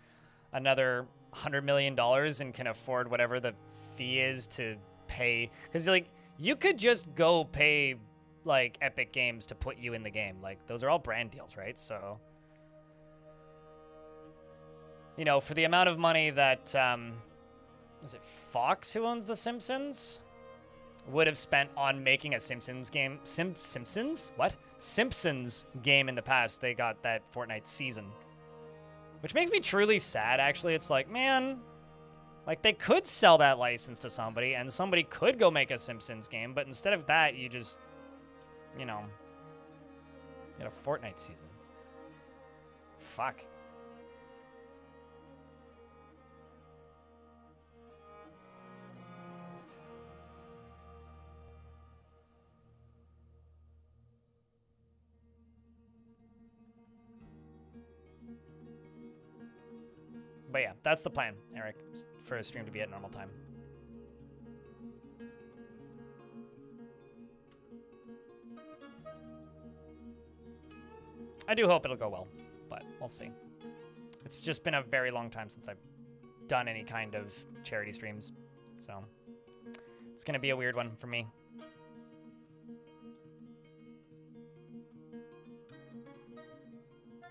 [SPEAKER 1] another $100 million and can afford whatever the fee is to pay. Because like you could just go pay like Epic Games to put you in the game. Like those are all brand deals, right? So, you know, for the amount of money that is it Fox who owns The Simpsons would have spent on making a Simpsons game, Simpsons game in the past, they got that Fortnite season, which makes me truly sad. Actually, it's like, man, like they could sell that license to somebody and somebody could go make a Simpsons game, but instead of that, you just, you know, get a Fortnite season. Fuck. But yeah, that's the plan, Eric, for a stream to be at normal time. I do hope it'll go well, but we'll see. It's just been a very long time since I've done any kind of charity streams, so it's gonna be a weird one for me.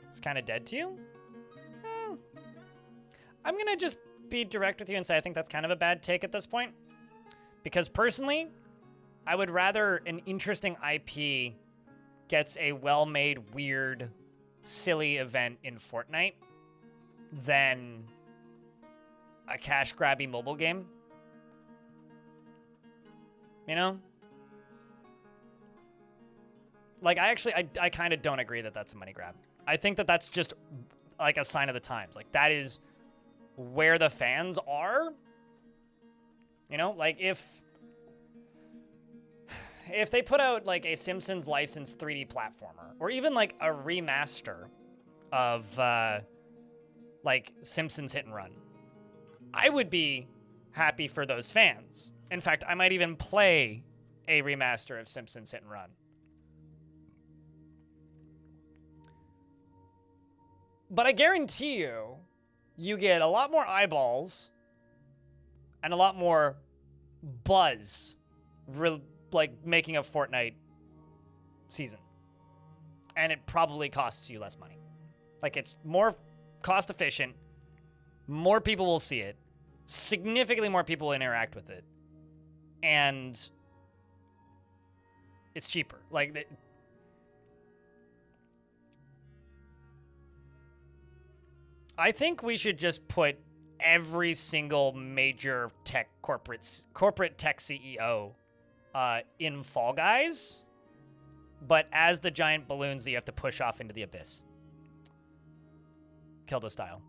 [SPEAKER 1] It's kind of dead to you? I'm going to just be direct with you and say I think that's kind of a bad take at this point. Because personally, I would rather an interesting IP gets a well-made, weird, silly event in Fortnite than a cash-grabby mobile game. You know? Like, I kind of don't agree that that's a money grab. I think that that's just, like, a sign of the times. Like, that is where the fans are. You know, like if they put out like a Simpsons licensed 3D platformer or even like a remaster of like Simpsons Hit and Run, I would be happy for those fans. In fact, I might even play a remaster of Simpsons Hit and Run. But I guarantee you get a lot more eyeballs and a lot more buzz, like making a Fortnite season. And it probably costs you less money. Like it's more cost efficient, more people will see it, significantly more people will interact with it, and it's cheaper. Like I think we should just put every single major corporate tech CEO in Fall Guys, but as the giant balloons that you have to push off into the abyss. Kilda style.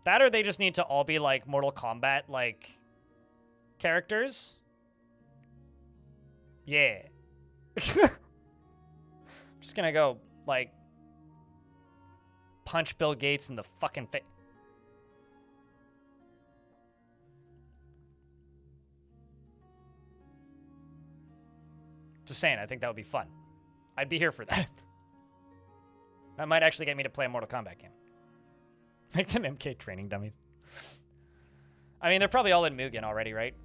[SPEAKER 1] That or they just need to all be like Mortal Kombat like characters. Yeah. I'm just gonna go like punch Bill Gates in the fucking face. Just saying, I think that would be fun. I'd be here for that. That might actually get me to play a Mortal Kombat game. Make them MK training dummies. I mean, they're probably all in Mugen already, right?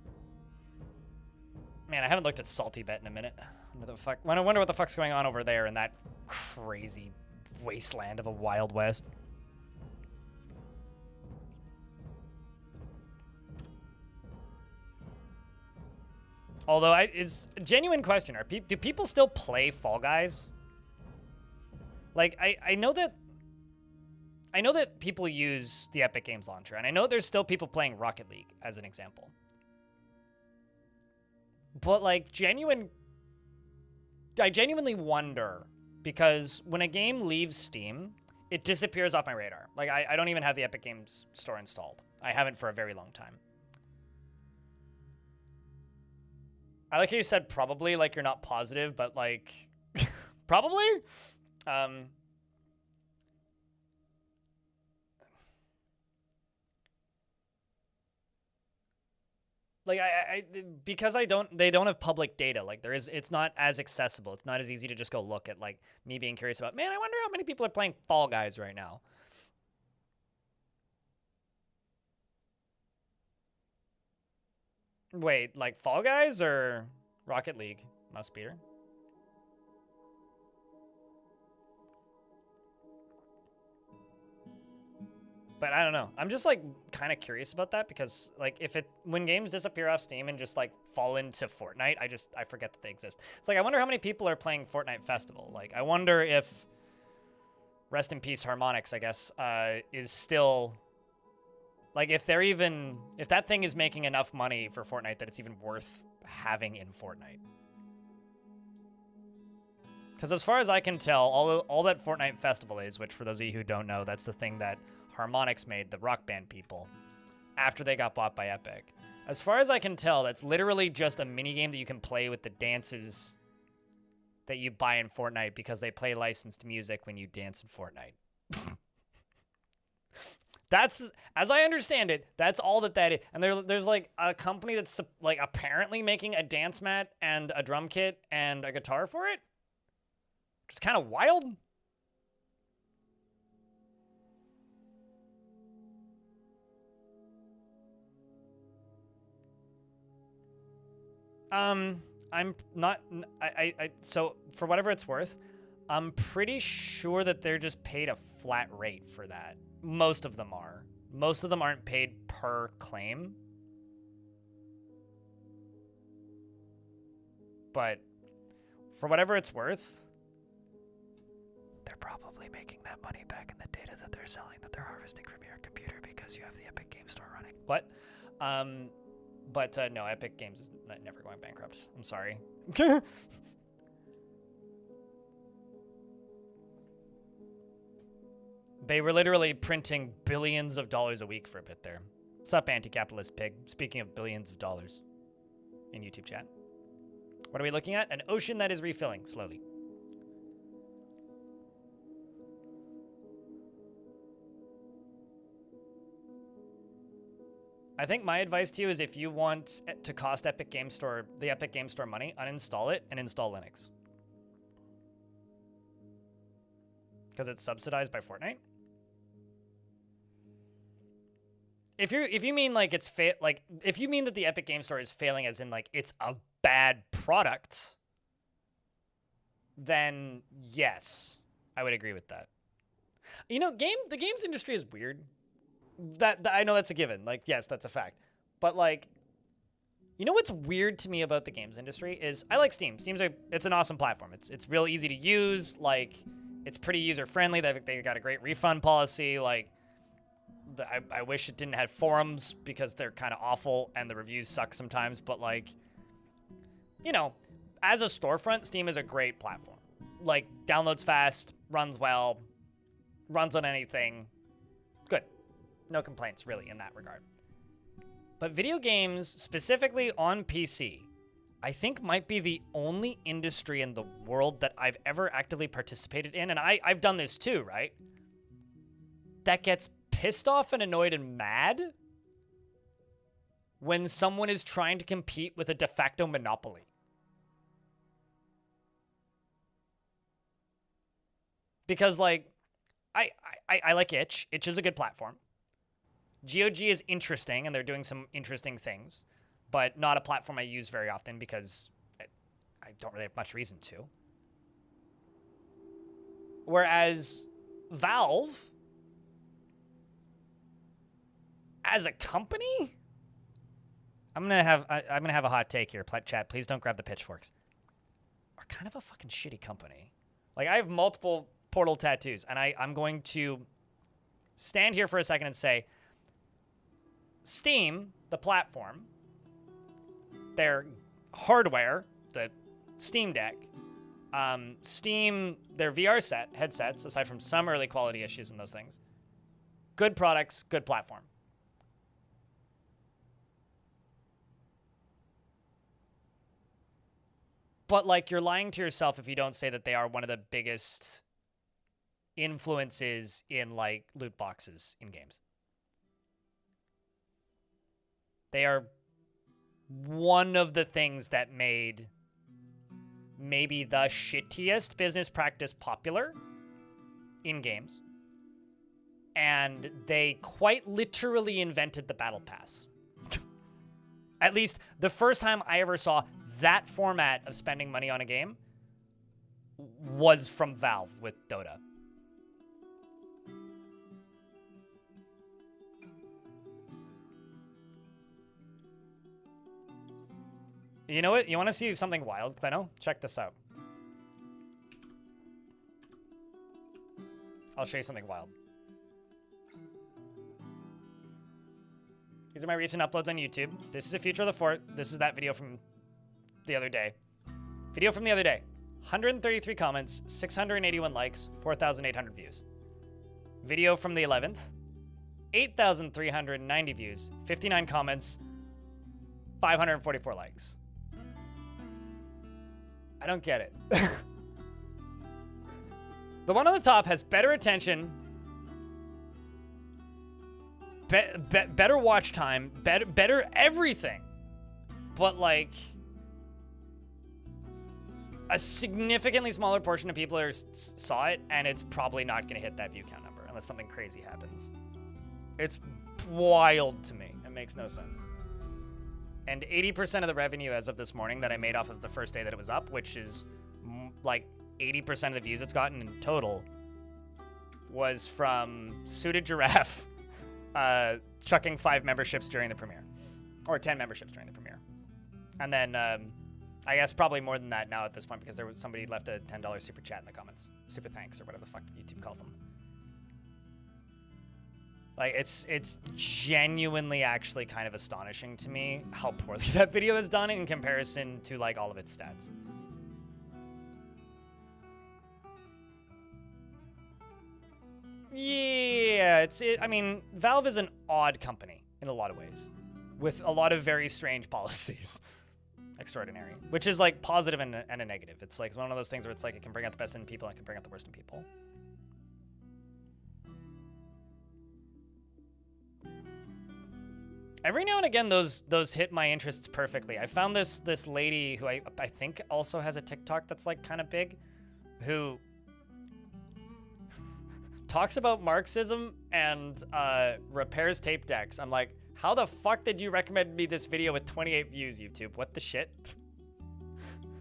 [SPEAKER 1] Man, I haven't looked at Salty Bet in a minute. I wonder what the fuck's going on over there in that crazy wasteland of a Wild West. Although, is a genuine question: do people still play Fall Guys? Like, I know that people use the Epic Games Launcher, and I know there's still people playing Rocket League as an example. But like, I genuinely wonder, because when a game leaves Steam, it disappears off my radar. Like, I don't even have the Epic Games Store installed. I haven't for a very long time. I like how you said probably, like you're not positive, but like, probably? Like because they don't have public data. Like it's not as accessible. It's not as easy to just go look at, like, me being curious about, man, I wonder how many people are playing Fall Guys right now. Wait, like Fall Guys or Rocket League? Mouse Speeder? But I don't know. I'm just like kind of curious about that, because like when games disappear off Steam and just like fall into Fortnite, I forget that they exist. It's like, I wonder how many people are playing Fortnite Festival. Like, I wonder if, rest in peace Harmonix, I guess, is still, like, if that thing is making enough money for Fortnite that it's even worth having in Fortnite. Because as far as I can tell, all that Fortnite Festival is, which for those of you who don't know, that's the thing that Harmonix made, the Rock Band people, after they got bought by Epic. As far as I can tell, that's literally just a minigame that you can play with the dances that you buy in Fortnite, because they play licensed music when you dance in Fortnite. That's, as I understand it, that's all that is. And there's like a company that's like apparently making a dance mat and a drum kit and a guitar for it. Which is kind of wild. So for whatever it's worth, I'm pretty sure that they're just paid a flat rate for that. Most of them are. Most of them aren't paid per claim. But for whatever it's worth, they're probably making that money back in the data that they're selling, that they're harvesting from your computer, because you have the Epic Games Store running. What? But no, Epic Games is never going bankrupt. I'm sorry. They were literally printing billions of dollars a week for a bit there. What's up, anti-capitalist pig? Speaking of billions of dollars in YouTube chat. What are we looking at? An ocean that is refilling slowly. I think my advice to you is, if you want to cost the Epic Games Store money, uninstall it and install Linux. Because it's subsidized by Fortnite. If you mean like if you mean that the Epic Games Store is failing as in like it's a bad product, then yes, I would agree with that. You know, the games industry is weird. That I know that's a given. Like, yes, that's a fact. But like, you know what's weird to me about the games industry is, I like Steam. It's an awesome platform. It's real easy to use. Like, it's pretty user friendly. They got a great refund policy. Like, I wish it didn't have forums, because they're kind of awful and the reviews suck sometimes. But like, you know, as a storefront, Steam is a great platform. Like, downloads fast, runs well, runs on anything. Good. No complaints, really, in that regard. But video games, specifically on PC, I think might be the only industry in the world that I've ever actively participated in, and I've done this too, right? That gets pissed off and annoyed and mad when someone is trying to compete with a de facto monopoly. Because, like, I like Itch. Itch is a good platform. GOG is interesting, and they're doing some interesting things, but not a platform I use very often because I don't really have much reason to. Whereas Valve, as a company, I'm gonna have a hot take here, chat. Please don't grab the pitchforks. Are kind of a fucking shitty company. Like, I have multiple Portal tattoos, and I'm going to stand here for a second and say, Steam, the platform, their hardware, the Steam Deck, Steam, their VR headsets, aside from some early quality issues and those things, good products, good platform. But, like, you're lying to yourself if you don't say that they are one of the biggest influences in, like, loot boxes in games. They are one of the things that made maybe the shittiest business practice popular in games. And they quite literally invented the Battle Pass. At least the first time I ever saw that format of spending money on a game was from Valve with Dota. You know what? You want to see something wild, Kleno? Check this out. I'll show you something wild. These are my recent uploads on YouTube. This is a Future of the Fort. This is that video from the other day. Video from the other day. 133 comments, 681 likes, 4,800 views. Video from the 11th. 8,390 views, 59 comments, 544 likes. I don't get it. The one on the top has better attention, better watch time, better everything. But, like, a significantly smaller portion of people saw it, and it's probably not going to hit that view count number unless something crazy happens. It's wild to me. It makes no sense. And 80% of the revenue as of this morning that I made off of the first day that it was up, which is like 80% of the views it's gotten in total, was from Suited Giraffe chucking 5 memberships during the premiere. Or 10 memberships during the premiere. And then I guess probably more than that now at this point because somebody left a $10 super chat in the comments. Super thanks or whatever the fuck YouTube calls them. Like, it's genuinely actually kind of astonishing to me how poorly that video has done in comparison to, like, all of its stats. Yeah, I mean, Valve is an odd company in a lot of ways, with a lot of very strange policies. Extraordinary. Which is, like, positive and a negative. It's, like, one of those things where it's, like, it can bring out the best in people and it can bring out the worst in people. Every now and again, those hit my interests perfectly. I found this lady who I think also has a TikTok that's, like, kind of big, who talks about Marxism and repairs tape decks. I'm like, how the fuck did you recommend me this video with 28 views, YouTube? What the shit?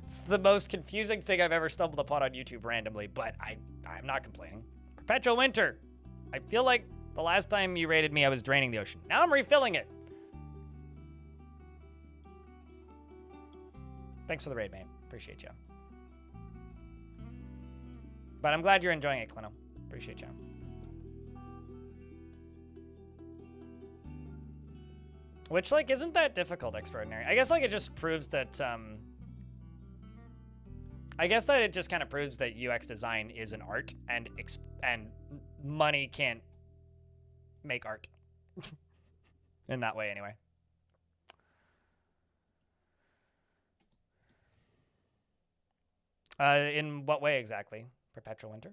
[SPEAKER 1] It's the most confusing thing I've ever stumbled upon on YouTube randomly, but I'm not complaining. Perpetual Winter. I feel like the last time you rated me, I was draining the ocean. Now I'm refilling it. Thanks for the raid, mate. Appreciate you. But I'm glad you're enjoying it, Clino. Appreciate you. Which, like, isn't that difficult, Extraordinary? I guess, like, it just proves that, I guess that it just kind of proves that UX design is an art, and money can't make art. In that way, anyway. In what way exactly? Perpetual Winter?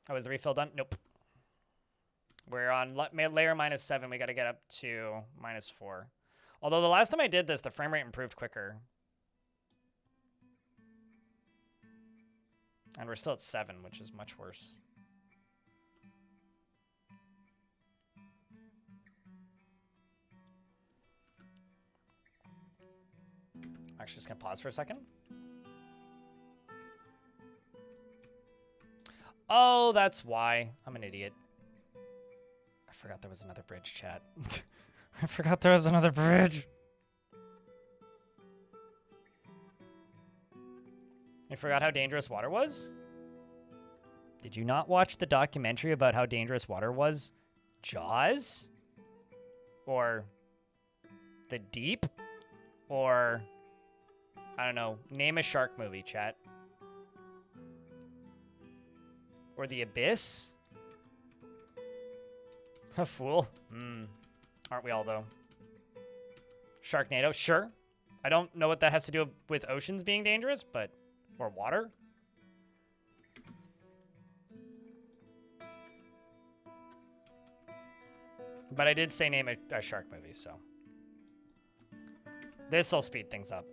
[SPEAKER 1] Oh, is the refill done? Nope. We're on layer -7. We got to get up to -4. Although the last time I did this, the frame rate improved quicker. And we're still at 7, which is much worse. I'm actually just gonna pause for a second. Oh, that's why. I'm an idiot. I forgot there was another bridge, chat. I forgot there was another bridge. You forgot how dangerous water was? Did you not watch the documentary about how dangerous water was? Jaws? Or The Deep? Or, I don't know, name a shark movie, chat. Or The Abyss? A fool? Aren't we all, though? Sharknado? Sure. I don't know what that has to do with oceans being dangerous, but... Or water? But I did say name a shark movie, so... This'll speed things up.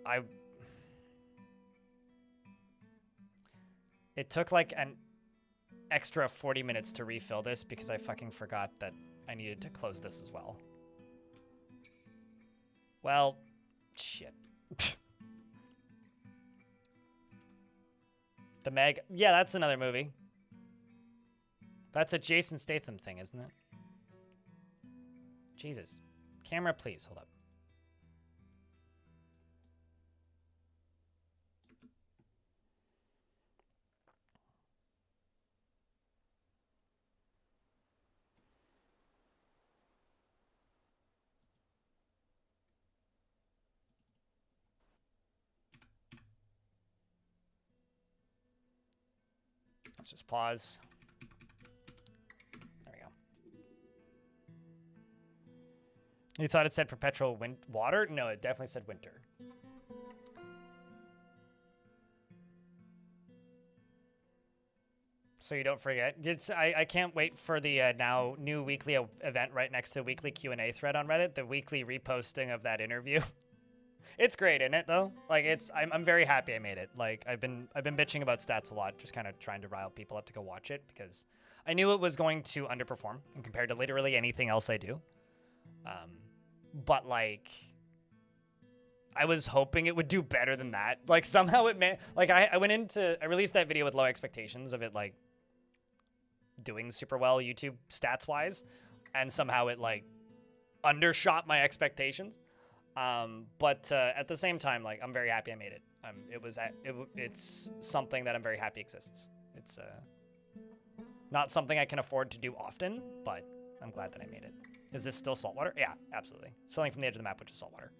[SPEAKER 1] It took like an extra 40 minutes to refill this because I fucking forgot that I needed to close this as well. Well, shit. The Meg. Yeah, that's another movie. That's a Jason Statham thing, isn't it? Jesus. Camera, please. Hold up. Let's just pause. There we go. You thought it said perpetual water? No, it definitely said winter. So you don't forget. I can't wait for the now new weekly event right next to the weekly Q&A thread on Reddit, the weekly reposting of that interview. It's great, isn't it, though? Like, I'm very happy I made it. Like, I've been bitching about stats a lot, just kind of trying to rile people up to go watch it, because I knew it was going to underperform compared to literally anything else I do. But, like, I was hoping it would do better than that. Like, somehow it may... Like, I released that video with low expectations of it, like, doing super well YouTube stats-wise, and somehow it, like, undershot my expectations. But at the same time, like, I'm very happy I made it. It's something that I'm very happy exists. It's not something I can afford to do often, but I'm glad that I made it. Is this still saltwater? Yeah, absolutely. It's filling from the edge of the map, which is saltwater.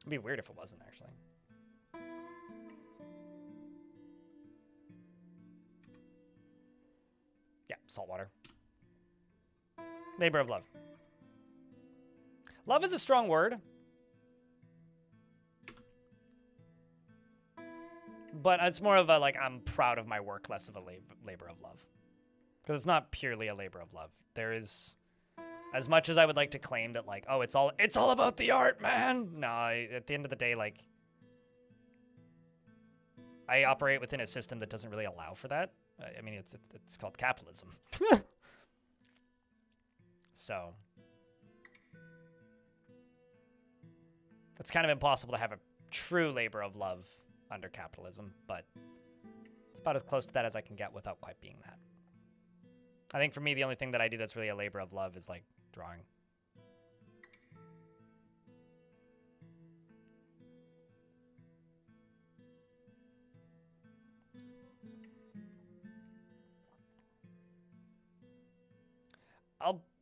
[SPEAKER 1] It'd be weird if it wasn't, actually. Yeah, saltwater. Labor of love. Love is a strong word. But it's more of a, like, I'm proud of my work, less of a labor of love. Because it's not purely a labor of love. There is, as much as I would like to claim that, like, oh, it's all about the art, man. No, at the end of the day, like, I operate within a system that doesn't really allow for that. I mean, it's called capitalism. So... It's kind of impossible to have a true labor of love under capitalism, but it's about as close to that as I can get without quite being that. I think for me, the only thing that I do that's really a labor of love is, like, drawing.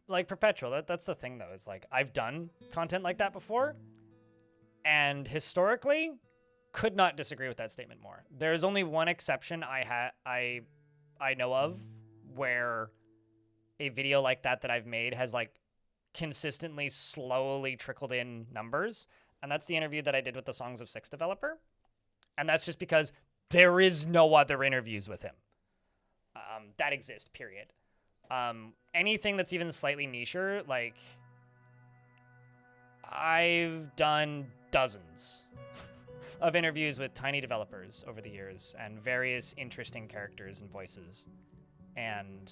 [SPEAKER 1] Like, Perpetual, that's the thing, though, is, like, I've done content like that before, and historically, could not disagree with that statement more. There's only one exception I know of where a video like that I've made has, like, consistently slowly trickled in numbers, and that's the interview that I did with the Songs of Six developer. And that's just because there is no other interviews with him that exist, period. Anything that's even slightly nicher, like, I've done dozens. of interviews with tiny developers over the years and various interesting characters and voices. And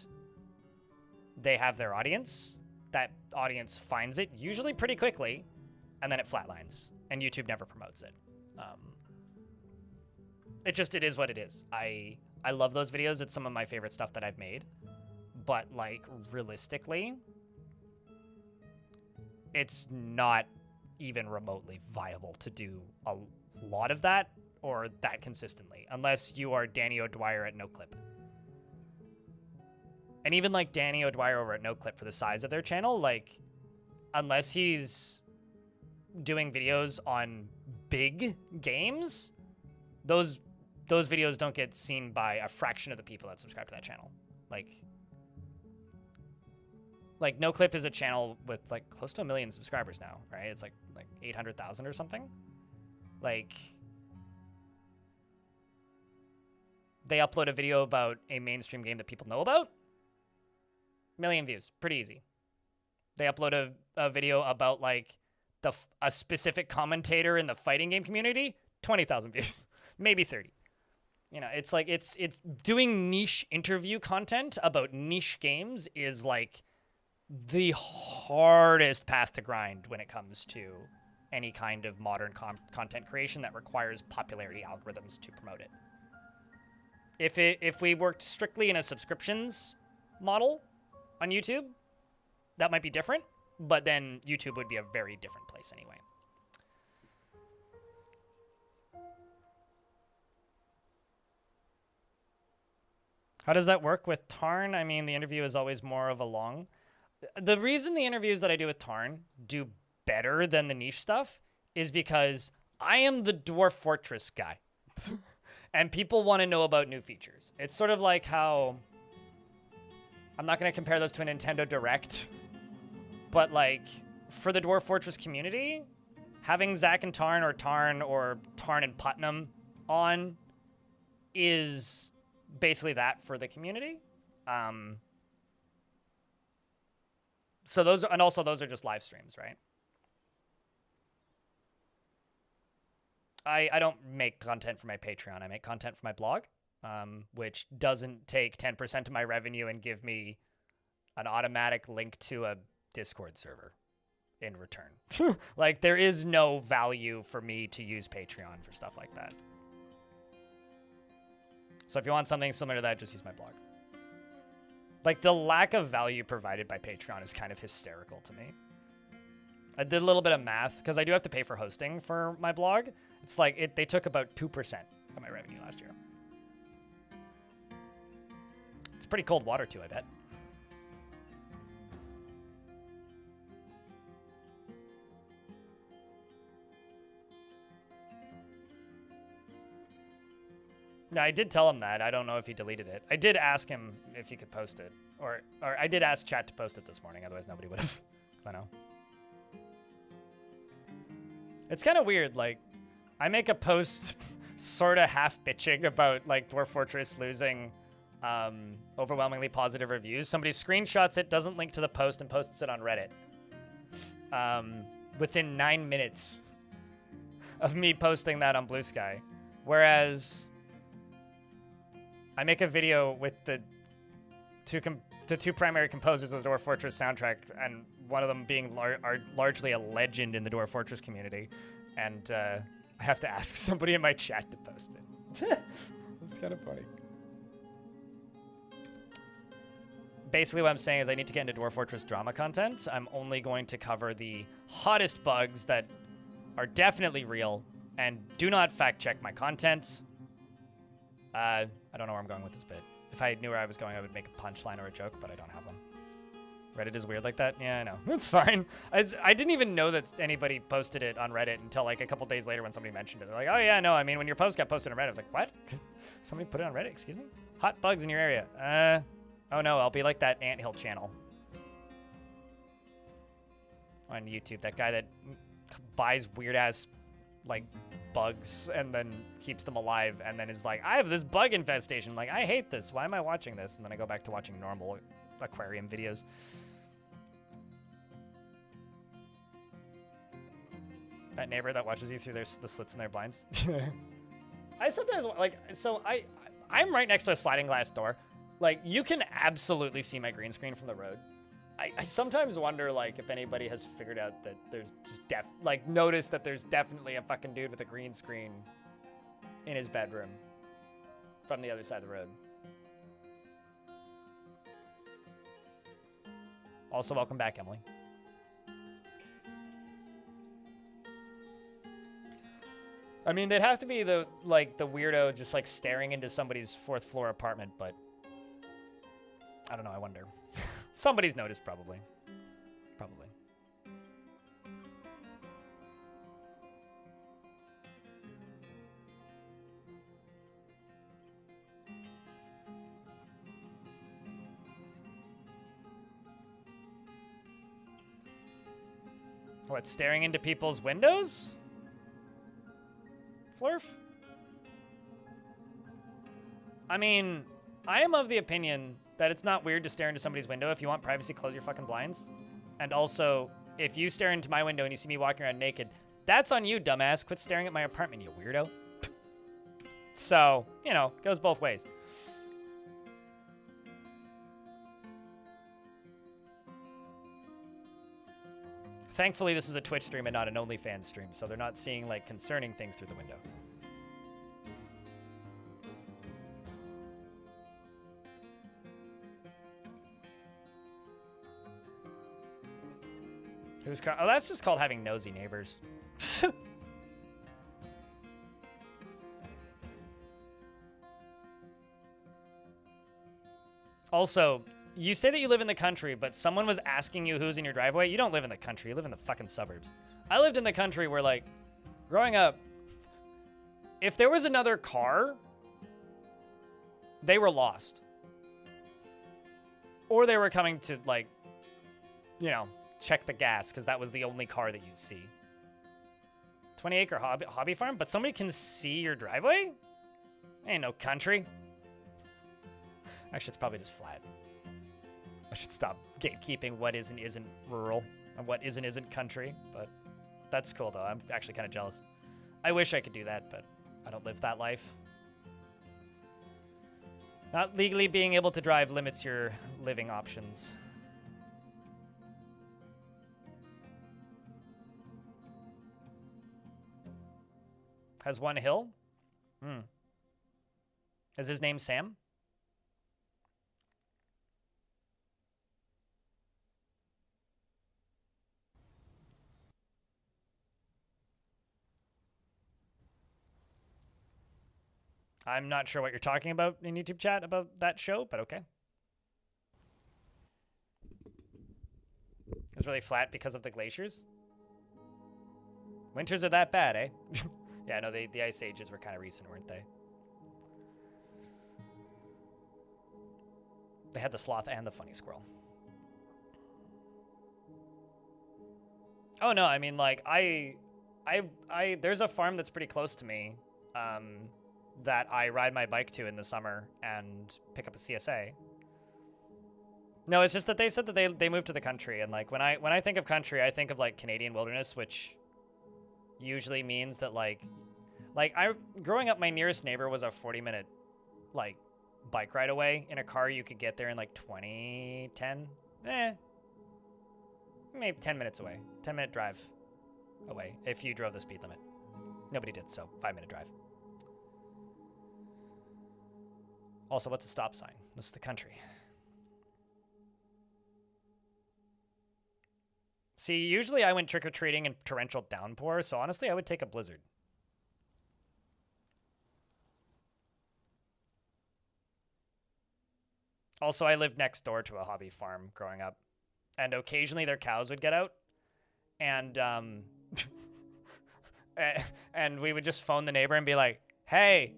[SPEAKER 1] they have their audience. That audience finds it usually pretty quickly, and then it flatlines, and YouTube never promotes it. It is what it is. I love those videos. It's some of my favorite stuff that I've made. But, like, realistically, it's not even remotely viable to do a lot of that or that consistently, unless you are Danny O'Dwyer at NoClip. And even, like, Danny O'Dwyer over at NoClip, for the size of their channel, like, unless he's doing videos on big games, those videos don't get seen by a fraction of the people that subscribe to that channel. Like NoClip is a channel with like close to 1 million subscribers now, right? It's like 800,000 or something. Like, they upload a video about a mainstream game that people know about, 1 million views, pretty easy. They upload a video about like a specific commentator in the fighting game community, 20,000 views, maybe 30. You know, it's like it's doing niche interview content about niche games is like the hardest path to grind when it comes to any kind of modern content creation that requires popularity algorithms to promote it. If we worked strictly in a subscriptions model on YouTube, that might be different, but then YouTube would be a very different place anyway. How does that work with Tarn? I mean, the interview is always more of a long. The reason the interviews that I do with Tarn do better than the niche stuff is because I am the Dwarf Fortress guy. And people want to know about new features. It's sort of like how... I'm not going to compare those to a Nintendo Direct, but like, for the Dwarf Fortress community, having Zach and Tarn or Tarn and Putnam on is basically that for the community. So those are just live streams, right? I don't make content for my Patreon. I make content for my blog, which doesn't take 10% of my revenue and give me an automatic link to a Discord server in return. Like, there is no value for me to use Patreon for stuff like that. So if you want something similar to that, just use my blog. Like, the lack of value provided by Patreon is kind of hysterical to me. I did a little bit of math, because I do have to pay for hosting for my blog. It's like, they took about 2% of my revenue last year. It's pretty cold water, too, I bet. No, I did tell him that. I don't know if he deleted it. I did ask him if he could post it. Or I did ask chat to post it this morning, otherwise nobody would have. I know. It's kind of weird, like, I make a post sort of half bitching about, like, Dwarf Fortress losing overwhelmingly positive reviews. Somebody screenshots it, doesn't link to the post, and posts it on Reddit. Within 9 minutes of me posting that on Blue Sky. Whereas I make a video with the two primary composers of the Dwarf Fortress soundtrack, and one of them being largely a legend in the Dwarf Fortress community, and I have to ask somebody in my chat to post it. It's kind of funny. Basically what I'm saying is I need to get into Dwarf Fortress drama content. I'm only going to cover the hottest bugs that are definitely real, and do not fact check my content. I don't know where I'm going with this bit. If I knew where I was going, I would make a punchline or a joke, but I don't have one. Reddit is weird like that? Yeah, I know. That's fine. I didn't even know that anybody posted it on Reddit until like a couple days later when somebody mentioned it. They're like, oh yeah, no, I mean, when your post got posted on Reddit, I was like, what? Somebody put it on Reddit? Excuse me? Hot bugs in your area. Oh no, I'll be like that Anthill channel on YouTube. That guy that buys weird-ass, like, bugs and then keeps them alive and then is like, I have this bug infestation. Like, I hate this. Why am I watching this? And then I go back to watching normal aquarium videos. That neighbor that watches you through the slits in their blinds. I sometimes like, so I'm right next to a sliding glass door. Like, you can absolutely see my green screen from the road. I sometimes wonder, like, if anybody has figured out that there's just notice that there's definitely a fucking dude with a green screen in his bedroom from the other side of the road. Also, welcome back, Emily. I mean, they'd have to be the weirdo just like staring into somebody's 4th floor apartment, but I don't know, I wonder. Somebody's noticed, probably. Probably. What, staring into people's windows? Flurf? I mean, I am of the opinion that it's not weird to stare into somebody's window. If you want privacy, close your fucking blinds. And also, if you stare into my window and you see me walking around naked, that's on you, dumbass. Quit staring at my apartment, you weirdo. So, you know, goes both ways. Thankfully, this is a Twitch stream and not an OnlyFans stream, so they're not seeing, like, concerning things through the window. Oh, that's just called having nosy neighbors. Also, you say that you live in the country, but someone was asking you who's in your driveway. You don't live in the country. You live in the fucking suburbs. I lived in the country where, like, growing up, if there was another car, they were lost. Or they were coming to, like, you know, check the gas, because that was the only car that you'd see. 20-acre hobby farm? But somebody can see your driveway? Ain't no country. Actually, it's probably just flat. I should stop gatekeeping what is and isn't rural and what is and isn't country, but that's cool, though. I'm actually kind of jealous. I wish I could do that, but I don't live that life. Not legally being able to drive limits your living options. Has one hill? Is his name Sam? I'm not sure what you're talking about in YouTube chat about that show, but okay. It's really flat because of the glaciers. Winters are that bad, eh? Yeah, no, the ice ages were kind of recent, weren't they? They had the sloth and the funny squirrel. Oh no, I mean, like, there's a farm that's pretty close to me, that I ride my bike to in the summer and pick up a CSA. No, it's just that they said that they moved to the country, and like when I think of country, I think of like Canadian wilderness, which usually means that like growing up, my nearest neighbor was a 40-minute like bike ride away. In a car, you could get there in like 10, maybe 10 minutes away. 10-minute drive away if you drove the speed limit. Nobody did, so 5-minute drive. Also, what's a stop sign? This is the country. See, usually I went trick-or-treating in torrential downpour, so honestly, I would take a blizzard. Also, I lived next door to a hobby farm growing up, and occasionally their cows would get out, and and we would just phone the neighbor and be like, hey,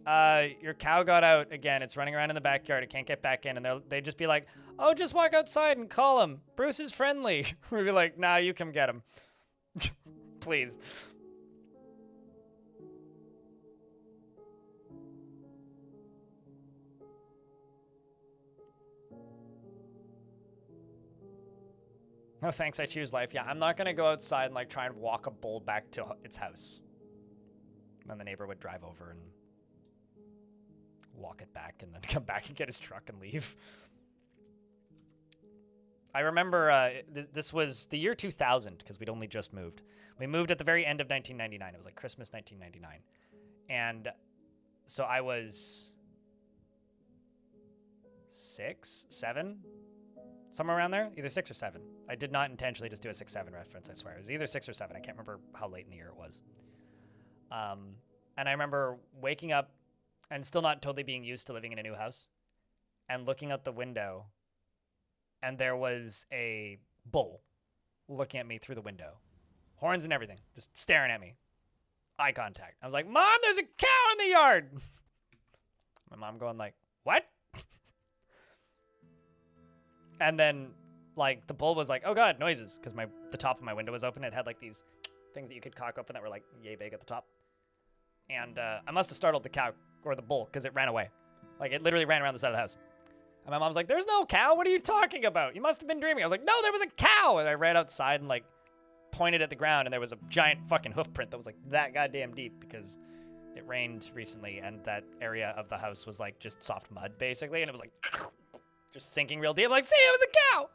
[SPEAKER 1] your cow got out again. It's running around in the backyard. It can't get back in. And they'd just be like, oh, just walk outside and call him. Bruce is friendly. We'd be like, nah, you come get him. Please. No thanks, I choose life. Yeah, I'm not gonna go outside and like try and walk a bull back to its house. Then the neighbor would drive over and walk it back and then come back and get his truck and leave. I remember this was the year 2000 because we'd only just moved. We moved at the very end of 1999. It was like Christmas 1999. And so I was 6, 7, somewhere around there, either 6 or 7. I did not intentionally just do a 6-7 reference, I swear. It was either 6 or 7. I can't remember how late in the year it was. And I remember waking up and still not totally being used to living in a new house and looking out the window, and there was a bull looking at me through the window. Horns and everything, just staring at me. Eye contact. I was like, Mom, there's a cow in the yard. My mom going like, what? And then like the bull was like, oh God, noises. Because the top of my window was open. It had like these things that you could cock open that were like yay big at the top. And I must have startled the cow or the bull because it ran away. Like it literally ran around the side of the house. And my mom's like, there's no cow. What are you talking about? You must have been dreaming. I was like, no, there was a cow. And I ran outside and like pointed at the ground, and there was a giant fucking hoof print that was like that goddamn deep because it rained recently and that area of the house was like just soft mud basically. And it was like just sinking real deep. I'm like, see, it was a cow.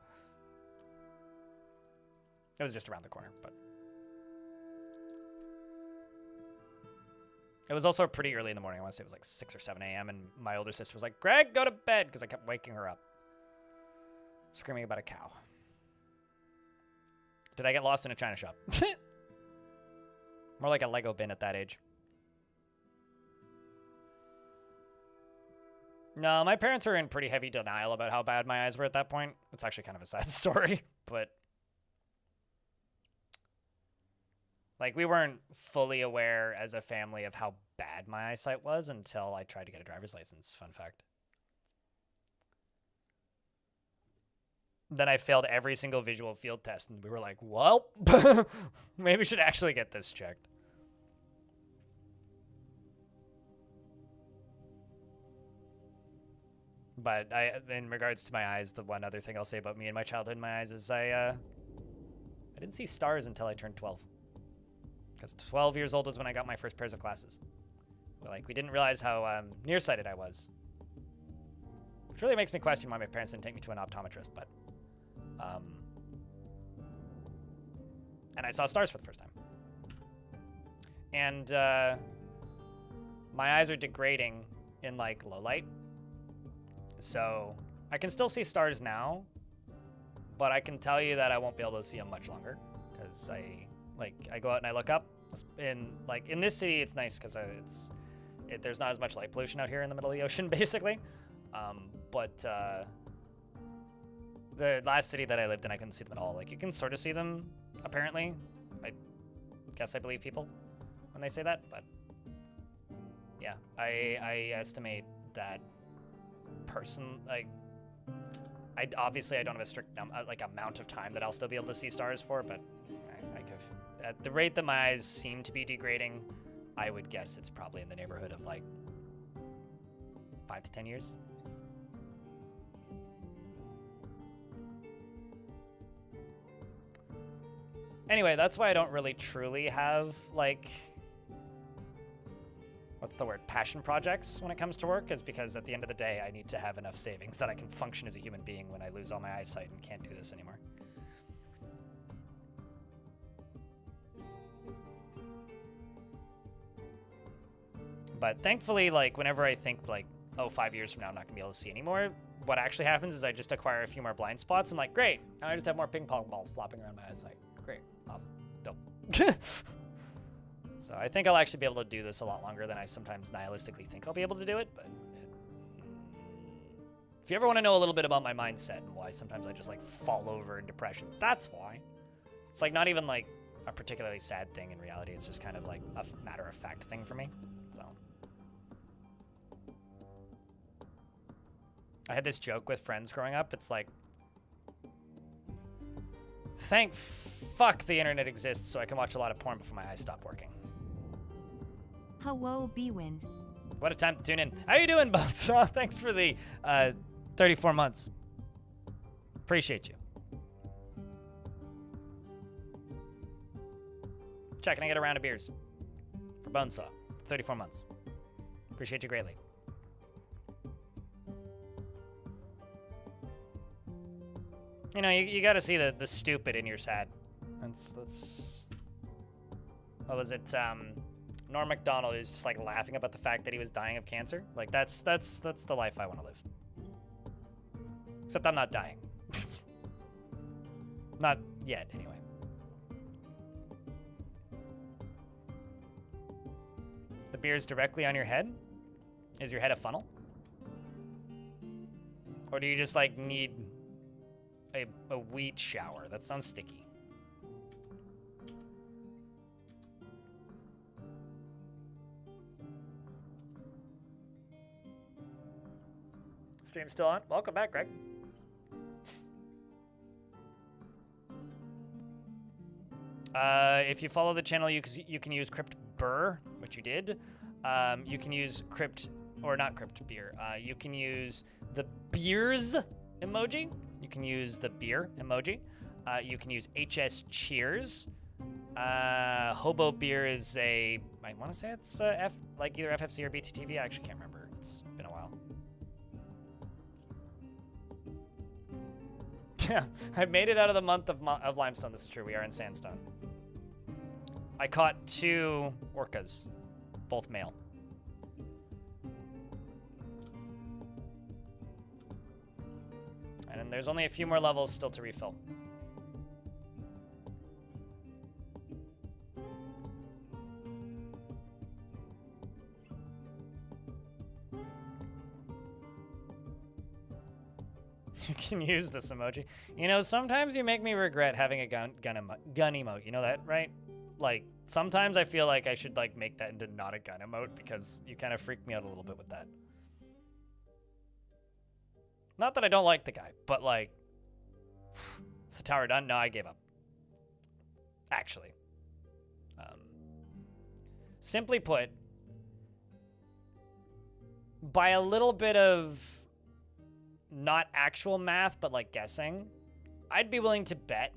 [SPEAKER 1] It was just around the corner, but it was also pretty early in the morning. I want to say it was like 6 or 7 a.m. And my older sister was like, Greg, go to bed, because I kept waking her up, screaming about a cow. Did I get lost in a china shop? More like a Lego bin at that age. No, my parents were in pretty heavy denial about how bad my eyes were at that point. It's actually kind of a sad story, but like we weren't fully aware as a family of how bad my eyesight was until I tried to get a driver's license. Fun fact. Then I failed every single visual field test, and we were like, well, maybe we should actually get this checked. But in regards to my eyes, the one other thing I'll say about me and my childhood in my eyes is I didn't see stars until I turned 12. Because 12 years old was when I got my first pairs of glasses. We didn't realize how nearsighted I was. Which really makes me question why my parents didn't take me to an optometrist, but and I saw stars for the first time. And my eyes are degrading in like low light. So I can still see stars now, but I can tell you that I won't be able to see them much longer because I go out and I look up. In this city, it's nice because there's not as much light pollution out here in the middle of the ocean, basically. But the last city that I lived in, I couldn't see them at all. Like you can sort of see them, apparently. I guess I believe people when they say that, but yeah, I estimate that person I don't have a strict amount of time that I'll still be able to see stars for, but at the rate that my eyes seem to be degrading, I would guess it's probably in the neighborhood of like 5 to 10 years. Anyway, that's why I don't really truly have passion projects when it comes to work, is because at the end of the day, I need to have enough savings that I can function as a human being when I lose all my eyesight and can't do this anymore. But thankfully, whenever I think 5 years from now I'm not gonna be able to see anymore, what actually happens is I just acquire a few more blind spots. I'm like, great, now I just have more ping pong balls flopping around my eyesight. Great, awesome, dope. So I think I'll actually be able to do this a lot longer than I sometimes nihilistically think I'll be able to do it. But if you ever want to know a little bit about my mindset and why sometimes I just fall over in depression, that's why. It's not even a particularly sad thing in reality. It's just kind of a matter of fact thing for me. So I had this joke with friends growing up. It's thank fuck the internet exists so I can watch a lot of porn before my eyes stop working.
[SPEAKER 2] Hello, B-Wind.
[SPEAKER 1] What a time to tune in. How you doing, Bones? Oh, thanks for the 34 months. Appreciate you. chat, can I get a round of beers? For Bonesaw. 34 months. Appreciate you greatly. You know, you gotta see the stupid in your sad. That's... What was it? Norm Macdonald is just like laughing about the fact that he was dying of cancer. Like, that's the life I want to live. Except I'm not dying. Not yet, anyway. The beer's directly on your head? Is your head a funnel? Or do you just, like, need a wheat shower? That sounds sticky. Stream's still on. Welcome back, Greg. If you follow the channel, you can use Crypt Burr, which you did. You can use Crypt, or not Crypt Beer. You can use the beers emoji. You can use the beer emoji. You can use HS Cheers. Hobo Beer is I want to say it's like either FFC or BTTV. I actually can't remember. It's been a while. Yeah, I made it out of the month of limestone. This is true. We are in sandstone. I caught 2 orcas, both male. And then there's only a few more levels still to refill. You can use this emoji. You know, sometimes you make me regret having a gun emote. You know that, right? Like, sometimes I feel like I should, like, make that into not a gun emote because you kind of freaked me out a little bit with that. Not that I don't like the guy, but, like, is the tower done? No, I gave up. Actually. Simply put, by a little bit of not actual math, but like guessing, I'd be willing to bet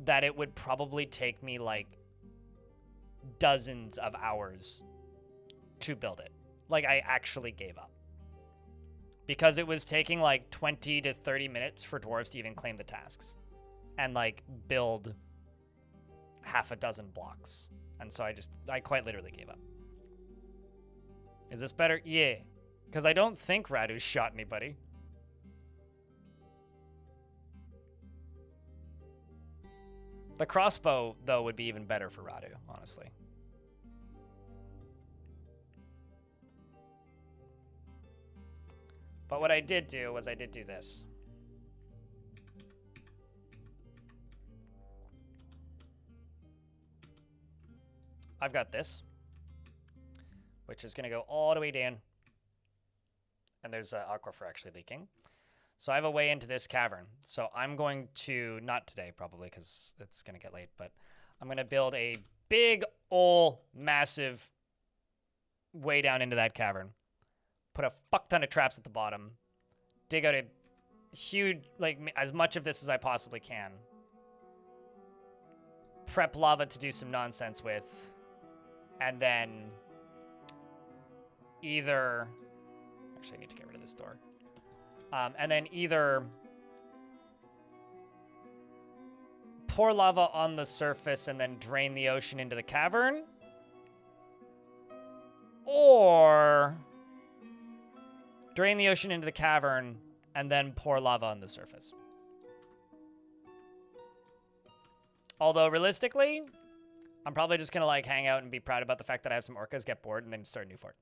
[SPEAKER 1] that it would probably take me like dozens of hours to build it. Like, I actually gave up. Because it was taking like 20 to 30 minutes for dwarves to even claim the tasks and like build half a dozen blocks. And so I quite literally gave up. Is this better? Yeah. Because I don't think Radu's shot anybody. The crossbow, though, would be even better for Radu, honestly. But what I did do was I did do this. I've got this, which is going to go all the way down. And there's aquifer actually leaking. So I have a way into this cavern. So I'm going to, not today probably because it's going to get late, but I'm going to build a big, old, massive way down into that cavern. Put a fuck ton of traps at the bottom. Dig out a huge, like, as much of this as I possibly can. Prep lava to do some nonsense with. And then either, actually I need to get rid of this door. And then either pour lava on the surface and then drain the ocean into the cavern, or drain the ocean into the cavern and then pour lava on the surface. Although realistically, I'm probably just gonna like hang out and be proud about the fact that I have some orcas, get bored, and then start a new fort.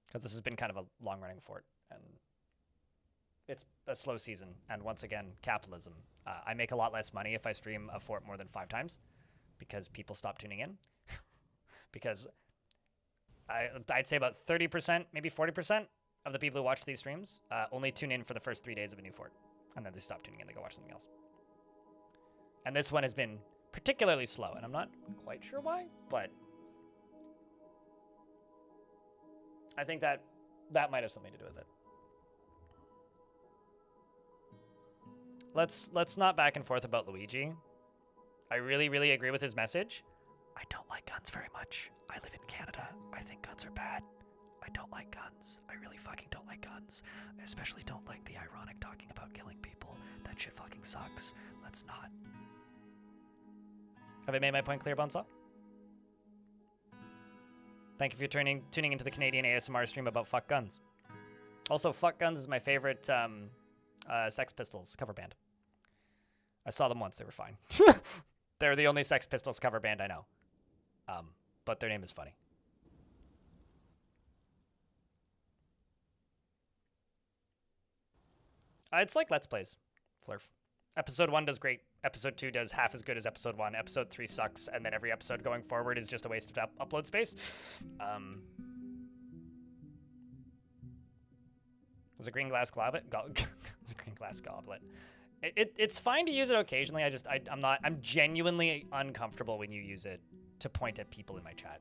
[SPEAKER 1] Because this has been kind of a long-running fort, and it's a slow season. And once again, capitalism. I make a lot less money if I stream a fort more than 5 times, because people stop tuning in. Because I'd say about 30%, maybe 40% of the people who watch these streams only tune in for the first 3 days of a new fort, and then they stop tuning in. They go watch something else. And this one has been particularly slow, and I'm not quite sure why, but I think that might have something to do with it. Let's not back and forth about Luigi. I really, really agree with his message. I don't like guns very much. I live in Canada. I think guns are bad. I don't like guns. I really fucking don't like guns. I especially don't like the ironic talking about killing people. That shit fucking sucks. Let's not. Have I made my point clear, Bonesaw? Thank you for tuning into the Canadian ASMR stream about fuck guns. Also, Fuck Guns is my favorite Sex Pistols cover band. I saw them once. They were fine. They're the only Sex Pistols cover band I know. But their name is funny. It's like Let's Plays. Flurf. Episode 1 does great. Episode 2 does half as good as Episode 1. Episode 3 sucks, and then every episode going forward is just a waste of upload space. Was a green glass goblet? Was a green glass goblet. It's fine to use it occasionally. I'm genuinely uncomfortable when you use it to point at people in my chat.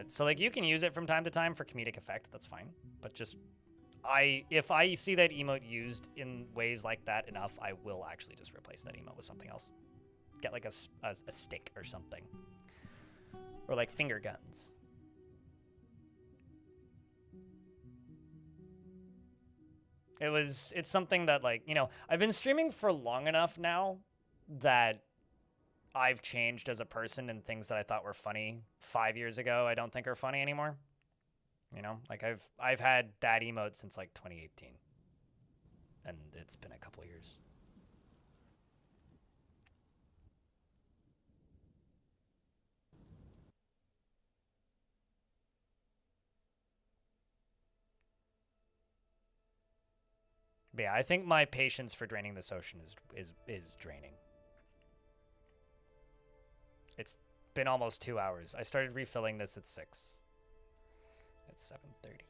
[SPEAKER 1] So like you can use it from time to time for comedic effect. That's fine. But just if I see that emote used in ways like that enough, I will actually just replace that emote with something else. Get like a stick or something. Or like finger guns. It's something that, like, you know, I've been streaming for long enough now that I've changed as a person, and things that I thought were funny 5 years ago I don't think are funny anymore. You know, like I've had that emote since like 2018. And it's been a couple years. But yeah, I think my patience for draining this ocean is draining. It's been almost 2 hours. I started refilling this at 6. It's 7:30.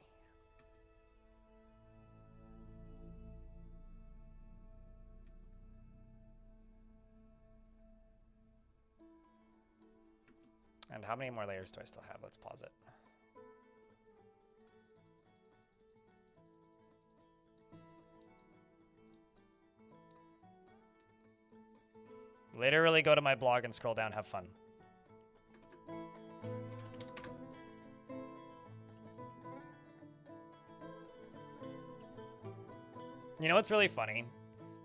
[SPEAKER 1] And how many more layers do I still have? Let's pause it. Literally go to my blog and scroll down, have fun. You know what's really funny?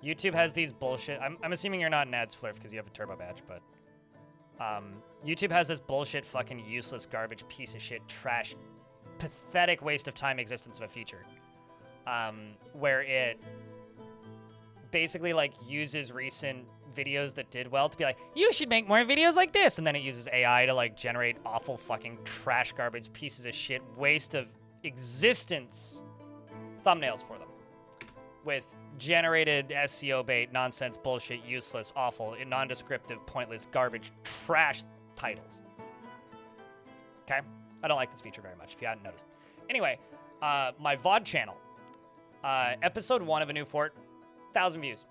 [SPEAKER 1] YouTube has these bullshit... I'm assuming you're not an ads flurf because you have a turbo badge, but... YouTube has this bullshit fucking useless garbage piece of shit trash pathetic waste of time existence of a feature. Where it basically like uses recent videos that did well to be like, you should make more videos like this, and then it uses AI to like generate awful fucking trash garbage pieces of shit waste of existence thumbnails for them with generated SEO bait nonsense bullshit useless awful non-descriptive pointless garbage trash titles. Okay, I don't like this feature very much if you hadn't noticed. Anyway, my VOD channel, episode 1 of A New Fort, 1,000 views.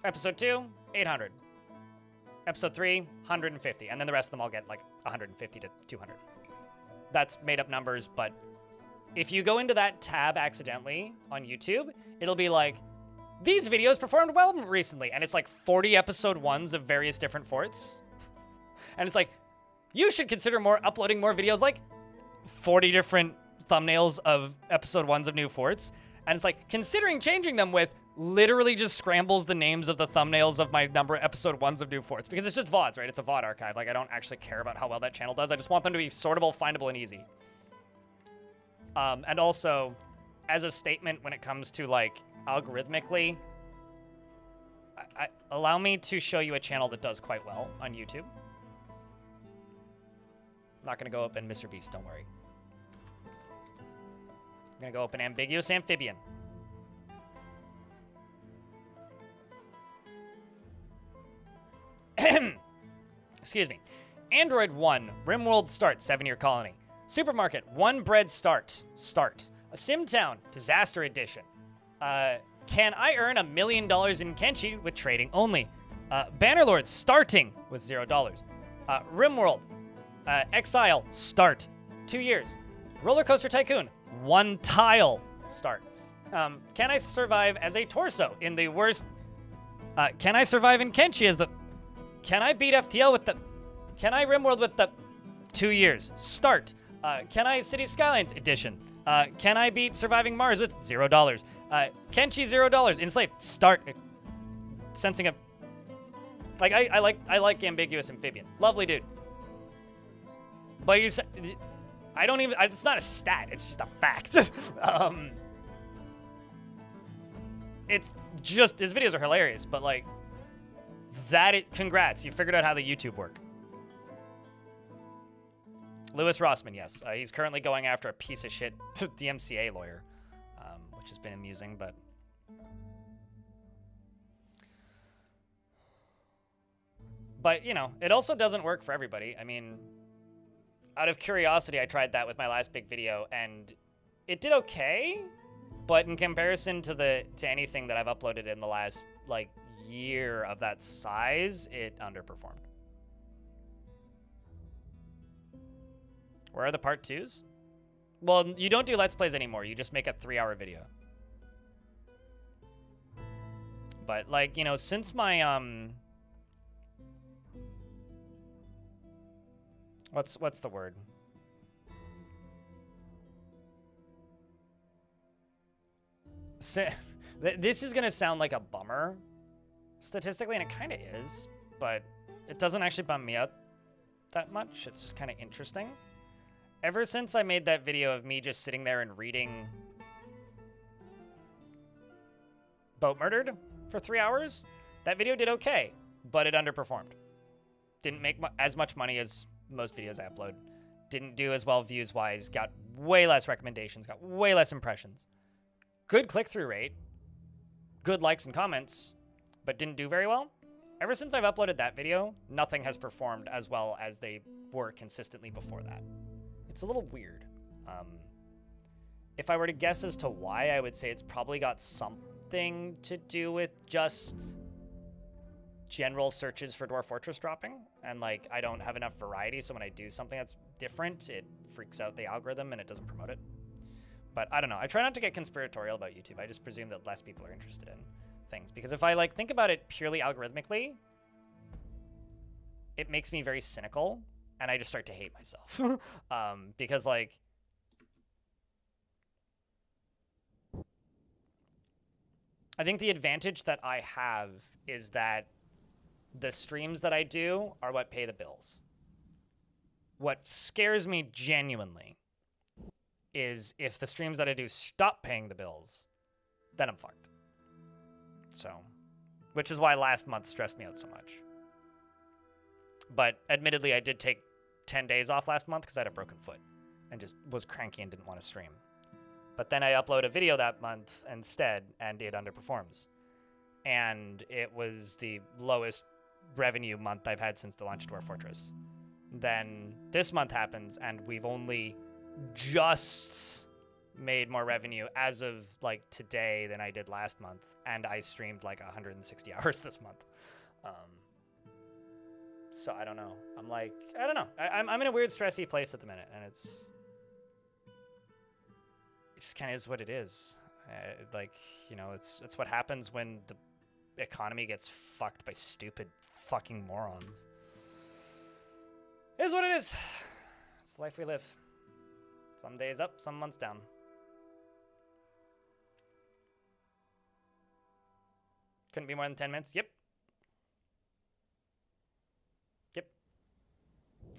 [SPEAKER 1] Episode 2, 800. Episode 3, 150. And then the rest of them all get like 150 to 200. That's made up numbers, but if you go into that tab accidentally on YouTube, it'll be like, these videos performed well recently. And it's like 40 episode 1s of various different forts. And it's like, you should consider uploading more videos, like 40 different thumbnails of episode 1s of new forts. And it's like, considering changing them with literally just scrambles the names of the thumbnails of my episode 1s of new forts, because it's just VODs, right? It's a VOD archive. Like, I don't actually care about how well that channel does. I just want them to be sortable, findable, and easy. And also, as a statement when it comes to, like, algorithmically, allow me to show you a channel that does quite well on YouTube. I'm not going to go open Mr. Beast, don't worry. I'm going to go open Ambiguous Amphibian. Excuse me. Android 1, RimWorld Start, 7-year colony. Supermarket, One Bread Start. A Sim Town, Disaster Edition. Can I earn $1 million in Kenshi with trading only? Bannerlord, starting with $0. RimWorld, Exile, start, 2 years. Roller Coaster Tycoon, 1 tile, start. Can I survive as a torso in the worst Can I survive in Kenshi as the... Can I beat FTL with the... Can I RimWorld with the... 2 years. Start. Can I City Skylines Edition? Can I beat Surviving Mars with $0? Kenshi $0. Enslaved. Start. Sensing a... Like, I like Ambiguous Amphibian. Lovely dude. But you said... I don't even... It's not a stat. It's just a fact. It's just... His videos are hilarious, but, like... Congrats. You figured out how the YouTube work. Louis Rossman, yes. He's currently going after a piece of shit DMCA lawyer, which has been amusing, but... But, you know, it also doesn't work for everybody. I mean, out of curiosity, I tried that with my last big video, and it did okay, but in comparison to anything that I've uploaded in the last, like, year of that size, it underperformed. Where are the part 2s? Well, you don't do Let's Plays anymore. You just make a 3-hour video. But, like, you know, since my, What's the word? This is going to sound like a bummer, statistically, and it kind of is. But it doesn't actually bum me out that much. It's just kind of interesting. Ever since I made that video of me just sitting there and reading Boat Murdered for 3 hours, that video did okay, but it underperformed. Didn't make as much money as most videos I upload. Didn't do as well views-wise, got way less recommendations, got way less impressions. Good click-through rate, good likes and comments, but didn't do very well. Ever since I've uploaded that video, nothing has performed as well as they were consistently before that. It's a little weird. If I were to guess as to why, I would say it's probably got something to do with just general searches for Dwarf Fortress dropping. And, like, I don't have enough variety, so when I do something that's different, it freaks out the algorithm and it doesn't promote it. But I don't know. I try not to get conspiratorial about YouTube. I just presume that less people are interested in things. Because if I, like, think about it purely algorithmically, it makes me very cynical. And I just start to hate myself. Because, like, I think the advantage that I have is that the streams that I do are what pay the bills. What scares me genuinely is if the streams that I do stop paying the bills, then I'm fucked. So, which is why last month stressed me out so much. But admittedly, I did take 10 days off last month because I had a broken foot and just was cranky and didn't want to stream. But then I upload a video that month instead, and it underperforms. And it was the lowest revenue month I've had since the launch of Dwarf Fortress. Then this month happens, and we've only just made more revenue as of, like, today than I did last month. And I streamed, like, 160 hours this month. So I don't know. I'm like, I don't know. I'm in a weird stressy place at the minute, and it just kind of is what it is. Like, you know, it's what happens when the economy gets fucked by stupid fucking morons. It is what it is. It's the life we live. Some days up, some months down. Couldn't be more than 10 minutes. Yep.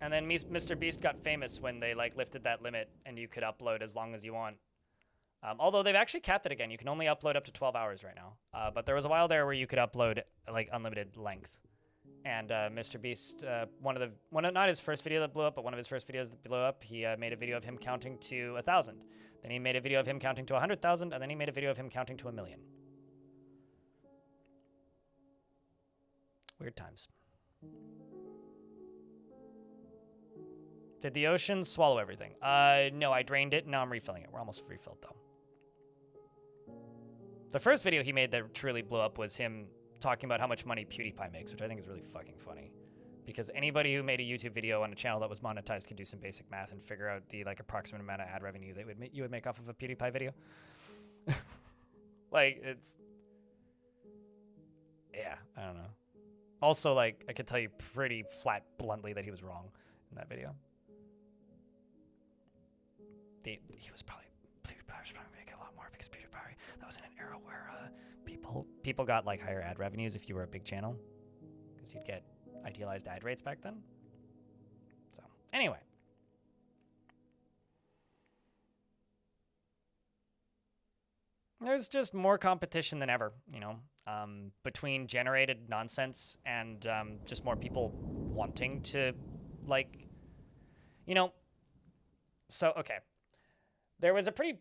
[SPEAKER 1] And then Mr. Beast got famous when they, like, lifted that limit and you could upload as long as you want. Although they've actually capped it again. You can only upload up to 12 hours right now. But there was a while there where you could upload, like, unlimited length. And Mr. Beast, not his first video that blew up, but one of his first videos that blew up, he made a video of him counting to 1,000. Then he made a video of him counting to 100,000, and then he made a video of him counting to 1,000,000. Weird times. Did the ocean swallow everything? No, I drained it. Now I'm refilling it. We're almost refilled, though. The first video he made that truly blew up was him talking about how much money PewDiePie makes, which I think is really fucking funny. Because anybody who made a YouTube video on a channel that was monetized could do some basic math and figure out the, like, approximate amount of ad revenue that you would make off of a PewDiePie video. Like, Yeah, I don't know. Also, like, I could tell you pretty flat, bluntly that he was wrong in that video. He was probably, PewDiePie was probably making a lot more because PewDiePie, that was in an era where people got like higher ad revenues if you were a big channel because you'd get idealized ad rates back then. So anyway. There's just more competition than ever, you know, between generated nonsense and just more people wanting to, like, you know. So, okay. There was a pretty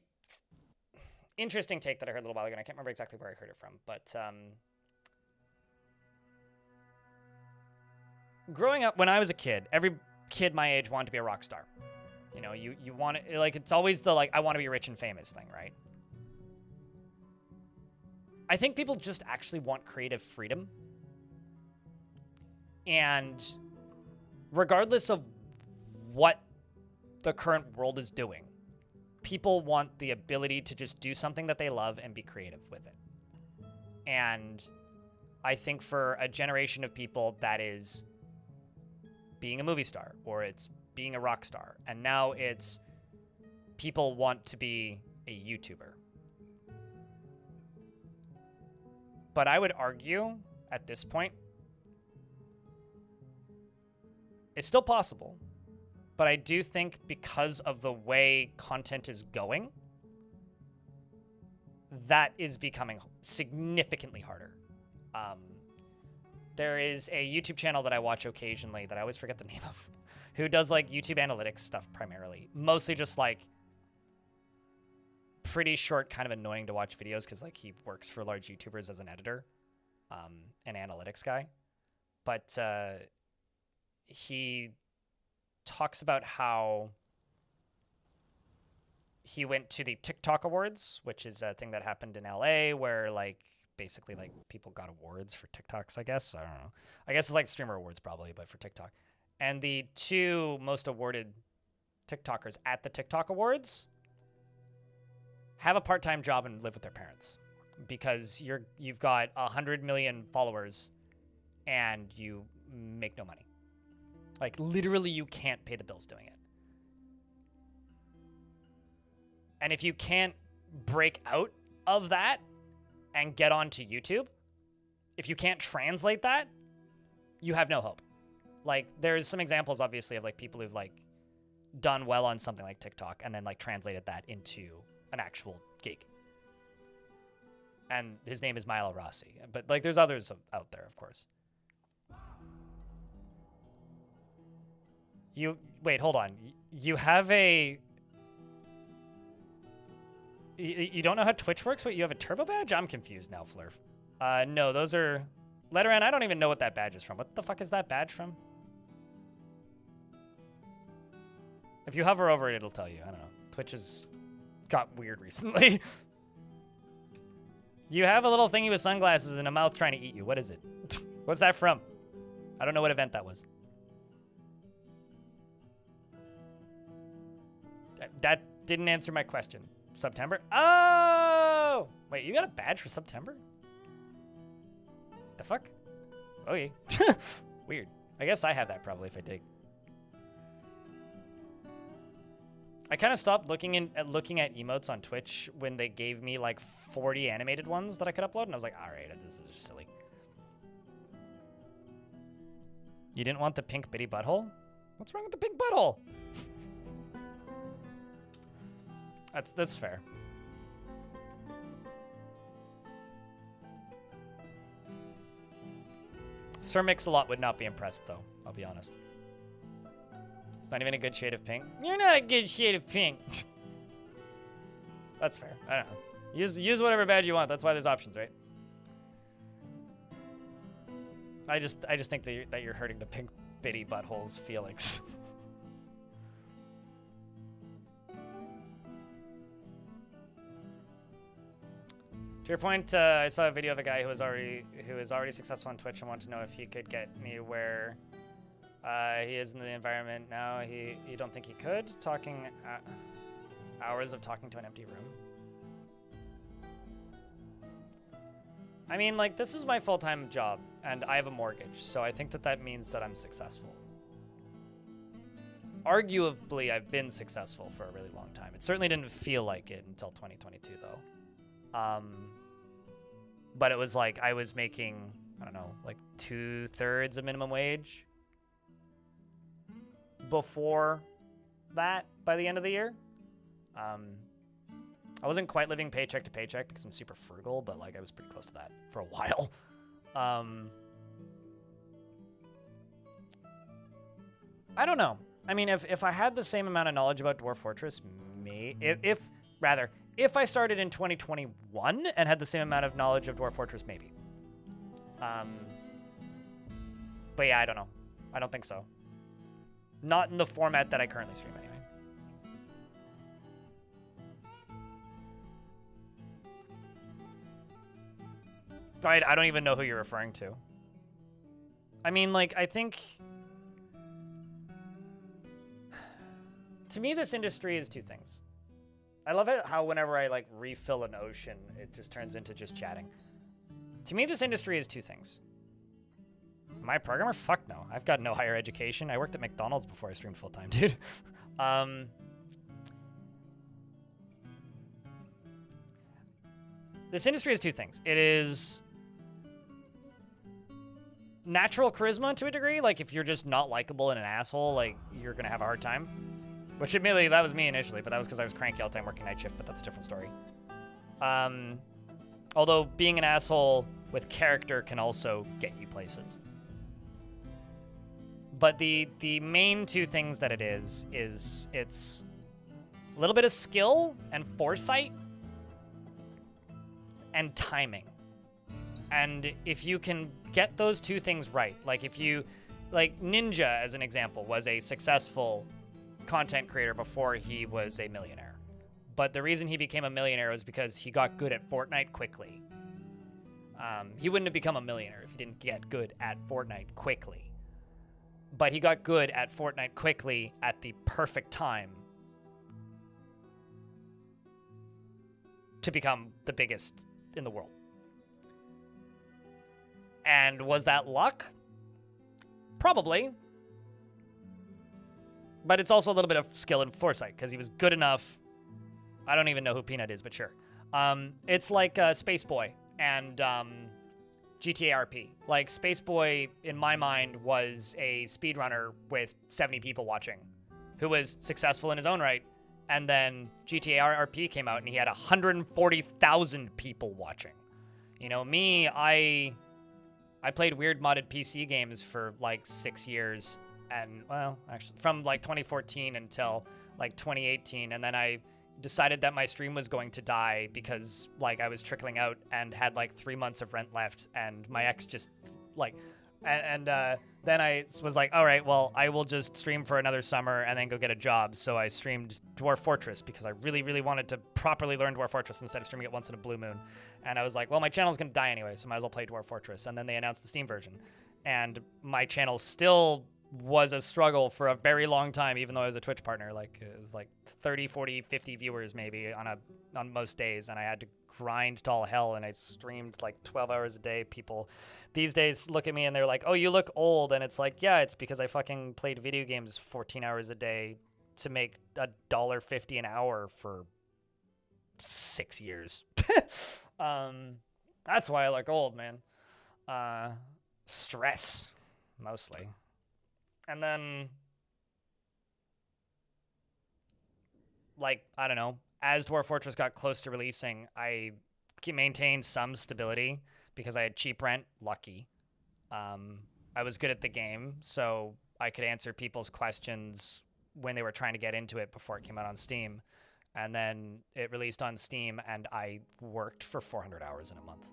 [SPEAKER 1] interesting take that I heard a little while ago, and I can't remember exactly where I heard it from, but growing up, when I was a kid, every kid my age wanted to be a rock star. You know, you want to, like, it's always the, like, I want to be rich and famous thing, right? I think people just actually want creative freedom. And regardless of what the current world is doing, people want the ability to just do something that they love and be creative with it. And I think for a generation of people, that is being a movie star, or it's being a rock star. And now it's people want to be a YouTuber. But I would argue at this point, it's still possible. But I do think because of the way content is going, that is becoming significantly harder. There is a YouTube channel that I watch occasionally that I always forget the name of, who does like YouTube analytics stuff primarily. Mostly just like pretty short, kind of annoying to watch videos because like he works for large YouTubers as an editor, an analytics guy. But he talks about how he went to the TikTok Awards, which is a thing that happened in LA where like basically like people got awards for TikToks, I guess. I don't know. I guess it's like streamer awards probably, but for TikTok. And the two most awarded TikTokers at the TikTok Awards have a part-time job and live with their parents because you've got 100 million followers and you make no money. Like literally you can't pay the bills doing it. And if you can't break out of that and get onto YouTube, if you can't translate that, you have no hope. Like there's some examples obviously of like people who've like done well on something like TikTok and then like translated that into an actual gig. And his name is Milo Rossi. But like there's others out there, of course. Wait, hold on. You have a... You don't know how Twitch works? Wait, you have a turbo badge? I'm confused now, Flurf. No, those are... Letteran, I don't even know what that badge is from. What the fuck is that badge from? If you hover over it, it'll tell you. I don't know. Twitch has got weird recently. You have a little thingy with sunglasses and a mouth trying to eat you. What is it? What's that from? I don't know what event that was. That didn't answer my question. September? Oh! Wait, you got a badge for September? The fuck? Oh, yeah. Weird. I guess I have that probably if I dig. I kind of stopped looking at emotes on Twitch when they gave me like 40 animated ones that I could upload, and I was like, all right, this is just silly. You didn't want the pink bitty butthole? What's wrong with the pink butthole? That's fair. Sir Mix-a-Lot would not be impressed, though. I'll be honest. It's not even a good shade of pink. You're not a good shade of pink. That's fair. I don't know. Use whatever badge you want. That's why there's options, right? I just think that you're hurting the pink bitty butthole's feelings. To your point, I saw a video of a guy who is already successful on Twitch and wanted to know if he could get me where he is in the environment now. You don't think he could? Talking hours of talking to an empty room. I mean, like, this is my full-time job, and I have a mortgage, so I think that that means that I'm successful. Arguably, I've been successful for a really long time. It certainly didn't feel like it until 2022, though. But it was like I was making, I don't know, like 2/3 of minimum wage before that by the end of the year. I wasn't quite living paycheck to paycheck because I'm super frugal, but like I was pretty close to that for a while. I don't know. I mean, if I had the same amount of knowledge about Dwarf Fortress, if I started in 2021 and had the same amount of knowledge of Dwarf Fortress, maybe. But yeah, I don't know. I don't think so. Not in the format that I currently stream anyway. I don't even know who you're referring to. I mean, like, I think... To me, this industry is two things. I love it how whenever I, like, refill an ocean, it just turns into just chatting. To me, this industry is two things. Am I a programmer? Fuck no. I've got no higher education. I worked at McDonald's before I streamed full-time, dude. This industry is two things. It is... natural charisma to a degree. Like, if you're just not likable and an asshole, like, you're gonna have a hard time. Which, admittedly, that was me initially, but that was because I was cranky all the time working night shift, but that's a different story. Although, being an asshole with character can also get you places. But the main two things that it is it's a little bit of skill and foresight and timing. And if you can get those two things right, like if you, like Ninja as an example was a successful content creator before he was a millionaire. But the reason he became a millionaire was because he got good at Fortnite quickly. He wouldn't have become a millionaire if he didn't get good at Fortnite quickly. But he got good at Fortnite quickly at the perfect time to become the biggest in the world. And was that luck? Probably. But it's also a little bit of skill and foresight, because he was good enough. I don't even know who Peanut is, but sure. It's like Space Boy and GTA RP. Like, Space Boy, in my mind, was a speedrunner with 70 people watching, who was successful in his own right. And then GTA RP came out, and he had 140,000 people watching. You know, me, I played weird modded PC games for like 6 years, and well, actually from like 2014 until like 2018, and then I decided that my stream was going to die because like I was trickling out and had like 3 months of rent left, and my ex just like, and then I was like, all right, well, I will just stream for another summer and then go get a job. So I streamed Dwarf Fortress because I really, really wanted to properly learn Dwarf Fortress instead of streaming it once in a blue moon. And I was like, well, my channel's going to die anyway, so might as well play Dwarf Fortress. And then they announced the Steam version. And my channel still was a struggle for a very long time, even though I was a Twitch partner. Like, it was like 30, 40, 50 viewers maybe on most days. And I had to grind to all hell, and I streamed like 12 hours a day. People these days look at me and they're like, oh, you look old. And it's like, yeah, it's because I fucking played video games 14 hours a day to make $1.50 an hour for 6 years. That's why I look old, man. Stress, mostly. And then, like, I don't know, as Dwarf Fortress got close to releasing, I maintained some stability because I had cheap rent, lucky. I was good at the game, so I could answer people's questions when they were trying to get into it before it came out on Steam. And then it released on Steam, and I worked for 400 hours in a month.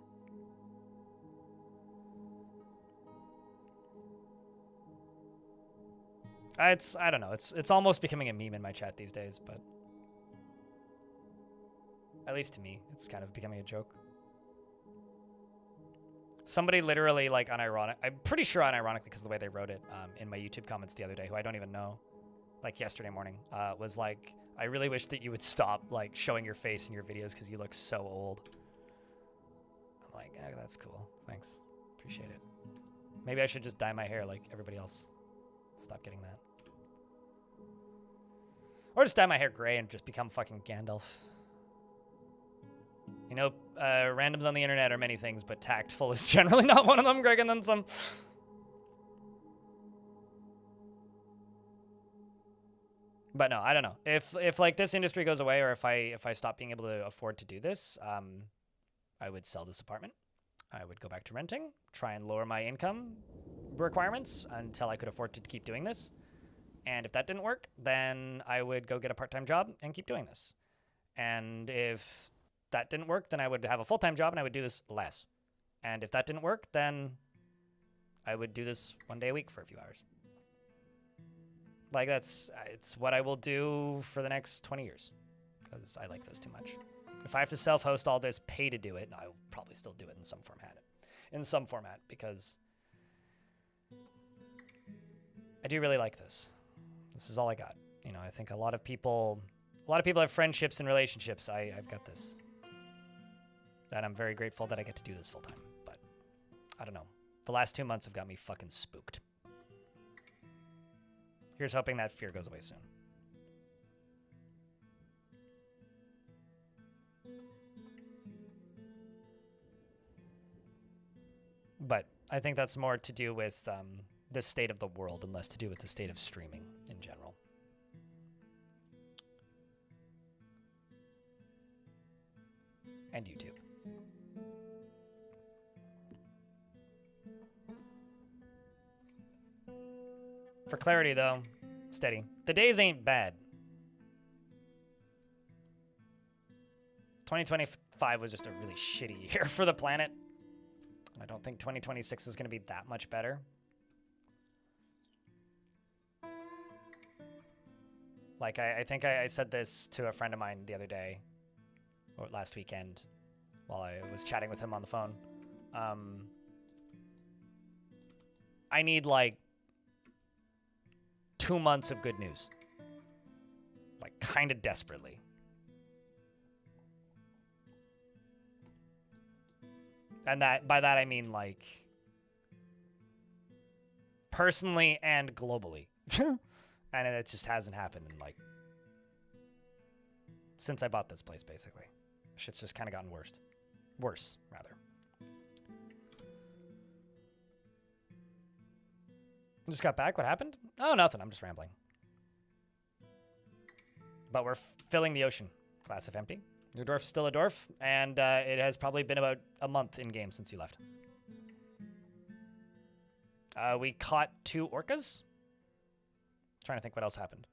[SPEAKER 1] I don't know, it's almost becoming a meme in my chat these days, but at least to me, it's kind of becoming a joke. Somebody literally, like, unironic, I'm pretty sure unironically because of the way they wrote it in my YouTube comments the other day, who I don't even know, like yesterday morning, was like, I really wish that you would stop, like, showing your face in your videos because you look so old. I'm like, that's cool. Thanks. Appreciate it. Maybe I should just dye my hair like everybody else. Stop getting that. Or just dye my hair gray and just become fucking Gandalf. You know, randoms on the internet are many things, but tactful is generally not one of them, Greg, and then some. But no, I don't know. If like this industry goes away, or if I stop being able to afford to do this, I would sell this apartment. I would go back to renting, try and lower my income requirements until I could afford to keep doing this. And if that didn't work, then I would go get a part-time job and keep doing this. And if that didn't work, then I would have a full-time job and I would do this less. And if that didn't work, then I would do this 1 day a week for a few hours. Like it's what I will do for the next 20 years because I like this too much. If I have to self-host all this, pay to do it, I'll probably still do it in some format because I do really like this. This is all I got. You know, I think a lot of people have friendships and relationships. I've got this. And I'm very grateful that I get to do this full time. But I don't know. The last 2 months have got me fucking spooked. Here's hoping that fear goes away soon. But I think that's more to do with the state of the world and less to do with the state of streaming in general. And YouTube. For clarity, though, steady. The days ain't bad. 2025 was just a really shitty year for the planet. I don't think 2026 is going to be that much better. Like, I think I said this to a friend of mine the other day, or last weekend, while I was chatting with him on the phone. I need, like, 2 months of good news. Like, kind of desperately. And by that I mean, like, personally and globally. And it just hasn't happened in, like, since I bought this place, basically. Shit's just kind of gotten worse. Worse, rather. Just got back. What happened? Oh, nothing. I'm just rambling. But we're filling the ocean. Glass half empty. Your dwarf's still a dwarf, and it has probably been about a month in game since you left. We caught 2 orcas. Trying to think what else happened.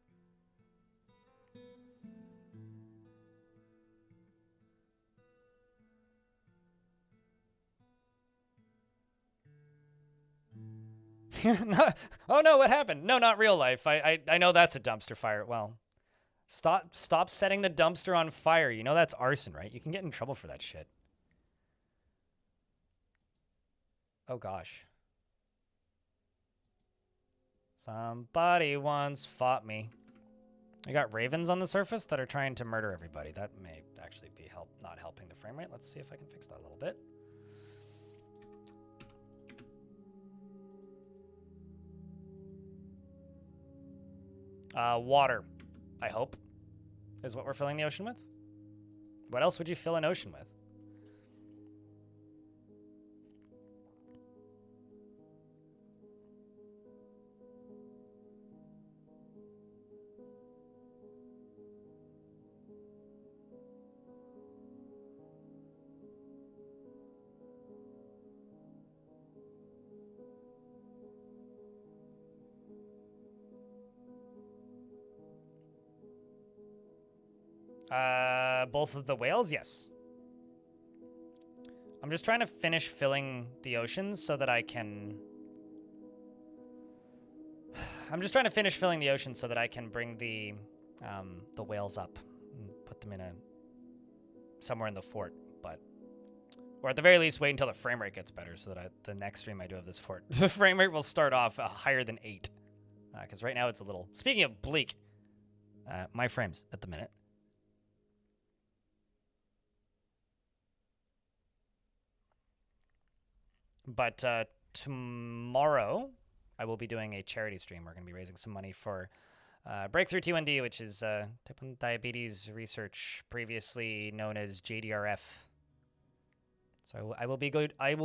[SPEAKER 1] No, oh no, what happened? No, not real life. I know that's a dumpster fire. Well, stop setting the dumpster on fire. You know that's arson, right? You can get in trouble for that shit. Oh gosh. Somebody once fought me. I got ravens on the surface that are trying to murder everybody. That may actually be not helping the frame rate. Let's see if I can fix that a little bit. Water, I hope, is what we're filling the ocean with. What else would you fill an ocean with? Both of the whales, yes. I'm just trying to finish filling the oceans so that I can... bring the whales up and put them in somewhere in the fort, or at the very least wait until the frame rate gets better so that the next stream I do of this fort, the frame rate will start off higher than 8. Because right now it's a little... Speaking of bleak, my frames at the minute. But tomorrow, I will be doing a charity stream. We're going to be raising some money for Breakthrough T1D, which is type 1 diabetes research, previously known as JDRF. So I will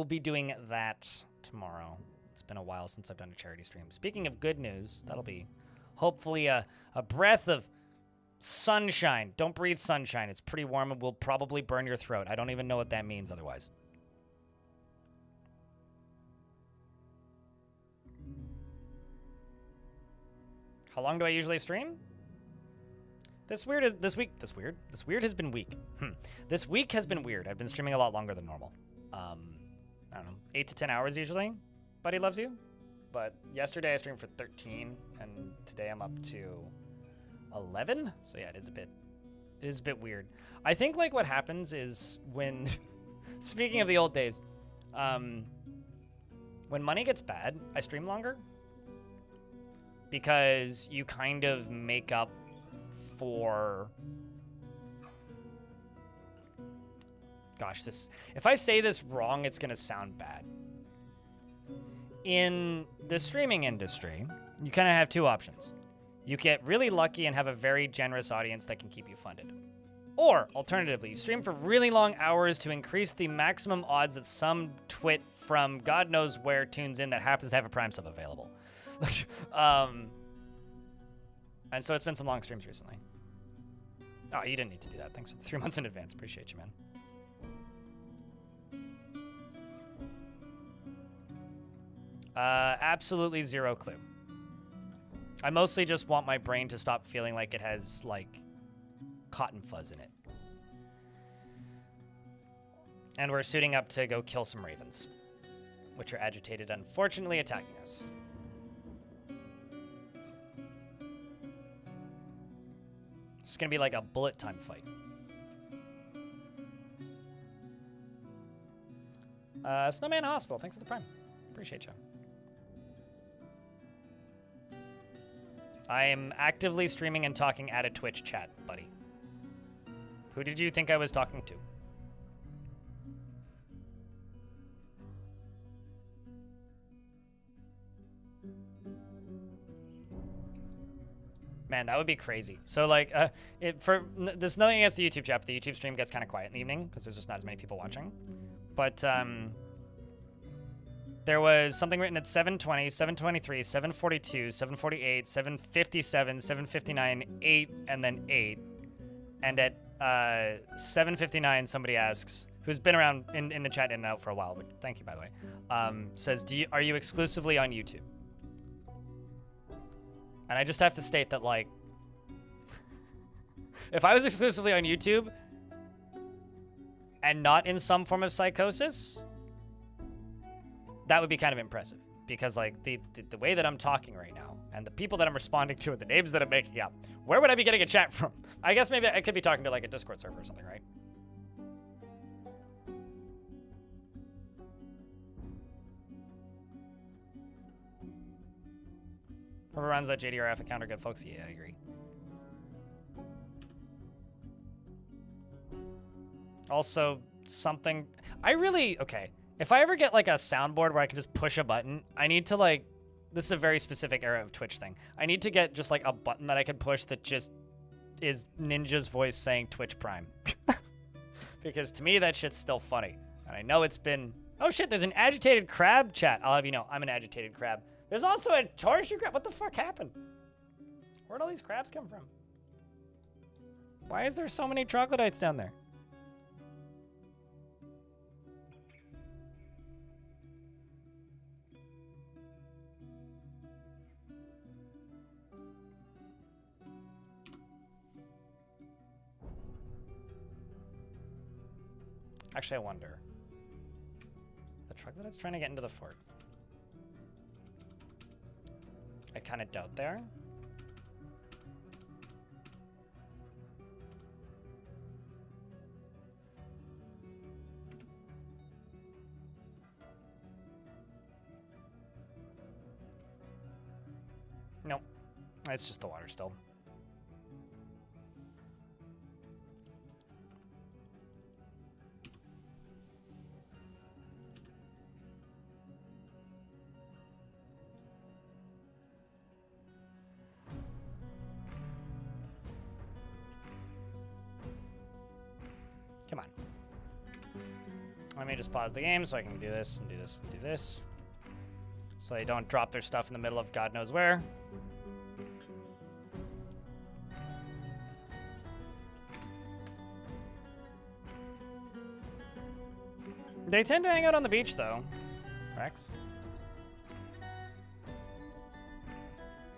[SPEAKER 1] be doing that tomorrow. It's been a while since I've done a charity stream. Speaking of good news, that'll be hopefully a breath of sunshine. Don't breathe sunshine. It's pretty warm and will probably burn your throat. I don't even know what that means otherwise. How long do I usually stream? This weird has been weak. This week has been weird. I've been streaming a lot longer than normal. I don't know, 8 to 10 hours usually. Buddy loves you. But yesterday I streamed for 13, and today I'm up to 11. So yeah, it is a bit weird. I think like what happens is when, speaking of the old days, when money gets bad, I stream longer. Because you kind of make up for... Gosh, if I say this wrong, it's going to sound bad. In the streaming industry, you kind of have two options. You get really lucky and have a very generous audience that can keep you funded. Or, alternatively, you stream for really long hours to increase the maximum odds that some twit from God knows where tunes in that happens to have a Prime sub available. And so it's been some long streams recently. Oh, you didn't need to do that. Thanks for the 3 months in advance. Appreciate you, man. Absolutely zero clue. I mostly just want my brain to stop feeling like it has, like, cotton fuzz in it. And we're suiting up to go kill some ravens, which are agitated, unfortunately attacking us. It's gonna be like a bullet time fight. Snowman Hospital, thanks for the Prime. Appreciate you. I am actively streaming and talking at a Twitch chat, buddy. Who did you think I was talking to? Man, that would be crazy. So, like, there's nothing against the YouTube chat, but the YouTube stream gets kind of quiet in the evening because there's just not as many people watching. But there was something written at 7:20, 7:23, 7:42, 7:48, 7:57, 7:59, 8, and then 8. And at 7:59, somebody asks, who's been around in the chat in and out for a while, but thank you, by the way, says, are you exclusively on YouTube? And I just have to state that, like, if I was exclusively on YouTube and not in some form of psychosis, that would be kind of impressive. Because, like, the way that I'm talking right now and the people that I'm responding to and the names that I'm making up, where would I be getting a chat from? I guess maybe I could be talking to, like, a Discord server or something, right? Whoever runs that JDRF account are good folks. Yeah, I agree. Also, something... Okay. If I ever get, like, a soundboard where I can just push a button, I need to, like... This is a very specific era of Twitch thing. I need to get just, like, a button that I can push that just is Ninja's voice saying Twitch Prime. Because to me, that shit's still funny. And I know it's been... Oh, shit, there's an agitated crab chat. I'll have you know, I'm an agitated crab. There's also a horseshoe crab. What the fuck happened? Where'd all these crabs come from? Why is there so many troglodytes down there? Actually, I wonder. The troglodytes trying to get into the fort. I kind of doubt they are. Nope. It's just the water still. Let me just pause the game so I can do this and do this and do this. So they don't drop their stuff in the middle of God knows where. They tend to hang out on the beach, though. Rex.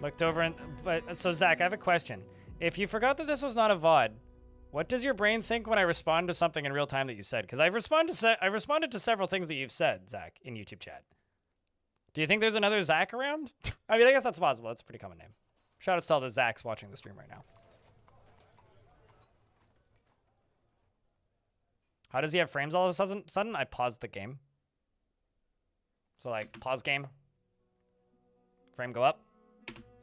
[SPEAKER 1] Looked over and... But, so, Zach, I have a question. If you forgot that this was not a VOD, what does your brain think when I respond to something in real time that you said? Because I've responded to several things that you've said, Zach, in YouTube chat. Do you think there's another Zach around? I mean, I guess that's possible. That's a pretty common name. Shout out to all the Zachs watching the stream right now. How does he have frames all of a sudden? I paused the game. So, like, pause game. Frame go up.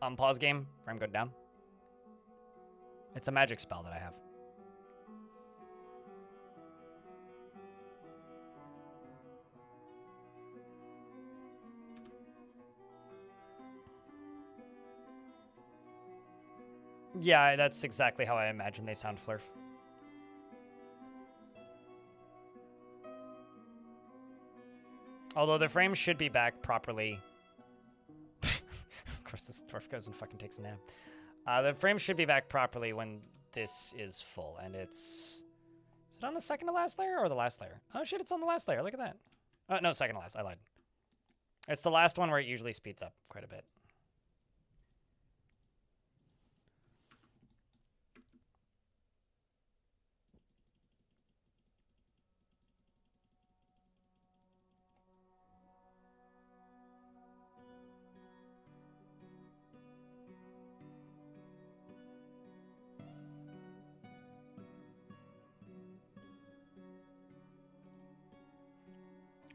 [SPEAKER 1] Unpause game. Frame go down. It's a magic spell that I have. Yeah, that's exactly how I imagine they sound, Flurf. Although the frame should be back properly. Of course, this dwarf goes and fucking takes a nap. The frame should be back properly when this is full, and it's... Is it on the second to last layer or the last layer? Oh shit, it's on the last layer. Look at that. Oh, no, second to last. I lied. It's the last one where it usually speeds up quite a bit.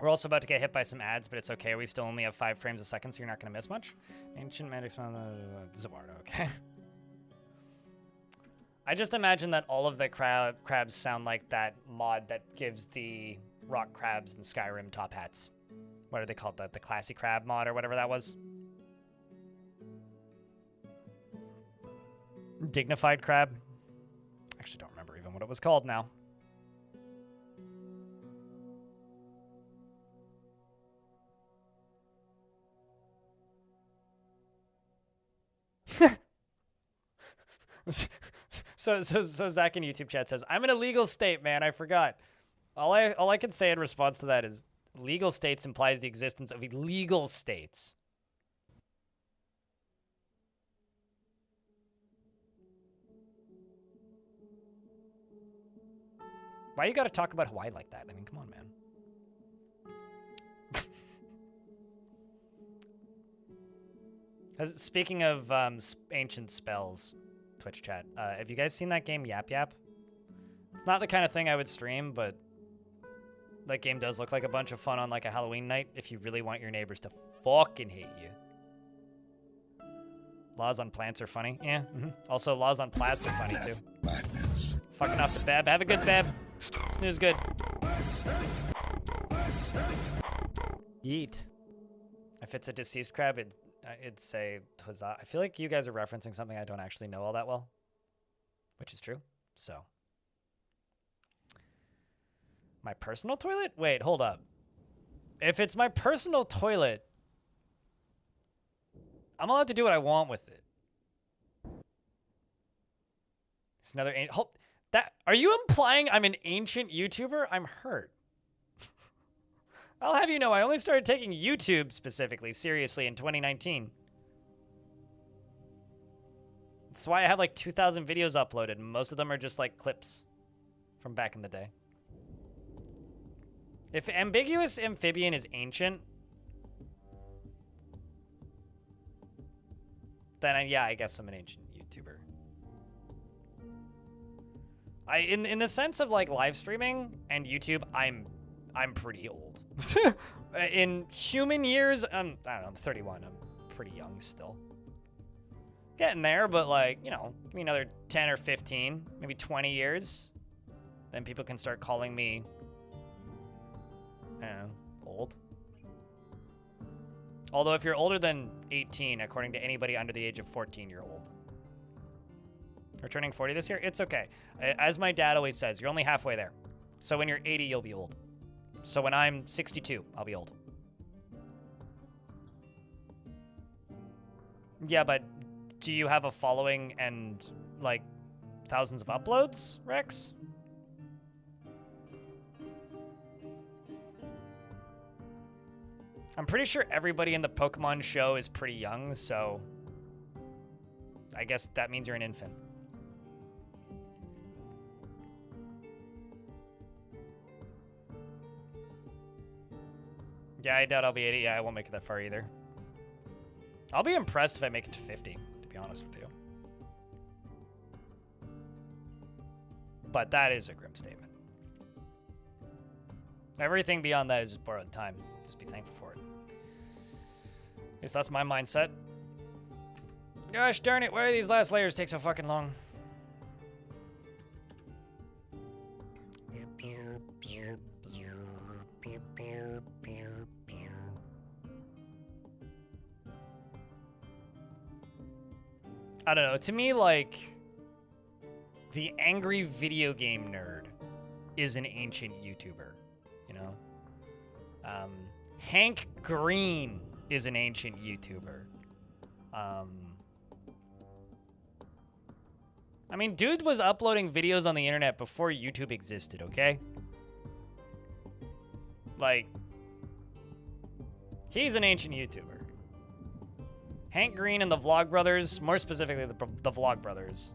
[SPEAKER 1] We're also about to get hit by some ads, but it's okay. We still only have 5 frames a second, so you're not going to miss much. Ancient Magic Spell, Zabardo, okay. I just imagine that all of the crabs sound like that mod that gives the rock crabs in Skyrim top hats. What are they called? The classy crab mod or whatever that was? Dignified crab? Actually don't remember even what it was called now. So Zach in YouTube chat says, I'm in a legal state, man. I forgot. All I can say in response to that is legal states implies the existence of illegal states. Why you gotta talk about Hawaii like that? I mean, come on, man. Speaking of ancient spells, Twitch chat, have you guys seen that game Yap Yap? It's not the kind of thing I would stream, but that game does look like a bunch of fun on like a Halloween night if you really want your neighbors to fucking hate you. Laws on plants are funny. Yeah. Also, laws on plats are funny too. Fucking off the bab. Have a good bab. Snooze good. Yeet. If it's a deceased crab, it'd say Twaza. I feel like you guys are referencing something I don't actually know all that well, which is true. So, my personal toilet? Wait, hold up. If it's my personal toilet, I'm allowed to do what I want with it. It's another are you implying I'm an ancient YouTuber? I'm hurt. I'll have you know, I only started taking YouTube specifically seriously in 2019. That's why I have like 2,000 videos uploaded, and most of them are just like clips from back in the day. If ambiguous amphibian is ancient, then yeah, I guess I'm an ancient YouTuber. In the sense of like live streaming and YouTube, I'm pretty old. In human years, I don't know, I'm 31. I'm pretty young still. Getting there, but like, you know, give me another 10 or 15, maybe 20 years. Then people can start calling me, I don't know, old. Although if you're older than 18, according to anybody under the age of 14, you're old. We're turning 40 this year? It's okay. As my dad always says, you're only halfway there. So when you're 80, you'll be old. So when I'm 62, I'll be old. Yeah, but do you have a following and, like, thousands of uploads, Rex? I'm pretty sure everybody in the Pokemon show is pretty young, so I guess that means you're an infant. Yeah, I doubt I'll be 80. Yeah, I won't make it that far either. I'll be impressed if I make it to 50, to be honest with you. But that is a grim statement. Everything beyond that is just borrowed time. Just be thankful for it. At least that's my mindset. Gosh darn it, why do these last layers take so fucking long? I don't know. To me, like, the angry video game nerd is an ancient YouTuber, you know? Hank Green is an ancient YouTuber. I mean, dude was uploading videos on the internet before YouTube existed, okay? Like, he's an ancient YouTuber. Hank Green and the Vlog Brothers, more specifically the Vlog Brothers.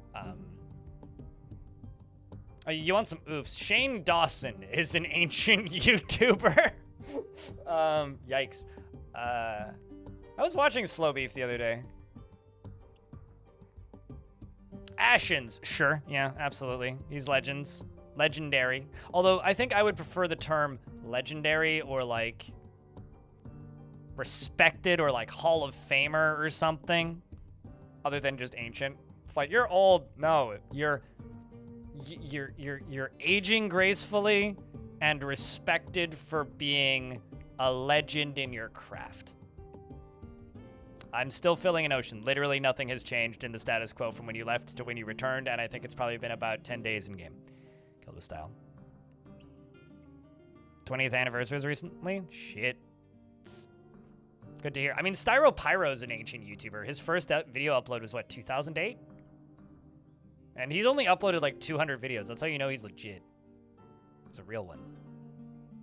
[SPEAKER 1] You want some oofs? Shane Dawson is an ancient YouTuber. Yikes. I was watching Slow Beef the other day. Ashens, sure, yeah, absolutely. He's legendary. Although I think I would prefer the term legendary or like respected or like Hall of Famer or something, other than just ancient. It's like you're old. No, you're aging gracefully and respected for being a legend in your craft. I'm still filling an ocean. Literally nothing has changed in the status quo from when you left to when you returned, and I think it's probably been about 10 days in game. Kill the style. 20th anniversary was recently? Shit. It's good to hear. I mean, StyroPyro's an ancient YouTuber. His first video upload was, what, 2008? And he's only uploaded like 200 videos. That's how you know he's legit. He's a real one.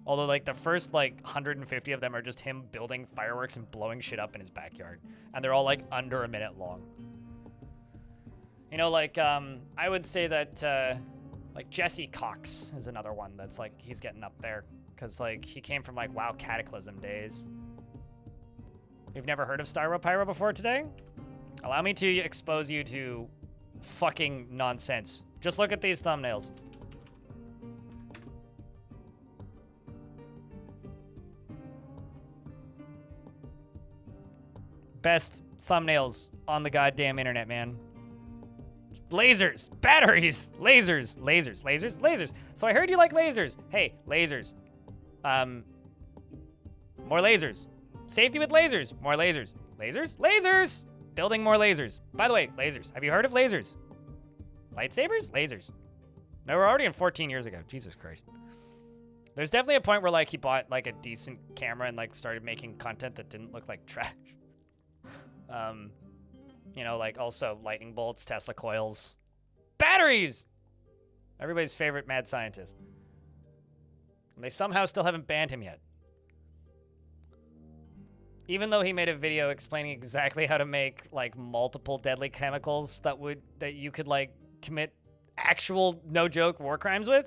[SPEAKER 1] Although, like, the first, like, 150 of them are just him building fireworks and blowing shit up in his backyard. And they're all, like, under a minute long. You know, like, I would say that, like, Jesse Cox is another one that's, like, he's getting up there. Because, like, he came from, like, WoW Cataclysm days. You've never heard of StyroPyro before today? Allow me to expose you to fucking nonsense. Just look at these thumbnails. Best thumbnails on the goddamn internet, man. Lasers, batteries, lasers, lasers, lasers, lasers. So I heard you like lasers. Hey, lasers. More lasers. Safety with lasers. More lasers. Lasers? Lasers! Building more lasers. By the way, lasers. Have you heard of lasers? Lightsabers? Lasers. No, we're already in 14 years ago. Jesus Christ. There's definitely a point where, like, he bought, like, a decent camera and, like, started making content that didn't look like trash. You know, like, also lightning bolts, Tesla coils, batteries! Everybody's favorite mad scientist. And they somehow still haven't banned him yet. Even though he made a video explaining exactly how to make, like, multiple deadly chemicals that you could, like, commit actual, no joke, war crimes with.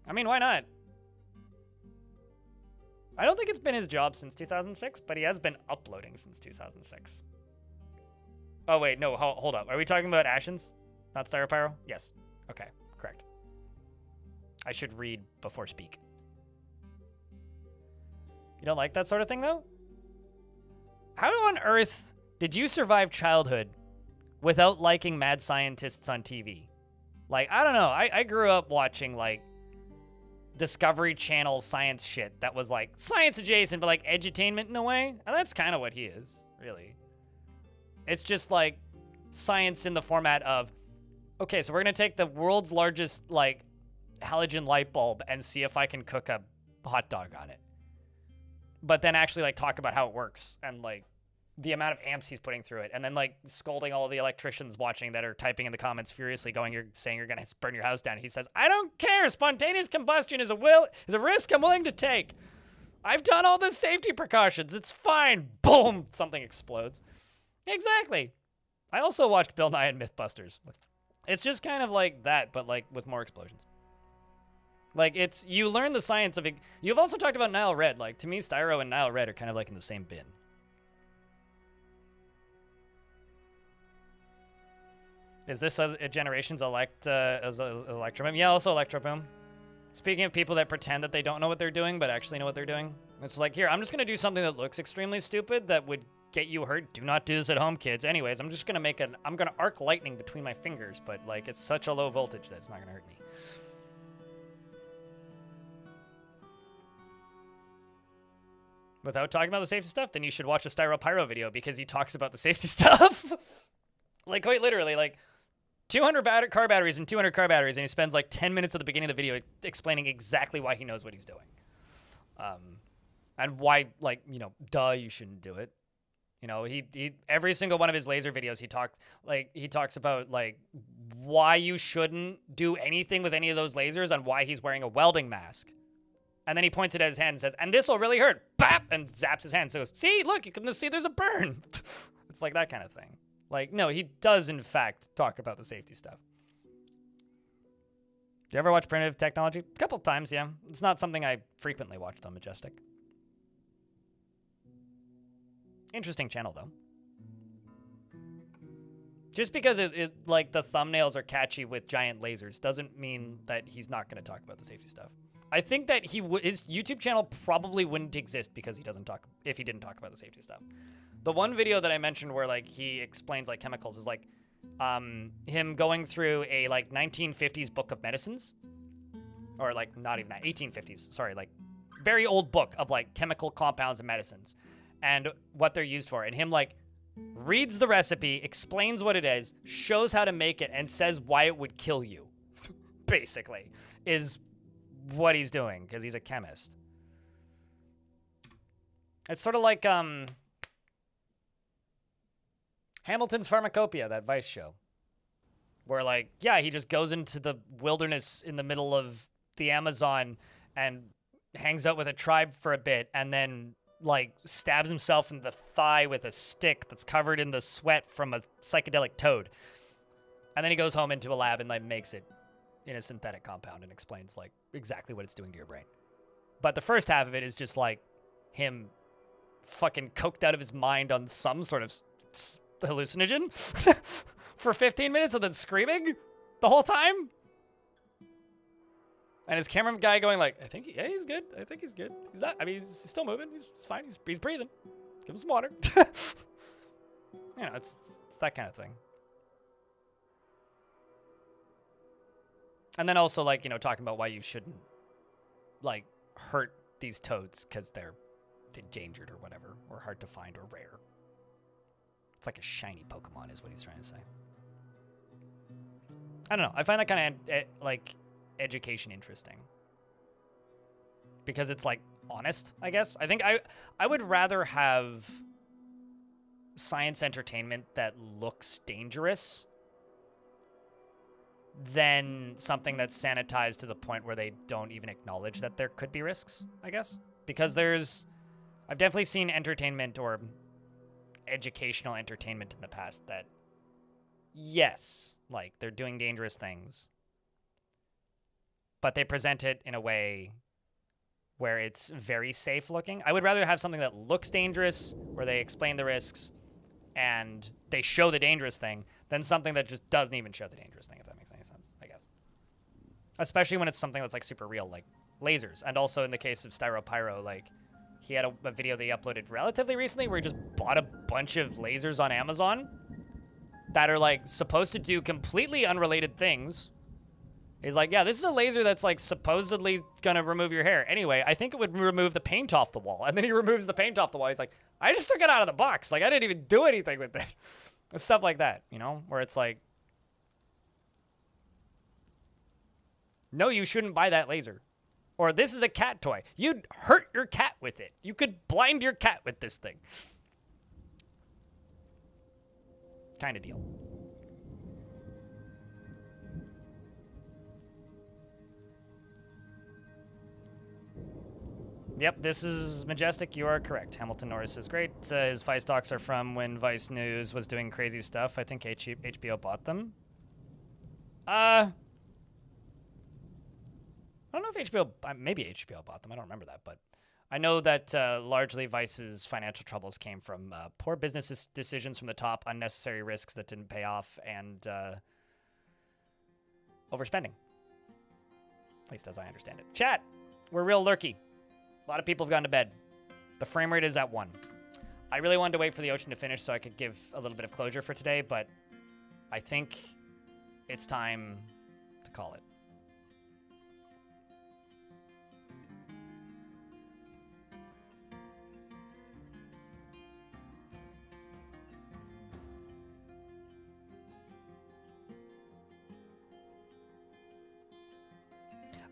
[SPEAKER 1] I mean, why not? I don't think it's been his job since 2006, but he has been uploading since 2006. Oh, wait, no, hold up. Are we talking about Ashens? Not StyroPyro? Yes. Okay, correct. I should read before speak. You don't like that sort of thing, though? How on earth did you survive childhood without liking mad scientists on TV? Like, I don't know. I grew up watching, like, Discovery Channel science shit that was, like, science adjacent, but, like, edutainment in a way. And that's kind of what he is, really. It's just, like, science in the format of, okay, so we're going to take the world's largest, like, halogen light bulb and see if I can cook a hot dog on it. But then actually like talk about how it works and like the amount of amps he's putting through it, and then like scolding all of the electricians watching that are typing in the comments furiously going, you're saying you're gonna burn your house down. He says, I don't care. Spontaneous combustion is a risk I'm willing to take. I've done all the safety precautions. It's fine. Boom, something explodes. Exactly. I also watched Bill Nye and Mythbusters. It's just kind of like that, but like with more explosions. Like it's, you learn the science of it. You've also talked about Nile Red. Like to me, Styro and Nile Red are kind of like in the same bin. Is this a generation's Electroboom? Yeah, also Electroboom. Speaking of people that pretend that they don't know what they're doing, but actually know what they're doing. It's like, here, I'm just going to do something that looks extremely stupid that would get you hurt. Do not do this at home, kids. Anyways, I'm just going to I'm going to arc lightning between my fingers, but like it's such a low voltage that it's not going to hurt me. Without talking about the safety stuff, then you should watch a Styro Pyro video because he talks about the safety stuff. Like quite literally, like 200 car batteries and 200 car batteries, and he spends like 10 minutes at the beginning of the video explaining exactly why he knows what he's doing. And why, like, you know, duh, you shouldn't do it. You know, he every single one of his laser videos, he talks about like why you shouldn't do anything with any of those lasers and why he's wearing a welding mask. And then he points it at his hand and says, and this will really hurt. Bap! And zaps his hand. So he goes, see, look, you can see there's a burn. It's like that kind of thing. Like, no, he does, in fact, talk about the safety stuff. Do you ever watch Primitive Technology? A couple times, yeah. It's not something I frequently watched on Majestic. Interesting channel, though. Just because like the thumbnails are catchy with giant lasers doesn't mean that he's not going to talk about the safety stuff. I think that his YouTube channel probably wouldn't exist because if he didn't talk about the safety stuff. The one video that I mentioned where like he explains like chemicals is like him going through a like 1950s book of medicines, or like not even that, 1850s, sorry, like very old book of like chemical compounds and medicines and what they're used for. And him like reads the recipe, explains what it is, shows how to make it, and says why it would kill you, basically, is what he's doing because he's a chemist. It's sort of like Hamilton's Pharmacopoeia, that Vice show, where like, yeah, he just goes into the wilderness in the middle of the Amazon and hangs out with a tribe for a bit and then like stabs himself in the thigh with a stick that's covered in the sweat from a psychedelic toad. And then he goes home into a lab and like makes it in a synthetic compound and explains like exactly what it's doing to your brain. But the first half of it is just like him fucking coked out of his mind on some sort of hallucinogen for 15 minutes and then screaming the whole time. And his camera guy going like, I think he's good. I think he's good. He's not, I mean, he's still moving. He's fine. He's breathing. Give him some water. You know, it's that kind of thing. And then also like, you know, talking about why you shouldn't like hurt these toads because they're endangered or whatever, or hard to find or rare. It's like a shiny Pokemon is what he's trying to say. I don't know. I find that kind of like education interesting because it's like honest, I guess. I think I would rather have science entertainment that looks dangerous than something that's sanitized to the point where they don't even acknowledge that there could be risks, I guess. Because I've definitely seen entertainment or educational entertainment in the past that, yes, like they're doing dangerous things, but they present it in a way where it's very safe looking. I would rather have something that looks dangerous, where they explain the risks and they show the dangerous thing, than something that just doesn't even show the dangerous thing, if that makes any sense, I guess. Especially when it's something that's like super real, like lasers. And also in the case of Styro Pyro, like he had a video that he uploaded relatively recently where he just bought a bunch of lasers on Amazon that are like supposed to do completely unrelated things. He's like, yeah, this is a laser that's like supposedly gonna remove your hair. Anyway, I think it would remove the paint off the wall. And then he removes the paint off the wall. He's like, I just took it out of the box. Like I didn't even do anything with it. Stuff like that, you know, where it's like, No, you shouldn't buy that laser. Or this is a cat toy. You'd hurt your cat with it. You could blind your cat with this thing. Kind of deal. Yep, this is Majestic. You are correct. Hamilton Norris is great. His Vice docs are from when Vice News was doing crazy stuff. I think HBO bought them. I don't know if HBO, maybe HBO bought them. I don't remember that, but I know that largely Vice's financial troubles came from poor business decisions from the top, unnecessary risks that didn't pay off, and overspending. At least as I understand it. Chat, we're real lurky. A lot of people have gone to bed. The frame rate is at 1. I really wanted to wait for the ocean to finish so I could give a little bit of closure for today, but I think it's time to call it.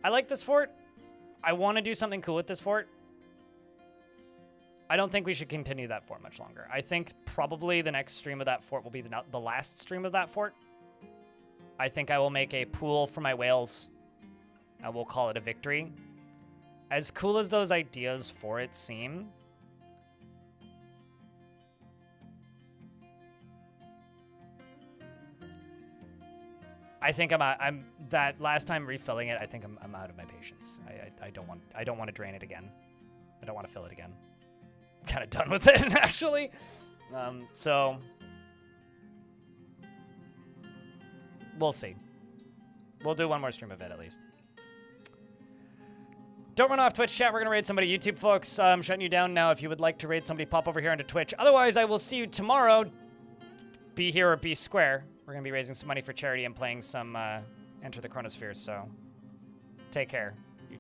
[SPEAKER 1] I like this fort. I want to do something cool with this fort. I don't think we should continue that fort much longer. I think probably the next stream of that fort will be the last stream of that fort. I think I will make a pool for my whales. I will call it a victory. As cool as those ideas for it seem, I think I'm that last time refilling it. I think I'm out of my patience. I don't want to drain it again. I don't want to fill it again. I'm kind of done with it actually. So we'll see. We'll do one more stream of it at least. Don't run off Twitch chat. We're gonna raid somebody. YouTube folks, I'm shutting you down now. If you would like to raid somebody, pop over here onto Twitch. Otherwise, I will see you tomorrow. Be here or be square. We're going to be raising some money for charity and playing some Enter the Chronosphere, so take care.